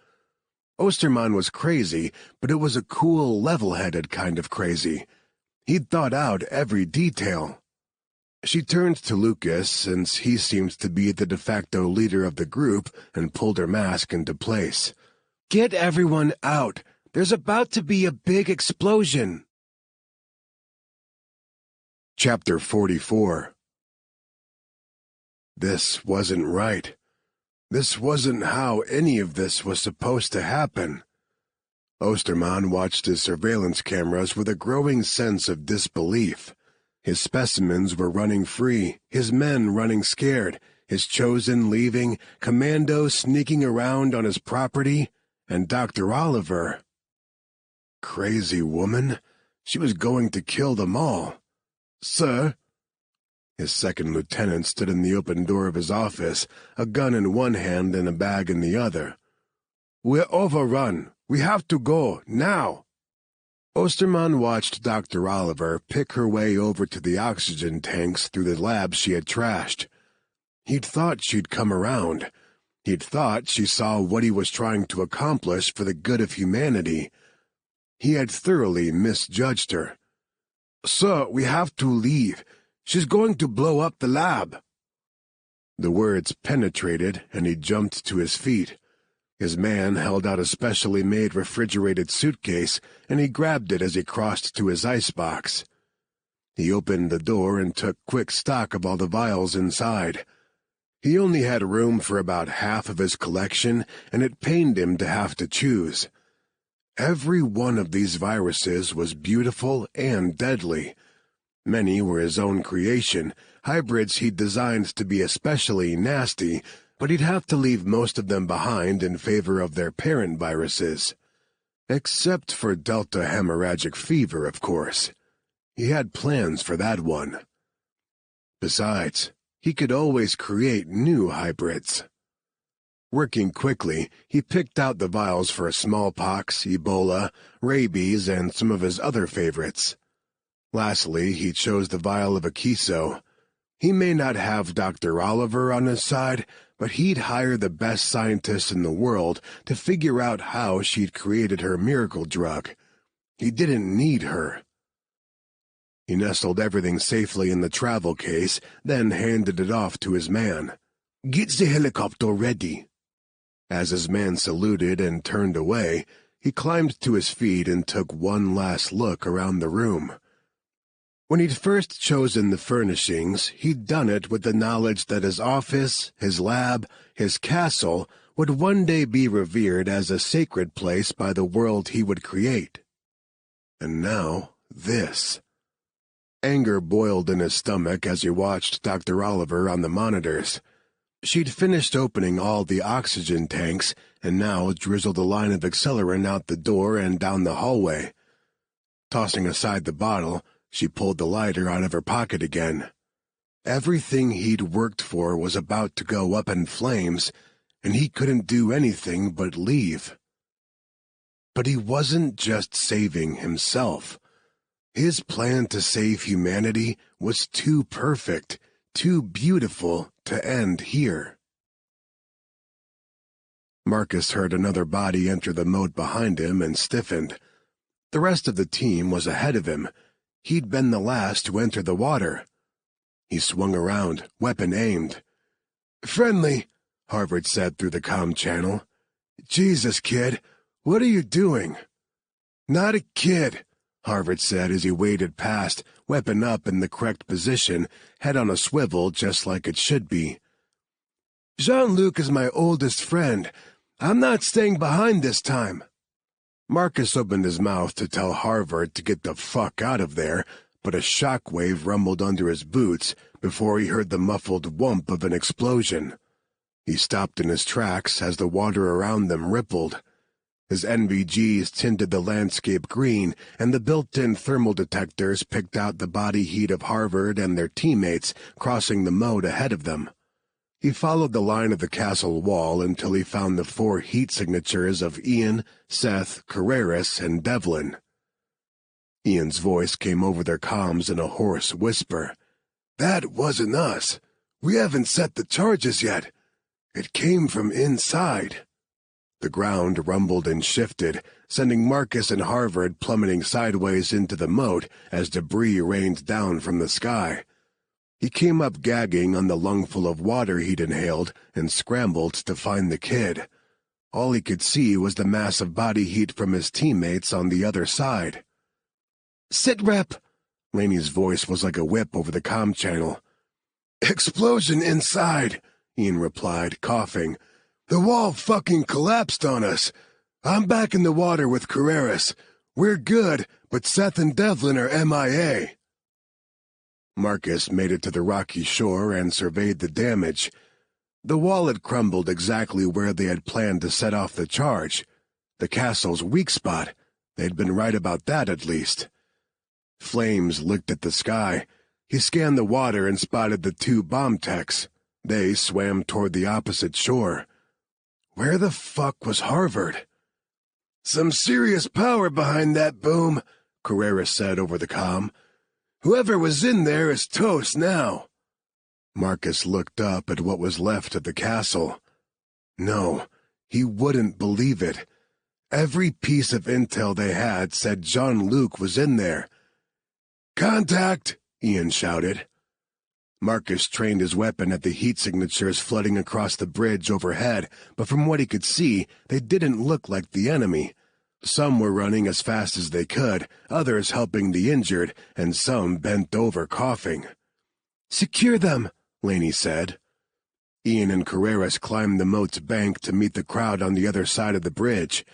Osterman was crazy, but it was a cool, level-headed kind of crazy. He'd thought out every detail. She turned to Lucas, since he seemed to be the de facto leader of the group, and pulled her mask into place. Get everyone out. There's about to be a big explosion. Chapter 44. This wasn't right. This wasn't how any of this was supposed to happen. Osterman watched his surveillance cameras with a growing sense of disbelief. His specimens were running free, his men running scared, his chosen leaving, commandos sneaking around on his property, and Dr. Oliver. Crazy woman. She was going to kill them all. Sir? His second lieutenant stood in the open door of his office, a gun in one hand and a bag in the other. We're overrun. We have to go, now. Osterman watched Dr. Oliver pick her way over to the oxygen tanks through the labs she had trashed. He'd thought she'd come around. He'd thought she saw what he was trying to accomplish for the good of humanity. He had thoroughly misjudged her. Sir, we have to leave. She's going to blow up the lab. The words penetrated, and he jumped to his feet. His man held out a specially made refrigerated suitcase, and he grabbed it as he crossed to his icebox. He opened the door and took quick stock of all the vials inside. He only had room for about half of his collection, and it pained him to have to choose. Every one of these viruses was beautiful and deadly. Many were his own creation, hybrids he'd designed to be especially nasty, but he'd have to leave most of them behind in favor of their parent viruses. Except for Delta hemorrhagic fever, of course. He had plans for that one. Besides, he could always create new hybrids. Working quickly, he picked out the vials for smallpox, Ebola, rabies, and some of his other favorites. Lastly, he chose the vial of Akiso. He may not have Dr. Oliver on his side, but he'd hire the best scientists in the world to figure out how she'd created her miracle drug. He didn't need her. He nestled everything safely in the travel case, then handed it off to his man. Get the helicopter ready. As his man saluted and turned away, he climbed to his feet and took one last look around the room. When he'd first chosen the furnishings, he'd done it with the knowledge that his office, his lab, his castle would one day be revered as a sacred place by the world he would create. And now, this. Anger boiled in his stomach as he watched Dr. Oliver on the monitors. She'd finished opening all the oxygen tanks and now drizzled a line of accelerant out the door and down the hallway. Tossing aside the bottle, she pulled the lighter out of her pocket again. Everything he'd worked for was about to go up in flames, and he couldn't do anything but leave. But he wasn't just saving himself. His plan to save humanity was too perfect, too beautiful to end here. Marcus heard another body enter the moat behind him and stiffened. The rest of the team was ahead of him. He'd been the last to enter the water. He swung around, weapon aimed. "Friendly," Harvard said through the comm channel. "Jesus, kid, what are you doing?" "Not a kid," Harvard said as he waded past, weapon up in the correct position, head on a swivel just like it should be. "Jean-Luc is my oldest friend. I'm not staying behind this time." Marcus opened his mouth to tell Harvard to get the fuck out of there, but a shockwave rumbled under his boots before he heard the muffled whump of an explosion. He stopped in his tracks as the water around them rippled. His NVGs tinted the landscape green, and the built-in thermal detectors picked out the body heat of Harvard and their teammates crossing the moat ahead of them. He followed the line of the castle wall until he found the 4 heat signatures of Ian, Seth, Carreras, and Devlin. Ian's voice came over their comms in a hoarse whisper. "That wasn't us. We haven't set the charges yet. It came from inside." The ground rumbled and shifted, sending Marcus and Harvard plummeting sideways into the moat as debris rained down from the sky. He came up gagging on the lungful of water he'd inhaled and scrambled to find the kid. All he could see was the massive body heat from his teammates on the other side. "Sit rep!" Laney's voice was like a whip over the comm channel. "Explosion inside," Ian replied, coughing. "The wall fucking collapsed on us. I'm back in the water with Carreras. We're good, but Seth and Devlin are MIA. Marcus made it to the rocky shore and surveyed the damage. The wall had crumbled exactly where they had planned to set off the charge. The castle's weak spot. They'd been right about that, at least. Flames licked at the sky. He scanned the water and spotted the 2 bomb techs. They swam toward the opposite shore. Where the fuck was Harvard? "Some serious power behind that boom," Carreras said over the comm. "Whoever was in there is toast now." Marcus looked up at what was left of the castle. No, he wouldn't believe it. Every piece of intel they had said Jean-Luc was in there. "Contact!" Ian shouted. Marcus trained his weapon at the heat signatures flooding across the bridge overhead, but from what he could see, they didn't look like the enemy. Some were running as fast as they could, others helping the injured, and some bent over coughing. "Secure them," Laney said. Ian and Carreras climbed the moat's bank to meet the crowd on the other side of the bridge.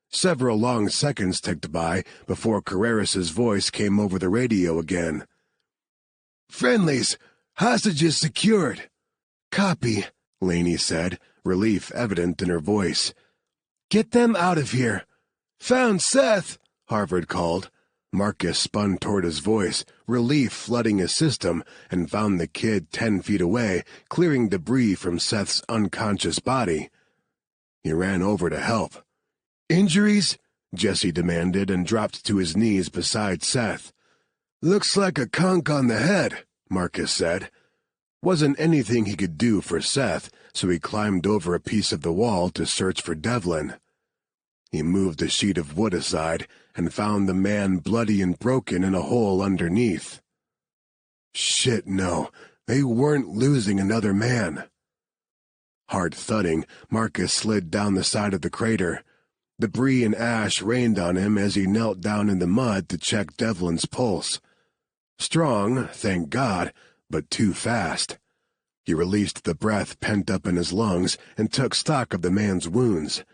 Several long seconds ticked by before Carreras's voice came over the radio again. "Friendlies! Hostages secured!" "Copy," Laney said, relief evident in her voice. "Get them out of here." "Found Seth!" Harvard called. Marcus spun toward his voice, relief flooding his system, and found the kid 10 feet away, clearing debris from Seth's unconscious body. He ran over to help. "Injuries?" Jesse demanded and dropped to his knees beside Seth. "Looks like a conk on the head," Marcus said. Wasn't anything he could do for Seth, so he climbed over a piece of the wall to search for Devlin. He moved a sheet of wood aside and found the man bloody and broken in a hole underneath. Shit, no, they weren't losing another man. Hard thudding, Marcus slid down the side of the crater. Debris and ash rained on him as he knelt down in the mud to check Devlin's pulse. Strong, thank God, but too fast. He released the breath pent up in his lungs and took stock of the man's wounds.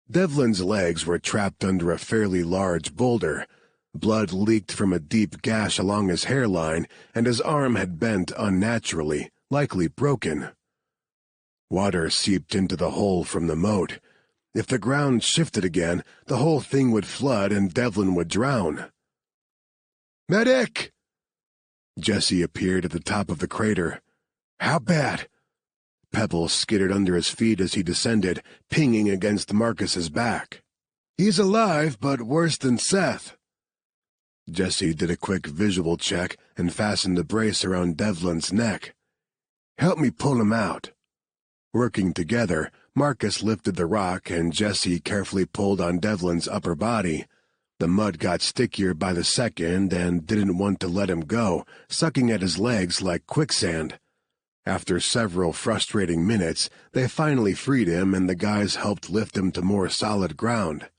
Devlin's legs were trapped under a fairly large boulder. Blood leaked from a deep gash along his hairline, and his arm had bent unnaturally, likely broken. Water seeped into the hole from the moat. If the ground shifted again, the whole thing would flood and Devlin would drown. "Medic!" Jesse appeared at the top of the crater. "How bad?" Pebbles skittered under his feet as he descended, pinging against Marcus's back. "He's alive, but worse than Seth." Jesse did a quick visual check and fastened a brace around Devlin's neck. "Help me pull him out." Working together, Marcus lifted the rock and Jesse carefully pulled on Devlin's upper body. The mud got stickier by the second and didn't want to let him go, sucking at his legs like quicksand. After several frustrating minutes, they finally freed him and the guys helped lift him to more solid ground.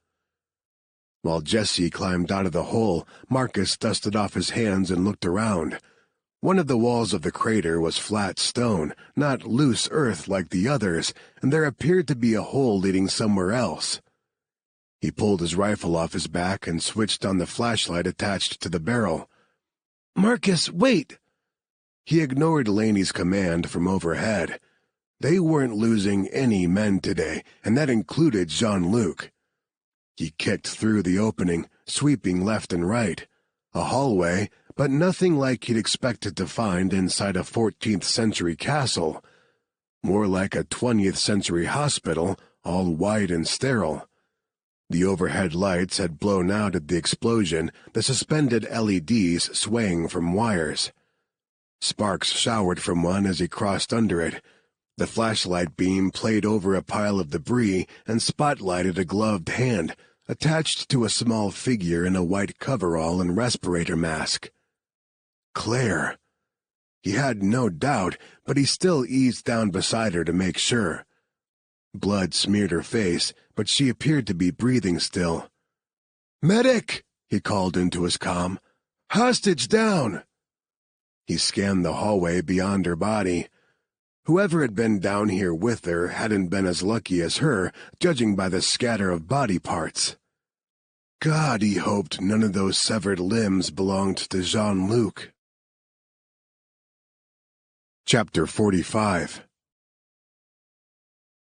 While Jesse climbed out of the hole, Marcus dusted off his hands and looked around. One of the walls of the crater was flat stone, not loose earth like the others, and there appeared to be a hole leading somewhere else. He pulled his rifle off his back and switched on the flashlight attached to the barrel. "Marcus, wait!" He ignored Laney's command from overhead. They weren't losing any men today, and that included Jean-Luc. He kicked through the opening, sweeping left and right. A hallway, but nothing like he'd expected to find inside a 14th-century castle. More like a 20th-century hospital, all white and sterile. The overhead lights had blown out at the explosion, the suspended LEDs swaying from wires. Sparks showered from one as he crossed under it. The flashlight beam played over a pile of debris and spotlighted a gloved hand, attached to a small figure in a white coverall and respirator mask. Claire. He had no doubt, but he still eased down beside her to make sure. Blood smeared her face, but she appeared to be breathing still. "Medic!" he called into his comm. "Hostage down!" He scanned the hallway beyond her body. Whoever had been down here with her hadn't been as lucky as her, judging by the scatter of body parts. God, he hoped none of those severed limbs belonged to Jean-Luc. Chapter 45.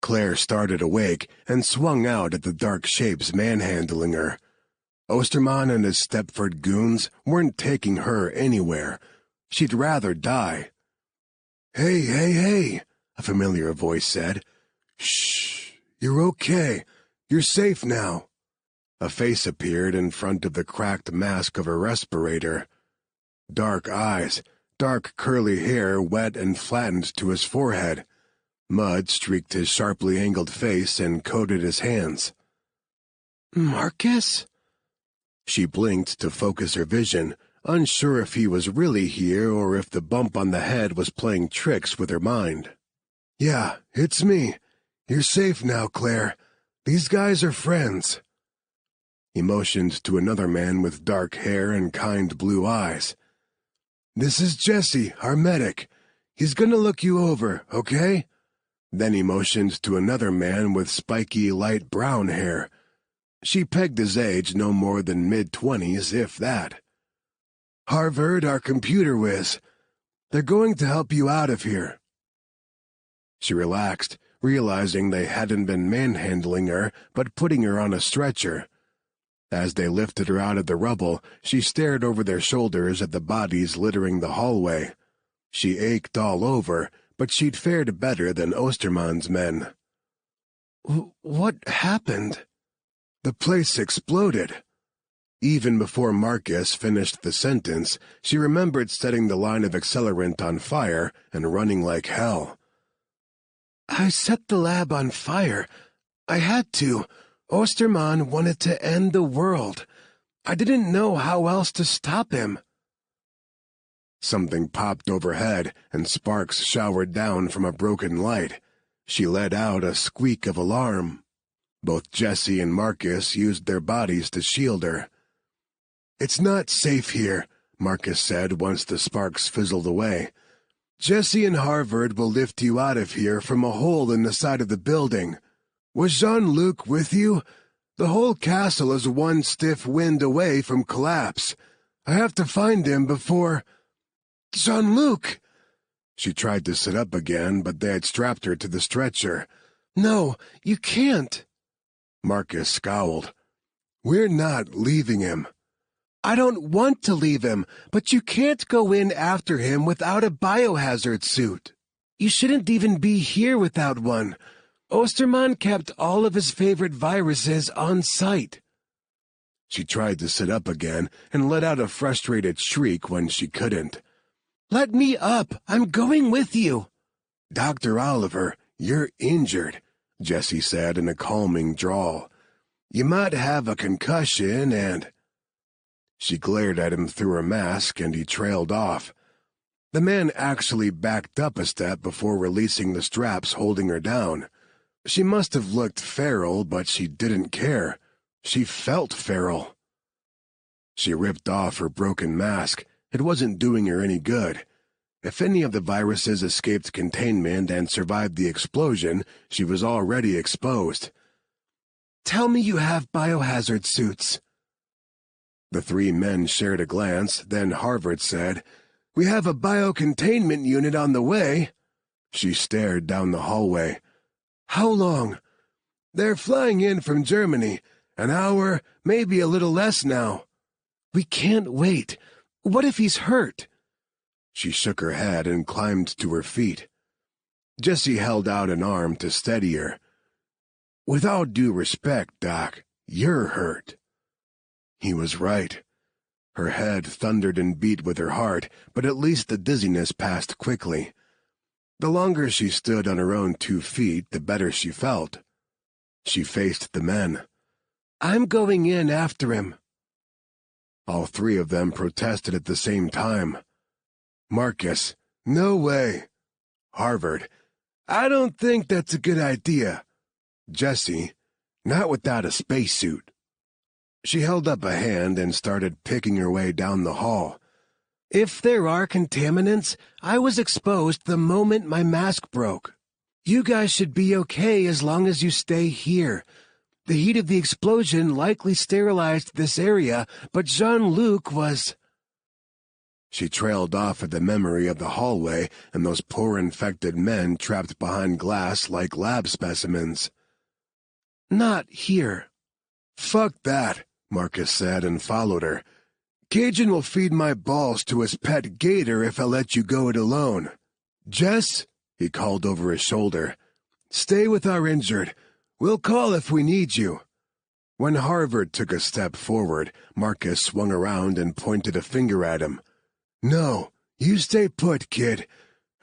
Claire started awake and swung out at the dark shapes manhandling her. Osterman and his Stepford goons weren't taking her anywhere. She'd rather die. "Hey, hey, hey," a familiar voice said. "Shh, you're okay. You're safe now." A face appeared in front of the cracked mask of a respirator. Dark eyes, dark curly hair wet and flattened to his forehead. Mud streaked his sharply angled face and coated his hands. "Marcus?" She blinked to focus her vision, unsure if he was really here or if the bump on the head was playing tricks with her mind. "Yeah, it's me. You're safe now, Claire. These guys are friends." He motioned to another man with dark hair and kind blue eyes. "This is Jesse, our medic. He's gonna look you over, okay?" Then he motioned to another man with spiky light brown hair. She pegged his age no more than mid-20s, if that. "Harvard, our computer whiz. They're going to help you out of here." She relaxed, realizing they hadn't been manhandling her, but putting her on a stretcher. As they lifted her out of the rubble, she stared over their shoulders at the bodies littering the hallway. She ached all over, but she'd fared better than Osterman's men. "What happened?" "The place exploded." Even before Marcus finished the sentence, she remembered setting the line of accelerant on fire and running like hell. "I set the lab on fire. I had to. Osterman wanted to end the world. I didn't know how else to stop him." Something popped overhead, and sparks showered down from a broken light. She let out a squeak of alarm. Both Jesse and Marcus used their bodies to shield her. "It's not safe here," Marcus said once the sparks fizzled away. "Jesse and Harvard will lift you out of here from a hole in the side of the building. Was Jean-Luc with you? The whole castle is one stiff wind away from collapse. I have to find him before—" "Jean-Luc!" She tried to sit up again, but they had strapped her to the stretcher. "No, you can't." Marcus scowled. "We're not leaving him." "I don't want to leave him, but you can't go in after him without a biohazard suit. You shouldn't even be here without one. Osterman kept all of his favorite viruses on site." She tried to sit up again and let out a frustrated shriek when she couldn't. "Let me up! I'm going with you!" "Dr. Oliver, you're injured," Jesse said in a calming drawl. "You might have a concussion and—" She glared at him through her mask, and he trailed off. The man actually backed up a step before releasing the straps holding her down. She must have looked feral, but she didn't care. She felt feral. She ripped off her broken mask. It wasn't doing her any good. If any of the viruses escaped containment and survived the explosion, she was already exposed. "Tell me you have biohazard suits." The three men shared a glance, then Harvard said, "We have a biocontainment unit on the way." She stared down the hallway. "How long?" "They're flying in from Germany. An hour, maybe a little less now." "We can't wait. What if he's hurt?" She shook her head and climbed to her feet. Jesse held out an arm to steady her. "With all due respect, Doc, you're hurt." He was right. Her head thundered and beat with her heart, but at least the dizziness passed quickly. The longer she stood on her own 2 feet, the better she felt. She faced the men. "I'm going in after him." All three of them protested at the same time. Marcus, "No way." Harvard, "I don't think that's a good idea." Jessie, not without a spacesuit. She held up a hand and started picking her way down the hall. If there are contaminants, I was exposed the moment my mask broke. You guys should be okay as long as you stay here. The heat of the explosion likely sterilized this area, but Jean-Luc was... She trailed off at the memory of the hallway and those poor infected men trapped behind glass like lab specimens. Not here. Fuck that, Marcus said and followed her. Cajun will feed my balls to his pet gator if I let you go it alone. Jess, he called over his shoulder, stay with our injured. We'll call if we need you. When Harvard took a step forward, Marcus swung around and pointed a finger at him. No, you stay put, kid.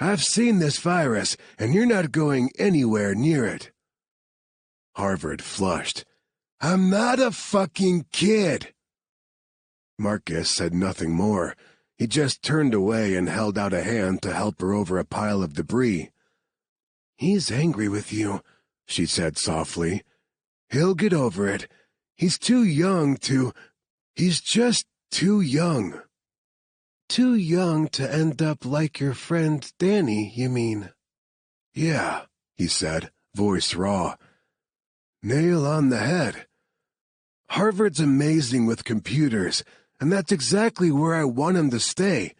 I've seen this virus, and you're not going anywhere near it. Harvard flushed. I'm not a fucking kid. Marcus said nothing more. He just turned away and held out a hand to help her over a pile of debris. He's angry with you, she said softly. He'll get over it. He's too young to... He's just too young. Too young to end up like your friend Danny, you mean? Yeah, he said, voice raw. Nail on the head. Harvard's amazing with computers, and that's exactly where I want him to stay.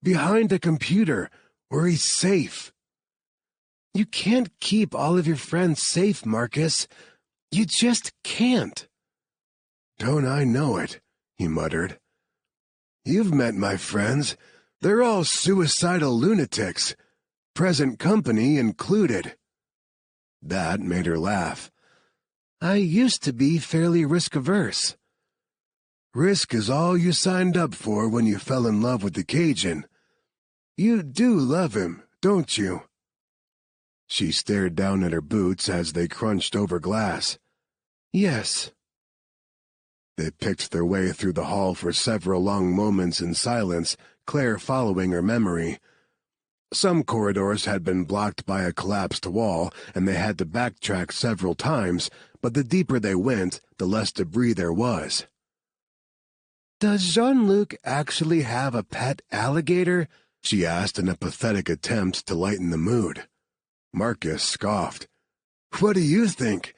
Behind a computer, where he's safe. You can't keep all of your friends safe, Marcus. You just can't. Don't I know it, he muttered. You've met my friends. They're all suicidal lunatics, present company included. That made her laugh. I used to be fairly risk-averse. Risk is all you signed up for when you fell in love with the Cajun. You do love him, don't you? She stared down at her boots as they crunched over glass. Yes. They picked their way through the hall for several long moments in silence, Claire following her memory. Some corridors had been blocked by a collapsed wall, and they had to backtrack several times, but the deeper they went, the less debris there was. Does Jean-Luc actually have a pet alligator? She asked in a pathetic attempt to lighten the mood. Marcus scoffed. What do you think?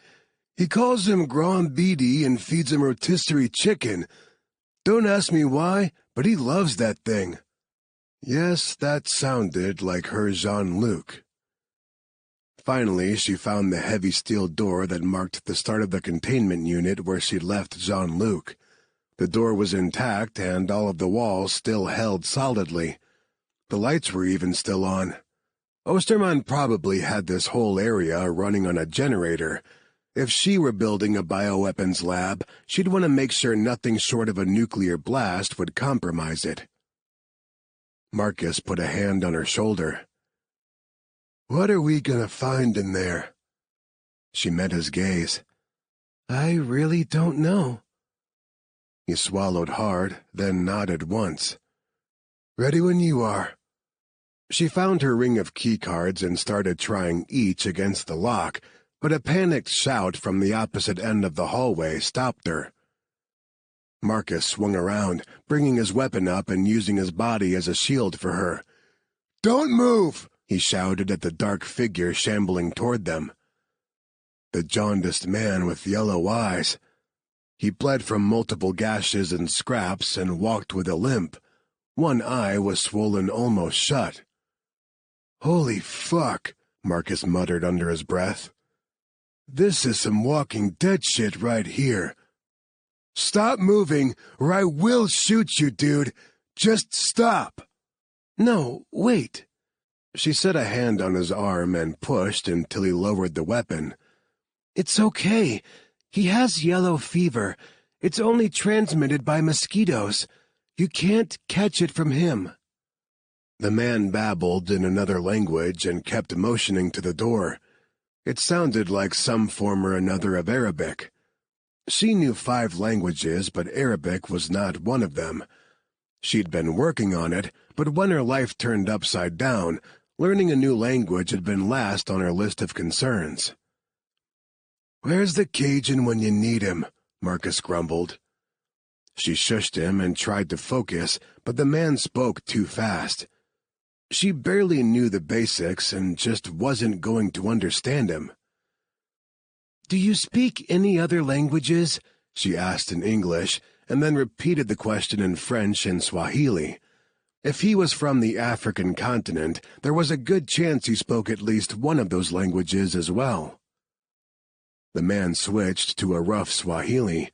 He calls him Grand Beady and feeds him rotisserie chicken. Don't ask me why, but he loves that thing. Yes, that sounded like her Jean-Luc. Finally, she found the heavy steel door that marked the start of the containment unit where she'd left Jean-Luc. The door was intact, and all of the walls still held solidly. The lights were even still on. Osterman probably had this whole area running on a generator. If she were building a bioweapons lab, she'd want to make sure nothing short of a nuclear blast would compromise it. Marcus put a hand on her shoulder. What are we gonna find in there? She met his gaze. I really don't know. He swallowed hard, then nodded once. Ready when you are. She found her ring of keycards and started trying each against the lock, but a panicked shout from the opposite end of the hallway stopped her. Marcus swung around, bringing his weapon up and using his body as a shield for her. Don't move! He shouted at the dark figure shambling toward them. The jaundiced man with yellow eyes. He bled from multiple gashes and scraps and walked with a limp. One eye was swollen almost shut. Holy fuck, Marcus muttered under his breath. This is some Walking Dead shit right here. Stop moving, or I will shoot you, dude. Just stop. No, wait. She set a hand on his arm and pushed until he lowered the weapon. It's okay. He has yellow fever. It's only transmitted by mosquitoes. You can't catch it from him. The man babbled in another language and kept motioning to the door. It sounded like some form or another of Arabic. She knew 5 languages, but Arabic was not one of them. She'd been working on it, but when her life turned upside down, learning a new language had been last on her list of concerns. "Where's the Cajun when you need him?" Marcus grumbled. She shushed him and tried to focus, but the man spoke too fast. She barely knew the basics and just wasn't going to understand him. "Do you speak any other languages?" she asked in English, and then repeated the question in French and Swahili. If he was from the African continent, there was a good chance he spoke at least one of those languages as well. The man switched to a rough Swahili.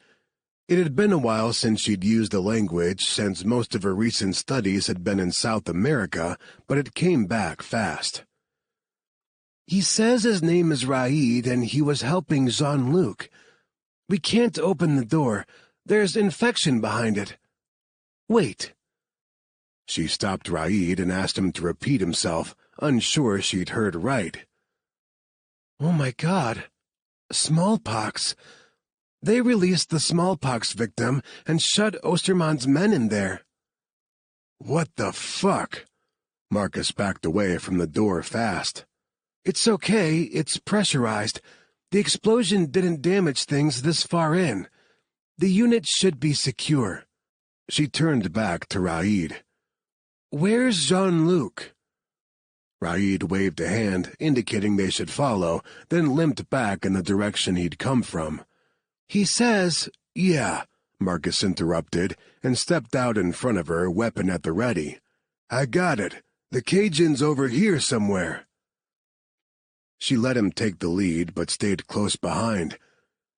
It had been a while since she'd used the language, since most of her recent studies had been in South America, but it came back fast. "He says his name is Raid and he was helping Jean-Luc. We can't open the door. There's infection behind it. Wait." She stopped Raid and asked him to repeat himself, unsure she'd heard right. "Oh my God. Smallpox. They released the smallpox victim and shut Osterman's men in there." "What the fuck?" Marcus backed away from the door fast. "It's okay, it's pressurized. The explosion didn't damage things this far in. The unit should be secure." She turned back to Raid. "Where's Jean-Luc?" Raid waved a hand, indicating they should follow, then limped back in the direction he'd come from. "He says—" "Yeah," Marcus interrupted, and stepped out in front of her, weapon at the ready. "I got it. The Cajun's over here somewhere." She let him take the lead, but stayed close behind.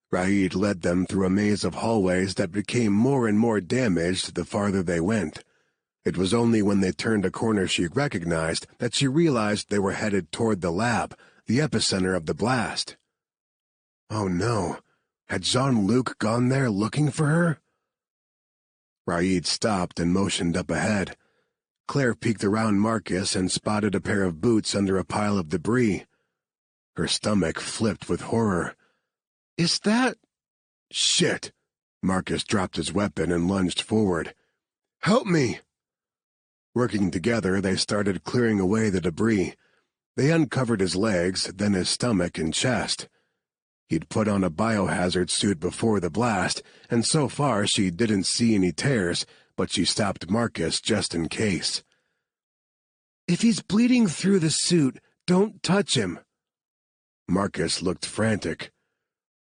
Raid led them through a maze of hallways that became more and more damaged the farther they went. It was only when they turned a corner she recognized that she realized they were headed toward the lab, the epicenter of the blast. Oh no, had Jean-Luc gone there looking for her? Raid stopped and motioned up ahead. Claire peeked around Marcus and spotted a pair of boots under a pile of debris. Her stomach flipped with horror. "Is that—" "Shit!" Marcus dropped his weapon and lunged forward. "Help me!" Working together, they started clearing away the debris. They uncovered his legs, then his stomach and chest. He'd put on a biohazard suit before the blast, and so far she didn't see any tears, but she stopped Marcus just in case. "If he's bleeding through the suit, don't touch him." Marcus looked frantic.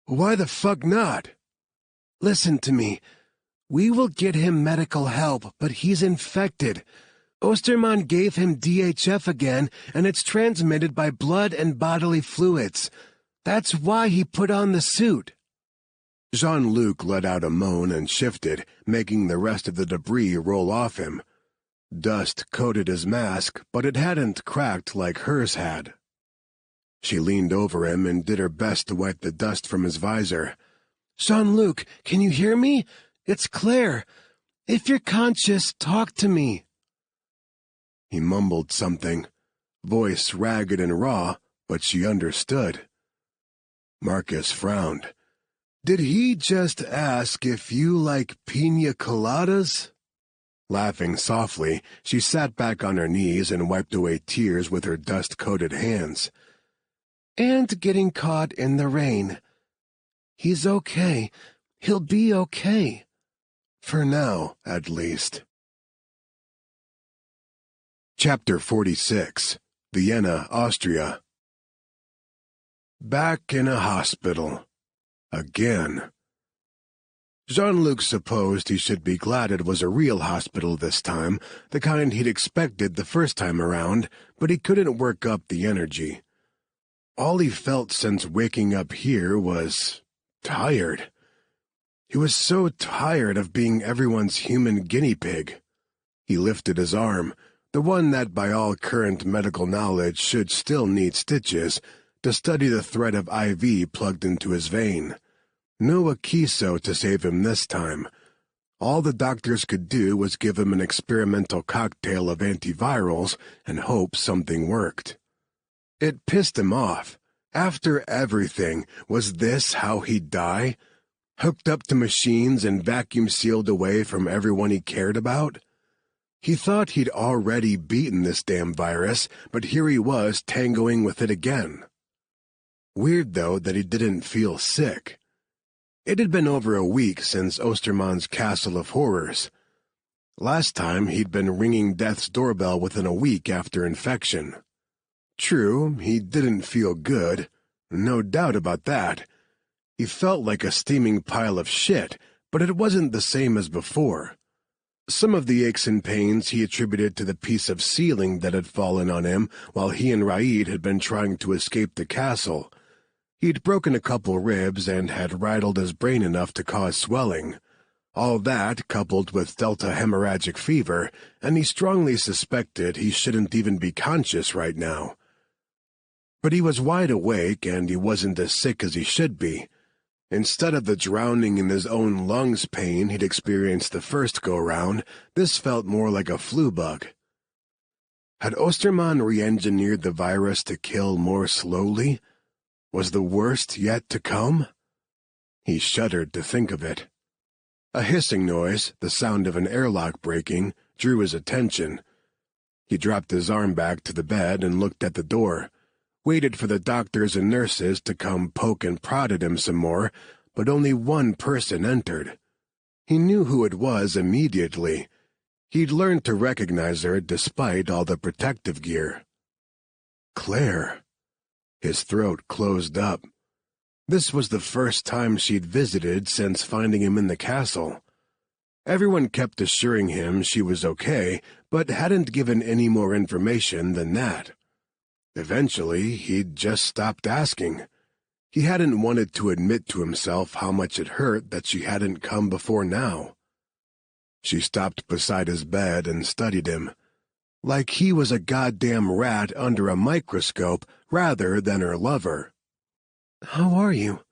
"Why the fuck not?" "Listen to me. We will get him medical help, but he's infected. Osterman gave him DHF again, and it's transmitted by blood and bodily fluids. That's why he put on the suit." Jean-Luc let out a moan and shifted, making the rest of the debris roll off him. Dust coated his mask, but it hadn't cracked like hers had. She leaned over him and did her best to wipe the dust from his visor. "Jean-Luc, can you hear me? It's Claire. If you're conscious, talk to me." He mumbled something, voice ragged and raw, but she understood. Marcus frowned. "Did he just ask if you like piña coladas?" Laughing softly, she sat back on her knees and wiped away tears with her dust-coated hands. "And getting caught in the rain. He's okay. He'll be okay. For now, at least." Chapter 46. Vienna, Austria. Back in a hospital. Again. Jean-Luc supposed he should be glad it was a real hospital this time, the kind he'd expected the first time around, but he couldn't work up the energy. All he felt since waking up here was tired. He was so tired of being everyone's human guinea pig. He lifted his arm, the one that by all current medical knowledge should still need stitches, to study the thread of IV plugged into his vein. No Akiso to save him this time. All the doctors could do was give him an experimental cocktail of antivirals and hope something worked. It pissed him off. After everything, was this how he'd die? Hooked up to machines and vacuum-sealed away from everyone he cared about? He thought he'd already beaten this damn virus, but here he was tangoing with it again. Weird, though, that he didn't feel sick. It had been over a week since Ostermann's Castle of Horrors. Last time, he'd been ringing death's doorbell within a week after infection. True, he didn't feel good. No doubt about that. He felt like a steaming pile of shit, but it wasn't the same as before. Some of the aches and pains he attributed to the piece of ceiling that had fallen on him while he and Raid had been trying to escape the castle. He'd broken a couple ribs and had rattled his brain enough to cause swelling. All that, coupled with delta hemorrhagic fever, and he strongly suspected he shouldn't even be conscious right now. But he was wide awake, and he wasn't as sick as he should be. Instead of the drowning in his own lungs pain he'd experienced the first go-round, this felt more like a flu bug. Had Ostermann re-engineered the virus to kill more slowly? Was the worst yet to come? He shuddered to think of it. A hissing noise, the sound of an airlock breaking, drew his attention. He dropped his arm back to the bed and looked at the door. Waited for the doctors and nurses to come poke and prod at him some more, but only one person entered. He knew who it was immediately. He'd learned to recognize her despite all the protective gear. Claire. His throat closed up. This was the first time she'd visited since finding him in the castle. Everyone kept assuring him she was okay, but hadn't given any more information than that. Eventually, he'd just stopped asking. He hadn't wanted to admit to himself how much it hurt that she hadn't come before now. She stopped beside his bed and studied him, like he was a goddamn rat under a microscope rather than her lover. "How are you?"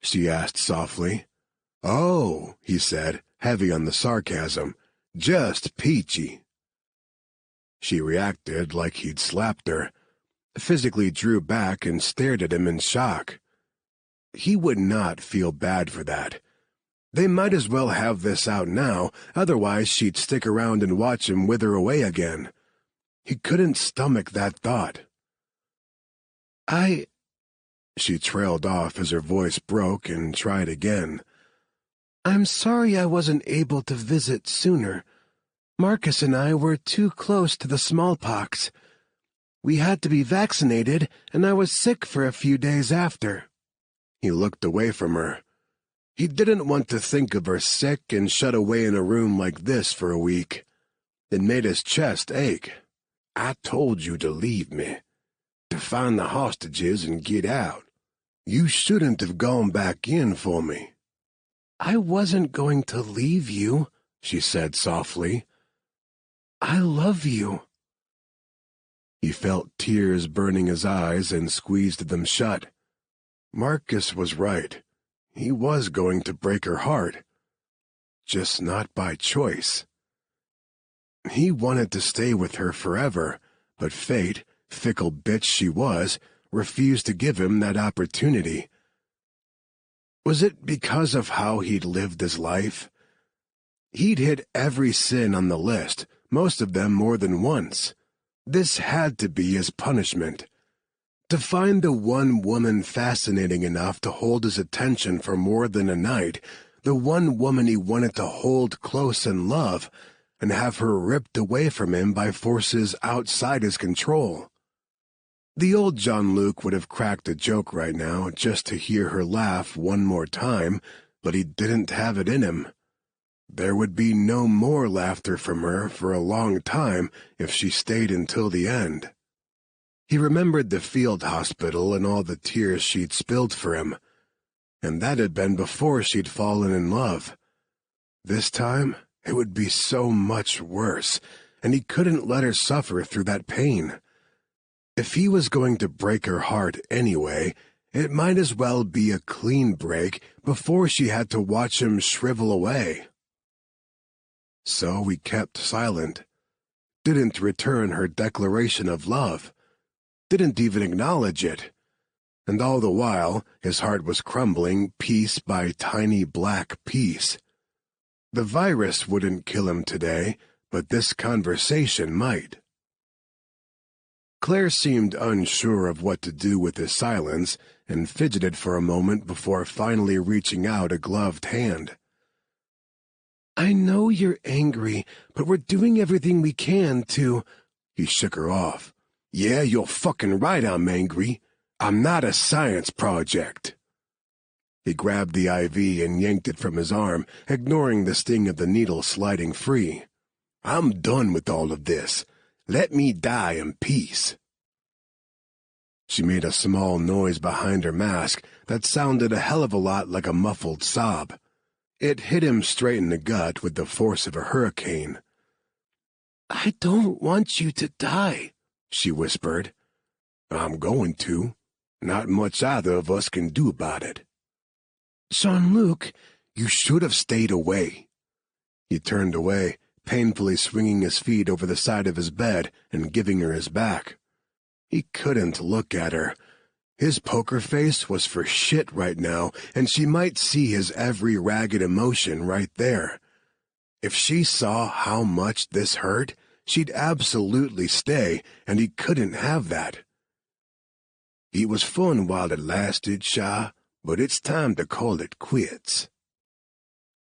she asked softly. "Oh," he said, heavy on the sarcasm, "just peachy." She reacted like he'd slapped her, physically drew back and stared at him in shock. He would not feel bad for that. They might as well have this out now, otherwise she'd stick around and watch him wither away again. He couldn't stomach that thought. She trailed off as her voice broke and tried again. "I'm sorry I wasn't able to visit sooner. Marcus and I were too close to the smallpox. We had to be vaccinated, and I was sick for a few days after." He looked away from her. He didn't want to think of her sick and shut away in a room like this for a week. It made his chest ache. "I told you to leave me, to find the hostages and get out. You shouldn't have gone back in for me." "I wasn't going to leave you," she said softly. "I love you." He felt tears burning his eyes and squeezed them shut. Marcus was right. He was going to break her heart. Just not by choice. He wanted to stay with her forever, but fate, fickle bitch she was, refused to give him that opportunity. Was it because of how he'd lived his life? He'd hit every sin on the list, most of them more than once. This had to be his punishment. To find the one woman fascinating enough to hold his attention for more than a night, the one woman he wanted to hold close and love, and have her ripped away from him by forces outside his control. The old John Luke would have cracked a joke right now just to hear her laugh one more time, but he didn't have it in him. There would be no more laughter from her for a long time if she stayed until the end. He remembered the field hospital and all the tears she'd spilled for him, and that had been before she'd fallen in love. This time, it would be so much worse, and he couldn't let her suffer through that pain. If he was going to break her heart anyway, it might as well be a clean break before she had to watch him shrivel away. So he kept silent, didn't return her declaration of love, didn't even acknowledge it. And all the while, his heart was crumbling piece by tiny black piece. The virus wouldn't kill him today, but this conversation might. Claire seemed unsure of what to do with his silence and fidgeted for a moment before finally reaching out a gloved hand. I know you're angry, but we're doing everything we can to— He shook her off. Yeah, you're fucking right I'm angry. I'm not a science project. He grabbed the IV and yanked it from his arm, ignoring the sting of the needle sliding free. I'm done with all of this. Let me die in peace. She made a small noise behind her mask that sounded a hell of a lot like a muffled sob. It hit him straight in the gut with the force of a hurricane. I don't want you to die, she whispered. I'm going to. Not much either of us can do about it. Jean-Luc, you should have stayed away. He turned away, painfully swinging his feet over the side of his bed and giving her his back. He couldn't look at her. His poker face was for shit right now, and she might see his every ragged emotion right there. If she saw how much this hurt, she'd absolutely stay, and he couldn't have that. It was fun while it lasted, Shah, but it's time to call it quits.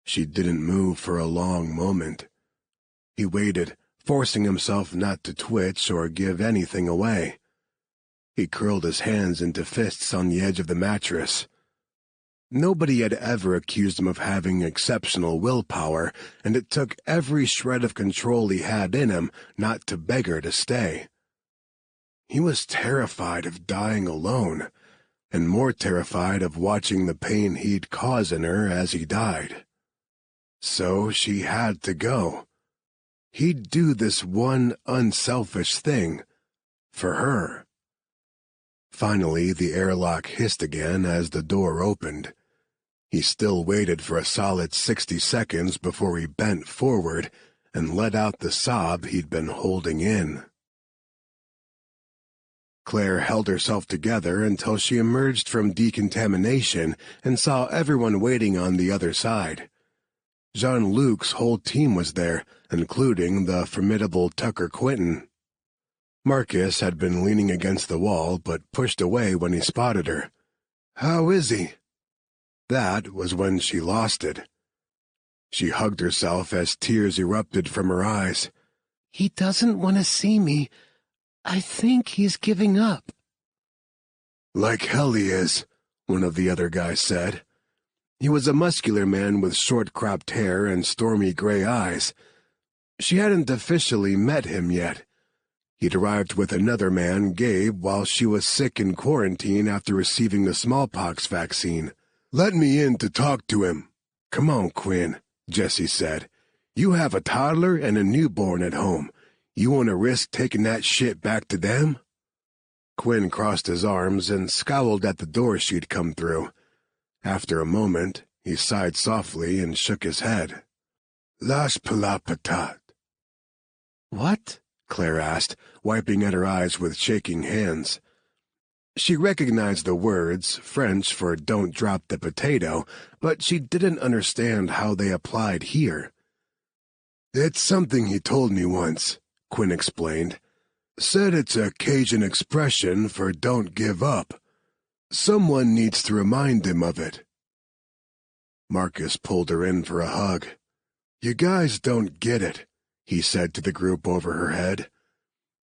She didn't move for a long moment. He waited, forcing himself not to twitch or give anything away. He curled his hands into fists on the edge of the mattress. Nobody had ever accused him of having exceptional willpower, and it took every shred of control he had in him not to beg her to stay. He was terrified of dying alone, and more terrified of watching the pain he'd cause in her as he died. So she had to go. He'd do this one unselfish thing for her. Finally, the airlock hissed again as the door opened. He still waited for a solid 60 seconds before he bent forward and let out the sob he'd been holding in. Claire held herself together until she emerged from decontamination and saw everyone waiting on the other side. Jean-Luc's whole team was there, including the formidable Tucker Quinton. Marcus had been leaning against the wall, but pushed away when he spotted her. "How is he?" That was when she lost it. She hugged herself as tears erupted from her eyes. He doesn't want to see me. I think he's giving up. Like hell he is, one of the other guys said. He was a muscular man with short-cropped hair and stormy gray eyes. She hadn't officially met him yet. He'd arrived with another man, Gabe, while she was sick in quarantine after receiving the smallpox vaccine. "Let me in to talk to him." "Come on, Quinn," Jesse said. "You have a toddler and a newborn at home. You want to risk taking that shit back to them?" Quinn crossed his arms and scowled at the door she'd come through. After a moment, he sighed softly and shook his head. "Lâche la patate." "What?" Claire asked, wiping at her eyes with shaking hands. She recognized the words, French for "don't drop the potato," but she didn't understand how they applied here. "It's something he told me once," Quinn explained. "Said it's a Cajun expression for don't give up. Someone needs to remind him of it." Marcus pulled her in for a hug. "You guys don't get it," he said to the group over her head.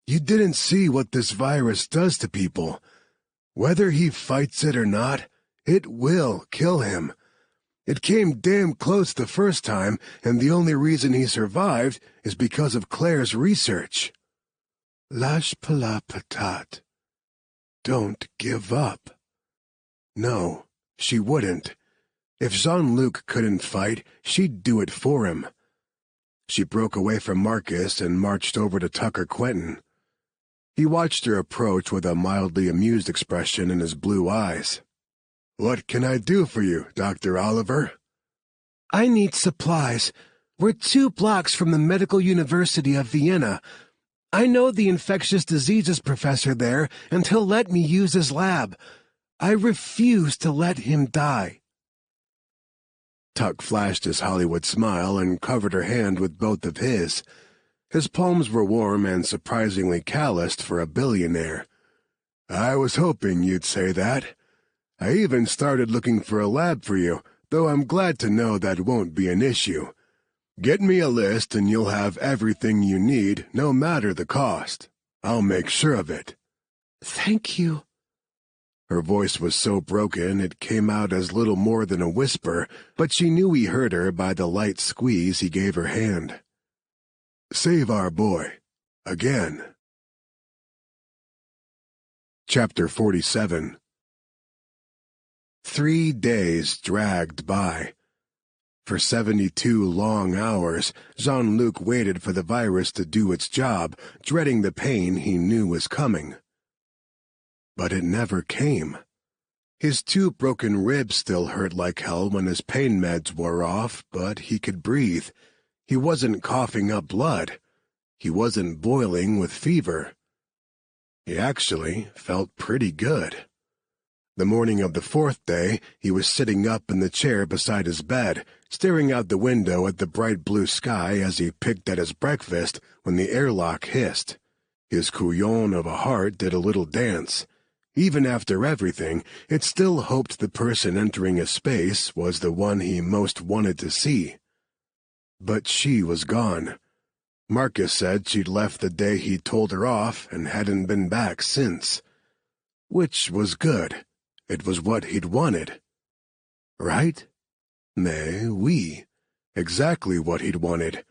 "You didn't see what this virus does to people. Whether he fights it or not, it will kill him. It came damn close the first time, and the only reason he survived is because of Claire's research." Lâche la patate. Don't give up. No, she wouldn't. If Jean-Luc couldn't fight, she'd do it for him. She broke away from Marcus and marched over to Tucker Quinton. He watched her approach with a mildly amused expression in his blue eyes. "What can I do for you, Dr. Oliver?" "I need supplies. We're 2 blocks from the Medical University of Vienna. I know the infectious diseases professor there, and he'll let me use his lab. I refuse to let him die." Tuck flashed his Hollywood smile and covered her hand with both of his. His palms were warm and surprisingly calloused for a billionaire. "I was hoping you'd say that. I even started looking for a lab for you, though I'm glad to know that won't be an issue. Get me a list and you'll have everything you need, no matter the cost. I'll make sure of it." "Thank you." Her voice was so broken it came out as little more than a whisper, but she knew he heard her by the light squeeze he gave her hand. "Save our boy. Again." Chapter 47. 3 days dragged by. For 72 long hours, Jean-Luc waited for the virus to do its job, dreading the pain he knew was coming. But it never came. His 2 broken ribs still hurt like hell when his pain meds wore off, but he could breathe. He wasn't coughing up blood. He wasn't boiling with fever. He actually felt pretty good. The morning of the 4th day, he was sitting up in the chair beside his bed, staring out the window at the bright blue sky as he picked at his breakfast when the airlock hissed. His couillon of a heart did a little dance. Even after everything, it still hoped the person entering his space was the one he most wanted to see. But she was gone. Marcus said she'd left the day he told her off and hadn't been back since. Which was good. It was what he'd wanted. Right? Mais oui. Exactly what he'd wanted.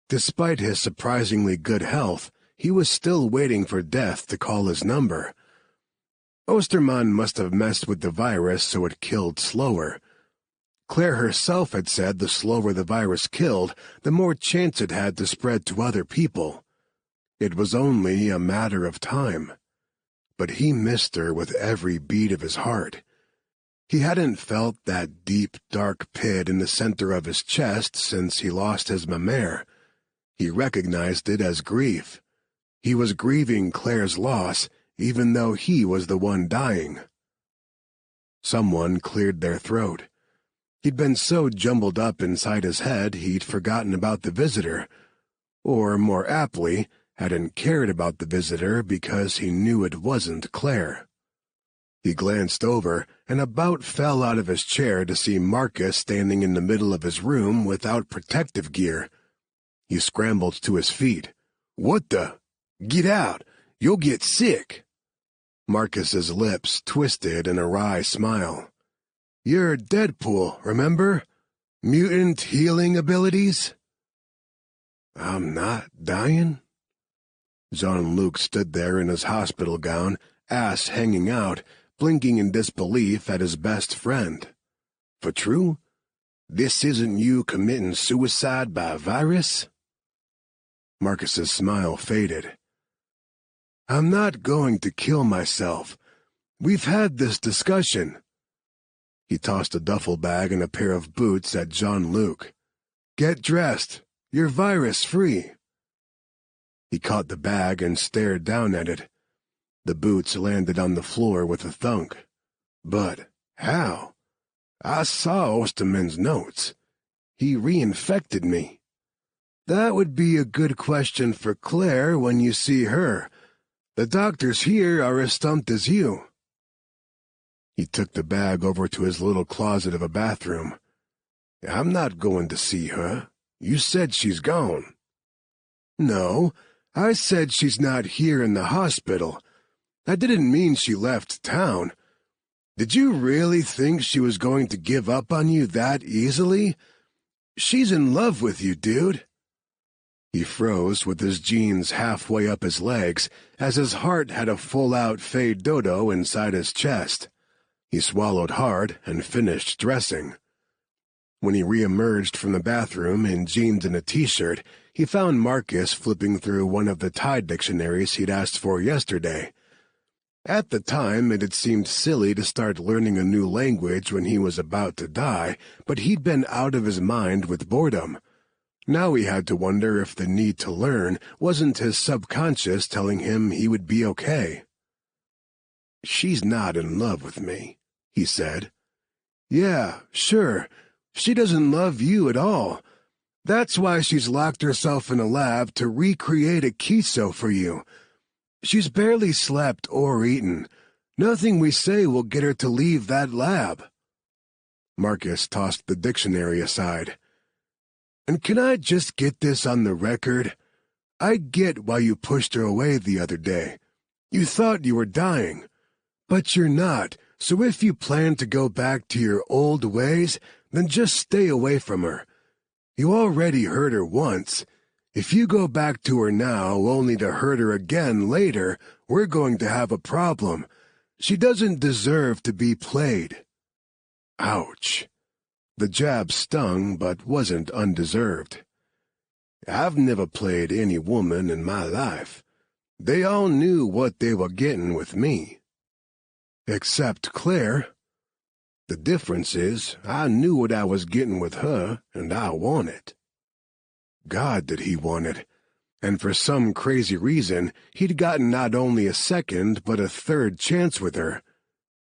Despite his surprisingly good health, he was still waiting for death to call his number. Osterman must have messed with the virus so it killed slower. Claire herself had said the slower the virus killed, the more chance it had to spread to other people. It was only a matter of time. But he missed her with every beat of his heart. He hadn't felt that deep, dark pit in the center of his chest since he lost his mamère. He recognized it as grief. He was grieving Claire's loss, even though he was the one dying. Someone cleared their throat. He'd been so jumbled up inside his head he'd forgotten about the visitor. Or, more aptly, hadn't cared about the visitor because he knew it wasn't Claire. He glanced over and about fell out of his chair to see Marcus standing in the middle of his room without protective gear. He scrambled to his feet. "What the? Get out! You'll get sick!" Marcus's lips twisted in a wry smile. "You're Deadpool, remember? Mutant healing abilities?" "I'm not dying?" Jean-Luc stood there in his hospital gown, ass hanging out, blinking in disbelief at his best friend. "For true? This isn't you committing suicide by virus?" Marcus's smile faded. "I'm not going to kill myself. We've had this discussion." He tossed a duffel bag and a pair of boots at Jean-Luc. "Get dressed. You're virus-free." He caught the bag and stared down at it. The boots landed on the floor with a thunk. "But how? I saw Osterman's notes. He reinfected me." "That would be a good question for Claire when you see her. The doctors here are as stumped as you." He took the bag over to his little closet of a bathroom. "I'm not going to see her. You said she's gone." "No, I said she's not here in the hospital. I didn't mean she left town. Did you really think she was going to give up on you that easily? She's in love with you, dude." He froze with his jeans halfway up his legs as his heart had a full-out Fay Dodo inside his chest. He swallowed hard and finished dressing. When he re-emerged from the bathroom in jeans and a t-shirt, he found Marcus flipping through one of the Thai dictionaries he'd asked for yesterday. At the time, it had seemed silly to start learning a new language when he was about to die, but he'd been out of his mind with boredom. Now he had to wonder if the need to learn wasn't his subconscious telling him he would be okay. "She's not in love with me," he said. "Yeah, sure. She doesn't love you at all. That's why she's locked herself in a lab to recreate a kiso for you. She's barely slept or eaten. Nothing we say will get her to leave that lab." Marcus tossed the dictionary aside. "And can I just get this on the record? I get why you pushed her away the other day. You thought you were dying. But you're not, so if you plan to go back to your old ways, then just stay away from her. You already hurt her once. If you go back to her now only to hurt her again later, we're going to have a problem. She doesn't deserve to be played." Ouch. The jab stung, but wasn't undeserved. I've never played any woman in my life. They all knew what they were getting with me. Except Claire. The difference is, I knew what I was getting with her, and I want it. God, did he want it. And for some crazy reason, he'd gotten not only a second, but a third chance with her.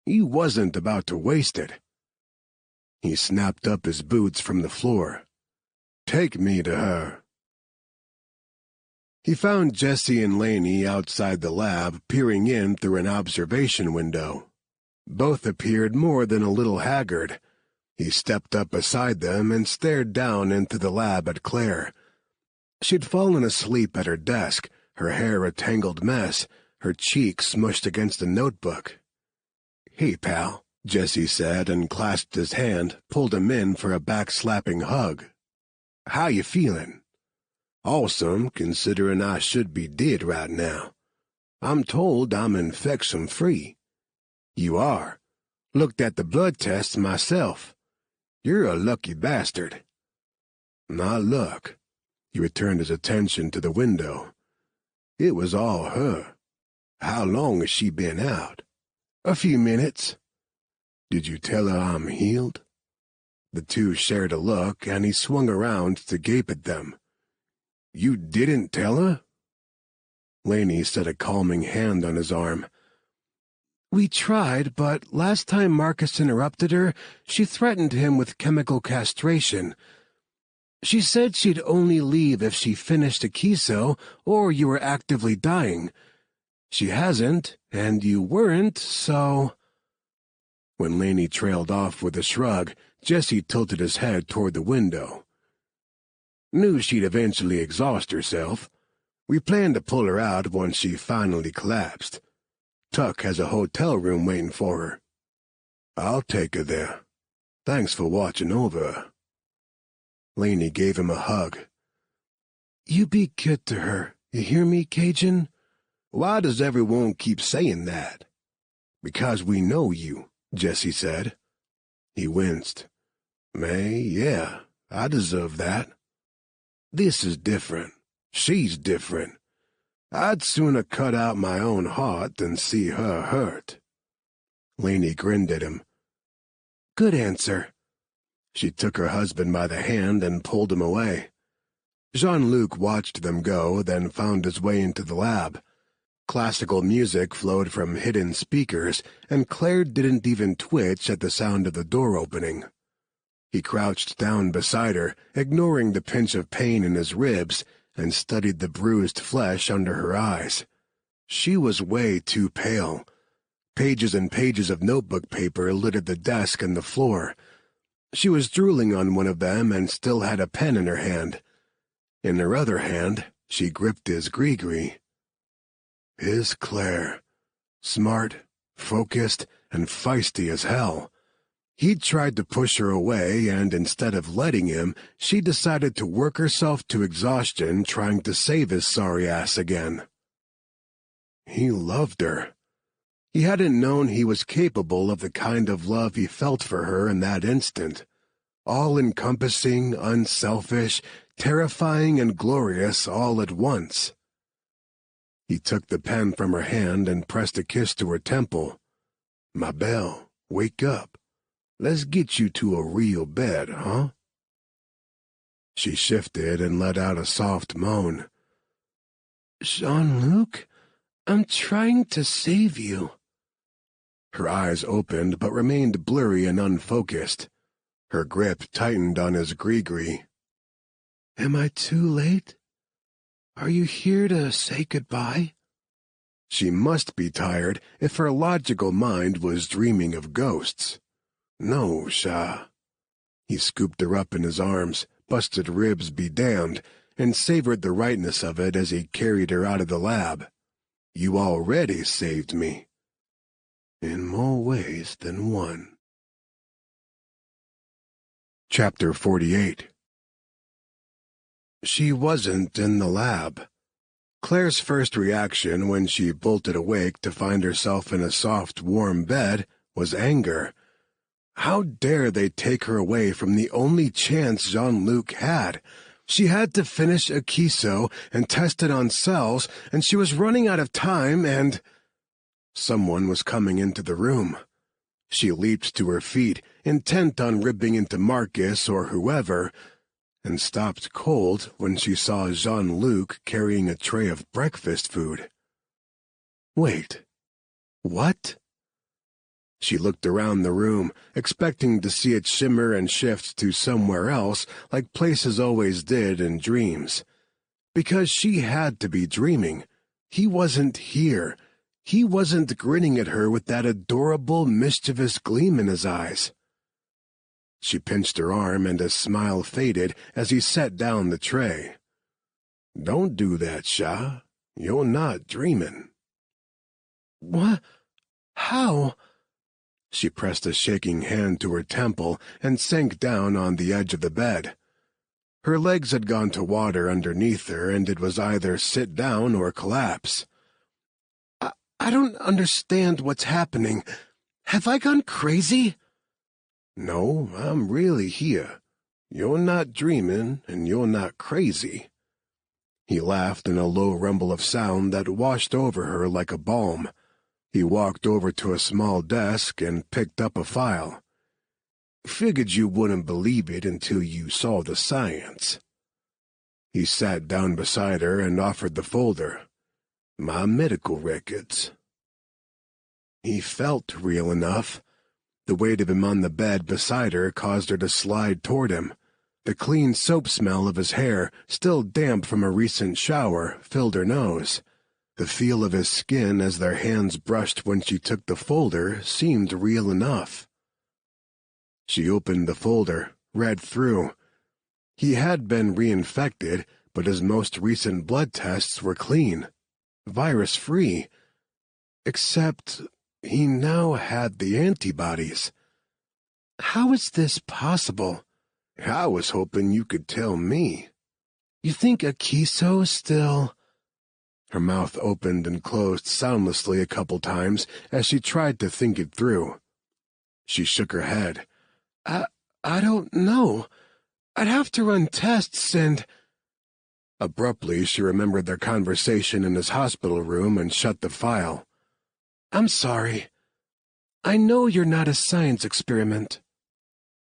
He wasn't about to waste it. He snapped up his boots from the floor. "Take me to her." He found Jesse and Laney outside the lab, peering in through an observation window. Both appeared more than a little haggard. He stepped up beside them and stared down into the lab at Claire. She'd fallen asleep at her desk, her hair a tangled mess, her cheek smushed against a notebook. "Hey, pal," Jesse said, and clasped his hand, pulled him in for a backslapping hug. "How you feeling?" "Awesome, considering I should be dead right now. I'm told I'm infection-free." "You are. Looked at the blood tests myself. You're a lucky bastard." "Not luck." He returned his attention to the window. "It was all her. How long has she been out?" "A few minutes." "Did you tell her I'm healed?" The two shared a look, and he swung around to gape at them. "You didn't tell her?" Laney set a calming hand on his arm. "We tried, but last time Marcus interrupted her, she threatened him with chemical castration. She said she'd only leave if she finished a kiso or you were actively dying. She hasn't, and you weren't, so—" When Laney trailed off with a shrug, Jesse tilted his head toward the window. "Knew she'd eventually exhaust herself. We planned to pull her out once she finally collapsed. Tuck has a hotel room waiting for her. I'll take her there. Thanks for watching over her." Laney gave him a hug. "You be good to her, you hear me, Cajun?" "Why does everyone keep saying that?" "Because we know you," Jesse said. He winced. Yeah, I deserve that." "This is different. She's different. I'd sooner cut out my own heart than see her hurt." Laney grinned at him. "Good answer." She took her husband by the hand and pulled him away. Jean-Luc watched them go, then found his way into the lab. Classical music flowed from hidden speakers, and Claire didn't even twitch at the sound of the door opening. He crouched down beside her, ignoring the pinch of pain in his ribs, and studied the bruised flesh under her eyes. She was way too pale. Pages and pages of notebook paper littered the desk and the floor. She was drooling on one of them and still had a pen in her hand. In her other hand, she gripped his gree-gree. His Claire. Smart, focused, and feisty as hell. He'd tried to push her away, and instead of letting him, she decided to work herself to exhaustion trying to save his sorry ass again. He loved her. He hadn't known he was capable of the kind of love he felt for her in that instant. All-encompassing, unselfish, terrifying, and glorious all at once. He took the pen from her hand and pressed a kiss to her temple. "My belle, wake up. Let's get you to a real bed, huh?" She shifted and let out a soft moan. "Jean-Luc, I'm trying to save you." Her eyes opened but remained blurry and unfocused. Her grip tightened on his gree-gree. Am I too late? Are you here to say goodbye? She must be tired if her logical mind was dreaming of ghosts. No, Shah. He scooped her up in his arms, busted ribs be damned, and savored the rightness of it as he carried her out of the lab. You already saved me. In more ways than one. Chapter 48. She wasn't in the lab. Claire's first reaction when she bolted awake to find herself in a soft, warm bed was anger. How dare they take her away from the only chance Jean-Luc had? She had to finish a Kiso and test it on cells, and she was running out of time, and... Someone was coming into the room. She leaped to her feet, intent on ripping into Marcus or whoever, and stopped cold when she saw Jean-Luc carrying a tray of breakfast food. Wait, what? She looked around the room, expecting to see it shimmer and shift to somewhere else, like places always did in dreams. Because she had to be dreaming. He wasn't here. He wasn't grinning at her with that adorable, mischievous gleam in his eyes. She pinched her arm, and his smile faded as he set down the tray. Don't do that, Shah. You're not dreaming. What? How? She pressed a shaking hand to her temple and sank down on the edge of the bed. Her legs had gone to water underneath her, and it was either sit down or collapse. I don't understand what's happening. Have I gone crazy? No, I'm really here. You're not dreaming, and you're not crazy. He laughed in a low rumble of sound that washed over her like a balm. He walked over to a small desk and picked up a file. Figured you wouldn't believe it until you saw the science. He sat down beside her and offered the folder. My medical records. He felt real enough. The weight of him on the bed beside her caused her to slide toward him. The clean soap smell of his hair, still damp from a recent shower, filled her nose. The feel of his skin as their hands brushed when she took the folder seemed real enough. She opened the folder, read through. He had been reinfected, but his most recent blood tests were clean, virus-free. Except he now had the antibodies. How is this possible? I was hoping you could tell me. You think Akiso still... Her mouth opened and closed soundlessly a couple times as she tried to think it through. She shook her head. I don't know. I'd have to run tests and... Abruptly, she remembered their conversation in his hospital room and shut the file. I'm sorry. I know you're not a science experiment.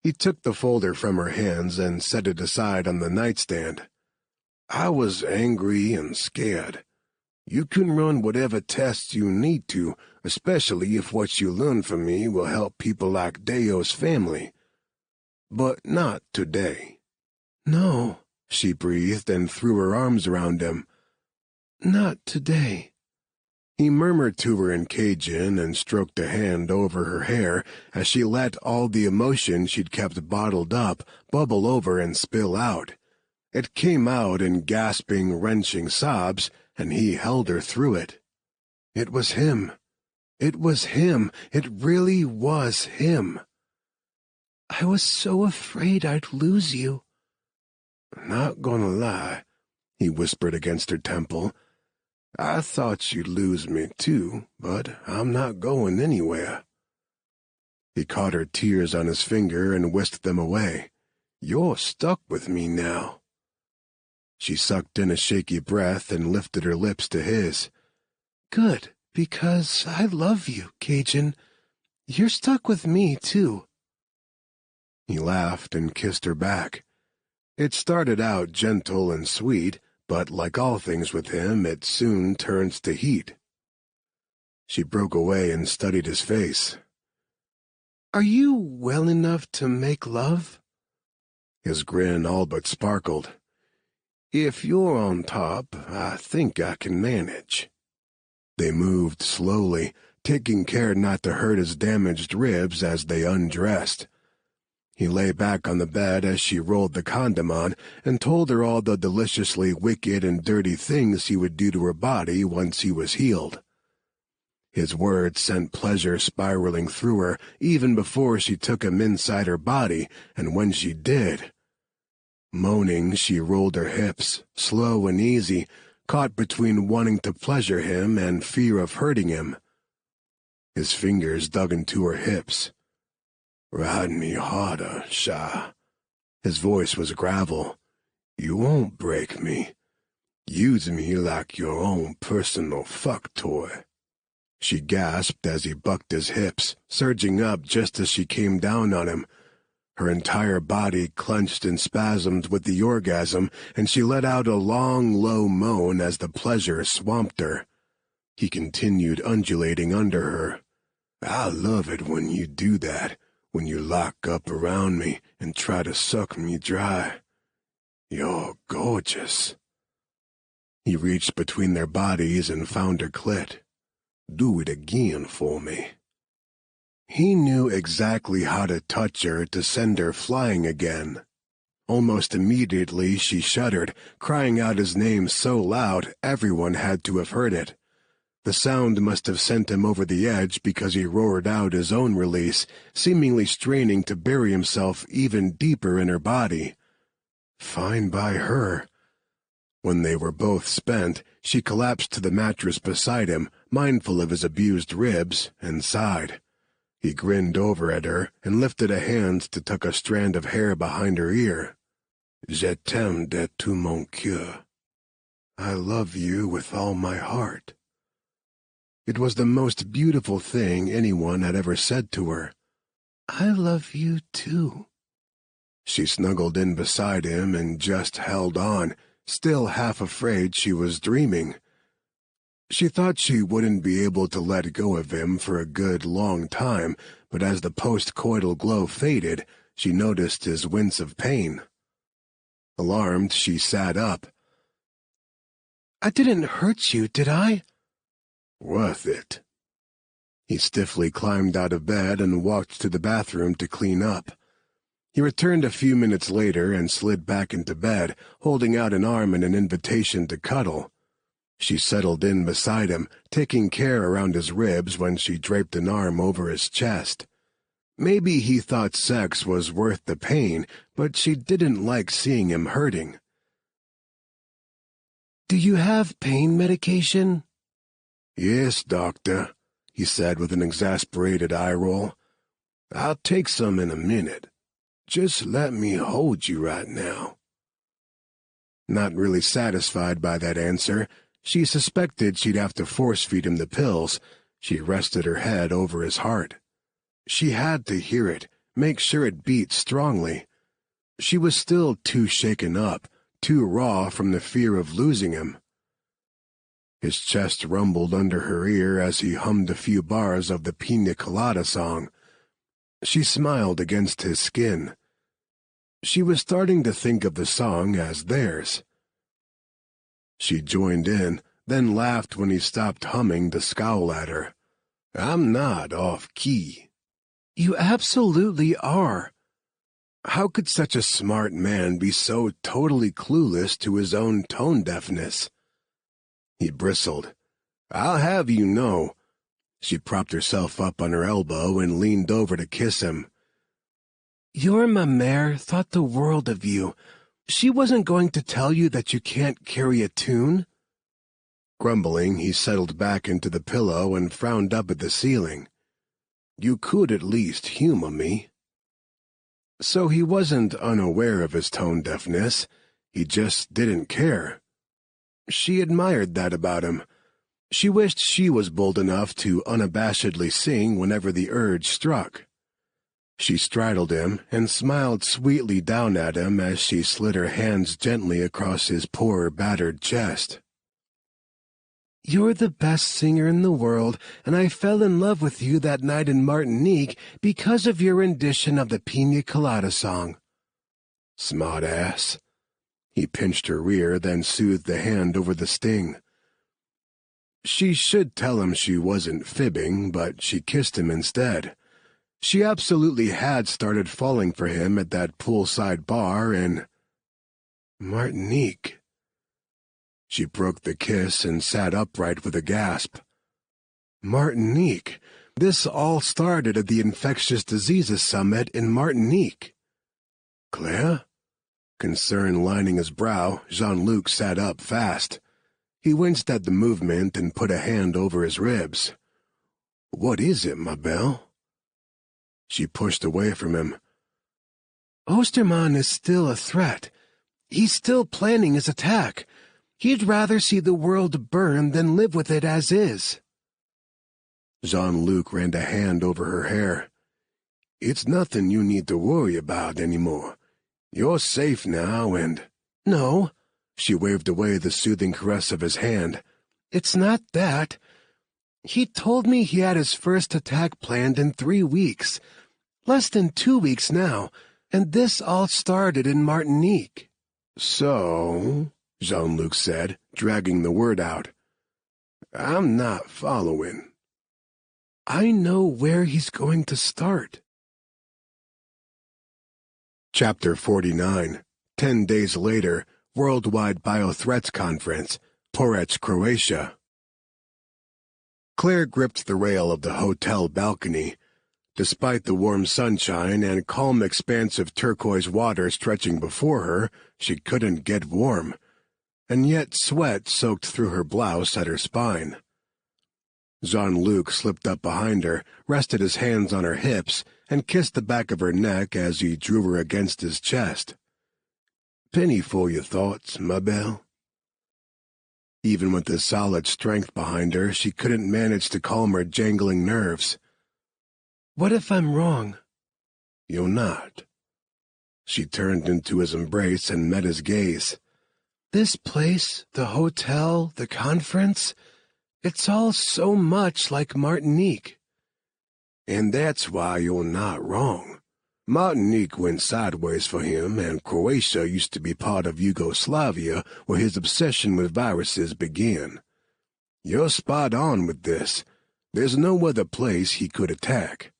He took the folder from her hands and set it aside on the nightstand. I was angry and scared. You can run whatever tests you need to, especially if what you learn from me will help people like Deo's family. But not today. No, she breathed and threw her arms around him. Not today. He murmured to her in Cajun and stroked a hand over her hair as she let all the emotion she'd kept bottled up bubble over and spill out. It came out in gasping, wrenching sobs, and he held her through it. It was him. It was him. It really was him. I was so afraid I'd lose you. Not gonna lie, he whispered against her temple. I thought you'd lose me too, but I'm not going anywhere. He caught her tears on his finger and whisked them away. You're stuck with me now. She sucked in a shaky breath and lifted her lips to his. Good, because I love you, Cajun. You're stuck with me, too. He laughed and kissed her back. It started out gentle and sweet, but like all things with him, it soon turns to heat. She broke away and studied his face. Are you well enough to make love? His grin all but sparkled. If you're on top, I think I can manage." They moved slowly, taking care not to hurt his damaged ribs as they undressed. He lay back on the bed as she rolled the condom on and told her all the deliciously wicked and dirty things he would do to her body once he was healed. His words sent pleasure spiraling through her even before she took him inside her body, and when she did. Moaning, she rolled her hips, slow and easy, caught between wanting to pleasure him and fear of hurting him. His fingers dug into her hips. "Ride me harder, Sha." His voice was gravel. "You won't break me. Use me like your own personal fuck toy." She gasped as he bucked his hips, surging up just as she came down on him. Her entire body clenched and spasmed with the orgasm, and she let out a long, low moan as the pleasure swamped her. He continued undulating under her. "I love it when you do that, when you lock up around me and try to suck me dry. You're gorgeous." He reached between their bodies and found her clit. "Do it again for me." He knew exactly how to touch her to send her flying again. Almost immediately she shuddered, crying out his name so loud everyone had to have heard it. The sound must have sent him over the edge because he roared out his own release, seemingly straining to bury himself even deeper in her body. Fine by her. When they were both spent, she collapsed to the mattress beside him, mindful of his abused ribs, and sighed. He grinned over at her and lifted a hand to tuck a strand of hair behind her ear. "Je t'aime de tout mon cœur." "I love you with all my heart." It was the most beautiful thing anyone had ever said to her. "I love you too." She snuggled in beside him and just held on, still half afraid she was dreaming. She thought she wouldn't be able to let go of him for a good long time, but as the post-coital glow faded, she noticed his wince of pain. Alarmed, she sat up. "I didn't hurt you, did I?" "Worth it." He stiffly climbed out of bed and walked to the bathroom to clean up. He returned a few minutes later and slid back into bed, holding out an arm in an invitation to cuddle. She settled in beside him, taking care around his ribs when she draped an arm over his chest. Maybe he thought sex was worth the pain, but she didn't like seeing him hurting. "Do you have pain medication?" "Yes, doctor," he said with an exasperated eye roll. "I'll take some in a minute. Just let me hold you right now." Not really satisfied by that answer, she suspected she'd have to force-feed him the pills. She rested her head over his heart. She had to hear it, make sure it beat strongly. She was still too shaken up, too raw from the fear of losing him. His chest rumbled under her ear as he hummed a few bars of the Pina Colada song. She smiled against his skin. She was starting to think of the song as theirs. She joined in, then laughed when he stopped humming to scowl at her. "I'm not off-key." "You absolutely are." How could such a smart man be so totally clueless to his own tone deafness? He bristled. "I'll have you know." She propped herself up on her elbow and leaned over to kiss him. "Your mamère thought the world of you. She wasn't going to tell you that you can't carry a tune?" Grumbling, he settled back into the pillow and frowned up at the ceiling. "You could at least humor me." So he wasn't unaware of his tone deafness. He just didn't care. She admired that about him. She wished she was bold enough to unabashedly sing whenever the urge struck. She straddled him and smiled sweetly down at him as she slid her hands gently across his poor, battered chest. "You're the best singer in the world, and I fell in love with you that night in Martinique because of your rendition of the Pina Colada song." "Smart ass." He pinched her rear, then soothed the hand over the sting. She should tell him she wasn't fibbing, but she kissed him instead. She absolutely had started falling for him at that poolside bar in Martinique. She broke the kiss and sat upright with a gasp. Martinique. This all started at the Infectious Diseases Summit in Martinique. Claire? Concern lining his brow, Jean-Luc sat up fast. He winced at the movement and put a hand over his ribs. What is it, ma belle? She pushed away from him. Osterman is still a threat. He's still planning his attack. He'd rather see the world burn than live with it as is. Jean-Luc ran a hand over her hair. It's nothing you need to worry about anymore. You're safe now and— No, she waved away the soothing caress of his hand. It's not that. He told me he had his first attack planned in 3 weeks. Less than 2 weeks now, and this all started in Martinique. So, Jean-Luc said, dragging the word out. I'm not following. I know where he's going to start. Chapter 49. 10 days later, Worldwide Biothreats Conference, Porec, Croatia. Claire gripped the rail of the hotel balcony. Despite the warm sunshine and calm expanse of turquoise water stretching before her, she couldn't get warm, and yet sweat soaked through her blouse at her spine. Jean-Luc slipped up behind her, rested his hands on her hips, and kissed the back of her neck as he drew her against his chest. Penny for your thoughts, ma belle. Even with the solid strength behind her, she couldn't manage to calm her jangling nerves. What if I'm wrong? You're not. She turned into his embrace and met his gaze. This place, the hotel, the conference, it's all so much like Martinique. And that's why you're not wrong. Martinique went sideways for him, and Croatia used to be part of Yugoslavia, where his obsession with viruses began. You're spot on with this. There's no other place he could attack.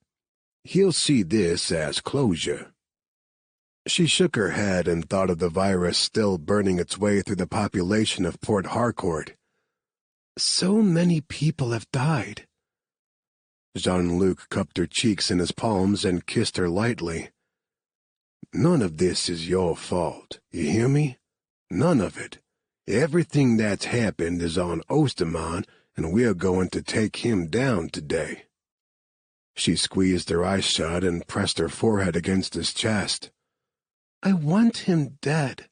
He'll see this as closure. She shook her head and thought of the virus still burning its way through the population of Port Harcourt. So many people have died. Jean-Luc cupped her cheeks in his palms and kissed her lightly. None of this is your fault, you hear me? None of it. Everything that's happened is on Osterman, and we're going to take him down today. She squeezed her eyes shut and pressed her forehead against his chest. I want him dead.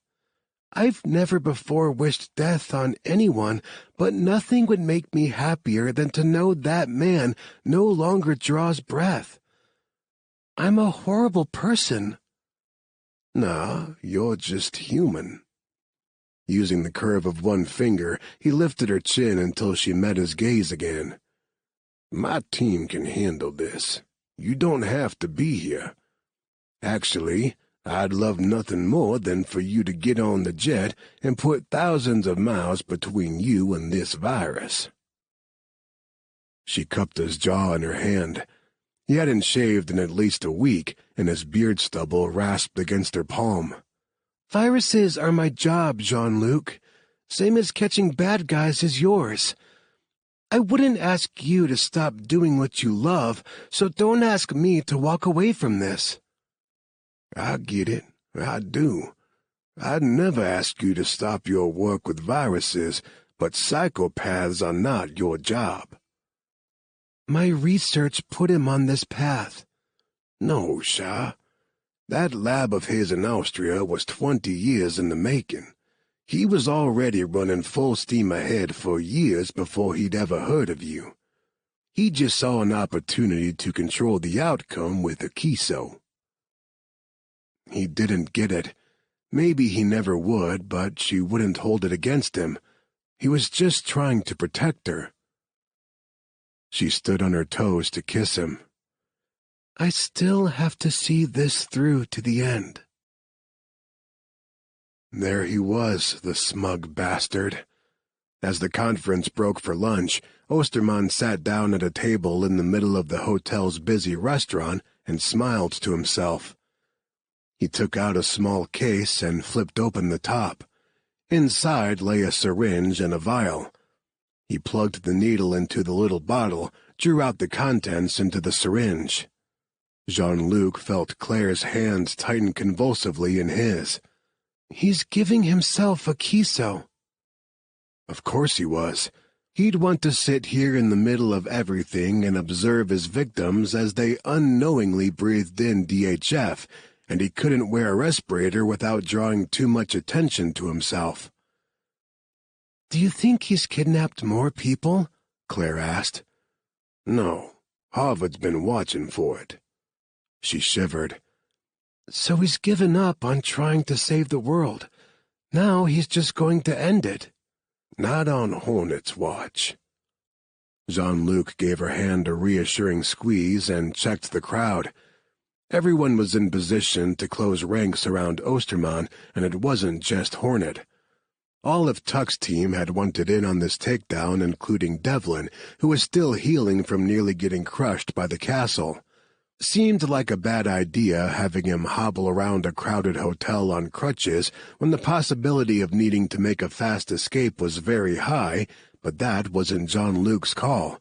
I've never before wished death on anyone, but nothing would make me happier than to know that man no longer draws breath. I'm a horrible person. Nah, you're just human. Using the curve of one finger, he lifted her chin until she met his gaze again. My team can handle this. You don't have to be here. Actually, I'd love nothing more than for you to get on the jet and put thousands of miles between you and this virus. She cupped his jaw in her hand. He hadn't shaved in at least a week, and his beard stubble rasped against her palm. Viruses are my job, Jean-Luc. Same as catching bad guys is yours. I wouldn't ask you to stop doing what you love, so don't ask me to walk away from this. I get it. I do. I'd never ask you to stop your work with viruses, but psychopaths are not your job. My research put him on this path. No, Shah. That lab of his in Austria was 20 years in the making. He was already running full steam ahead for years before he'd ever heard of you. He just saw an opportunity to control the outcome with a Kiso. He didn't get it. Maybe he never would, but she wouldn't hold it against him. He was just trying to protect her. She stood on her toes to kiss him. I still have to see this through to the end. There he was, the smug bastard. As the conference broke for lunch, Osterman sat down at a table in the middle of the hotel's busy restaurant and smiled to himself. He took out a small case and flipped open the top. Inside lay a syringe and a vial. He plugged the needle into the little bottle, drew out the contents into the syringe. Jean-Luc felt Claire's hands tighten convulsively in his. He's giving himself a kiso. Of course he was. He'd want to sit here in the middle of everything and observe his victims as they unknowingly breathed in DHF, and he couldn't wear a respirator without drawing too much attention to himself. Do you think he's kidnapped more people? Claire asked. No, Harvard's been watching for it. She shivered. So he's given up on trying to save the world. Now he's just going to end it. Not on Hornet's watch. Jean-Luc gave her hand a reassuring squeeze and checked the crowd. Everyone was in position to close ranks around Osterman, and it wasn't just Hornet. All of Tuck's team had wanted in on this takedown, including Devlin, who was still healing from nearly getting crushed by the castle. Seemed like a bad idea having him hobble around a crowded hotel on crutches when the possibility of needing to make a fast escape was very high, but that wasn't Jean-Luc's call.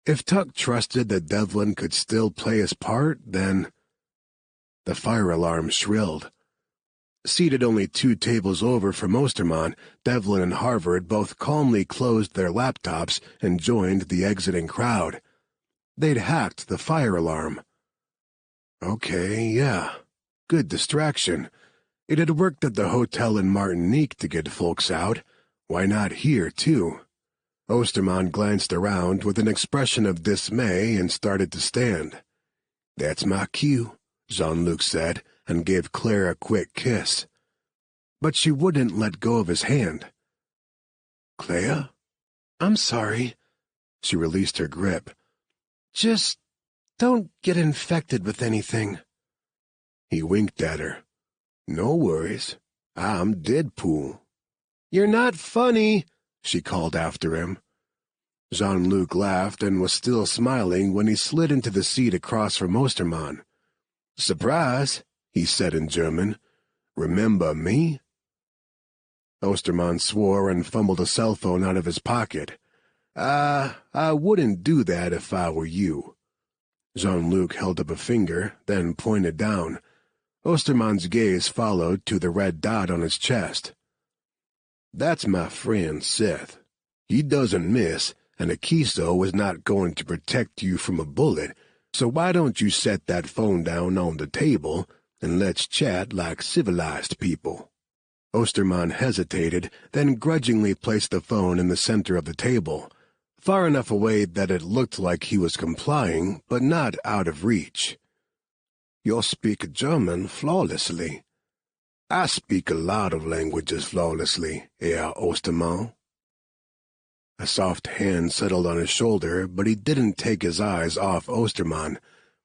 If Tuck trusted that Devlin could still play his part, then... The fire alarm shrilled. Seated only 2 tables over from Osterman, Devlin and Harvard both calmly closed their laptops and joined the exiting crowd. They'd hacked the fire alarm. Okay, yeah. Good distraction. It had worked at the hotel in Martinique to get folks out. Why not here, too? Osterman glanced around with an expression of dismay and started to stand. That's my cue, Jean-Luc said, and gave Claire a quick kiss. But she wouldn't let go of his hand. Claire? I'm sorry. She released her grip. Just don't get infected with anything. He winked at her. No worries. I'm Deadpool. You're not funny, she called after him. Jean-Luc laughed and was still smiling when he slid into the seat across from Osterman. Surprise, he said in German. Remember me? Osterman swore and fumbled a cell phone out of his pocket. I wouldn't do that if I were you. Jean-Luc held up a finger, then pointed down. Osterman's gaze followed to the red dot on his chest. That's my friend Seth. He doesn't miss, and a kiso is not going to protect you from a bullet, so why don't you set that phone down on the table and let's chat like civilized people. Osterman hesitated, then grudgingly placed the phone in the center of the table, far enough away that it looked like he was complying, but not out of reach. You speak German flawlessly. I speak a lot of languages flawlessly, Herr Osterman. A soft hand settled on his shoulder, but he didn't take his eyes off Osterman.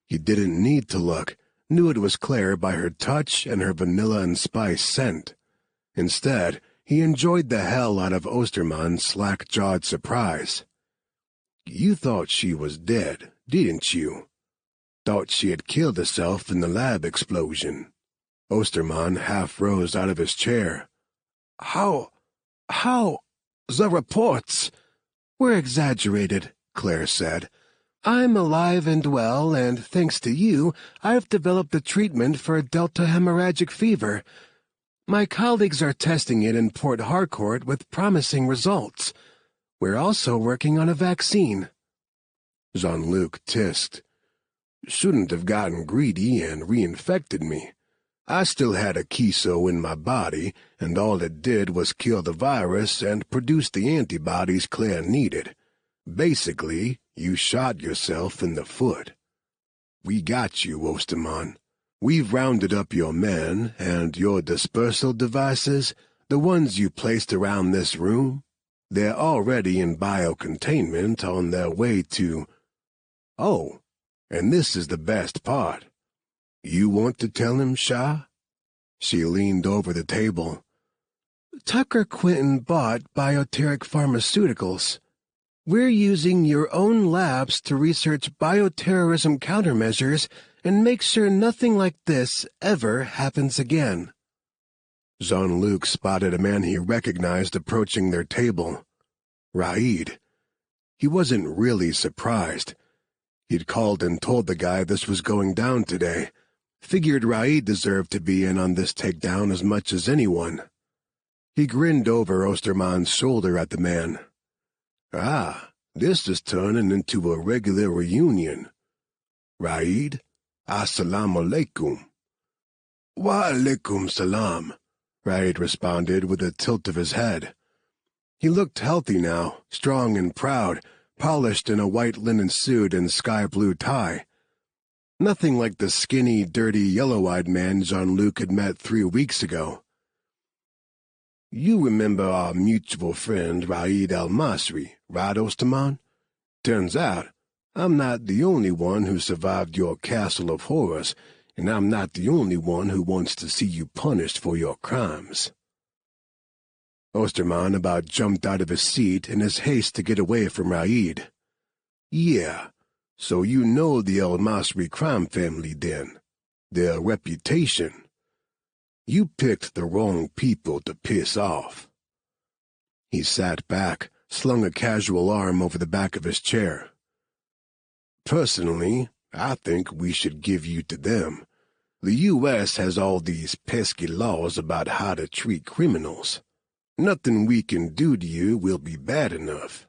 He didn't need to look, knew it was Claire by her touch and her vanilla and spice scent. Instead, he enjoyed the hell out of Osterman's slack-jawed surprise. You thought she was dead, didn't you? Thought she had killed herself in the lab explosion. Osterman half rose out of his chair. How? The reports. We're exaggerated, Claire said. I'm alive and well, and thanks to you, I've developed a treatment for delta hemorrhagic fever. My colleagues are testing it in Port Harcourt with promising results. We're also working on a vaccine. Jean-Luc tissed. Shouldn't have gotten greedy and reinfected me. I still had a kiso in my body, and all it did was kill the virus and produce the antibodies Claire needed. Basically, you shot yourself in the foot. We got you, Osterman. We've rounded up your men, and your dispersal devices, the ones you placed around this room, they're already in biocontainment on their way to... Oh, and this is the best part. You want to tell him, Shah? She leaned over the table. Tucker Quinton bought Bioteric Pharmaceuticals. We're using your own labs to research bioterrorism countermeasures and make sure nothing like this ever happens again." Jean-Luc spotted a man he recognized approaching their table. Raid. He wasn't really surprised. He'd called and told the guy this was going down today. Figured Raid deserved to be in on this takedown as much as anyone. He grinned over Osterman's shoulder at the man. "Ah, this is turning into a regular reunion. Raid, assalamu alaikum." "Wa alaikum salam," Raid responded with a tilt of his head. He looked healthy now, strong and proud, polished in a white linen suit and sky-blue tie. Nothing like the skinny, dirty, yellow-eyed man Jean-Luc had met 3 weeks ago. "You remember our mutual friend Raid al-Masri, right, Osterman? Turns out, I'm not the only one who survived your castle of horrors, and I'm not the only one who wants to see you punished for your crimes." Osterman about jumped out of his seat in his haste to get away from Raid. "Yeah, so you know the al-Masri crime family then. Their reputation. You picked the wrong people to piss off." He sat back, slung a casual arm over the back of his chair. "Personally, I think we should give you to them. The U.S. has all these pesky laws about how to treat criminals. Nothing we can do to you will be bad enough."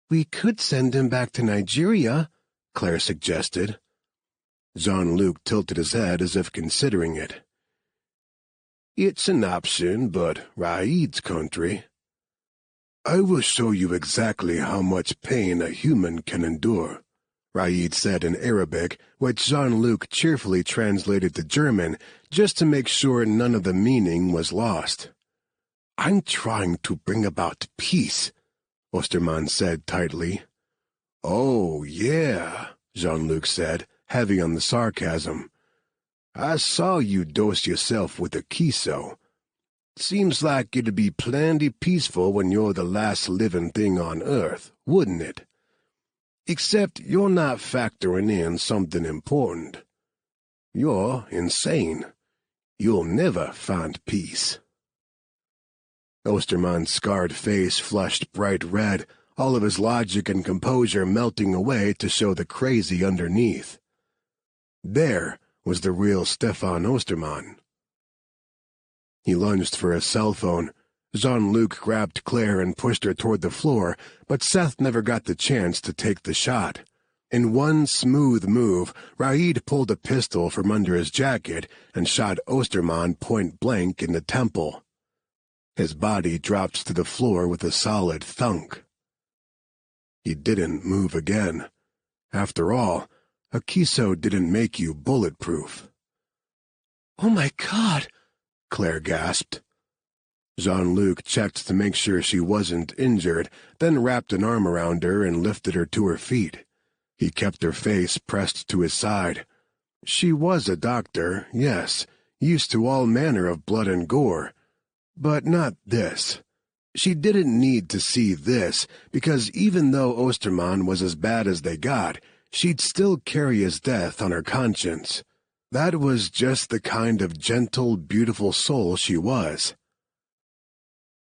"We could send him back to Nigeria," Claire suggested. Jean-Luc tilted his head as if considering it. "It's an option, but Raid's country. I will show you exactly how much pain a human can endure," Raid said in Arabic, which Jean-Luc cheerfully translated to German just to make sure none of the meaning was lost. "I'm trying to bring about peace," Osterman said tightly. "Oh, yeah," Jean-Luc said, heavy on the sarcasm. "I saw you dose yourself with a kiso. Seems like it'd be plenty peaceful when you're the last living thing on Earth, wouldn't it? Except you're not factoring in something important. You're insane. You'll never find peace." Osterman's scarred face flushed bright red, all of his logic and composure melting away to show the crazy underneath. There was the real Stefan Osterman. He lunged for his cell phone. Jean-Luc grabbed Claire and pushed her toward the floor, but Seth never got the chance to take the shot. In one smooth move, Raid pulled a pistol from under his jacket and shot Osterman point-blank in the temple. His body dropped to the floor with a solid thunk. He didn't move again. After all, a kiso didn't make you bulletproof. "Oh my God!" Claire gasped. Jean-Luc checked to make sure she wasn't injured, then wrapped an arm around her and lifted her to her feet. He kept her face pressed to his side. She was a doctor, yes, used to all manner of blood and gore. But not this. She didn't need to see this, because even though Osterman was as bad as they got, she'd still carry his death on her conscience. That was just the kind of gentle, beautiful soul she was.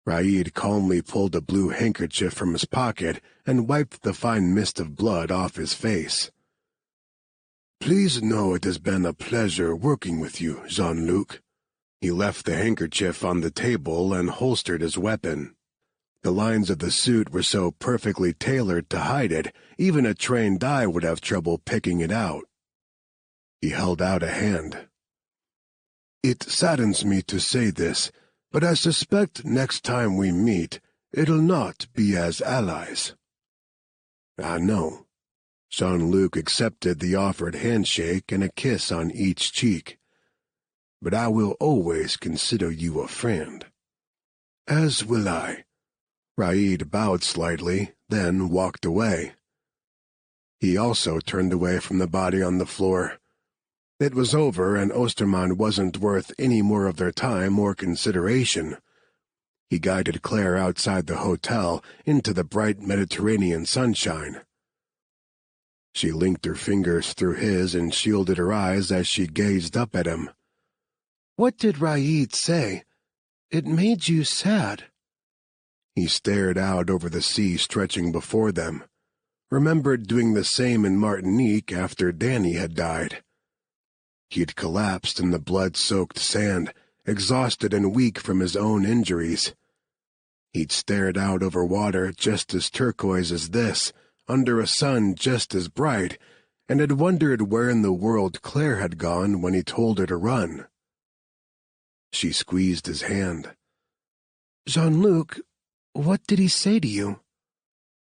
Raid calmly pulled a blue handkerchief from his pocket and wiped the fine mist of blood off his face. "Please know it has been a pleasure working with you, Jean-Luc." He left the handkerchief on the table and holstered his weapon. The lines of the suit were so perfectly tailored to hide it, even a trained eye would have trouble picking it out. He held out a hand. "It saddens me to say this, but I suspect next time we meet, it'll not be as allies." "I know." Jean-Luc accepted the offered handshake and a kiss on each cheek. "But I will always consider you a friend." "As will I." Raid bowed slightly, then walked away. He also turned away from the body on the floor. It was over, and Osterman wasn't worth any more of their time or consideration. He guided Claire outside the hotel into the bright Mediterranean sunshine. She linked her fingers through his and shielded her eyes as she gazed up at him. "What did Raid say? It made you sad." He stared out over the sea stretching before them, remembered doing the same in Martinique after Danny had died. He'd collapsed in the blood-soaked sand, exhausted and weak from his own injuries. He'd stared out over water just as turquoise as this, under a sun just as bright, and had wondered where in the world Claire had gone when he told her to run. She squeezed his hand. "Jean-Luc, what did he say to you?"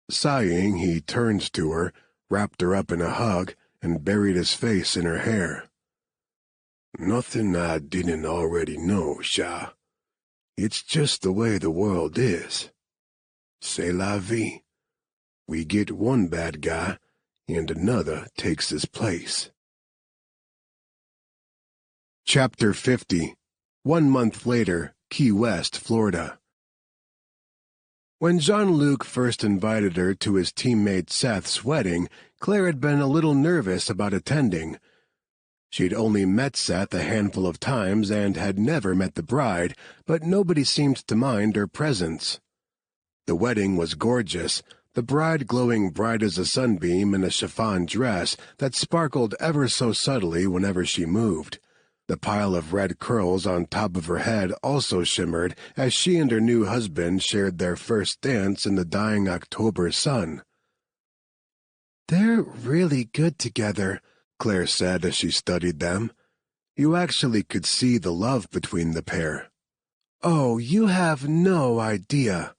Sighing, he turned to her, wrapped her up in a hug, and buried his face in her hair. "Nothing I didn't already know, Sha. It's just the way the world is. C'est la vie. We get one bad guy, and another takes his place." Chapter 50. 1 month later, Key West, Florida. When Jean-Luc first invited her to his teammate Seth's wedding, Claire had been a little nervous about attending. She'd only met Seth a handful of times and had never met the bride, but nobody seemed to mind her presence. The wedding was gorgeous, the bride glowing bright as a sunbeam in a chiffon dress that sparkled ever so subtly whenever she moved. The pile of red curls on top of her head also shimmered as she and her new husband shared their first dance in the dying October sun. "They're really good together," Claire said as she studied them. You actually could see the love between the pair. "Oh, you have no idea,"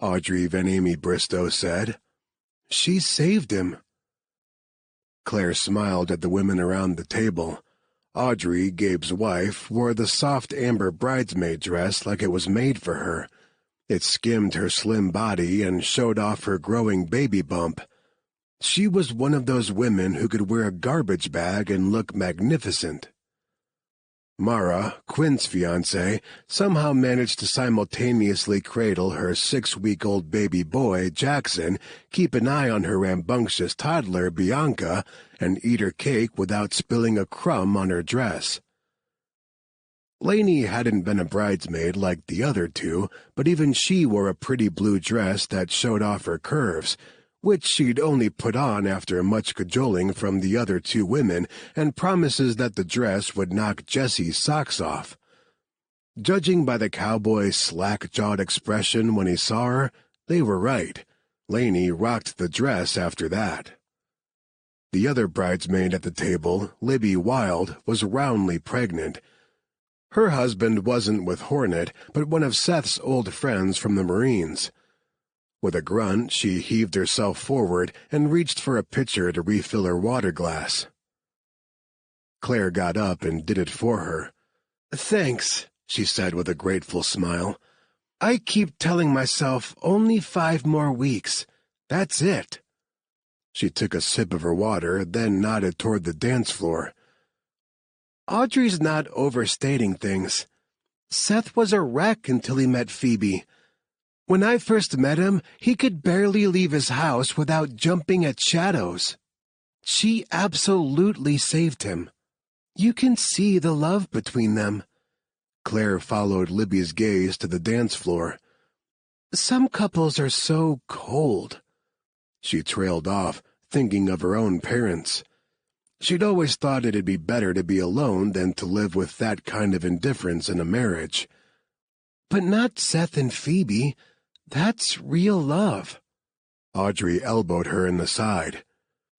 Audrey Van Amy Bristow said. "She saved him." Claire smiled at the women around the table. Audrey, Gabe's wife, wore the soft amber bridesmaid dress like it was made for her. It skimmed her slim body and showed off her growing baby bump. She was one of those women who could wear a garbage bag and look magnificent. Mara, Quinn's fiancée, somehow managed to simultaneously cradle her 6-week-old baby boy, Jackson, keep an eye on her rambunctious toddler, Bianca, and eat her cake without spilling a crumb on her dress. Lainey hadn't been a bridesmaid like the other two, but even she wore a pretty blue dress that showed off her curves, which she'd only put on after much cajoling from the other two women and promises that the dress would knock Jesse's socks off. Judging by the cowboy's slack-jawed expression when he saw her, they were right. Lainey rocked the dress after that. The other bridesmaid at the table, Libby Wilde, was roundly pregnant. Her husband wasn't with Hornet, but one of Seth's old friends from the Marines. With a grunt, she heaved herself forward and reached for a pitcher to refill her water glass. Claire got up and did it for her. "Thanks," she said with a grateful smile. "I keep telling myself only 5 more weeks. That's it." She took a sip of her water, then nodded toward the dance floor. "Audrey's not overstating things. Seth was a wreck until he met Phoebe. When I first met him, he could barely leave his house without jumping at shadows. She absolutely saved him. You can see the love between them." Claire followed Libby's gaze to the dance floor. "Some couples are so cold." She trailed off, thinking of her own parents. She'd always thought it'd be better to be alone than to live with that kind of indifference in a marriage. "But not Seth and Phoebe. That's real love." Audrey elbowed her in the side.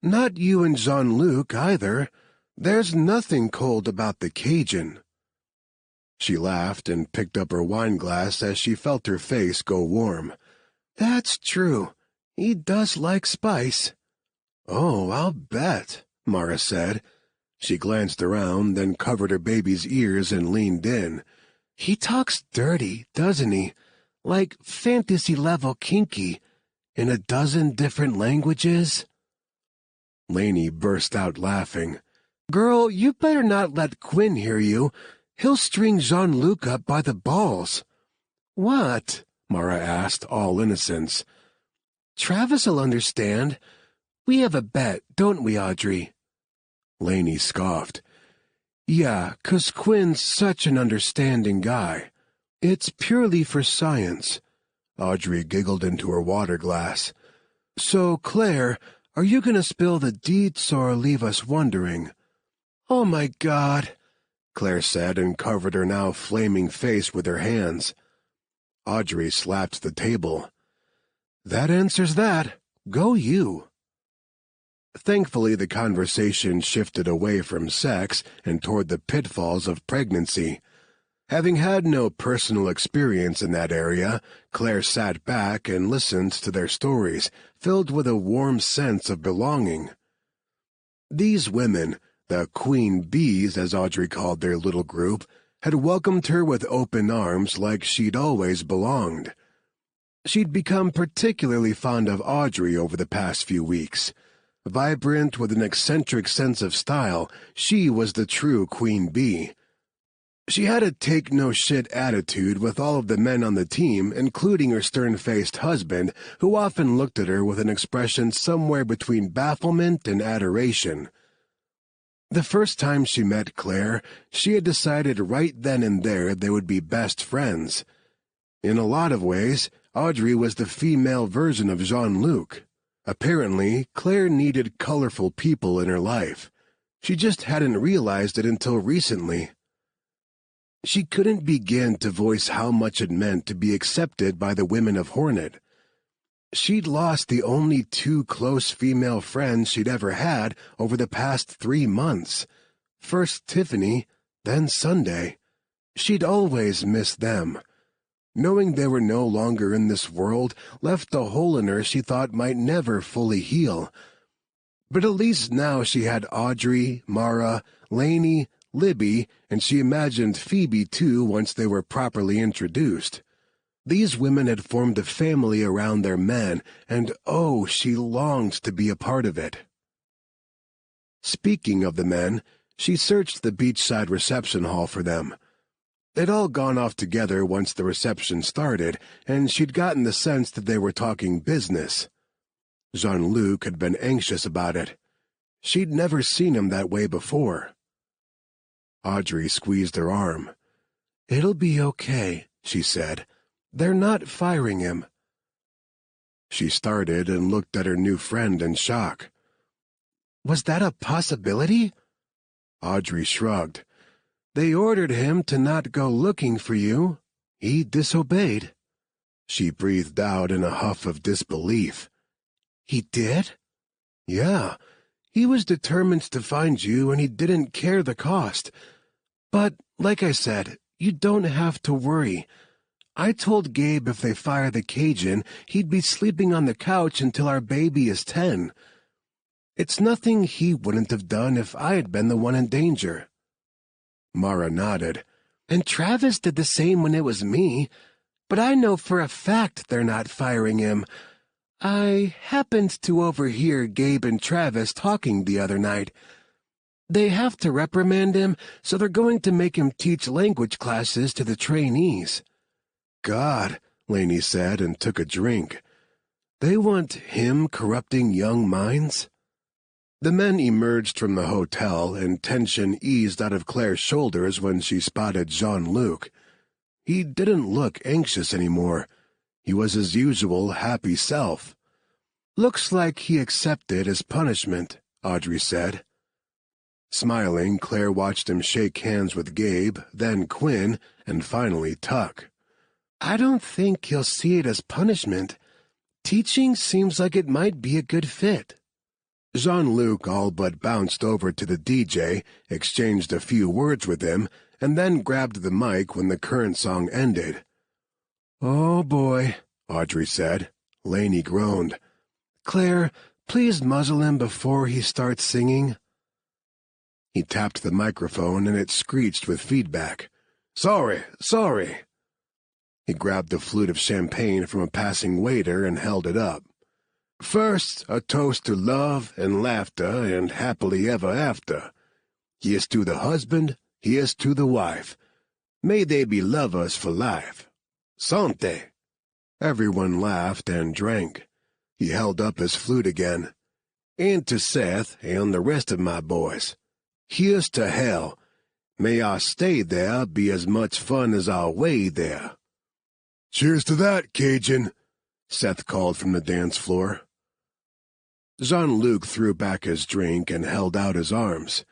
"Not you and Jean-Luc, either. There's nothing cold about the Cajun." She laughed and picked up her wine glass as she felt her face go warm. "That's true. He does like spice." "Oh, I'll bet," Mara said. She glanced around, then covered her baby's ears and leaned in. "He talks dirty, doesn't he? Like fantasy-level kinky, in a dozen different languages?" Lainey burst out laughing. "Girl, you better not let Quinn hear you. He'll string Jean-Luc up by the balls." What? Mara asked, all innocence. Travis'll understand. We have a bet, don't we, Audrey? Lainey scoffed. Yeah, 'cause Quinn's such an understanding guy. It's purely for science. Audrey giggled into her water glass. So, Claire, are you going to spill the deets or leave us wondering? Oh, my God, Claire said and covered her now flaming face with her hands. Audrey slapped the table. That answers that. Go you. Thankfully, the conversation shifted away from sex and toward the pitfalls of pregnancy. Having had no personal experience in that area, Claire sat back and listened to their stories, filled with a warm sense of belonging. These women, the Queen Bees, as Audrey called their little group, had welcomed her with open arms like she'd always belonged. She'd become particularly fond of Audrey over the past few weeks. Vibrant with an eccentric sense of style, she was the true Queen Bee. She had a take-no-shit attitude with all of the men on the team, including her stern-faced husband, who often looked at her with an expression somewhere between bafflement and adoration. The first time she met Claire, she had decided right then and there they would be best friends. In a lot of ways, Audrey was the female version of Jean-Luc. Apparently, Claire needed colorful people in her life. She just hadn't realized it until recently. She couldn't begin to voice how much it meant to be accepted by the women of Hornet. She'd lost the only two close female friends she'd ever had over the past 3 months. First Tiffany, then Sunday. She'd always missed them. Knowing they were no longer in this world left a hole in her she thought might never fully heal. But at least now she had Audrey, Mara, Lainey, Libby, and she imagined Phoebe too once they were properly introduced. These women had formed a family around their men, and oh, she longed to be a part of it. Speaking of the men, she searched the beachside reception hall for them. They'd all gone off together once the reception started, and she'd gotten the sense that they were talking business. Jean-Luc had been anxious about it. She'd never seen him that way before. Audrey squeezed her arm. "It'll be okay," she said. "They're not firing him." She started and looked at her new friend in shock. "Was that a possibility?" Audrey shrugged. "They ordered him to not go looking for you. He disobeyed." She breathed out in a huff of disbelief. "He did?" "Yeah. He was determined to find you, and he didn't care the cost. But, like I said, you don't have to worry. I told Gabe if they fire the Cajun, he'd be sleeping on the couch until our baby is 10. It's nothing he wouldn't have done if I had been the one in danger." Mara nodded. "And Travis did the same when it was me. But I know for a fact they're not firing him. I happened to overhear Gabe and Travis talking the other night. They have to reprimand him, so they're going to make him teach language classes to the trainees." "God," Lainey said and took a drink. "They want him corrupting young minds?" The men emerged from the hotel, and tension eased out of Claire's shoulders when she spotted Jean-Luc. He didn't look anxious anymore. He was his usual happy self. "Looks like he accepted his punishment," Audrey said. Smiling, Claire watched him shake hands with Gabe, then Quinn, and finally Tuck. "I don't think he'll see it as punishment. Teaching seems like it might be a good fit." Jean-Luc all but bounced over to the DJ, exchanged a few words with him, and then grabbed the mic when the current song ended. "Oh, boy," Audrey said. Lainey groaned. "Claire, please muzzle him before he starts singing." He tapped the microphone and it screeched with feedback. "Sorry, sorry." He grabbed a flute of champagne from a passing waiter and held it up. "First, a toast to love and laughter and happily ever after. Here's to the husband, here's to the wife. May they be lovers for life. Sante. Everyone laughed and drank. He held up his flute again. And to Seth and the rest of my boys. Here's to hell. May our stay there be as much fun as our way there. Cheers to that, Cajun, Seth called from the dance floor. Jean-Luc threw back his drink and held out his arms.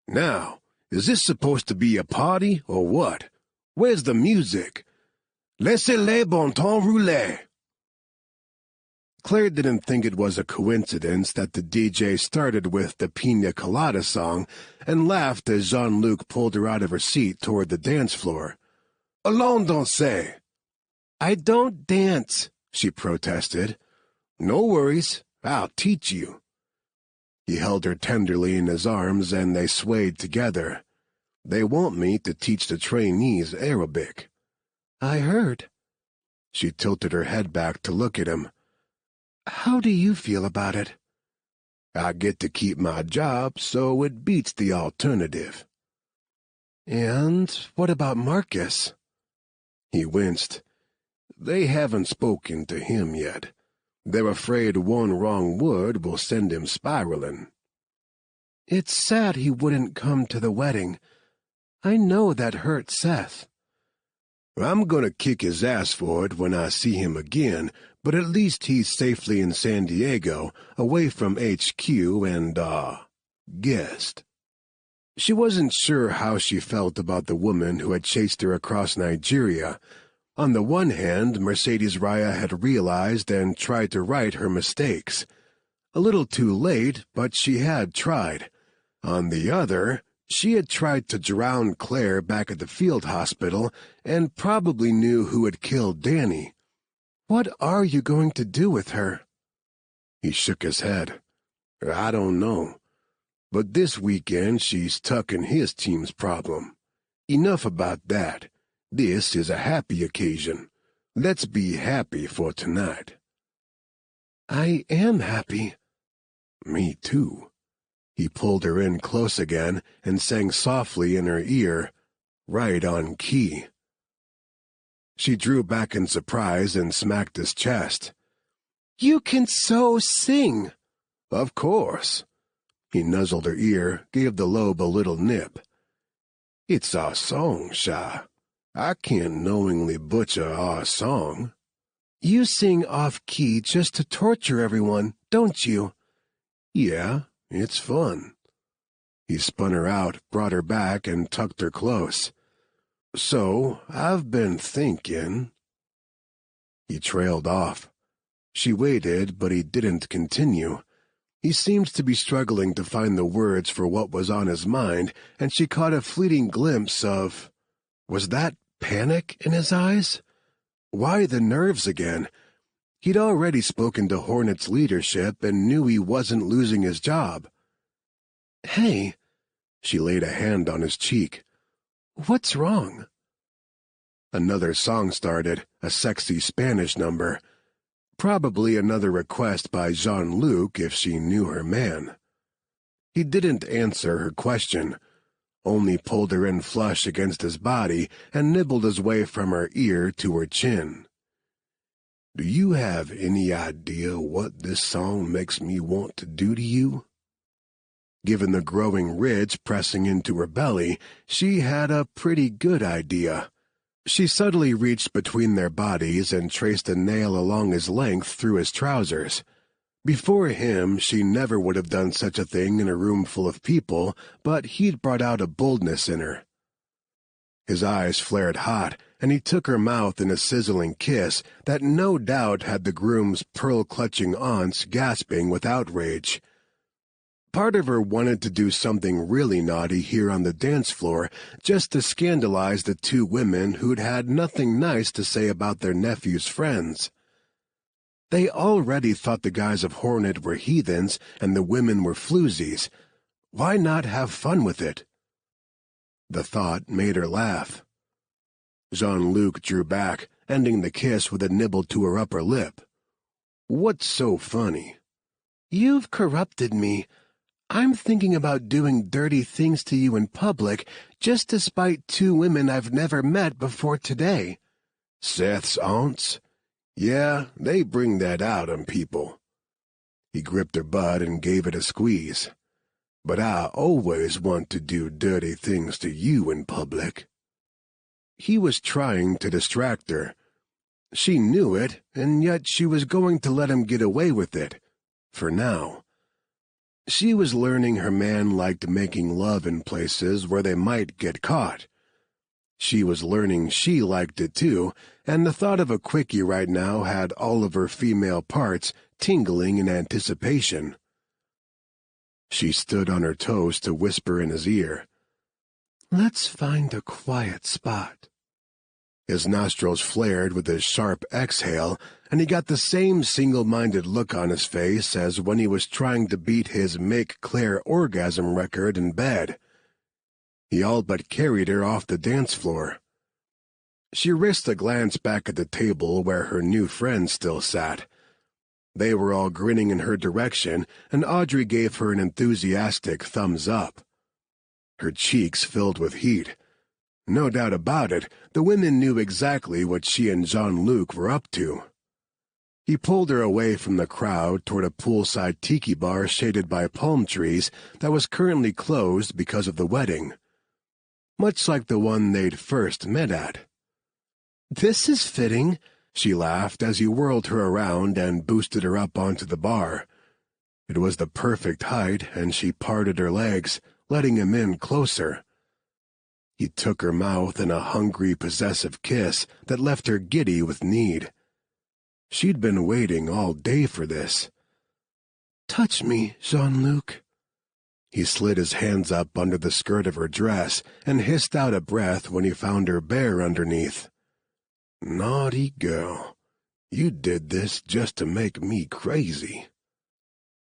Now, is this supposed to be a party or what? Where's the music? Laissez-les bon temps rouler. Claire didn't think it was a coincidence that the DJ started with the Pina Colada song and laughed as Jean-Luc pulled her out of her seat toward the dance floor. Allons danser. I don't dance, she protested. No worries, I'll teach you. He held her tenderly in his arms and they swayed together. They want me to teach the trainees Arabic. I heard. She tilted her head back to look at him. How do you feel about it? I get to keep my job, so it beats the alternative. And what about Marcus? He winced. They haven't spoken to him yet. They're afraid one wrong word will send him spiraling. It's sad he wouldn't come to the wedding. I know that hurt Seth. I'm gonna kick his ass for it when I see him again, but at least he's safely in San Diego, away from HQ and, guest. She wasn't sure how she felt about the woman who had chased her across Nigeria. On the one hand, Mercedes Raya had realized and tried to right her mistakes. A little too late, but she had tried. On the other, she had tried to drown Claire back at the field hospital and probably knew who had killed Danny. What are you going to do with her? He shook his head. I don't know. But this weekend she's tucking his team's problem. Enough about that. This is a happy occasion. Let's be happy for tonight. I am happy. Me too. He pulled her in close again and sang softly in her ear, right on key. She drew back in surprise and smacked his chest. You can so sing. Of course. He nuzzled her ear, gave the lobe a little nip. It's our song, Sha. I can't knowingly butcher our song. You sing off-key just to torture everyone, don't you? Yeah, it's fun. He spun her out, brought her back, and tucked her close. So, I've been thinking... He trailed off. She waited, but he didn't continue. He seemed to be struggling to find the words for what was on his mind, and she caught a fleeting glimpse of... Was that panic in his eyes? Why the nerves again? He'd already spoken to Hornet's leadership and knew he wasn't losing his job. Hey, she laid a hand on his cheek. What's wrong? Another song started, a sexy Spanish number. Probably another request by Jean-Luc if she knew her man. He didn't answer her question, only pulled her in flush against his body and nibbled his way from her ear to her chin. Do you have any idea what this song makes me want to do to you? Given the growing ridge pressing into her belly, she had a pretty good idea. She subtly reached between their bodies and traced a nail along his length through his trousers. Before him, she never would have done such a thing in a room full of people, but he'd brought out a boldness in her. His eyes flared hot, and he took her mouth in a sizzling kiss that no doubt had the groom's pearl-clutching aunts gasping with outrage. Part of her wanted to do something really naughty here on the dance floor, just to scandalize the two women who'd had nothing nice to say about their nephew's friends. They already thought the guys of Hornet were heathens and the women were floozies. Why not have fun with it? The thought made her laugh. Jean-Luc drew back, ending the kiss with a nibble to her upper lip. What's so funny? You've corrupted me. I'm thinking about doing dirty things to you in public just to spite two women I've never met before today. Seth's aunts? Yeah, they bring that out in people. He gripped her butt and gave it a squeeze. But I always want to do dirty things to you in public. He was trying to distract her. She knew it, and yet she was going to let him get away with it, for now. She was learning her man liked making love in places where they might get caught. She was learning she liked it too, and the thought of a quickie right now had all of her female parts tingling in anticipation. She stood on her toes to whisper in his ear, "Let's find a quiet spot." His nostrils flared with a sharp exhale, and he got the same single-minded look on his face as when he was trying to beat his Make Claire orgasm record in bed. He all but carried her off the dance floor. She risked a glance back at the table where her new friends still sat. They were all grinning in her direction, and Audrey gave her an enthusiastic thumbs up. Her cheeks filled with heat. No doubt about it, the women knew exactly what she and Jean-Luc were up to. He pulled her away from the crowd toward a poolside tiki bar shaded by palm trees that was currently closed because of the wedding. Much like the one they'd first met at. "This is fitting," she laughed as he whirled her around and boosted her up onto the bar. It was the perfect height, and she parted her legs, letting him in closer. He took her mouth in a hungry, possessive kiss that left her giddy with need. She'd been waiting all day for this. "Touch me, Jean-Luc." He slid his hands up under the skirt of her dress and hissed out a breath when he found her bare underneath. "Naughty girl, you did this just to make me crazy."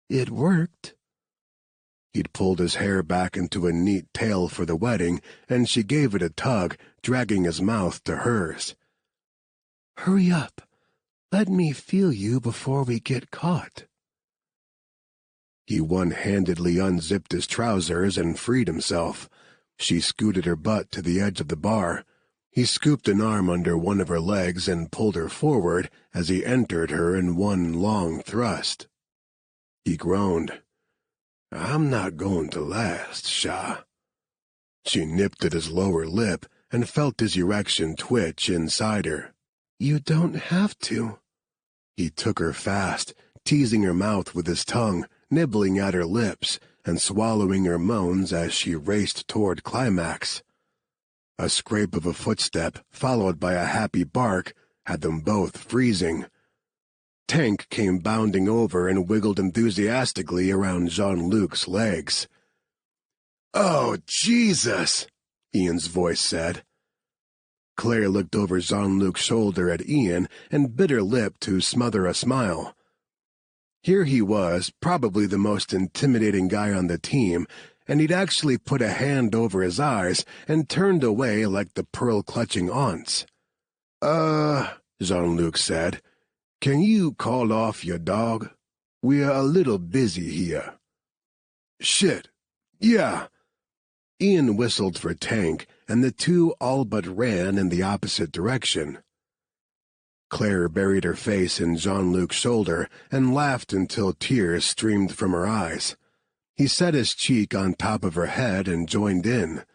"It worked." He'd pulled his hair back into a neat tail for the wedding, and she gave it a tug, dragging his mouth to hers. "Hurry up. Let me feel you before we get caught." He one-handedly unzipped his trousers and freed himself. She scooted her butt to the edge of the bar. He scooped an arm under one of her legs and pulled her forward as he entered her in one long thrust. He groaned. "I'm not going to last, Shah." She nipped at his lower lip and felt his erection twitch inside her. "You don't have to." He took her fast, teasing her mouth with his tongue, nibbling at her lips, and swallowing her moans as she raced toward climax. A scrape of a footstep, followed by a happy bark, had them both freezing. Tank came bounding over and wiggled enthusiastically around Jean-Luc's legs. "Oh, Jesus!" Ian's voice said. Claire looked over Jean-Luc's shoulder at Ian and bit her lip to smother a smile. Here he was, probably the most intimidating guy on the team, and he'd actually put a hand over his eyes and turned away like the pearl-clutching aunts. Jean-Luc said. "Can you call off your dog? We're a little busy here." "Shit. Yeah." Ian whistled for Tank, and the two all but ran in the opposite direction. Claire buried her face in Jean-Luc's shoulder and laughed until tears streamed from her eyes. He set his cheek on top of her head and joined in.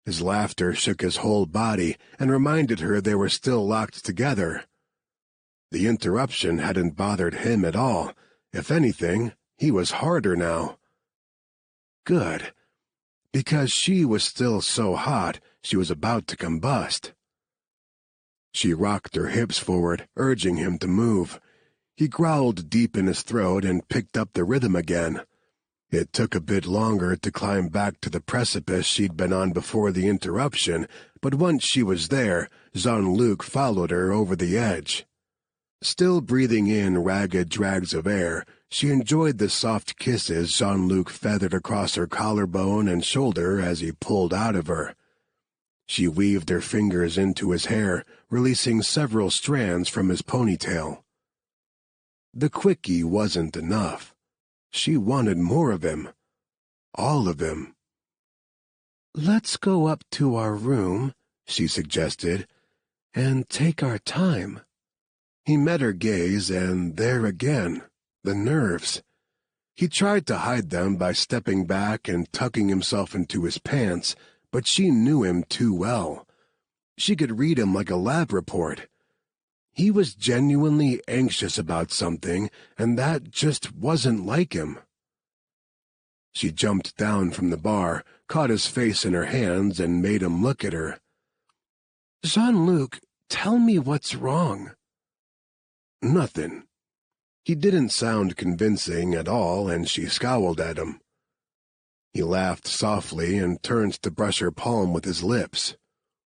His laughter shook his whole body and reminded her they were still locked together. The interruption hadn't bothered him at all. If anything, he was harder now. Good. Because she was still so hot, she was about to combust. She rocked her hips forward, urging him to move. He growled deep in his throat and picked up the rhythm again. It took a bit longer to climb back to the precipice she'd been on before the interruption, but once she was there, Jean-Luc followed her over the edge. Still breathing in ragged drags of air, she enjoyed the soft kisses Jean-Luc feathered across her collarbone and shoulder as he pulled out of her. She weaved her fingers into his hair, releasing several strands from his ponytail. The quickie wasn't enough. She wanted more of him. All of him. "Let's go up to our room," she suggested. and take our time." He met her gaze, and there again, the nerves. He tried to hide them by stepping back and tucking himself into his pants, but she knew him too well. She could read him like a lab report. He was genuinely anxious about something, and that just wasn't like him. She jumped down from the bar, caught his face in her hands, and made him look at her. "Jean-Luc, tell me what's wrong." "Nothing." He didn't sound convincing at all, and she scowled at him. He laughed softly and turned to brush her palm with his lips.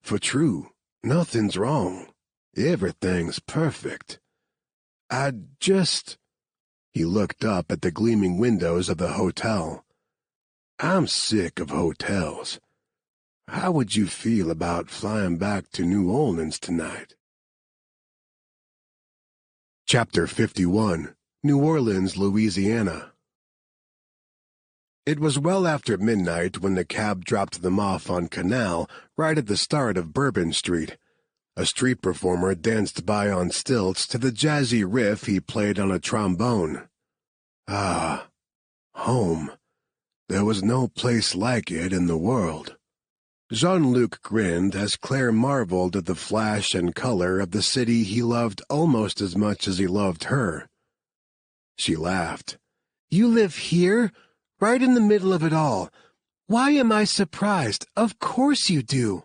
"For true, nothing's wrong. Everything's perfect. I just—" He looked up at the gleaming windows of the hotel. "I'm sick of hotels. How would you feel about flying back to New Orleans tonight?" Chapter 51. New Orleans, Louisiana. It was well after midnight when the cab dropped them off on Canal, right at the start of Bourbon Street. A street performer danced by on stilts to the jazzy riff he played on a trombone. Ah, home. There was no place like it in the world. Jean-Luc grinned as Claire marveled at the flash and color of the city he loved almost as much as he loved her. She laughed. "You live here, right in the middle of it all. Why am I surprised? Of course you do."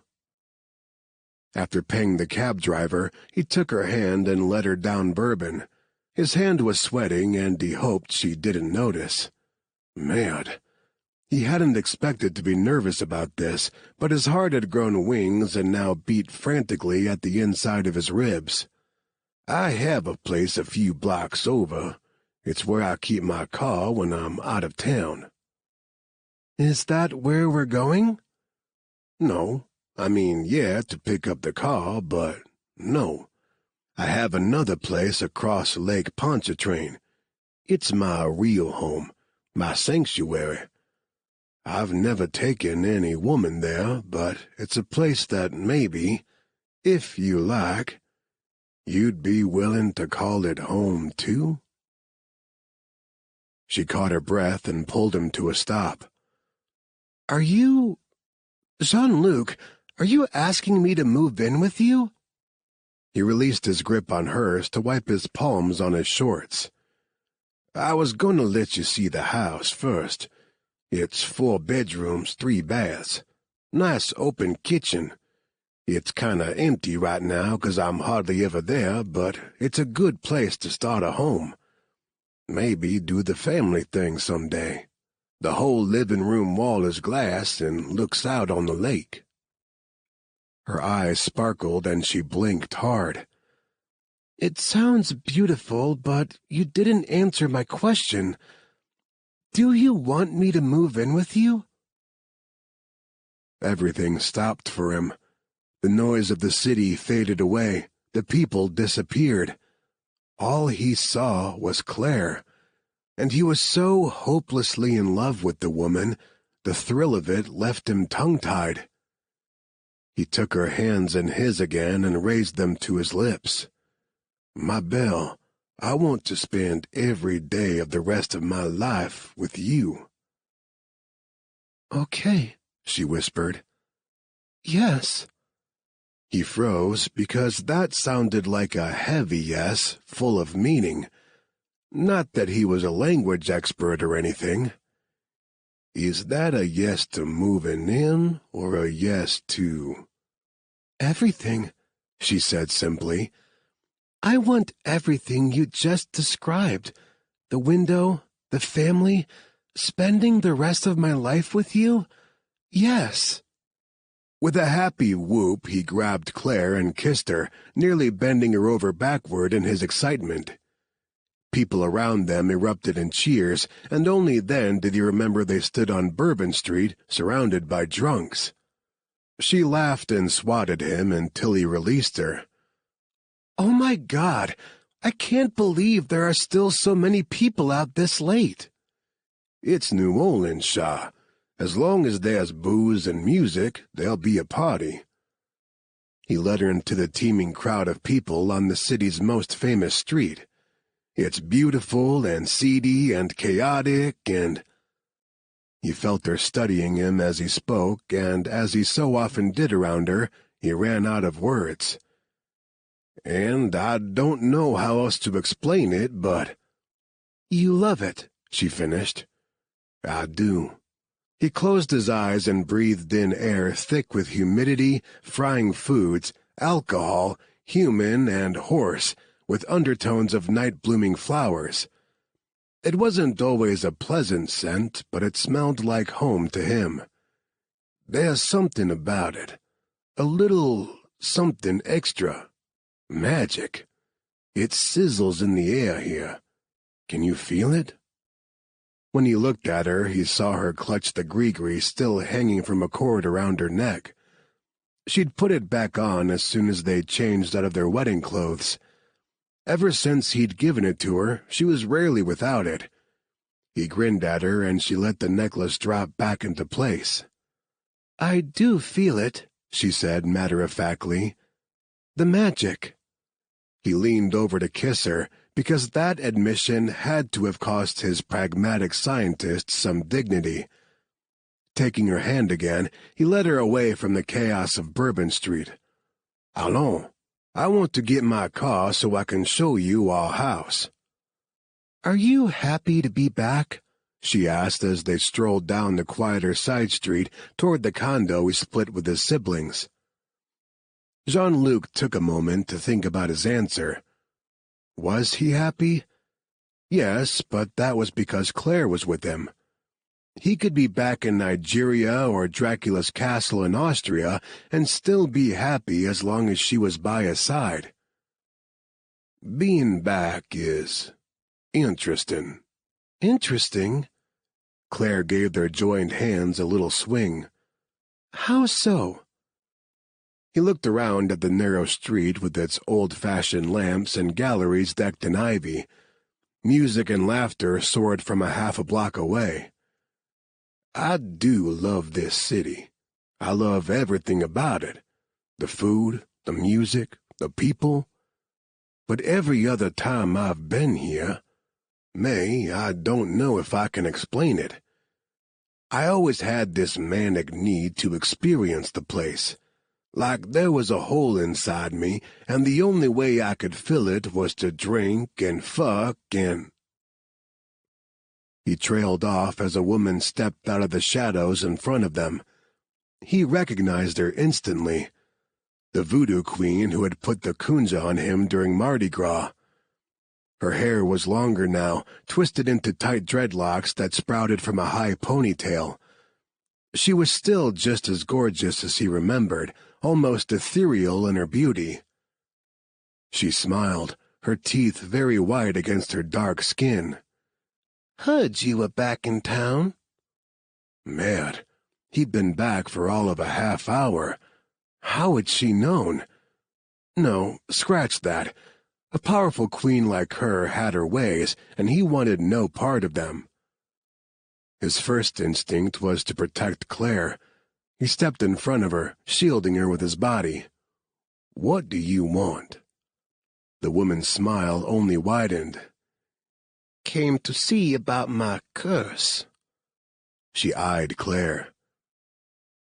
After paying the cab driver, he took her hand and led her down Bourbon. His hand was sweating, and he hoped she didn't notice. Mad. He hadn't expected to be nervous about this, but his heart had grown wings and now beat frantically at the inside of his ribs. "I have a place a few blocks over. It's where I keep my car when I'm out of town." "Is that where we're going?" "No. I mean, yeah, to pick up the car, but no. I have another place across Lake Pontchartrain. It's my real home, my sanctuary. I've never taken any woman there, but it's a place that maybe, if you like, you'd be willing to call it home, too?" She caught her breath and pulled him to a stop. "Are you... Jean-Luc, are you asking me to move in with you?" He released his grip on hers to wipe his palms on his shorts. "I was going to let you see the house first. It's 4 bedrooms, 3 baths. Nice open kitchen. It's kinda empty right now 'cause I'm hardly ever there, but it's a good place to start a home. Maybe do the family thing someday. The whole living room wall is glass and looks out on the lake." Her eyes sparkled and she blinked hard. "It sounds beautiful, but you didn't answer my question. Do you want me to move in with you?" Everything stopped for him. The noise of the city faded away. The people disappeared. All he saw was Claire, and he was so hopelessly in love with the woman, the thrill of it left him tongue-tied. He took her hands in his again and raised them to his lips. "My Belle, I want to spend every day of the rest of my life with you." "Okay," she whispered. "Yes." He froze because that sounded like a heavy yes, full of meaning. Not that he was a language expert or anything. "Is that a yes to moving in, or a yes to—" "Everything," she said simply. "I want everything you just described. The window, the family, spending the rest of my life with you. Yes." With a happy whoop, he grabbed Claire and kissed her, nearly bending her over backward in his excitement. People around them erupted in cheers, and only then did he remember they stood on Bourbon Street, surrounded by drunks. She laughed and swatted him until he released her. "Oh my God, I can't believe there are still so many people out this late." "It's New Orleans, Shaw. As long as there's booze and music, there'll be a party." He led her into the teeming crowd of people on the city's most famous street. It's beautiful and seedy and chaotic and... He felt her studying him as he spoke, and as he so often did around her, he ran out of words. And I don't know how else to explain it, but... You love it, she finished. I do. He closed his eyes and breathed in air thick with humidity, frying foods, alcohol, human and horse, with undertones of night-blooming flowers. It wasn't always a pleasant scent, but it smelled like home to him. There's something about it. A little something extra. Magic. It sizzles in the air here. Can you feel it? When he looked at her, he saw her clutch the gree-gree still hanging from a cord around her neck. She'd put it back on as soon as they'd changed out of their wedding clothes. Ever since he'd given it to her, she was rarely without it. He grinned at her, and she let the necklace drop back into place. I do feel it, she said matter-of-factly. The magic. He leaned over to kiss her, because that admission had to have cost his pragmatic scientist some dignity. Taking her hand again, he led her away from the chaos of Bourbon Street. Allons. I want to get my car so I can show you our house. Are you happy to be back? She asked as they strolled down the quieter side street toward the condo he split with his siblings. Jean-Luc took a moment to think about his answer. Was he happy? Yes, but that was because Claire was with him. He could be back in Nigeria or Dracula's castle in Austria and still be happy as long as she was by his side. Being back is interesting. Interesting? Claire gave their joined hands a little swing. How so? He looked around at the narrow street with its old-fashioned lamps and galleries decked in ivy. Music and laughter soared from half a block away. I do love this city. I love everything about it. The food, the music, the people. But every other time I've been here, May, I don't know if I can explain it. I always had this manic need to experience the place. Like there was a hole inside me, and the only way I could fill it was to drink and fuck and... He trailed off as a woman stepped out of the shadows in front of them. He recognized her instantly. The voodoo queen who had put the kunja on him during Mardi Gras. Her hair was longer now, twisted into tight dreadlocks that sprouted from a high ponytail. She was still just as gorgeous as he remembered, almost ethereal in her beauty. She smiled, her teeth very white against her dark skin. Heard you were back in town. Mad. He'd been back for all of a half hour. How had she known? No, scratch that. A powerful queen like her had her ways, and he wanted no part of them. His first instinct was to protect Claire. He stepped in front of her, shielding her with his body. What do you want? The woman's smile only widened. Came to see about my curse. She eyed Claire.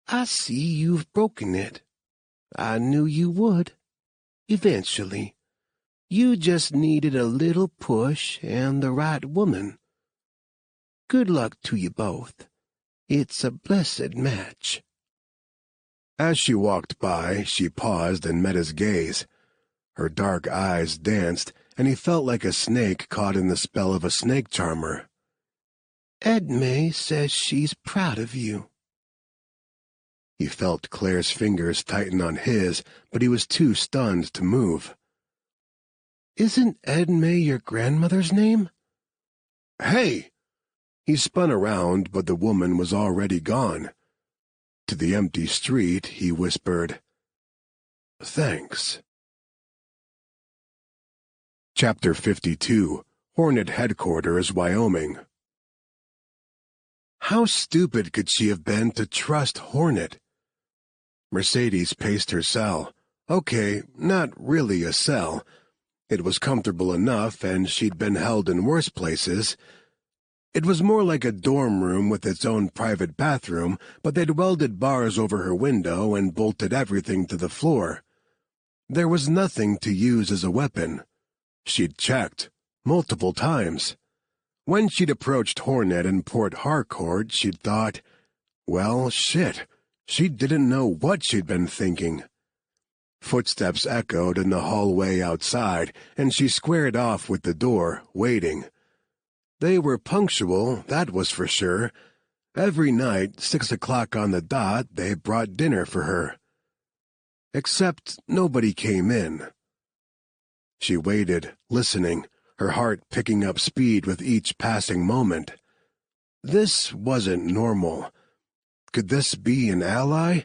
I see you've broken it. I knew you would. Eventually. You just needed a little push and the right woman. Good luck to you both. It's a blessed match. As she walked by, she paused and met his gaze. Her dark eyes danced, and he felt like a snake caught in the spell of a snake charmer. Edme says she's proud of you. He felt Claire's fingers tighten on his, but he was too stunned to move. Isn't Edme your grandmother's name? Hey! He spun around, but the woman was already gone. To the empty street, he whispered, Thanks. Chapter 52, Hornet Headquarters, Wyoming. How stupid could she have been to trust Hornet? Mercedes paced her cell, Okay, not really a cell. It was comfortable enough, and she'd been held in worse places. It was more like a dorm room with its own private bathroom, but they'd welded bars over her window and bolted everything to the floor. There was nothing to use as a weapon. She'd checked, multiple times. When she'd approached Hornet in Port Harcourt, she'd thought, well, shit, she didn't know what she'd been thinking. Footsteps echoed in the hallway outside, and she squared off with the door, waiting. They were punctual, that was for sure. Every night, 6 o'clock on the dot, they brought dinner for her. Except nobody came in. She waited, listening, her heart picking up speed with each passing moment. This wasn't normal. Could this be an ally?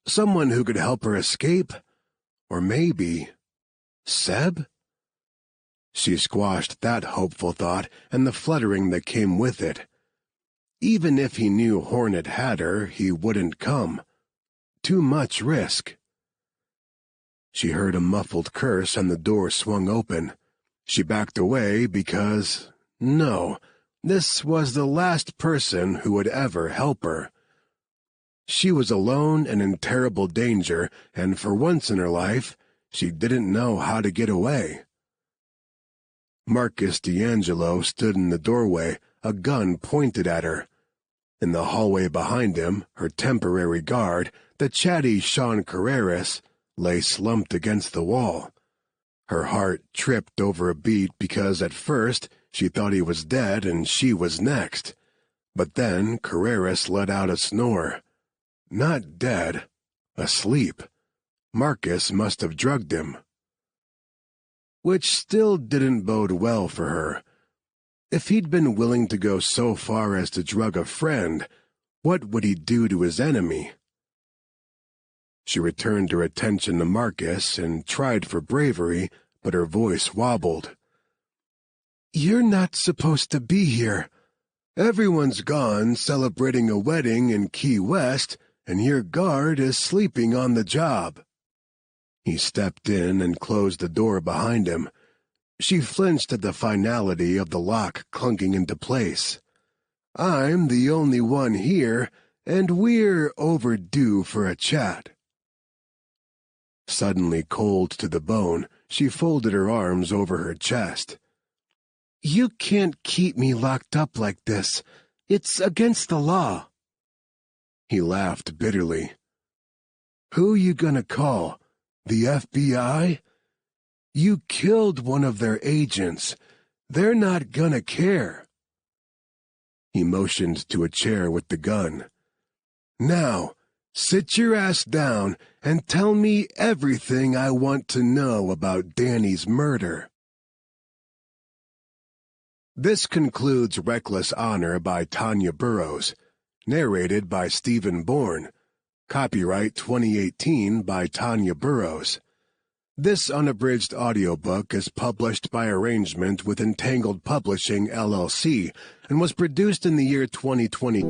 Someone who could help her escape? Or maybe Seb? She squashed that hopeful thought and the fluttering that came with it. Even if he knew Hornet had her, he wouldn't come. Too much risk. She heard a muffled curse and the door swung open. She backed away because, no, this was the last person who would ever help her. She was alone and in terrible danger, and for once in her life, she didn't know how to get away. Marcus D'Angelo stood in the doorway, a gun pointed at her. In the hallway behind him, her temporary guard, the chatty Sean Carreras, lay slumped against the wall. Her heart tripped over a beat because at first she thought he was dead and she was next. But then Carreras let out a snore. Not dead, asleep. Marcus must have drugged him. Which still didn't bode well for her. If he'd been willing to go so far as to drug a friend, what would he do to his enemy? She returned her attention to Marcus and tried for bravery, but her voice wobbled. "You're not supposed to be here. Everyone's gone celebrating a wedding in Key West, and your guard is sleeping on the job." He stepped in and closed the door behind him. She flinched at the finality of the lock clunking into place. "I'm the only one here, and we're overdue for a chat." Suddenly cold to the bone, she folded her arms over her chest. "You can't keep me locked up like this. It's against the law." He laughed bitterly. "Who you gonna call? The FBI? You killed one of their agents. They're not gonna care." He motioned to a chair with the gun. "Now, sit your ass down and tell me everything I want to know about Danny's murder." This concludes Reckless Honor by Tonya Burrows, narrated by Stephen Bourne. Copyright 2018 by Tonya Burrows. This unabridged audiobook is published by arrangement with Entangled Publishing, LLC, and was produced in the year 2020.